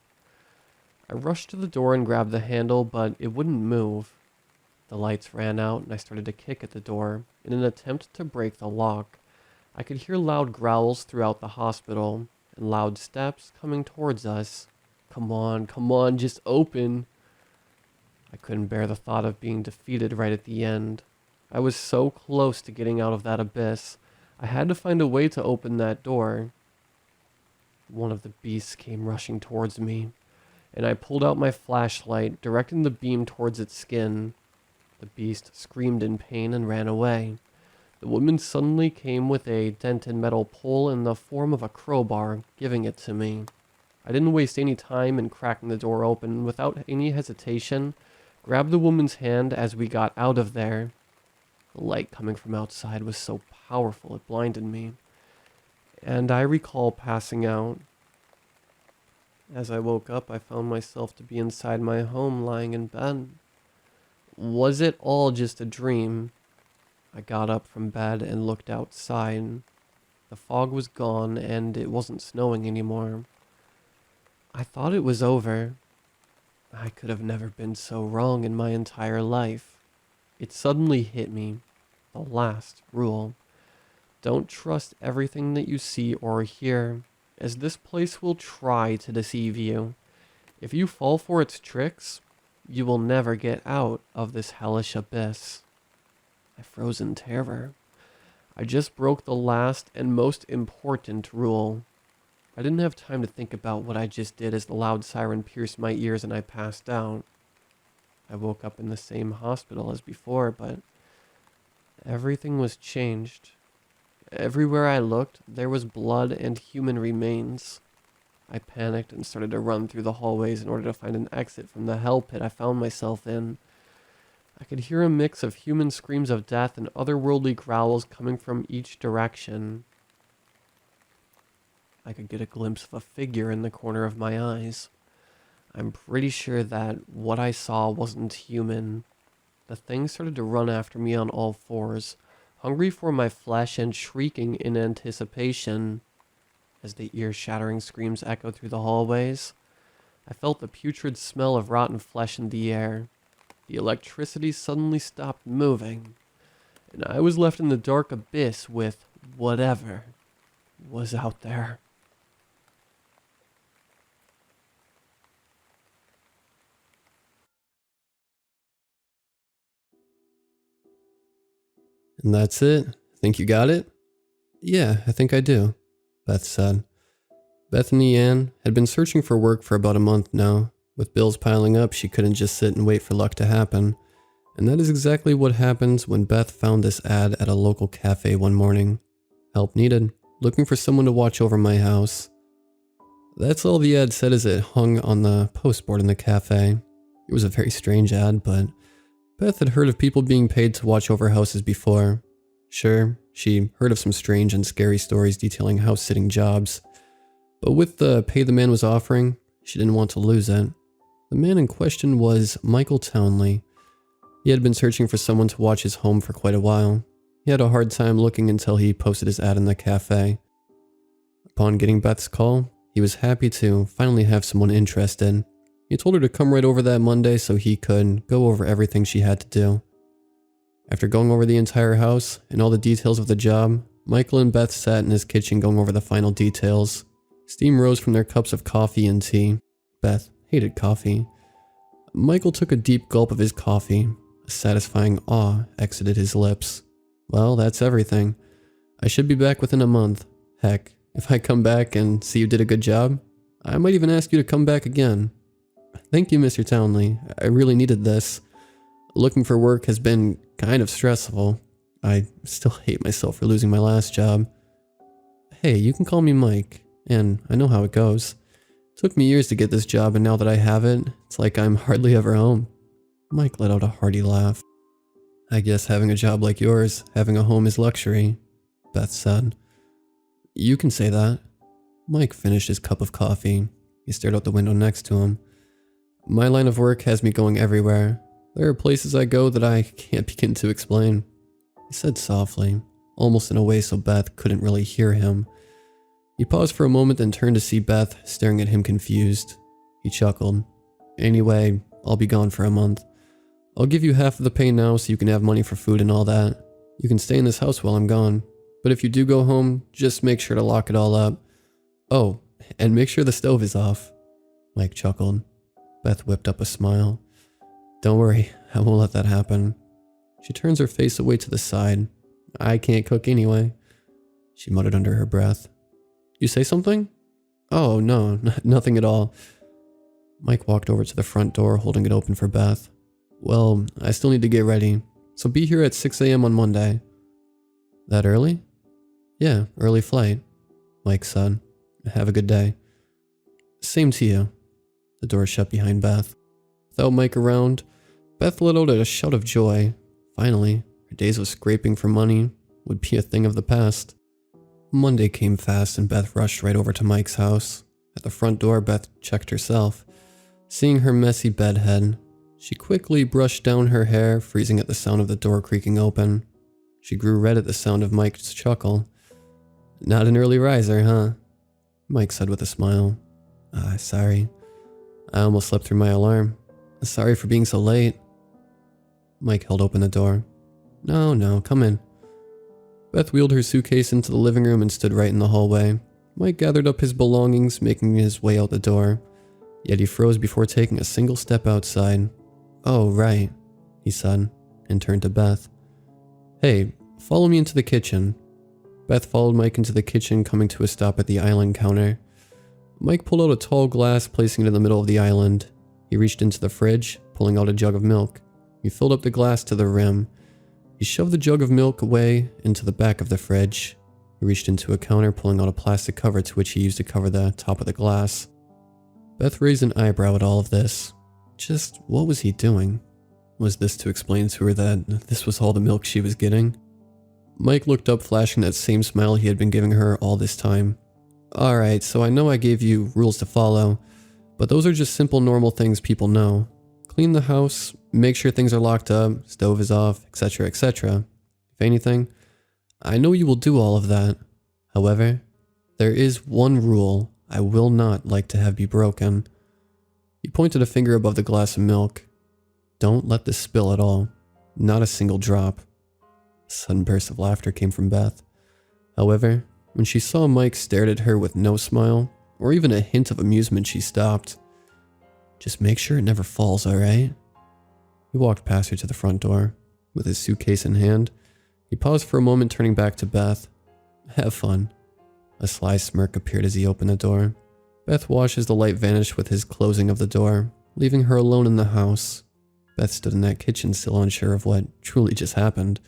[SPEAKER 3] I rushed to the door and grabbed the handle, but it wouldn't move. The lights ran out, and I started to kick at the door in an attempt to break the lock. I could hear loud growls throughout the hospital, and loud steps coming towards us. Come on, just open." I couldn't bear the thought of being defeated right at the end. I was so close to getting out of that abyss. I had to find a way to open that door. One of the beasts came rushing towards me, and I pulled out my flashlight, directing the beam towards its skin. The beast screamed in pain and ran away. The woman suddenly came with a dented metal pole in the form of a crowbar, giving it to me. I didn't waste any time in cracking the door open, and without any hesitation, grabbed the woman's hand as we got out of there. The light coming from outside was so powerful it blinded me, and I recall passing out. As I woke up, I found myself to be inside my home, lying in bed. Was it all just a dream? I got up from bed and looked outside. The fog was gone, and it wasn't snowing anymore. I thought it was over. I could have never been so wrong in my entire life. It suddenly hit me. The last rule. Don't trust everything that you see or hear, as this place will try to deceive you. If you fall for its tricks, you will never get out of this hellish abyss. I froze in terror. I just broke the last and most important rule. I didn't have time to think about what I just did as the loud siren pierced my ears and I passed out. I woke up in the same hospital as before, but everything was changed. Everywhere I looked, there was blood and human remains. I panicked and started to run through the hallways in order to find an exit from the hell pit I found myself in. I could hear a mix of human screams of death and otherworldly growls coming from each direction. I could get a glimpse of a figure in the corner of my eyes. I'm pretty sure that what I saw wasn't human. The thing started to run after me on all fours, hungry for my flesh and shrieking in anticipation. As the ear-shattering screams echoed through the hallways, I felt the putrid smell of rotten flesh in the air. The electricity suddenly stopped moving, and I was left in the dark abyss with whatever was out there.
[SPEAKER 1] And that's it? Think you got it? Yeah, I think I do, Beth said. Bethany Ann had been searching for work for about a month now. With bills piling up, she couldn't just sit and wait for luck to happen. And that is exactly what happens when Beth found this ad at a local cafe one morning. Help needed. Looking for someone to watch over my house. That's all the ad said as it hung on the postboard in the cafe. It was a very strange ad, but Beth had heard of people being paid to watch over houses before. Sure, she heard of some strange and scary stories detailing house-sitting jobs. But with the pay the man was offering, she didn't want to lose it. The man in question was Michael Townley. He had been searching for someone to watch his home for quite a while. He had a hard time looking until he posted his ad in the cafe. Upon getting Beth's call, he was happy to finally have someone interested. He told her to come right over that Monday so he could go over everything she had to do. After going over the entire house and all the details of the job, Michael and Beth sat in his kitchen going over the final details. Steam rose from their cups of coffee and tea. Beth hated coffee. Michael took a deep gulp of his coffee. A satisfying awe exited his lips. Well, that's everything. I should be back within a month. Heck, if I come back and see you did a good job, I might even ask you to come back again. Thank you, Mr. Townley. I really needed this. Looking for work has been kind of stressful. I still hate myself for losing my last job. Hey, you can call me Mike, and I know how it goes. It took me years to get this job, and now that I have it, it's like I'm hardly ever home. Mike let out a hearty laugh. I guess having a job like yours, having a home is luxury, Beth said. You can say that. Mike finished his cup of coffee. He stared out the window next to him. My line of work has me going everywhere. There are places I go that I can't begin to explain. He said softly, almost in a way so Beth couldn't really hear him. He paused for a moment and turned to see Beth staring at him confused. He chuckled. Anyway, I'll be gone for a month. I'll give you half of the pay now so you can have money for food and all that. You can stay in this house while I'm gone. But if you do go home, just make sure to lock it all up. Oh, and make sure the stove is off. Mike chuckled. Beth whipped up a smile. Don't worry, I won't let that happen. She turns her face away to the side. I can't cook anyway. She muttered under her breath. You say something? Oh, no, nothing at all. Mike walked over to the front door, holding it open for Beth. Well, I still need to get ready, so be here at 6 a.m. on Monday. That early? Yeah, early flight, Mike said. Have a good day. Same to you. The door shut behind Beth. Without Mike around, Beth let out a shout of joy. Finally, her days of scraping for money would be a thing of the past. Monday came fast and Beth rushed right over to Mike's house. At the front door, Beth checked herself. Seeing her messy bedhead, she quickly brushed down her hair, freezing at the sound of the door creaking open. She grew red at the sound of Mike's chuckle. Not an early riser, huh? Mike said with a smile. Sorry. I almost slept through my alarm. Sorry for being so late. Mike held open the door. No, come in. Beth wheeled her suitcase into the living room and stood right in the hallway. Mike gathered up his belongings, making his way out the door. Yet he froze before taking a single step outside. Oh, right, he said, and turned to Beth. Hey, follow me into the kitchen. Beth followed Mike into the kitchen, coming to a stop at the island counter. Mike pulled out a tall glass, placing it in the middle of the island. He reached into the fridge, pulling out a jug of milk. He filled up the glass to the rim. He shoved the jug of milk away into the back of the fridge. He reached into a counter, pulling out a plastic cover to which he used to cover the top of the glass. Beth raised an eyebrow at all of this. Just what was he doing? Was this to explain to her that this was all the milk she was getting? Mike looked up, flashing that same smile he had been giving her all this time. Alright, so I know I gave you rules to follow, but those are just simple normal things people know. Clean the house, make sure things are locked up, stove is off, etc., etc. If anything, I know you will do all of that. However, there is one rule I will not like to have be broken. He pointed a finger above the glass of milk. Don't let this spill at all. Not a single drop. A sudden burst of laughter came from Beth. However, when she saw Mike stared at her with no smile, or even a hint of amusement, she stopped. Just make sure it never falls, alright? He walked past her to the front door. With his suitcase in hand, he paused for a moment, turning back to Beth. Have fun. A sly smirk appeared as he opened the door. Beth watched as the light vanished with his closing of the door, leaving her alone in the house. Beth stood in that kitchen, still unsure of what truly just happened.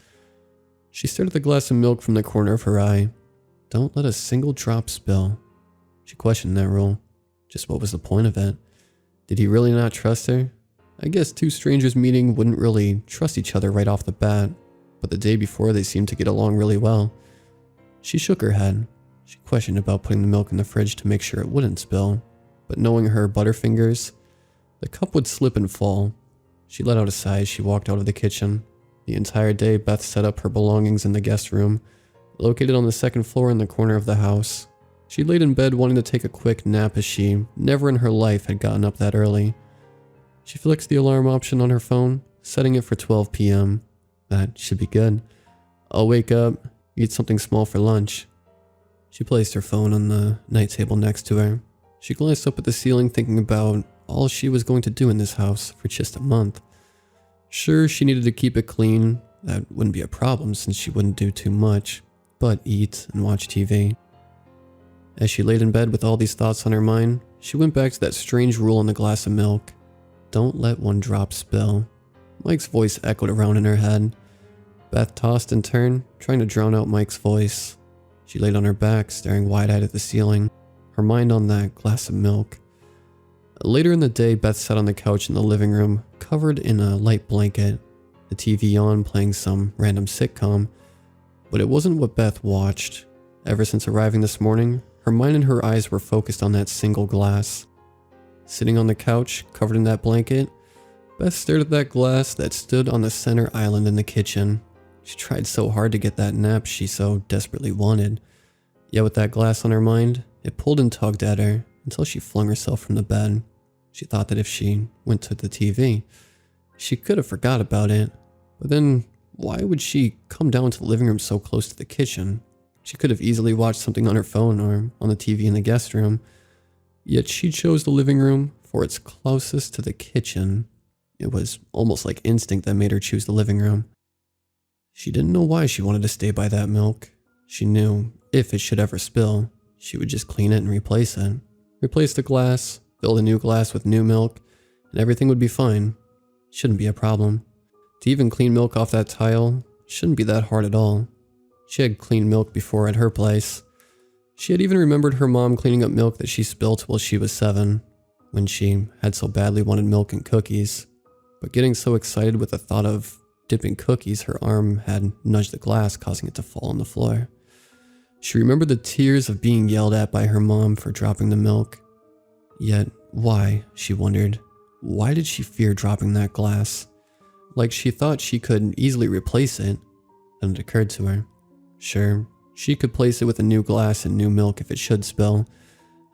[SPEAKER 1] She stared at the glass of milk from the corner of her eye. Don't let a single drop spill. She questioned that rule. Just what was the point of it? Did he really not trust her? I guess two strangers meeting wouldn't really trust each other right off the bat, but the day before they seemed to get along really well. She shook her head. She questioned about putting the milk in the fridge to make sure it wouldn't spill, but knowing her butterfingers, the cup would slip and fall. She let out a sigh as she walked out of the kitchen. The entire day, Beth set up her belongings in the guest room, located on the second floor in the corner of the house. She laid in bed wanting to take a quick nap as she never in her life had gotten up that early. She flicked the alarm option on her phone, setting it for 12 p.m. That should be good. I'll wake up, eat something small for lunch. She placed her phone on the night table next to her. She glanced up at the ceiling, thinking about all she was going to do in this house for just a month. Sure, she needed to keep it clean. That wouldn't be a problem since she wouldn't do too much, but eat and watch TV. As she laid in bed with all these thoughts on her mind, she went back to that strange rule on the glass of milk. Don't let one drop spill. Mike's voice echoed around in her head. Beth tossed and turned, trying to drown out Mike's voice. She laid on her back, staring wide-eyed at the ceiling, her mind on that glass of milk. Later in the day, Beth sat on the couch in the living room, covered in a light blanket, the TV on, playing some random sitcom. But it wasn't what Beth watched. Ever since arriving this morning, her mind and her eyes were focused on that single glass. Sitting on the couch, covered in that blanket, Beth stared at that glass that stood on the center island in the kitchen. She tried so hard to get that nap she so desperately wanted. Yet with that glass on her mind, it pulled and tugged at her until she flung herself from the bed. She thought that if she went to the TV, she could have forgot about it. But then, why would she come down to the living room so close to the kitchen? She could have easily watched something on her phone or on the TV in the guest room. Yet she chose the living room for its closest to the kitchen. It was almost like instinct that made her choose the living room. She didn't know why she wanted to stay by that milk. She knew if it should ever spill, she would just clean it and replace it. Replace the glass, fill the new glass with new milk, and everything would be fine. Shouldn't be a problem. To even clean milk off that tile shouldn't be that hard at all. She had cleaned milk before at her place. She had even remembered her mom cleaning up milk that she spilt while she was 7, when she had so badly wanted milk and cookies. But getting so excited with the thought of dipping cookies, her arm had nudged the glass, causing it to fall on the floor. She remembered the tears of being yelled at by her mom for dropping the milk. Yet, why, she wondered, why did she fear dropping that glass? Like she thought she could easily replace it. Then it occurred to her. Sure, she could place it with a new glass and new milk if it should spill.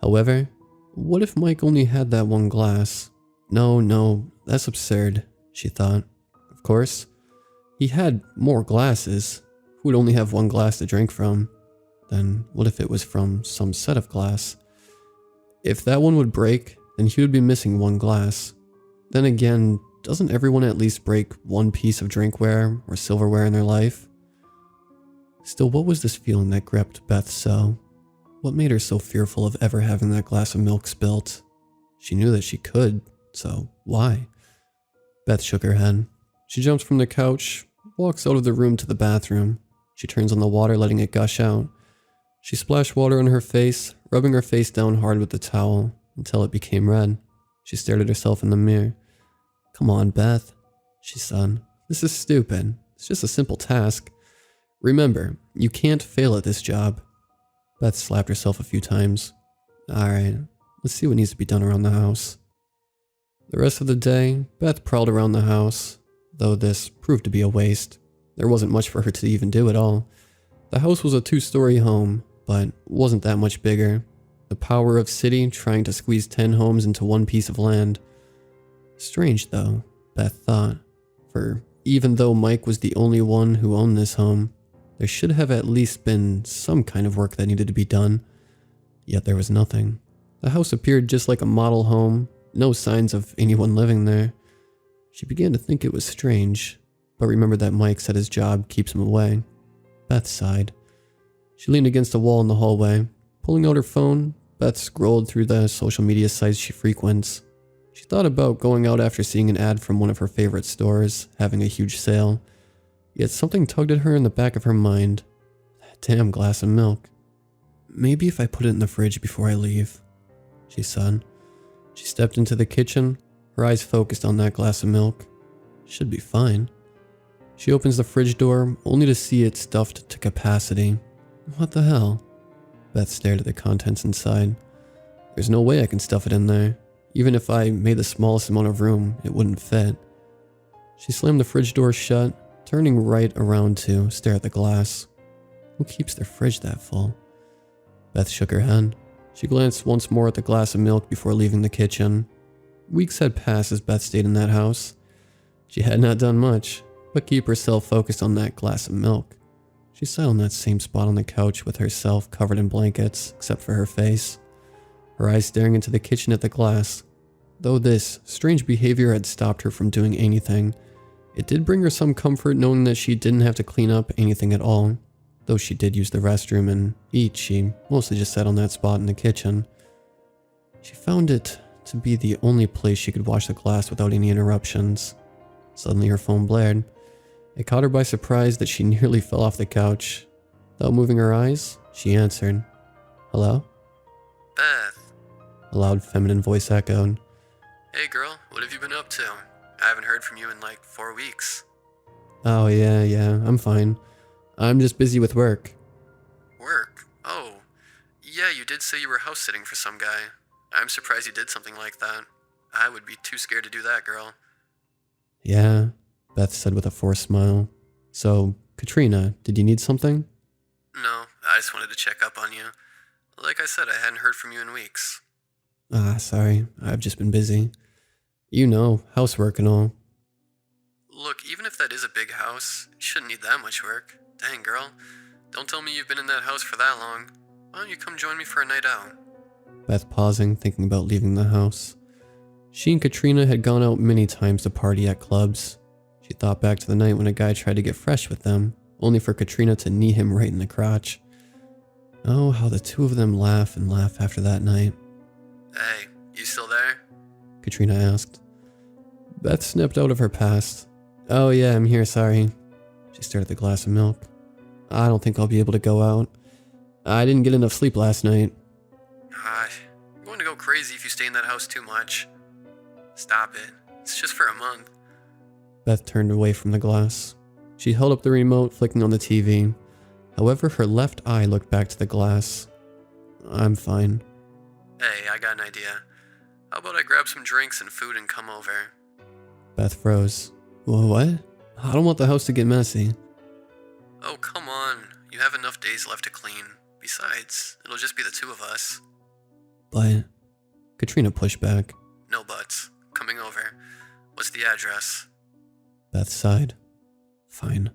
[SPEAKER 1] However, what if Mike only had that one glass? No, that's absurd, she thought. Of course, he had more glasses. Who would only have one glass to drink from? Then what if it was from some set of glass? If that one would break, then he would be missing one glass. Then again, doesn't everyone at least break one piece of drinkware or silverware in their life? Still, what was this feeling that gripped Beth so? What made her so fearful of ever having that glass of milk spilt? She knew that she could, so why? Beth shook her head. She jumps from the couch, walks out of the room to the bathroom. She turns on the water, letting it gush out. She splashed water on her face, rubbing her face down hard with the towel until it became red. She stared at herself in the mirror. Come on, Beth, she said. This is stupid. It's just a simple task. Remember, you can't fail at this job. Beth slapped herself a few times. Alright, let's see what needs to be done around the house. The rest of the day, Beth prowled around the house, though this proved to be a waste. There wasn't much for her to even do at all. The house was a 2-story home, but wasn't that much bigger. The power of city trying to squeeze 10 homes into one piece of land. Strange though, Beth thought, for even though Mike was the only one who owned this home, there should have at least been some kind of work that needed to be done. Yet there was nothing. The house appeared just like a model home, no signs of anyone living there. She began to think it was strange, but remembered that Mike said his job keeps him away. Beth sighed. She leaned against a wall in the hallway. Pulling out her phone, Beth scrolled through the social media sites she frequents. She thought about going out after seeing an ad from one of her favorite stores, having a huge sale. Yet something tugged at her in the back of her mind. That damn glass of milk. Maybe if I put it in the fridge before I leave, she said. She stepped into the kitchen, her eyes focused on that glass of milk. Should be fine. She opens the fridge door, only to see it stuffed to capacity. What the hell? Beth stared at the contents inside. There's no way I can stuff it in there. Even if I made the smallest amount of room, it wouldn't fit. She slammed the fridge door shut, turning right around to stare at the glass. Who keeps their fridge that full? Beth shook her head. She glanced once more at the glass of milk before leaving the kitchen. Weeks had passed as Beth stayed in that house. She had not done much, but keep herself focused on that glass of milk. She sat on that same spot on the couch with herself covered in blankets, except for her face, her eyes staring into the kitchen at the glass. Though this strange behavior had stopped her from doing anything, it did bring her some comfort knowing that she didn't have to clean up anything at all. Though she did use the restroom and eat, she mostly just sat on that spot in the kitchen. She found it to be the only place she could wash the glass without any interruptions. Suddenly her phone blared. It caught her by surprise that she nearly fell off the couch. Without moving her eyes, she answered. Hello?
[SPEAKER 2] Beth.
[SPEAKER 1] A loud feminine voice echoed.
[SPEAKER 2] Hey girl, what have you been up to? I haven't heard from you in like 4 weeks.
[SPEAKER 1] Oh yeah, I'm fine. I'm just busy with work.
[SPEAKER 2] Work? Oh. Yeah, you did say you were house sitting for some guy. I'm surprised you did something like that. I would be too scared to do that, girl.
[SPEAKER 1] Yeah, Beth said with a forced smile. So, Katrina, did you need something?
[SPEAKER 2] No, I just wanted to check up on you. Like I said, I hadn't heard from you in weeks.
[SPEAKER 1] Sorry, I've just been busy. You know, housework and all.
[SPEAKER 2] Look, even if that is a big house, you shouldn't need that much work. Dang, girl. Don't tell me you've been in that house for that long. Why don't you come join me for a night out?
[SPEAKER 1] Beth pausing, thinking about leaving the house. She and Katrina had gone out many times to party at clubs. She thought back to the night when a guy tried to get fresh with them, only for Katrina to knee him right in the crotch. Oh, how the two of them laugh and laugh after that night.
[SPEAKER 2] Hey, you still there?
[SPEAKER 1] Katrina asked. Beth snapped out of her past. Oh yeah, I'm here, sorry. She stared at the glass of milk. I don't think I'll be able to go out. I didn't get enough sleep last night.
[SPEAKER 2] You're going to go crazy if you stay in that house too much. Stop it. It's just for a month.
[SPEAKER 1] Beth turned away from the glass. She held up the remote, flicking on the TV. However, her left eye looked back to the glass. I'm fine.
[SPEAKER 2] Hey, I got an idea. How about I grab some drinks and food and come over?
[SPEAKER 1] Beth froze. What? I don't want the house to get messy.
[SPEAKER 2] Oh, come on. You have enough days left to clean. Besides, it'll just be the two of us.
[SPEAKER 1] But... Katrina pushed back.
[SPEAKER 2] No buts. Coming over. What's the address?
[SPEAKER 1] Beth sighed. Fine.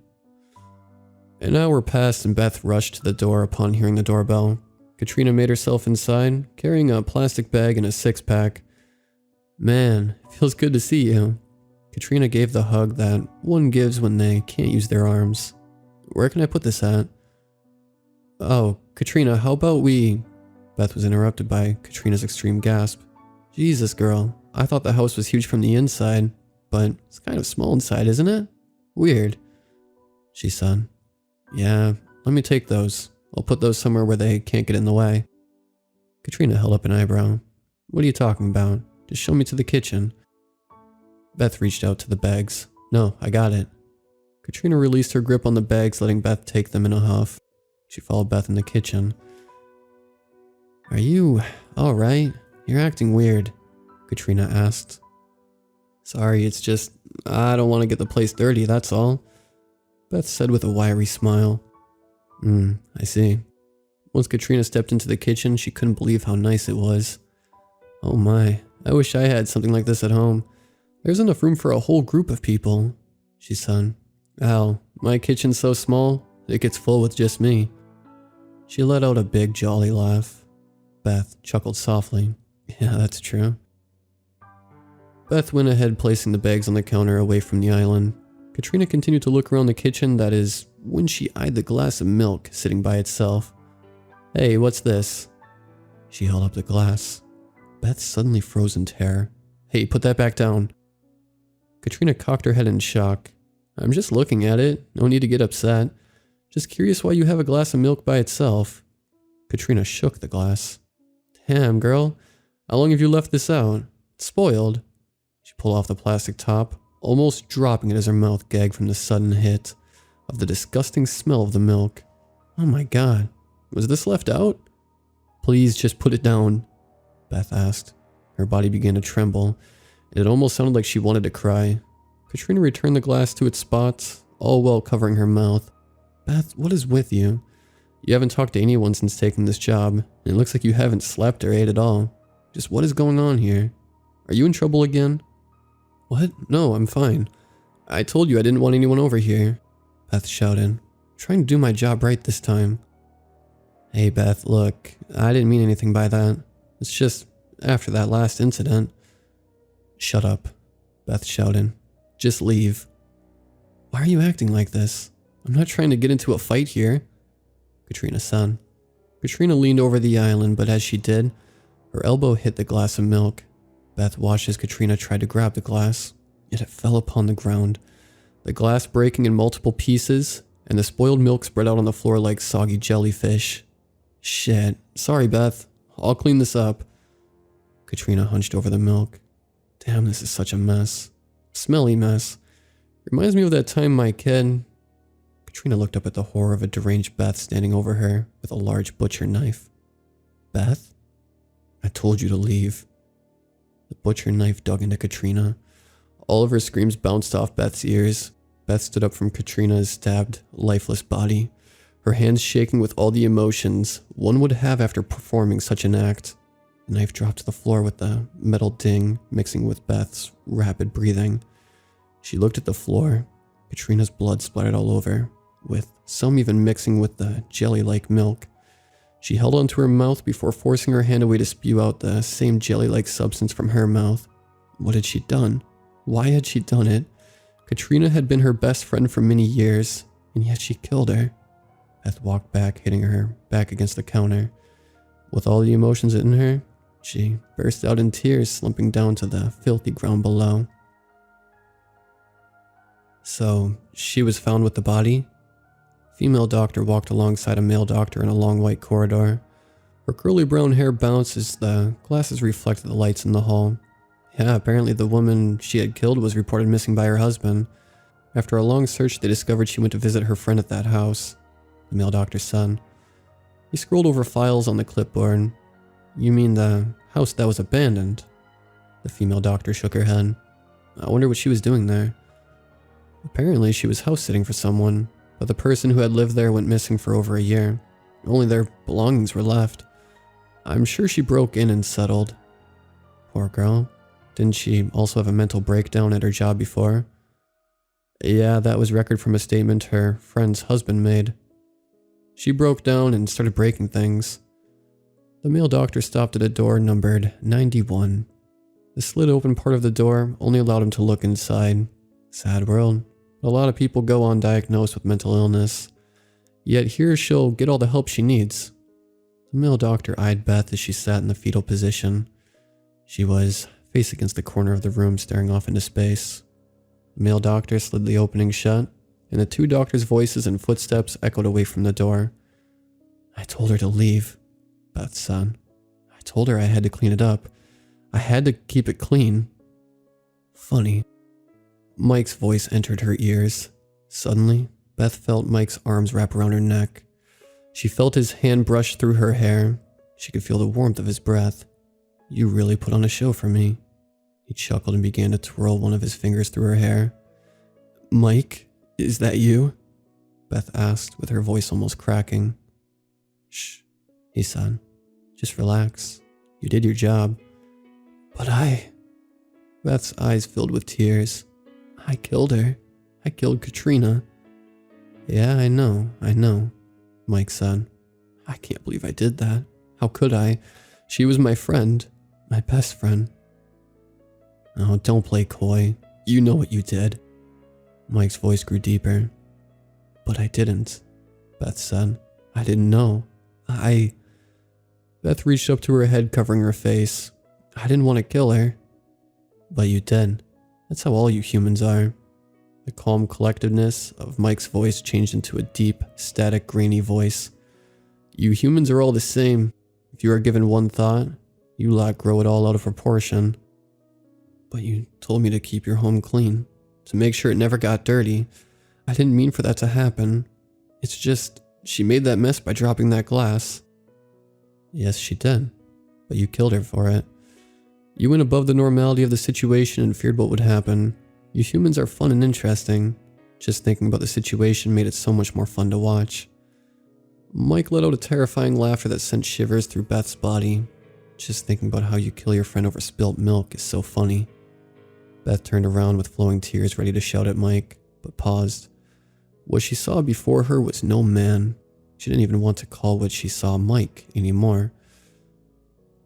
[SPEAKER 1] An hour passed and Beth rushed to the door upon hearing the doorbell. Katrina made herself inside, carrying a plastic bag and a six-pack. Man, it feels good to see you. Katrina gave the hug that one gives when they can't use their arms. Where can I put this at? Oh, Katrina, how about we... Beth was interrupted by Katrina's extreme gasp. Jesus, girl, I thought the house was huge from the inside. but it's kind of small inside, isn't it? Weird, she said. Yeah, let me take those. I'll put those somewhere where they can't get in the way. Katrina held up an eyebrow. What are you talking about? Just show me to the kitchen. Beth reached out to the bags. No, I got it. Katrina released her grip on the bags, letting Beth take them in a huff. She followed Beth in the kitchen. Are you alright? You're acting weird, Katrina asked. Sorry, it's just, I don't want to get the place dirty, that's all, Beth said with a wiry smile. I see. Once Katrina stepped into the kitchen, she couldn't believe how nice it was. Oh my, I wish I had something like this at home. There's enough room for a whole group of people, she said. Al, my kitchen's so small, it gets full with just me. She let out a big, jolly laugh. Beth chuckled softly. Yeah, that's true. Beth went ahead, placing the bags on the counter away from the island. Katrina continued to look around the kitchen, that is, when she eyed the glass of milk sitting by itself. Hey, what's this? She held up the glass. Beth suddenly froze in terror. Hey, put that back down. Katrina cocked her head in shock. I'm just looking at it. No need to get upset. Just curious why you have a glass of milk by itself. Katrina shook the glass. Damn, girl. How long have you left this out? It's spoiled. She pulled off the plastic top, almost dropping it as her mouth gagged from the sudden hit of the disgusting smell of the milk. Oh my god. Was this left out? Please just put it down, Beth asked. Her body began to tremble. It almost sounded like she wanted to cry. Katrina returned the glass to its spot, all while covering her mouth. Beth, what is with you? You haven't talked to anyone since taking this job, and it looks like you haven't slept or ate at all. Just what is going on here? Are you in trouble again? What? No, I'm fine. I told you I didn't want anyone over here, Beth shouted. I'm trying to do my job right this time. Hey Beth, look, I didn't mean anything by that. It's just, after that last incident. Shut up, Beth shouted. Just leave. Why are you acting like this? I'm not trying to get into a fight here, Katrina said. Katrina leaned over the island, but as she did, her elbow hit the glass of milk. Beth watched as Katrina tried to grab the glass, yet it fell upon the ground, the glass breaking in multiple pieces, and the spoiled milk spread out on the floor like soggy jellyfish. Shit. Sorry, Beth. I'll clean this up. Katrina hunched over the milk. Damn, this is such a mess. Smelly mess. Reminds me of that time my kid... Katrina looked up at the horror of a deranged Beth standing over her with a large butcher knife. Beth? I told you to leave. The butcher knife dug into Katrina. All of her screams bounced off Beth's ears. Beth stood up from Katrina's stabbed, lifeless body, her hands shaking with all the emotions one would have after performing such an act. The knife dropped to the floor with the metal ding mixing with Beth's rapid breathing. She looked at the floor. Katrina's blood splattered all over, with some even mixing with the jelly-like milk. She held onto her mouth before forcing her hand away to spew out the same jelly-like substance from her mouth. What had she done? Why had she done it? Katrina had been her best friend for many years, and yet she killed her. Beth walked back, hitting her back against the counter. With all the emotions in her, she burst out in tears, slumping down to the filthy ground below. So, she was found with the body? Female doctor walked alongside a male doctor in a long white corridor. Her curly brown hair bounced as the glasses reflected the lights in the hall. Yeah, apparently the woman she had killed was reported missing by her husband. After a long search, they discovered she went to visit her friend at that house, the male doctor said. He scrolled over files on the clipboard. You mean the house that was abandoned? The female doctor shook her head. I wonder what she was doing there. Apparently she was house-sitting for someone, but the person who had lived there went missing for over a year. Only their belongings were left. I'm sure she broke in and settled. Poor girl. Didn't she also have a mental breakdown at her job before? Yeah, that was record from a statement her friend's husband made. She broke down and started breaking things. The male doctor stopped at a door numbered 91. The slit-open part of the door only allowed him to look inside. Sad world. A lot of people go undiagnosed with mental illness. Yet here she'll get all the help she needs. The male doctor eyed Beth as she sat in the fetal position. She was face against the corner of the room, staring off into space. The male doctor slid the opening shut, and the two doctors' voices and footsteps echoed away from the door. I told her to leave, Beth said. I told her I had to clean it up. I had to keep it clean. Funny. Mike's voice entered her ears. Suddenly, Beth felt Mike's arms wrap around her neck. She felt his hand brush through her hair. She could feel the warmth of his breath. You really put on a show for me. He chuckled and began to twirl one of his fingers through her hair. Mike, is that you? Beth asked, with her voice almost cracking. Shh, he said. Just relax. You did your job. But Beth's eyes filled with tears. I killed her. I killed Katrina. Yeah, I know, Mike said. I can't believe I did that. How could I? She was my friend. My best friend. Oh, don't play coy. You know what you did. Mike's voice grew deeper. But I didn't, Beth said. I didn't know. Beth reached up to her head, covering her face. I didn't want to kill her. But you did. That's how all you humans are. The calm collectedness of Mike's voice changed into a deep, static, grainy voice. You humans are all the same. If you are given one thought, you lot grow it all out of proportion. But you told me to keep your home clean, to make sure it never got dirty. I didn't mean for that to happen. It's just, she made that mess by dropping that glass. Yes, she did. But you killed her for it. You went above the normality of the situation and feared what would happen. You humans are fun and interesting. Just thinking about the situation made it so much more fun to watch. Mike let out a terrifying laughter that sent shivers through Beth's body. Just thinking about how you kill your friend over spilt milk is so funny. Beth turned around with flowing tears, ready to shout at Mike, but paused. What she saw before her was no man. She didn't even want to call what she saw Mike anymore.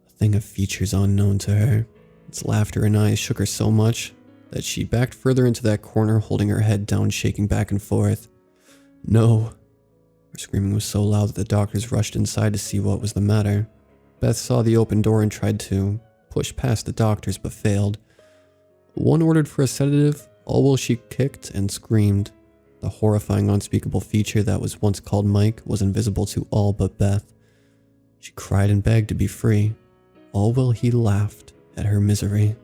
[SPEAKER 1] A thing of features unknown to her. Its laughter and eyes shook her so much that she backed further into that corner, holding her head down, shaking back and forth. No. Her screaming was so loud that the doctors rushed inside to see what was the matter. Beth saw the open door and tried to push past the doctors, but failed. One ordered for a sedative, all while she kicked and screamed. The horrifying, unspeakable feature that was once called Mike was invisible to all but Beth. She cried and begged to be free, all while he laughed at her misery.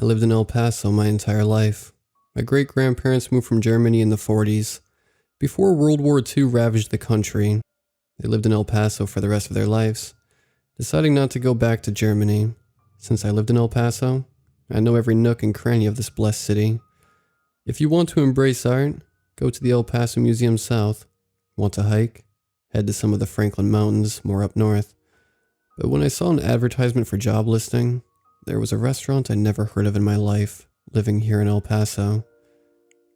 [SPEAKER 1] I lived in El Paso my entire life. My great-grandparents moved from Germany in the 40s, before World War II ravaged the country. They lived in El Paso for the rest of their lives, deciding not to go back to Germany. Since I lived in El Paso, I know every nook and cranny of this blessed city. If you want to embrace art, go to the El Paso Museum South. Want to hike? Head to some of the Franklin Mountains more up north. But when I saw an advertisement for job listing, there was a restaurant I'd never heard of in my life, living here in El Paso.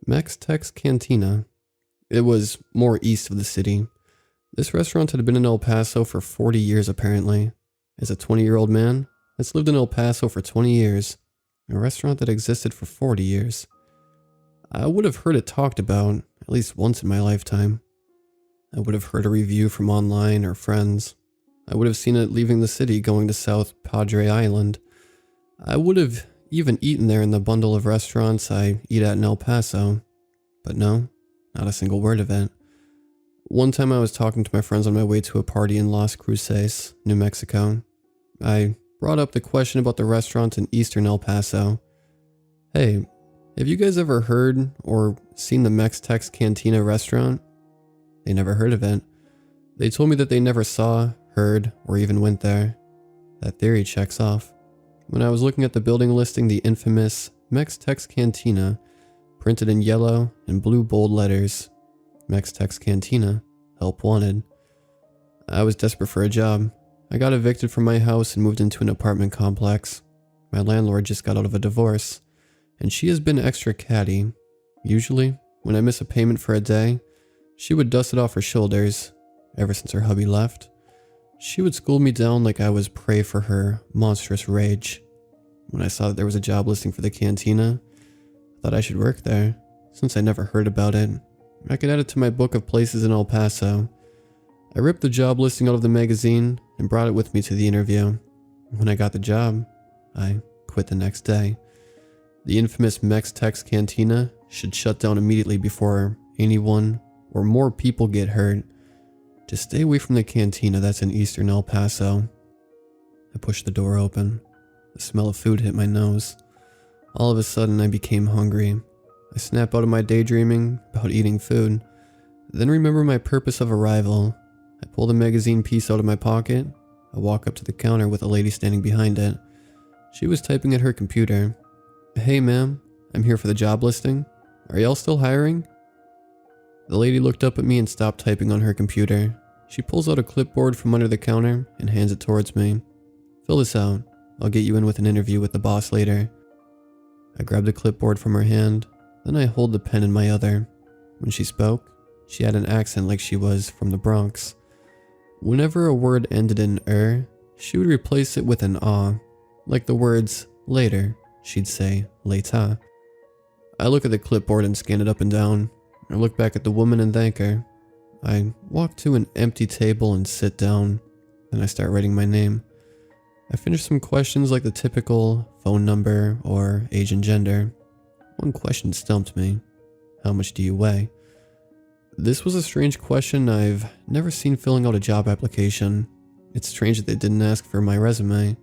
[SPEAKER 1] Mex-Tex Cantina. It was more east of the city. This restaurant had been in El Paso for 40 years apparently. As a 20-year-old man that's lived in El Paso for 20 years, a restaurant that existed for 40 years. I would have heard it talked about at least once in my lifetime. I would have heard a review from online or friends. I would have seen it leaving the city going to South Padre Island. I would have even eaten there in the bundle of restaurants I eat at in El Paso. But no, not a single word of it. One time I was talking to my friends on my way to a party in Las Cruces, New Mexico. I brought up the question about the restaurant in eastern El Paso. Hey, have you guys ever heard or seen the Mex-Tex Cantina restaurant? They never heard of it. They told me that they never saw, heard, or even went there. That theory checks off. When I was looking at the building listing, the infamous Mex-Tex Cantina, printed in yellow and blue bold letters. Mex-Tex Cantina, help wanted. I was desperate for a job. I got evicted from my house and moved into an apartment complex. My landlord just got out of a divorce, and she has been extra catty. Usually, when I miss a payment for a day, she would dust it off her shoulders. Ever since her hubby left, she would scold me down like I was prey for her monstrous rage. When I saw that there was a job listing for the cantina, I thought I should work there, since I never heard about it. I could add it to my book of places in El Paso. I ripped the job listing out of the magazine and brought it with me to the interview. When I got the job, I quit the next day. The infamous Mex-Tex cantina should shut down immediately before anyone or more people get hurt. Just stay away from the cantina that's in eastern El Paso. I pushed the door open. The smell of food hit my nose. All of a sudden, I became hungry. I snap out of my daydreaming about eating food, then remember my purpose of arrival. I pull the magazine piece out of my pocket. I walk up to the counter with a lady standing behind it. She was typing at her computer. "Hey ma'am, I'm here for the job listing. Are y'all still hiring?" The lady looked up at me and stopped typing on her computer. She pulls out a clipboard from under the counter and hands it towards me. "Fill this out. I'll get you in with an interview with the boss later." I grabbed the clipboard from her hand, then I hold the pen in my other. When she spoke, she had an accent like she was from the Bronx. Whenever a word ended in she would replace it with an ah. Like the words later, she'd say later. I look at the clipboard and scan it up and down. I look back at the woman and thank her. I walk to an empty table and sit down. Then I start writing my name. I finish some questions like the typical phone number or age and gender. One question stumped me. How much do you weigh? This was a strange question. I've never seen filling out a job application. It's strange that they didn't ask for my resume.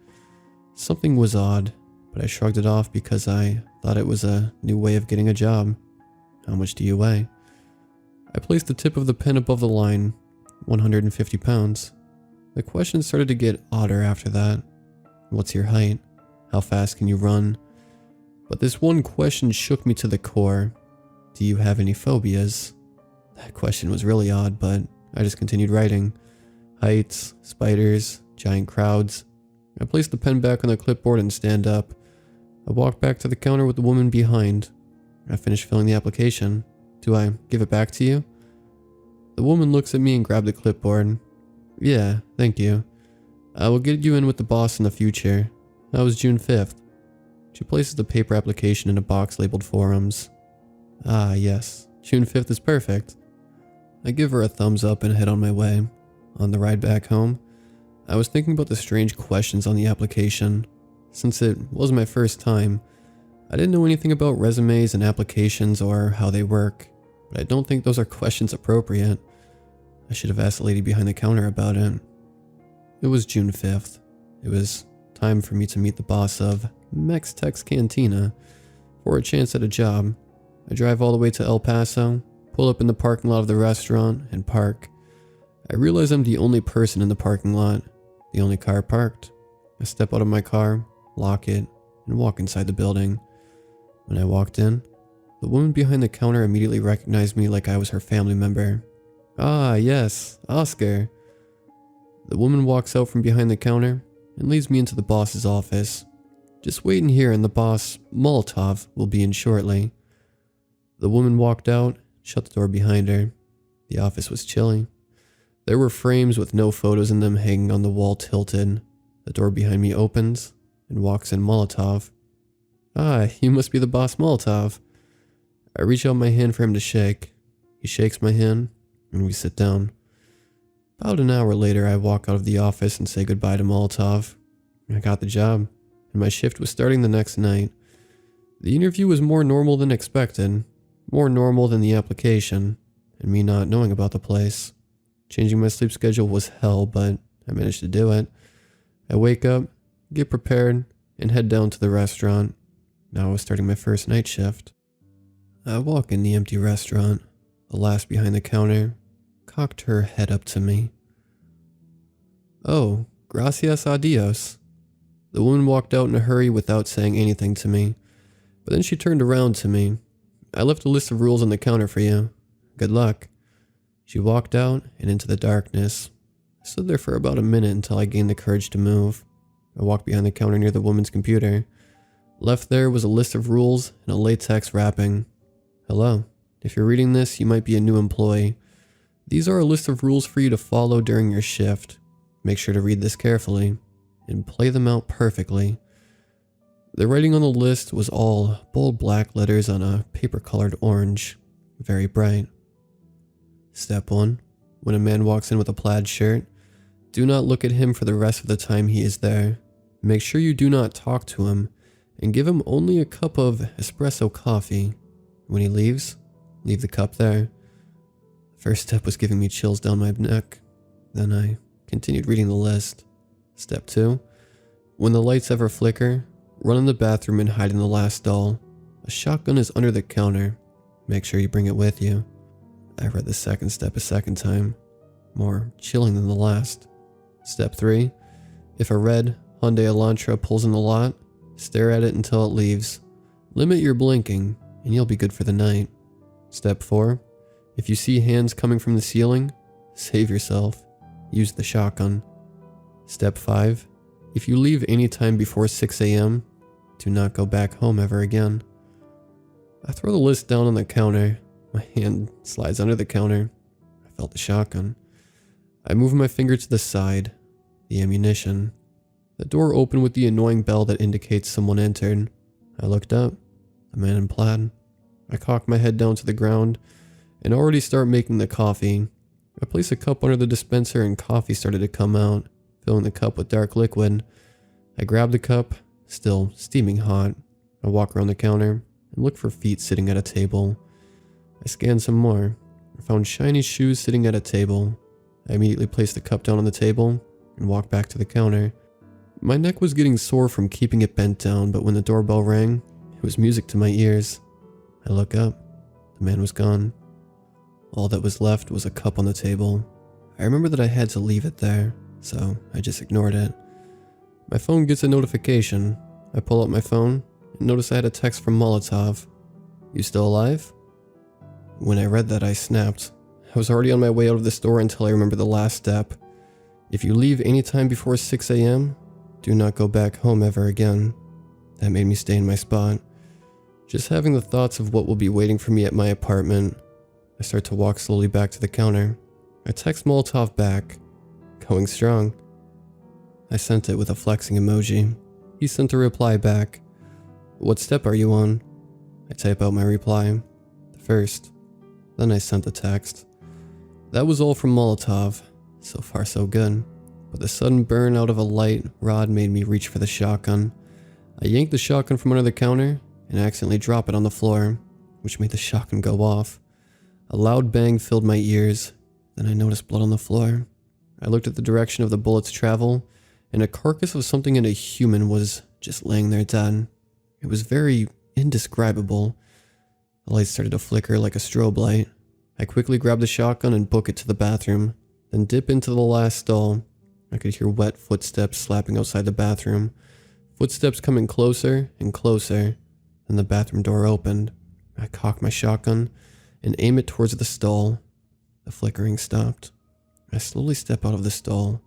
[SPEAKER 1] Something was odd, but I shrugged it off because I thought it was a new way of getting a job. How much do you weigh? I placed the tip of the pen above the line, 150 pounds. The questions started to get odder after that. What's your height? How fast can you run? But this one question shook me to the core. Do you have any phobias? That question was really odd, but I just continued writing. Heights, spiders, giant crowds. I placed the pen back on the clipboard and stand up. I walked back to the counter with the woman behind. I finished filling the application. Do I give it back to you? The woman looks at me and grabbed the clipboard. Yeah, thank you. I will get you in with the boss in the future. That was June 5th. She places the paper application in a box labeled forums. Ah, yes. June 5th is perfect. I give her a thumbs up and head on my way. On the ride back home, I was thinking about the strange questions on the application. Since it was my first time, I didn't know anything about resumes and applications or how they work, but I don't think those are questions appropriate. I should have asked the lady behind the counter about it. It was June 5th. It was time for me to meet the boss of Mex-Tex Cantina for a chance at a job. I drive all the way to El Paso, pull up in the parking lot of the restaurant, and park. I realize I'm the only person in the parking lot, the only car parked. I step out of my car, lock it, and walk inside the building. When I walked in, the woman behind the counter immediately recognized me like I was her family member. Ah, yes, Oscar. The woman walks out from behind the counter and leads me into the boss's office. Just wait in here and the boss, Molotov, will be in shortly. The woman walked out, shut the door behind her. The office was chilly. There were frames with no photos in them hanging on the wall tilted. The door behind me opens and walks in Molotov. Ah, you must be the boss Molotov. I reach out my hand for him to shake. He shakes my hand and we sit down. About an hour later, I walk out of the office and say goodbye to Molotov. I got the job, and my shift was starting the next night. The interview was more normal than expected, more normal than the application, and me not knowing about the place. Changing my sleep schedule was hell, but I managed to do it. I wake up, get prepared, and head down to the restaurant. Now I was starting my first night shift. I walk in the empty restaurant. The lass behind the counter cocked her head up to me. Oh, gracias a Dios. The woman walked out in a hurry without saying anything to me, but then she turned around to me. I left a list of rules on the counter for you. Good luck. She walked out and into the darkness. I stood there for about a minute until I gained the courage to move. I walked behind the counter near the woman's computer. Left there was a list of rules and a latex wrapping. Hello. If you're reading this, you might be a new employee. These are a list of rules for you to follow during your shift. Make sure to read this carefully and play them out perfectly. The writing on the list was all bold black letters on a paper-colored orange, very bright. Step 1. When a man walks in with a plaid shirt, do not look at him for the rest of the time he is there. Make sure you do not talk to him, and give him only a cup of espresso coffee. When he leaves, leave the cup there. The first step was giving me chills down my neck. Then I continued reading the list. Step 2. When the lights ever flicker, run in the bathroom and hide in the last stall. A shotgun is under the counter. Make sure you bring it with you. I read the second step a second time. More chilling than the last. Step 3. If a red Hyundai Elantra pulls in the lot, stare at it until it leaves. Limit your blinking, and you'll be good for the night. Step 4. If you see hands coming from the ceiling, save yourself. Use the shotgun. Step 5. If you leave any time before 6 a.m., do not go back home ever again. I throw the list down on the counter. My hand slides under the counter. I felt the shotgun. I move my finger to the side. The ammunition. The door opened with the annoying bell that indicates someone entered. I looked up. The man in plaid. I cock my head down to the ground and already start making the coffee. I place a cup under the dispenser and coffee started to come out, filling the cup with dark liquid. I grab the cup, still steaming hot. I walk around the counter and look for feet sitting at a table. I scan some more. I found shiny shoes sitting at a table. I immediately placed the cup down on the table and walked back to the counter. My neck was getting sore from keeping it bent down, but when the doorbell rang, it was music to my ears. I look up. The man was gone. All that was left was a cup on the table. I remember that I had to leave it there, so I just ignored it. My phone gets a notification. I pull up my phone and notice I had a text from Molotov. "You still alive?" When I read that, I snapped. I was already on my way out of the store until I remembered the last step. If you leave any time before 6 a.m., do not go back home ever again. That made me stay in my spot. Just having the thoughts of what will be waiting for me at my apartment, I start to walk slowly back to the counter. I text Molotov back. "Going strong." I sent it with a flexing emoji. He sent a reply back. "What step are you on?" I type out my reply. "The first." Then I sent the text. That was all from Molotov. So far so good. But the sudden burn out of a light rod made me reach for the shotgun. I yanked the shotgun from under the counter and accidentally dropped it on the floor, which made the shotgun go off. A loud bang filled my ears. Then I noticed blood on the floor. I looked at the direction of the bullet's travel, and a carcass of something in a human was just laying there dead. It was very indescribable. The light started to flicker like a strobe light. I quickly grabbed the shotgun and book it to the bathroom, then dip into the last stall. I could hear wet footsteps slapping outside the bathroom. Footsteps coming closer and closer. Then the bathroom door opened. I cocked my shotgun and aim it towards the stall. The flickering stopped. I slowly step out of the stall.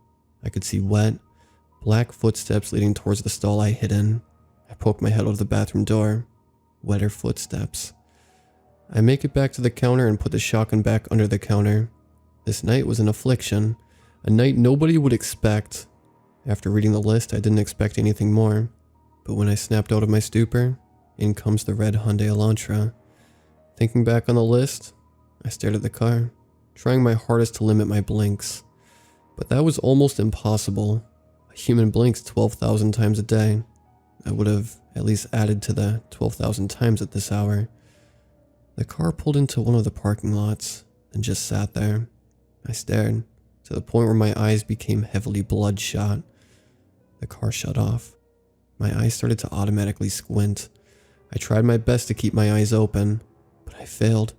[SPEAKER 1] I could see wet, black footsteps leading towards the stall I hid in. I poke my head out of the bathroom door. Wetter footsteps. I make it back to the counter and put the shotgun back under the counter. This night was an affliction. A night nobody would expect. After reading the list, I didn't expect anything more. But when I snapped out of my stupor, in comes the red Hyundai Elantra. Thinking back on the list, I stared at the car, trying my hardest to limit my blinks. But that was almost impossible. A human blinks 12,000 times a day. I would have at least added to the 12,000 times at this hour. The car pulled into one of the parking lots and just sat there. I stared, to the point where my eyes became heavily bloodshot. The car shut off. My eyes started to automatically squint. I tried my best to keep my eyes open, but I failed.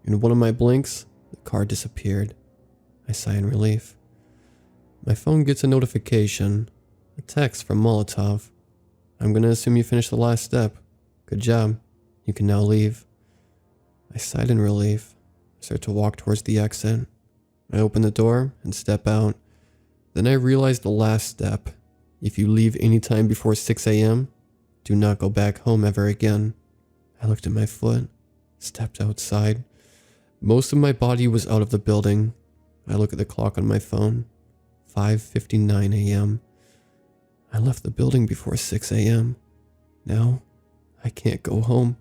[SPEAKER 1] In one of my blinks, the car disappeared. I sigh in relief. My phone gets a notification, a text from Molotov. "I'm gonna assume you finished the last step. Good job. You can now leave." I sighed in relief. I start to walk towards the exit. I open the door and step out. Then I realize the last step. If you leave any time before 6 a.m., do not go back home ever again. I looked at my foot, stepped outside. Most of my body was out of the building. I look at the clock on my phone. 5:59 a.m. I left the building before 6 a.m. Now, I can't go home.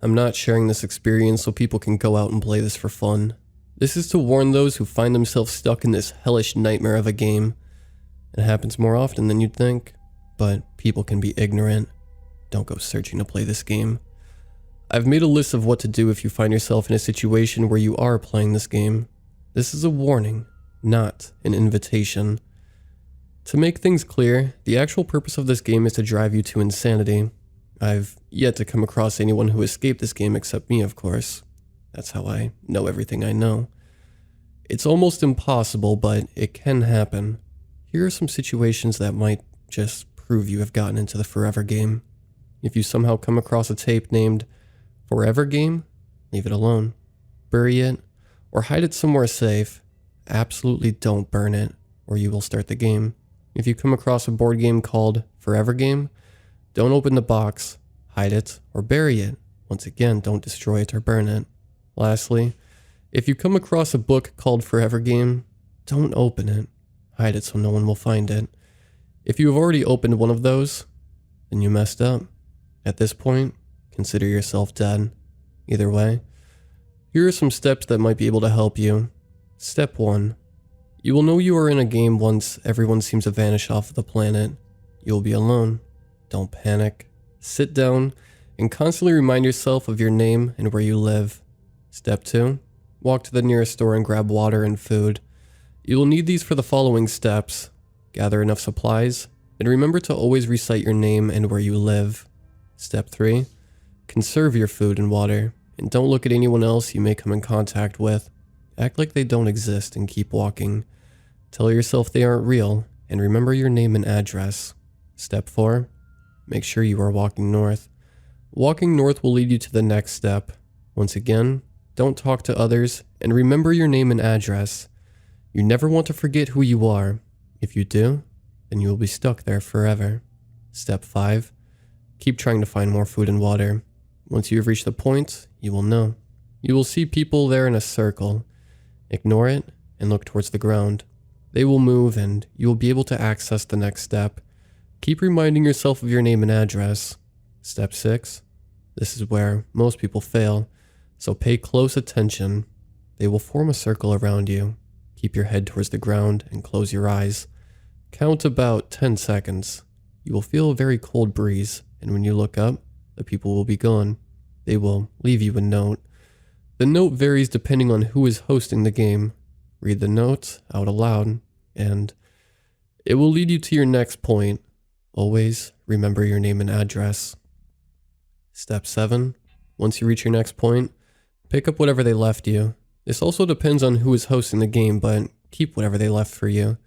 [SPEAKER 1] I'm not sharing this experience so people can go out and play this for fun. This is to warn those who find themselves stuck in this hellish nightmare of a game. It happens more often than you'd think, but people can be ignorant. Don't go searching to play this game. I've made a list of what to do if you find yourself in a situation where you are playing this game. This is a warning, not an invitation. To make things clear, the actual purpose of this game is to drive you to insanity. I've yet to come across anyone who escaped this game except me, of course. That's how I know everything I know. It's almost impossible, but it can happen. Here are some situations that might just prove you have gotten into the forever game. If you somehow come across a tape named Forever Game, leave it alone. Bury it, or hide it somewhere safe. Absolutely don't burn it, or you will start the game. If you come across a board game called Forever Game, don't open the box, hide it, or bury it. Once again, don't destroy it or burn it. Lastly, if you come across a book called Forever Game, don't open it. Hide it so no one will find it. If you have already opened one of those, then you messed up. At this point, consider yourself dead. Either way, here are some steps that might be able to help you. Step 1. You will know you are in a game once everyone seems to vanish off of the planet. You will be alone. Don't panic. Sit down and constantly remind yourself of your name and where you live. Step 2. Walk to the nearest store and grab water and food. You will need these for the following steps. Gather enough supplies, and remember to always recite your name and where you live. Step 3. Conserve your food and water, and don't look at anyone else you may come in contact with. Act like they don't exist and keep walking. Tell yourself they aren't real, and remember your name and address. Step 4. Make sure you are walking north. Walking north will lead you to the next step. Once again, don't talk to others, and remember your name and address. You never want to forget who you are. If you do, then you will be stuck there forever. Step 5. Keep trying to find more food and water. Once you have reached the point, you will know. You will see people there in a circle. Ignore it and look towards the ground. They will move and you will be able to access the next step. Keep reminding yourself of your name and address. Step 6. This is where most people fail, so pay close attention. They will form a circle around you. Keep your head towards the ground and close your eyes. Count about 10 seconds. You will feel a very cold breeze, and when you look up, the people will be gone. They will leave you a note. The note varies depending on who is hosting the game. Read the note out aloud, and it will lead you to your next point. Always remember your name and address. Step 7. Once you reach your next point, pick up whatever they left you. This also depends on who is hosting the game, but keep whatever they left for you.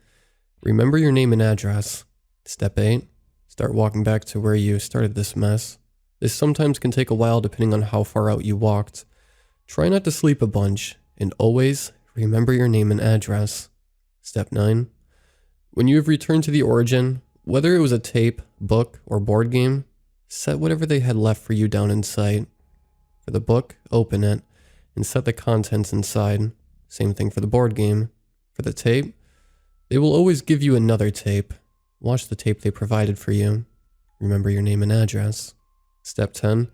[SPEAKER 1] Remember your name and address. Step 8. Start walking back to where you started this mess. This sometimes can take a while depending on how far out you walked. Try not to sleep a bunch, and always remember your name and address. Step 9. When you have returned to the origin, whether it was a tape, book, or board game, set whatever they had left for you down in sight. For the book, open it, and set the contents inside. Same thing for the board game. For the tape, they will always give you another tape. Watch the tape they provided for you. Remember your name and address. Step 10.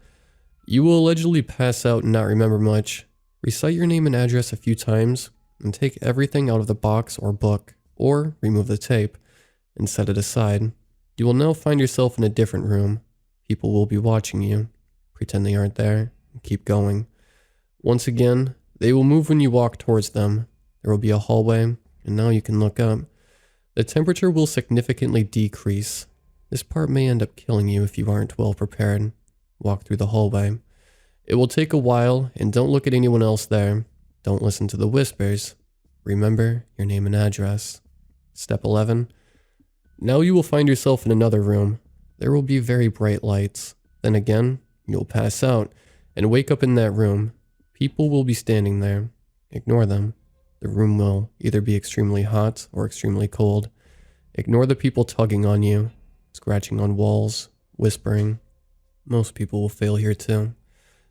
[SPEAKER 1] You will allegedly pass out and not remember much. Recite your name and address a few times, and take everything out of the box or book, or remove the tape, and set it aside. You will now find yourself in a different room. People will be watching you. Pretend they aren't there, and keep going. Once again, they will move when you walk towards them. There will be a hallway, and now you can look up. The temperature will significantly decrease. This part may end up killing you if you aren't well prepared. Walk through the hallway. It will take a while, and don't look at anyone else there. Don't listen to the whispers. Remember your name and address. Step 11. Now you will find yourself in another room. There will be very bright lights. Then again, you will pass out and wake up in that room. People will be standing there. Ignore them. The room will either be extremely hot or extremely cold. Ignore the people tugging on you, scratching on walls, whispering. Most people will fail here too.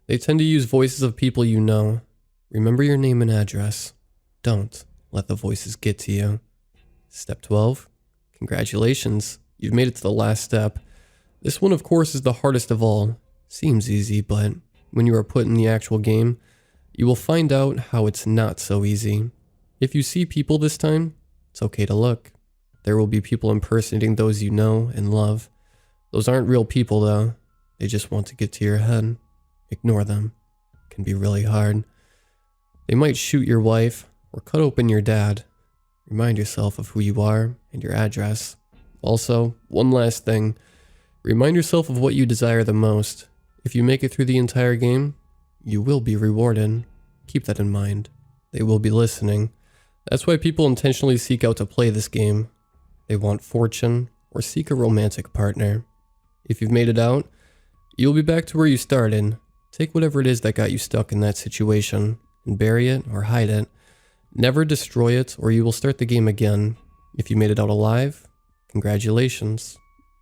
[SPEAKER 1] They tend to use voices of people you know. Remember your name and address. Don't let the voices get to you. Step 12. Congratulations, you've made it to the last step. This one, of course, is the hardest of all. Seems easy, but when you are put in the actual game, you will find out how it's not so easy. If you see people this time, it's okay to look. There will be people impersonating those you know and love. Those aren't real people though. They just want to get to your head. Ignore them. It can be really hard. They might shoot your wife or cut open your dad. Remind yourself of who you are and your address. Also, one last thing. Remind yourself of what you desire the most. If you make it through the entire game, you will be rewarded. Keep that in mind. They will be listening. That's why people intentionally seek out to play this game. They want fortune or seek a romantic partner. If you've made it out, you'll be back to where you started. Take whatever it is that got you stuck in that situation and bury it or hide it. Never destroy it or you will start the game again. If you made it out alive, congratulations.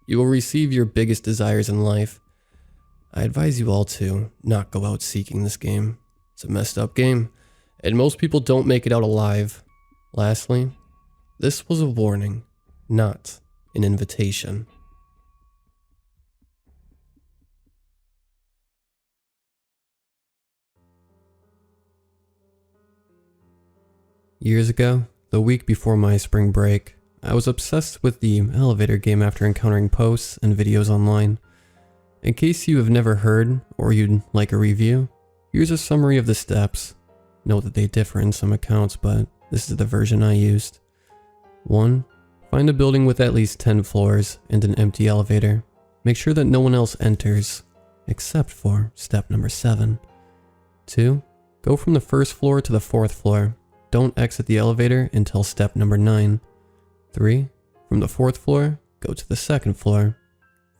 [SPEAKER 1] You will receive your biggest desires in life. I advise you all to not go out seeking this game. It's a messed up game, and most people don't make it out alive. Lastly, this was a warning, not an invitation. Years ago, the week before my spring break, I was obsessed with the elevator game after encountering posts and videos online. In case you have never heard or you'd like a review, here's a summary of the steps. Note that they differ in some accounts, but this is the version I used. 1. Find a building with at least 10 floors and an empty elevator. Make sure that no one else enters, except for step number 7. 2. Go from the first floor to the 4th floor. Don't exit the elevator until step number 9. 3. From the 4th floor, go to the 2nd floor.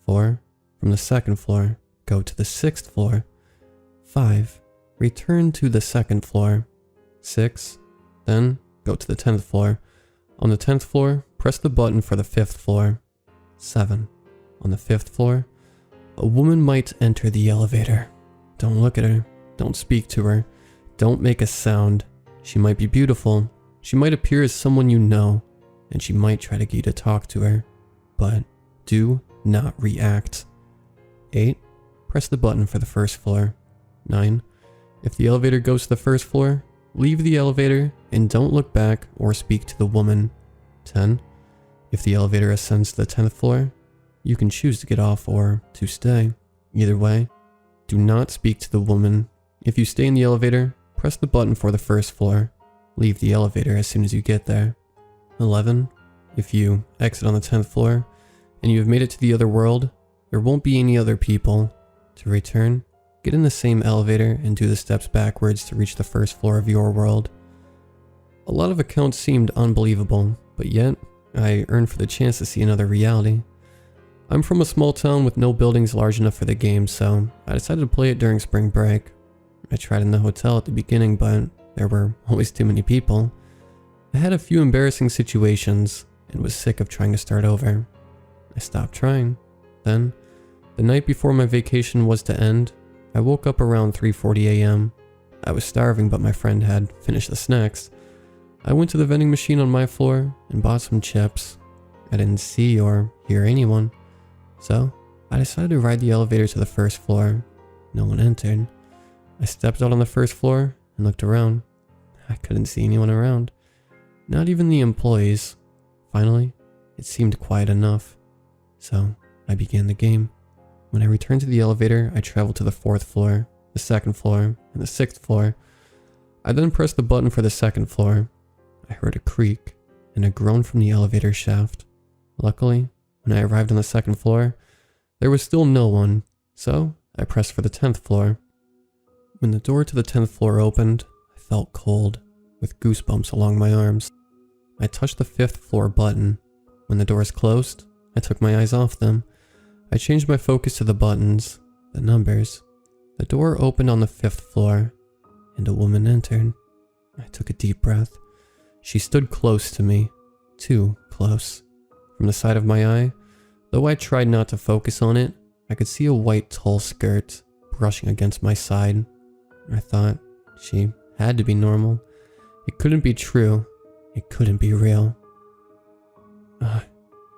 [SPEAKER 1] 4. From the 2nd floor, go to the 6th floor. 5. Return to the 2nd floor. 6. Then, go to the 10th floor. On the 10th floor, press the button for the 5th floor. 7. On the 5th floor, a woman might enter the elevator. Don't look at her. Don't speak to her. Don't make a sound. She might be beautiful. She might appear as someone you know, and she might try to get you to talk to her. But do not react. 8. Press the button for the 1st floor. 9. If the elevator goes to the 1st floor, leave the elevator and don't look back or speak to the woman. 10. If the elevator ascends to the 10th floor, you can choose to get off or to stay. Either way, do not speak to the woman. If you stay in the elevator, press the button for the 1st floor. Leave the elevator as soon as you get there. 11. If you exit on the 10th floor and you have made it to the other world, there won't be any other people. To return, get in the same elevator and do the steps backwards to reach the 1st floor of your world. A lot of accounts seemed unbelievable, but yet, I earned for the chance to see another reality. I'm from a small town with no buildings large enough for the game, so I decided to play it during spring break. I tried in the hotel at the beginning, but there were always too many people. I had a few embarrassing situations and was sick of trying to start over. I stopped trying. Then, the night before my vacation was to end, I woke up around 3:40 a.m. I was starving, but my friend had finished the snacks. I went to the vending machine on my floor and bought some chips. I didn't see or hear anyone, so I decided to ride the elevator to the 1st floor. No one entered. I stepped out on the 1st floor and looked around. I couldn't see anyone around. Not even the employees. Finally, it seemed quiet enough. So, I began the game. When I returned to the elevator, I traveled to the 4th floor, the 2nd floor, and the 6th floor. I then pressed the button for the 2nd floor. I heard a creak and a groan from the elevator shaft. Luckily, when I arrived on the 2nd floor, there was still no one, so I pressed for the 10th floor. When the door to the 10th floor opened, I felt cold, with goosebumps along my arms. I touched the 5th floor button. When the doors closed, I took my eyes off them. I changed my focus to the buttons, the numbers. The door opened on the 5th floor, and a woman entered. I took a deep breath. She stood close to me, too close. From the side of my eye, though I tried not to focus on it, I could see a white tulle skirt brushing against my side. I thought she had to be normal. It couldn't be true. It couldn't be real.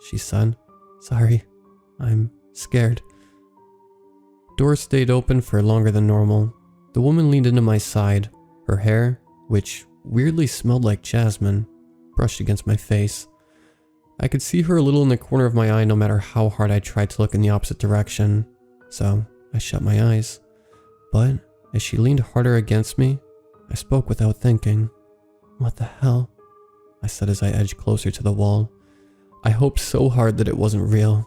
[SPEAKER 1] She said, "Sorry, I'm scared." Door stayed open for longer than normal. The woman leaned into my side. Her hair, which weirdly smelled like jasmine, brushed against my face. I could see her a little in the corner of my eye no matter how hard I tried to look in the opposite direction, so I shut my eyes. But as she leaned harder against me, I spoke without thinking. "What the hell?" I said as I edged closer to the wall. I hoped so hard that it wasn't real.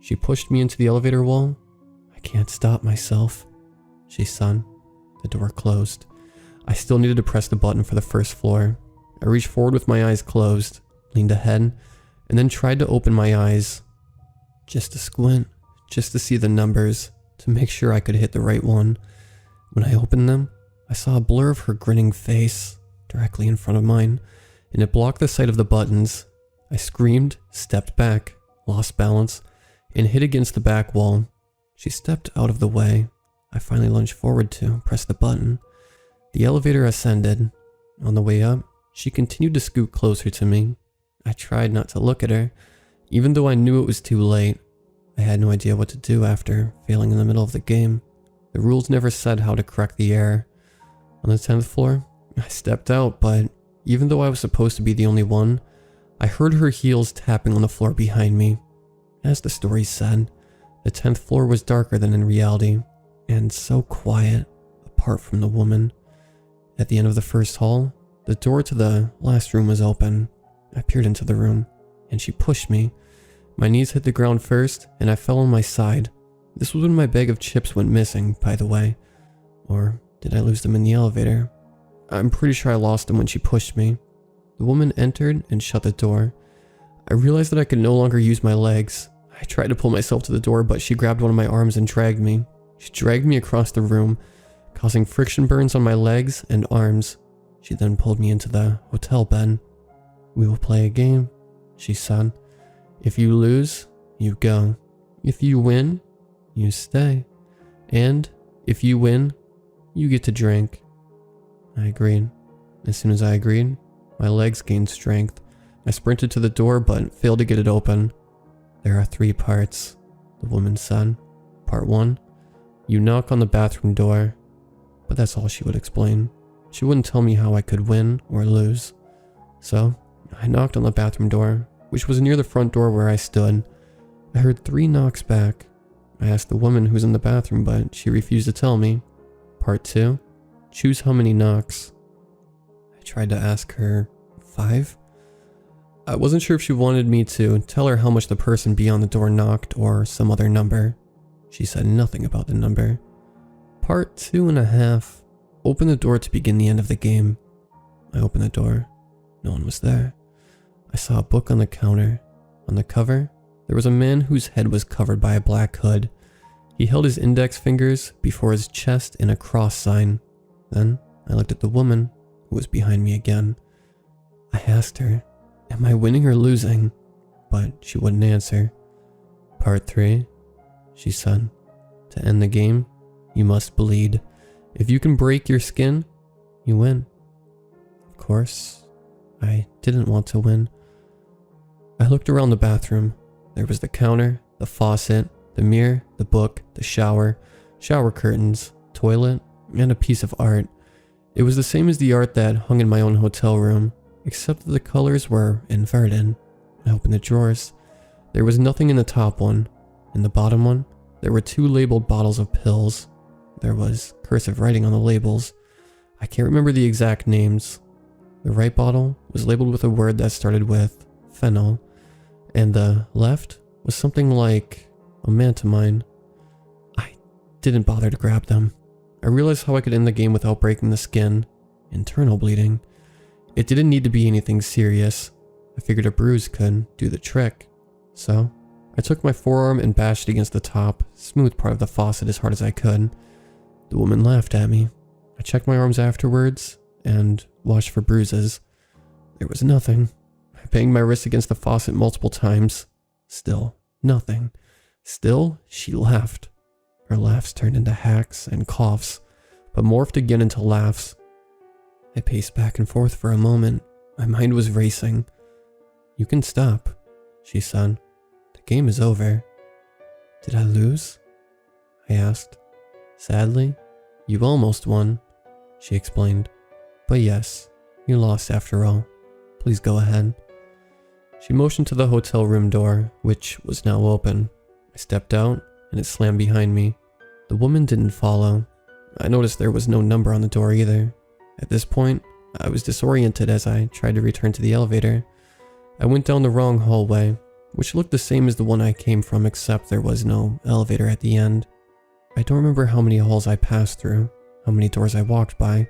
[SPEAKER 1] She pushed me into the elevator wall. "I can't stop myself," she said. The door closed. I still needed to press the button for the first floor. I reached forward with my eyes closed, leaned ahead, and then tried to open my eyes. Just to squint, just to see the numbers, to make sure I could hit the right one. When I opened them, I saw a blur of her grinning face directly in front of mine, and it blocked the sight of the buttons. I screamed, stepped back, lost balance, and hit against the back wall. She stepped out of the way. I finally lunged forward to press the button. The elevator ascended. On the way up, she continued to scoot closer to me. I tried not to look at her, even though I knew it was too late. I had no idea what to do after failing in the middle of the game. The rules never said how to correct the error. On the 10th floor, I stepped out, but even though I was supposed to be the only one, I heard her heels tapping on the floor behind me. As the story said, the 10th floor was darker than in reality, and so quiet, apart from the woman. At the end of the first hall, the door to the last room was open. I peered into the room, and she pushed me. My knees hit the ground first, and I fell on my side. This was when my bag of chips went missing, by the way. Or did I lose them in the elevator? I'm pretty sure I lost them when she pushed me. The woman entered and shut the door. I realized that I could no longer use my legs. I tried to pull myself to the door, but she grabbed one of my arms and dragged me. She dragged me across the room, causing friction burns on my legs and arms. She then pulled me into the hotel bed. "We will play a game," she said. "If you lose, you go. If you win, you stay. And if you win, you get to drink." I agreed. As soon as I agreed, my legs gained strength. I sprinted to the door but failed to get it open. "There are 3 parts," the woman said. "Part 1, you knock on the bathroom door." But that's all she would explain. She wouldn't tell me how I could win or lose. So I knocked on the bathroom door, which was near the front door where I stood. I heard 3 knocks back. I asked the woman who's in the bathroom, but she refused to tell me. Part 2, choose how many knocks. I tried to ask her 5. I wasn't sure if she wanted me to tell her how much the person beyond the door knocked or some other number. She said nothing about the number. Part 2.5, open the door to begin the end of the game. I opened the door. No one was there. I saw a book on the counter. On the cover, there was a man whose head was covered by a black hood. He held his index fingers before his chest in a cross sign. Then I looked at the woman who was behind me again. I asked her, "Am I winning or losing?" But she wouldn't answer. Part 3, she said. "To end the game, you must bleed. If you can break your skin, you win." Of course, I didn't want to win. I looked around the bathroom. There was the counter, the faucet, the mirror, the book, the shower curtains, toilet, and a piece of art. It was the same as the art that hung in my own hotel room, except that the colors were inverted. I opened the drawers. There was nothing in the top one. In the bottom one, there were 2 labeled bottles of pills. There was cursive writing on the labels. I can't remember the exact names. The right bottle was labeled with a word that started with phenol, and the left was something like omantamine. I didn't bother to grab them. I realized how I could end the game without breaking the skin. Internal bleeding. It didn't need to be anything serious. I figured a bruise could do the trick. So I took my forearm and bashed it against the top, smooth part of the faucet as hard as I could. The woman laughed at me. I checked my arms afterwards and washed for bruises. There was nothing. I banged my wrist against the faucet multiple times. Still nothing. Still, she laughed. Her laughs turned into hacks and coughs, but morphed again into laughs. I paced back and forth for a moment. My mind was racing. "You can stop," she said. "The game is over." "Did I lose?" I asked. "Sadly, you almost won," she explained. "But yes, you lost after all. Please go ahead." She motioned to the hotel room door, which was now open. I stepped out, and it slammed behind me. The woman didn't follow. I noticed there was no number on the door either. At this point, I was disoriented as I tried to return to the elevator. I went down the wrong hallway, which looked the same as the one I came from, except there was no elevator at the end. I don't remember how many halls I passed through, how many doors I walked by.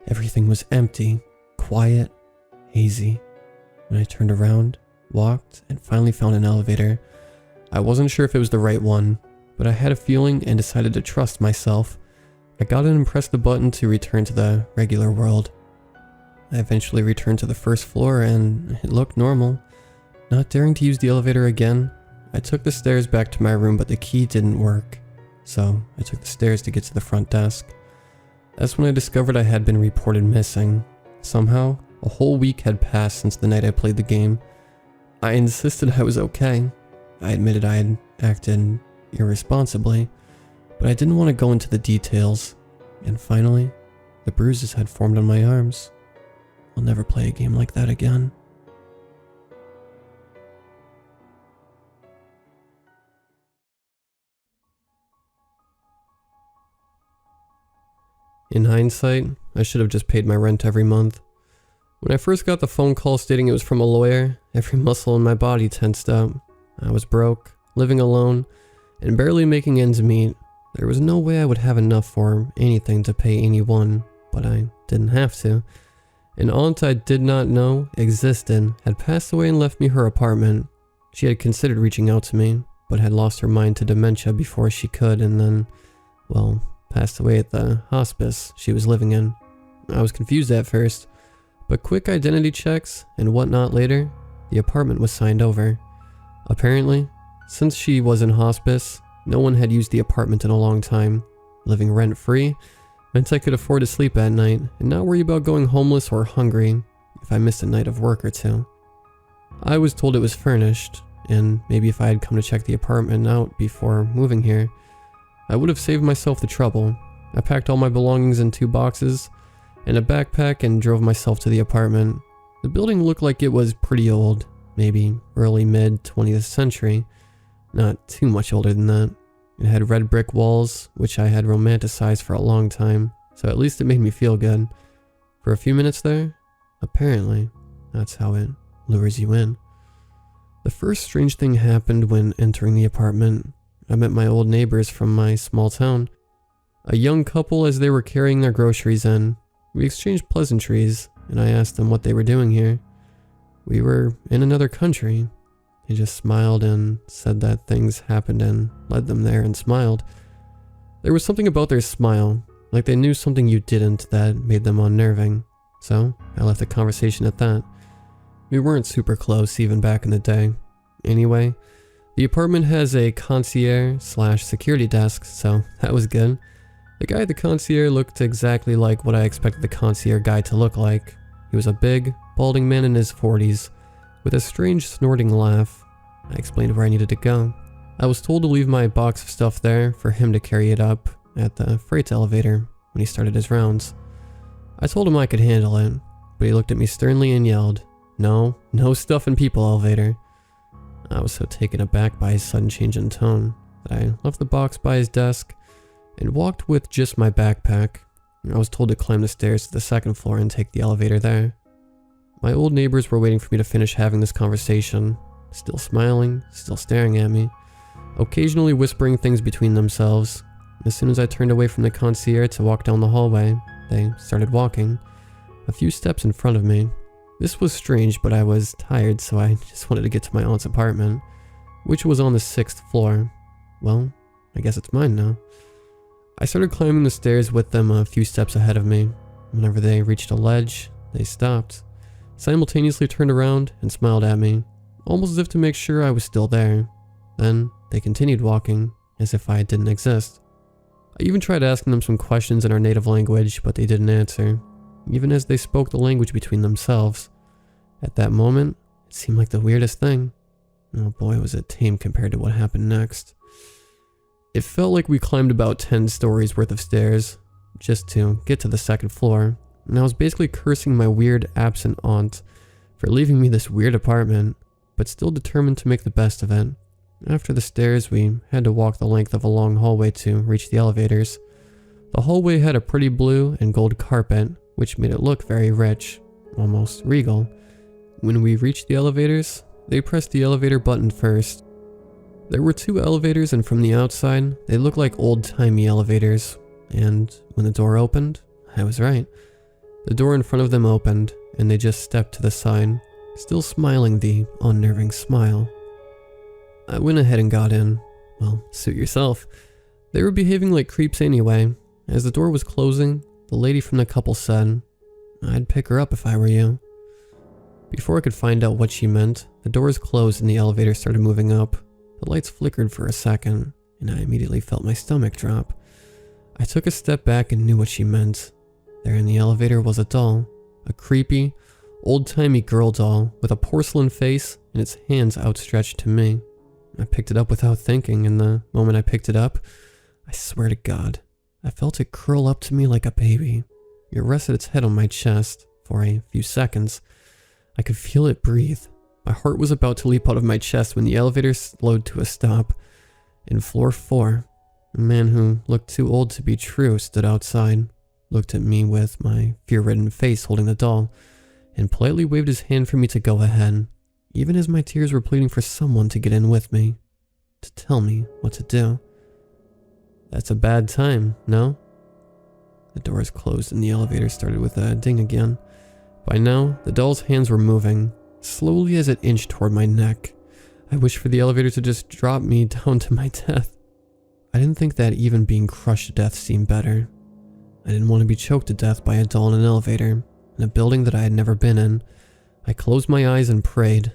[SPEAKER 1] Everything was empty, quiet, hazy. When I turned around, walked, and finally found an elevator. I wasn't sure if it was the right one, but I had a feeling and decided to trust myself. I got in and pressed the button to return to the regular world. I eventually returned to the first floor and it looked normal. Not daring to use the elevator again, I took the stairs back to my room, but the key didn't work. So I took the stairs to get to the front desk. That's when I discovered I had been reported missing. Somehow, a whole week had passed since the night I played the game. I insisted I was okay. I admitted I had acted irresponsibly, but I didn't want to go into the details. And finally, the bruises had formed on my arms. I'll never play a game like that again. In hindsight, I should have just paid my rent every month. When I first got the phone call stating it was from a lawyer, every muscle in my body tensed up. I was broke, living alone, and barely making ends meet. There was no way I would have enough for anything to pay anyone, but I didn't have to. An aunt I did not know existed had passed away and left me her apartment. She had considered reaching out to me, but had lost her mind to dementia before she could, and then, well, passed away at the hospice she was living in. I was confused at first, but quick identity checks and whatnot later, the apartment was signed over. Apparently, since she was in hospice, no one had used the apartment in a long time. Living rent-free meant I could afford to sleep at night and not worry about going homeless or hungry if I missed a night of work or two. I was told it was furnished, and maybe if I had come to check the apartment out before moving here, I would have saved myself the trouble. I packed all my belongings in 2 boxes and a backpack and drove myself to the apartment. The building looked like it was pretty old, maybe early mid-20th century, not too much older than that. It had red brick walls, which I had romanticized for a long time, so at least it made me feel good. For a few minutes there, apparently, that's how it lures you in. The first strange thing happened when entering the apartment. I met my old neighbors from my small town. A young couple as they were carrying their groceries in. We exchanged pleasantries, and I asked them what they were doing here. We were in another country. They just smiled and said that things happened and led them there and smiled. There was something about their smile, like they knew something you didn't, that made them unnerving. So I left the conversation at that. We weren't super close even back in the day. Anyway, the apartment has a concierge/security desk, so that was good. The guy at the concierge looked exactly like what I expected the concierge guy to look like. He was a big, balding man in his 40s, with a strange snorting laugh. I explained where I needed to go. I was told to leave my box of stuff there for him to carry it up at the freight elevator when he started his rounds. I told him I could handle it, but he looked at me sternly and yelled, "No stuff in people elevator." I was so taken aback by his sudden change in tone that I left the box by his desk and walked with just my backpack. I was told to climb the stairs to the 2nd floor and take the elevator there. My old neighbors were waiting for me to finish having this conversation, still smiling, still staring at me, occasionally whispering things between themselves. As soon as I turned away from the concierge to walk down the hallway, they started walking, a few steps in front of me. This was strange, but I was tired, so I just wanted to get to my aunt's apartment, which was on the 6th floor. Well, I guess it's mine now. I started climbing the stairs with them a few steps ahead of me. Whenever they reached a ledge, they stopped, simultaneously turned around and smiled at me, almost as if to make sure I was still there. Then they continued walking, as if I didn't exist. I even tried asking them some questions in our native language, but they didn't answer, even as they spoke the language between themselves. At that moment, it seemed like the weirdest thing. Oh boy, was it tame compared to what happened next. It felt like we climbed about 10 stories worth of stairs, just to get to the second floor, and I was basically cursing my weird absent aunt for leaving me this weird apartment, but still determined to make the best of it. After the stairs, we had to walk the length of a long hallway to reach the elevators. The hallway had a pretty blue and gold carpet, which made it look very rich, almost regal. When we reached the elevators, they pressed the elevator button first. There were 2 elevators, and from the outside, they looked like old-timey elevators. And when the door opened, I was right. The door in front of them opened, and they just stepped to the side, still smiling the unnerving smile. I went ahead and got in. Well, suit yourself. They were behaving like creeps anyway. As the door was closing, the lady from the couple said, "I'd pick her up if I were you." Before I could find out what she meant, the doors closed and the elevator started moving up. The lights flickered for a second, and I immediately felt my stomach drop. I took a step back and knew what she meant. There in the elevator was a doll, a creepy, old-timey girl doll with a porcelain face and its hands outstretched to me. I picked it up without thinking, and the moment I picked it up, I swear to God, I felt it curl up to me like a baby. It rested its head on my chest for a few seconds. I could feel it breathe. My heart was about to leap out of my chest when the elevator slowed to a stop. In floor 4, a man who looked too old to be true stood outside, looked at me with my fear-ridden face holding the doll, and politely waved his hand for me to go ahead, even as my tears were pleading for someone to get in with me, to tell me what to do. That's a bad time, no? The doors closed and the elevator started with a ding again. By now, the doll's hands were moving, slowly as it inched toward my neck. I wished for the elevator to just drop me down to my death. I didn't think that even being crushed to death seemed better. I didn't want to be choked to death by a doll in an elevator, in a building that I had never been in. I closed my eyes and prayed.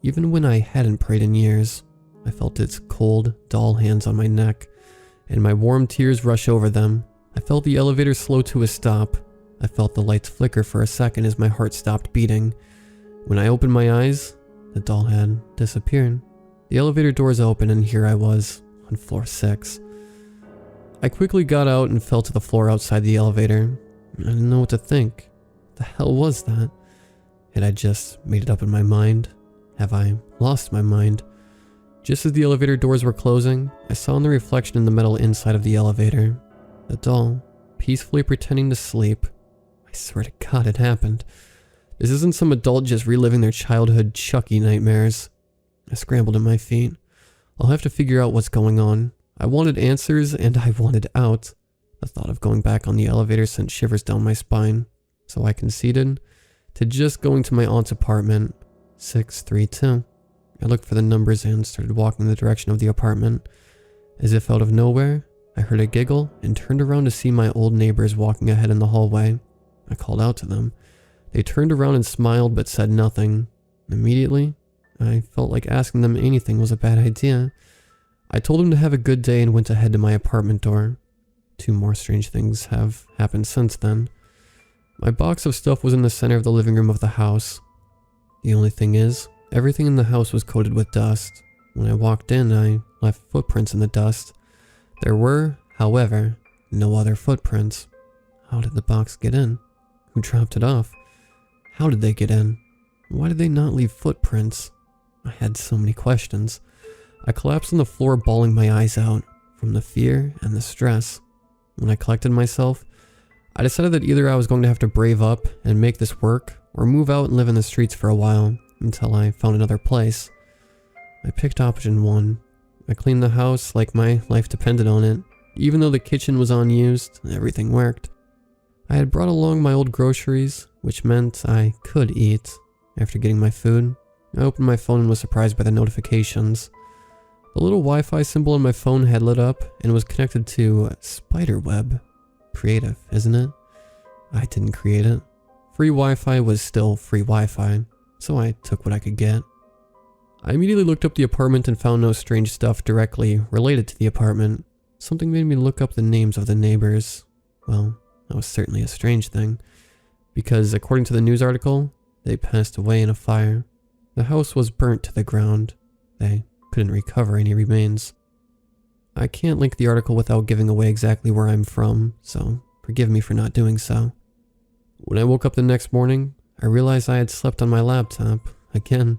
[SPEAKER 1] Even when I hadn't prayed in years, I felt its cold, doll hands on my neck, and my warm tears rush over them. I felt the elevator slow to a stop. I felt the lights flicker for a second as my heart stopped beating. When I opened my eyes, the doll had disappeared. The elevator doors opened and here I was, on floor 6. I quickly got out and fell to the floor outside the elevator. I didn't know what to think. The hell was that? Had I just made it up in my mind? Have I lost my mind? Just as the elevator doors were closing, I saw in the reflection in the metal inside of the elevator, the doll, peacefully pretending to sleep. I swear to God it happened. This isn't some adult just reliving their childhood Chucky nightmares. I scrambled to my feet. I'll have to figure out what's going on. I wanted answers and I wanted out. The thought of going back on the elevator sent shivers down my spine, so I conceded to just going to my aunt's apartment, 632. I looked for the numbers and started walking in the direction of the apartment. As if out of nowhere, I heard a giggle and turned around to see my old neighbors walking ahead in the hallway. I called out to them. They turned around and smiled but said nothing. Immediately, I felt like asking them anything was a bad idea. I told them to have a good day and went ahead to my apartment door. 2 more strange things have happened since then. My box of stuff was in the center of the living room of the house. The only thing is, everything in the house was coated with dust. When I walked in, I left footprints in the dust. There were, however, no other footprints. How did the box get in? Who dropped it off? How did they get in? Why did they not leave footprints? I had so many questions. I collapsed on the floor, bawling my eyes out from the fear and the stress. When I collected myself, I decided that either I was going to have to brave up and make this work, or move out and live in the streets for a while until I found another place. I picked option 1. I cleaned the house like my life depended on it. Even though the kitchen was unused, everything worked. I had brought along my old groceries, which meant I could eat. After getting my food, I opened my phone and was surprised by the notifications. The little Wi-Fi symbol on my phone had lit up and was connected to Spiderweb. Creative, isn't it? I didn't create it. Free Wi-Fi was still free Wi-Fi, so I took what I could get. I immediately looked up the apartment and found no strange stuff directly related to the apartment. Something made me look up the names of the neighbors. Well, that was certainly a strange thing, because according to the news article, they passed away in a fire. The house was burnt to the ground. They couldn't recover any remains. I can't link the article without giving away exactly where I'm from, so forgive me for not doing so. When I woke up the next morning, I realized I had slept on my laptop, again.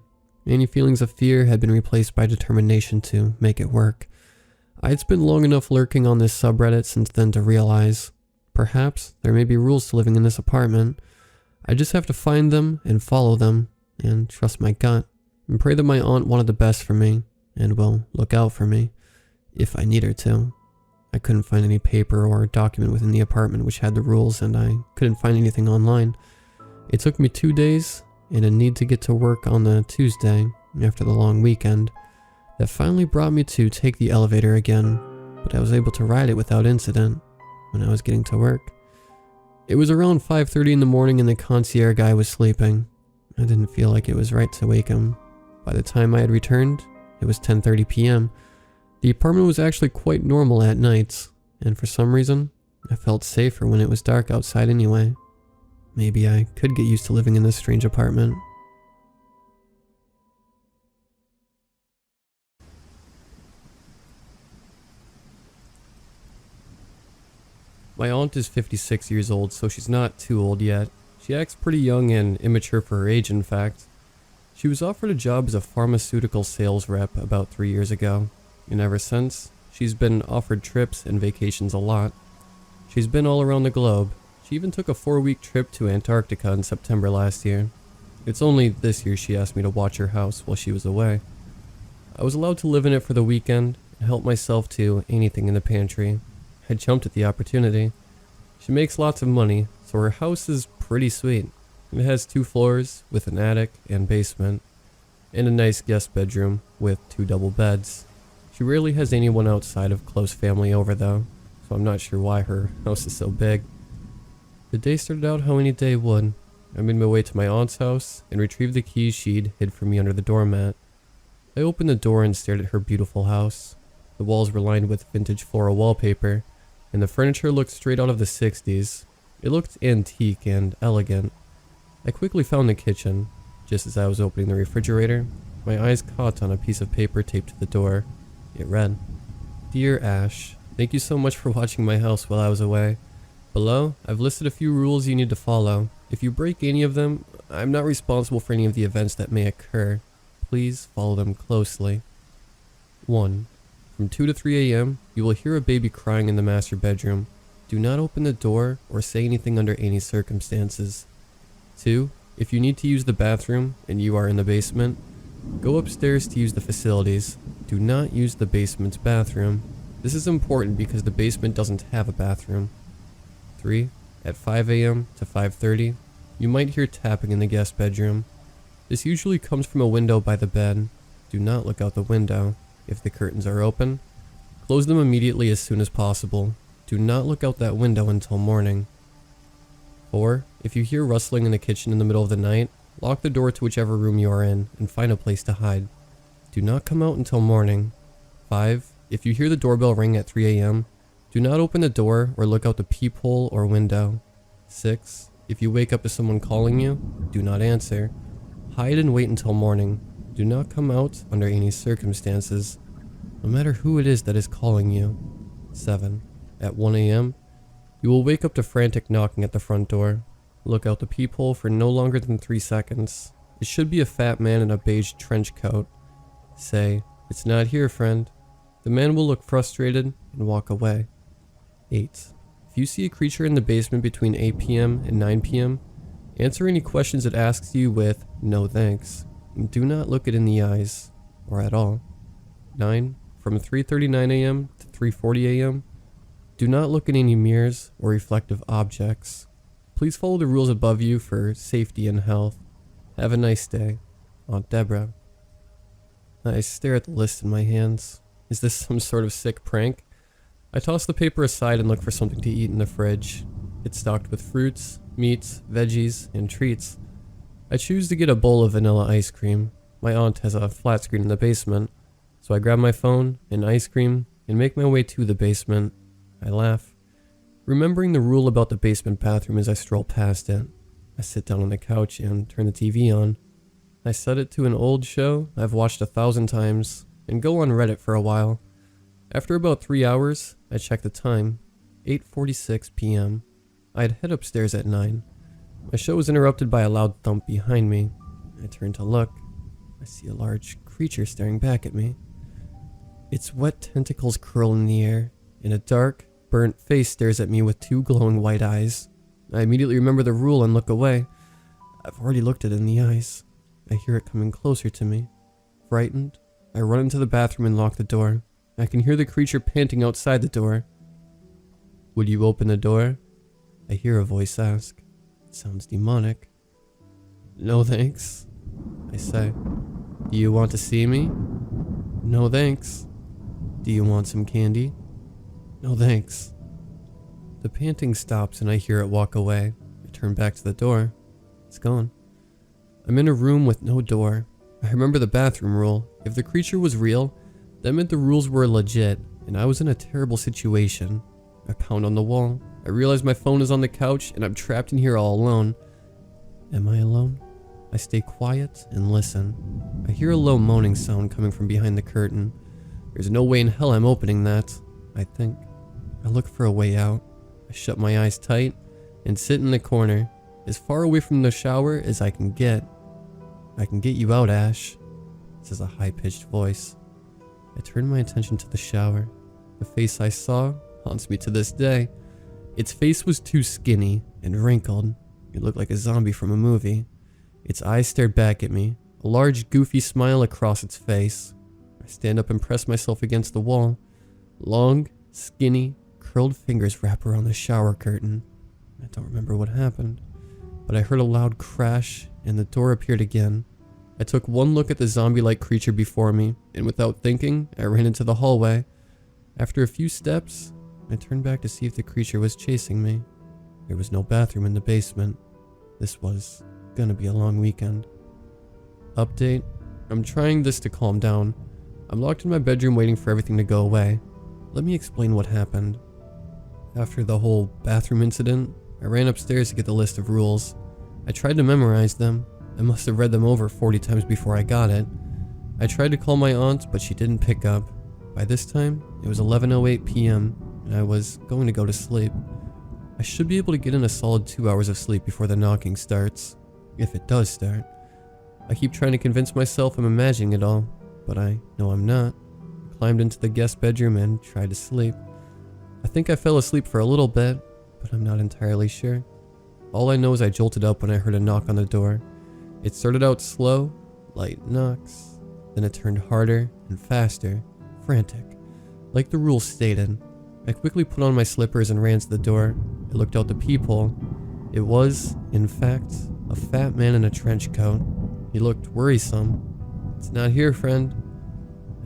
[SPEAKER 1] Any feelings of fear had been replaced by determination to make it work. I had spent long enough lurking on this subreddit since then to realize, perhaps there may be rules to living in this apartment. I just have to find them and follow them, and trust my gut, and pray that my aunt wanted the best for me, and will look out for me, if I need her to. I couldn't find any paper or document within the apartment which had the rules, and I couldn't find anything online. It took me 2 days, and a need to get to work on the Tuesday, after the long weekend, that finally brought me to take the elevator again, but I was able to ride it without incident when I was getting to work. It was around 5:30 in the morning and the concierge guy was sleeping. I didn't feel like it was right to wake him. By the time I had returned, it was 10:30 p.m. The apartment was actually quite normal at nights, and for some reason, I felt safer when it was dark outside anyway. Maybe I could get used to living in this strange apartment. My aunt is 56 years old, so she's not too old yet. She acts pretty young and immature for her age, in fact. She was offered a job as a pharmaceutical sales rep about 3 years ago, and ever since, she's been offered trips and vacations a lot. She's been all around the globe. She even took a 4-week trip to Antarctica in September last year. It's only this year she asked me to watch her house while she was away. I was allowed to live in it for the weekend and help myself to anything in the pantry. I jumped at the opportunity. She makes lots of money, so her house is pretty sweet. It has 2 floors with an attic and basement, and a nice guest bedroom with 2 double beds. She rarely has anyone outside of close family over though, so I'm not sure why her house is so big. The day started out how any day would. I made my way to my aunt's house and retrieved the keys she'd hid from me under the doormat. I opened the door and stared at her beautiful house. The walls were lined with vintage floral wallpaper, and the furniture looked straight out of the 60s. It looked antique and elegant. I quickly found the kitchen. Just as I was opening the refrigerator, my eyes caught on a piece of paper taped to the door. It read, "Dear Ash, thank you so much for watching my house while I was away. Below, I've listed a few rules you need to follow. If you break any of them, I'm not responsible for any of the events that may occur. Please follow them closely. 1. From 2 to 3 a.m., you will hear a baby crying in the master bedroom. Do not open the door or say anything under any circumstances. 2. If you need to use the bathroom and you are in the basement, go upstairs to use the facilities. Do not use the basement's bathroom. This is important because the basement doesn't have a bathroom. 3. At 5 a.m. to 5:30, you might hear tapping in the guest bedroom. This usually comes from a window by the bed. Do not look out the window. If the curtains are open, close them immediately as soon as possible. Do not look out that window until morning. 4. If you hear rustling in the kitchen in the middle of the night, lock the door to whichever room you are in and find a place to hide. Do not come out until morning. 5. If you hear the doorbell ring at 3 a.m., do not open the door or look out the peephole or window. 6. If you wake up to someone calling you, do not answer. Hide and wait until morning. Do not come out under any circumstances, no matter who it is that is calling you. 7. At 1 a.m., you will wake up to frantic knocking at the front door. Look out the peephole for no longer than 3 seconds. It should be a fat man in a beige trench coat. Say, "It's not here, friend." The man will look frustrated and walk away. 8. If you see a creature in the basement between 8 p.m. and 9 p.m., answer any questions it asks you with "no thanks." And do not look it in the eyes, or at all. 9. From 3:39 a.m. to 3:40 a.m., do not look at any mirrors or reflective objects. Please follow the rules above you for safety and health. Have a nice day. Aunt Deborah. I stare at the list in my hands. Is this some sort of sick prank? I toss the paper aside and look for something to eat in the fridge. It's stocked with fruits, meats, veggies, and treats. I choose to get a bowl of vanilla ice cream. My aunt has a flat screen in the basement, so I grab my phone and ice cream and make my way to the basement. I laugh, remembering the rule about the basement bathroom as I stroll past it. I sit down on the couch and turn the TV on. I set it to an old show I've watched 1,000 times and go on Reddit for a while. After about 3 hours, I check the time, 8:46 p.m. I'd head upstairs at 9. My show was interrupted by a loud thump behind me. I turn to look. I see a large creature staring back at me. Its wet tentacles curl in the air, and a dark, burnt face stares at me with 2 glowing white eyes. I immediately remember the rule and look away. I've already looked it in the eyes. I hear it coming closer to me. Frightened, I run into the bathroom and lock the door. I can hear the creature panting outside the door. "Would you open the door?" I hear a voice ask. It sounds demonic. "No thanks," I say. "Do you want to see me?" "No thanks." "Do you want some candy?" "No thanks." The panting stops and I hear it walk away. I turn back to the door. It's gone. I'm in a room with no door. I remember the bathroom rule. If the creature was real, that meant the rules were legit, and I was in a terrible situation. I pound on the wall. I realize my phone is on the couch, and I'm trapped in here all alone. Am I alone? I stay quiet and listen. I hear a low moaning sound coming from behind the curtain. There's no way in hell I'm opening that, I think. I look for a way out. I shut my eyes tight and sit in the corner, as far away from the shower as I can get. "I can get you out, Ash," says a high-pitched voice. I turn my attention to the shower. The face I saw haunts me to this day. Its face was too skinny and wrinkled. It looked like a zombie from a movie. Its eyes stared back at me, a large goofy smile across its face. I stand up and press myself against the wall. Long, skinny, curled fingers wrap around the shower curtain. I don't remember what happened, but I heard a loud crash and the door appeared again. I took one look at the zombie-like creature before me, and without thinking, I ran into the hallway. After a few steps, I turned back to see if the creature was chasing me. There was no bathroom in the basement. This was gonna be a long weekend. Update: I'm trying this to calm down. I'm locked in my bedroom waiting for everything to go away. Let me explain what happened. After the whole bathroom incident, I ran upstairs to get the list of rules. I tried to memorize them. I must have read them over 40 times before I got it. I tried to call my aunt, but she didn't pick up. By this time, it was 11:08 p.m., and I was going to go to sleep. I should be able to get in a solid 2 hours of sleep before the knocking starts, if it does start. I keep trying to convince myself I'm imagining it all, but I know I'm not. I climbed into the guest bedroom and tried to sleep. I think I fell asleep for a little bit, but I'm not entirely sure. All I know is I jolted up when I heard a knock on the door. It started out slow, light knocks, then it turned harder and faster, frantic, like the rules stated. I quickly put on my slippers and ran to the door. I looked out the peephole. It was, in fact, a fat man in a trench coat. He looked worrisome. "It's not here, friend,"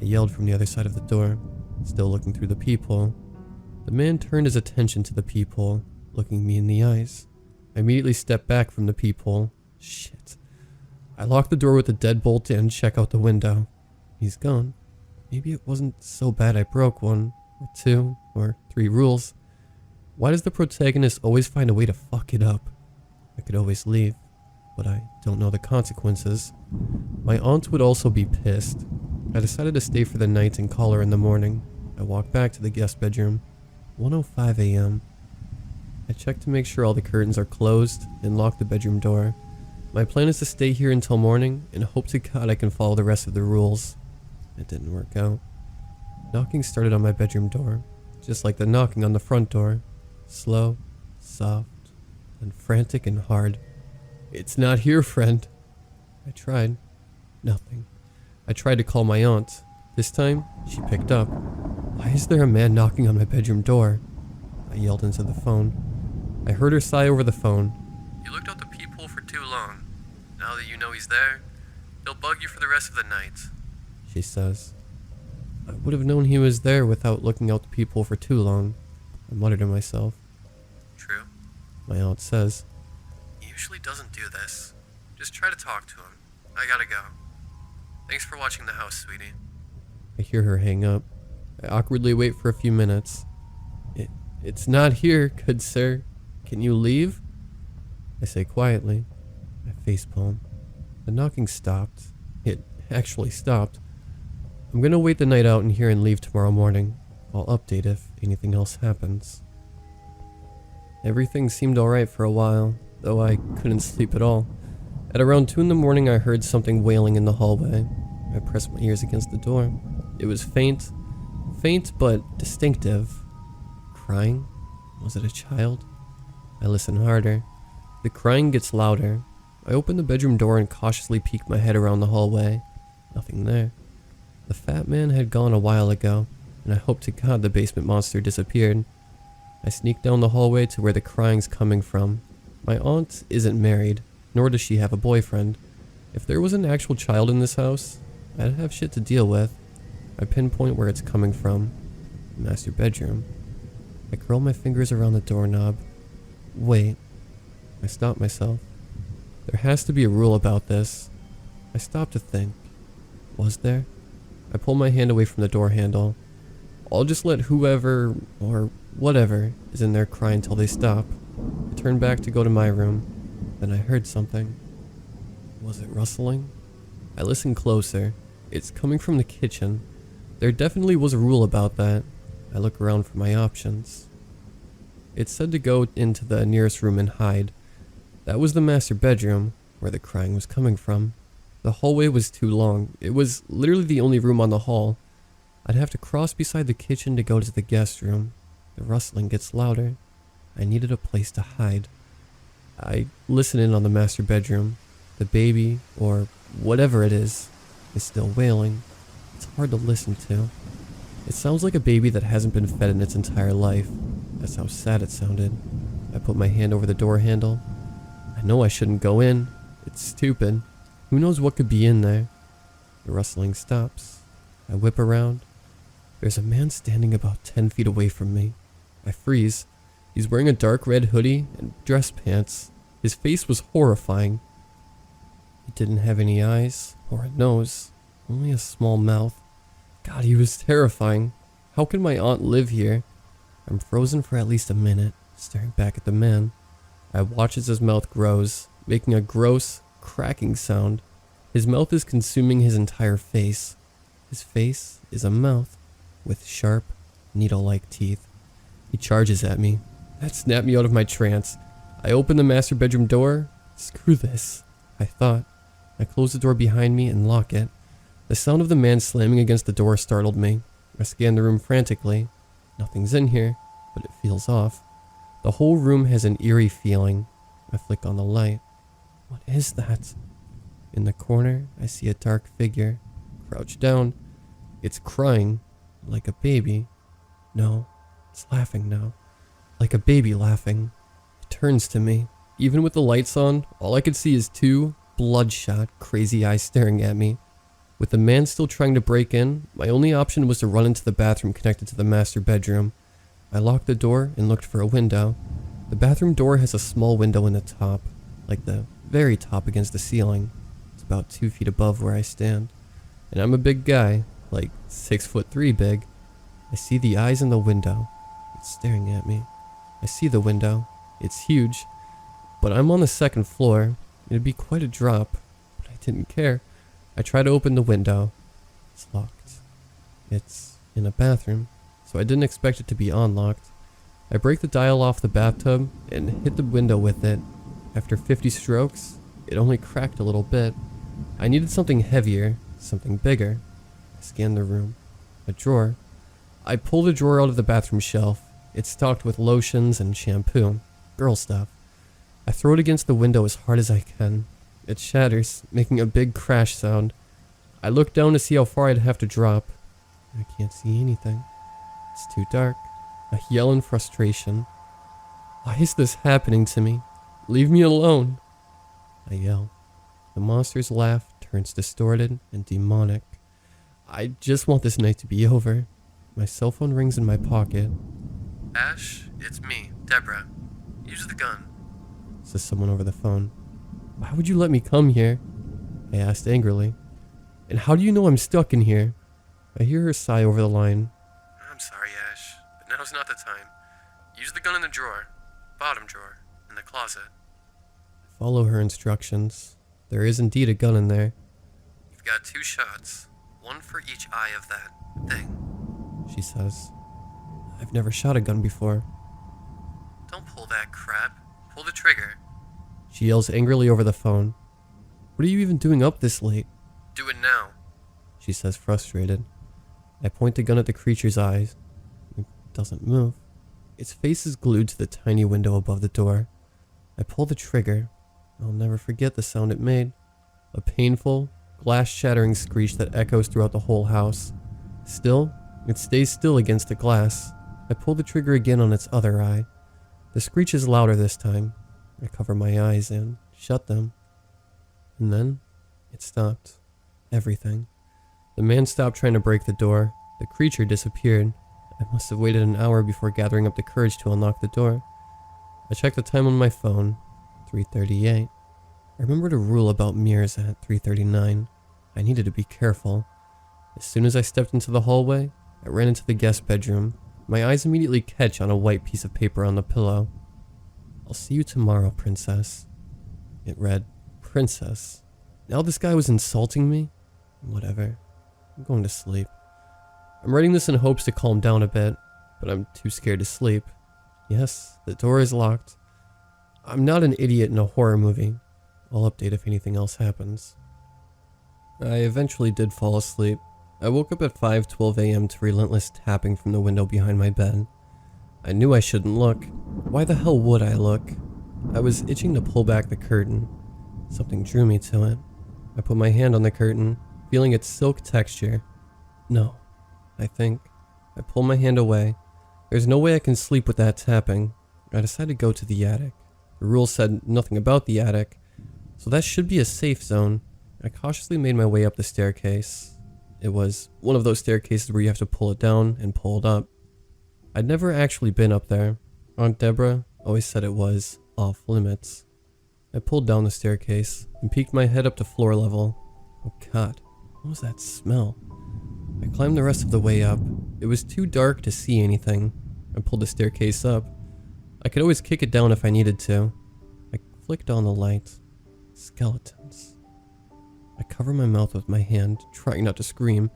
[SPEAKER 1] I yelled from the other side of the door, still looking through the peephole. The man turned his attention to the peephole, looking me in the eyes. I immediately stepped back from the peephole. Shit. I lock the door with a deadbolt and check out the window. He's gone. Maybe it wasn't so bad I broke 1, or 2, or 3 rules. Why does the protagonist always find a way to fuck it up? I could always leave, but I don't know the consequences. My aunt would also be pissed. I decided to stay for the night and call her in the morning. I walked back to the guest bedroom. 1:05 a.m. I check to make sure all the curtains are closed and lock the bedroom door. My plan is to stay here until morning and hope to God I can follow the rest of the rules. It didn't work out. Knocking started on my bedroom door, just like the knocking on the front door. Slow, soft, and frantic and hard. "It's not here, friend." I tried. Nothing. I tried to call my aunt. This time, she picked up. "Why is there a man knocking on my bedroom door?" I yelled into the phone. I heard her sigh over the phone. "You looked out the peephole for too long. Now that you know he's there, he'll bug you for the rest of the night," she says. I would have known he was there without looking out the peephole for too long, I muttered to myself. "True," my aunt says. "He usually doesn't do this. Just try to talk to him. I gotta go."
[SPEAKER 2] Thanks for watching the house, sweetie.
[SPEAKER 1] I hear her hang up. I awkwardly wait for a few minutes. It's not here, good sir. Can you leave? I say quietly. I facepalm. The knocking stopped. It actually stopped. I'm gonna wait the night out in here and leave tomorrow morning. I'll update if anything else happens. Everything seemed alright for a while, though I couldn't sleep at all. At around 2 in the morning, I heard something wailing in the hallway. I pressed my ears against the door. It was faint but distinctive. Crying? Was it a child? I listen harder. The crying gets louder. I open the bedroom door and cautiously peek my head around the hallway. Nothing there. The fat man had gone a while ago, and I hope to God the basement monster disappeared. I sneak down the hallway to where the crying's coming from. My aunt isn't married, nor does she have a boyfriend. If there was an actual child in this house, I'd have shit to deal with. I pinpoint where it's coming from. The master bedroom. I curl my fingers around the doorknob. Wait. I stop myself. There has to be a rule about this. I stop to think. Was there? I pull my hand away from the door handle. I'll just let whoever, or whatever, is in there cry until they stop. I turn back to go to my room. Then I heard something. Was it rustling? I listen closer. It's coming from the kitchen. There definitely was a rule about that. I look around for my options. It said to go into the nearest room and hide. That was the master bedroom, where the crying was coming from. The hallway was too long. It was literally the only room on the hall. I'd have to cross beside the kitchen to go to the guest room. The rustling gets louder. I needed a place to hide. I listen in on the master bedroom. The baby, or whatever it is still wailing. It's hard to listen to. It sounds like a baby that hasn't been fed in its entire life. That's how sad it sounded. I put my hand over the door handle. I know I shouldn't go in. It's stupid. Who knows what could be in there? The rustling stops. I whip around. There's a man standing about 10 feet away from me. I freeze. He's wearing a dark red hoodie and dress pants. His face was horrifying. He didn't have any eyes or a nose, only a small mouth. God, he was terrifying. How could my aunt live here? I'm frozen for at least a minute, staring back at the man. I watch as his mouth grows, making a gross, cracking sound. His mouth is consuming his entire face. His face is a mouth with sharp, needle-like teeth. He charges at me. That snapped me out of my trance. I open the master bedroom door. Screw this, I thought. I close the door behind me and lock it. The sound of the man slamming against the door startled me. I scan the room frantically. Nothing's in here, but it feels off. The whole room has an eerie feeling. I flick on the light. What is that? In the corner, I see a dark figure, crouched down. It's crying, like a baby. No, it's laughing now, like a baby laughing. It turns to me. Even with the lights on, all I could see is two bloodshot, crazy eyes staring at me. With the man still trying to break in, my only option was to run into the bathroom connected to the master bedroom. I locked the door and looked for a window. The bathroom door has a small window in the top, like the very top against the ceiling. It's about 2 feet above where I stand. And I'm a big guy, like 6'3" big. I see the eyes in the window. It's staring at me. I see the window. It's huge. But I'm on the second floor. It'd be quite a drop, but I didn't care. I try to open the window. It's locked. It's in a bathroom, so I didn't expect it to be unlocked. I break the dial off the bathtub and hit the window with it. After 50 strokes, it only cracked a little bit. I needed something heavier, something bigger. I scan the room. A drawer. I pull the drawer out of the bathroom shelf. It's stocked with lotions and shampoo. Girl stuff. I throw it against the window as hard as I can. It shatters, making a big crash sound. I look down to see how far I'd have to drop. I can't see anything. It's too dark. I yell in frustration. Why is this happening to me? Leave me alone. I yell. The monster's laugh turns distorted and demonic. I just want this night to be over. My cell phone rings in my pocket.
[SPEAKER 2] Ash, it's me, Deborah. Use the gun.
[SPEAKER 1] Says someone over the phone. Why would you let me come here? I asked angrily. And how do you know I'm stuck in here? I hear her sigh over the line.
[SPEAKER 2] I'm sorry, Ash, but now's not the time. Use the gun in the drawer. Bottom drawer. In the closet.
[SPEAKER 1] Follow her instructions. There is indeed a gun in there.
[SPEAKER 2] You've got 2 shots. One for each eye of that thing.
[SPEAKER 1] She says. I've never shot a gun before.
[SPEAKER 2] Don't pull that crap. Pull the trigger.
[SPEAKER 1] She yells angrily over the phone. What are you even doing up this late?
[SPEAKER 2] Do it now.
[SPEAKER 1] She says, frustrated. I point the gun at the creature's eyes. It doesn't move. Its face is glued to the tiny window above the door. I pull the trigger. I'll never forget the sound it made. A painful, glass-shattering screech that echoes throughout the whole house. Still, it stays still against the glass. I pull the trigger again on its other eye. The screech is louder this time. I cover my eyes and shut them. And then, it stopped. Everything. The man stopped trying to break the door. The creature disappeared. I must have waited an hour before gathering up the courage to unlock the door. I checked the time on my phone. 3:38. I remembered a rule about mirrors at 3:39. I needed to be careful. As soon as I stepped into the hallway, I ran into the guest bedroom. My eyes immediately catch on a white piece of paper on the pillow. I'll see you tomorrow, princess. It read, princess. Now this guy was insulting me? Whatever. I'm going to sleep. I'm writing this in hopes to calm down a bit, but I'm too scared to sleep. Yes, the door is locked. I'm not an idiot in a horror movie. I'll update if anything else happens. I eventually did fall asleep. I woke up at 5:12 a.m. to relentless tapping from the window behind my bed. I knew I shouldn't look. Why the hell would I look? I was itching to pull back the curtain. Something drew me to it. I put my hand on the curtain, feeling its silk texture. No, I think. I pull my hand away. There's no way I can sleep with that tapping. I decided to go to the attic. The rules said nothing about the attic, so that should be a safe zone. I cautiously made my way up the staircase. It was one of those staircases where you have to pull it down and pull it up. I'd never actually been up there. Aunt Deborah always said it was off limits. I pulled down the staircase and peeked my head up to floor level. Oh God, what was that smell? I climbed the rest of the way up. It was too dark to see anything. I pulled the staircase up. I could always kick it down if I needed to. I flicked on the light. Skeletons. I covered my mouth with my hand, trying not to scream.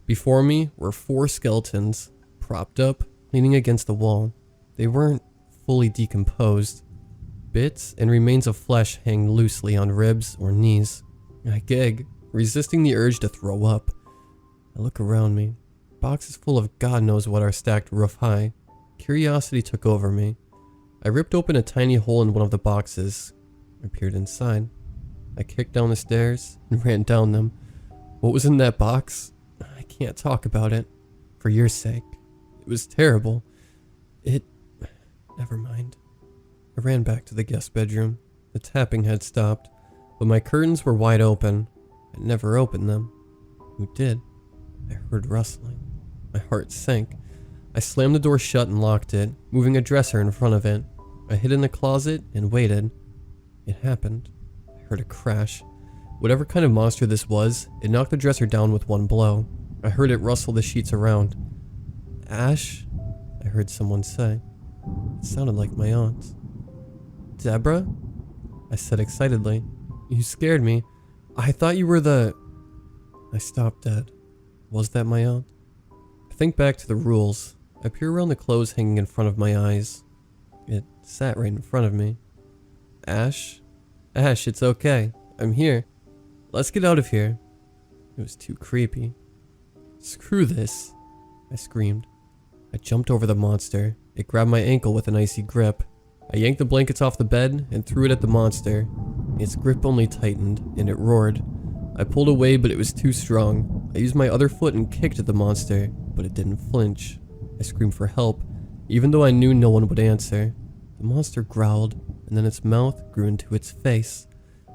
[SPEAKER 1] Before me were 4 skeletons, propped up, leaning against the wall. They weren't fully decomposed. Bits and remains of flesh hang loosely on ribs or knees. I gag, resisting the urge to throw up. I look around me. Boxes full of God knows what are stacked roof high. Curiosity took over me. I ripped open a tiny hole in one of the boxes. I peered inside. I kicked down the stairs and ran down them. What was in that box? I can't talk about it. For your sake. It was terrible. Never mind. I ran back to the guest bedroom. The tapping had stopped, but my curtains were wide open. I never opened them. Who did? I heard rustling. My heart sank. I slammed the door shut and locked it, moving a dresser in front of it. I hid in the closet and waited. It happened. I heard a crash. Whatever kind of monster this was, it knocked the dresser down with one blow. I heard it rustle the sheets around. Ash? I heard someone say. It sounded like my aunt. Deborah? I said excitedly. You scared me. I thought you were the... I stopped dead. Was that my aunt? I think back to the rules. I peer around the clothes hanging in front of my eyes. It sat right in front of me. Ash? Ash, it's okay. I'm here. Let's get out of here. It was too creepy. Screw this, I screamed. I jumped over the monster. It grabbed my ankle with an icy grip. I yanked the blankets off the bed and threw it at the monster. Its grip only tightened, and it roared. I pulled away, but it was too strong. I used my other foot and kicked at the monster, but it didn't flinch. I screamed for help, even though I knew no one would answer. The monster growled, and then its mouth grew into its face,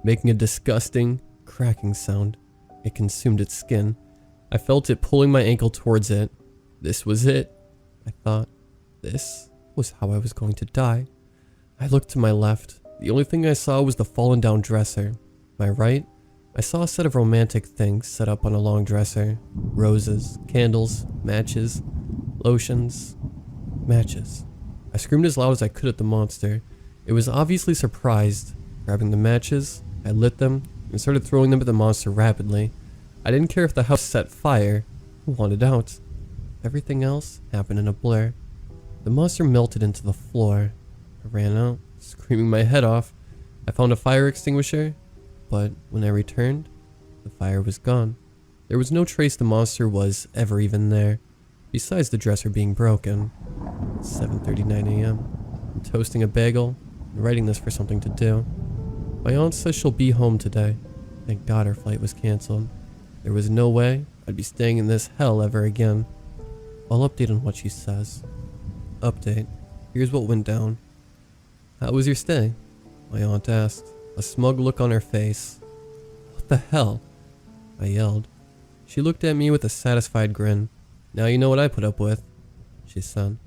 [SPEAKER 1] making a disgusting, cracking sound. It consumed its skin. I felt it pulling my ankle towards it. This was it, I thought. This was how I was going to die. I looked to my left. The only thing I saw was the fallen down dresser. My right, I saw a set of romantic things set up on a long dresser. Roses, candles, matches, lotions, matches. I screamed as loud as I could at the monster. It was obviously surprised. Grabbing the matches, I lit them and started throwing them at the monster rapidly. I didn't care if the house set fire. I wanted out. Everything else happened in a blur. The monster melted into the floor. I ran out, screaming my head off. I found a fire extinguisher, but when I returned, the fire was gone. There was no trace the monster was ever even there, besides the dresser being broken. It's 7:39 a.m. I'm toasting a bagel and writing this for something to do. My aunt says she'll be home today. Thank God her flight was canceled. There was no way I'd be staying in this hell ever again. I'll update on what she says. Update. Here's what went down. How was your stay? My aunt asked, a smug look on her face. What the hell? I yelled. She looked at me with a satisfied grin. Now you know what I put up with, she said.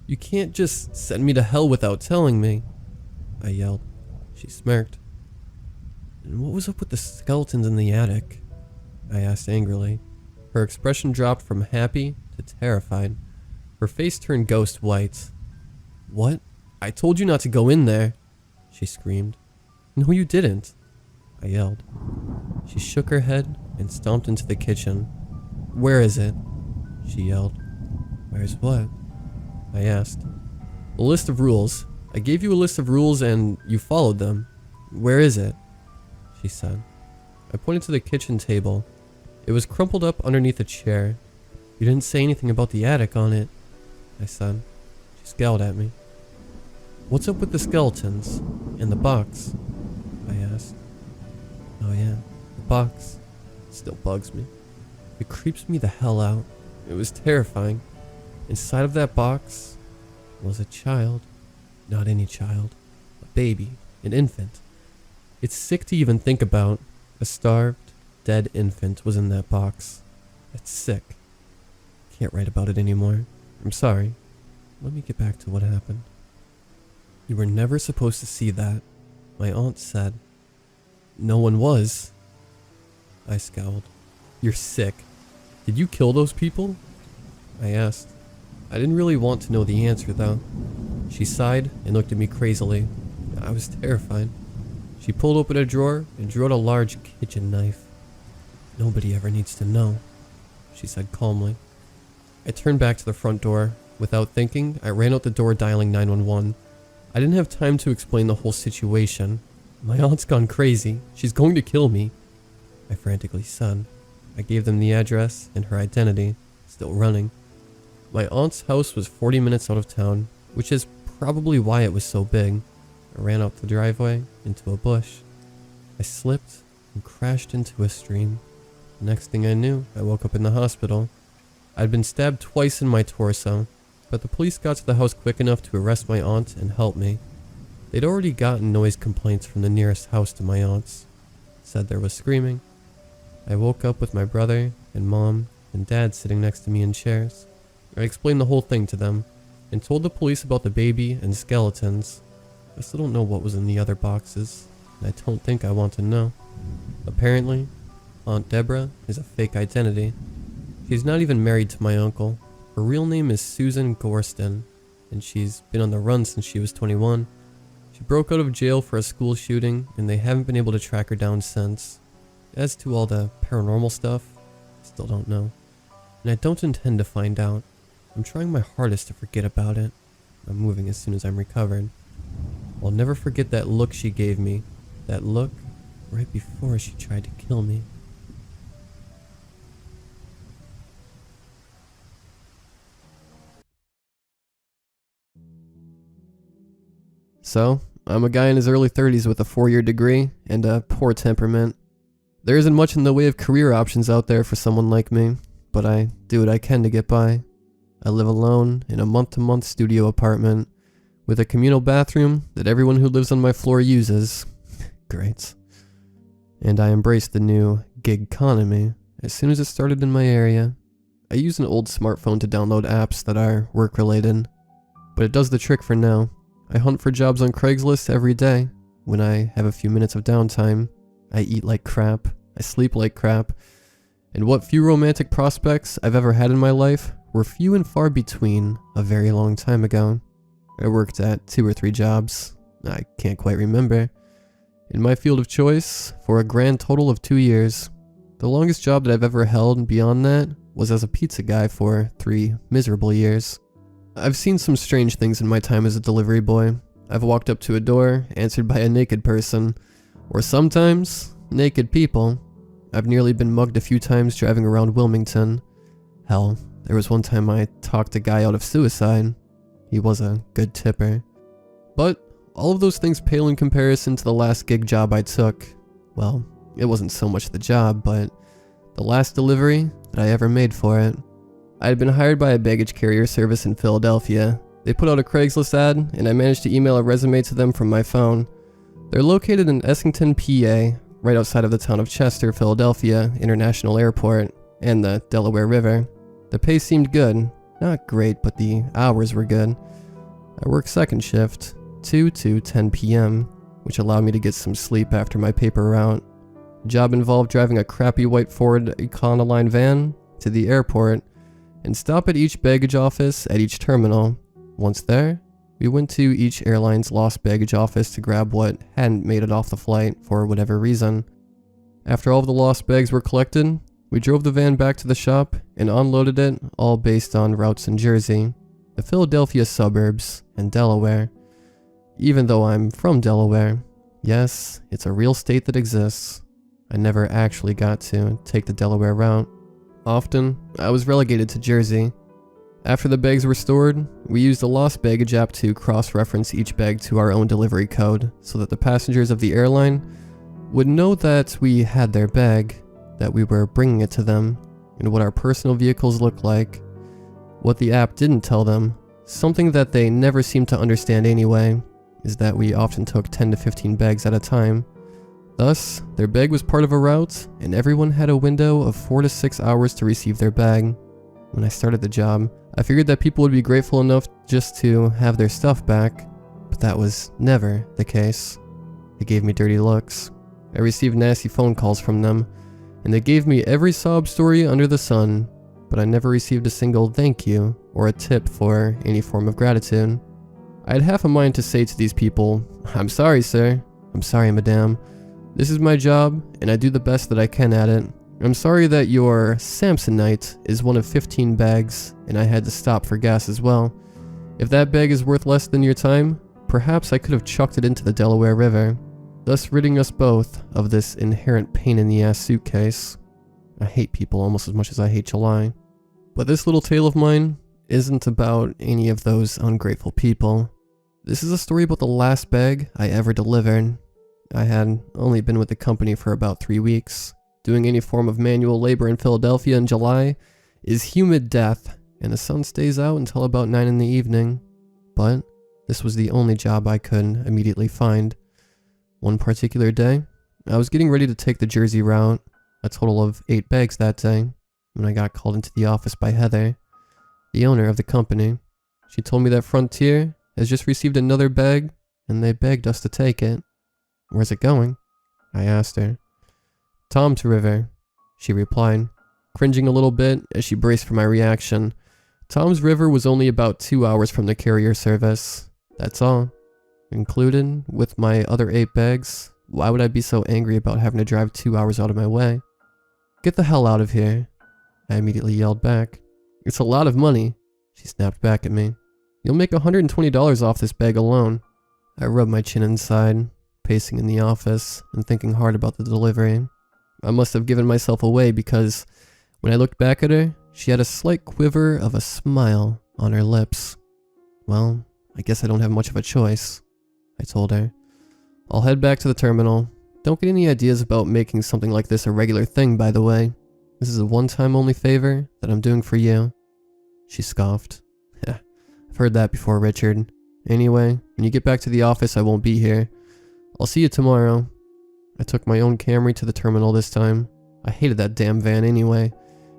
[SPEAKER 1] You can't just send me to hell without telling me, I yelled. She smirked. And what was up with the skeletons in the attic? I asked angrily. Her expression dropped from happy to terrified. Her face turned ghost white. What? I told you not to go in there, she screamed. No, you didn't, I yelled. She shook her head and stomped into the kitchen. Where is it? She yelled. Where's what? I asked. A list of rules. I gave you a list of rules and you followed them. Where is it? She said. I pointed to the kitchen table. It was crumpled up underneath a chair. You didn't say anything about the attic on it, I said. She scowled at me. What's up with the skeletons? And the box? I asked. Oh yeah, the box. It still bugs me. It creeps me the hell out. It was terrifying. Inside of that box was a child. Not any child. A baby. An infant. It's sick to even think about. A starved, dead infant was in that box. It's sick. Can't write about it anymore. I'm sorry. Let me get back to what happened. You were never supposed to see that, my aunt said. No one was. I scowled. You're sick. Did you kill those people? I asked. I didn't really want to know the answer though. She sighed and looked at me crazily. I was terrified. She pulled open a drawer and drew out a large kitchen knife. Nobody ever needs to know, she said calmly. I turned back to the front door. Without thinking, I ran out the door dialing 911. I didn't have time to explain the whole situation. My aunt's gone crazy. She's going to kill me, I frantically said. I gave them the address and her identity, still running. My aunt's house was 40 minutes out of town, which is probably why it was so big. I ran out the driveway into a bush. I slipped and crashed into a stream. The next thing I knew, I woke up in the hospital. I'd been stabbed twice in my torso, but the police got to the house quick enough to arrest my aunt and help me. They'd already gotten noise complaints from the nearest house to my aunt's. Said there was screaming. I woke up with my brother and mom and dad sitting next to me in chairs. I explained the whole thing to them and told the police about the baby and skeletons. I still don't know what was in the other boxes, and I don't think I want to know. Apparently, Aunt Deborah is a fake identity. She's not even married to my uncle. Her real name is Susan Gorston, and she's been on the run since she was 21. She broke out of jail for a school shooting, and they haven't been able to track her down since. As to all the paranormal stuff, I still don't know. And I don't intend to find out. I'm trying my hardest to forget about it. I'm moving as soon as I'm recovered. I'll never forget that look she gave me. That look right before she tried to kill me. So, I'm a guy in his early 30s with a 4-year degree and a poor temperament. There isn't much in the way of career options out there for someone like me, but I do what I can to get by. I live alone in a month-to-month studio apartment with a communal bathroom that everyone who lives on my floor uses. Great. And I embraced the new gig economy as soon as it started in my area. I use an old smartphone to download apps that are work-related, but it does the trick for now. I hunt for jobs on Craigslist every day. When I have a few minutes of downtime, I eat like crap I sleep like crap, and what few romantic prospects I've ever had in my life were few and far between a very long time ago. I worked at 2 or 3 jobs, I can't quite remember, in my field of choice for a grand total of 2 years. The longest job that I've ever held beyond that was as a pizza guy for 3 miserable years. I've seen some strange things in my time as a delivery boy. I've walked up to a door, answered by a naked person, or sometimes, naked people. I've nearly been mugged a few times driving around Wilmington. Hell, there was one time I talked a guy out of suicide. He was a good tipper. But all of those things pale in comparison to the last gig job I took. Well, it wasn't so much the job, but the last delivery that I ever made for it. I had been hired by a baggage carrier service in Philadelphia. They put out a Craigslist ad, and I managed to email a resume to them from my phone. They're located in Essington, PA, right outside of the town of Chester, Philadelphia International Airport, and the Delaware River. The pay seemed good. Not great, but the hours were good. I worked second shift, 2 to 10 p.m., which allowed me to get some sleep after my paper route. The job involved driving a crappy white Ford Econoline van to the airport and stop at each baggage office at each terminal. Once there, we went to each airline's lost baggage office to grab what hadn't made it off the flight for whatever reason. After all of the lost bags were collected, we drove the van back to the shop and unloaded it, all based on routes in Jersey, the Philadelphia suburbs, and Delaware. Even though I'm from Delaware, yes, it's a real state that exists, I never actually got to take the Delaware route. Often, I was relegated to Jersey. After the bags were stored, we used the lost baggage app to cross-reference each bag to our own delivery code so that the passengers of the airline would know that we had their bag, that we were bringing it to them, and what our personal vehicles looked like. What the app didn't tell them, something that they never seemed to understand anyway, is that we often took 10 to 15 bags at a time. Thus, their bag was part of a route, and everyone had a window of 4 to 6 hours to receive their bag. When I started the job, I figured that people would be grateful enough just to have their stuff back, but that was never the case. They gave me dirty looks. I received nasty phone calls from them, and they gave me every sob story under the sun, but I never received a single thank you or a tip for any form of gratitude. I had half a mind to say to these people, "I'm sorry, sir. I'm sorry, madame. This is my job, and I do the best that I can at it. I'm sorry that your Samsonite is one of 15 bags, and I had to stop for gas as well. If that bag is worth less than your time, perhaps I could have chucked it into the Delaware River, thus ridding us both of this inherent pain-in-the-ass suitcase." I hate people almost as much as I hate July. But this little tale of mine isn't about any of those ungrateful people. This is a story about the last bag I ever delivered. I had only been with the company for about 3 weeks. Doing any form of manual labor in Philadelphia in July is humid death, and the sun stays out until about 9 in the evening. But this was the only job I could immediately find. One particular day, I was getting ready to take the Jersey route, a total of 8 bags that day, when I got called into the office by Heather, the owner of the company. She told me that Frontier has just received another bag, and they begged us to take it. "Where's it going?" I asked her. "Tom's River," she replied, cringing a little bit as she braced for my reaction. Tom's River was only about 2 hours from the carrier service. That's all. Included with my other 8 bags, why would I be so angry about having to drive 2 hours out of my way? "Get the hell out of here," I immediately yelled back. "It's a lot of money," she snapped back at me. "You'll make $120 off this bag alone." I rubbed my chin inside, pacing in the office and thinking hard about the delivery. I must have given myself away because when I looked back at her, she had a slight quiver of a smile on her lips. "Well, I guess I don't have much of a choice," I told her. "I'll head back to the terminal. Don't get any ideas about making something like this a regular thing, by the way. This is a one-time only favor that I'm doing for you." She scoffed. "I've heard that before, Richard. Anyway, when you get back to the office, I won't be here. I'll see you tomorrow." I took my own Camry to the terminal this time. I hated that damn van anyway,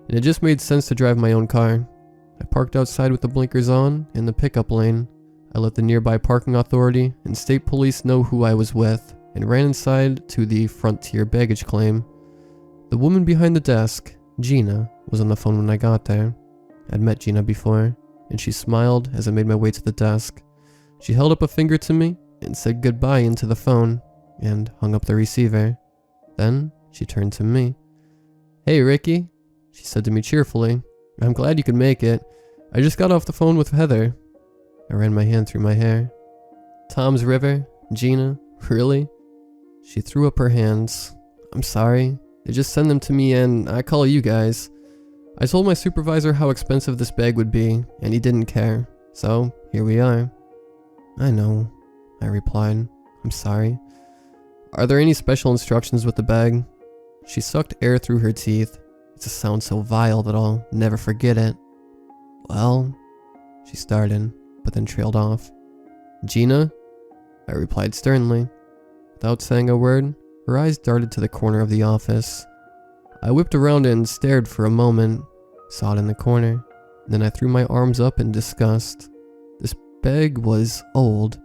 [SPEAKER 1] and it just made sense to drive my own car. I parked outside with the blinkers on in the pickup lane. I let the nearby parking authority and state police know who I was with, and ran inside to the Frontier baggage claim. The woman behind the desk, Gina, was on the phone when I got there. I'd met Gina before, and she smiled as I made my way to the desk. She held up a finger to me and said goodbye into the phone and hung up the receiver. Then she turned to me. "Hey, Ricky," she said to me cheerfully. "I'm glad you could make it. I just got off the phone with Heather." I ran my hand through my hair. "Tom's River? Gina? Really?" She threw up her hands. "I'm sorry. They just send them to me and I call you guys. I told my supervisor how expensive this bag would be, and he didn't care. So, here we are." "I know," I replied. "I'm sorry. Are there any special instructions with the bag?" She sucked air through her teeth. It's a sound so vile that I'll never forget it. "Well," she started, but then trailed off. "Gina?" I replied sternly. Without saying a word, her eyes darted to the corner of the office. I whipped around and stared for a moment, saw it in the corner. Then I threw my arms up in disgust. This bag was old.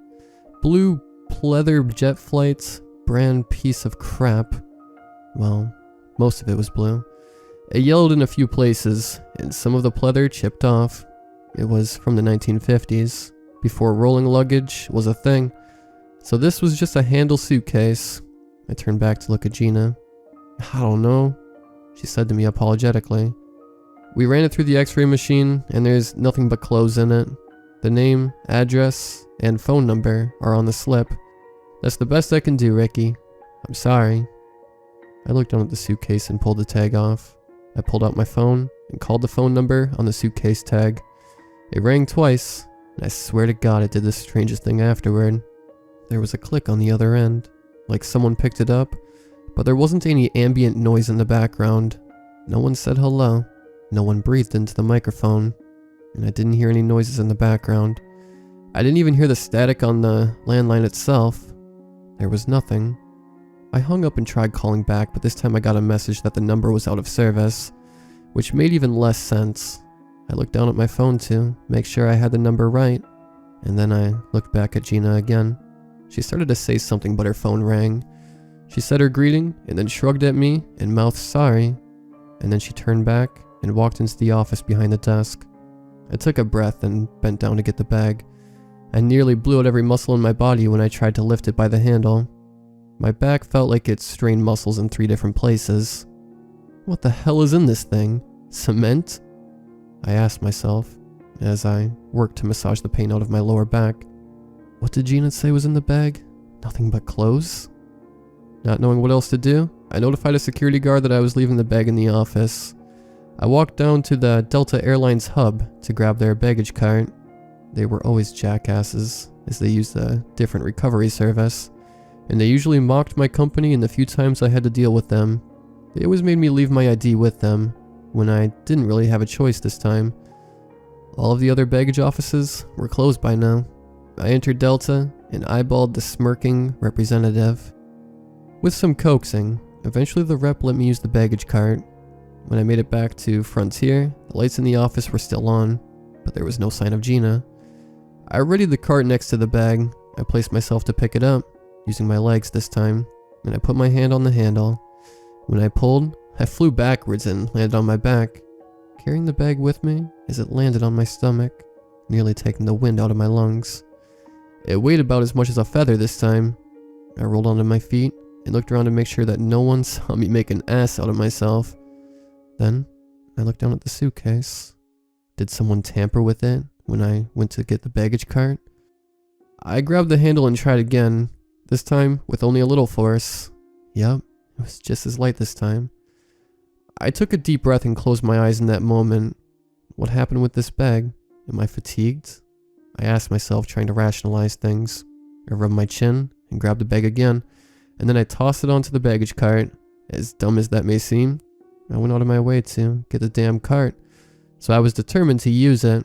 [SPEAKER 1] Blue pleather jet flights, brand piece of crap. Well, most of it was blue. It yellowed in a few places, and some of the pleather chipped off. It was from the 1950s, before rolling luggage was a thing. So this was just a handle suitcase. I turned back to look at Gina. "I don't know," she said to me apologetically. "We ran it through the x-ray machine, and there's nothing but clothes in it. The name, address, and phone number are on the slip. That's the best I can do, Ricky. I'm sorry." I looked down at the suitcase and pulled the tag off. I pulled out my phone and called the phone number on the suitcase tag. It rang twice, and I swear to God it did the strangest thing afterward. There was a click on the other end, like someone picked it up, but there wasn't any ambient noise in the background. No one said hello. No one breathed into the microphone, and I didn't hear any noises in the background. I didn't even hear the static on the landline itself. There was nothing. I hung up and tried calling back, but this time I got a message that the number was out of service, which made even less sense. I looked down at my phone to make sure I had the number right, and then I looked back at Gina again. She started to say something, but her phone rang. She said her greeting, and then shrugged at me and mouthed sorry, and then she turned back and walked into the office behind the desk. I took a breath and bent down to get the bag. I nearly blew out every muscle in my body when I tried to lift it by the handle. My back felt like it strained muscles in 3 different places. What the hell is in this thing? Cement? I asked myself as I worked to massage the pain out of my lower back. What did Gina say was in the bag? Nothing but clothes? Not knowing what else to do, I notified a security guard that I was leaving the bag in the office. I walked down to the Delta Airlines hub to grab their baggage cart. They were always jackasses, as they used a different recovery service, and they usually mocked my company in the few times I had to deal with them. They always made me leave my ID with them, when I didn't really have a choice this time. All of the other baggage offices were closed by now. I entered Delta and eyeballed the smirking representative. With some coaxing, eventually the rep let me use the baggage cart. When I made it back to Frontier, the lights in the office were still on, but there was no sign of Gina. I readied the cart next to the bag. I placed myself to pick it up, using my legs this time, and I put my hand on the handle. When I pulled, I flew backwards and landed on my back, carrying the bag with me as it landed on my stomach, nearly taking the wind out of my lungs. It weighed about as much as a feather this time. I rolled onto my feet and looked around to make sure that no one saw me make an ass out of myself. Then, I looked down at the suitcase. Did someone tamper with it when I went to get the baggage cart? I grabbed the handle and tried again, this time with only a little force. Yep, it was just as light this time. I took a deep breath and closed my eyes in that moment. What happened with this bag? Am I fatigued? I asked myself, trying to rationalize things. I rubbed my chin and grabbed the bag again, and then I tossed it onto the baggage cart. As dumb as that may seem, I went out of my way to get the damn cart, so I was determined to use it.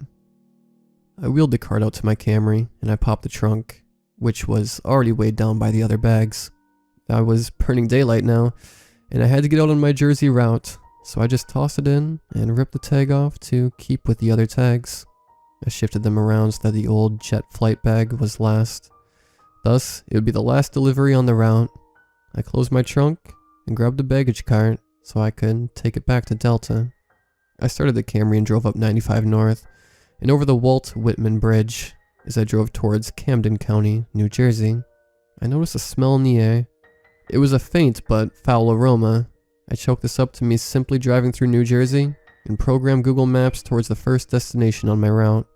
[SPEAKER 1] I wheeled the cart out to my Camry, and I popped the trunk, which was already weighed down by the other bags. I was burning daylight now, and I had to get out on my Jersey route, so I just tossed it in and ripped the tag off to keep with the other tags. I shifted them around so that the old jet flight bag was last. Thus, it would be the last delivery on the route. I closed my trunk and grabbed the baggage cart, so I could take it back to Delta. I started the Camry and drove up 95 North and over the Walt Whitman Bridge. As I drove towards Camden County, New Jersey, I noticed a smell in the air. It was a faint but foul aroma. I chalked this up to me simply driving through New Jersey and programmed Google Maps towards the first destination on my route.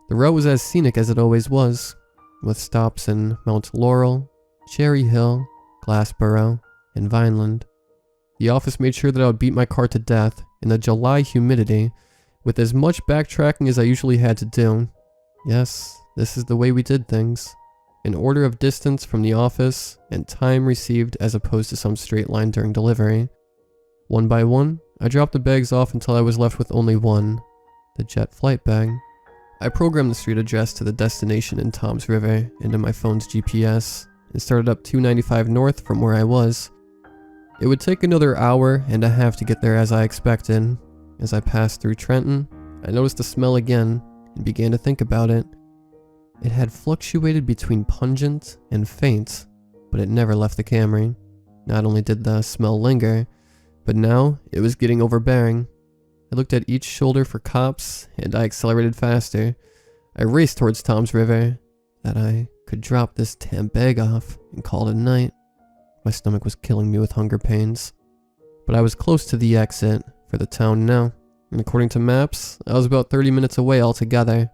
[SPEAKER 1] The route was as scenic as it always was, with stops in Mount Laurel, Cherry Hill, Glassboro, and Vineland. The office made sure that I would beat my car to death in the July humidity with as much backtracking as I usually had to do. Yes, this is the way we did things. In order of distance from the office and time received as opposed to some straight line during delivery. One by one, I dropped the bags off until I was left with only one, the jet flight bag. I programmed the street address to the destination in Toms River into my phone's GPS and started up 295 North from where I was. It would take another hour and a half to get there as I expected. As I passed through Trenton, I noticed the smell again and began to think about it. It had fluctuated between pungent and faint, but it never left the Camry. Not only did the smell linger, but now it was getting overbearing. I looked at each shoulder for cops, and I accelerated faster. I raced towards Toms River, that I could drop this damn bag off and call it a night. My stomach was killing me with hunger pains, but I was close to the exit for the town now, and according to maps, I was about 30 minutes away altogether.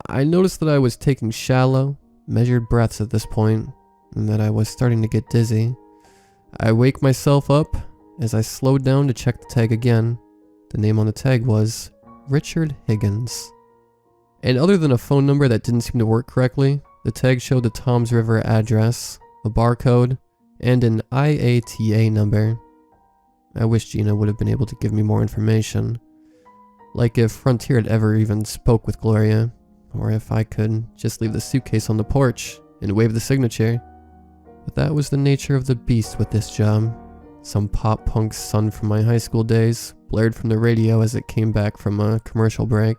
[SPEAKER 1] I noticed that I was taking shallow, measured breaths at this point, and that I was starting to get dizzy. I wake myself up as I slowed down to check the tag again. The name on the tag was Richard Higgins. And other than a phone number that didn't seem to work correctly, the tag showed the Toms River address, a barcode, and an IATA number. I wish Gina would have been able to give me more information. Like if Frontier had ever even spoke with Gloria, or if I could just leave the suitcase on the porch and wave the signature. But that was the nature of the beast with this job. Some pop punk son from my high school days blared from the radio as it came back from a commercial break.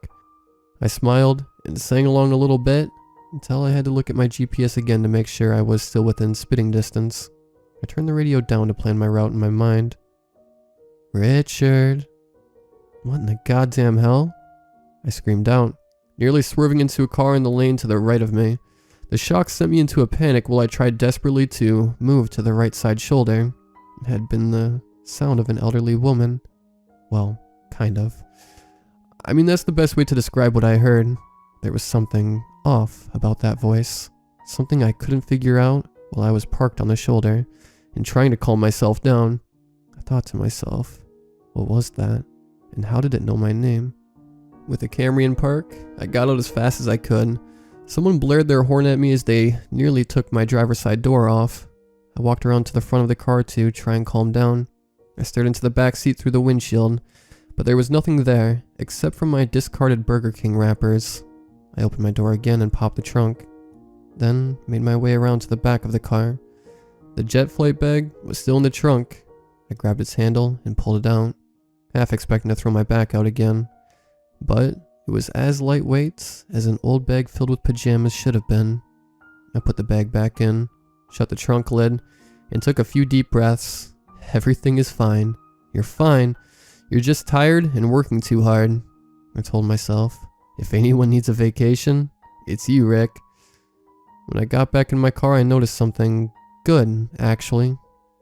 [SPEAKER 1] I smiled and sang along a little bit until I had to look at my GPS again to make sure I was still within spitting distance. I turned the radio down to plan my route in my mind. Richard. What in the goddamn hell? I screamed out, nearly swerving into a car in the lane to the right of me. The shock sent me into a panic while I tried desperately to move to the right side shoulder. It had been the sound of an elderly woman. Well, kind of. I mean, that's the best way to describe what I heard. There was something off about that voice. Something I couldn't figure out while I was parked on the shoulder and trying to calm myself down. I thought to myself, what was that? And how did it know my name? With the Camry in park, I got out as fast as I could. Someone blared their horn at me as they nearly took my driver's side door off. I walked around to the front of the car to try and calm down. I stared into the back seat through the windshield, but there was nothing there except for my discarded Burger King wrappers. I opened my door again and popped the trunk, then made my way around to the back of the car. The jet flight bag was still in the trunk. I grabbed its handle and pulled it out, half expecting to throw my back out again. But it was as lightweight as an old bag filled with pajamas should have been. I put the bag back in, shut the trunk lid, and took a few deep breaths. Everything is fine. You're fine. You're just tired and working too hard, I told myself. If anyone needs a vacation, it's you, Rick. When I got back in my car, I noticed something good, actually.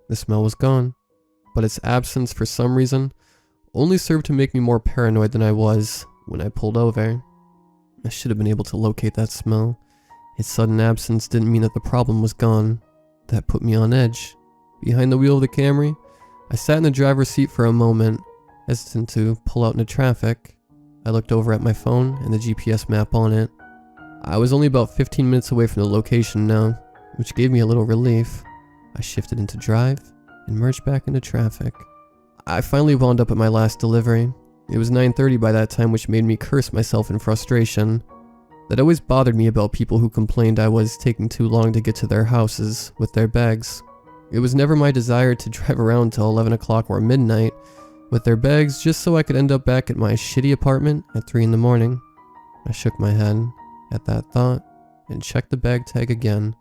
[SPEAKER 1] The smell was gone, but its absence, for some reason, only served to make me more paranoid than I was when I pulled over. I should have been able to locate that smell. Its sudden absence didn't mean that the problem was gone. That put me on edge. Behind the wheel of the Camry, I sat in the driver's seat for a moment, hesitant to pull out into traffic. I looked over at my phone and the GPS map on it. I was only about 15 minutes away from the location now, which gave me a little relief. I shifted into drive and merged back into traffic. I finally wound up at my last delivery. It was 9:30 by that time, which made me curse myself in frustration. That always bothered me about people who complained I was taking too long to get to their houses with their bags. It was never my desire to drive around till 11 o'clock or midnight with their bags just so I could end up back at my shitty apartment at 3 in the morning. I shook my head at that thought and checked the bag tag again.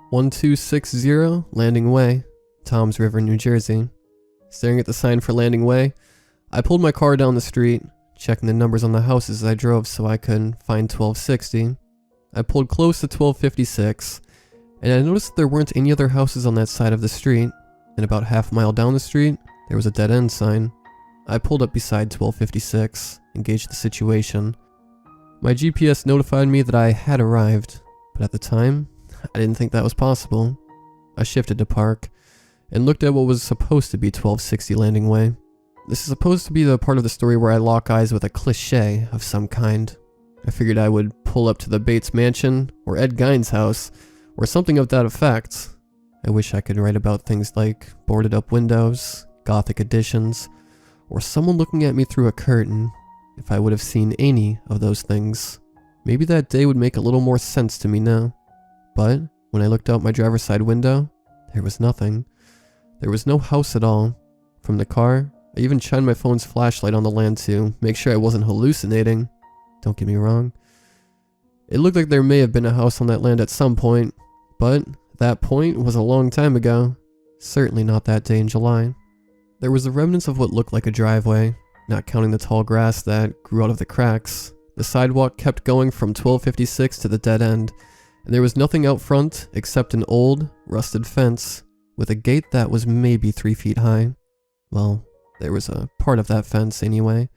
[SPEAKER 1] 1260 Landing Way, Toms River, New Jersey. Staring at the sign for landing way, I pulled my car down the street, checking the numbers on the houses as I drove so I could find 1260. I pulled close to 1256, and I noticed that there weren't any other houses on that side of the street, and about half a mile down the street, there was a dead end sign. I pulled up beside 1256 and gauged the situation. My GPS notified me that I had arrived, but at the time, I didn't think that was possible. I shifted to park and looked at what was supposed to be 1260 landing way. This is supposed to be the part of the story where I lock eyes with a cliché of some kind. I figured I would pull up to the Bates Mansion or Ed Gein's house or something of that effect. I wish I could write about things like boarded up windows, gothic additions, or someone looking at me through a curtain. If I would have seen any of those things, maybe that day would make a little more sense to me now. But when I looked out my driver's side window, there was nothing. There was no house at all. From the car, I even shined my phone's flashlight on the land to make sure I wasn't hallucinating. Don't get me wrong. It looked like there may have been a house on that land at some point, but that point was a long time ago. Certainly not that day in July. There was the remnants of what looked like a driveway, not counting the tall grass that grew out of the cracks. The sidewalk kept going from 1256 to the dead end, and there was nothing out front except an old, rusted fence with a gate that was maybe 3 feet high. Well, there was a part of that fence anyway.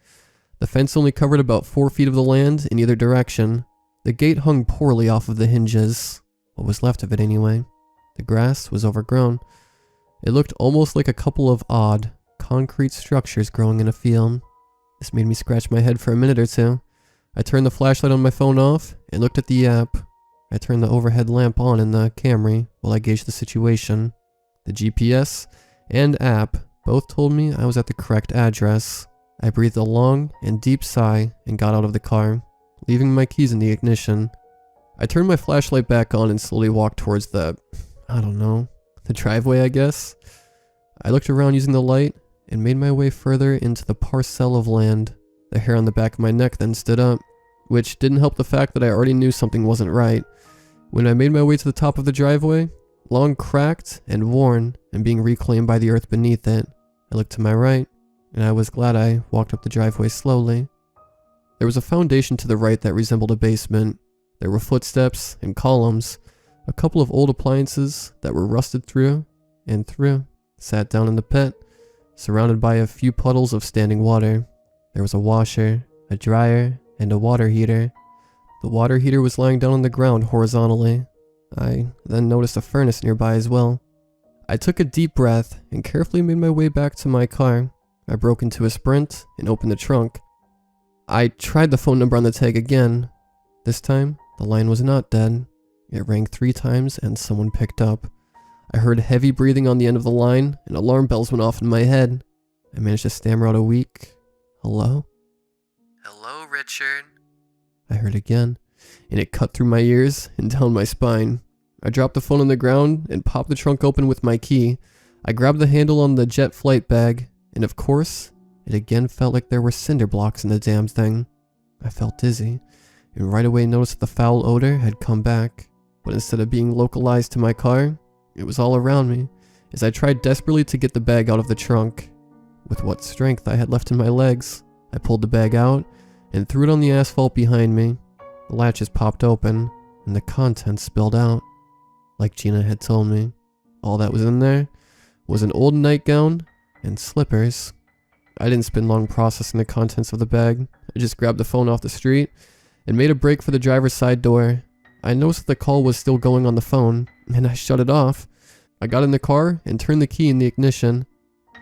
[SPEAKER 1] The fence only covered about 4 feet of the land in either direction. The gate hung poorly off of the hinges, what was left of it anyway. The grass was overgrown. It looked almost like a couple of odd, concrete structures growing in a field. This made me scratch my head for a minute or two. I turned the flashlight on my phone off and looked at the app. I turned the overhead lamp on in the Camry while I gauged the situation. The GPS and app both told me I was at the correct address. I breathed a long and deep sigh and got out of the car, leaving my keys in the ignition. I turned my flashlight back on and slowly walked towards the driveway, I guess. I looked around using the light and made my way further into the parcel of land. The hair on the back of my neck then stood up, which didn't help the fact that I already knew something wasn't right. When I made my way to the top of the driveway, long cracked and worn and being reclaimed by the earth beneath it, I looked to my right, and I was glad I walked up the driveway slowly. There was a foundation to the right that resembled a basement. There were footsteps and columns, a couple of old appliances that were rusted through and through, sat down in the pit, surrounded by a few puddles of standing water. There was a washer, a dryer, and a water heater. The water heater was lying down on the ground horizontally. I then noticed a furnace nearby as well. I took a deep breath and carefully made my way back to my car. I broke into a sprint and opened the trunk. I tried the phone number on the tag again. This time, the line was not dead. It rang 3 times and someone picked up. I heard heavy breathing on the end of the line and alarm bells went off in my head. I managed to stammer out a weak, "Hello?"
[SPEAKER 2] Hello, Richard.
[SPEAKER 1] I heard again, and it cut through my ears and down my spine. I dropped the phone on the ground and popped the trunk open with my key. I grabbed the handle on the jet flight bag, and of course, it again felt like there were cinder blocks in the damn thing. I felt dizzy, and right away noticed that the foul odor had come back. But instead of being localized to my car, it was all around me, as I tried desperately to get the bag out of the trunk. With what strength I had left in my legs, I pulled the bag out and threw it on the asphalt behind me. The latches popped open, and the contents spilled out. Like Gina had told me, all that was in there was an old nightgown and slippers. I didn't spend long processing the contents of the bag. I just grabbed the phone off the street and made a break for the driver's side door. I noticed that the call was still going on the phone, and I shut it off. I got in the car and turned the key in the ignition.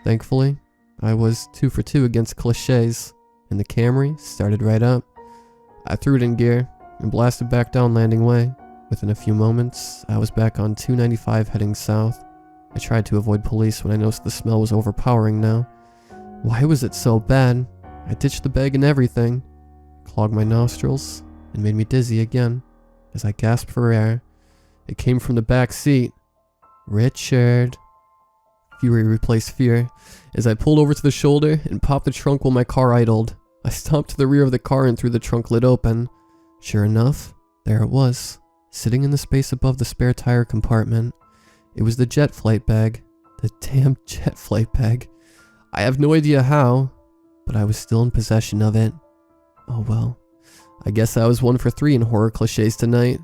[SPEAKER 1] Thankfully, I was 2 for 2 against cliches, and the Camry started right up. I threw it in gear and blasted back down landing way. Within a few moments, I was back on 295 heading south. I tried to avoid police when I noticed the smell was overpowering now. Why was it so bad? I ditched the bag and everything. Clogged my nostrils and made me dizzy again. As I gasped for air, it came from the back seat. Richard. Fury replaced fear as I pulled over to the shoulder and popped the trunk while my car idled. I stomped to the rear of the car and threw the trunk lid open. Sure enough, there it was, sitting in the space above the spare tire compartment. It was the jet flight bag. The damn jet flight bag.
[SPEAKER 3] I have no idea how, but I was still in possession of it. Oh well, I guess I was 1 for 3 in horror cliches tonight.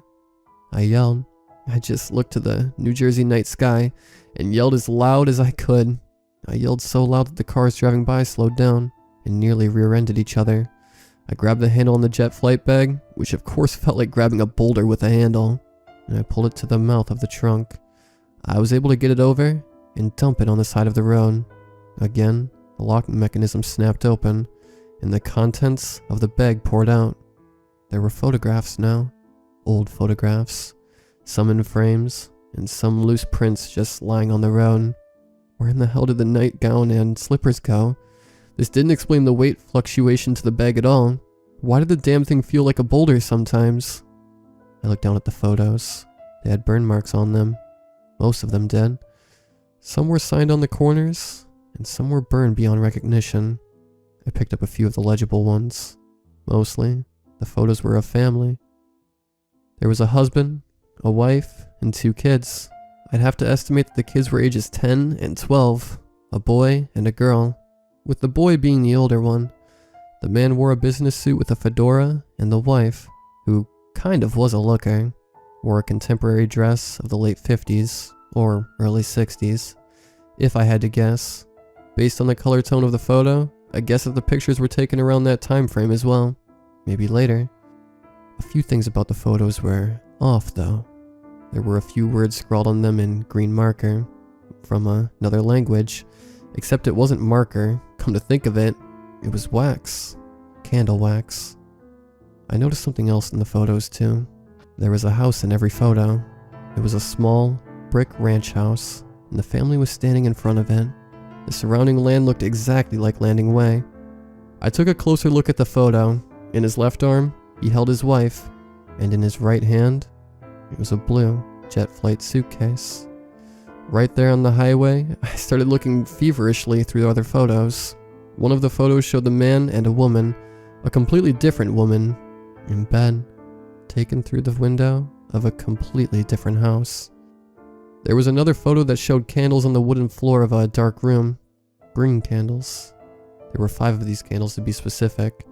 [SPEAKER 3] I yelled. I just looked to the New Jersey night sky and yelled as loud as I could. I yelled so loud that the cars driving by slowed down and nearly rear-ended each other. I grabbed the handle on the jet flight bag, which of course felt like grabbing a boulder with a handle, and I pulled it to the mouth of the trunk. I was able to get it over and dump it on the side of the road. Again, the locking mechanism snapped open, and the contents of the bag poured out. There were photographs now. Old photographs. Some in frames, and some loose prints just lying on the road. Where in the hell did the nightgown and slippers go? This didn't explain the weight fluctuation to the bag at all. Why did the damn thing feel like a boulder sometimes? I looked down at the photos. They had burn marks on them. Most of them did. Some were signed on the corners, and some were burned beyond recognition. I picked up a few of the legible ones. Mostly, the photos were of family. There was a husband, a wife, and 2 kids. I'd have to estimate that the kids were ages 10 and 12, a boy and a girl, with the boy being the older one. The man wore a business suit with a fedora, and the wife, who kind of was a looker, wore a contemporary dress of the late 50s, or early 60s, if I had to guess. Based on the color tone of the photo, I guess that the pictures were taken around that time frame as well, maybe later. A few things about the photos were off though. There were a few words scrawled on them in green marker, from another language, except it wasn't marker. Come to think of it, it was wax. Candle wax. I noticed something else in the photos too. There was a house in every photo. It was a small, brick ranch house, and the family was standing in front of it. The surrounding land looked exactly like Landing Way. I took a closer look at the photo. In his left arm, he held his wife, and in his right hand, it was a blue jet flight suitcase. Right there on the highway, I started looking feverishly through the other photos. One of the photos showed the man and a woman, a completely different woman, in bed, taken through the window of a completely different house. There was another photo that showed candles on the wooden floor of a dark room. Green candles. There were 5 of these candles to be specific,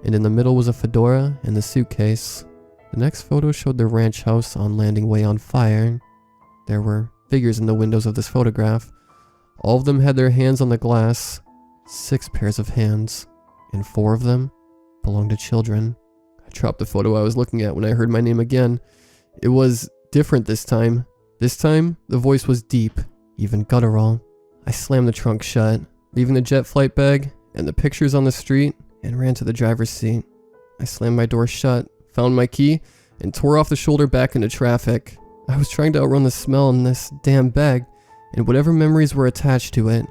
[SPEAKER 3] and in the middle was a fedora and the suitcase. The next photo showed the ranch house on Landing Way on fire. There were figures in the windows of this photograph. All of them had their hands on the glass. 6 pairs of hands, and 4 of them belonged to children. I dropped the photo I was looking at when I heard my name again. It was different this time. This time, the voice was deep, even guttural. I slammed the trunk shut, leaving the jet flight bag and the pictures on the street, and ran to the driver's seat. I slammed my door shut, found my key, and tore off the shoulder back into traffic. I was trying to outrun the smell in this damn bag, and whatever memories were attached to it.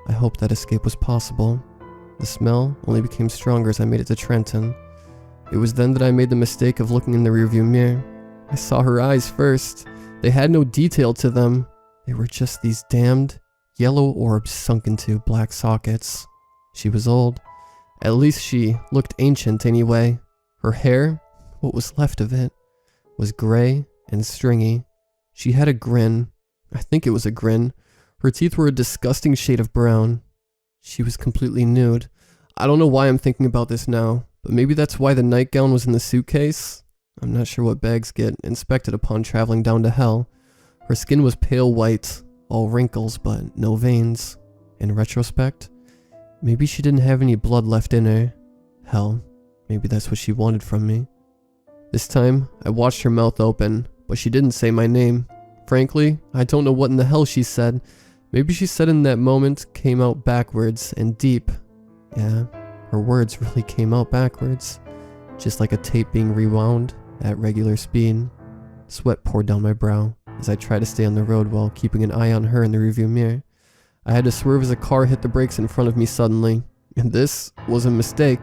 [SPEAKER 3] I hoped that escape was possible. The smell only became stronger as I made it to Trenton. It was then that I made the mistake of looking in the rearview mirror. I saw her eyes first. They had no detail to them. They were just these damned yellow orbs sunk into black sockets. She was old. At least she looked ancient anyway. Her hair, what was left of it, was gray and stringy. She had a grin. I think it was a grin. Her teeth were a disgusting shade of brown. She was completely nude. I don't know why I'm thinking about this now, but maybe that's why the nightgown was in the suitcase. I'm not sure what bags get inspected upon traveling down to hell. Her skin was pale white, all wrinkles but no veins. In retrospect, maybe she didn't have any blood left in her. Hell, maybe that's what she wanted from me. This time, I watched her mouth open, but she didn't say my name. Frankly, I don't know what in the hell she said. Maybe she said in that moment came out backwards and deep. Yeah, her words really came out backwards, just like a tape being rewound at regular speed. Sweat poured down my brow as I tried to stay on the road while keeping an eye on her in the rearview mirror. I had to swerve as a car hit the brakes in front of me suddenly, and this was a mistake.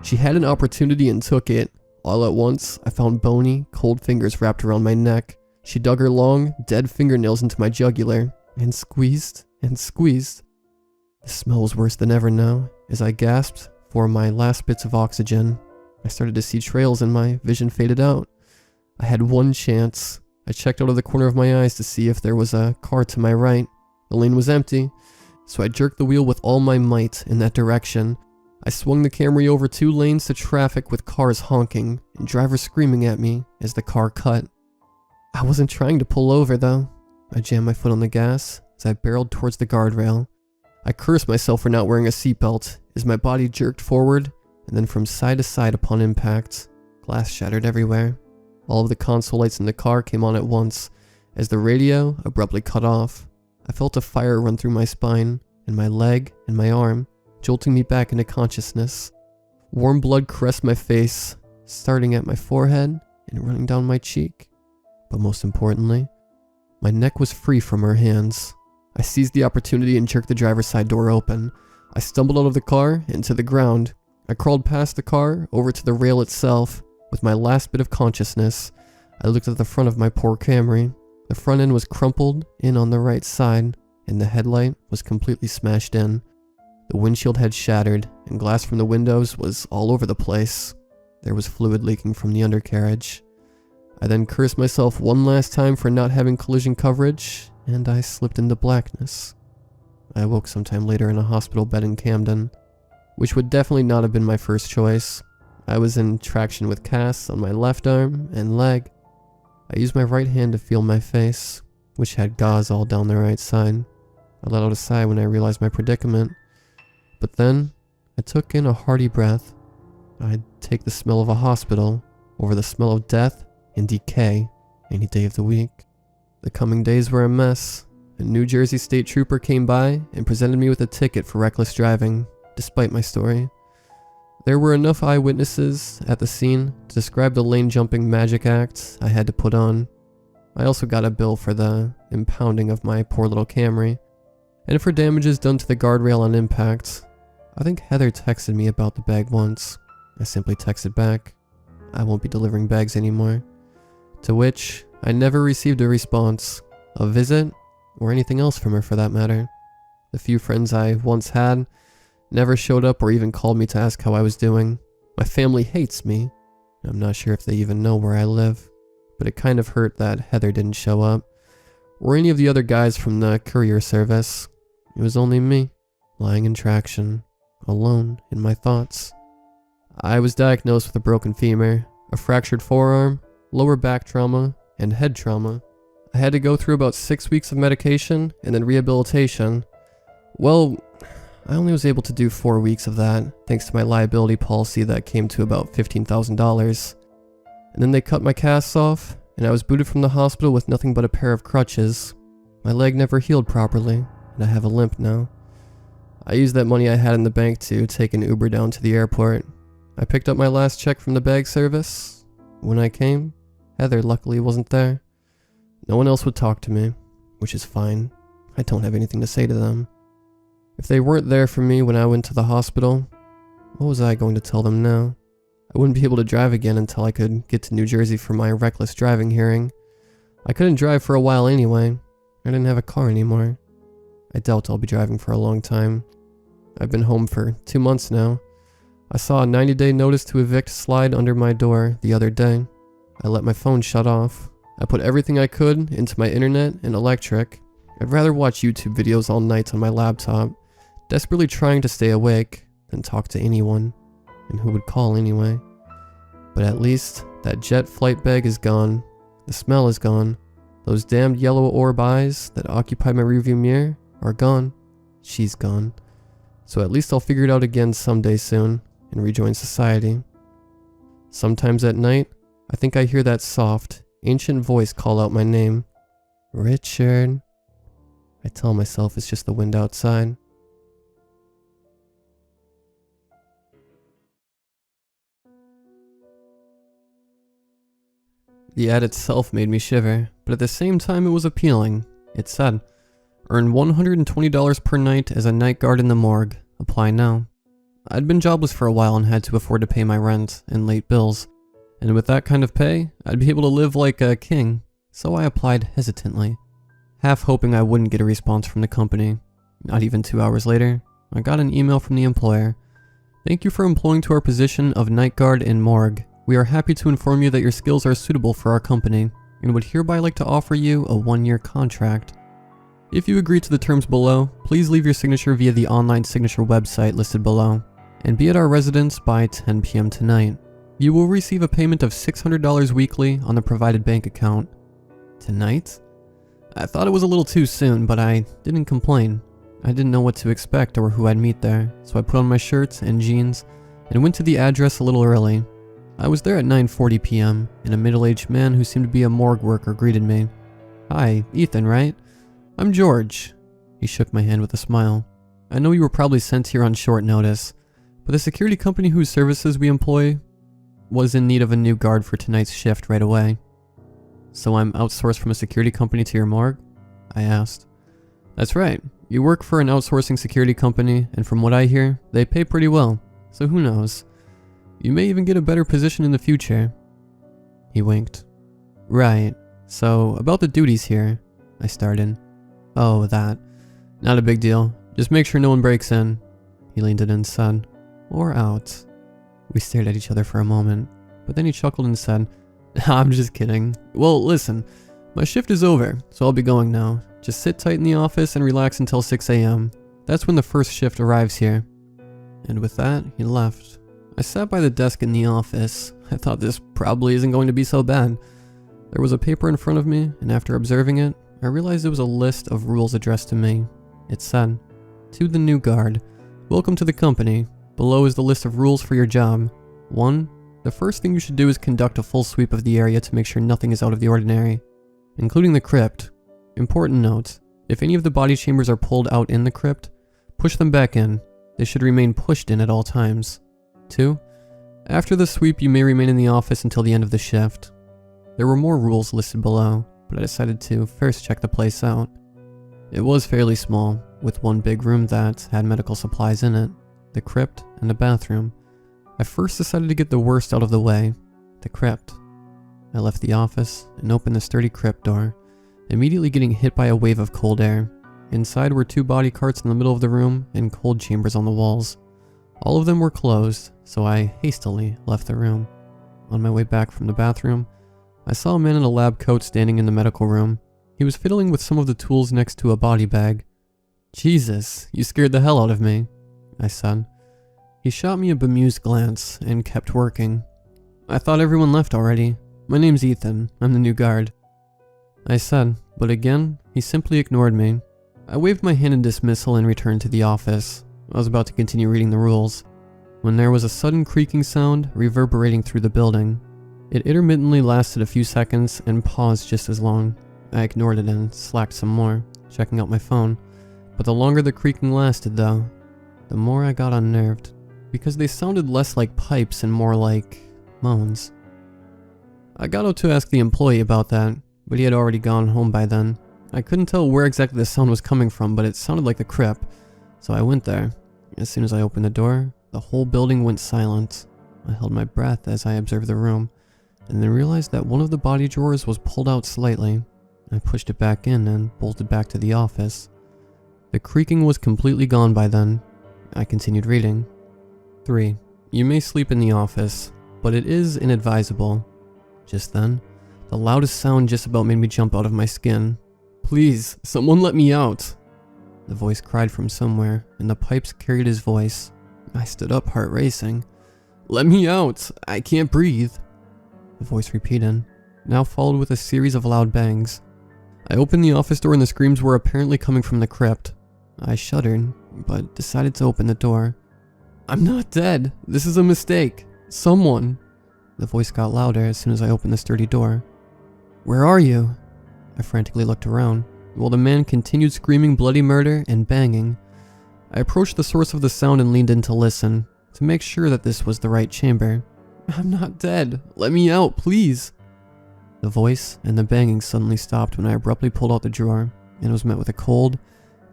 [SPEAKER 3] She had an opportunity and took it. All at once, I found bony, cold fingers wrapped around my neck. She dug her long, dead fingernails into my jugular, and squeezed and squeezed. The smell was worse than ever now. As I gasped for my last bits of oxygen, I started to see trails and my vision faded out. I had one chance. I checked out of the corner of my eyes to see if there was a car to my right. The lane was empty,
[SPEAKER 1] so I jerked the wheel with all my might in that direction. I swung the Camry over 2 lanes to traffic with cars honking and drivers screaming at me as the car cut. I wasn't trying to pull over though. I jammed my foot on the gas as I barreled towards the guardrail. I cursed myself for not wearing a seatbelt as my body jerked forward and then from side to side upon impact. Glass shattered everywhere. All of the console lights in the car came on at once as the radio abruptly cut off. I felt a fire run through my spine and my leg and my arm, jolting me back into consciousness. Warm blood caressed my face, starting at my forehead and running down my cheek. But most importantly, my neck was free from her hands. I seized the opportunity and jerked the driver's side door open. I stumbled out of the car and to the ground. I crawled past the car over to the rail itself. With my last bit of consciousness, I looked at the front of my poor Camry. The front end was crumpled in on the right side, and the headlight was completely smashed in. The windshield had shattered, and glass from the windows was all over the place. There was fluid leaking from the undercarriage. I then cursed myself one last time for not having collision coverage, and I slipped into blackness. I awoke sometime later in a hospital bed in Camden, which would definitely not have been my first choice. I was in traction with casts on my left arm and leg. I used my right hand to feel my face, which had gauze all down the right side. I let out a sigh when I realized my predicament. But then, I took in a hearty breath. I'd take the smell of a hospital over the smell of death and decay any day of the week. The coming days were a mess. A New Jersey state trooper came by and presented me with a ticket for reckless driving, despite my story. There were enough eyewitnesses at the scene to describe the lane jumping magic act I had to put on. I also got a bill for the impounding of my poor little Camry, and for damages done to the guardrail on impact. I think Heather texted me about the bag once. I simply texted back, "I won't be delivering bags anymore." To which I never received a response, a visit, or anything else from her for that matter. The few friends I once had never showed up or even called me to ask how I was doing. My family hates me. I'm not sure if they even know where I live, but it kind of hurt that Heather didn't show up, or any of the other guys from the courier service. It was only me, lying in traction, alone in my thoughts. I was diagnosed with a broken femur, a fractured forearm, lower back trauma, and head trauma. I had to go through about 6 weeks of medication and then rehabilitation. Well, I only was able to do 4 weeks of that, thanks to my liability policy that came to about $15,000. And then they cut my casts off, and I was booted from the hospital with nothing but a pair of crutches. My leg never healed properly, and I have a limp now. I used that money I had in the bank to take an Uber down to the airport. I picked up my last check from the bag service. When I came, Heather luckily wasn't there. No one else would talk to me, which is fine. I don't have anything to say to them. If they weren't there for me when I went to the hospital, what was I going to tell them now? I wouldn't be able to drive again until I could get to New Jersey for my reckless driving hearing. I couldn't drive for a while anyway. I didn't have a car anymore. I doubt I'll be driving for a long time. I've been home for 2 months now. I saw a 90-day notice to evict slide under my door the other day. I let my phone shut off. I put everything I could into my internet and electric. I'd rather watch YouTube videos all night on my laptop, desperately trying to stay awake, than talk to anyone. And who would call anyway? But at least that jet flight bag is gone. The smell is gone. Those damned yellow orb eyes that occupy my rearview mirror are gone. She's gone. So at least I'll figure it out again someday soon and rejoin society. Sometimes at night, I think I hear that soft, ancient voice call out my name. Richard. I tell myself it's just the wind outside. The ad itself made me shiver, but at the same time it was appealing. It said, "Earn $120 per night as a night guard in the morgue. Apply now." I'd been jobless for a while and had to afford to pay my rent and late bills, and with that kind of pay, I'd be able to live like a king, so I applied hesitantly, half hoping I wouldn't get a response from the company. Not even 2 hours later, I got an email from the employer. "Thank you for employing to our position of night guard in morgue. We are happy to inform you that your skills are suitable for our company and would hereby like to offer you a 1-year contract. If you agree to the terms below, please leave your signature via the online signature website listed below, and be at our residence by 10 p.m. tonight. You will receive a payment of $600 weekly on the provided bank account. Tonight? I thought it was a little too soon, but I didn't complain. I didn't know what to expect or who I'd meet there, so I put on my shirt and jeans and went to the address a little early. I was there at 9:40 p.m., and a middle-aged man who seemed to be a morgue worker greeted me. "Hi, Ethan, right? I'm George." He shook my hand with a smile. "I know you were probably sent here on short notice, but the security company whose services we employ was in need of a new guard for tonight's shift right away." "So I'm outsourced from a security company to your morgue?" I asked. "That's right. You work for an outsourcing security company, and from what I hear, they pay pretty well, so who knows? You may even get a better position in the future." He winked. "Right. So, about the duties here," I started. "Oh, that. Not a big deal. Just make sure no one breaks in," he leaned in and said. "Or out." We stared at each other for a moment, but then he chuckled and said, "I'm just kidding. Well, listen, my shift is over, so I'll be going now. Just sit tight in the office and relax until 6 a.m. That's when the first shift arrives here." And with that, he left. I sat by the desk in the office. I thought this probably isn't going to be so bad. There was a paper in front of me, and after observing it, I realized it was a list of rules addressed to me. It said, "To the new guard, welcome to the company. Below is the list of rules for your job. 1. The first thing you should do is conduct a full sweep of the area to make sure nothing is out of the ordinary, including the crypt. Important note, if any of the body chambers are pulled out in the crypt, push them back in. They should remain pushed in at all times. 2. After the sweep, you may remain in the office until the end of the shift." There were more rules listed below, but I decided to first check the place out. It was fairly small, with one big room that had medical supplies in it, the crypt, and a bathroom. I first decided to get the worst out of the way, the crypt. I left the office and opened the sturdy crypt door, immediately getting hit by a wave of cold air. Inside were 2 body carts in the middle of the room and cold chambers on the walls. All of them were closed, so I hastily left the room. On my way back from the bathroom, I saw a man in a lab coat standing in the medical room. He was fiddling with some of the tools next to a body bag. "Jesus, you scared the hell out of me," I said. He shot me a bemused glance and kept working. "I thought everyone left already. My name's Ethan. I'm the new guard," I said, but again, he simply ignored me. I waved my hand in dismissal and returned to the office. I was about to continue reading the rules, when there was a sudden creaking sound reverberating through the building. It intermittently lasted a few seconds and paused just as long. I ignored it and slacked some more, checking out my phone. But the longer the creaking lasted though, the more I got unnerved, because they sounded less like pipes and more like moans. I got out to ask the employee about that, but he had already gone home by then. I couldn't tell where exactly the sound was coming from, but it sounded like the crypt, so I went there. As soon as I opened the door, the whole building went silent. I held my breath as I observed the room, and then realized that one of the body drawers was pulled out slightly. I pushed it back in and bolted back to the office. The creaking was completely gone by then. I continued reading. 3. You may sleep in the office, but it is inadvisable. Just then, the loudest sound just about made me jump out of my skin. "Please, someone let me out!" The voice cried from somewhere, and the pipes carried his voice. I stood up, heart racing. "Let me out! I can't breathe!" The voice repeated, now followed with a series of loud bangs. I opened the office door and the screams were apparently coming from the crypt. I shuddered, but decided to open the door. "I'm not dead! This is a mistake! Someone!" The voice got louder as soon as I opened the sturdy door. "Where are you?" I frantically looked around, while the man continued screaming bloody murder and banging. I approached the source of the sound and leaned in to listen, to make sure that this was the right chamber. "I'm not dead! Let me out, please!" The voice and the banging suddenly stopped when I abruptly pulled out the drawer, and was met with a cold,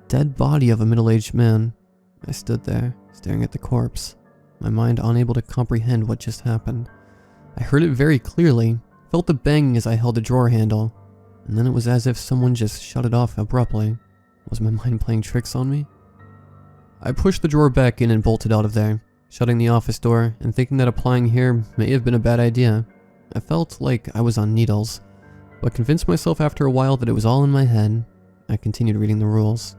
[SPEAKER 1] dead body of a middle-aged man. I stood there, staring at the corpse, my mind unable to comprehend what just happened. I heard it very clearly, felt the banging as I held the drawer handle, and then it was as if someone just shut it off abruptly. Was my mind playing tricks on me? I pushed the drawer back in and bolted out of there, shutting the office door and thinking that applying here may have been a bad idea. I felt like I was on needles, but convinced myself after a while that it was all in my head. I continued reading the rules.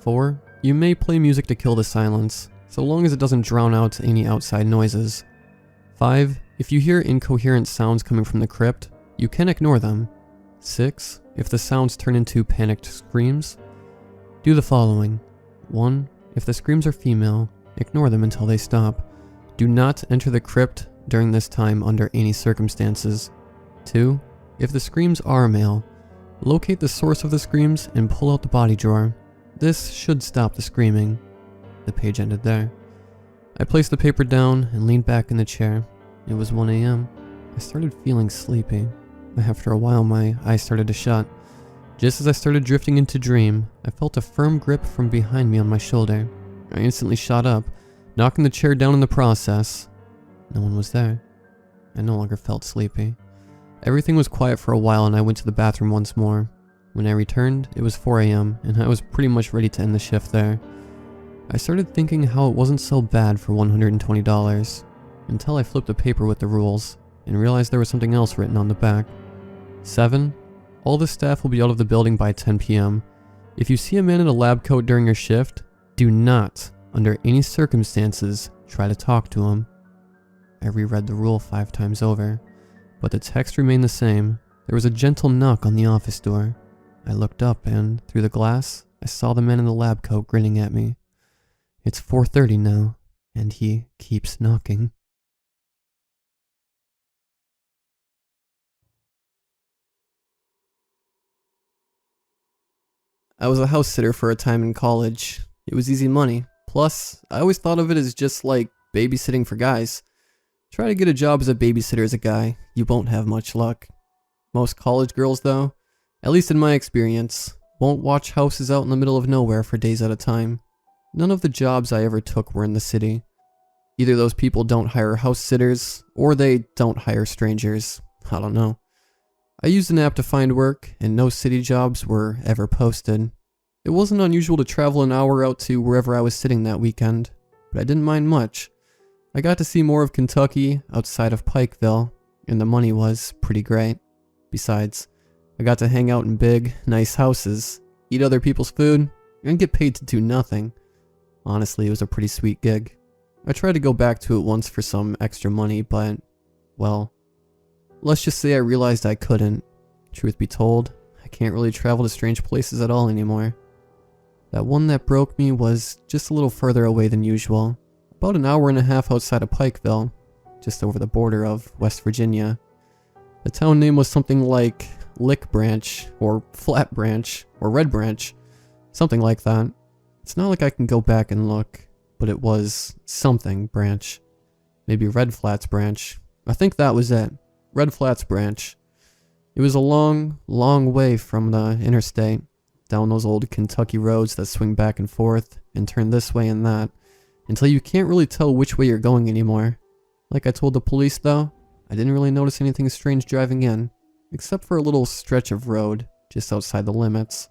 [SPEAKER 1] 4. You may play music to kill the silence, so long as it doesn't drown out any outside noises. 5. If you hear incoherent sounds coming from the crypt, you can ignore them. 6. If the sounds turn into panicked screams, do the following. 1. If the screams are female, ignore them until they stop. Do not enter the crypt during this time under any circumstances. 2. If the screams are male, locate the source of the screams and pull out the body drawer. This should stop the screaming. The page ended there. I placed the paper down and leaned back in the chair. It was 1 a.m. I started feeling sleepy. After a while, my eyes started to shut. Just as I started drifting into dream, I felt a firm grip from behind me on my shoulder. I instantly shot up, knocking the chair down in the process. No one was there. I no longer felt sleepy. Everything was quiet for a while and I went to the bathroom once more. When I returned, it was 4 a.m. and I was pretty much ready to end the shift there. I started thinking how it wasn't so bad for $120, until I flipped the paper with the rules and realized there was something else written on the back. 7. All the staff will be out of the building by 10 p.m. If you see a man in a lab coat during your shift, do not, under any circumstances, try to talk to him. I reread the rule 5 times over, but the text remained the same. There was a gentle knock on the office door. I looked up and, through the glass, I saw the man in the lab coat grinning at me. It's 4:30 now, and he keeps knocking. I was a house sitter for a time in college. It was easy money. Plus, I always thought of it as just like babysitting for guys. Try to get a job as a babysitter as a guy, you won't have much luck. Most college girls, though, at least in my experience, won't watch houses out in the middle of nowhere for days at a time. None of the jobs I ever took were in the city. Either those people don't hire house sitters, or they don't hire strangers. I don't know. I used an app to find work, and no city jobs were ever posted. It wasn't unusual to travel an hour out to wherever I was sitting that weekend, but I didn't mind much. I got to see more of Kentucky outside of Pikeville, and the money was pretty great. Besides, I got to hang out in big, nice houses, eat other people's food, and get paid to do nothing. Honestly, it was a pretty sweet gig. I tried to go back to it once for some extra money, but, well, let's just say I realized I couldn't. Truth be told, I can't really travel to strange places at all anymore. That one that broke me was just a little further away than usual, about an hour and a half outside of Pikeville, just over the border of West Virginia. The town name was something like Lick Branch, or Flat Branch, or Red Branch, something like that. It's not like I can go back and look, but it was something branch. Maybe Red Flats Branch. I think that was it. Red Flats Branch. It was a long, long way from the interstate, down those old Kentucky roads that swing back and forth and turn this way and that, until you can't really tell which way you're going anymore. Like I told the police though, I didn't really notice anything strange driving in, except for a little stretch of road just outside the limits,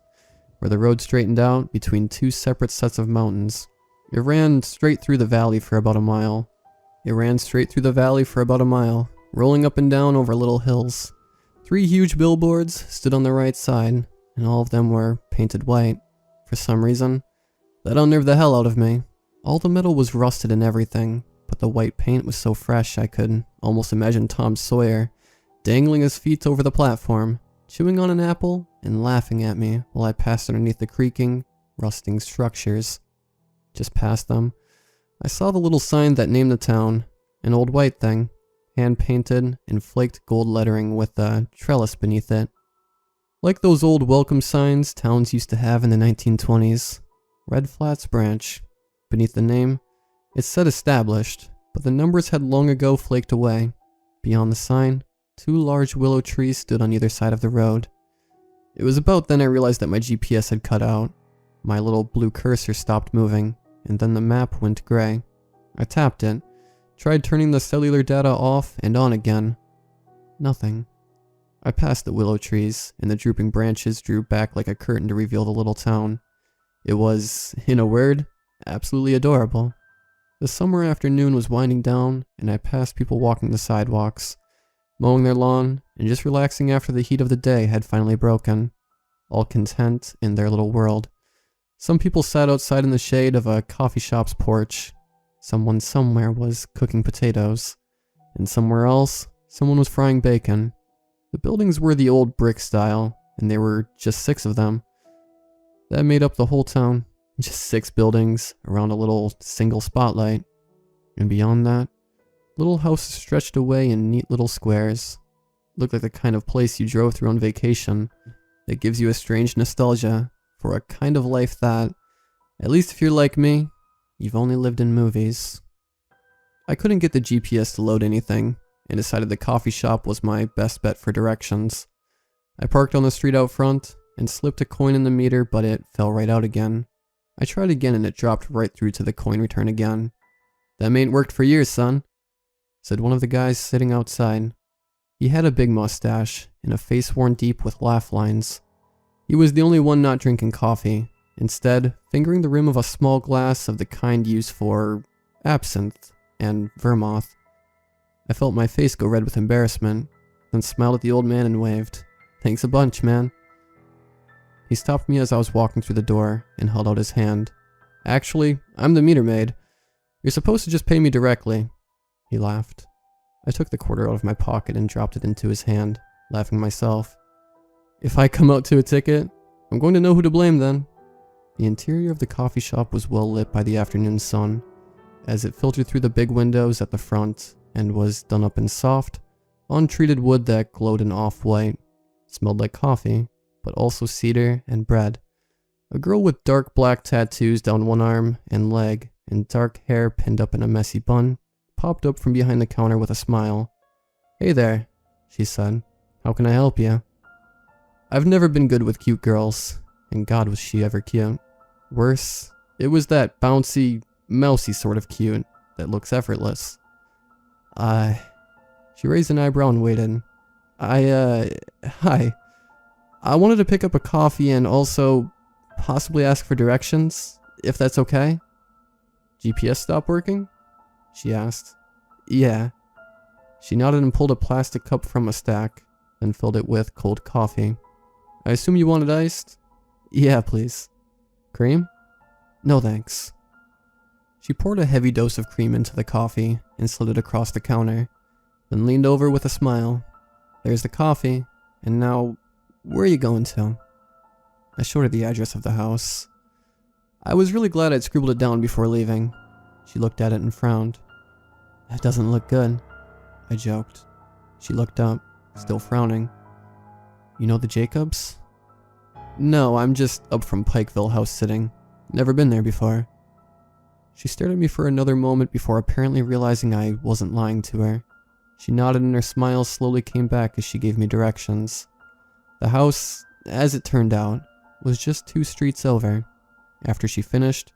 [SPEAKER 1] where the road straightened out between 2 separate sets of mountains. It ran straight through the valley for about a mile. Rolling up and down over little hills. 3 huge billboards stood on the right side, and all of them were painted white. For some reason, that unnerved the hell out of me. All the metal was rusted and everything, but the white paint was so fresh I could almost imagine Tom Sawyer dangling his feet over the platform, chewing on an apple and laughing at me while I passed underneath the creaking, rusting structures. Just past them, I saw the little sign that named the town, an old white thing, hand-painted and flaked gold lettering with a trellis beneath it. Like those old welcome signs towns used to have in the 1920s. Red Flats Branch. Beneath the name, it said established, but the numbers had long ago flaked away. Beyond the sign, 2 large willow trees stood on either side of the road. It was about then I realized that my GPS had cut out. My little blue cursor stopped moving, and then the map went gray. I tapped it, tried turning the cellular data off and on again. Nothing. I passed the willow trees, and the drooping branches drew back like a curtain to reveal the little town. It was, in a word, absolutely adorable. The summer afternoon was winding down, and I passed people walking the sidewalks, mowing their lawn, and just relaxing after the heat of the day had finally broken.
[SPEAKER 3] all content in their little world. Some people sat outside in the shade of a coffee shop's porch. Someone somewhere was cooking potatoes. And somewhere else, someone was frying bacon. The buildings were the old brick style, and there were just 6 of them. That made up the whole town. Just 6 buildings around a little single spotlight. And beyond that, little houses stretched away in neat little squares. Looked like the kind of place you drove through on vacation that gives you a strange nostalgia for a kind of life that, at least if you're like me, you've only lived in movies. I couldn't get the GPS to load anything, and decided the coffee shop was my best bet for directions. I parked on the street out front, and slipped a coin in the meter, but it fell right out again. I tried again and it dropped right through to the coin return again. "That ain't worked for years, son," said one of the guys sitting outside. He had a big mustache, and a face worn deep with laugh lines. He was the only one not drinking coffee, instead fingering the rim of a small glass of the kind used for absinthe and vermouth. I felt my face go red with embarrassment, then smiled at the old man and waved. "Thanks a bunch, man." He stopped me as I was walking through the door and held out his hand. "Actually, I'm the meter maid. You're supposed to just pay me directly." He laughed. I took the quarter out of my pocket and dropped it into his hand, laughing myself. "If I come out to a ticket, I'm going to know who to blame then." The interior of the coffee shop was well lit by the afternoon sun, as it filtered through the big windows at the front and was done up in soft, untreated wood that glowed in off-white. It smelled like coffee, but also cedar and bread. A girl with dark black tattoos down one arm and leg and dark hair pinned up in a messy bun popped up from behind the counter with a smile. "Hey there," she said. "How can I help you?" I've never been good with cute girls, and God was she ever cute. Worse, it was that bouncy, mousy sort of cute that looks effortless. She raised an eyebrow and waited. Hi. I wanted to pick up a coffee and also possibly ask for directions, if that's okay." "GPS stopped working?" she asked. "Yeah." She nodded and pulled a plastic cup from a stack, then filled it with cold coffee. "I assume you want it iced?" "Yeah, please." "Cream?" "No, thanks." She poured a heavy dose of cream into the coffee and slid it across the counter, then leaned over with a smile. "There's the coffee, and now, where are you going to?" I showed her the address of the house. I was really glad I'd scribbled it down before leaving. She looked at it and frowned. "That doesn't look good," I joked. She looked up, still frowning. "You know the Jacobs?" "No, I'm just up from Pikeville house sitting. Never been there before." She stared at me for another moment before apparently realizing I wasn't lying to her. She nodded and her smile slowly came back as she gave me directions. The house, as it turned out, was just 2 streets over. After she finished,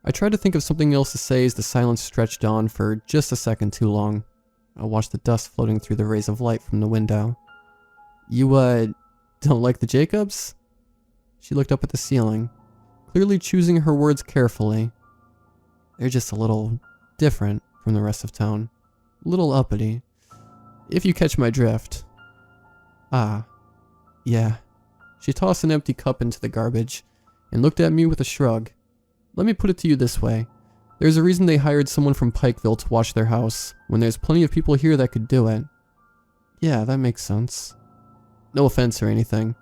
[SPEAKER 3] I tried to think of something else to say as the silence stretched on for just a second too long. I watched the dust floating through the rays of light from the window. You, don't like the Jacobs?" She looked up at the ceiling, clearly choosing her words carefully. "They're just a little different from the rest of town. A little uppity, if you catch my drift." "Ah, yeah." She tossed an empty cup into the garbage and looked at me with a shrug. "Let me put it to you this way. There's a reason they hired someone from Pikeville to watch their house, when there's plenty of people here that could do it." "Yeah, that makes sense." "No offense or anything."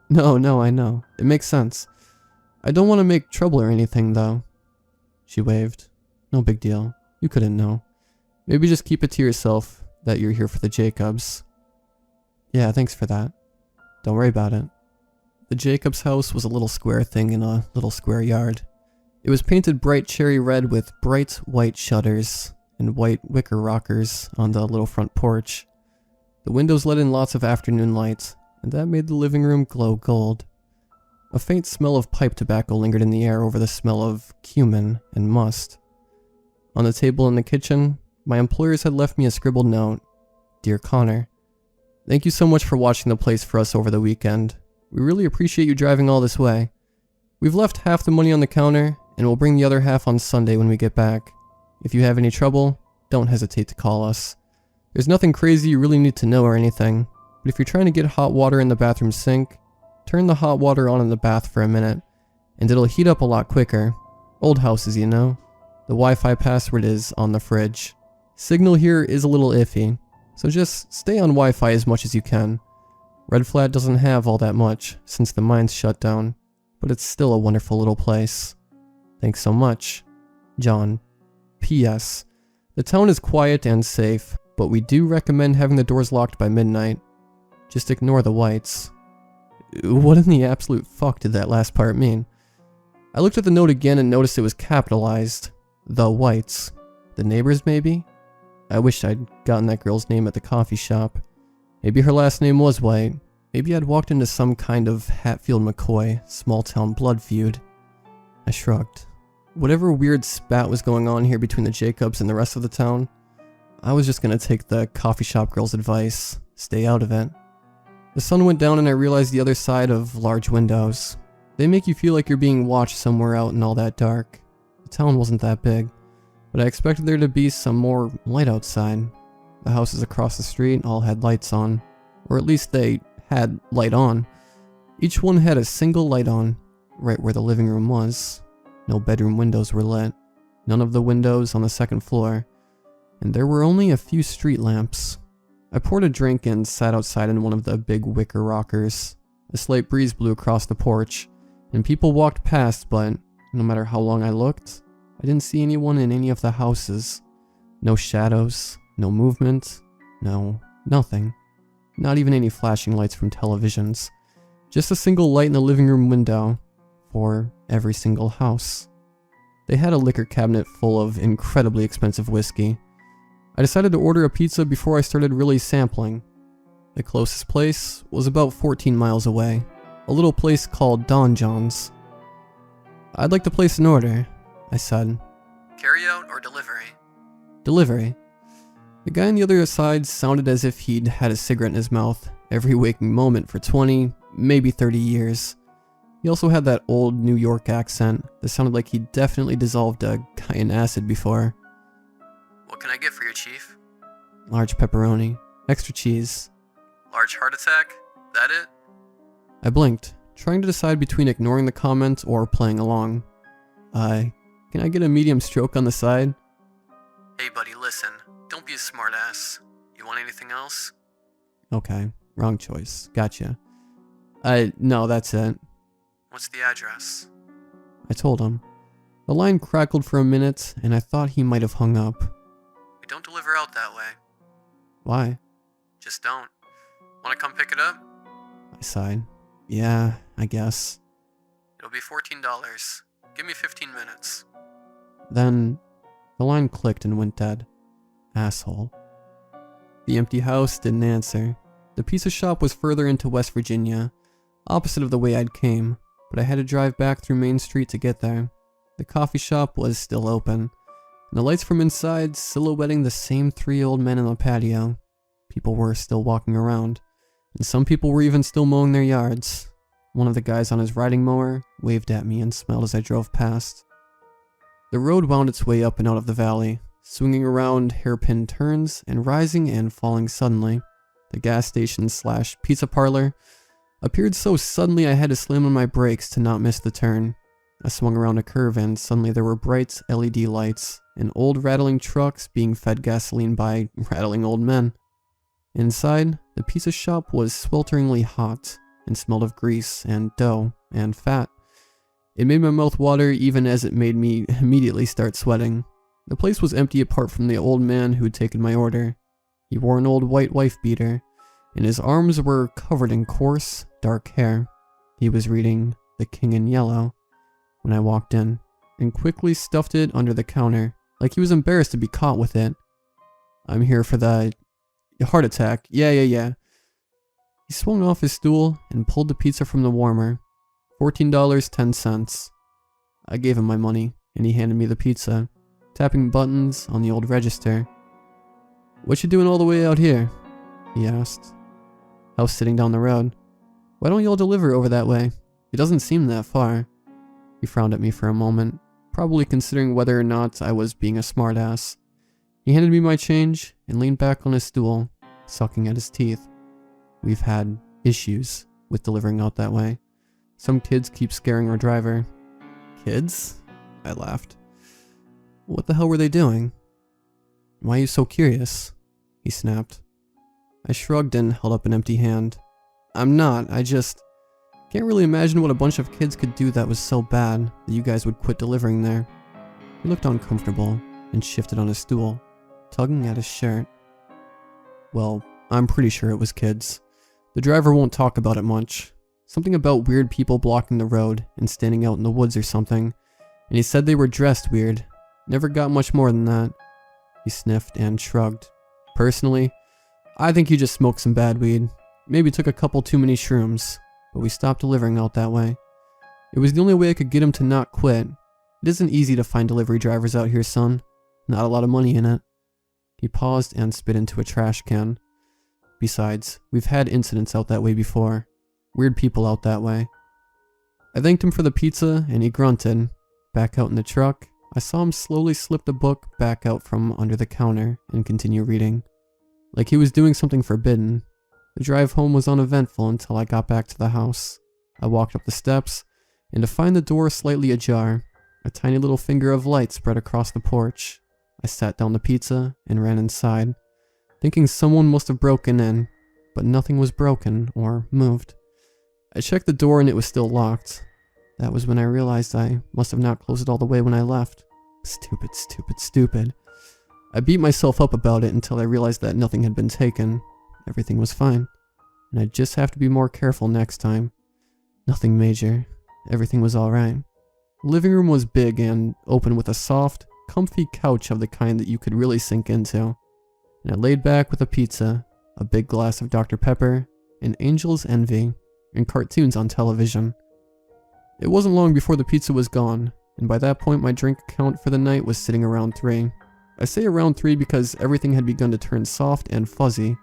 [SPEAKER 3] No, I know. It makes sense. I don't want to make trouble or anything, though." She waved. "No big deal. You couldn't know. Maybe just keep it to yourself that you're here for the Jacobs." "Yeah, thanks for that. Don't worry about it." The Jacobs house was a little square thing in a little square yard. It was painted bright cherry red with bright white shutters and white wicker rockers on the little front porch. The windows let in lots of afternoon light, and that made the living room glow gold. A faint smell of pipe tobacco lingered in the air over the smell of cumin and must. On the table in the kitchen, my employers had left me a scribbled note. "Dear Connor, thank you so much for watching the place for us over the weekend. We really appreciate you driving all this way. We've left half the money on the counter, and we'll bring the other half on Sunday when we get back. If you have any trouble, don't hesitate to call us. There's nothing crazy you really need to know or anything, but if you're trying to get hot water in the bathroom sink,
[SPEAKER 1] Turn the hot water on in the bath for a minute, and it'll heat up a lot quicker. Old houses, you know. The Wi-Fi password is on the fridge. Signal here is a little iffy, so just stay on Wi-Fi as much as you can. Red Flat doesn't have all that much, since the mine's shut down, but it's still a wonderful little place. Thanks so much, John. P.S. The town is quiet and safe, but we do recommend having the doors locked by midnight. Just ignore the whites. What in the absolute fuck did that last part mean? I looked at the note again and noticed it was capitalized. The whites. The neighbors, maybe? I wish I'd gotten that girl's name at the coffee shop. Maybe her last name was White. Maybe I'd walked into some kind of Hatfield-McCoy small-town blood feud. I shrugged. Whatever weird spat was going on here between the Jacobs and the rest of the town, I was just gonna take the coffee shop girl's advice. Stay out of it. The sun went down and I realized the other side of large windows. They make you feel like you're being watched somewhere out in all that dark. The town wasn't that big, but I expected there to be some more light outside. The houses across the street all had lights on, or at least they had light on. Each one had a single light on, right where the living room was. No bedroom windows were lit, none of the windows on the second floor, and there were only a few street lamps. I poured a drink and sat outside in one of the big wicker rockers. A slight breeze blew across the porch, and people walked past, but no matter how long I looked, I didn't see anyone in any of the houses. No shadows, no movement, nothing. Not even any flashing lights from televisions. Just a single light in the living room window for every single house. They had a liquor cabinet full of incredibly expensive whiskey. I decided to order a pizza before I started really sampling. The closest place was about 14 miles away, a little place called Don John's. I'd like to place an order, I said.
[SPEAKER 2] Carry out or delivery?
[SPEAKER 1] Delivery. The guy on the other side sounded as if he'd had a cigarette in his mouth every waking moment for 20, maybe 30 years. He also had that old New York accent that sounded like he'd definitely dissolved a guy in acid before.
[SPEAKER 2] What can I get for you, Chief?
[SPEAKER 1] Large pepperoni, extra cheese.
[SPEAKER 2] Large heart attack? That it?
[SPEAKER 1] I blinked, trying to decide between ignoring the comment or playing along. Can I get a medium stroke on the side?
[SPEAKER 2] Hey buddy, listen. Don't be a smartass. You want anything else?
[SPEAKER 1] Okay, wrong choice. Gotcha. No, that's it.
[SPEAKER 2] What's the address?
[SPEAKER 1] I told him. The line crackled for a minute, and I thought he might have hung up.
[SPEAKER 2] We don't deliver out that way.
[SPEAKER 1] Why?
[SPEAKER 2] Just don't. Want to come pick it up?
[SPEAKER 1] I sighed. Yeah, I guess.
[SPEAKER 2] It'll be $14. Give me 15 minutes.
[SPEAKER 1] Then, the line clicked and went dead. Asshole. The empty house didn't answer. The pizza shop was further into West Virginia, opposite of the way I'd came, but I had to drive back through Main Street to get there. The coffee shop was still open, and the lights from inside silhouetting the same three old men in the patio. People were still walking around, and some people were even still mowing their yards. One of the guys on his riding mower waved at me and smiled as I drove past. The road wound its way up and out of the valley, swinging around hairpin turns and rising and falling suddenly. The gas station / pizza parlor appeared so suddenly I had to slam on my brakes to not miss the turn. I swung around a curve and suddenly there were bright LED lights and old rattling trucks being fed gasoline by rattling old men. Inside, the pizza shop was swelteringly hot and smelled of grease and dough and fat. It made my mouth water even as it made me immediately start sweating. The place was empty apart from the old man who'd taken my order. He wore an old white wife beater, and his arms were covered in coarse, dark hair. He was reading The King in Yellow when I walked in, and quickly stuffed it under the counter, like he was embarrassed to be caught with it. I'm here for the heart attack. Yeah. He swung off his stool and pulled the pizza from the warmer. $14.10. I gave him my money, and he handed me the pizza, tapping buttons on the old register. "What you doing all the way out here?" he asked. "House sitting down the road. Why don't y'all deliver over that way? It doesn't seem that far." He frowned at me for a moment, probably considering whether or not I was being a smartass. He handed me my change and leaned back on his stool, sucking at his teeth. "We've had issues,"
[SPEAKER 3] with delivering out that way. Some kids keep scaring our driver. Kids? I laughed. What the hell were they doing? Why are you so curious? He snapped. I shrugged and held up an empty hand. I'm not, I just can't really imagine what a bunch of kids could do that was so bad that you guys would quit delivering there. He looked uncomfortable and shifted on his stool, tugging at his shirt. Well, I'm pretty sure it was kids. The driver won't talk about it much. Something about weird people blocking the road and standing out in the woods or something, and he said they were dressed weird. Never got much more than that. He sniffed and shrugged. Personally, I think he just smoked some bad weed. Maybe took a couple too many shrooms, but we stopped delivering out that way. It was the only way I could get him to not quit. It isn't easy to find delivery drivers out here, son. Not a lot of money in it. He paused and spit into a trash can. Besides, we've had incidents out that way before. Weird people out that way. I thanked him for the pizza, and he grunted. Back out in the truck, I saw him slowly slip the book back out from under the counter and continue reading. Like he was doing something forbidden. The drive home was uneventful until I got back to the house. I walked up the steps, and to find the door slightly ajar, a tiny little finger of light spread across the porch. I sat down the pizza and ran inside, thinking someone must have broken in, but nothing was broken or moved. I checked the door and it was still locked. That was when I realized I must have not closed it all the way when I left. Stupid, stupid, stupid. I beat myself up about it until I realized that nothing had been taken. Everything was fine, and I'd just have to be more careful next time. Nothing major. Everything was alright. The living room was big and open with a soft, comfy couch of the kind that you could really sink into. And I laid back with a pizza, a big glass of Dr. Pepper, an Angel's Envy, and cartoons on television. It wasn't long before the pizza was gone, and by that point my drink count for the night was sitting around 3. I say around 3 because everything had begun to turn soft and fuzzy,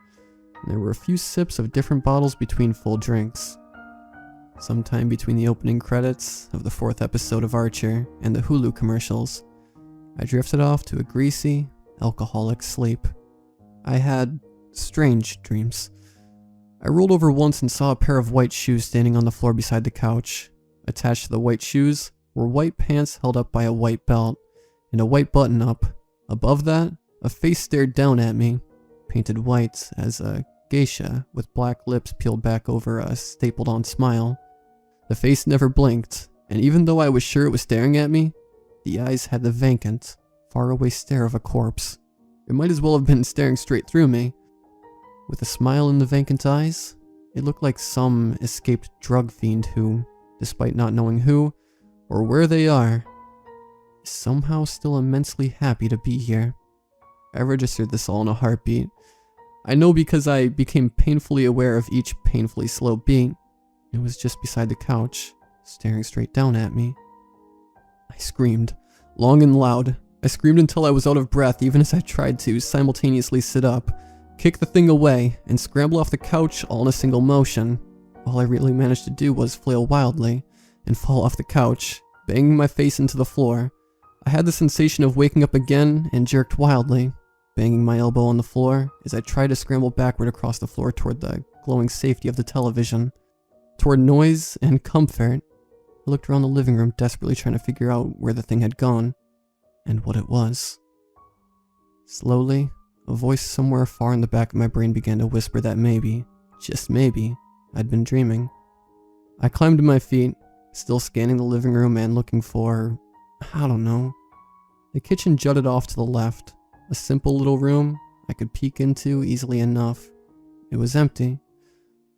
[SPEAKER 3] and there were a few sips of different bottles between full drinks. Sometime between the opening credits of the 4th episode of Archer and the Hulu commercials, I drifted off to a greasy, alcoholic sleep. I had strange dreams. I rolled over once and saw a pair of white shoes standing on the floor beside the couch. Attached to the white shoes were white pants held up by a white belt and a white button-up. Above that, a face stared down at me, painted white as a geisha with black lips peeled back over a stapled-on smile. The face never blinked, and even though I was sure it was staring at me, the eyes had the vacant, faraway stare of a corpse. It might as well have been staring straight through me. With a smile in the vacant eyes, it looked like some escaped drug fiend who, despite not knowing who or where they are, is somehow still immensely happy to be here. I registered this all in a heartbeat. I know because I became painfully aware of each painfully slow beat. It was just beside the couch, staring straight down at me. I screamed, long and loud. I screamed until I was out of breath even as I tried to simultaneously sit up, kick the thing away, and scramble off the couch all in a single motion. All I really managed to do was flail wildly and fall off the couch, banging my face into the floor. I had the sensation of waking up again and jerked wildly, banging my elbow on the floor as I tried to scramble backward across the floor toward the glowing safety of the television. Toward noise and comfort, I looked around the living room desperately trying to figure out where the thing had gone and what it was. Slowly, a voice somewhere far in the back of my brain began to whisper that maybe, just maybe, I'd been dreaming. I climbed to my feet, still scanning the living room and looking for, I don't know. The kitchen jutted off to the left, a simple little room I could peek into easily enough. It was empty.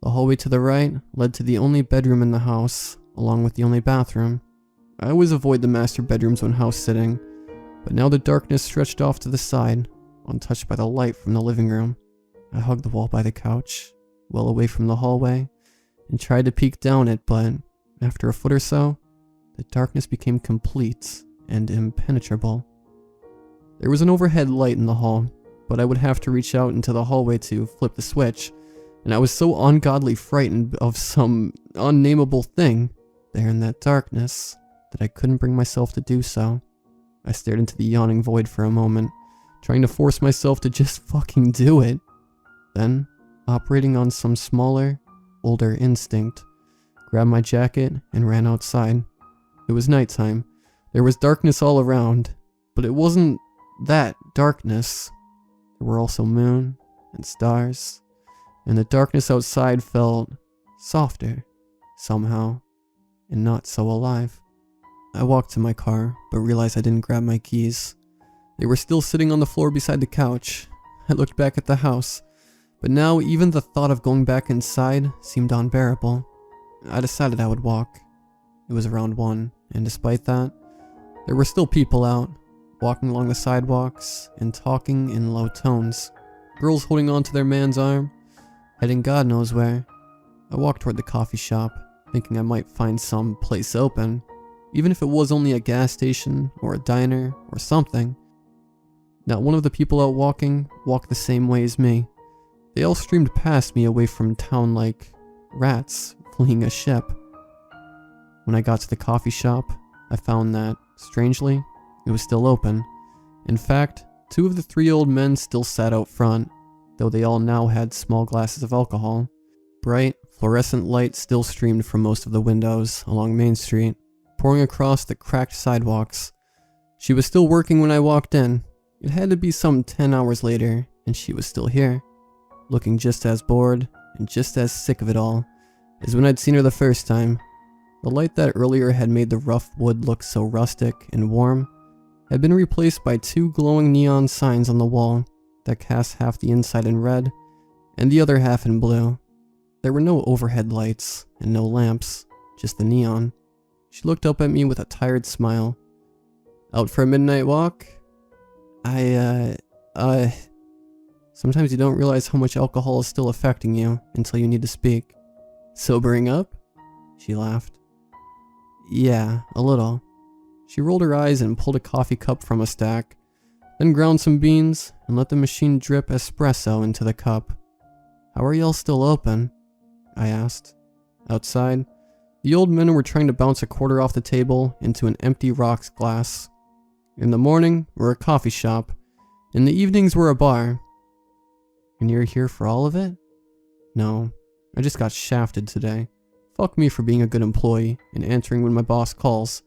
[SPEAKER 3] The hallway to the right led to the only bedroom in the house, along with the only bathroom. I always avoid the master bedrooms when house sitting, but now the darkness stretched off to the side, untouched by the light from the living room. I hugged the wall by the couch, well away from the hallway, and tried to peek down it, but after a foot or so, the darkness became complete and impenetrable. There was an overhead light in the hall, but I would have to reach out into the hallway to flip the switch, and I was so ungodly frightened of some unnameable thing there in that darkness that I couldn't bring myself to do so. I stared into the yawning void for a moment, trying to force myself to just fucking do it. Then, operating on some smaller, older instinct, grabbed my jacket, and ran outside. It was nighttime. There was darkness all around, but it wasn't that darkness. There were also moon and stars, and the darkness outside felt softer, somehow, and not so alive. I walked to my car, but realized I didn't grab my keys. They were still sitting on the floor beside the couch. I looked back at the house, but now even the thought of going back inside seemed unbearable. I decided I would walk. It was around 1, and despite that, there were still people out, walking along the sidewalks and talking in low tones. Girls holding on to their man's arm, heading God knows where. I walked toward the coffee shop, thinking I might find some place open, even if it was only a gas station or a diner or something. Not one of the people out walking walked the same way as me. They all streamed past me away from town like rats fleeing a ship. When I got to the coffee shop, I found that, strangely, it was still open. In fact, 2 of the 3 old men still sat out front, though they all now had small glasses of alcohol. Bright, fluorescent light still streamed from most of the windows along Main Street, pouring across the cracked sidewalks. She was still working when I walked in. It had to be some 10 hours later, and she was still here, looking just as bored and just as sick of it all as when I'd seen her the first time. The light that earlier had made the rough wood look so rustic and warm had been replaced by 2 glowing neon signs on the wall that cast half the inside in red and the other half in blue. There were no overhead lights and no lamps, just the neon. She looked up at me with a tired smile. "Out for a midnight walk?" Sometimes you don't realize how much alcohol is still affecting you until you need to speak. "Sobering up?" She laughed. "Yeah, a little." She rolled her eyes and pulled a coffee cup from a stack, then ground some beans and let the machine drip espresso into the cup. "How are y'all still open?" I asked. Outside, the old men were trying to bounce a quarter off the table into an empty rocks glass. In the morning, we're a coffee shop. In the evenings, we're a bar. "And you're here for all of it?" "No, I just got shafted today. Fuck me for being a good employee and answering when my boss calls."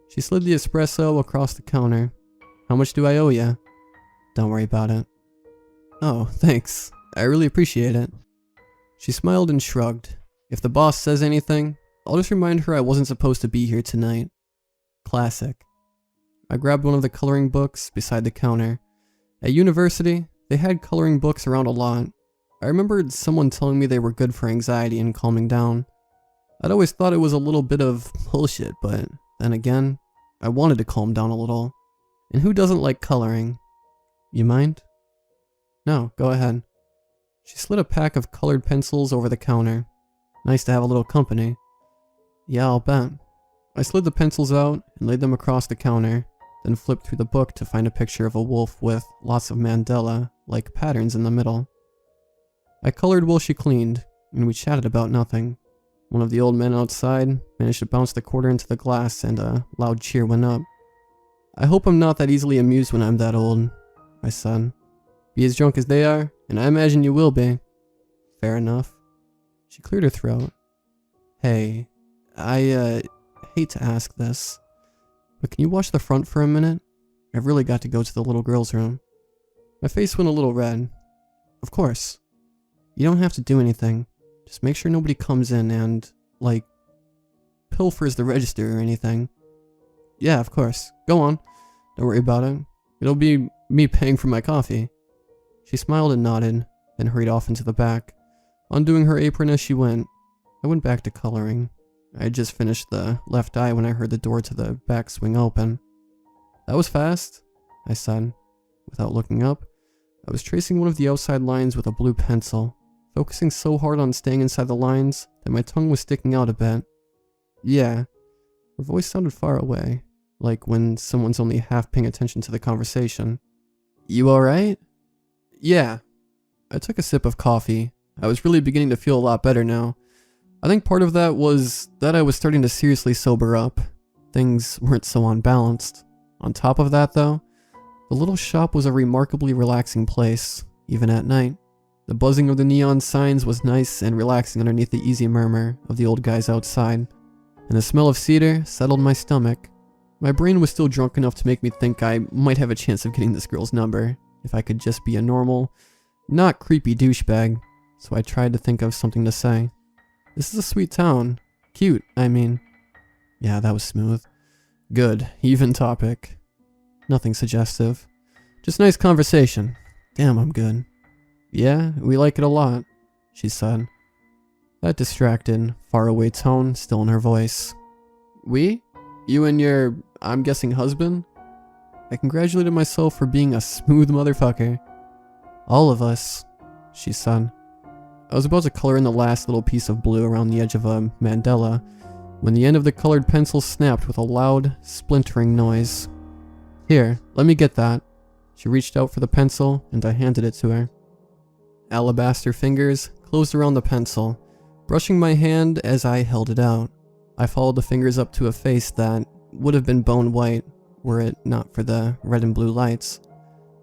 [SPEAKER 3] She slid the espresso across the counter. "How much do I owe ya?" "Don't worry about it." "Oh, thanks. I really appreciate it." She smiled and shrugged. "If the boss says anything, I'll just remind her I wasn't supposed to be here tonight." Classic. I grabbed one of the coloring books beside the counter. At university, they had coloring books around a lot. I remembered someone telling me they were good for anxiety and calming down. I'd always thought it was a little bit of bullshit, but then again, I wanted to calm down a little. And who doesn't like coloring? "You mind?" "No, go ahead." She slid a pack of colored pencils over the counter. "Nice to have a little company." "Yeah, I'll bet." I slid the pencils out and laid them across the counter, then flipped through the book to find a picture of a wolf with lots of mandala-like patterns in the middle. I colored while she cleaned, and we chatted about nothing. One of the old men outside managed to bounce the quarter into the glass, and a loud cheer went up. "I hope I'm not that easily amused when I'm that old," I said. "Be as drunk as they are, and I imagine you will be." "Fair enough." She cleared her throat. "Hey, I hate to ask this, but can you watch the front for a minute? I've really got to go to the little girl's room." My face went a little red. "Of course. You don't have to do anything. Just make sure nobody comes in and, pilfers the register or anything." "Yeah, of course. Go on. Don't worry about it. It'll be me paying for my coffee." She smiled and nodded, then hurried off into the back, undoing her apron as she went. I went back to coloring. I had just finished the left eye when I heard the door to the back swing open. "That was fast," I said. Without looking up, I was tracing one of the outside lines with a blue pencil, focusing so hard on staying inside the lines that my tongue was sticking out a bit. "Yeah." Her voice sounded far away, like when someone's only half paying attention to the conversation. "You alright?" "Yeah." I took a sip of coffee. I was really beginning to feel a lot better now. I think part of that was that I was starting to seriously sober up. Things weren't so unbalanced. On top of that, though, the little shop was a remarkably relaxing place, even at night. The buzzing of the neon signs was nice and relaxing underneath the easy murmur of the old guys outside, and the smell of cedar settled my stomach. My brain was still drunk enough to make me think I might have a chance of getting this girl's number if I could just be a normal, not creepy douchebag, so I tried to think of something to say. This is a sweet town. Cute, I mean. Yeah, that was smooth. Good, even topic. Nothing suggestive. Just nice conversation. Damn, I'm good. Yeah, we like it a lot, she said. That distracted, faraway tone still in her voice. We? You and your, I'm guessing, husband? I congratulated myself for being a smooth motherfucker. All of us, she said. I was about to color in the last little piece of blue around the edge of a mandala when the end of the colored pencil snapped with a loud, splintering noise. Here, let me get that. She reached out for the pencil, and I handed it to her. Alabaster fingers closed around the pencil, brushing my hand as I held it out. I followed the fingers up to a face that would have been bone white were it not for the red and blue lights.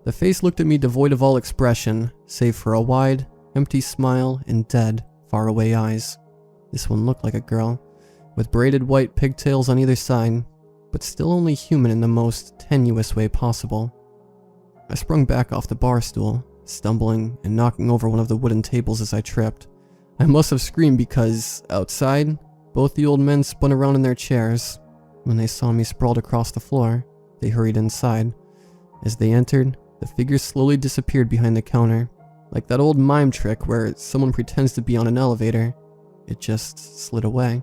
[SPEAKER 3] The face looked at me devoid of all expression, save for a wide, empty smile and dead, faraway eyes. This one looked like a girl, with braided white pigtails on either side, but still only human in the most tenuous way possible. I sprung back off the bar stool, stumbling and knocking over one of the wooden tables as I tripped. I must have screamed because, outside, both the old men spun around in their chairs. When they saw me sprawled across the floor, they hurried inside. As they entered, the figures slowly disappeared behind the counter, like that old mime trick where someone pretends to be on an elevator. It just slid away.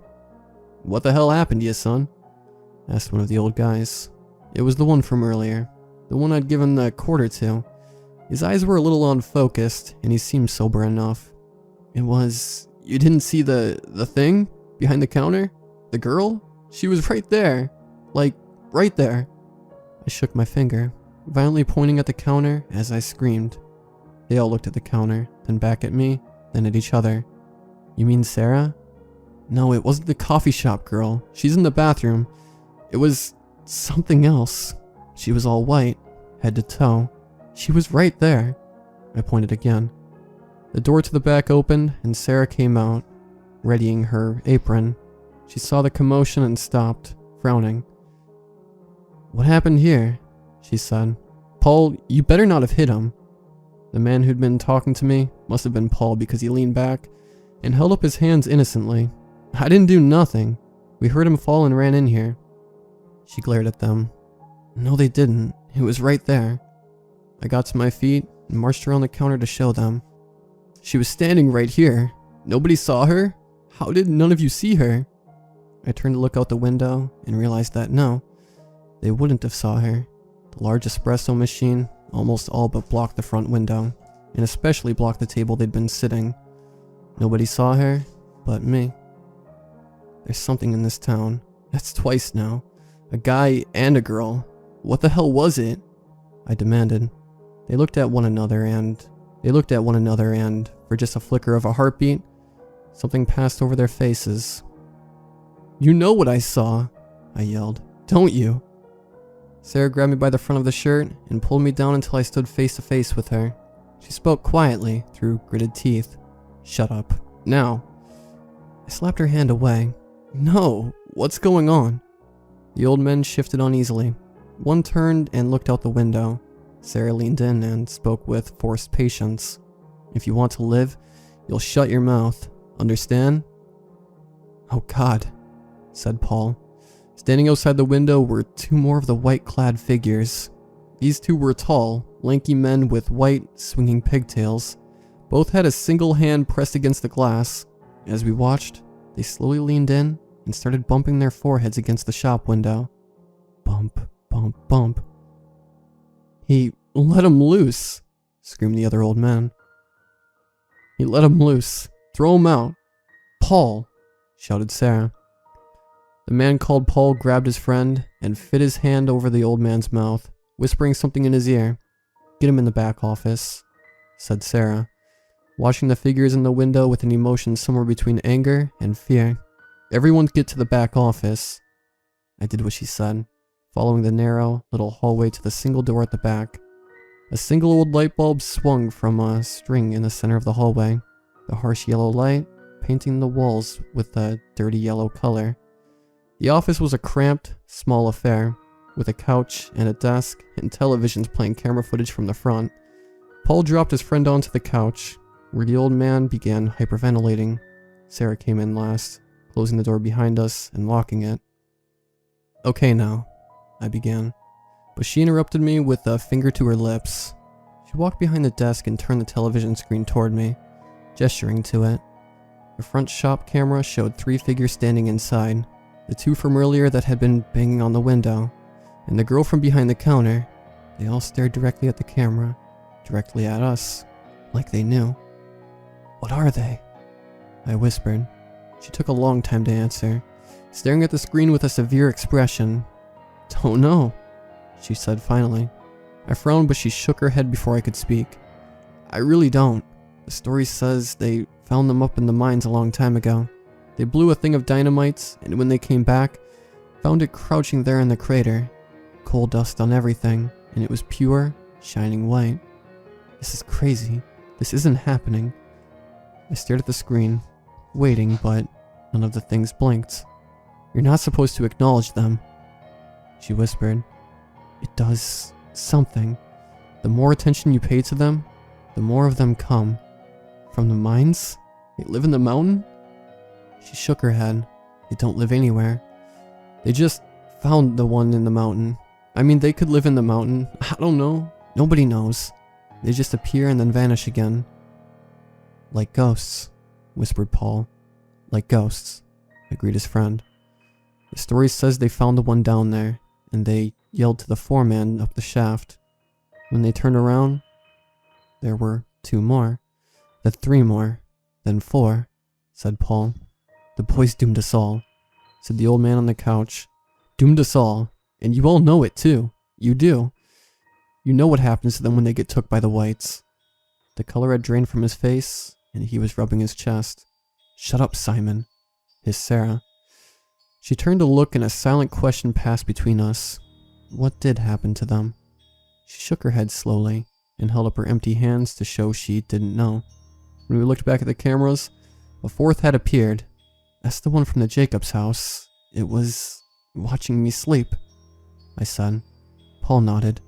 [SPEAKER 3] What the hell happened to you, son? Asked one of the old guys. It was the one from earlier, the one I'd given the quarter to. His eyes were a little unfocused, and he seemed sober enough. It was... You didn't see the thing? Behind the counter? The girl? She was right there. Like, right there. I shook my finger, violently pointing at the counter as I screamed. They all looked at the counter, then back at me, then at each other. You mean Sarah? No, it wasn't the coffee shop girl. She's in the bathroom. It was something else. She was all white, head to toe. She was right there. I pointed again. The door to the back opened, and Sarah came out, readying her apron. She saw the commotion and stopped, frowning. What happened here? She said. Paul, you better not have hit him. The man who'd been talking to me must have been Paul because he leaned back and held up his hands innocently. I didn't do nothing. We heard him fall and ran in here. She glared at them. No, they didn't. It was right there. I got to my feet and marched around the counter to show them. She was standing right here. Nobody saw her? How did none of you see her? I turned to look out the window and realized that no, they wouldn't have saw her. The large espresso machine almost all but blocked the front window, and especially blocked the table they'd been sitting. Nobody saw her but me. There's something in this town. That's twice now. A guy and a girl. What the hell was it? I demanded. They looked at one another and, for just a flicker of a heartbeat, something passed over their faces. You know what I saw, I yelled. Don't you? Sarah grabbed me by the front of the shirt and pulled me down until I stood face to face with her. She spoke quietly through gritted teeth. Shut up. Now. I slapped her hand away. No, what's going on? The old men shifted uneasily. One turned and looked out the window. Sarah leaned in and spoke with forced patience. If you want to live, you'll shut your mouth. Understand? Oh God, said Paul. Standing outside the window were two more of the white-clad figures. These two were tall, lanky men with white, swinging pigtails. Both had a single hand pressed against the glass. As we watched, they slowly leaned in and started bumping their foreheads against the shop window. Bump, bump, bump. He let him loose, screamed the other old man. He let him loose. Throw him out. Paul, shouted Sarah. The man called Paul grabbed his friend and fit his hand over the old man's mouth, whispering something in his ear. Get him in the back office, said Sarah, watching the figures in the window with an emotion somewhere between anger and fear. Everyone get to the back office. I did what she said, following the narrow little hallway to the single door at the back. A single old light bulb swung from a string in the center of the hallway, the harsh yellow light painting the walls with a dirty yellow color. The office was a cramped, small affair, with a couch and a desk and televisions playing camera footage from the front. Paul dropped his friend onto the couch, where the old man began hyperventilating. Sarah came in last, closing the door behind us and locking it. "Okay now," I began, but she interrupted me with a finger to her lips. She walked behind the desk and turned the television screen toward me, gesturing to it. The front shop camera showed 3 figures standing inside, the 2 from earlier that had been banging on the window, and the girl from behind the counter. They all stared directly at the camera, directly at us, like they knew. "What are they?" I whispered. She took a long time to answer, staring at the screen with a severe expression. "Don't know," she said finally. I frowned, but she shook her head before I could speak. "I really don't. The story says they found them up in the mines a long time ago. They blew a thing of dynamite, and when they came back, found it crouching there in the crater. Coal dust on everything, and it was pure, shining white. This is crazy. This isn't happening." I stared at the screen, waiting, but none of the things blinked. "You're not supposed to acknowledge them," she whispered. "It does something. The more attention you pay to them, the more of them come. From the mines? They live in the mountain?" She shook her head. "They don't live anywhere. They just found the one in the mountain. I mean, they could live in the mountain. I don't know. Nobody knows. They just appear and then vanish again." "Like ghosts," whispered Paul. "Like ghosts," agreed his friend. "The story says they found the one down there, and they yelled to the foreman up the shaft. When they turned around, there were 2 more, then 3 more, then 4, said Paul. "The boys doomed us all," said the old man on the couch. "Doomed us all, and you all know it too. You do. You know what happens to them when they get took by the whites." The color had drained from his face, and he was rubbing his chest. "Shut up, Simon," hissed Sarah. She turned to look, and a silent question passed between us. What did happen to them? She shook her head slowly, and held up her empty hands to show she didn't know. When we looked back at the cameras, a 4th had appeared. "That's the one from the Jacobs house. It was watching me sleep," I said. Paul nodded.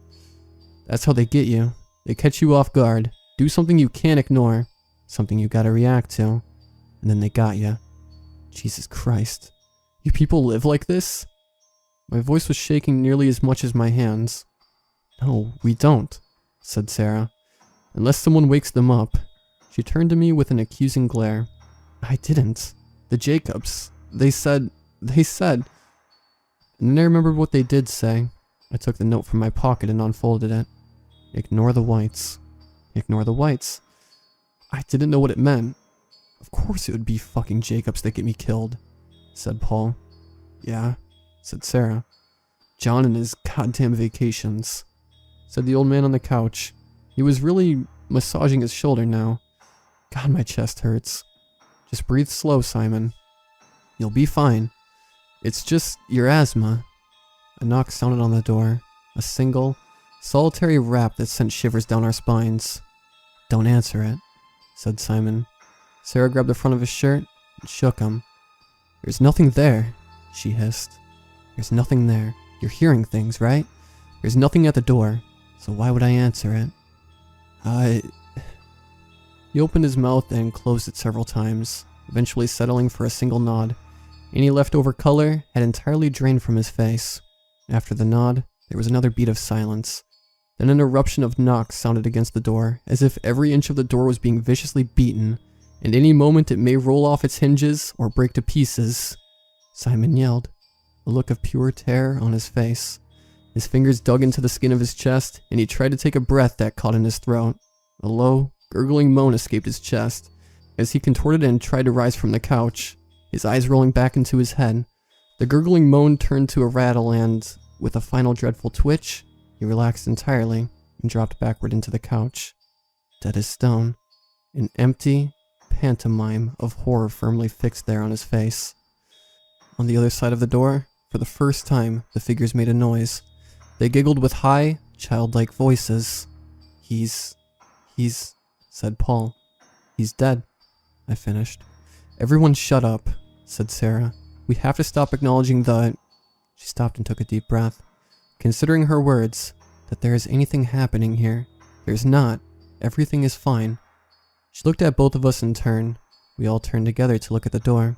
[SPEAKER 3] "That's how they get you. They catch you off guard, do something you can't ignore, something you gotta react to, and then they got you. Jesus Christ. You people live like this?" My voice was shaking nearly as much as my hands. "No, we don't," said Sarah. "Unless someone wakes them up." She turned to me with an accusing glare. "I didn't. The Jacobs. They said... And then I remembered what they did say. I took the note from my pocket and unfolded it. "Ignore the whites. Ignore the whites." I didn't know what it meant. "Of course it would be fucking Jacobs that get me killed," said Paul. "Yeah," said Sarah. "John and his goddamn vacations," said the old man on the couch. He was really massaging his shoulder now. "God, my chest hurts. Just breathe slow, Simon. You'll be fine. It's just your asthma." A knock sounded on the door. A single, solitary rap that sent shivers down our spines. "Don't answer it," said Simon. Sarah grabbed the front of his shirt and shook him. "There's nothing there," she hissed. "There's nothing there. You're hearing things, right? There's nothing at the door, so why would I answer it?" He opened his mouth and closed it several times, eventually settling for a single nod. Any leftover color had entirely drained from his face. After the nod, there was another beat of silence. Then an eruption of knocks sounded against the door, as if every inch of the door was being viciously beaten, and any moment it may roll off its hinges or break to pieces. Simon yelled, a look of pure terror on his face. His fingers dug into the skin of his chest, and he tried to take a breath that caught in his throat. A low, gurgling moan escaped his chest, as he contorted and tried to rise from the couch, his eyes rolling back into his head. The gurgling moan turned to a rattle and, with a final dreadful twitch, he relaxed entirely and dropped backward into the couch. Dead as stone, an empty pantomime of horror firmly fixed there on his face. On the other side of the door, for the first time, the figures made a noise. They giggled with high, childlike voices. He's, said Paul. He's dead, I finished. Everyone shut up, said Sarah. We have to stop acknowledging the... She stopped and took a deep breath. Considering her words, that there is anything happening here. There's not. Everything is fine. She looked at both of us in turn. We all turned together to look at the door.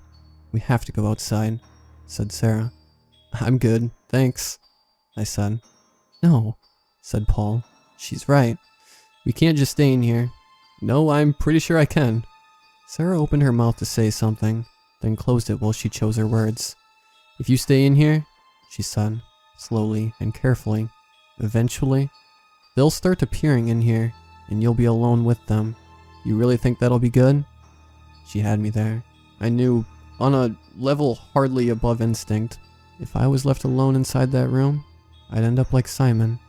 [SPEAKER 3] We have to go outside, said Sarah. I'm good, thanks, I said. No, said Paul. She's right. We can't just stay in here. No, I'm pretty sure I can. Sarah opened her mouth to say something, then closed it while she chose her words. If you stay in here, she said, slowly and carefully, eventually, they'll start appearing in here, and you'll be alone with them. You really think that'll be good? She had me there. I knew, on a level hardly above instinct, if I was left alone inside that room, I'd end up like Simon.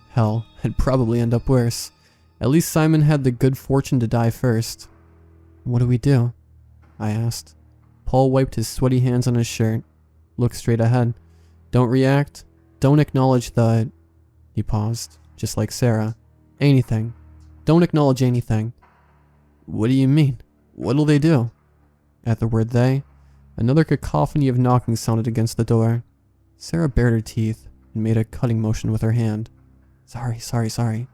[SPEAKER 3] Hell, I'd probably end up worse. At least Simon had the good fortune to die first. What do we do? I asked. Paul wiped his sweaty hands on his shirt. Looked straight ahead. Don't react. Don't acknowledge the... He paused, just like Sarah. Anything. Don't acknowledge anything. What do you mean? What'll they do? At the word they, another cacophony of knocking sounded against the door. Sarah bared her teeth and made a cutting motion with her hand. Sorry.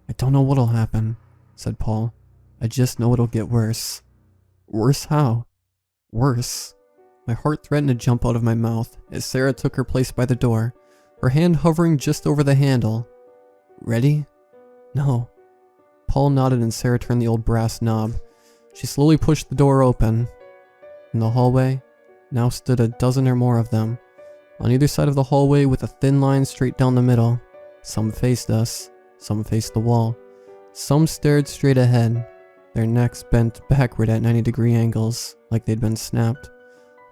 [SPEAKER 3] I don't know what'll happen, said Paul. I just know it'll get worse. Worse how? Worse. My heart threatened to jump out of my mouth as Sarah took her place by the door, her hand hovering just over the handle. Ready? No. Paul nodded and Sarah turned the old brass knob. She slowly pushed the door open. In the hallway, now stood a dozen or more of them, on either side of the hallway with a thin line straight down the middle. Some faced us, some faced the wall. Some stared straight ahead, their necks bent backward at 90-degree angles, like they'd been snapped.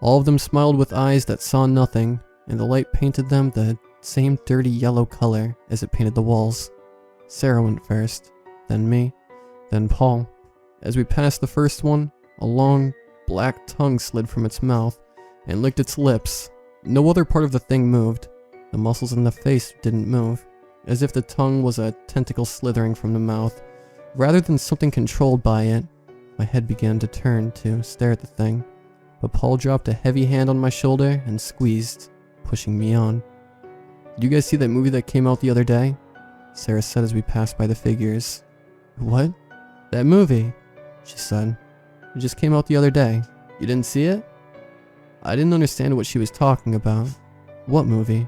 [SPEAKER 3] All of them smiled with eyes that saw nothing, and the light painted them the same dirty yellow color as it painted the walls. Sarah went first, then me, then Paul. As we passed the first one, a long, black tongue slid from its mouth and licked its lips. No other part of the thing moved. The muscles in the face didn't move, as if the tongue was a tentacle slithering from the mouth. Rather than something controlled by it, my head began to turn to stare at the thing, but Paul dropped a heavy hand on my shoulder and squeezed, pushing me on. Did you guys see that movie that came out the other day? Sarah said as we passed by the figures. What? That movie, she said. It just came out the other day. You didn't see it? I didn't understand what she was talking about. What movie?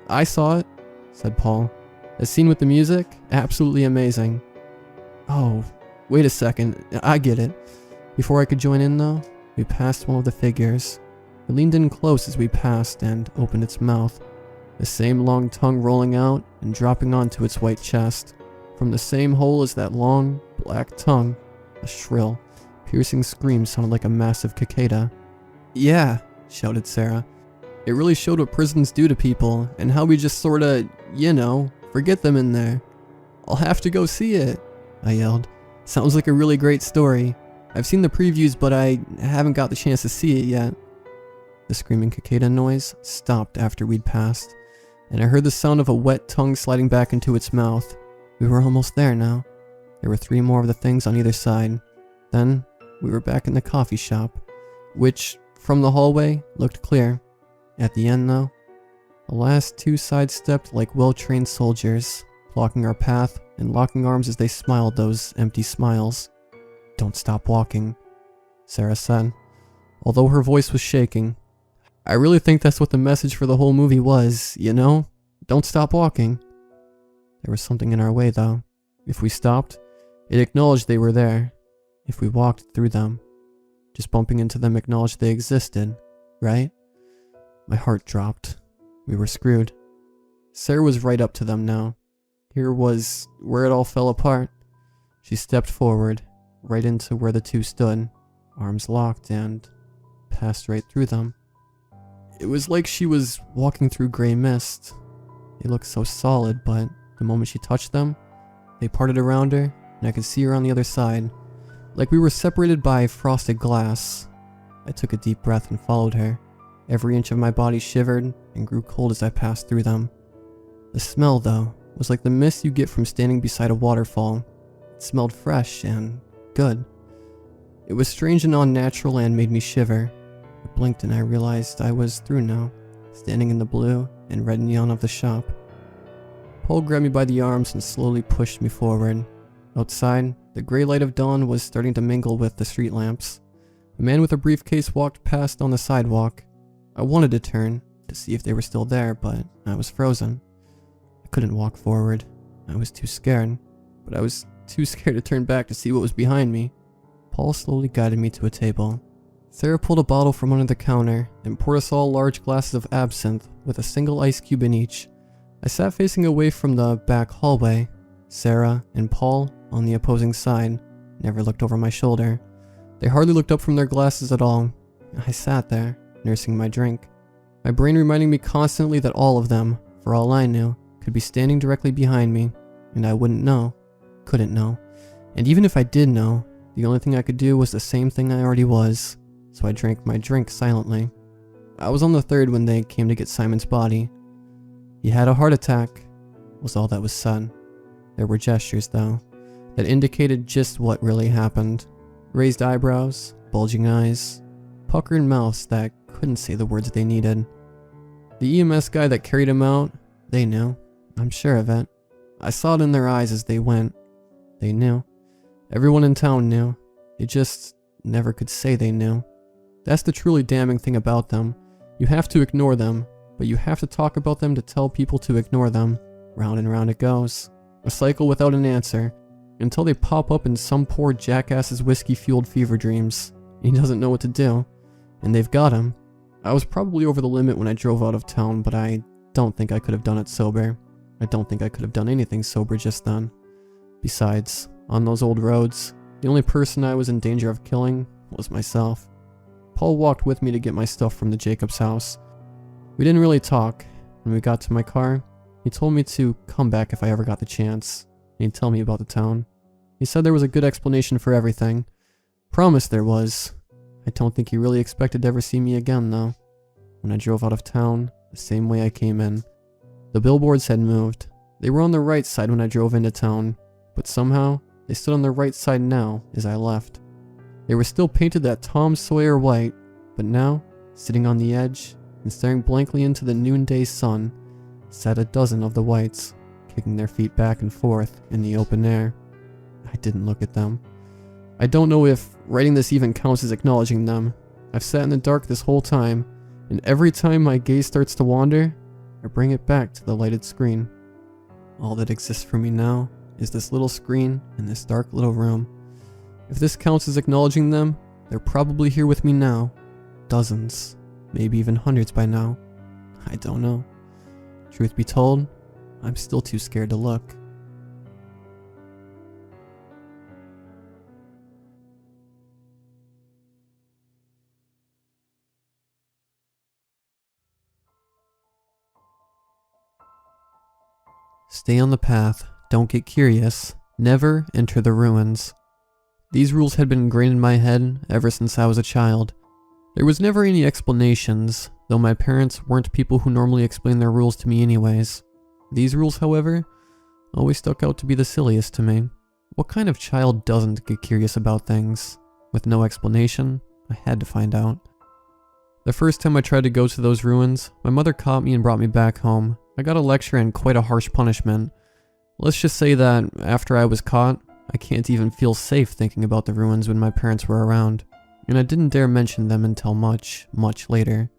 [SPEAKER 3] I saw it, said Paul. The scene with the music? Absolutely amazing. Oh, wait a second. I get it. Before I could join in though, we passed one of the figures. It leaned in close as we passed and opened its mouth. The same long tongue rolling out and dropping onto its white chest. From the same hole as that long, black tongue, a shrill, piercing scream sounded like a massive cicada. Yeah, shouted Sarah. It really showed what prisons do to people, and how we just sorta, forget them in there. I'll have to go see it, I yelled. Sounds like a really great story. I've seen the previews, but I haven't got the chance to see it yet. The screaming cicada noise stopped after we'd passed, and I heard the sound of a wet tongue sliding back into its mouth. We were almost there now. There were 3 more of the things on either side. Then, we were back in the coffee shop, which, from the hallway, looked clear. At the end, though, the last 2 sidestepped like well-trained soldiers, blocking our path and locking arms as they smiled those empty smiles. Don't stop walking, Sarah said, although her voice was shaking. I really think that's what the message for the whole movie was, Don't stop walking. There was something in our way, though. If we stopped, it acknowledged they were there. If we walked through them, just bumping into them acknowledged they existed, right? My heart dropped. We were screwed. Sarah was right up to them now. Here was where it all fell apart. She stepped forward, right into where the 2 stood, arms locked, and passed right through them. It was like she was walking through gray mist. They looked so solid, but the moment she touched them, they parted around her, and I could see her on the other side, like we were separated by frosted glass. I took a deep breath and followed her. Every inch of my body shivered and grew cold as I passed through them. The smell, though,
[SPEAKER 1] was like the mist you get from standing beside a waterfall. It smelled fresh and good. It was strange and unnatural and made me shiver. I blinked and I realized I was through now, standing in the blue and red neon of the shop. Paul grabbed me by the arms and slowly pushed me forward. Outside, the gray light of dawn was starting to mingle with the street lamps. A man with a briefcase walked past on the sidewalk. I wanted to turn to see if they were still there, but I was frozen. I couldn't walk forward. I was too scared, but I was too scared to turn back to see what was behind me. Paul slowly guided me to a table. Sarah pulled a bottle from under the counter and poured us all large glasses of absinthe with a single ice cube in each. I sat facing away from the back hallway. Sarah and Paul on the opposing side never looked over my shoulder. They hardly looked up from their glasses at all. I sat there, nursing my drink, my brain reminding me constantly that all of them, for all I knew, could be standing directly behind me, and I wouldn't know, couldn't know. And even if I did know, the only thing I could do was the same thing I already was, so I drank my drink silently. I was on the third when they came to get Simon's body. He had a heart attack, was all that was said. There were gestures, though, that indicated just what really happened. Raised eyebrows, bulging eyes, puckered mouths that couldn't say the words they needed. The EMS guy that carried him out, they knew. I'm sure of it. I saw it in their eyes as they went. They knew. Everyone in town knew. They just never could say they knew. That's the truly damning thing about them. You have to ignore them, but you have to talk about them to tell people to ignore them. Round and round it goes. A cycle without an answer, until they pop up in some poor jackass's whiskey-fueled fever dreams. He doesn't know what to do, and they've got him. I was probably over the limit when I drove out of town, but I don't think I could have done it sober. I don't think I could have done anything sober just then. Besides, on those old roads, the only person I was in danger of killing was myself. Paul walked with me to get my stuff from the Jacobs house. We didn't really talk. When we got to my car, he told me to come back if I ever got the chance, and he'd tell me about the town. He said there was a good explanation for everything. Promised there was. I don't think he really expected to ever see me again, though. When I drove out of town, the same way I came in. The billboards had moved. They were on the right side when I drove into town, but somehow, they stood on the right side now as I left. They were still painted that Tom Sawyer white, but now, sitting on the edge and staring blankly into the noonday sun, sat a dozen of the whites, kicking their feet back and forth in the open air. I didn't look at them. I don't know if writing this even counts as acknowledging them. I've sat in the dark this whole time, and every time my gaze starts to wander, I bring it back to the lighted screen. All that exists for me now is this little screen in this dark little room. If this counts as acknowledging them, they're probably here with me now. Dozens, maybe even hundreds by now. I don't know. Truth be told, I'm still too scared to look. Stay on the path, don't get curious, never enter the ruins. These rules had been ingrained in my head ever since I was a child. There was never any explanations, though my parents weren't people who normally explain their rules to me anyways. These rules, however, always stuck out to be the silliest to me. What kind of child doesn't get curious about things? With no explanation, I had to find out. The first time I tried to go to those ruins, my mother caught me and brought me back home. I got a lecture and quite a harsh punishment. Let's just say that after I was caught, I can't even feel safe thinking about the ruins when my parents were around, and I didn't dare mention them until much, much later.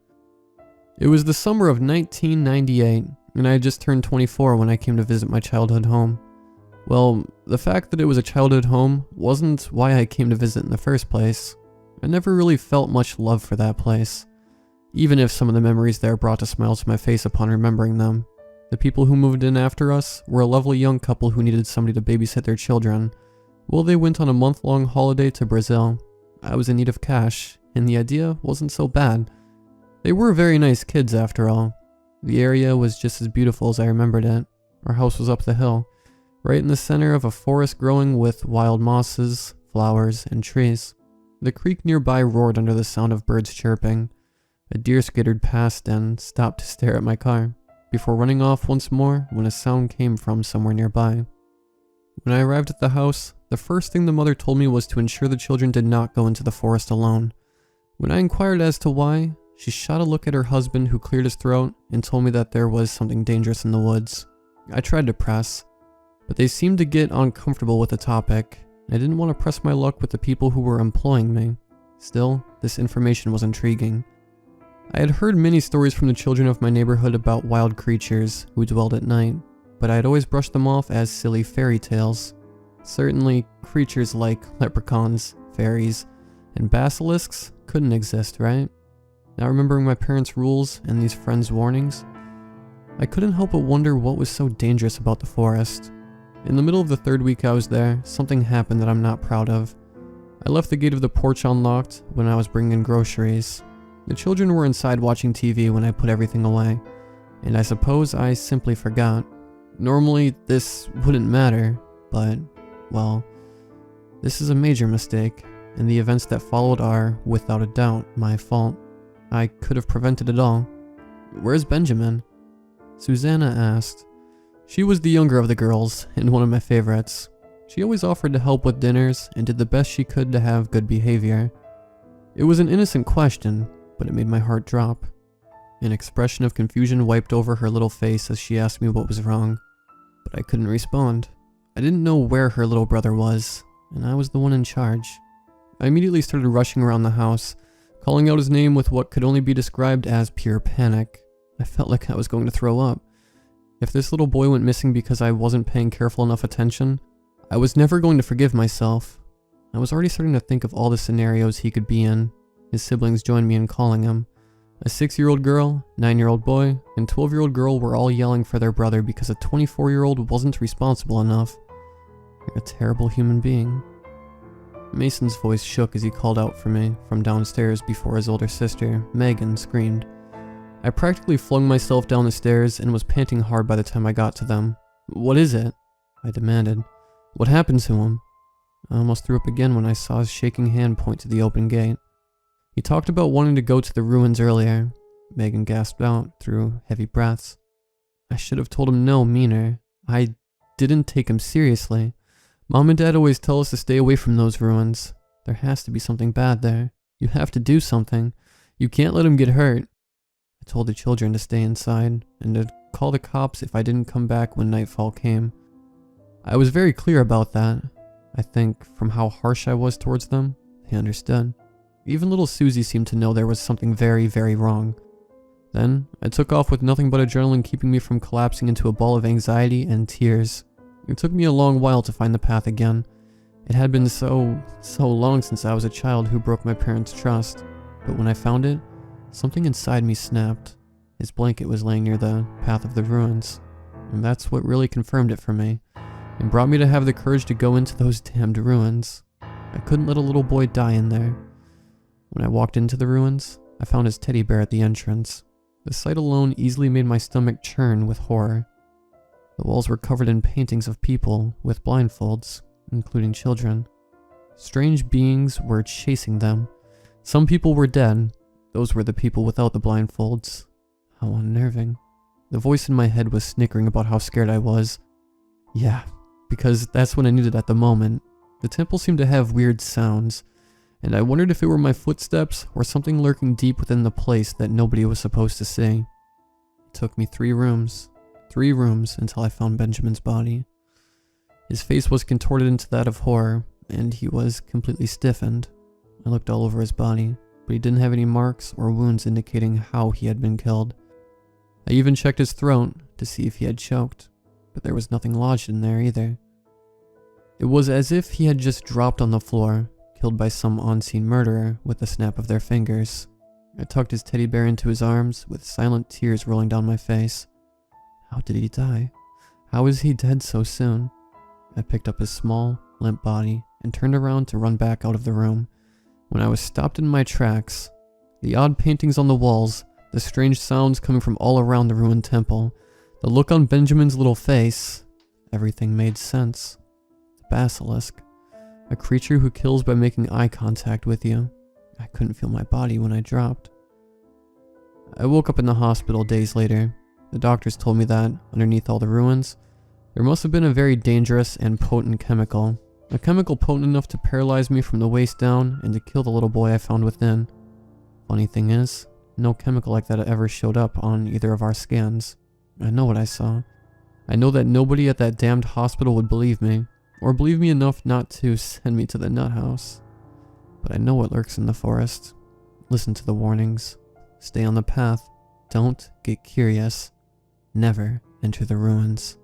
[SPEAKER 1] It was the summer of 1998, and I had just turned 24 when I came to visit my childhood home. Well, the fact that it was a childhood home wasn't why I came to visit in the first place. I never really felt much love for that place, even if some of the memories there brought a smile to my face upon remembering them. The people who moved in after us were a lovely young couple who needed somebody to babysit their children. Well, they went on a month-long holiday to Brazil. I was in need of cash, and the idea wasn't so bad. They were very nice kids after all. The area was just as beautiful as I remembered it. Our house was up the hill, right in the center of a forest growing with wild mosses, flowers, and trees. The creek nearby roared under the sound of birds chirping. A deer skittered past and stopped to stare at my car.
[SPEAKER 3] before running off once more when a sound came from somewhere nearby. When I arrived at the house, the first thing the mother told me was to ensure the children did not go into the forest alone. When I inquired as to why, she shot a look at her husband who cleared his throat and told me that there was something dangerous in the woods. I tried to press, but they seemed to get uncomfortable with the topic. I didn't want to press my luck with the people who were employing me. Still, this information was intriguing. I had heard many stories from the children of my neighborhood about wild creatures who dwelled at night, but I had always brushed them off as silly fairy tales. Certainly, creatures like leprechauns, fairies, and basilisks couldn't exist, right? Now remembering my parents' rules and these friends' warnings, I couldn't help but wonder what was so dangerous about the forest. In the middle of the third week I was there, something happened that I'm not proud of. I left the gate of the porch unlocked when I was bringing in groceries. The children were inside watching TV when I put everything away, and I suppose I simply forgot. Normally, this wouldn't matter, but, well, this is a major mistake, and the events that followed are, without a doubt, my fault. I could have prevented it all. "Where's Benjamin?" Susanna asked. She was the younger of the girls, and one of my favorites. She always offered to help with dinners, and did the best she could to have good behavior. It was an innocent question, but it made my heart drop. An expression of confusion wiped over her little face as she asked me what was wrong, but I couldn't respond. I didn't know where her little brother was, and I was the one in charge. I immediately started rushing around the house, calling out his name with what could only be described as pure panic. I felt like I was going to throw up. If this little boy went missing because I wasn't paying careful enough attention, I was never going to forgive myself. I was already starting to think of all the scenarios he could be in. His siblings joined me in calling him. A 6-year-old girl, 9-year-old boy, and 12-year-old girl were all yelling for their brother because a 24-year-old wasn't responsible enough. You're a terrible human being. Mason's voice shook as he called out for me from downstairs before his older sister, Megan, screamed. I practically flung myself down the stairs and was panting hard by the time I got to them. "What is it?" I demanded. "What happened to him?" I almost threw up again when I saw his shaking hand point to the open gate. He talked about wanting to go to the ruins earlier. Megan gasped out through heavy breaths. I should have told him no meaner. I didn't take him seriously. Mom and Dad always tell us to stay away from those ruins. There has to be something bad there. You have to do something. You can't let him get hurt. I told the children to stay inside and to call the cops if I didn't come back when nightfall came. I was very clear about that. I think from how harsh I was towards them, they understood. Even little Susie seemed to know there was something very, very wrong. Then, I took off with nothing but adrenaline keeping me from collapsing into a ball of anxiety and tears. It took me a long while to find the path again. It had been so long since I was a child who broke my parents' trust. But when I found it, something inside me snapped. His blanket was laying near the path of the ruins. And that's what really confirmed it for me, and brought me to have the courage to go into those damned ruins. I couldn't let a little boy die in there. When I walked into the ruins, I found his teddy bear at the entrance. The sight alone easily made my stomach churn with horror. The walls were covered in paintings of people with blindfolds, including children. Strange beings were chasing them. Some people were dead. Those were the people without the blindfolds. How unnerving. The voice in my head was snickering about how scared I was. Yeah, because that's what I needed at the moment. The temple seemed to have weird sounds, and I wondered if it were my footsteps or something lurking deep within the place that nobody was supposed to see. It took me 3 rooms until I found Benjamin's body. His face was contorted into that of horror, and he was completely stiffened. I looked all over his body, but he didn't have any marks or wounds indicating how he had been killed. I even checked his throat to see if he had choked, but there was nothing lodged in there either. It was as if he had just dropped on the floor, killed by some unseen murderer with a snap of their fingers. I tucked his teddy bear into his arms with silent tears rolling down my face. How did he die? How is he dead so soon? I picked up his small, limp body and turned around to run back out of the room, when I was stopped in my tracks. The odd paintings on the walls, the strange sounds coming from all around the ruined temple, the look on Benjamin's little face, everything made sense. The basilisk, a creature who kills by making eye contact with you. I couldn't feel my body when I dropped. I woke up in the hospital days later. The doctors told me that, underneath all the ruins, there must have been a very dangerous and potent chemical. A chemical potent enough to paralyze me from the waist down and to kill the little boy I found within. Funny thing is, no chemical like that ever showed up on either of our scans. I know what I saw. I know that nobody at that damned hospital would believe me, or believe me enough not to send me to the nut house. But I know what lurks in the forest. Listen to the warnings. Stay on the path. Don't get curious. Never enter the ruins.